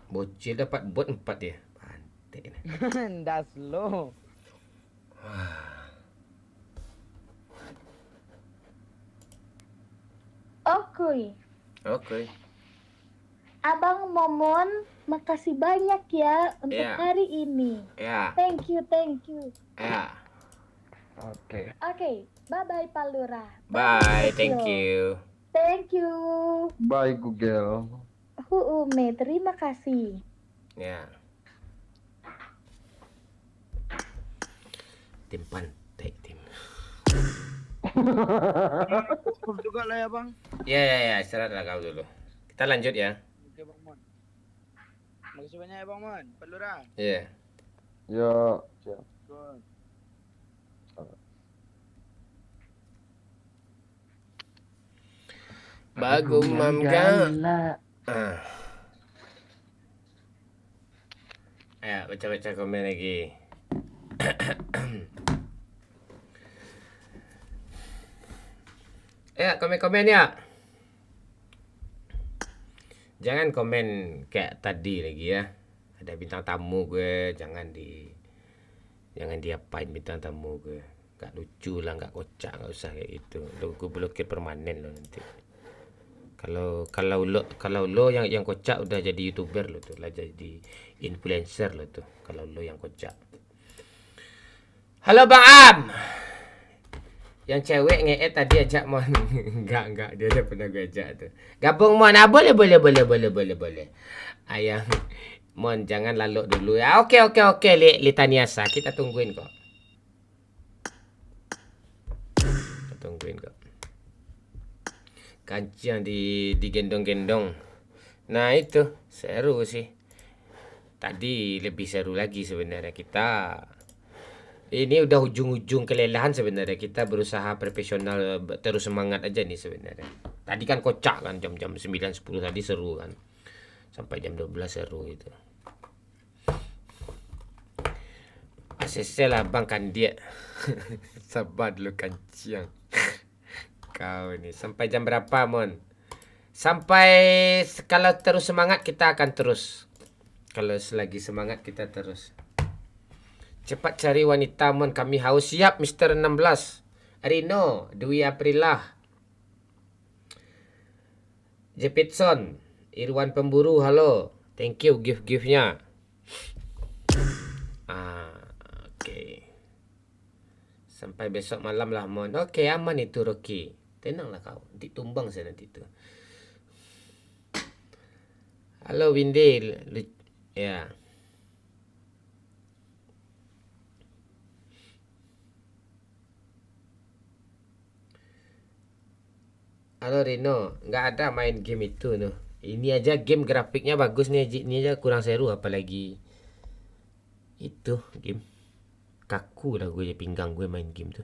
Speaker 1: Bocil dapat bot 4 ya. Pantai.
Speaker 9: Das lo.
Speaker 1: Oke.
Speaker 7: Abang Momon, makasih banyak ya untuk
Speaker 1: Ya.
Speaker 7: hari ini.
Speaker 1: Ya.
Speaker 7: Thank you.
Speaker 1: Ya.
Speaker 10: Oke.
Speaker 7: Oke, bye-bye Pak Lurah.
Speaker 1: Bye. Thank you.
Speaker 7: Thank you.
Speaker 10: Bye Google.
Speaker 7: Ume, terima kasih.
Speaker 1: Ya. Tim pantai tim.
Speaker 9: Cukup juga lah ya bang.
Speaker 1: Ya, istirahatlah kau dulu. Kita lanjut ya.
Speaker 9: Oke bang Mon. Makasih banyak ya bang Mon. Pak Lurah.
Speaker 1: Iya.
Speaker 10: Ya, siap.
Speaker 9: Good.
Speaker 1: Bagum mamga. Ayo baca komen lagi. Ya, komen-komen ya. Jangan komen kayak tadi lagi ya. Ada bintang tamu gue, jangan diapain bintang tamu gue. Gak lucu lah, gak kocak, gak usah kayak gitu. Gue blokir permanen lo nanti. Kalau lo yang kocak udah jadi YouTuber lo tuh, lah jadi influencer lo tuh. Kalau lo yang kocak. Halo Bang Am. Yang cewek ngeet tadi ajak Mon. Enggak, dia udah pernah gue ajak tuh. Gabung Mon. Boleh. Ayang Mon, jangan laluk dulu ya. Oke, Litaniasa. Kita tungguin kok. Kancian digendong-gendong. Nah itu seru sih. Tadi lebih seru lagi sebenarnya kita. Ini udah ujung-ujung kelelahan sebenarnya. Kita berusaha profesional, terus semangat aja nih sebenarnya. Tadi kan kocak kan jam-jam 9-10 tadi seru kan. Sampai jam 12 seru itu. Sesel abang kan dia. Sabar dulu kanciang. Kau ni sampai jam berapa, Mon? Sampai kalau terus semangat kita akan terus. Kalau selagi semangat kita terus. Cepat cari wanita, Mon. Kami haus. Siap, Mr. 16. Rino, Dwi Aprilah. Jepitson, Irwan Pemburu, halo. Thank you gift-giftnya. Okay. Sampai besok malam lah, Mon. Okay, aman itu, Rocky. Tenanglah kau. Nanti tumbang saya nanti tu. Halo, Windy. Ya. Halo Rino, nggak ada main game itu noh. Ini aja game grafiknya bagus nih, ini aja kurang seru apalagi itu game. Kaku lah gue pinggang gue main game tuh.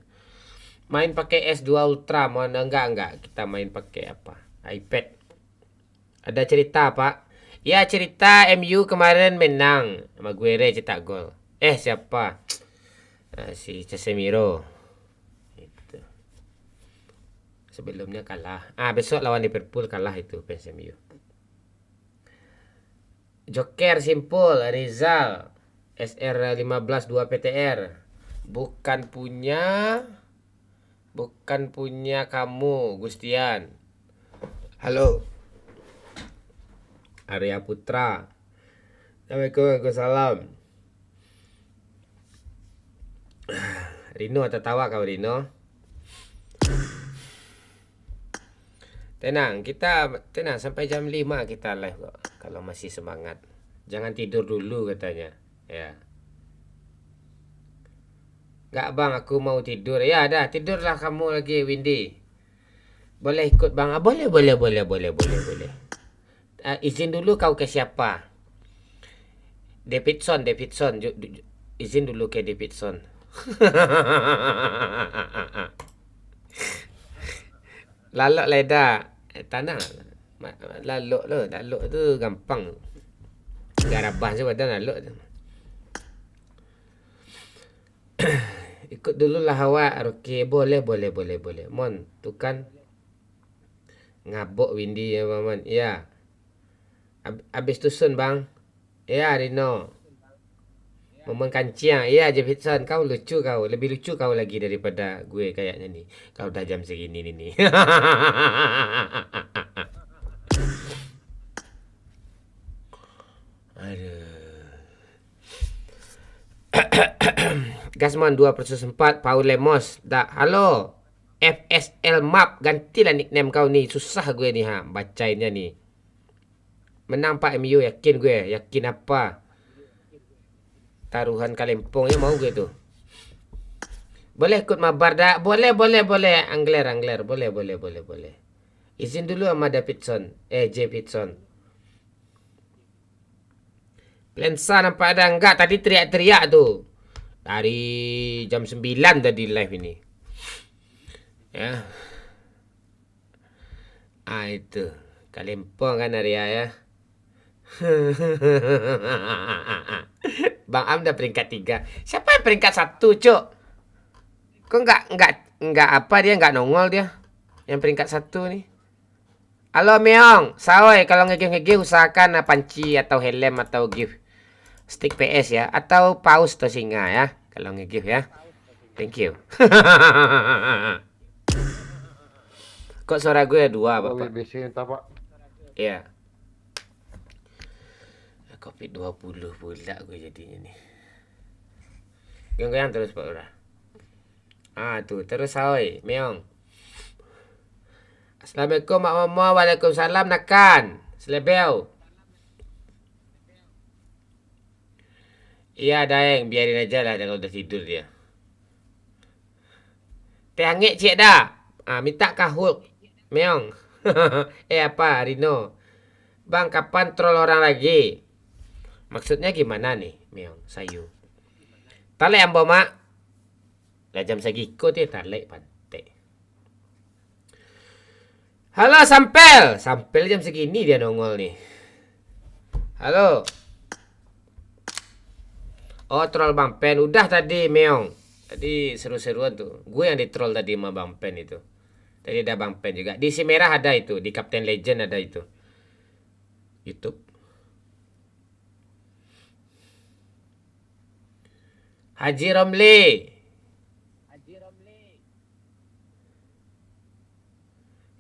Speaker 1: Main pakai S2 Ultra, mana enggak kita main pakai apa? iPad. Ada cerita, Pak? Ya, cerita MU kemarin menang sama Guere cetak gol. Siapa? Si Casemiro. Sebelumnya kalah. Besok lawan Liverpool kalah itu fans MU. Joker simpul Rizal SR15 2 PTR. Bukan punya kamu, Gustian. Halo. Arya Putra. Assalamualaikum, Waalaikumsalam. Rino tertawa kau, Rino. Tenang sampai jam 5 kita live kok. Kalau masih semangat. Jangan tidur dulu katanya. Ya. Enggak, Bang, aku mau tidur. Ya, dah tidurlah kamu lagi, Windy. Boleh ikut, Bang? Boleh. Izin dulu kau ke siapa? Davidson. Izin dulu ke Davidson. Lalok leda. Tanah. Lalok tu gampang. Garabah je badan lalok tu. Ikut dululah awak. Okey, boleh. Mon, tu kan ngabuk Windy ya, Maman. Ya. Habis tusun, Bang. Ya, Rino. Momen kanciang. Ya, Jefferson, kau lucu kau. Lebih lucu kau lagi daripada gue kayaknya nih. Kau dah jam segini nih. Aduh. Gasman 2/4 Paul Lemos. Halo. FSL Map. Gantilah nickname kau nih. Susah gue nih bacainnya nih. Menang Pak MU, yakin gue. Yakin apa? Taruhan Kalempong ya mau gue tuh. Boleh ikut mabar dah. Boleh. Angler. Boleh. Izin dulu sama Davidson. Davidson. Lensa nampak ada enggak? Tadi teriak-teriak tuh. Dari jam 9 tadi live ini. Ya. Itu. Kalempong kan Arya ya. Bang Am dah peringkat 3. Siapa yang peringkat 1, Cuk? Kok enggak apa dia enggak nongol dia. Yang peringkat 1 nih. Halo Meong, Saoy, kalau nge-game usahakan panci atau helm atau gift stick PS ya, atau paus atau singa ya. Kalau nge-give ya. Thank you. Kok suara gue 2, Bapak?
Speaker 10: WBC entah, Pak.
Speaker 1: Iya. COVID-20 pula gue jadinya nih. Goyang terus Pak Lurah. Tuh, terus Saoy, Meong. Assalamualaikum Mak Mama, Waalaikumsalam Nakan. Selebel. Iya Daeng, biarin aja lah kalau udah tidur dia. Teh angit cik dah. Minta kahul. Meong. Apa Rino? Bang, kapan troll orang lagi? Maksudnya gimana nih, Meong? Sayu. Talek ambo mak. Dah jam segiko dia talek pantai. Halo Sampel. Sampel jam segini dia nongol nih. Halo. Oh, troll Bang Pen. Udah tadi, Meong. Tadi seru-seruan tuh. Gue yang di-troll tadi sama Bang Pen itu. Tadi ada Bang Pen juga. Di Si Merah ada itu. Di Captain Legend ada itu. YouTube. Haji Romli.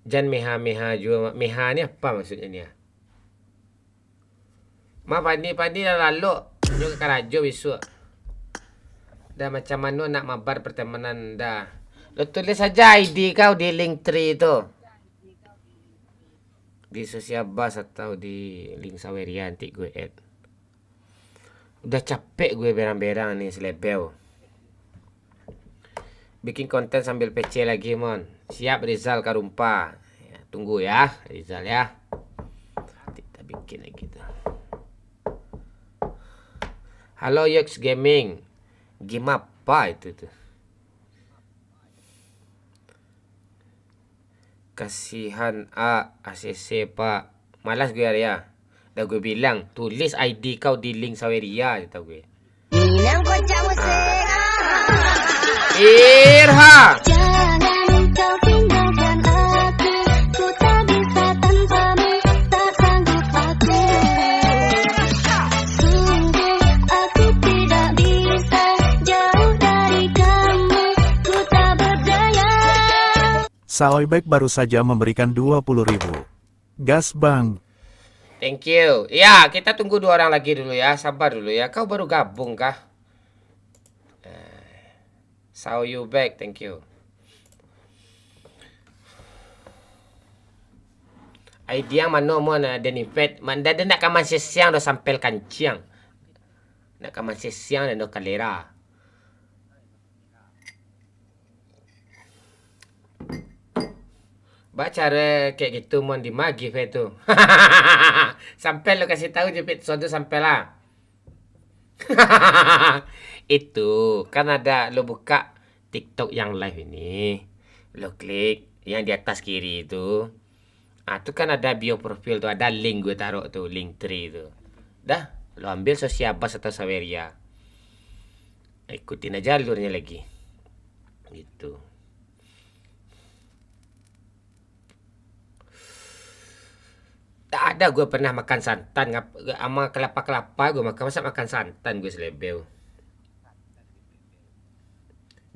Speaker 1: Jan Meha juga. Meha ni apa maksudnya ni? Ma padi dah lalu. Juga ke rajo besok. Dah macam mana nak mabar pertemanan dah. Lo tulis saja ID kau di link tree tu. Di sosial bus atau di link Saweria nanti gue add. Udah capek gue berang-berang nih selebel. Bikin konten sambil PC lagi, Mon. Siap Rizal Karumpa. Ya, tunggu ya, Rizal ya. Kita bikin lagi tuh. Halo Yox Gaming. Game apa itu tuh? Kasihan ACC Pak. Malas gue ya. Dah gue bilang, tulis ID kau di link Saweria, kata gue. Irha.
Speaker 5: Jangan kau tinggalkan aku, ku tak bisa tanpamu, tak sanggup aku. Sungguh aku tidak bisa jauh dari kamu, ku tak berdaya.
Speaker 6: Saoibek baru saja memberikan 20.000. Gas Bang.
Speaker 1: Thank you. Ya, kita tunggu 2 orang lagi dulu ya. Sabar dulu ya. Kau baru gabung kah? Saw you back. Thank you. Idea mana mo na denipet. Manda dia nak kaman siang dah sampai kanciang. Nak kaman siang dan dah kalera. Baca cara kayak gitu mon di magi itu. Sampai lo kasih tahu jepit suatu sampai lah. Itu kan ada lo buka TikTok yang live ini. Lo klik yang di atas kiri itu. Itu kan ada bio profil tuh, ada link gue taruh tuh, link tree itu. Dah, lo ambil sosial bus atau Saweria. Ikutin aja alurnya lagi. Gitu. Tak ada gue pernah makan santan sama kelapa-kelapa gue makan. Masa makan santan gue selebel.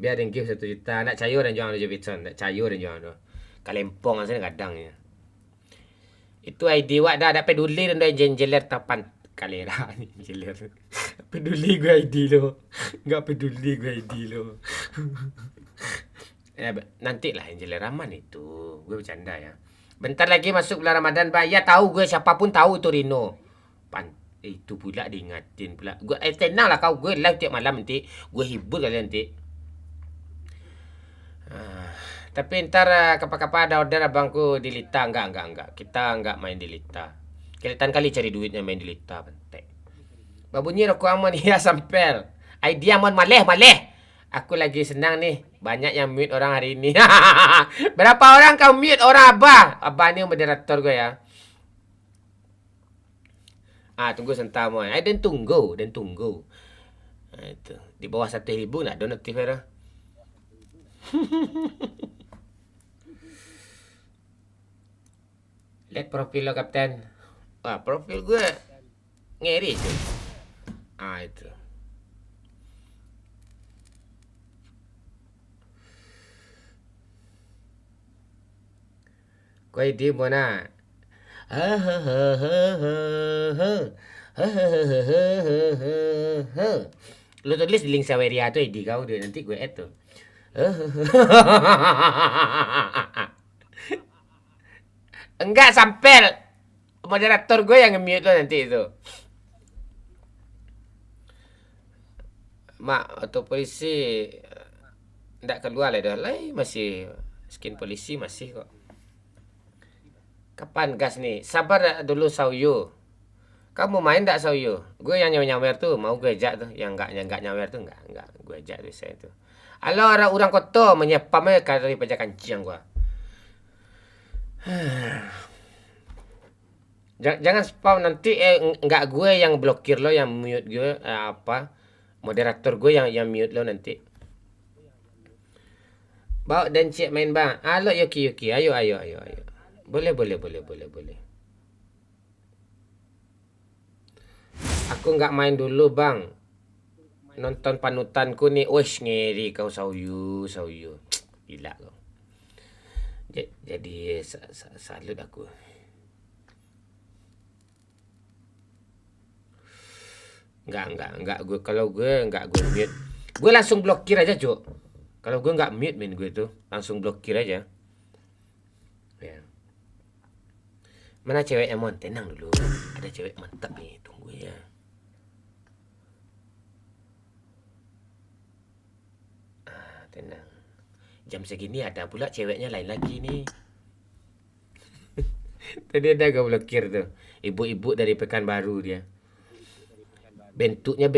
Speaker 1: Biar yang give 1 juta. Nak cair dan jual aja bitson. Nak cair dan jual tu. Kalempong asal kadang ya. Itu ID wak dah ada peduli dan dah jenjeler tapan kalera ni jeler. Peduli gue ID lo. Enggak peduli gue ID lo. Nanti lah jenjeler aman itu. Gue bercanda ya. Bentar lagi masuk bulan Ramadan, Pak. Ya tahu gue, siapapun tahu itu Rino. Itu pula diingatin pula. Gue tenang lah kau, gue live tiap malam nanti. Gue hibur kalian nanti. Tapi ntar kapan-kapan ada order abangku di Lita. Enggak. Kita enggak main di Lita. Kelihatan kali cari duitnya main di Lita. Bentek. Babunyi rokok aman ya sampel. Idea aman maleh. Aku lagi senang nih. Banyak yang mute orang hari ini. Berapa orang kau mute orang Abah? Abah ni moderator gue ya. Tunggu sebentar mo. Dan tunggu. Itu. Di bawah 1,000 nak ada notif ya. Lihat profil lo Kapten. Profil gue ngeri tu. Itu. Kau di mana? Lu tulis di link Saweria tu ID kau tu. Nanti gue add tu. Enggak sampel. Moderator gue yang nge-mute lo nanti itu. Mak atau polisi enggak keluar lah dah. Masih skin polisi masih kok. Kapan gas nih? Sabar dulu Sauyu. Kamu main tak Sauyu? Gue yang nyawer tuh, mau gue ajak tuh. Yang enggak nyawer tuh enggak. Gue ajak tuh saya tuh. Halo orang kotor menyepam dari pajak kancing gua. Jangan spam nanti enggak gue yang blokir lo, yang mute gue apa. Moderator gue yang mute lo nanti. Bawa dan cik main bang. Halo Yuki. Ayo. Boleh. Aku nggak main dulu bang. Nonton panutanku nih. Wish ngeri kau Sauyu. Gila kau. Jadi salut aku. Enggak gue kalau gue enggak gue mute. Gue langsung blokir aja, Cuk. Kalau gue enggak mute main gue tuh, langsung blokir aja. Ya. Mana cewek Emon? Tenang dulu. Ada cewek mantap nih, tunggu ya. Tenang. Jam segini ada pula ceweknya lain lagi nih. Tadi ada gue blokir tuh. Ibu-ibu dari Pekanbaru dia. Bentuknya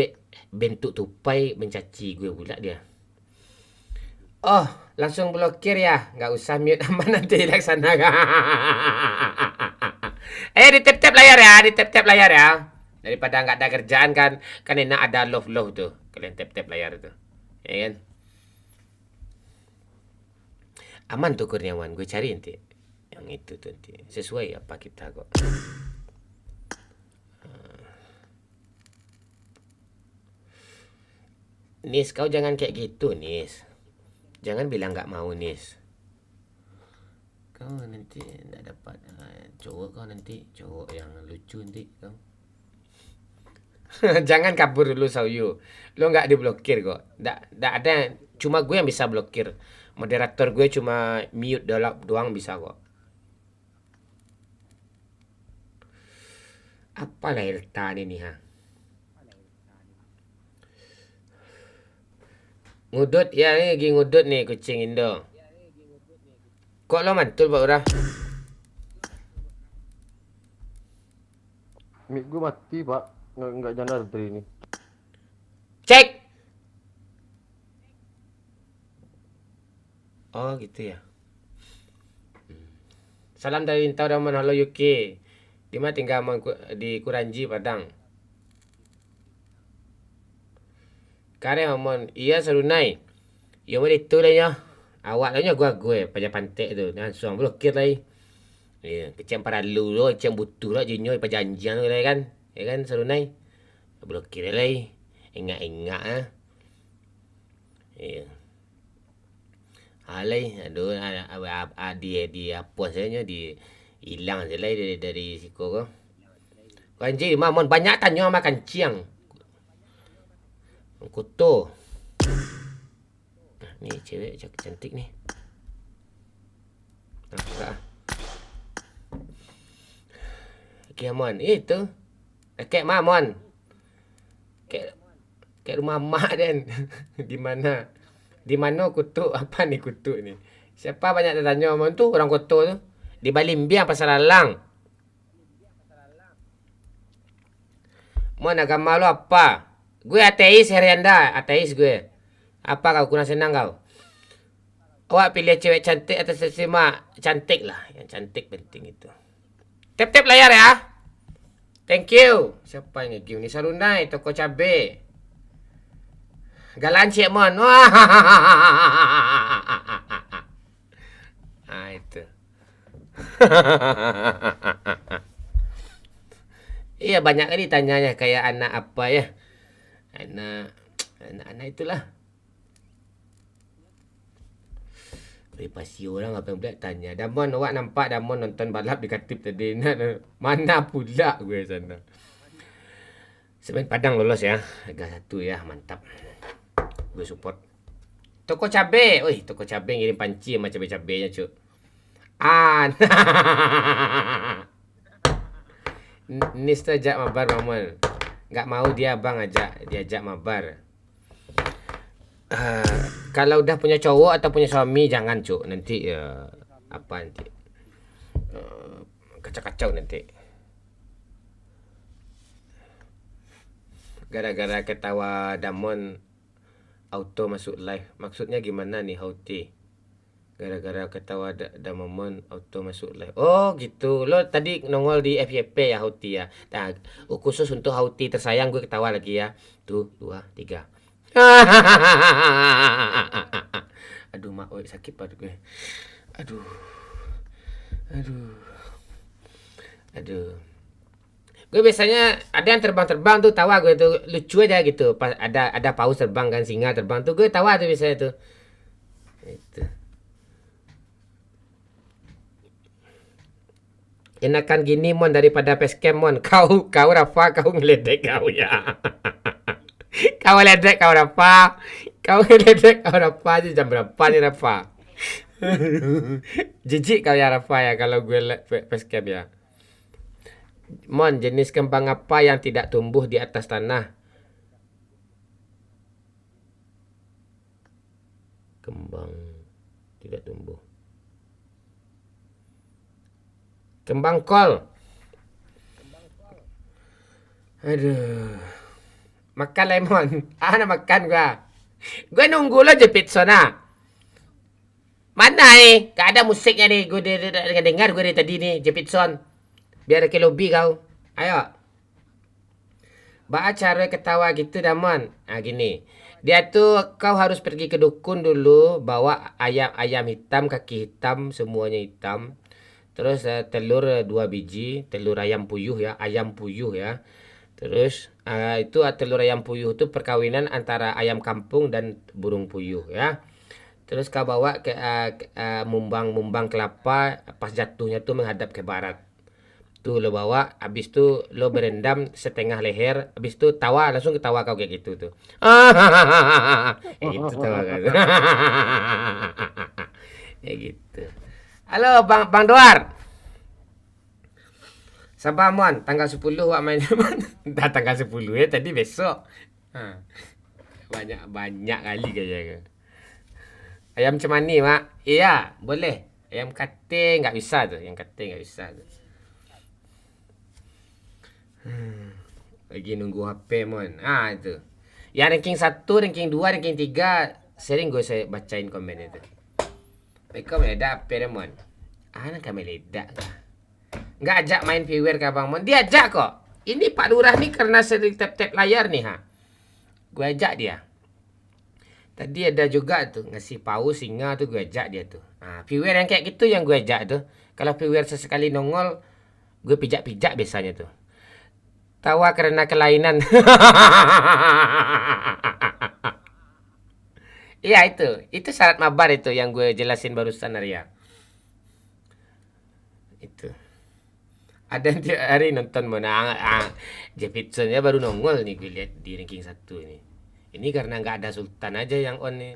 Speaker 1: bentuk tupai mencaci gue pula dia. Oh, langsung blokir ya. Nggak usah mute aman nanti dilaksanakan. Ditap-tap layar ya. Daripada nggak ada kerjaan kan enak ada love tuh. Kalian tap-tap layar tuh. Ya kan? Aman tuh Kurniawan, gue cari nanti. Yang itu tuh nanti. Sesuai apa kita kok. Nis, kau jangan kayak gitu, Nis. Jangan bilang nggak mau, Nis. Kau nanti nggak dapat cowok kau nanti. Cowok yang lucu nanti kau. Jangan kabur dulu, Sauyu. Lo nggak diblokir kok. Nggak ada. Cuma gue yang bisa blokir. Moderator gue cuma mute doang bisa kok. Apa lah Eltan ini, ha? Ngudut ya, ni lagi ngudut nih kucing Indo. Kok lo mantul Pak Urah?
Speaker 10: Mic gue mati, Pak. Nggak nyadar dari ini.
Speaker 1: Cek. Oh gitu ya. Salam dari Intau Daman, halo UK. Di mana tinggal di Kuranji, Padang. Kare Mamon, iya serunai. Yo mau itu lah ya. Awak lah gue pada pantai tu. Langsung blokir lah. Ya, kecam paralu lo, kecam butuh lah jinyo pajanjian lah kan. Ya kan serunai. Blokir lah. Ingat ah. Ya. Alai, aduh di apa saja di hilang je lah dari siku ko. Kanji Mamon banyak tanya makan ciang. Kutu. Ni cewek cantik nih. Enggak. Okey, Mon. Itu. Kayak Mamon. Kayak rumah mak dan. Di mana? Di mana kutu? Apa nih kutu ni? Siapa banyak tanya Mon tu orang kutu tu? Di Balimbiang Pasar Alang. Mon agama lu apa? Gue ateis Herianda, ateis gue. Apa kau kurang senang kau? Awak pilih cewek cantik atau sesama cantik lah. Yang cantik penting itu. Tap-tap layar ya. Thank you. Siapa yang nge-give ni? Sarunai, toko cabe. Galan Cik Mon. Itu. Iya banyak kali tanyanya kayak anak apa ya. Anak itulah. Privasi orang apa yang pula tanya. Damon awak nampak Damon nonton balap di Katip tadi. Mana pula gue sana. Semen Padang lolos ya. Harga 1 ya, mantap. Gue support. Toko cabe. Oi, toko cabe ngirim panci sama cabe-cabenya, Cuk. Nis tu ajak mabar Mamon. Enggak mau dia abang diajak mabar. Kalau udah punya cowok atau punya suami jangan Cuk, nanti apa nanti kacau-kacau nanti. Gara-gara ketawa Damon auto masuk live. Maksudnya gimana nih Hauti? Gara-gara ketawa Damon auto masuk live. Oh gitu. Lo tadi nongol di FYP ya Hauti ya. Nah, khusus untuk Hauti tersayang gue ketawa lagi ya. Tuh 2 3. Aduh, mak, oi, sakit perut gue. Aduh. Aduh. Aduh. Gue biasanya ada yang terbang-terbang tuh, tawa gue tuh lucu aja gitu. Pas ada paus terbang kan, singa terbang tuh gue tawa tuh biasanya tuh. Itu. Enakan gini mon daripada Facecam mon. Kau Rafa, kau ngeledek kau ya. Kau ngeledek kau Rafa. Kau ngeledek kau Rafa aja jam berapa nih Rafa? Jijik kau ya Rafa ya kalau gue Facecam ya. Mon, jenis kembang apa yang tidak tumbuh di atas tanah? Kembang tidak tumbuh. Kembang kol. Aduh. Makan lemon. Nak makan gua. Gua nunggu lo jepit sona. Mana nih? Gak ada musiknya nih. Gue dengar gue dari tadi nih jepit son. Biar ke lobby kau. Ayo. Baca cara ketawa gitu dah mon. Gini. Dia tuh kau harus pergi ke dukun dulu. Bawa ayam hitam, kaki hitam, semuanya hitam. Terus telur 2 biji, telur ayam puyuh ya, ayam puyuh ya. Terus itu telur ayam puyuh itu perkawinan antara ayam kampung dan burung puyuh ya. Terus kau bawa ke mumbang kelapa, pas jatuhnya tuh menghadap ke barat. Tuh lo bawa, habis tuh lo berendam setengah leher, habis tuh tawa, langsung ketawa kau kayak gitu tuh. Gitu tawa kau. Kayak gitu. Halo Bang Doar. Sabar mon, tanggal 10 wak main mon. Dah tanggal 10 ya, tadi besok. Banyak kali kayaknya. Ayam cemani mak. Iya, boleh. Ayam kate nggak bisa tuh, yang kate nggak bisa tuh. Lagi nunggu HP mon. Itu. Yang ranking 1, ranking 2, ranking 3 sering saya bacain komen itu. Mereka meledak apa mon? Anak kami meledak kah? Nggak ajak main viewer kah Bang Mon? Dia ajak kok. Ini Pak Lurah nih karena sering tap-tap layar nih ha. Gue ajak dia. Tadi ada juga tuh ngasih paus singa tuh gue ajak dia tuh. Viewer yang kayak gitu yang gue ajak tuh. Kalau viewer sesekali nongol, gue pijak-pijak biasanya tuh. Tawa karena kelainan. Iya itu syarat mabar itu yang gue jelasin barusan Arya. Itu. Ada yang tiap hari nonton mana Jepitsonnya baru nongol nih gue lihat di ranking 1 ini. Ini karena nggak ada Sultan aja yang on nih.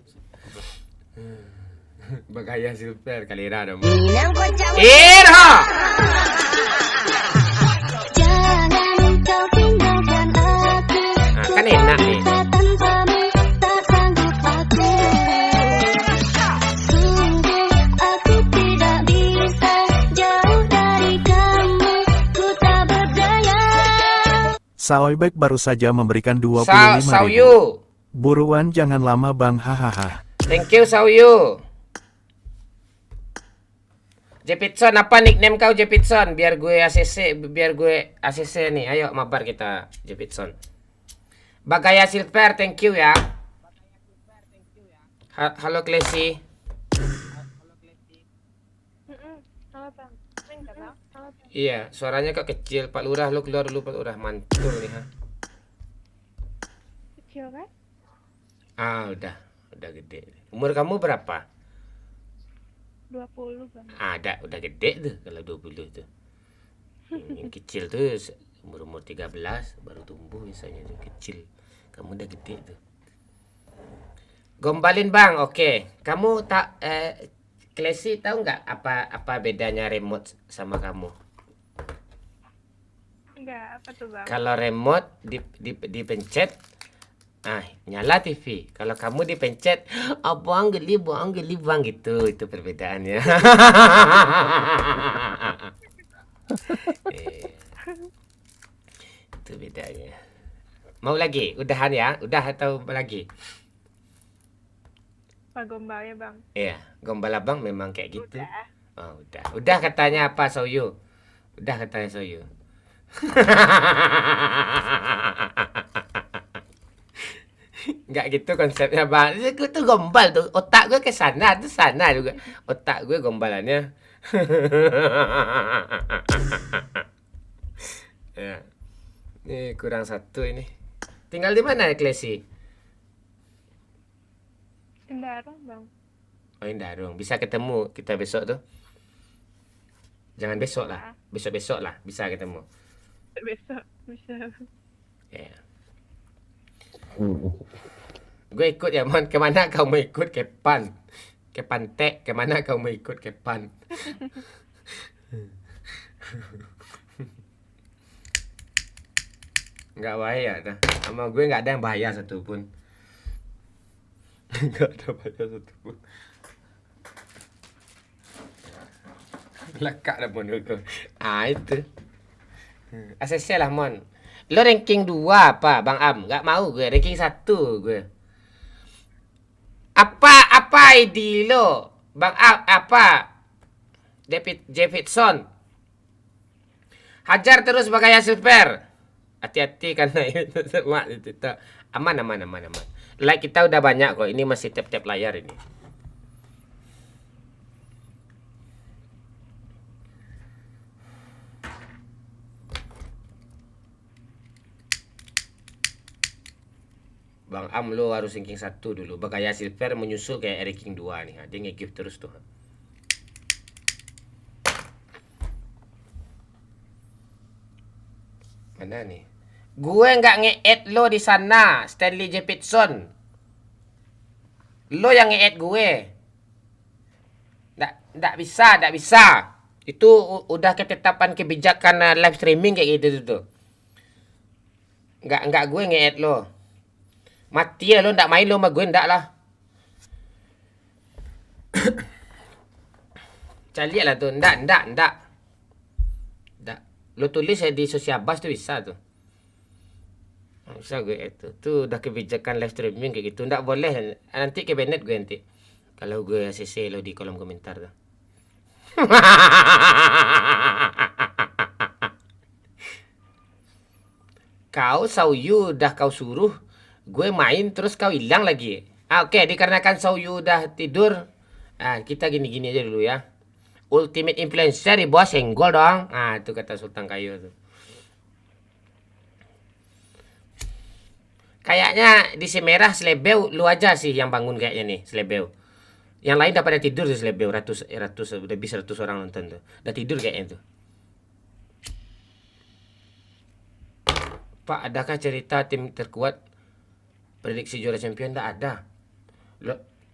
Speaker 1: Bagaya Silver kalira dong. Irha.
Speaker 5: Jangan kau tinggalkan aku.
Speaker 1: Kan enak nih.
Speaker 5: Tanpamu tak sanggup aku. Sungguh aku tidak bisa jauh dari kamu. Ku tak berdaya.
Speaker 6: Saoibek baru saja memberikan 25.000.
Speaker 1: Sauyu.
Speaker 6: Buruan jangan lama bang, hahaha.
Speaker 1: Thank you Sauyu. Jepitson, apa nickname kau Jepitson? Biar gue ACC nih. Ayo mabar kita Jepitson. Bagaya Silver, thank you ya. Halo Klesi. Iya, suaranya kok kecil. Pak Lurah, lu keluar dulu Pak Lurah. Mantul nih ha.
Speaker 7: Kecil kan?
Speaker 1: Udah gede. Umur kamu berapa?
Speaker 7: 20 bang.
Speaker 1: Udah gede tuh kalau 20 tuh. Yang kecil tuh umur 13 baru tumbuh misalnya tuh kecil. Kamu udah gede tuh. Gombalin bang, oke. Kamu tak Klesi tahu nggak apa bedanya remote sama kamu?
Speaker 7: Enggak, apa tuh bang?
Speaker 1: Kalau remote dipencet, nyala TV. Kalau kamu dipencet, abang geli bang gitu. Itu perbedaannya. Itu bedanya. Mau lagi? Udahan ya? Udah atau lagi?
Speaker 7: Pak Gombal ya bang?
Speaker 1: Iya, gombal abang memang kayak gitu.
Speaker 7: Udah.
Speaker 1: Udah. Udah katanya apa Soyu? Udah katanya Soyu. Nggak gitu konsepnya bang. Gue tuh gombal tuh. Otak gue ke sana tuh sana juga. Otak gue gombalannya. Ya. Ini kurang satu ini. Tinggal di mana Klesi?
Speaker 11: Kendaraan bang.
Speaker 1: Oh Indarung. Bisa ketemu kita besok tuh. Jangan besok lah. Besok-besok lah bisa ketemu.
Speaker 11: Besok bisa.
Speaker 1: Ya. Gue ikut ya Mon. Kemana kau mau ikut? Ke Pan. Ke Pantek. Kemana kau mau ikut? Ke Pan. Nggak bahaya dah. Sama gue nggak ada yang bahaya satupun. Nggak ada bahaya satupun. Lekak dah Mon itu. Itu. ACC lah Mon. Lo ranking 2 apa Bang Am? Nggak mau gue. Ranking 1 gue. Apa ID lo? Bang Am apa? Davidson. Hajar terus sebagai hasil fair. Hati-hati karena itu mak itu. Aman. Like kita udah banyak kok. Ini masih tap-tap layar ini. Bang Am lo harus ranking 1 dulu. Bagaya Silver menyusul kayak ranking 2 nih. Dia nge-give terus tuh. Mana nih? Gue nggak nge-add lo di sana, Stanley Jefferson. Lo yang nge-add gue. Nggak bisa. Itu udah ketetapan kebijakan live streaming kayak gitu tuh. Nggak gue nge-add lo. Mati lah lo, ndak main lo sama gue, ndak lah. Cari lah tuh, ndak. Lo tulis di sosial bus tuh bisa tuh. Bisa gue itu. Tuh udah kebijakan live streaming kayak gitu. Ndak boleh. Nanti ke Bennett gue nanti. Kalau gue CC lo di kolom komentar tuh. Kau Sauyu udah kau suruh gue main terus kau hilang lagi. Oke, dikarenakan Sauyu udah tidur. Kita gini-gini aja dulu ya. Ultimate influencer di bawah senggol dong. Itu kata Sultan Kayu tuh. Kayaknya di Semerah Slebeu lu aja sih yang bangun kayaknya nih, Slebeu. Yang lain udah pada tidur di Slebeu, ratus lebih 100 orang nonton tuh. Udah tidur kayaknya tuh. Pak, adakah cerita tim terkuat prediksi juara champion? Nggak ada.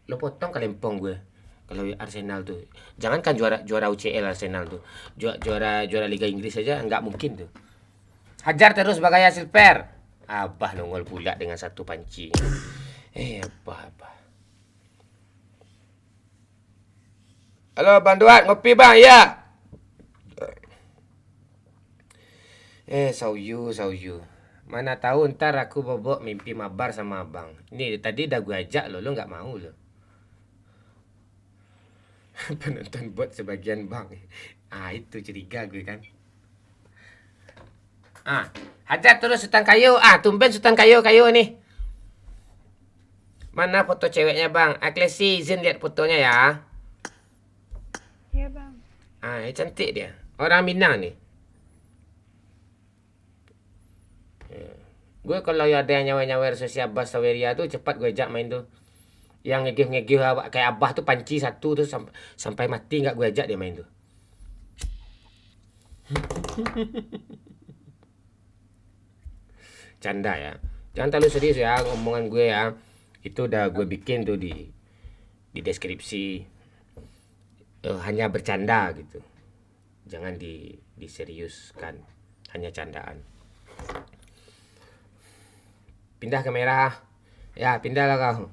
Speaker 1: Lo potong Kalempong gue. Kalau Arsenal tuh, jangankan juara UCL Arsenal tuh, juara Liga Inggris saja nggak mungkin tuh. Hajar terus bagai hasil fair. Abah nongol pula dengan satu panci. Abah. Halo Bang Duat, ngopi Bang ya. Sauyu. Mana tahu ntar aku bobok mimpi mabar sama abang. Ini tadi udah gue ajak lo nggak mau lo. Penonton bot sebagian bang. Itu curiga gue kan. Hajar terus Sultan Kayu. Tumben Sultan Kayu nih. Mana foto ceweknya bang? Klesi izin lihat fotonya ya.
Speaker 11: Iya bang.
Speaker 1: Cantik dia. Orang Minang nih. Gue kalau ada yang nyawer-nyawer sosial Abbas Saweria tuh cepat gue ajak main tuh. Yang ngegih kayak Abah tuh panci satu tuh sampai mati nggak gue ajak dia main tuh. Canda ya. Jangan terlalu serius ya omongan gue ya. Itu udah gue bikin tuh di deskripsi. Hanya bercanda gitu. Jangan diseriuskan. Hanya candaan. Pindah ke merah. Ya, pindahlah kau.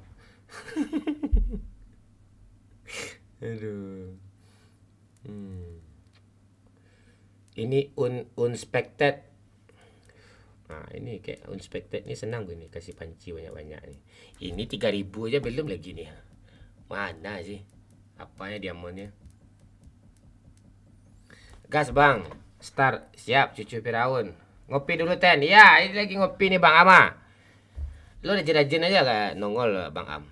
Speaker 1: Aduh. Ini unexpected. Ini kayak unexpected nih senang gue nih kasih panci banyak-banyak nih. Ini 3.000 aja belum lagi nih. Mana sih? Apanya diamonnya? Gas bang. Start. Siap cucu Firaun. Ngopi dulu Ten. Ya, ini lagi ngopi nih Bang Ama. Lo rajin-rajin aja gak nongol Bang Am.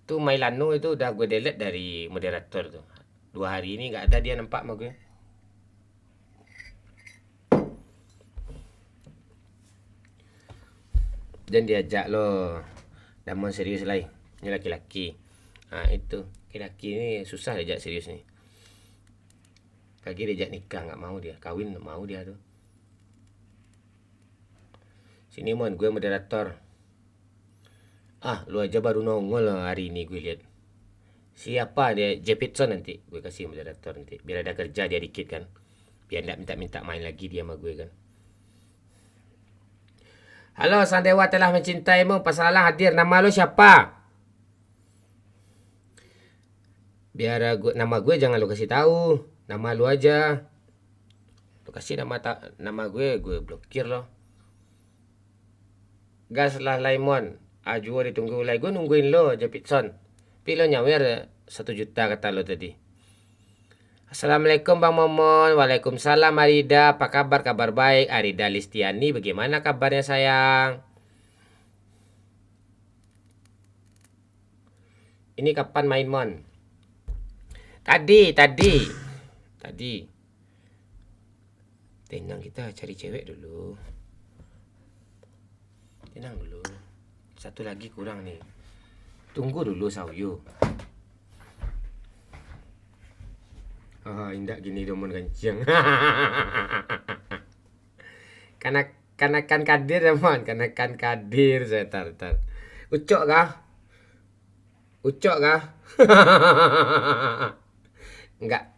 Speaker 1: Tuh Mailano itu udah gue delete dari moderator tuh. 2 hari ini gak ada dia nampak sama gue. Dan diajak lo. Damon serius lah. Ini laki-laki. Nah itu. Laki-laki ini susah diajak serius nih. Pagi diajak nikah gak mau dia. Kawin gak mau dia tuh. Sini Mon, gue moderator. Ah, lu aja baru nongol hari ini gue lihat. Siapa dia? Jepitson nanti. Gue kasih moderator nanti. Biar ada kerja dia dikit kan. Biar enggak minta-minta main lagi dia sama gue kan. Halo, Sang Dewa telah mencintaimu. Pasalah hadir. Nama lu siapa? Biar nama gue jangan lu kasih tahu. Nama lu aja. Lu kasih nama gue blokir lo. Gas lah Laimon. Ajua ditunggu lagi. Gue nungguin lo, Jepitson. Tapi lo nyawer 1 juta kata lo tadi. Assalamualaikum Bang Momon. Waalaikumsalam Arida. Apa kabar? Kabar baik. Arida Listiani, bagaimana kabarnya sayang? Ini kapan main Mon? Tadi. Tenang, kita cari cewek dulu. Tenang dulu. Satu lagi kurang nih. Tunggu dulu Sauyu. Indak gini domon kencang. Kanakan kadir domon, kanakan kadir saya tar. Ucok kah?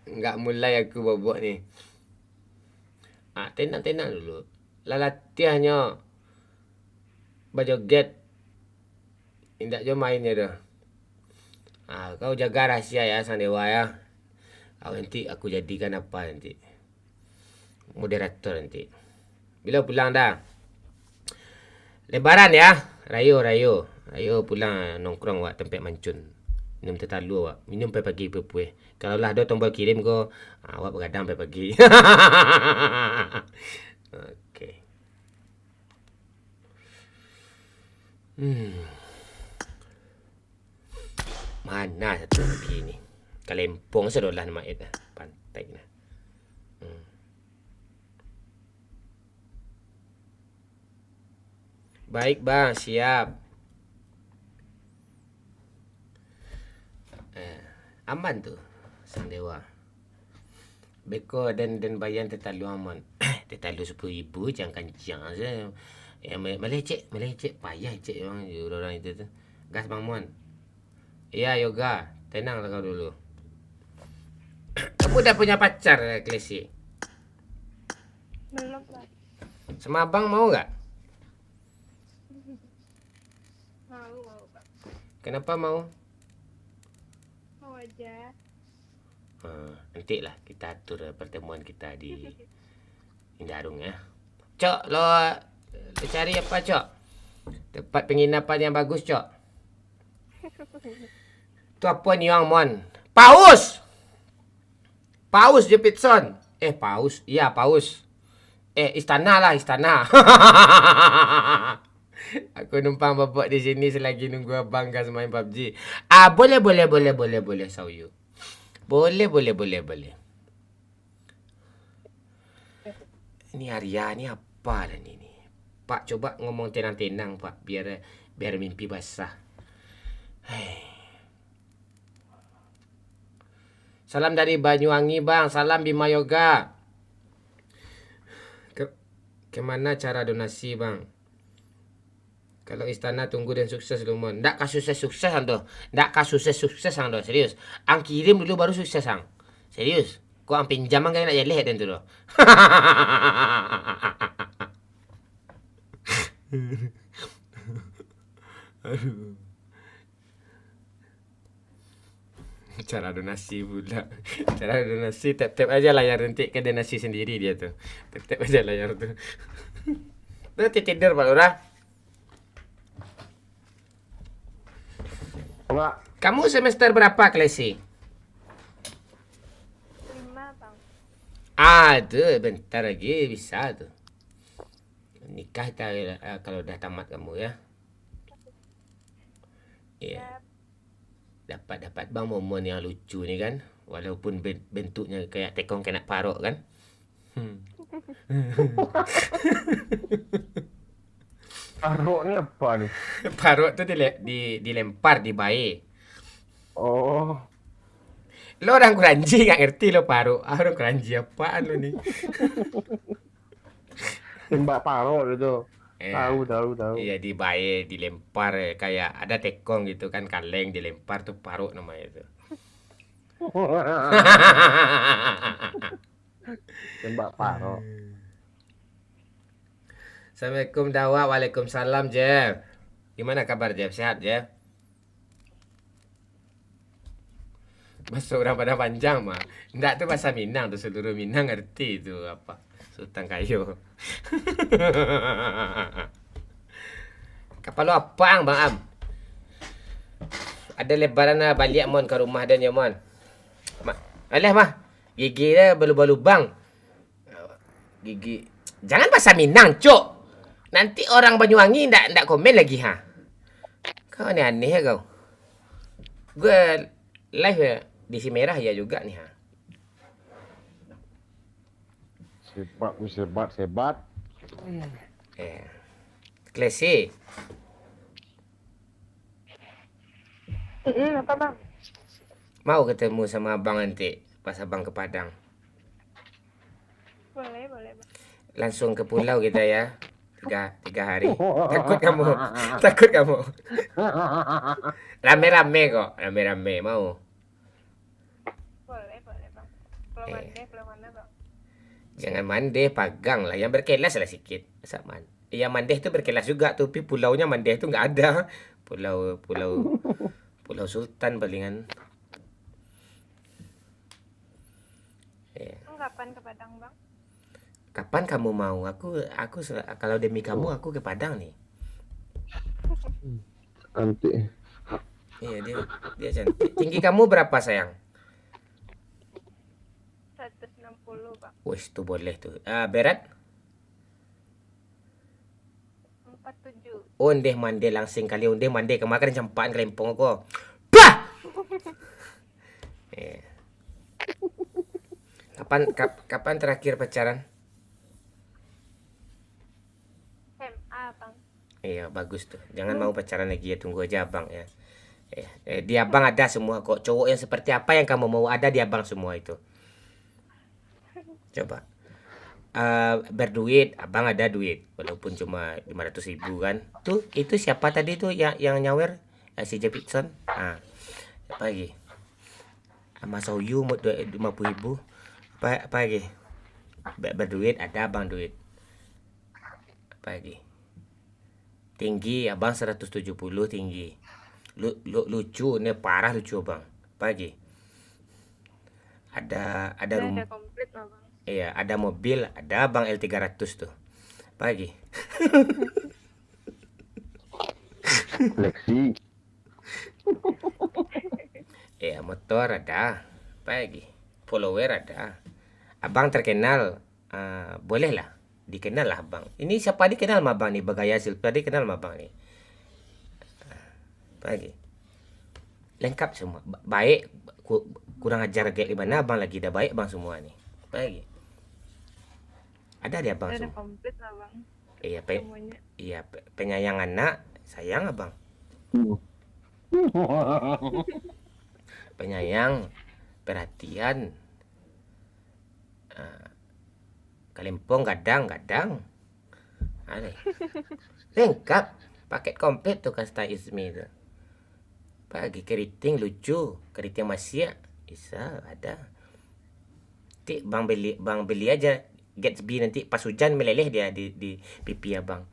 Speaker 1: Enggak mulai aku bobok nih. Tenang dulu. Latihannya bajoget. Indak jo mainnya dah. Kau jaga rahasia ya Sang Dewa ya. Nanti aku jadikan apa nanti? Moderator nanti. Bila pulang dah? Lebaran ya. Rayo pulang nongkrong wak tempat mancun. Minum tetalu wak. Minum pagi pupuh. Kalau lah ada tombol kirim ko, wak begadang pagi. Okey. Mana satu lagi ni? Kalempong sedolah nama it pantai nah. Baik bang, siap. Aman tu Sang Dewa. Beko dan bayan tetalu aman. Tetalu 10,000 jangan kancang saja. Melecek payah cek orang itu tu. Gas Bang Mon. Ya yoga, tenanglah kau dulu. Kamu udah punya pacar Klesi?
Speaker 11: Belum lah.
Speaker 1: Sama abang mau nggak?
Speaker 11: Mau Pak.
Speaker 1: Kenapa mau?
Speaker 11: Mau aja.
Speaker 1: Nanti lah kita atur pertemuan kita di Indarung ya. Cok, lo cari apa Cok? Tempat penginapan yang bagus Cok. Tu apa ni yang Mon? Paus Jepitson. Paus. Iya, Paus. Istana lah, istana. Aku numpang babak di sini selagi nunggu abang gas main PUBG. Boleh Sauyu. Boleh. Ini Arya ni apa dah ni? Pak coba ngomong tenang-tenang Pak biar mimpi basah. Salam dari Banyuwangi bang. Salam Bima Yoga. Kemana cara donasi bang? Kalau istana tunggu dan sukses Lumon. Ndak sukses ando. Serius. Ang kirim dulu baru sukses ang. Serius. Kau ang pinjam ang kaya nak jeleh dan tu doh. Aduh. Cara donasi pula. Cara donasi tap-tap aja layar nanti ke donasi sendiri dia tuh. Tap-tap aja layar tuh. Nanti tidur Pak Lurah.
Speaker 10: Enggak.
Speaker 1: Kamu semester berapa Klesi?
Speaker 11: 5 Bang.
Speaker 1: Tuh bentar lagi bisa tuh. Nikah kita kalau udah tamat kamu ya. Iya. Dapat Bang Momon yang lucu ni kan. Walaupun bentuknya kayak tekong kena parok kan.
Speaker 10: Parok ni apa ni?
Speaker 1: Parok tu dilempar di bayi.
Speaker 10: Oh.
Speaker 1: Lo orang Keranji nggak ngerti lo parok. Orang Keranji apaan lo ni?
Speaker 10: Tembak parok itu.
Speaker 1: Ya.
Speaker 10: Tahu.
Speaker 1: Iya di bayi dilempar kayak ada tekong gitu kan kaleng dilempar tuh parok namanya itu.
Speaker 10: Tembak parok.
Speaker 1: Assalamualaikum Dawa, waalaikumsalam Jeff. Gimana kabar Jeff? Sehat Jeff? Bahasa orang pada panjang mah. Enggak tuh bahasa Minang tuh seluruh Minang ngerti itu apa. Sultan Kayo. Kapal lo apang Bang Am? Ada lebaran balik mon ke rumah dan ya mon. Alah mah. Gigi dia berlubang-lubang. Gigi. Jangan bahasa Minang, Cuk. Nanti orang Banyuwangi ndak komen lagi ha. Kau aneh-aneh ya kau. Gue live ya di si merah ya juga nih ha.
Speaker 10: Sebat.
Speaker 1: Klesi.
Speaker 11: Apa bang?
Speaker 1: Mau ketemu sama abang nanti pas abang ke Padang.
Speaker 11: Boleh bang.
Speaker 1: Langsung ke pulau kita ya. Tiga hari. Takut kamu. Rame-rame kok. Rame-rame mau.
Speaker 11: Boleh bang. Belum mana bang?
Speaker 1: Jangan mandeh, pagang lah. Yang berkelas lah sikit. Sama. Yang mandeh tu berkelas juga. Tapi pulaunya mandeh tu nggak ada. Pulau Sultan palingan.
Speaker 11: Kapan ke Padang bang?
Speaker 1: Kapan kamu mau? Aku kalau demi kamu aku ke Padang nih.
Speaker 10: Cantik.
Speaker 1: Iya dia cantik. Tinggi kamu berapa sayang?
Speaker 11: 160 bang.
Speaker 1: Wih, tuh boleh tuh. Berat?
Speaker 11: 47.
Speaker 1: Ondeh mande langsing kali ondeh mande kemarin campaan kelempong aku. Bah! Kapan terakhir pacaran?
Speaker 11: SMA bang.
Speaker 1: Iya, bagus tuh. Jangan mau pacaran lagi ya, tunggu aja abang ya. Di abang ada semua kok. Cowok yang seperti apa yang kamu mau ada di abang semua itu. Coba. Berduit, abang ada duit. Walaupun cuma 500.000 kan. Tuh, itu siapa tadi tuh yang nyawer? Si Jepitson. Apa lagi? Mas Oyu 50.000. Apa lagi? Berduit, ada abang duit. Apa lagi? Tinggi, abang 170 tinggi. Lucu, ini parah lucu abang. Apa lagi? Ada rumah.
Speaker 11: Udah komplit lah bang.
Speaker 1: Iya, ada mobil, ada abang L300 tuh. Apa lagi?
Speaker 10: Flexi.
Speaker 1: Iya, motor ada. Apa lagi? Follower ada. Abang terkenal. Boleh lah. Dikenal lah abang. Ini siapa dikenal sama abang nih? Bagaya Silpa dikenal sama abang nih. Apa lagi? Lengkap semua. Baik. Kurang ajar kayak gimana abang lagi. Dah baik bang semua nih. Apa lagi? Ada di abang
Speaker 11: Udah
Speaker 1: semua.
Speaker 11: komplit lah bang.
Speaker 1: Iya, penyayang anak. Sayang abang. Penyayang. Perhatian. Kelempong gadang. Ada. Lengkap. Paket komplit tuh kasta Ismi tuh. Pagi keriting lucu. Keriting masia. Bisa ada. Nanti bang beli aja Gatsby nanti pas hujan meleleh dia di pipi abang.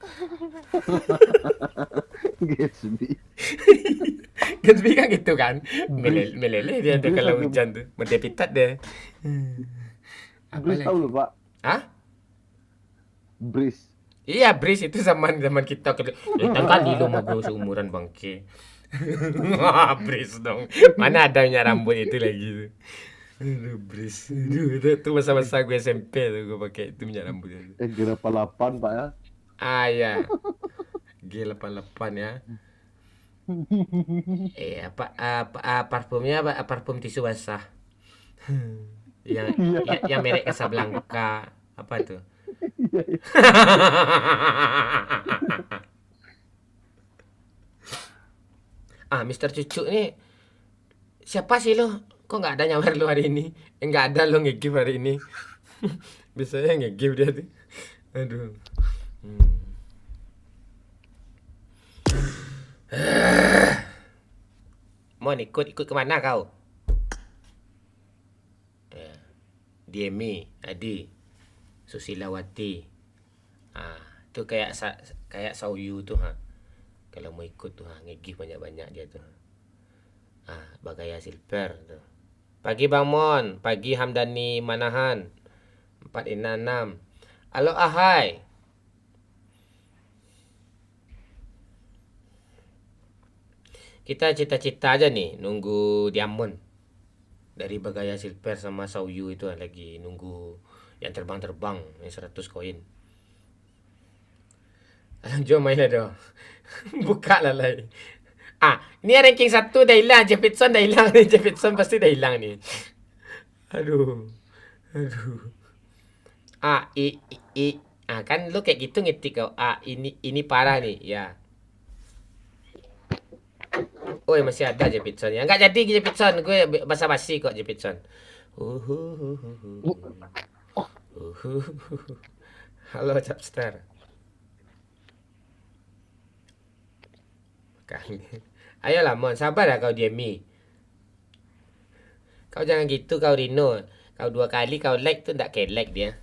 Speaker 1: Gatsby kan gitu kan. Meleleh dia kalau hujan tuh. Mendepitat dia.
Speaker 10: Breeze tahu loh pak.
Speaker 1: Hah?
Speaker 10: Breeze.
Speaker 1: Iya, Breeze itu zaman kita. Datang kali lo mau seumuran bangke. Breeze dong. Mana adanya rambut itu lagi tuh. Aduh, Breeze. Itu masa-masa gue SMP tuh gue pakai itu minyak rambut itu.
Speaker 10: G88 pak ya.
Speaker 1: Ya. G88 ya. Parfumnya parfum tisu basah. yang merek Casablanca. Apa tuh? Mister Cucu nih, siapa sih lo? Kok nggak ada nyamar lo hari ini? Nggak ada lo nge-give hari ini. Biasanya nge-give dia tuh. Aduh. Mon, ikut kemana kau? Diemi, Adi, Susilawati. Tuh kayak Sauyu tuh, kalau mau ikut tuh, nge-give banyak-banyak dia tuh. Bagaya Silver tuh. Pagi Bang Mon, pagi Hamdani Manahan. 466. Halo ahai. Kita cita-cita aja nih nunggu Diamond. Dari Bagaya Silver sama Sauyu itu lagi nunggu yang terbang-terbang yang 100 koin. Jom main lah dong. Buka lah lah. Ini ranking 1 dah hilang. Jefferson dah hilang nih. Jefferson pasti dah hilang nih. Aduh. Kan lu kayak gitu ngetik kau. Ini parah nih. Ya. Masih ada Jefferson ya. Enggak jadi Jefferson. Gue basa-basi kok Jefferson. Halo Chapster. Ayolah Mon, sabar lah kau Diemi. Kau jangan gitu kau Rino. Kau 2 kali kau like tuh ndak kayak like dia.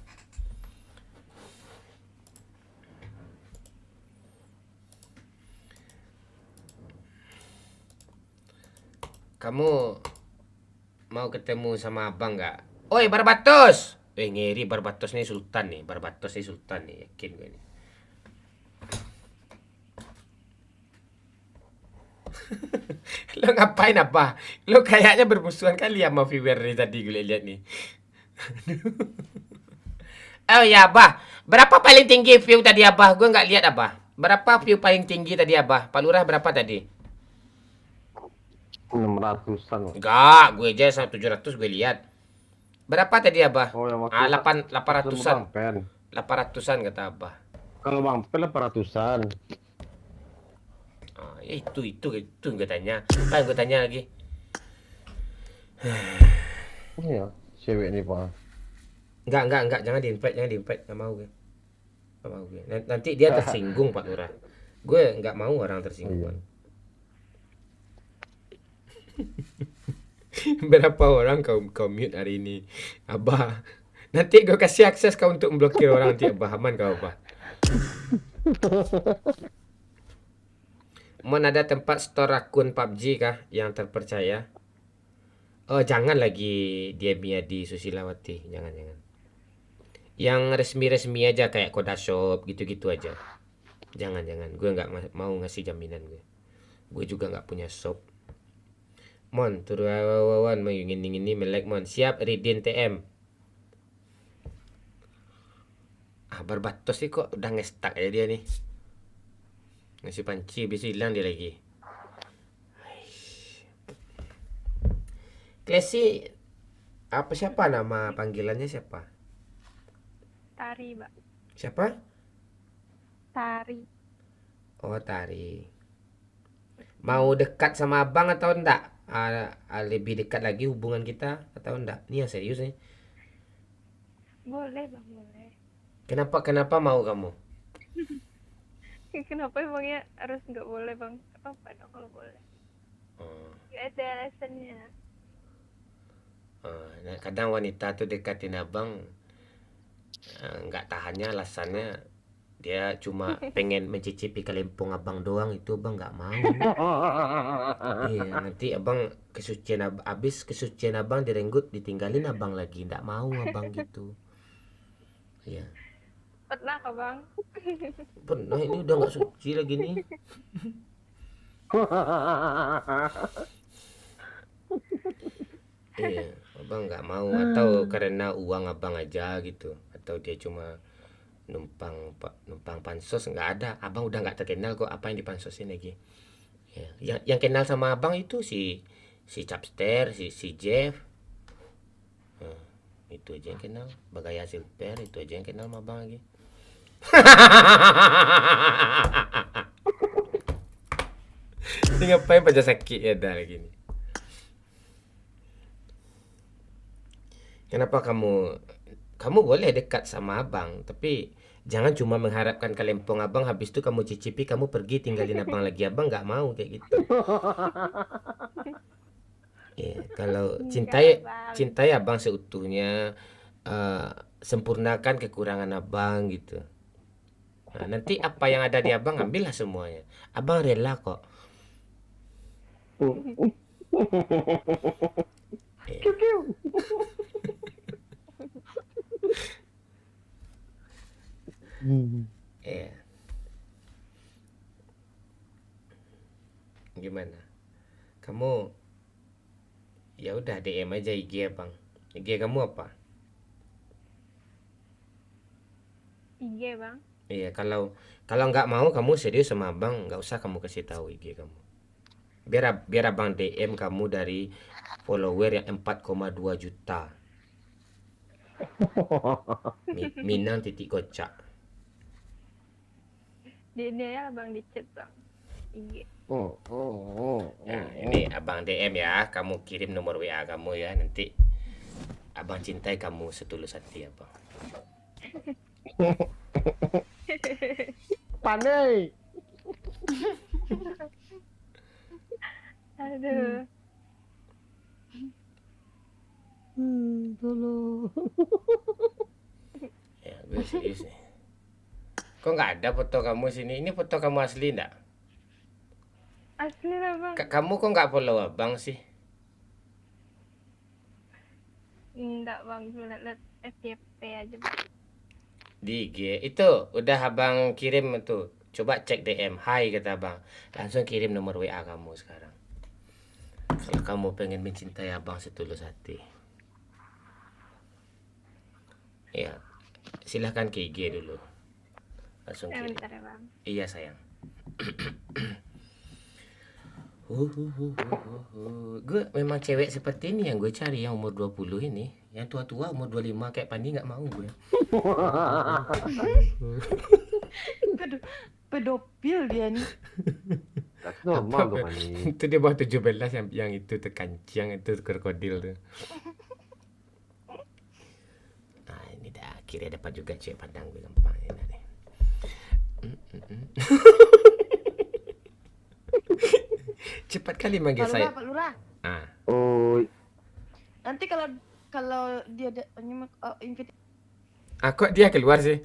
Speaker 1: Kamu mau ketemu sama abang nggak? Oi Barbatos. Ngeri Barbatos nih Sultan nih. Barbatos nih Sultan nih. Yakin gue nih. Lo ngapain apa? Lo kayaknya bermusuhan kali sama viewer nih tadi gue lihat nih. Oh ya Abah, berapa paling tinggi view tadi Abah? Gue nggak lihat Abah. Berapa view paling tinggi tadi Abah? Pak Lurah berapa tadi?
Speaker 10: 600-an.
Speaker 1: Enggak, gue aja 700 gue lihat. Berapa tadi Abah?
Speaker 10: Oh, yang waktu
Speaker 1: 800-an.
Speaker 10: Bang Pen.
Speaker 1: 800-an kata Abah.
Speaker 10: Kalau Bang Pen 800-an.
Speaker 1: Itu gue tanya. Kan gue tanya lagi.
Speaker 10: Iya, cewek ini Pak.
Speaker 1: Enggak, jangan di-invite. Enggak mau gue. Nanti dia tersinggung Pak Lurah. Gue enggak mau orang tersinggung. Berapa orang kau mute hari ini? Abah. Nanti gue kasih akses kau untuk memblokir orang nanti Abah. Aman kau Abah. Mon ada tempat store akun PUBG kah yang terpercaya? Oh jangan lagi dia di Susilawati. Jangan. Yang resmi aja kayak Kodashop gitu-gitu aja. Jangan. Gue nggak mau ngasih jaminan gue. Gue juga nggak punya shop. Mon, turun wawan mau ini melek Mon. Siap Ridin TM. Barbatos sih kok udah ngestak aja dia nih. Ngasih panci bisa hilang dia lagi. Klesi siapa nama panggilannya siapa?
Speaker 11: Tari, Mbak.
Speaker 1: Siapa?
Speaker 11: Tari.
Speaker 1: Oh, Tari. Mau dekat sama abang atau enggak? Lebih dekat lagi hubungan kita atau enggak? Ini yang serius nih.
Speaker 11: Boleh, Bang, boleh.
Speaker 1: Kenapa mau kamu?
Speaker 11: Kenapa emangnya harus nggak boleh, Bang? Apa dong kalau boleh? Nggak ada alasannya.
Speaker 1: Kadang wanita tuh dekatin abang nggak tahannya alasannya dia cuma pengen mencicipi kelempong abang doang, itu abang nggak mau. Iya, nanti abang kesucian abang direnggut, ditinggalin abang lagi, nggak mau abang gitu. Iya.
Speaker 11: Pernah kok, Bang?
Speaker 1: Pernah, ini udah nggak suci lagi nih. Iya, abang nggak mau atau karena uang abang aja gitu, atau dia cuma numpang pansos, nggak ada. Abang udah nggak terkenal kok, apa yang dipansosin lagi. Ya, yang kenal sama abang itu si Chapster, si Jeff. Itu aja yang kenal. Bagaya Silver itu aja yang kenal sama abang lagi. Ini ngapain pada sakit ya dah lagi nih. Kenapa kamu boleh dekat sama abang, tapi jangan cuma mengharapkan kelempong abang, habis itu kamu cicipi, kamu pergi tinggalin abang lagi. Abang nggak mau kayak gitu. Ya, kalau cintai abang seutuhnya, sempurnakan kekurangan abang gitu. Nah, nanti apa yang ada di abang ambillah semuanya. Abang rela kok. Ya. Gimana? Kamu ya udah DM aja IG abang. IG kamu apa?
Speaker 11: IG bang.
Speaker 1: Iya, kalau nggak mau kamu serius sama abang, nggak usah kamu kasih tahu IG kamu. Biar abang DM kamu dari follower yang 4,2 juta. Minang titik kocak.
Speaker 11: Dia ya abang di chat bang. IG.
Speaker 1: Nah, ini abang DM ya, kamu kirim nomor WA kamu ya, nanti abang cintai kamu setulus hati abang.
Speaker 10: Pandai.
Speaker 11: Aduh.
Speaker 10: Tolong.
Speaker 1: Ya, gue serius nih. Kok nggak ada foto kamu sini? Ini foto kamu asli nggak?
Speaker 11: Asli lah bang.
Speaker 1: Kamu kok nggak follow abang sih?
Speaker 11: Enggak bang, cuma liat FYP aja bang.
Speaker 1: Di IG itu udah abang kirim tuh. Coba cek DM, hai kata abang. Langsung kirim nomor WA kamu sekarang. Kalau kamu pengen mencintai abang setulus hati. Ya, silahkan ke IG dulu. Langsung kirim.
Speaker 11: Bentar ya bang.
Speaker 1: Iya sayang. Gue memang cewek seperti ini yang gue cari, yang umur 20 ini. Yang tua-tua umur 25 kayak Pandi nggak mau gue.
Speaker 8: Pedofil dia nih.
Speaker 10: Normal tuh Pani.
Speaker 1: Itu dia bawah 17 yang itu terkancing, itu krokodil tuh. Nah ini dah akhirnya dapat juga cewek pandang gue gampang ini nih. Cepat kali manggil
Speaker 8: Pak
Speaker 1: saya.
Speaker 8: Lurah, Pak Lurah.
Speaker 1: Ah.
Speaker 10: Oh,
Speaker 8: Nanti kalau dia ada invite
Speaker 1: Kok dia keluar sih?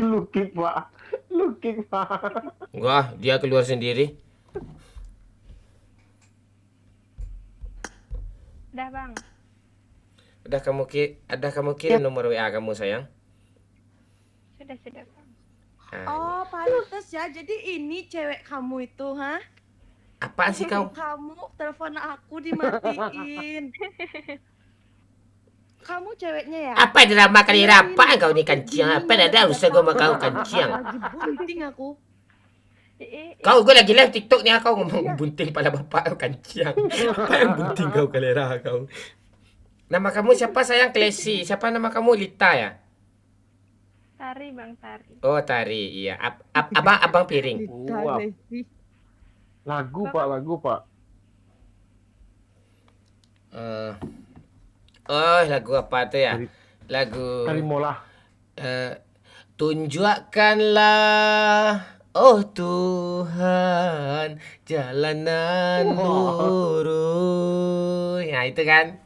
Speaker 10: lukik Pak. Lukik Pak.
Speaker 1: Wah, dia keluar sendiri.
Speaker 11: Udah bang.
Speaker 1: Udah kamu kirim nomor WA kamu sayang?
Speaker 11: Sudah bang.
Speaker 1: Nah,
Speaker 8: Oh, pantes ya. Jadi ini cewek kamu itu, hah?
Speaker 1: apaan sih kau?
Speaker 8: Kamu telepon aku dimatiin. Kamu ceweknya ya?
Speaker 1: Apa drama kali apa kau nih kancing? Apa ada usah gue sama kau kancing?
Speaker 8: Lagi bunting aku.
Speaker 1: Kau gue lagi live TikTok nih kau ngomong bunting pada bapak kau kancing. Apa yang bunting kau kalera kau? Nama kamu siapa sayang? Klesi. Siapa nama kamu? Lita ya?
Speaker 11: Tari bang, Tari.
Speaker 1: Oh Tari, iya. Abang piring.
Speaker 10: Wah. Lagu Pak, lagu Pak.
Speaker 1: Lagu apa tuh ya? Lagu
Speaker 10: Karimola.
Speaker 1: tunjukkanlah oh Tuhan jalanan lurus. Nah itu kan.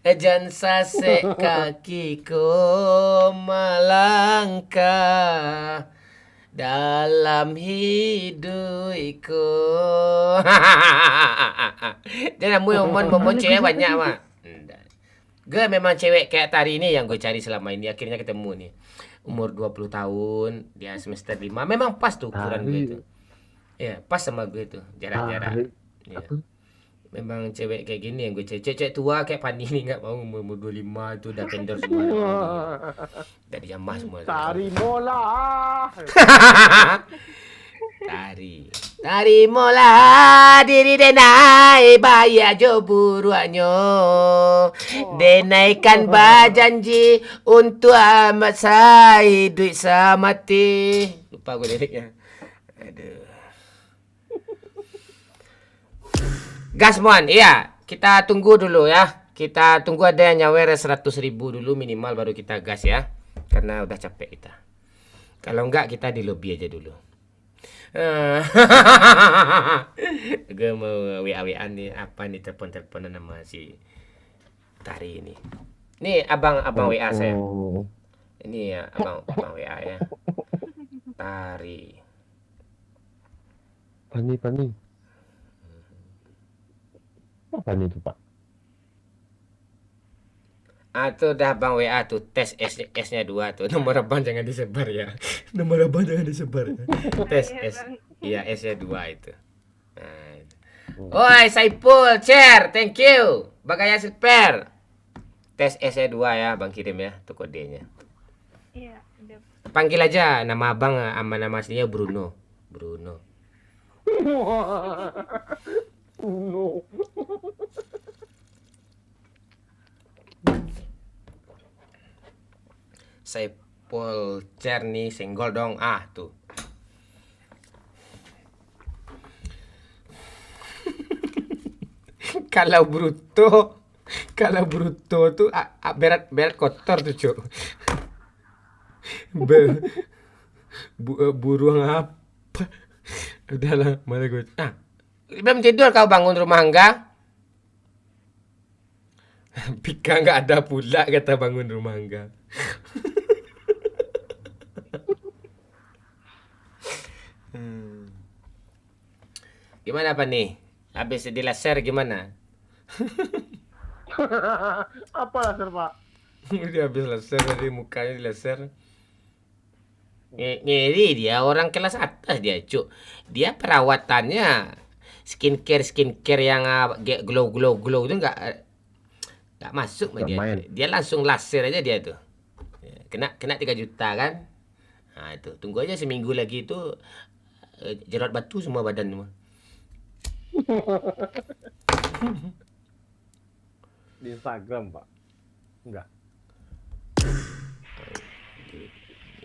Speaker 1: Jangan sase kakiku melangkah dalam hidupku. Dia momon cewek banyak mah. Gue memang cewek kayak Tari ini yang gue cari selama ini. Akhirnya ketemu nih. Umur 20 tahun, dia semester 5. Memang pas tuh ukuran gue itu. Ya, pas sama gue tuh, jarak-jarak. Ya. Memang cewek kayak gini yang gue cari. Cewek tua kayak Pani ini nggak mau umur 25 itu udah kendor semua. Udah dijamah semua.
Speaker 10: Tari bola.
Speaker 1: Tari mola diri denai bayar jo buruanyo. Denaikan berjanji untuk amat saya duit samati. Lupa gue liriknya. Aduh. Gas mon, iya. Kita tunggu dulu ya. Kita tunggu ada yang nyawer 100.000 dulu minimal baru kita gas ya. Karena udah capek kita. Kalau enggak kita di lobby aja dulu. Gue mau WA-WA nih apa nih telepon-teleponan sama si Tari ini. Nih abang WA saya. Ini ya abang WA ya. Tari.
Speaker 10: Pani. Apa nih itu, Pak?
Speaker 1: Tuh dah abang WA tuh tes S-nya 2 tuh. Nomor abang jangan disebar ya. Nomor abang jangan disebar. Tes S. Iya, S-nya 2 itu. Nah, itu. Oi, Saipul, share. Thank you. Bagaya Silper. Tes S-nya 2 ya, Bang kirim ya tuh kodenya.
Speaker 11: Iya, udah.
Speaker 1: Panggil aja nama abang sama nama aslinya Bruno.
Speaker 10: No.
Speaker 1: Saipul Cerni senggol dong. Tuh. Kalau bruto tuh berat kotor tuh, Cuk. Burung apa? Udahlah, malah gue. Belum tidur kau bangun rumah enggak? Pika nggak ada pula kata bangun rumah enggak. Gimana apa nih? Habis di laser gimana?
Speaker 10: Apa laser, Pak?
Speaker 1: Dia habis laser dari mukanya di laser. Ngeri dia orang kelas atas dia, Cuk. Dia perawatannya skincare yang glow itu nggak masuk sama dia. Dia langsung laser aja dia tuh. Kena 3 juta kan? Nah, itu tunggu aja seminggu lagi itu jerat batu semua badan semua.
Speaker 10: Di Instagram, Pak? Enggak.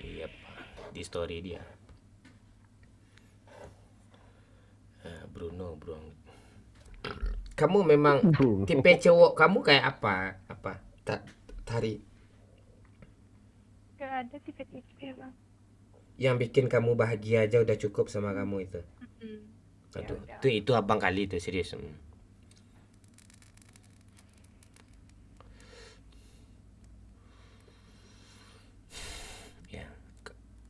Speaker 1: Iya, Pak. Di story dia. Bruno. Kamu memang tipe cowok kamu kayak apa? Tari.
Speaker 11: Gak ada tipe-tipe, Bang.
Speaker 1: Yang bikin kamu bahagia aja udah cukup sama kamu itu. Aduh, itu abang kali itu serius. Ya.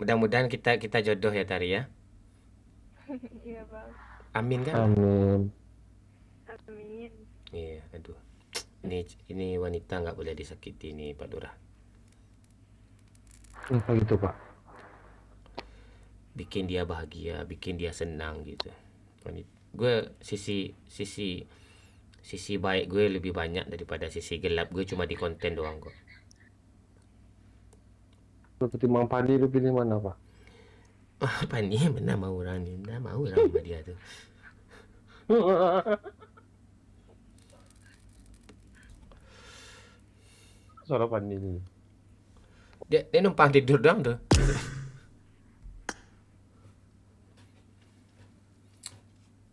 Speaker 1: Mudah-mudahan kita jodoh ya Tari ya.
Speaker 11: Iya, Bang.
Speaker 1: Amin kan?
Speaker 11: Amin.
Speaker 1: Iya, aduh. Ini wanita nggak boleh disakiti nih Pak Lurah.
Speaker 10: Kenapa gitu, Pak?
Speaker 1: Bikin dia bahagia, bikin dia senang gitu. Gue sisi baik gue lebih banyak daripada sisi gelap gue cuma di konten doang kok.
Speaker 10: Lu ketimbang Pani lu pilih mana, Pak?
Speaker 1: Pani benar mau orang ni, dah mau orang sama dia tu.
Speaker 10: Suara Pani ini.
Speaker 1: Dia numpang tidur doang tuh.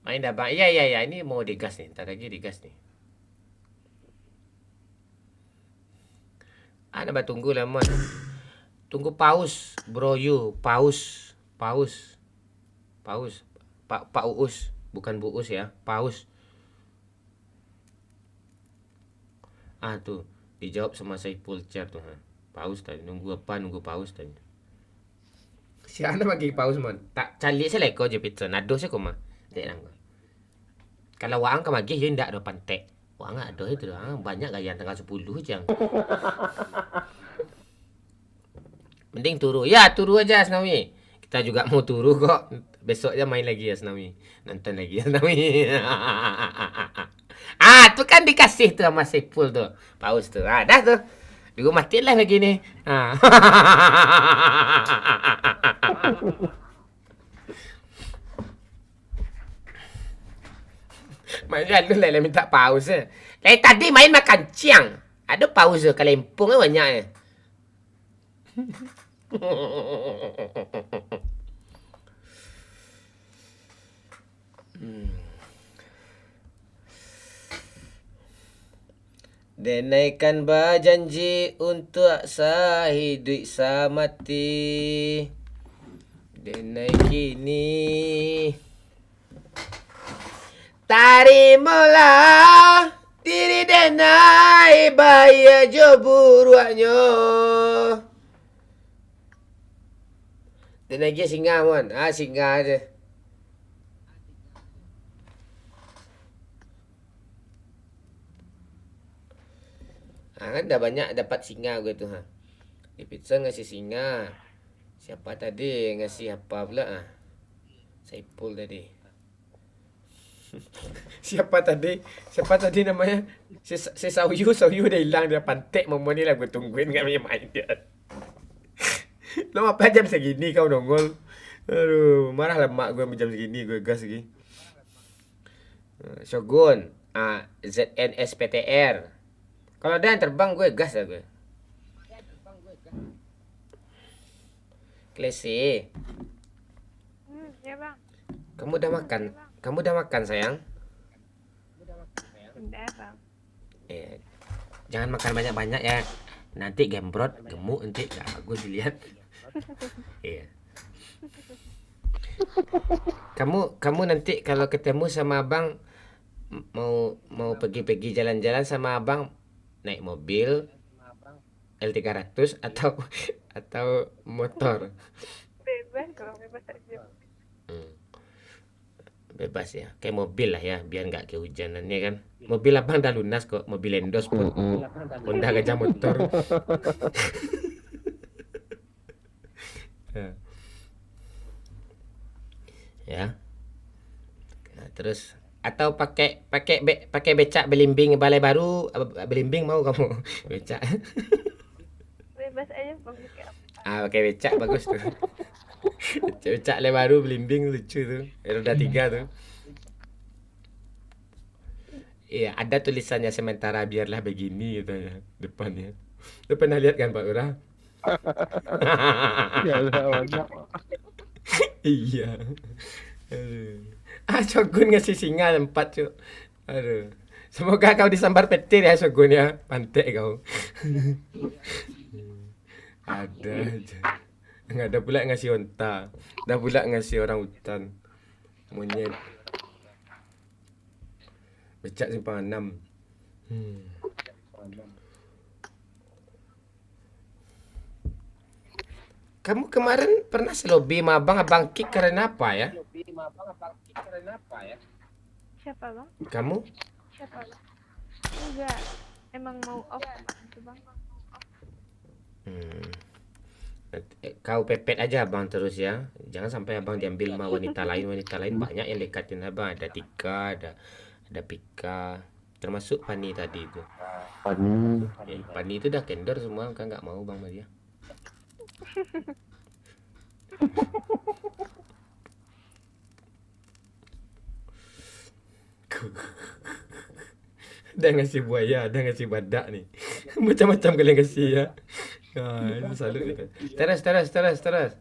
Speaker 1: Main dah bang. Iya. Ini mau digas nih. Ntar lagi digas nih. Nak tunggu lah, Mon. Tunggu paus, bro you. Paus. Pak Uus. Bukan Bu Us ya. Paus. Tuh. Dijawab sama Saipul Cer tuh. Paus tadi. Nunggu paus tadi. Si Ana bagi paus, Mon. Tak calik saya leko je pizza. Nado saya koma. Dek nang. Kalau waang ka magi yun ndak do pantek. Waang ada itu banyak gaya tanggal 10 jang. Mending turu. Ya, turu aja Asnawi. Kita juga mau turu kok. Besoknya main lagi ya Asnawi. Nonton lagi ya Asnawi. Tuh kan dikasih tuh sama Saipul tuh. Paus tuh. Dah tuh. Dulu mati lah lagi nih. Makanya lu lah minta pause. Tadi main makan ciang. Ada pause Kalempong banyaknya. Denaikan berjanji untuk sah hidup samati. Denai kini. Tarimalah diri denai bahaya jo buruaknya. Denai ke singa mon. Singa aja. Kan dah banyak dapat singa gue tuh Di pizza ngasih singa. Siapa tadi ngasih apa pula Saipul tadi. Siapa tadi namanya? Si Sauyu udah hilang, dia pantek momo ni lah gue tungguin enggak main dia. Lo apa jam segini kau nongol? Aduh, marah lah mak gue jam segini gue gas lagi. Shogun, ZNSPTR. Kalau ada yang terbang gue gas lah gue. Klesi.
Speaker 11: Ya bang.
Speaker 1: Kamu udah makan? Kamu udah makan sayang?
Speaker 11: Udah bang.
Speaker 1: Jangan makan banyak-banyak ya. Nanti gembrot, gemuk nanti gak bagus dilihat. Iya. Kamu nanti kalau ketemu sama abang mau pergi jalan-jalan sama abang naik mobil L300 atau motor?
Speaker 11: Bebas kalau bebas aja.
Speaker 1: Bebas ya, kayak mobil lah ya, biar nggak kehujanannya kan. Mobil abang dah lunas kok, mobil Endos pun. Honda Gajah Motor. Ya. Nah, terus atau pakai becak belimbing Balai Baru, belimbing mau kamu becak.
Speaker 11: Bebas aja bang.
Speaker 1: Pakai becak bagus tuh. Becak Balai Baru belimbing lucu tuh. Roda 3 tuh. Iya, ada tulisannya sementara biarlah begini gitu ya depannya. Lu pernah lihat kan Pak Lurah?
Speaker 10: Ya banyak.
Speaker 1: Iya. Shogun ngasih singa 4 cuk. Aduh. Semoga kau disambar petir ya Shogun ya. Pantek kau. Ada aja. Nggak ada pula ngasih onta. Dah pula ngasih orang hutan. Monyet. Becak simpang 6. Kamu kemarin pernah selobi sama abang kick karena apa ya?
Speaker 11: Siapa bang?
Speaker 1: Kamu?
Speaker 11: Siapa bang? Enggak. Emang mau off itu bang.
Speaker 1: Kau pepet aja abang terus ya. Jangan sampai abang diambil sama wanita lain banyak yang dekatin abang. Ada Tika, ada Pika, termasuk Pani tadi itu. Pani itu dah kendor semua, kan nggak mau bang Maria. Ada ngasih buaya, ada ngasih badak nih. Macam-macam kalian kasih ya. Ini salut nih. Terus.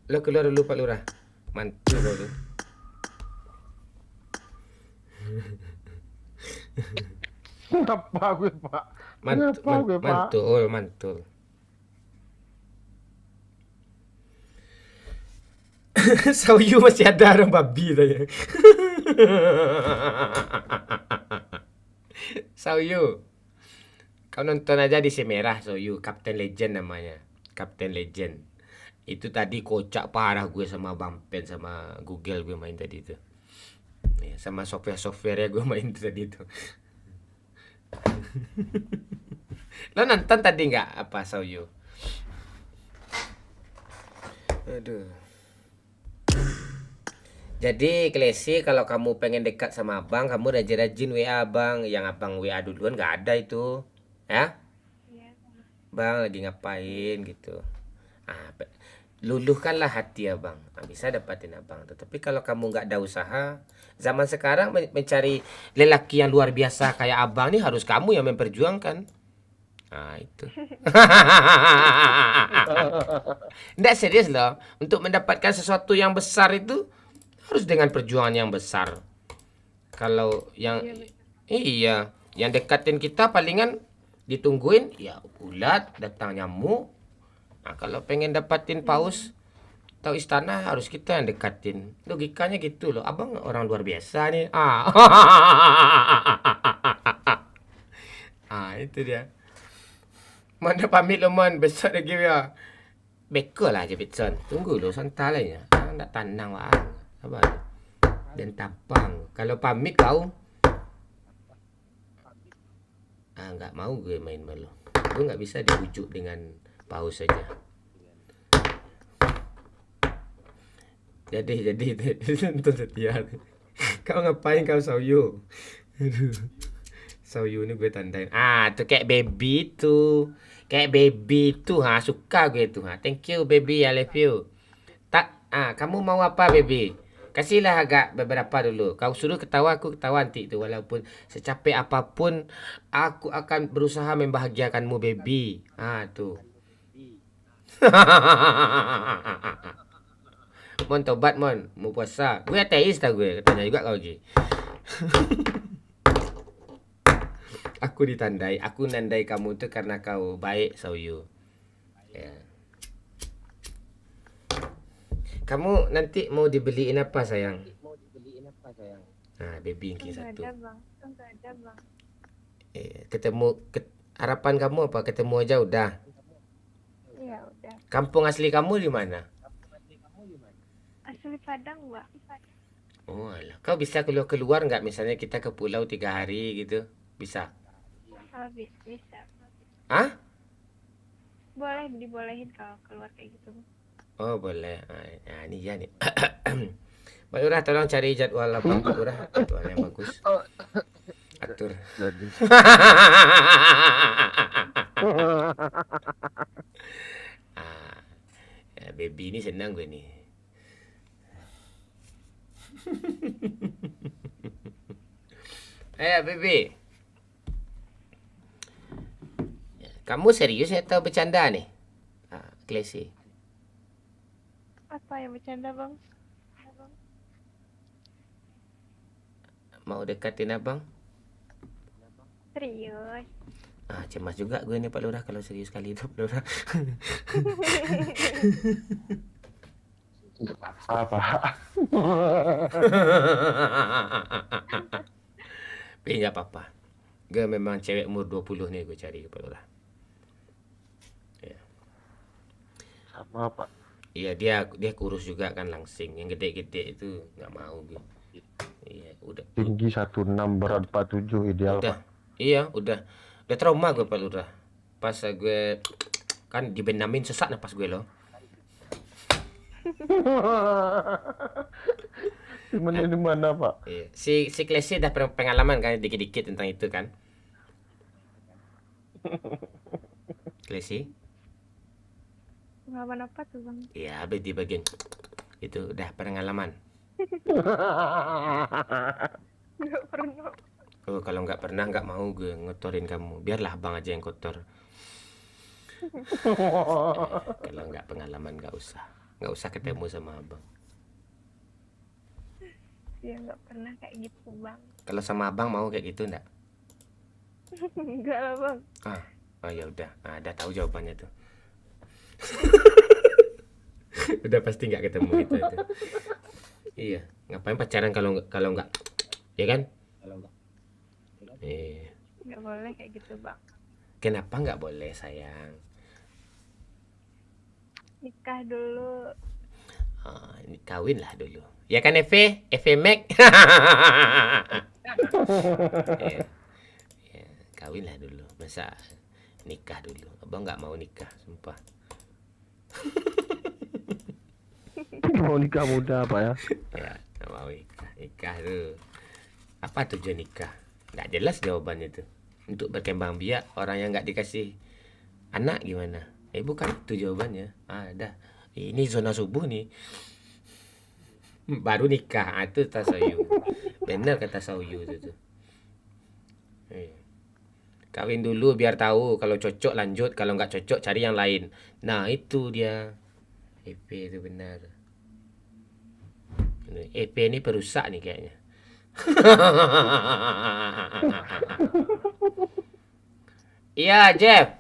Speaker 1: Lo keluar dulu Pak Lurah. Mantul kau tu.
Speaker 10: Kenapa gue Pak? Kenapa gue Pak?
Speaker 1: Mantul. Sauyu masih ada orang babi tanya. Sauyu, kau nonton aja di Semerah Sauyu, Captain Legend namanya. Captain Legend. Itu tadi kocak parah gue sama Bang Pen sama Google gue main tadi itu. Ya, sama software ya gue main tadi itu. Lo nonton tadi nggak apa Sauyu? Aduh. Jadi Klesi, kalau kamu pengen dekat sama abang, kamu rajin-rajin WA abang. Yang abang WA duluan nggak ada itu, ya? Bang lagi ngapain gitu. luluhkanlah hati abang. Bisa dapatin abang. Tetapi kalau kamu nggak ada usaha, zaman sekarang mencari lelaki yang luar biasa kayak abang nih harus kamu yang memperjuangkan. Nah, itu. Nggak serius loh. Untuk mendapatkan sesuatu yang besar itu harus dengan perjuangan yang besar. Kalau yang iya, yang dekatin kita palingan ditungguin ya ulat, datang nyamuk. Nah, kalau pengen dapatin paus atau istana harus kita yang dekatin. Logikanya gitu loh. Abang orang luar biasa nih. Itu dia. Mana pamit lo man, besok lagi ya. Beko lah je Bitson. Tunggu lo santai lah ya. Tak tanang wah. Sabar. Dan tapang. Kalau pamit kau nggak mau gue main malu. Gue nggak bisa dibujuk dengan paus saja. Jadi nonton setia. Kau ngapain kau Sauyu? Aduh. Sauyu ni gue tandain. Tu kayak baby tu. Kayak baby tu suka gue tu. Thank you baby, I love you. Kamu mau apa baby? Kasihlah agak beberapa dulu. Kau suruh ketawa, aku ketawa nanti tu. Walaupun secapek apapun, aku akan berusaha membahagiakanmu baby. Tu. Mon tobat mon, mau puasa. Gue ateis dah gue, tanya juga kau lagi. Aku ditandai, aku nandai kamu tu karena kau baik Sauyu. Ya. Kamu nanti mau dibeliin apa sayang? Baby yang satu.
Speaker 11: Enggak ada bang.
Speaker 1: Ketemu harapan kamu apa? Ketemu aja udah.
Speaker 11: Iya udah.
Speaker 1: Kampung asli kamu di mana?
Speaker 11: Asli Padang bang.
Speaker 1: Oh alah. Kau bisa keluar nggak? Misalnya kita ke pulau 3 hari gitu, bisa?
Speaker 11: Bisa.
Speaker 1: Hah?
Speaker 11: Boleh, dibolehin kalau keluar kayak gitu.
Speaker 1: Oh boleh. Ini ya nih. Pak Lurah tolong cari jadwal apa Pak Lurah? Jadwal yang bagus. Atur. Baby ini senang gue nih. Ayo baby. Kamu serius atau bercanda nih? Klesi.
Speaker 11: Apa yang bercanda bang?
Speaker 1: Mau deketin abang?
Speaker 11: Serius.
Speaker 1: Cemas juga gue nih Pak Lurah kalau serius kali itu Pak Lurah.
Speaker 10: Enggak apa-apa.
Speaker 1: Tapi enggak apa-apa. Gue memang cewek umur 20 nih gue cari Pak Lurah. Ya.
Speaker 10: Sama Pak.
Speaker 1: Iya dia kurus juga kan langsing. Yang gede-gede itu nggak mau gue. Iya udah.
Speaker 10: Tinggi 16, berat 47 ideal
Speaker 1: Udah.
Speaker 10: Pak.
Speaker 1: Iya udah trauma gue Pak Lurah. Pas gue kan dibenamin sesak napas gue loh.
Speaker 10: Di mana Pak?
Speaker 1: Iya. Si Klesi dah pengalaman kan dikit-dikit tentang itu kan. Klesi?
Speaker 11: Pengalaman apa tuh bang?
Speaker 1: Iya, di bagian itu udah pengalaman.
Speaker 11: Nggak pernah.
Speaker 1: Oh, kalau nggak pernah nggak mau gue ngotorin kamu. Biarlah abang aja yang kotor. Kalau nggak pengalaman nggak usah ketemu sama abang.
Speaker 11: Ya nggak pernah kayak gitu bang.
Speaker 1: Kalau sama abang mau kayak gitu nggak?
Speaker 11: Enggak lah bang.
Speaker 1: Oh ya udah, udah tahu jawabannya tuh. Udah pasti nggak ketemu gitu itu. Iya, ngapain pacaran kalau nggak, ya kan?
Speaker 11: Nggak boleh kayak gitu bang.
Speaker 1: Kenapa nggak boleh sayang?
Speaker 11: Nikah dulu.
Speaker 1: Ini kawin lah dulu. Ya kan Eve Mac. Kawin lah dulu. Masa nikah dulu? Abang nggak mau nikah, sumpah.
Speaker 10: Mau nikah muda Pak ya?
Speaker 1: Ya, nggak mau nikah tuh. Apa tujuan nikah? Nggak jelas jawabannya tuh. Untuk berkembang biak, orang yang nggak dikasih anak gimana? Bukan itu jawabannya. Dah. Ini zona subuh nih. Baru nikah. Ah, itu Tasauyu. Bener kata Sauyu itu tuh. Kawin dulu biar tahu, kalau cocok lanjut, kalau nggak cocok cari yang lain. Nah itu dia. EP itu benar. EP ini perusak nih kayaknya. Iya Jeff,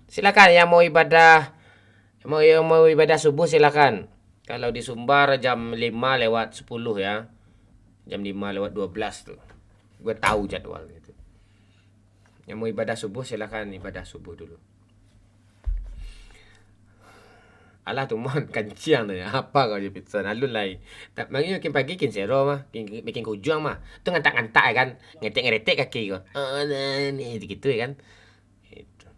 Speaker 1: silakan yang mau ibadah, mau ibadah subuh silakan. Kalau di Sumbar jam 5 lewat 10 ya, jam 5 lewat 12 tuh. Gue tahu jadwal gitu. Yang mau ibadah subuh silakan ibadah subuh dulu. Alah tuh mon kanciang tuh ya. Apa kau di pizza alun lai. Tak mangi makin pagi kin sero mah, bikin kujuang mah. Tu ngantak-ngantak ya kan, ngetek-ngeretek kaki kau. Oh, nah, ini gitu ya kan. Itu.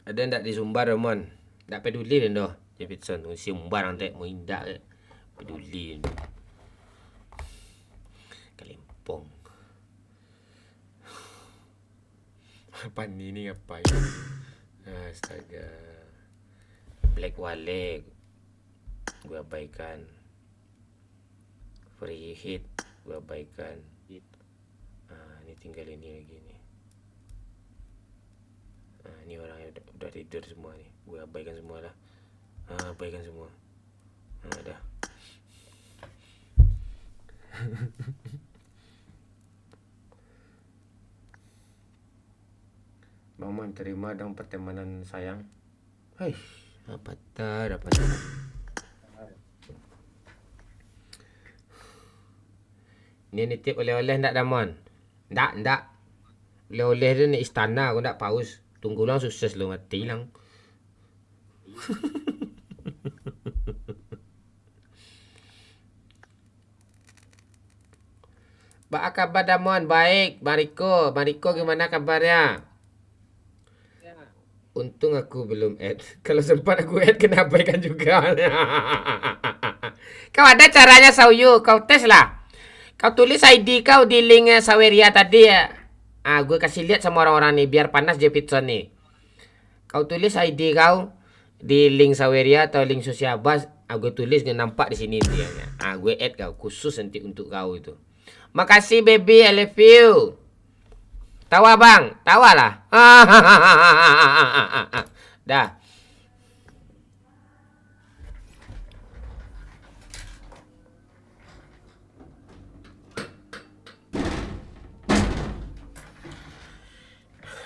Speaker 1: Ada ndak di Sumbar mon? Tak peduli dan doh. Jepitson si Sumbar nanti mau indak ke. Peduli. Kalimpong. Apa ini ngapain? Astaga. Black Wallet gue abaikan. Free hit gue abaikan. Ini tinggal ini lagi nih. Ini orangnya udah tidur semua nih. Gue abaikan semua lah. Abaikan semua. Dah. Mama terima dong pertemanan sayang. Hai, apa tar. Ini nitip oleh-oleh ndak Damon? Ndak. Oleh-oleh dia ni istana aku ndak paus. Tunggu lang sukses lu mati lang. Apa kabar Damon? Baik, Mariko gimana kabarnya? Untung aku belum add. Kalau sempat aku add kena abaikan juga. Kau ada caranya Sauyu, kau tes lah. Kau tulis ID kau di link Saweria tadi ya. Gue kasih lihat sama orang-orang nih biar panas Jepitson nih. Kau tulis ID kau di link Saweria atau link Sosiabas. Gue tulis nggak nampak di sini dia. Gue add kau khusus nanti untuk kau itu. Makasih baby, I love you. Tawa bang, tawa lah. Dah.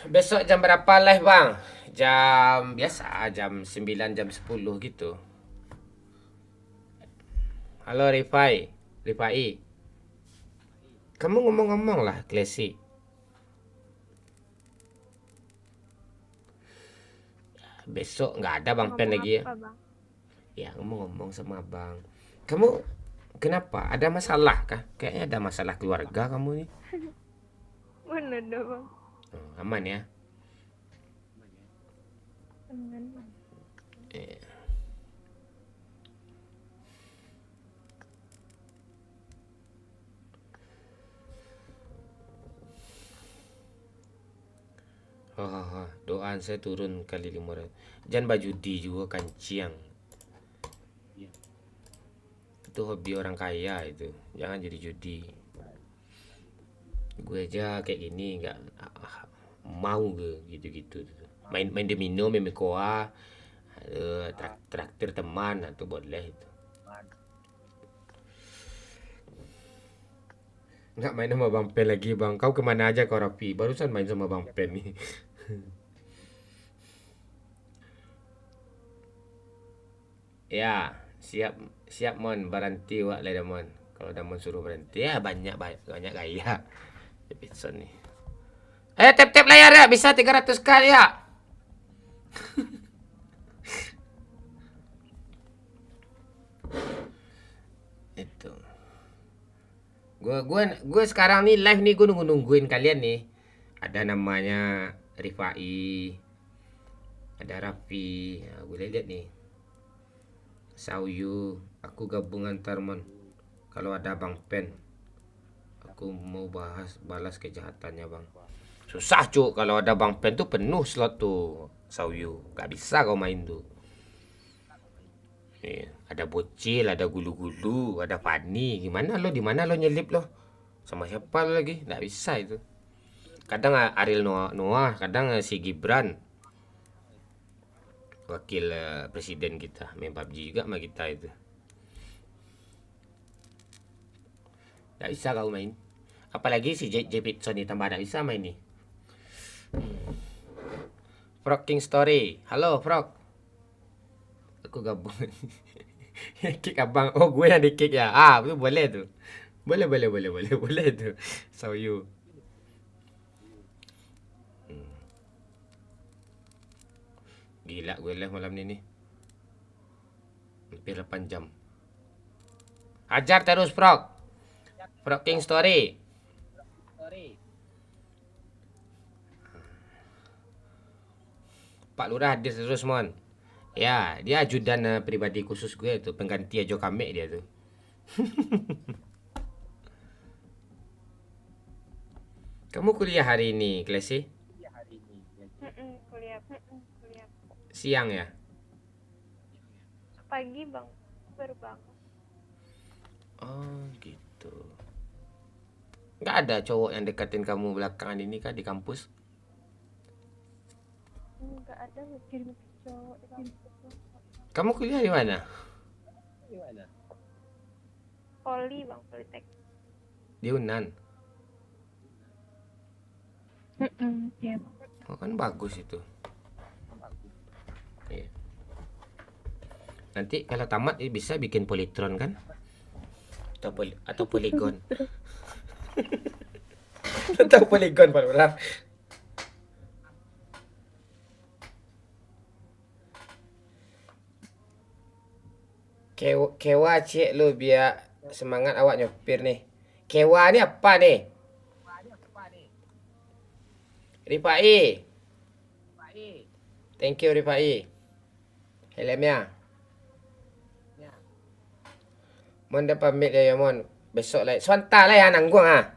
Speaker 1: Besok jam berapa live bang? Jam biasa, jam 9, jam 10 gitu. Halo Rifai. Kamu ngomong-ngomong lah, Klesi. Besok nggak ada Bang Pen lagi ya.
Speaker 11: Apa, Bang?
Speaker 1: Ya ngomong-ngomong sama Bang. Kamu kenapa? Ada masalah kah? Kayaknya ada masalah keluarga kamu nih.
Speaker 11: Mana dah, Bang?
Speaker 1: Aman ya?
Speaker 11: Aman, Bang.
Speaker 1: Doaan saya turun kali 500. Jangan bajudi juga kanciang. Itu hobi orang kaya itu. Jangan jadi judi. Gue aja kayak gini nggak mau gue gitu-gitu. Main domino, main koa, traktir teman atau boleh itu. Nggak main sama Bang Pen lagi bang. Kau kemana aja kau Rapi? Barusan main sama Bang Pen nih. Ya, siap mon berhenti wak lah Damon. Kalau Damon suruh berhenti ya banyak gaya. Episode nih. Tap layar ya, bisa 300 kali ya. Itu. Gue sekarang nih live nih, gue nungguin kalian nih. Ada namanya Rifai, ada Raffi, ya, gue lihat nih. Sauyu, aku gabung antar mon. kalau ada Bang Pen. Aku mau balas kejahatannya Bang. Susah cuk, kalau ada Bang Pen tuh penuh slot tuh. Sauyu, gak bisa kau main tuh. Ada Bocil, ada Gulu-Gulu, ada Fani. Gimana lo? Di mana lo nyelip lo? Sama siapa lo lagi? Nggak bisa itu. Kadang Ariel Noah, kadang si Gibran. Wakil presiden kita. Main PUBG juga sama kita itu. Nggak bisa kau main. Apalagi si JP Sony tambah nggak bisa main nih. Frog King Story. Halo Frog. Aku gabung. Kick abang. Oh gue yang di kick ya. Itu boleh tuh. Boleh tuh. So you. Gila gue live malam ini nih. Hampir 8 jam. Ajar terus Frog. Frog King Story. Pak Lurah hadir terus mon. Ya, dia ajudan pribadi khusus gue itu, pengganti Ajo Kame dia tuh. Kamu kuliah hari ini, Klesi?
Speaker 11: Kuliah.
Speaker 1: Siang ya?
Speaker 11: Pagi bang, baru bangun.
Speaker 1: Oh gitu. Nggak ada cowok yang deketin kamu belakangan ini kah di kampus?
Speaker 11: Nggak ada kirim cowok di kampus.
Speaker 1: Kamu kuliah di mana?
Speaker 11: Poli bang, Politek.
Speaker 1: Di Unan.
Speaker 11: Iya.
Speaker 1: Oh, kan bagus itu. Iya. Nanti kalau tamat bisa bikin politron kan? Atau poligon. Atau poligon Pak Lurah. Kewa cik lu biar semangat awak nyopir nih. Kewa ini apa nih? Rifai. Thank you Rifai. Helmnya. Mon dah pamit ya Mon. Besok lah. Sebentar lah ya nanggung ha.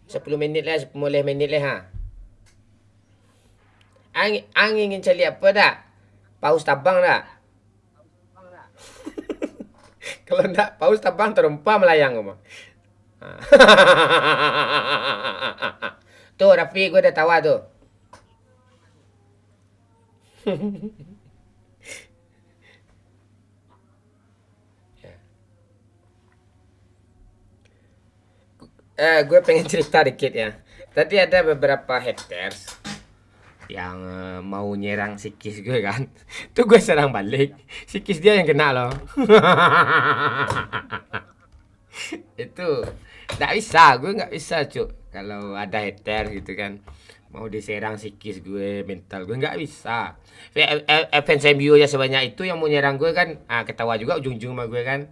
Speaker 1: 10 minit lah, 10 minit lah ha. Ang ingin cari apa dah? Paus tabang dah. Kalau enggak paus tabang terumpa melayang ngomong. Tuh Rafi gue udah tawa tuh. Gue pengen cerita dikit ya. Tadi ada beberapa haters yang mau nyerang sikis gue kan. Tuh gue serang balik. Sikis dia yang kena loh. Itu nggak bisa, gue nggak bisa cuk. Kalau ada hater gitu kan, mau diserang sikis gue, mental gue nggak bisa. Fans MU ya sebanyak itu yang mau nyerang gue kan, ketawa juga ujung-ujung sama gue kan.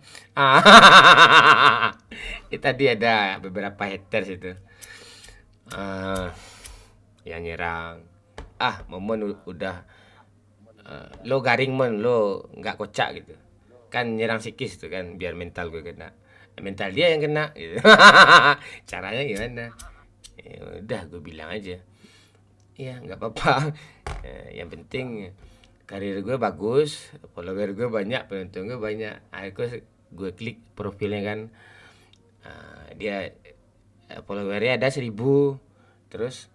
Speaker 1: Tadi ada beberapa haters itu yang nyerang. Momon udah lo garing mon, lo nggak kocak gitu kan, nyerang sikis tuh kan biar mental gue kena, mental dia yang kena gitu. Caranya gimana? Udah gue bilang aja ya nggak apa-apa. Yang penting karir gue bagus, follower gue banyak, penonton gue banyak. Gue klik profilnya kan, dia followernya ada 1000, terus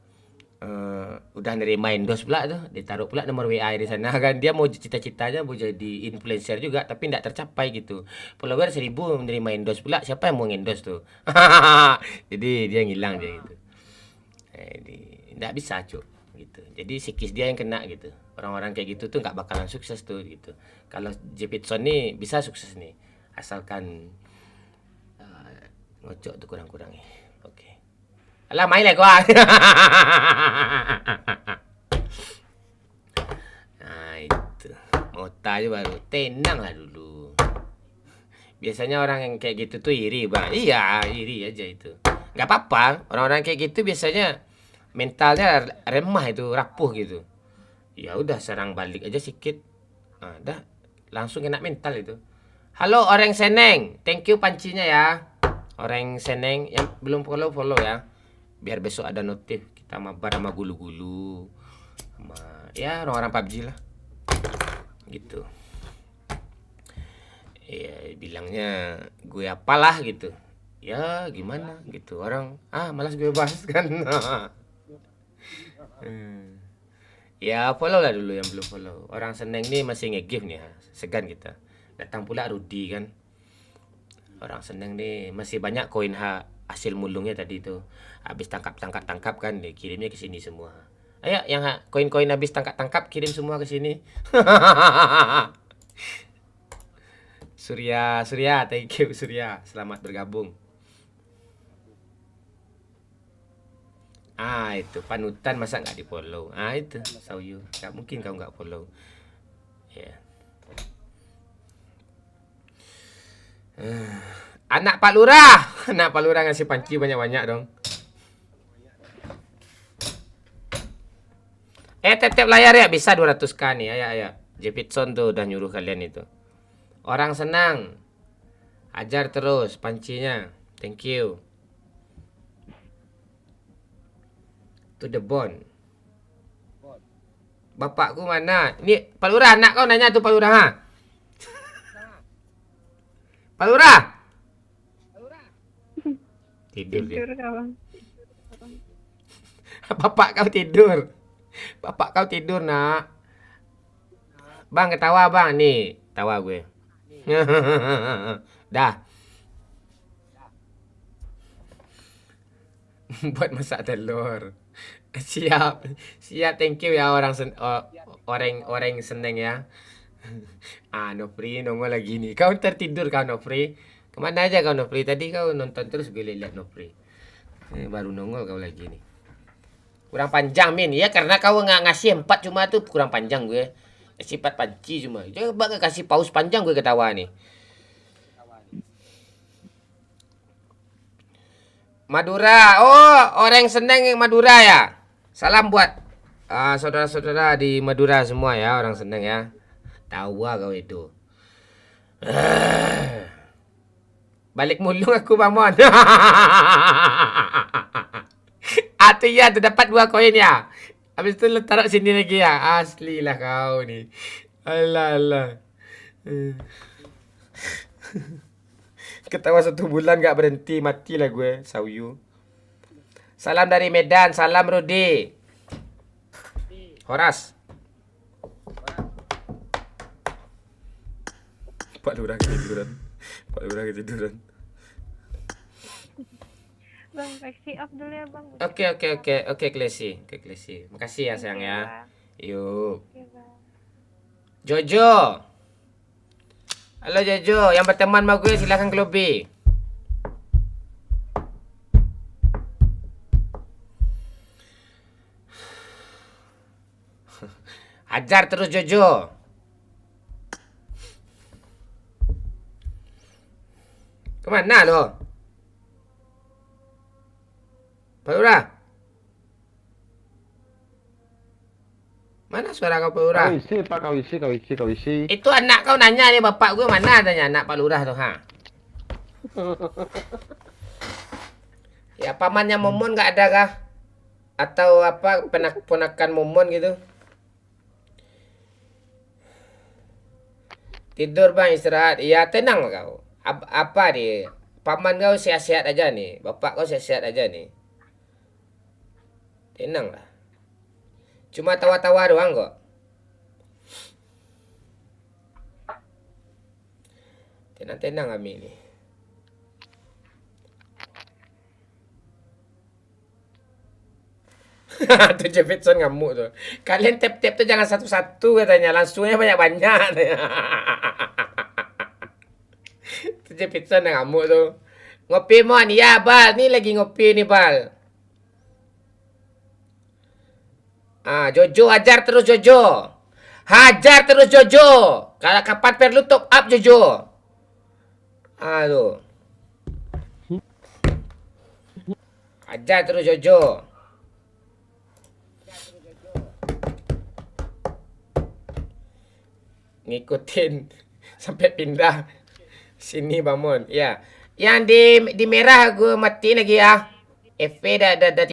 Speaker 1: udah nerima endorse pula tuh, ditaruh pula nomor WA di sana kan. Dia mau cita-citanya mau jadi influencer juga tapi tidak tercapai gitu. Follower 1000 menerima endorse pula, siapa yang mau endorse tuh? Jadi dia ngilang dia gitu. Nggak bisa cuk gitu. Jadi sikis dia yang kena gitu. Orang-orang kayak gitu tuh nggak bakalan sukses tuh gitu. Kalau Jepitson nih bisa sukses nih, asalkan ngocok tuh kurang-kurangi. Oke. Alah main lah gua. Nah itu Mota aja baru tenang lah dulu. Biasanya orang yang kayak gitu tuh iri bang. Iya iri aja itu. Gak apa-apa. Orang-orang kayak gitu biasanya mentalnya remah itu, rapuh gitu. Ya udah serang balik aja sikit. Dah langsung kena mental itu. Halo orang Seneng, thank you pancinya ya. Orang Seneng yang belum follow ya. Biar besok ada notif kita mabar sama gulu-gulu. Sama ya orang-orang PUBG lah. Gitu. Ya bilangnya gue apalah gitu. Ya gimana gitu. Orang malas gue bahas kan. Ya follow lah dulu yang belum follow. Orang Seneng nih masih nge-give nih ya. Segan kita. Datang pula Rudi kan. Orang Seneng nih masih banyak koin hasil mulungnya tadi tuh. Habis tangkap kan dikirimnya ke sini semua. Ayo yang koin-koin habis tangkap kirim semua ke sini. Surya, thank you Surya. Selamat bergabung. Itu panutan masa nggak di follow. Itu Sauyu. Nggak mungkin kau nggak follow. Ya. Anak Pak Lurah. Anak Pak Lurah ngasih panci banyak-banyak dong. Tap layar ya bisa 200k nih. Ayo. Jepitson tuh udah nyuruh kalian itu. Orang senang. Ajar terus pancinya. Thank you. To the bone. Bapakku mana? Ini Pak Lurah, anak kau nanya tuh Pak Lurah ha? Pak Lurah? Tidur dia.
Speaker 11: Kawan.
Speaker 1: Bapak kau tidur. Bapak kau tidur nak. Bang ketawa bang. Nih tawa gue. Dah. Buat masak telur. Siap. Thank you ya orang Seneng ya. Nofri nongol lagi nih. Kau tertidur kau Nofri. Kemana aja kau Nofri? Tadi kau nonton terus gue lihat Nofri. Baru nongol kau lagi nih. Kurang panjang Min. Ya karena kau nggak ngasih 4 cuma tuh kurang panjang gue. Kasih 4 panci cuma. Coba kasih paus panjang gue ketawa nih. Madura. Oh, orang Seneng Madura ya. Salam buat saudara-saudara di Madura semua ya, orang Seneng ya. Tawa kau itu. Balik mulung aku Bang Mon. Ya terdapat 2 koin ya. Habis itu lu taruh sini lagi ya. Asli lah kau nih. Alah. Ketawa 1 bulan gak berhenti, matilah gue, Sauyu. Salam dari Medan, salam Rudi. Horas. Pak Lurah ketiduran.
Speaker 11: Bang, taksi off dulu ya bang.
Speaker 1: Oke, Klesi. Makasih ya sayang ya. Yuk.
Speaker 11: Oke, Bang.
Speaker 1: Jojo. Halo Jojo, yang berteman sama gue silakan ke lobby. Ajar terus Jojo. Kemana lo? Pak Lurah? Mana suara kau Pak Lurah?
Speaker 10: Kau isi.
Speaker 1: Itu anak kau nanya nih bapak gue mana tanya anak Pak Lurah tuh ha? Ya pamannya Momon nggak ada kah? Atau apa ponakan Momon gitu? Tidur bang istirahat. Ya tenang kau. Apa nih? Paman kau sehat-sehat aja nih. Bapak kau sehat-sehat aja nih. Tenang lah. Cuma tawa-tawa doang kok. Tenang-tenang kami ini. Tuh Jefferson ngamuk tuh. Kalian tap-tap tuh jangan satu-satu katanya. Langsungnya banyak-banyak. Tuh Jefferson ngamuk tuh. Ngopi mon. Ya Bal. Nih lagi ngopi nih Bal. Jojo hajar terus Jojo. Hajar terus Jojo. Kalau kapan perlu top up Jojo. Aduh. Hajar terus Jojo. Ngikutin sampai pindah Sini Bang Mon. Ya. Yang di merah gue matiin lagi ya. FP dah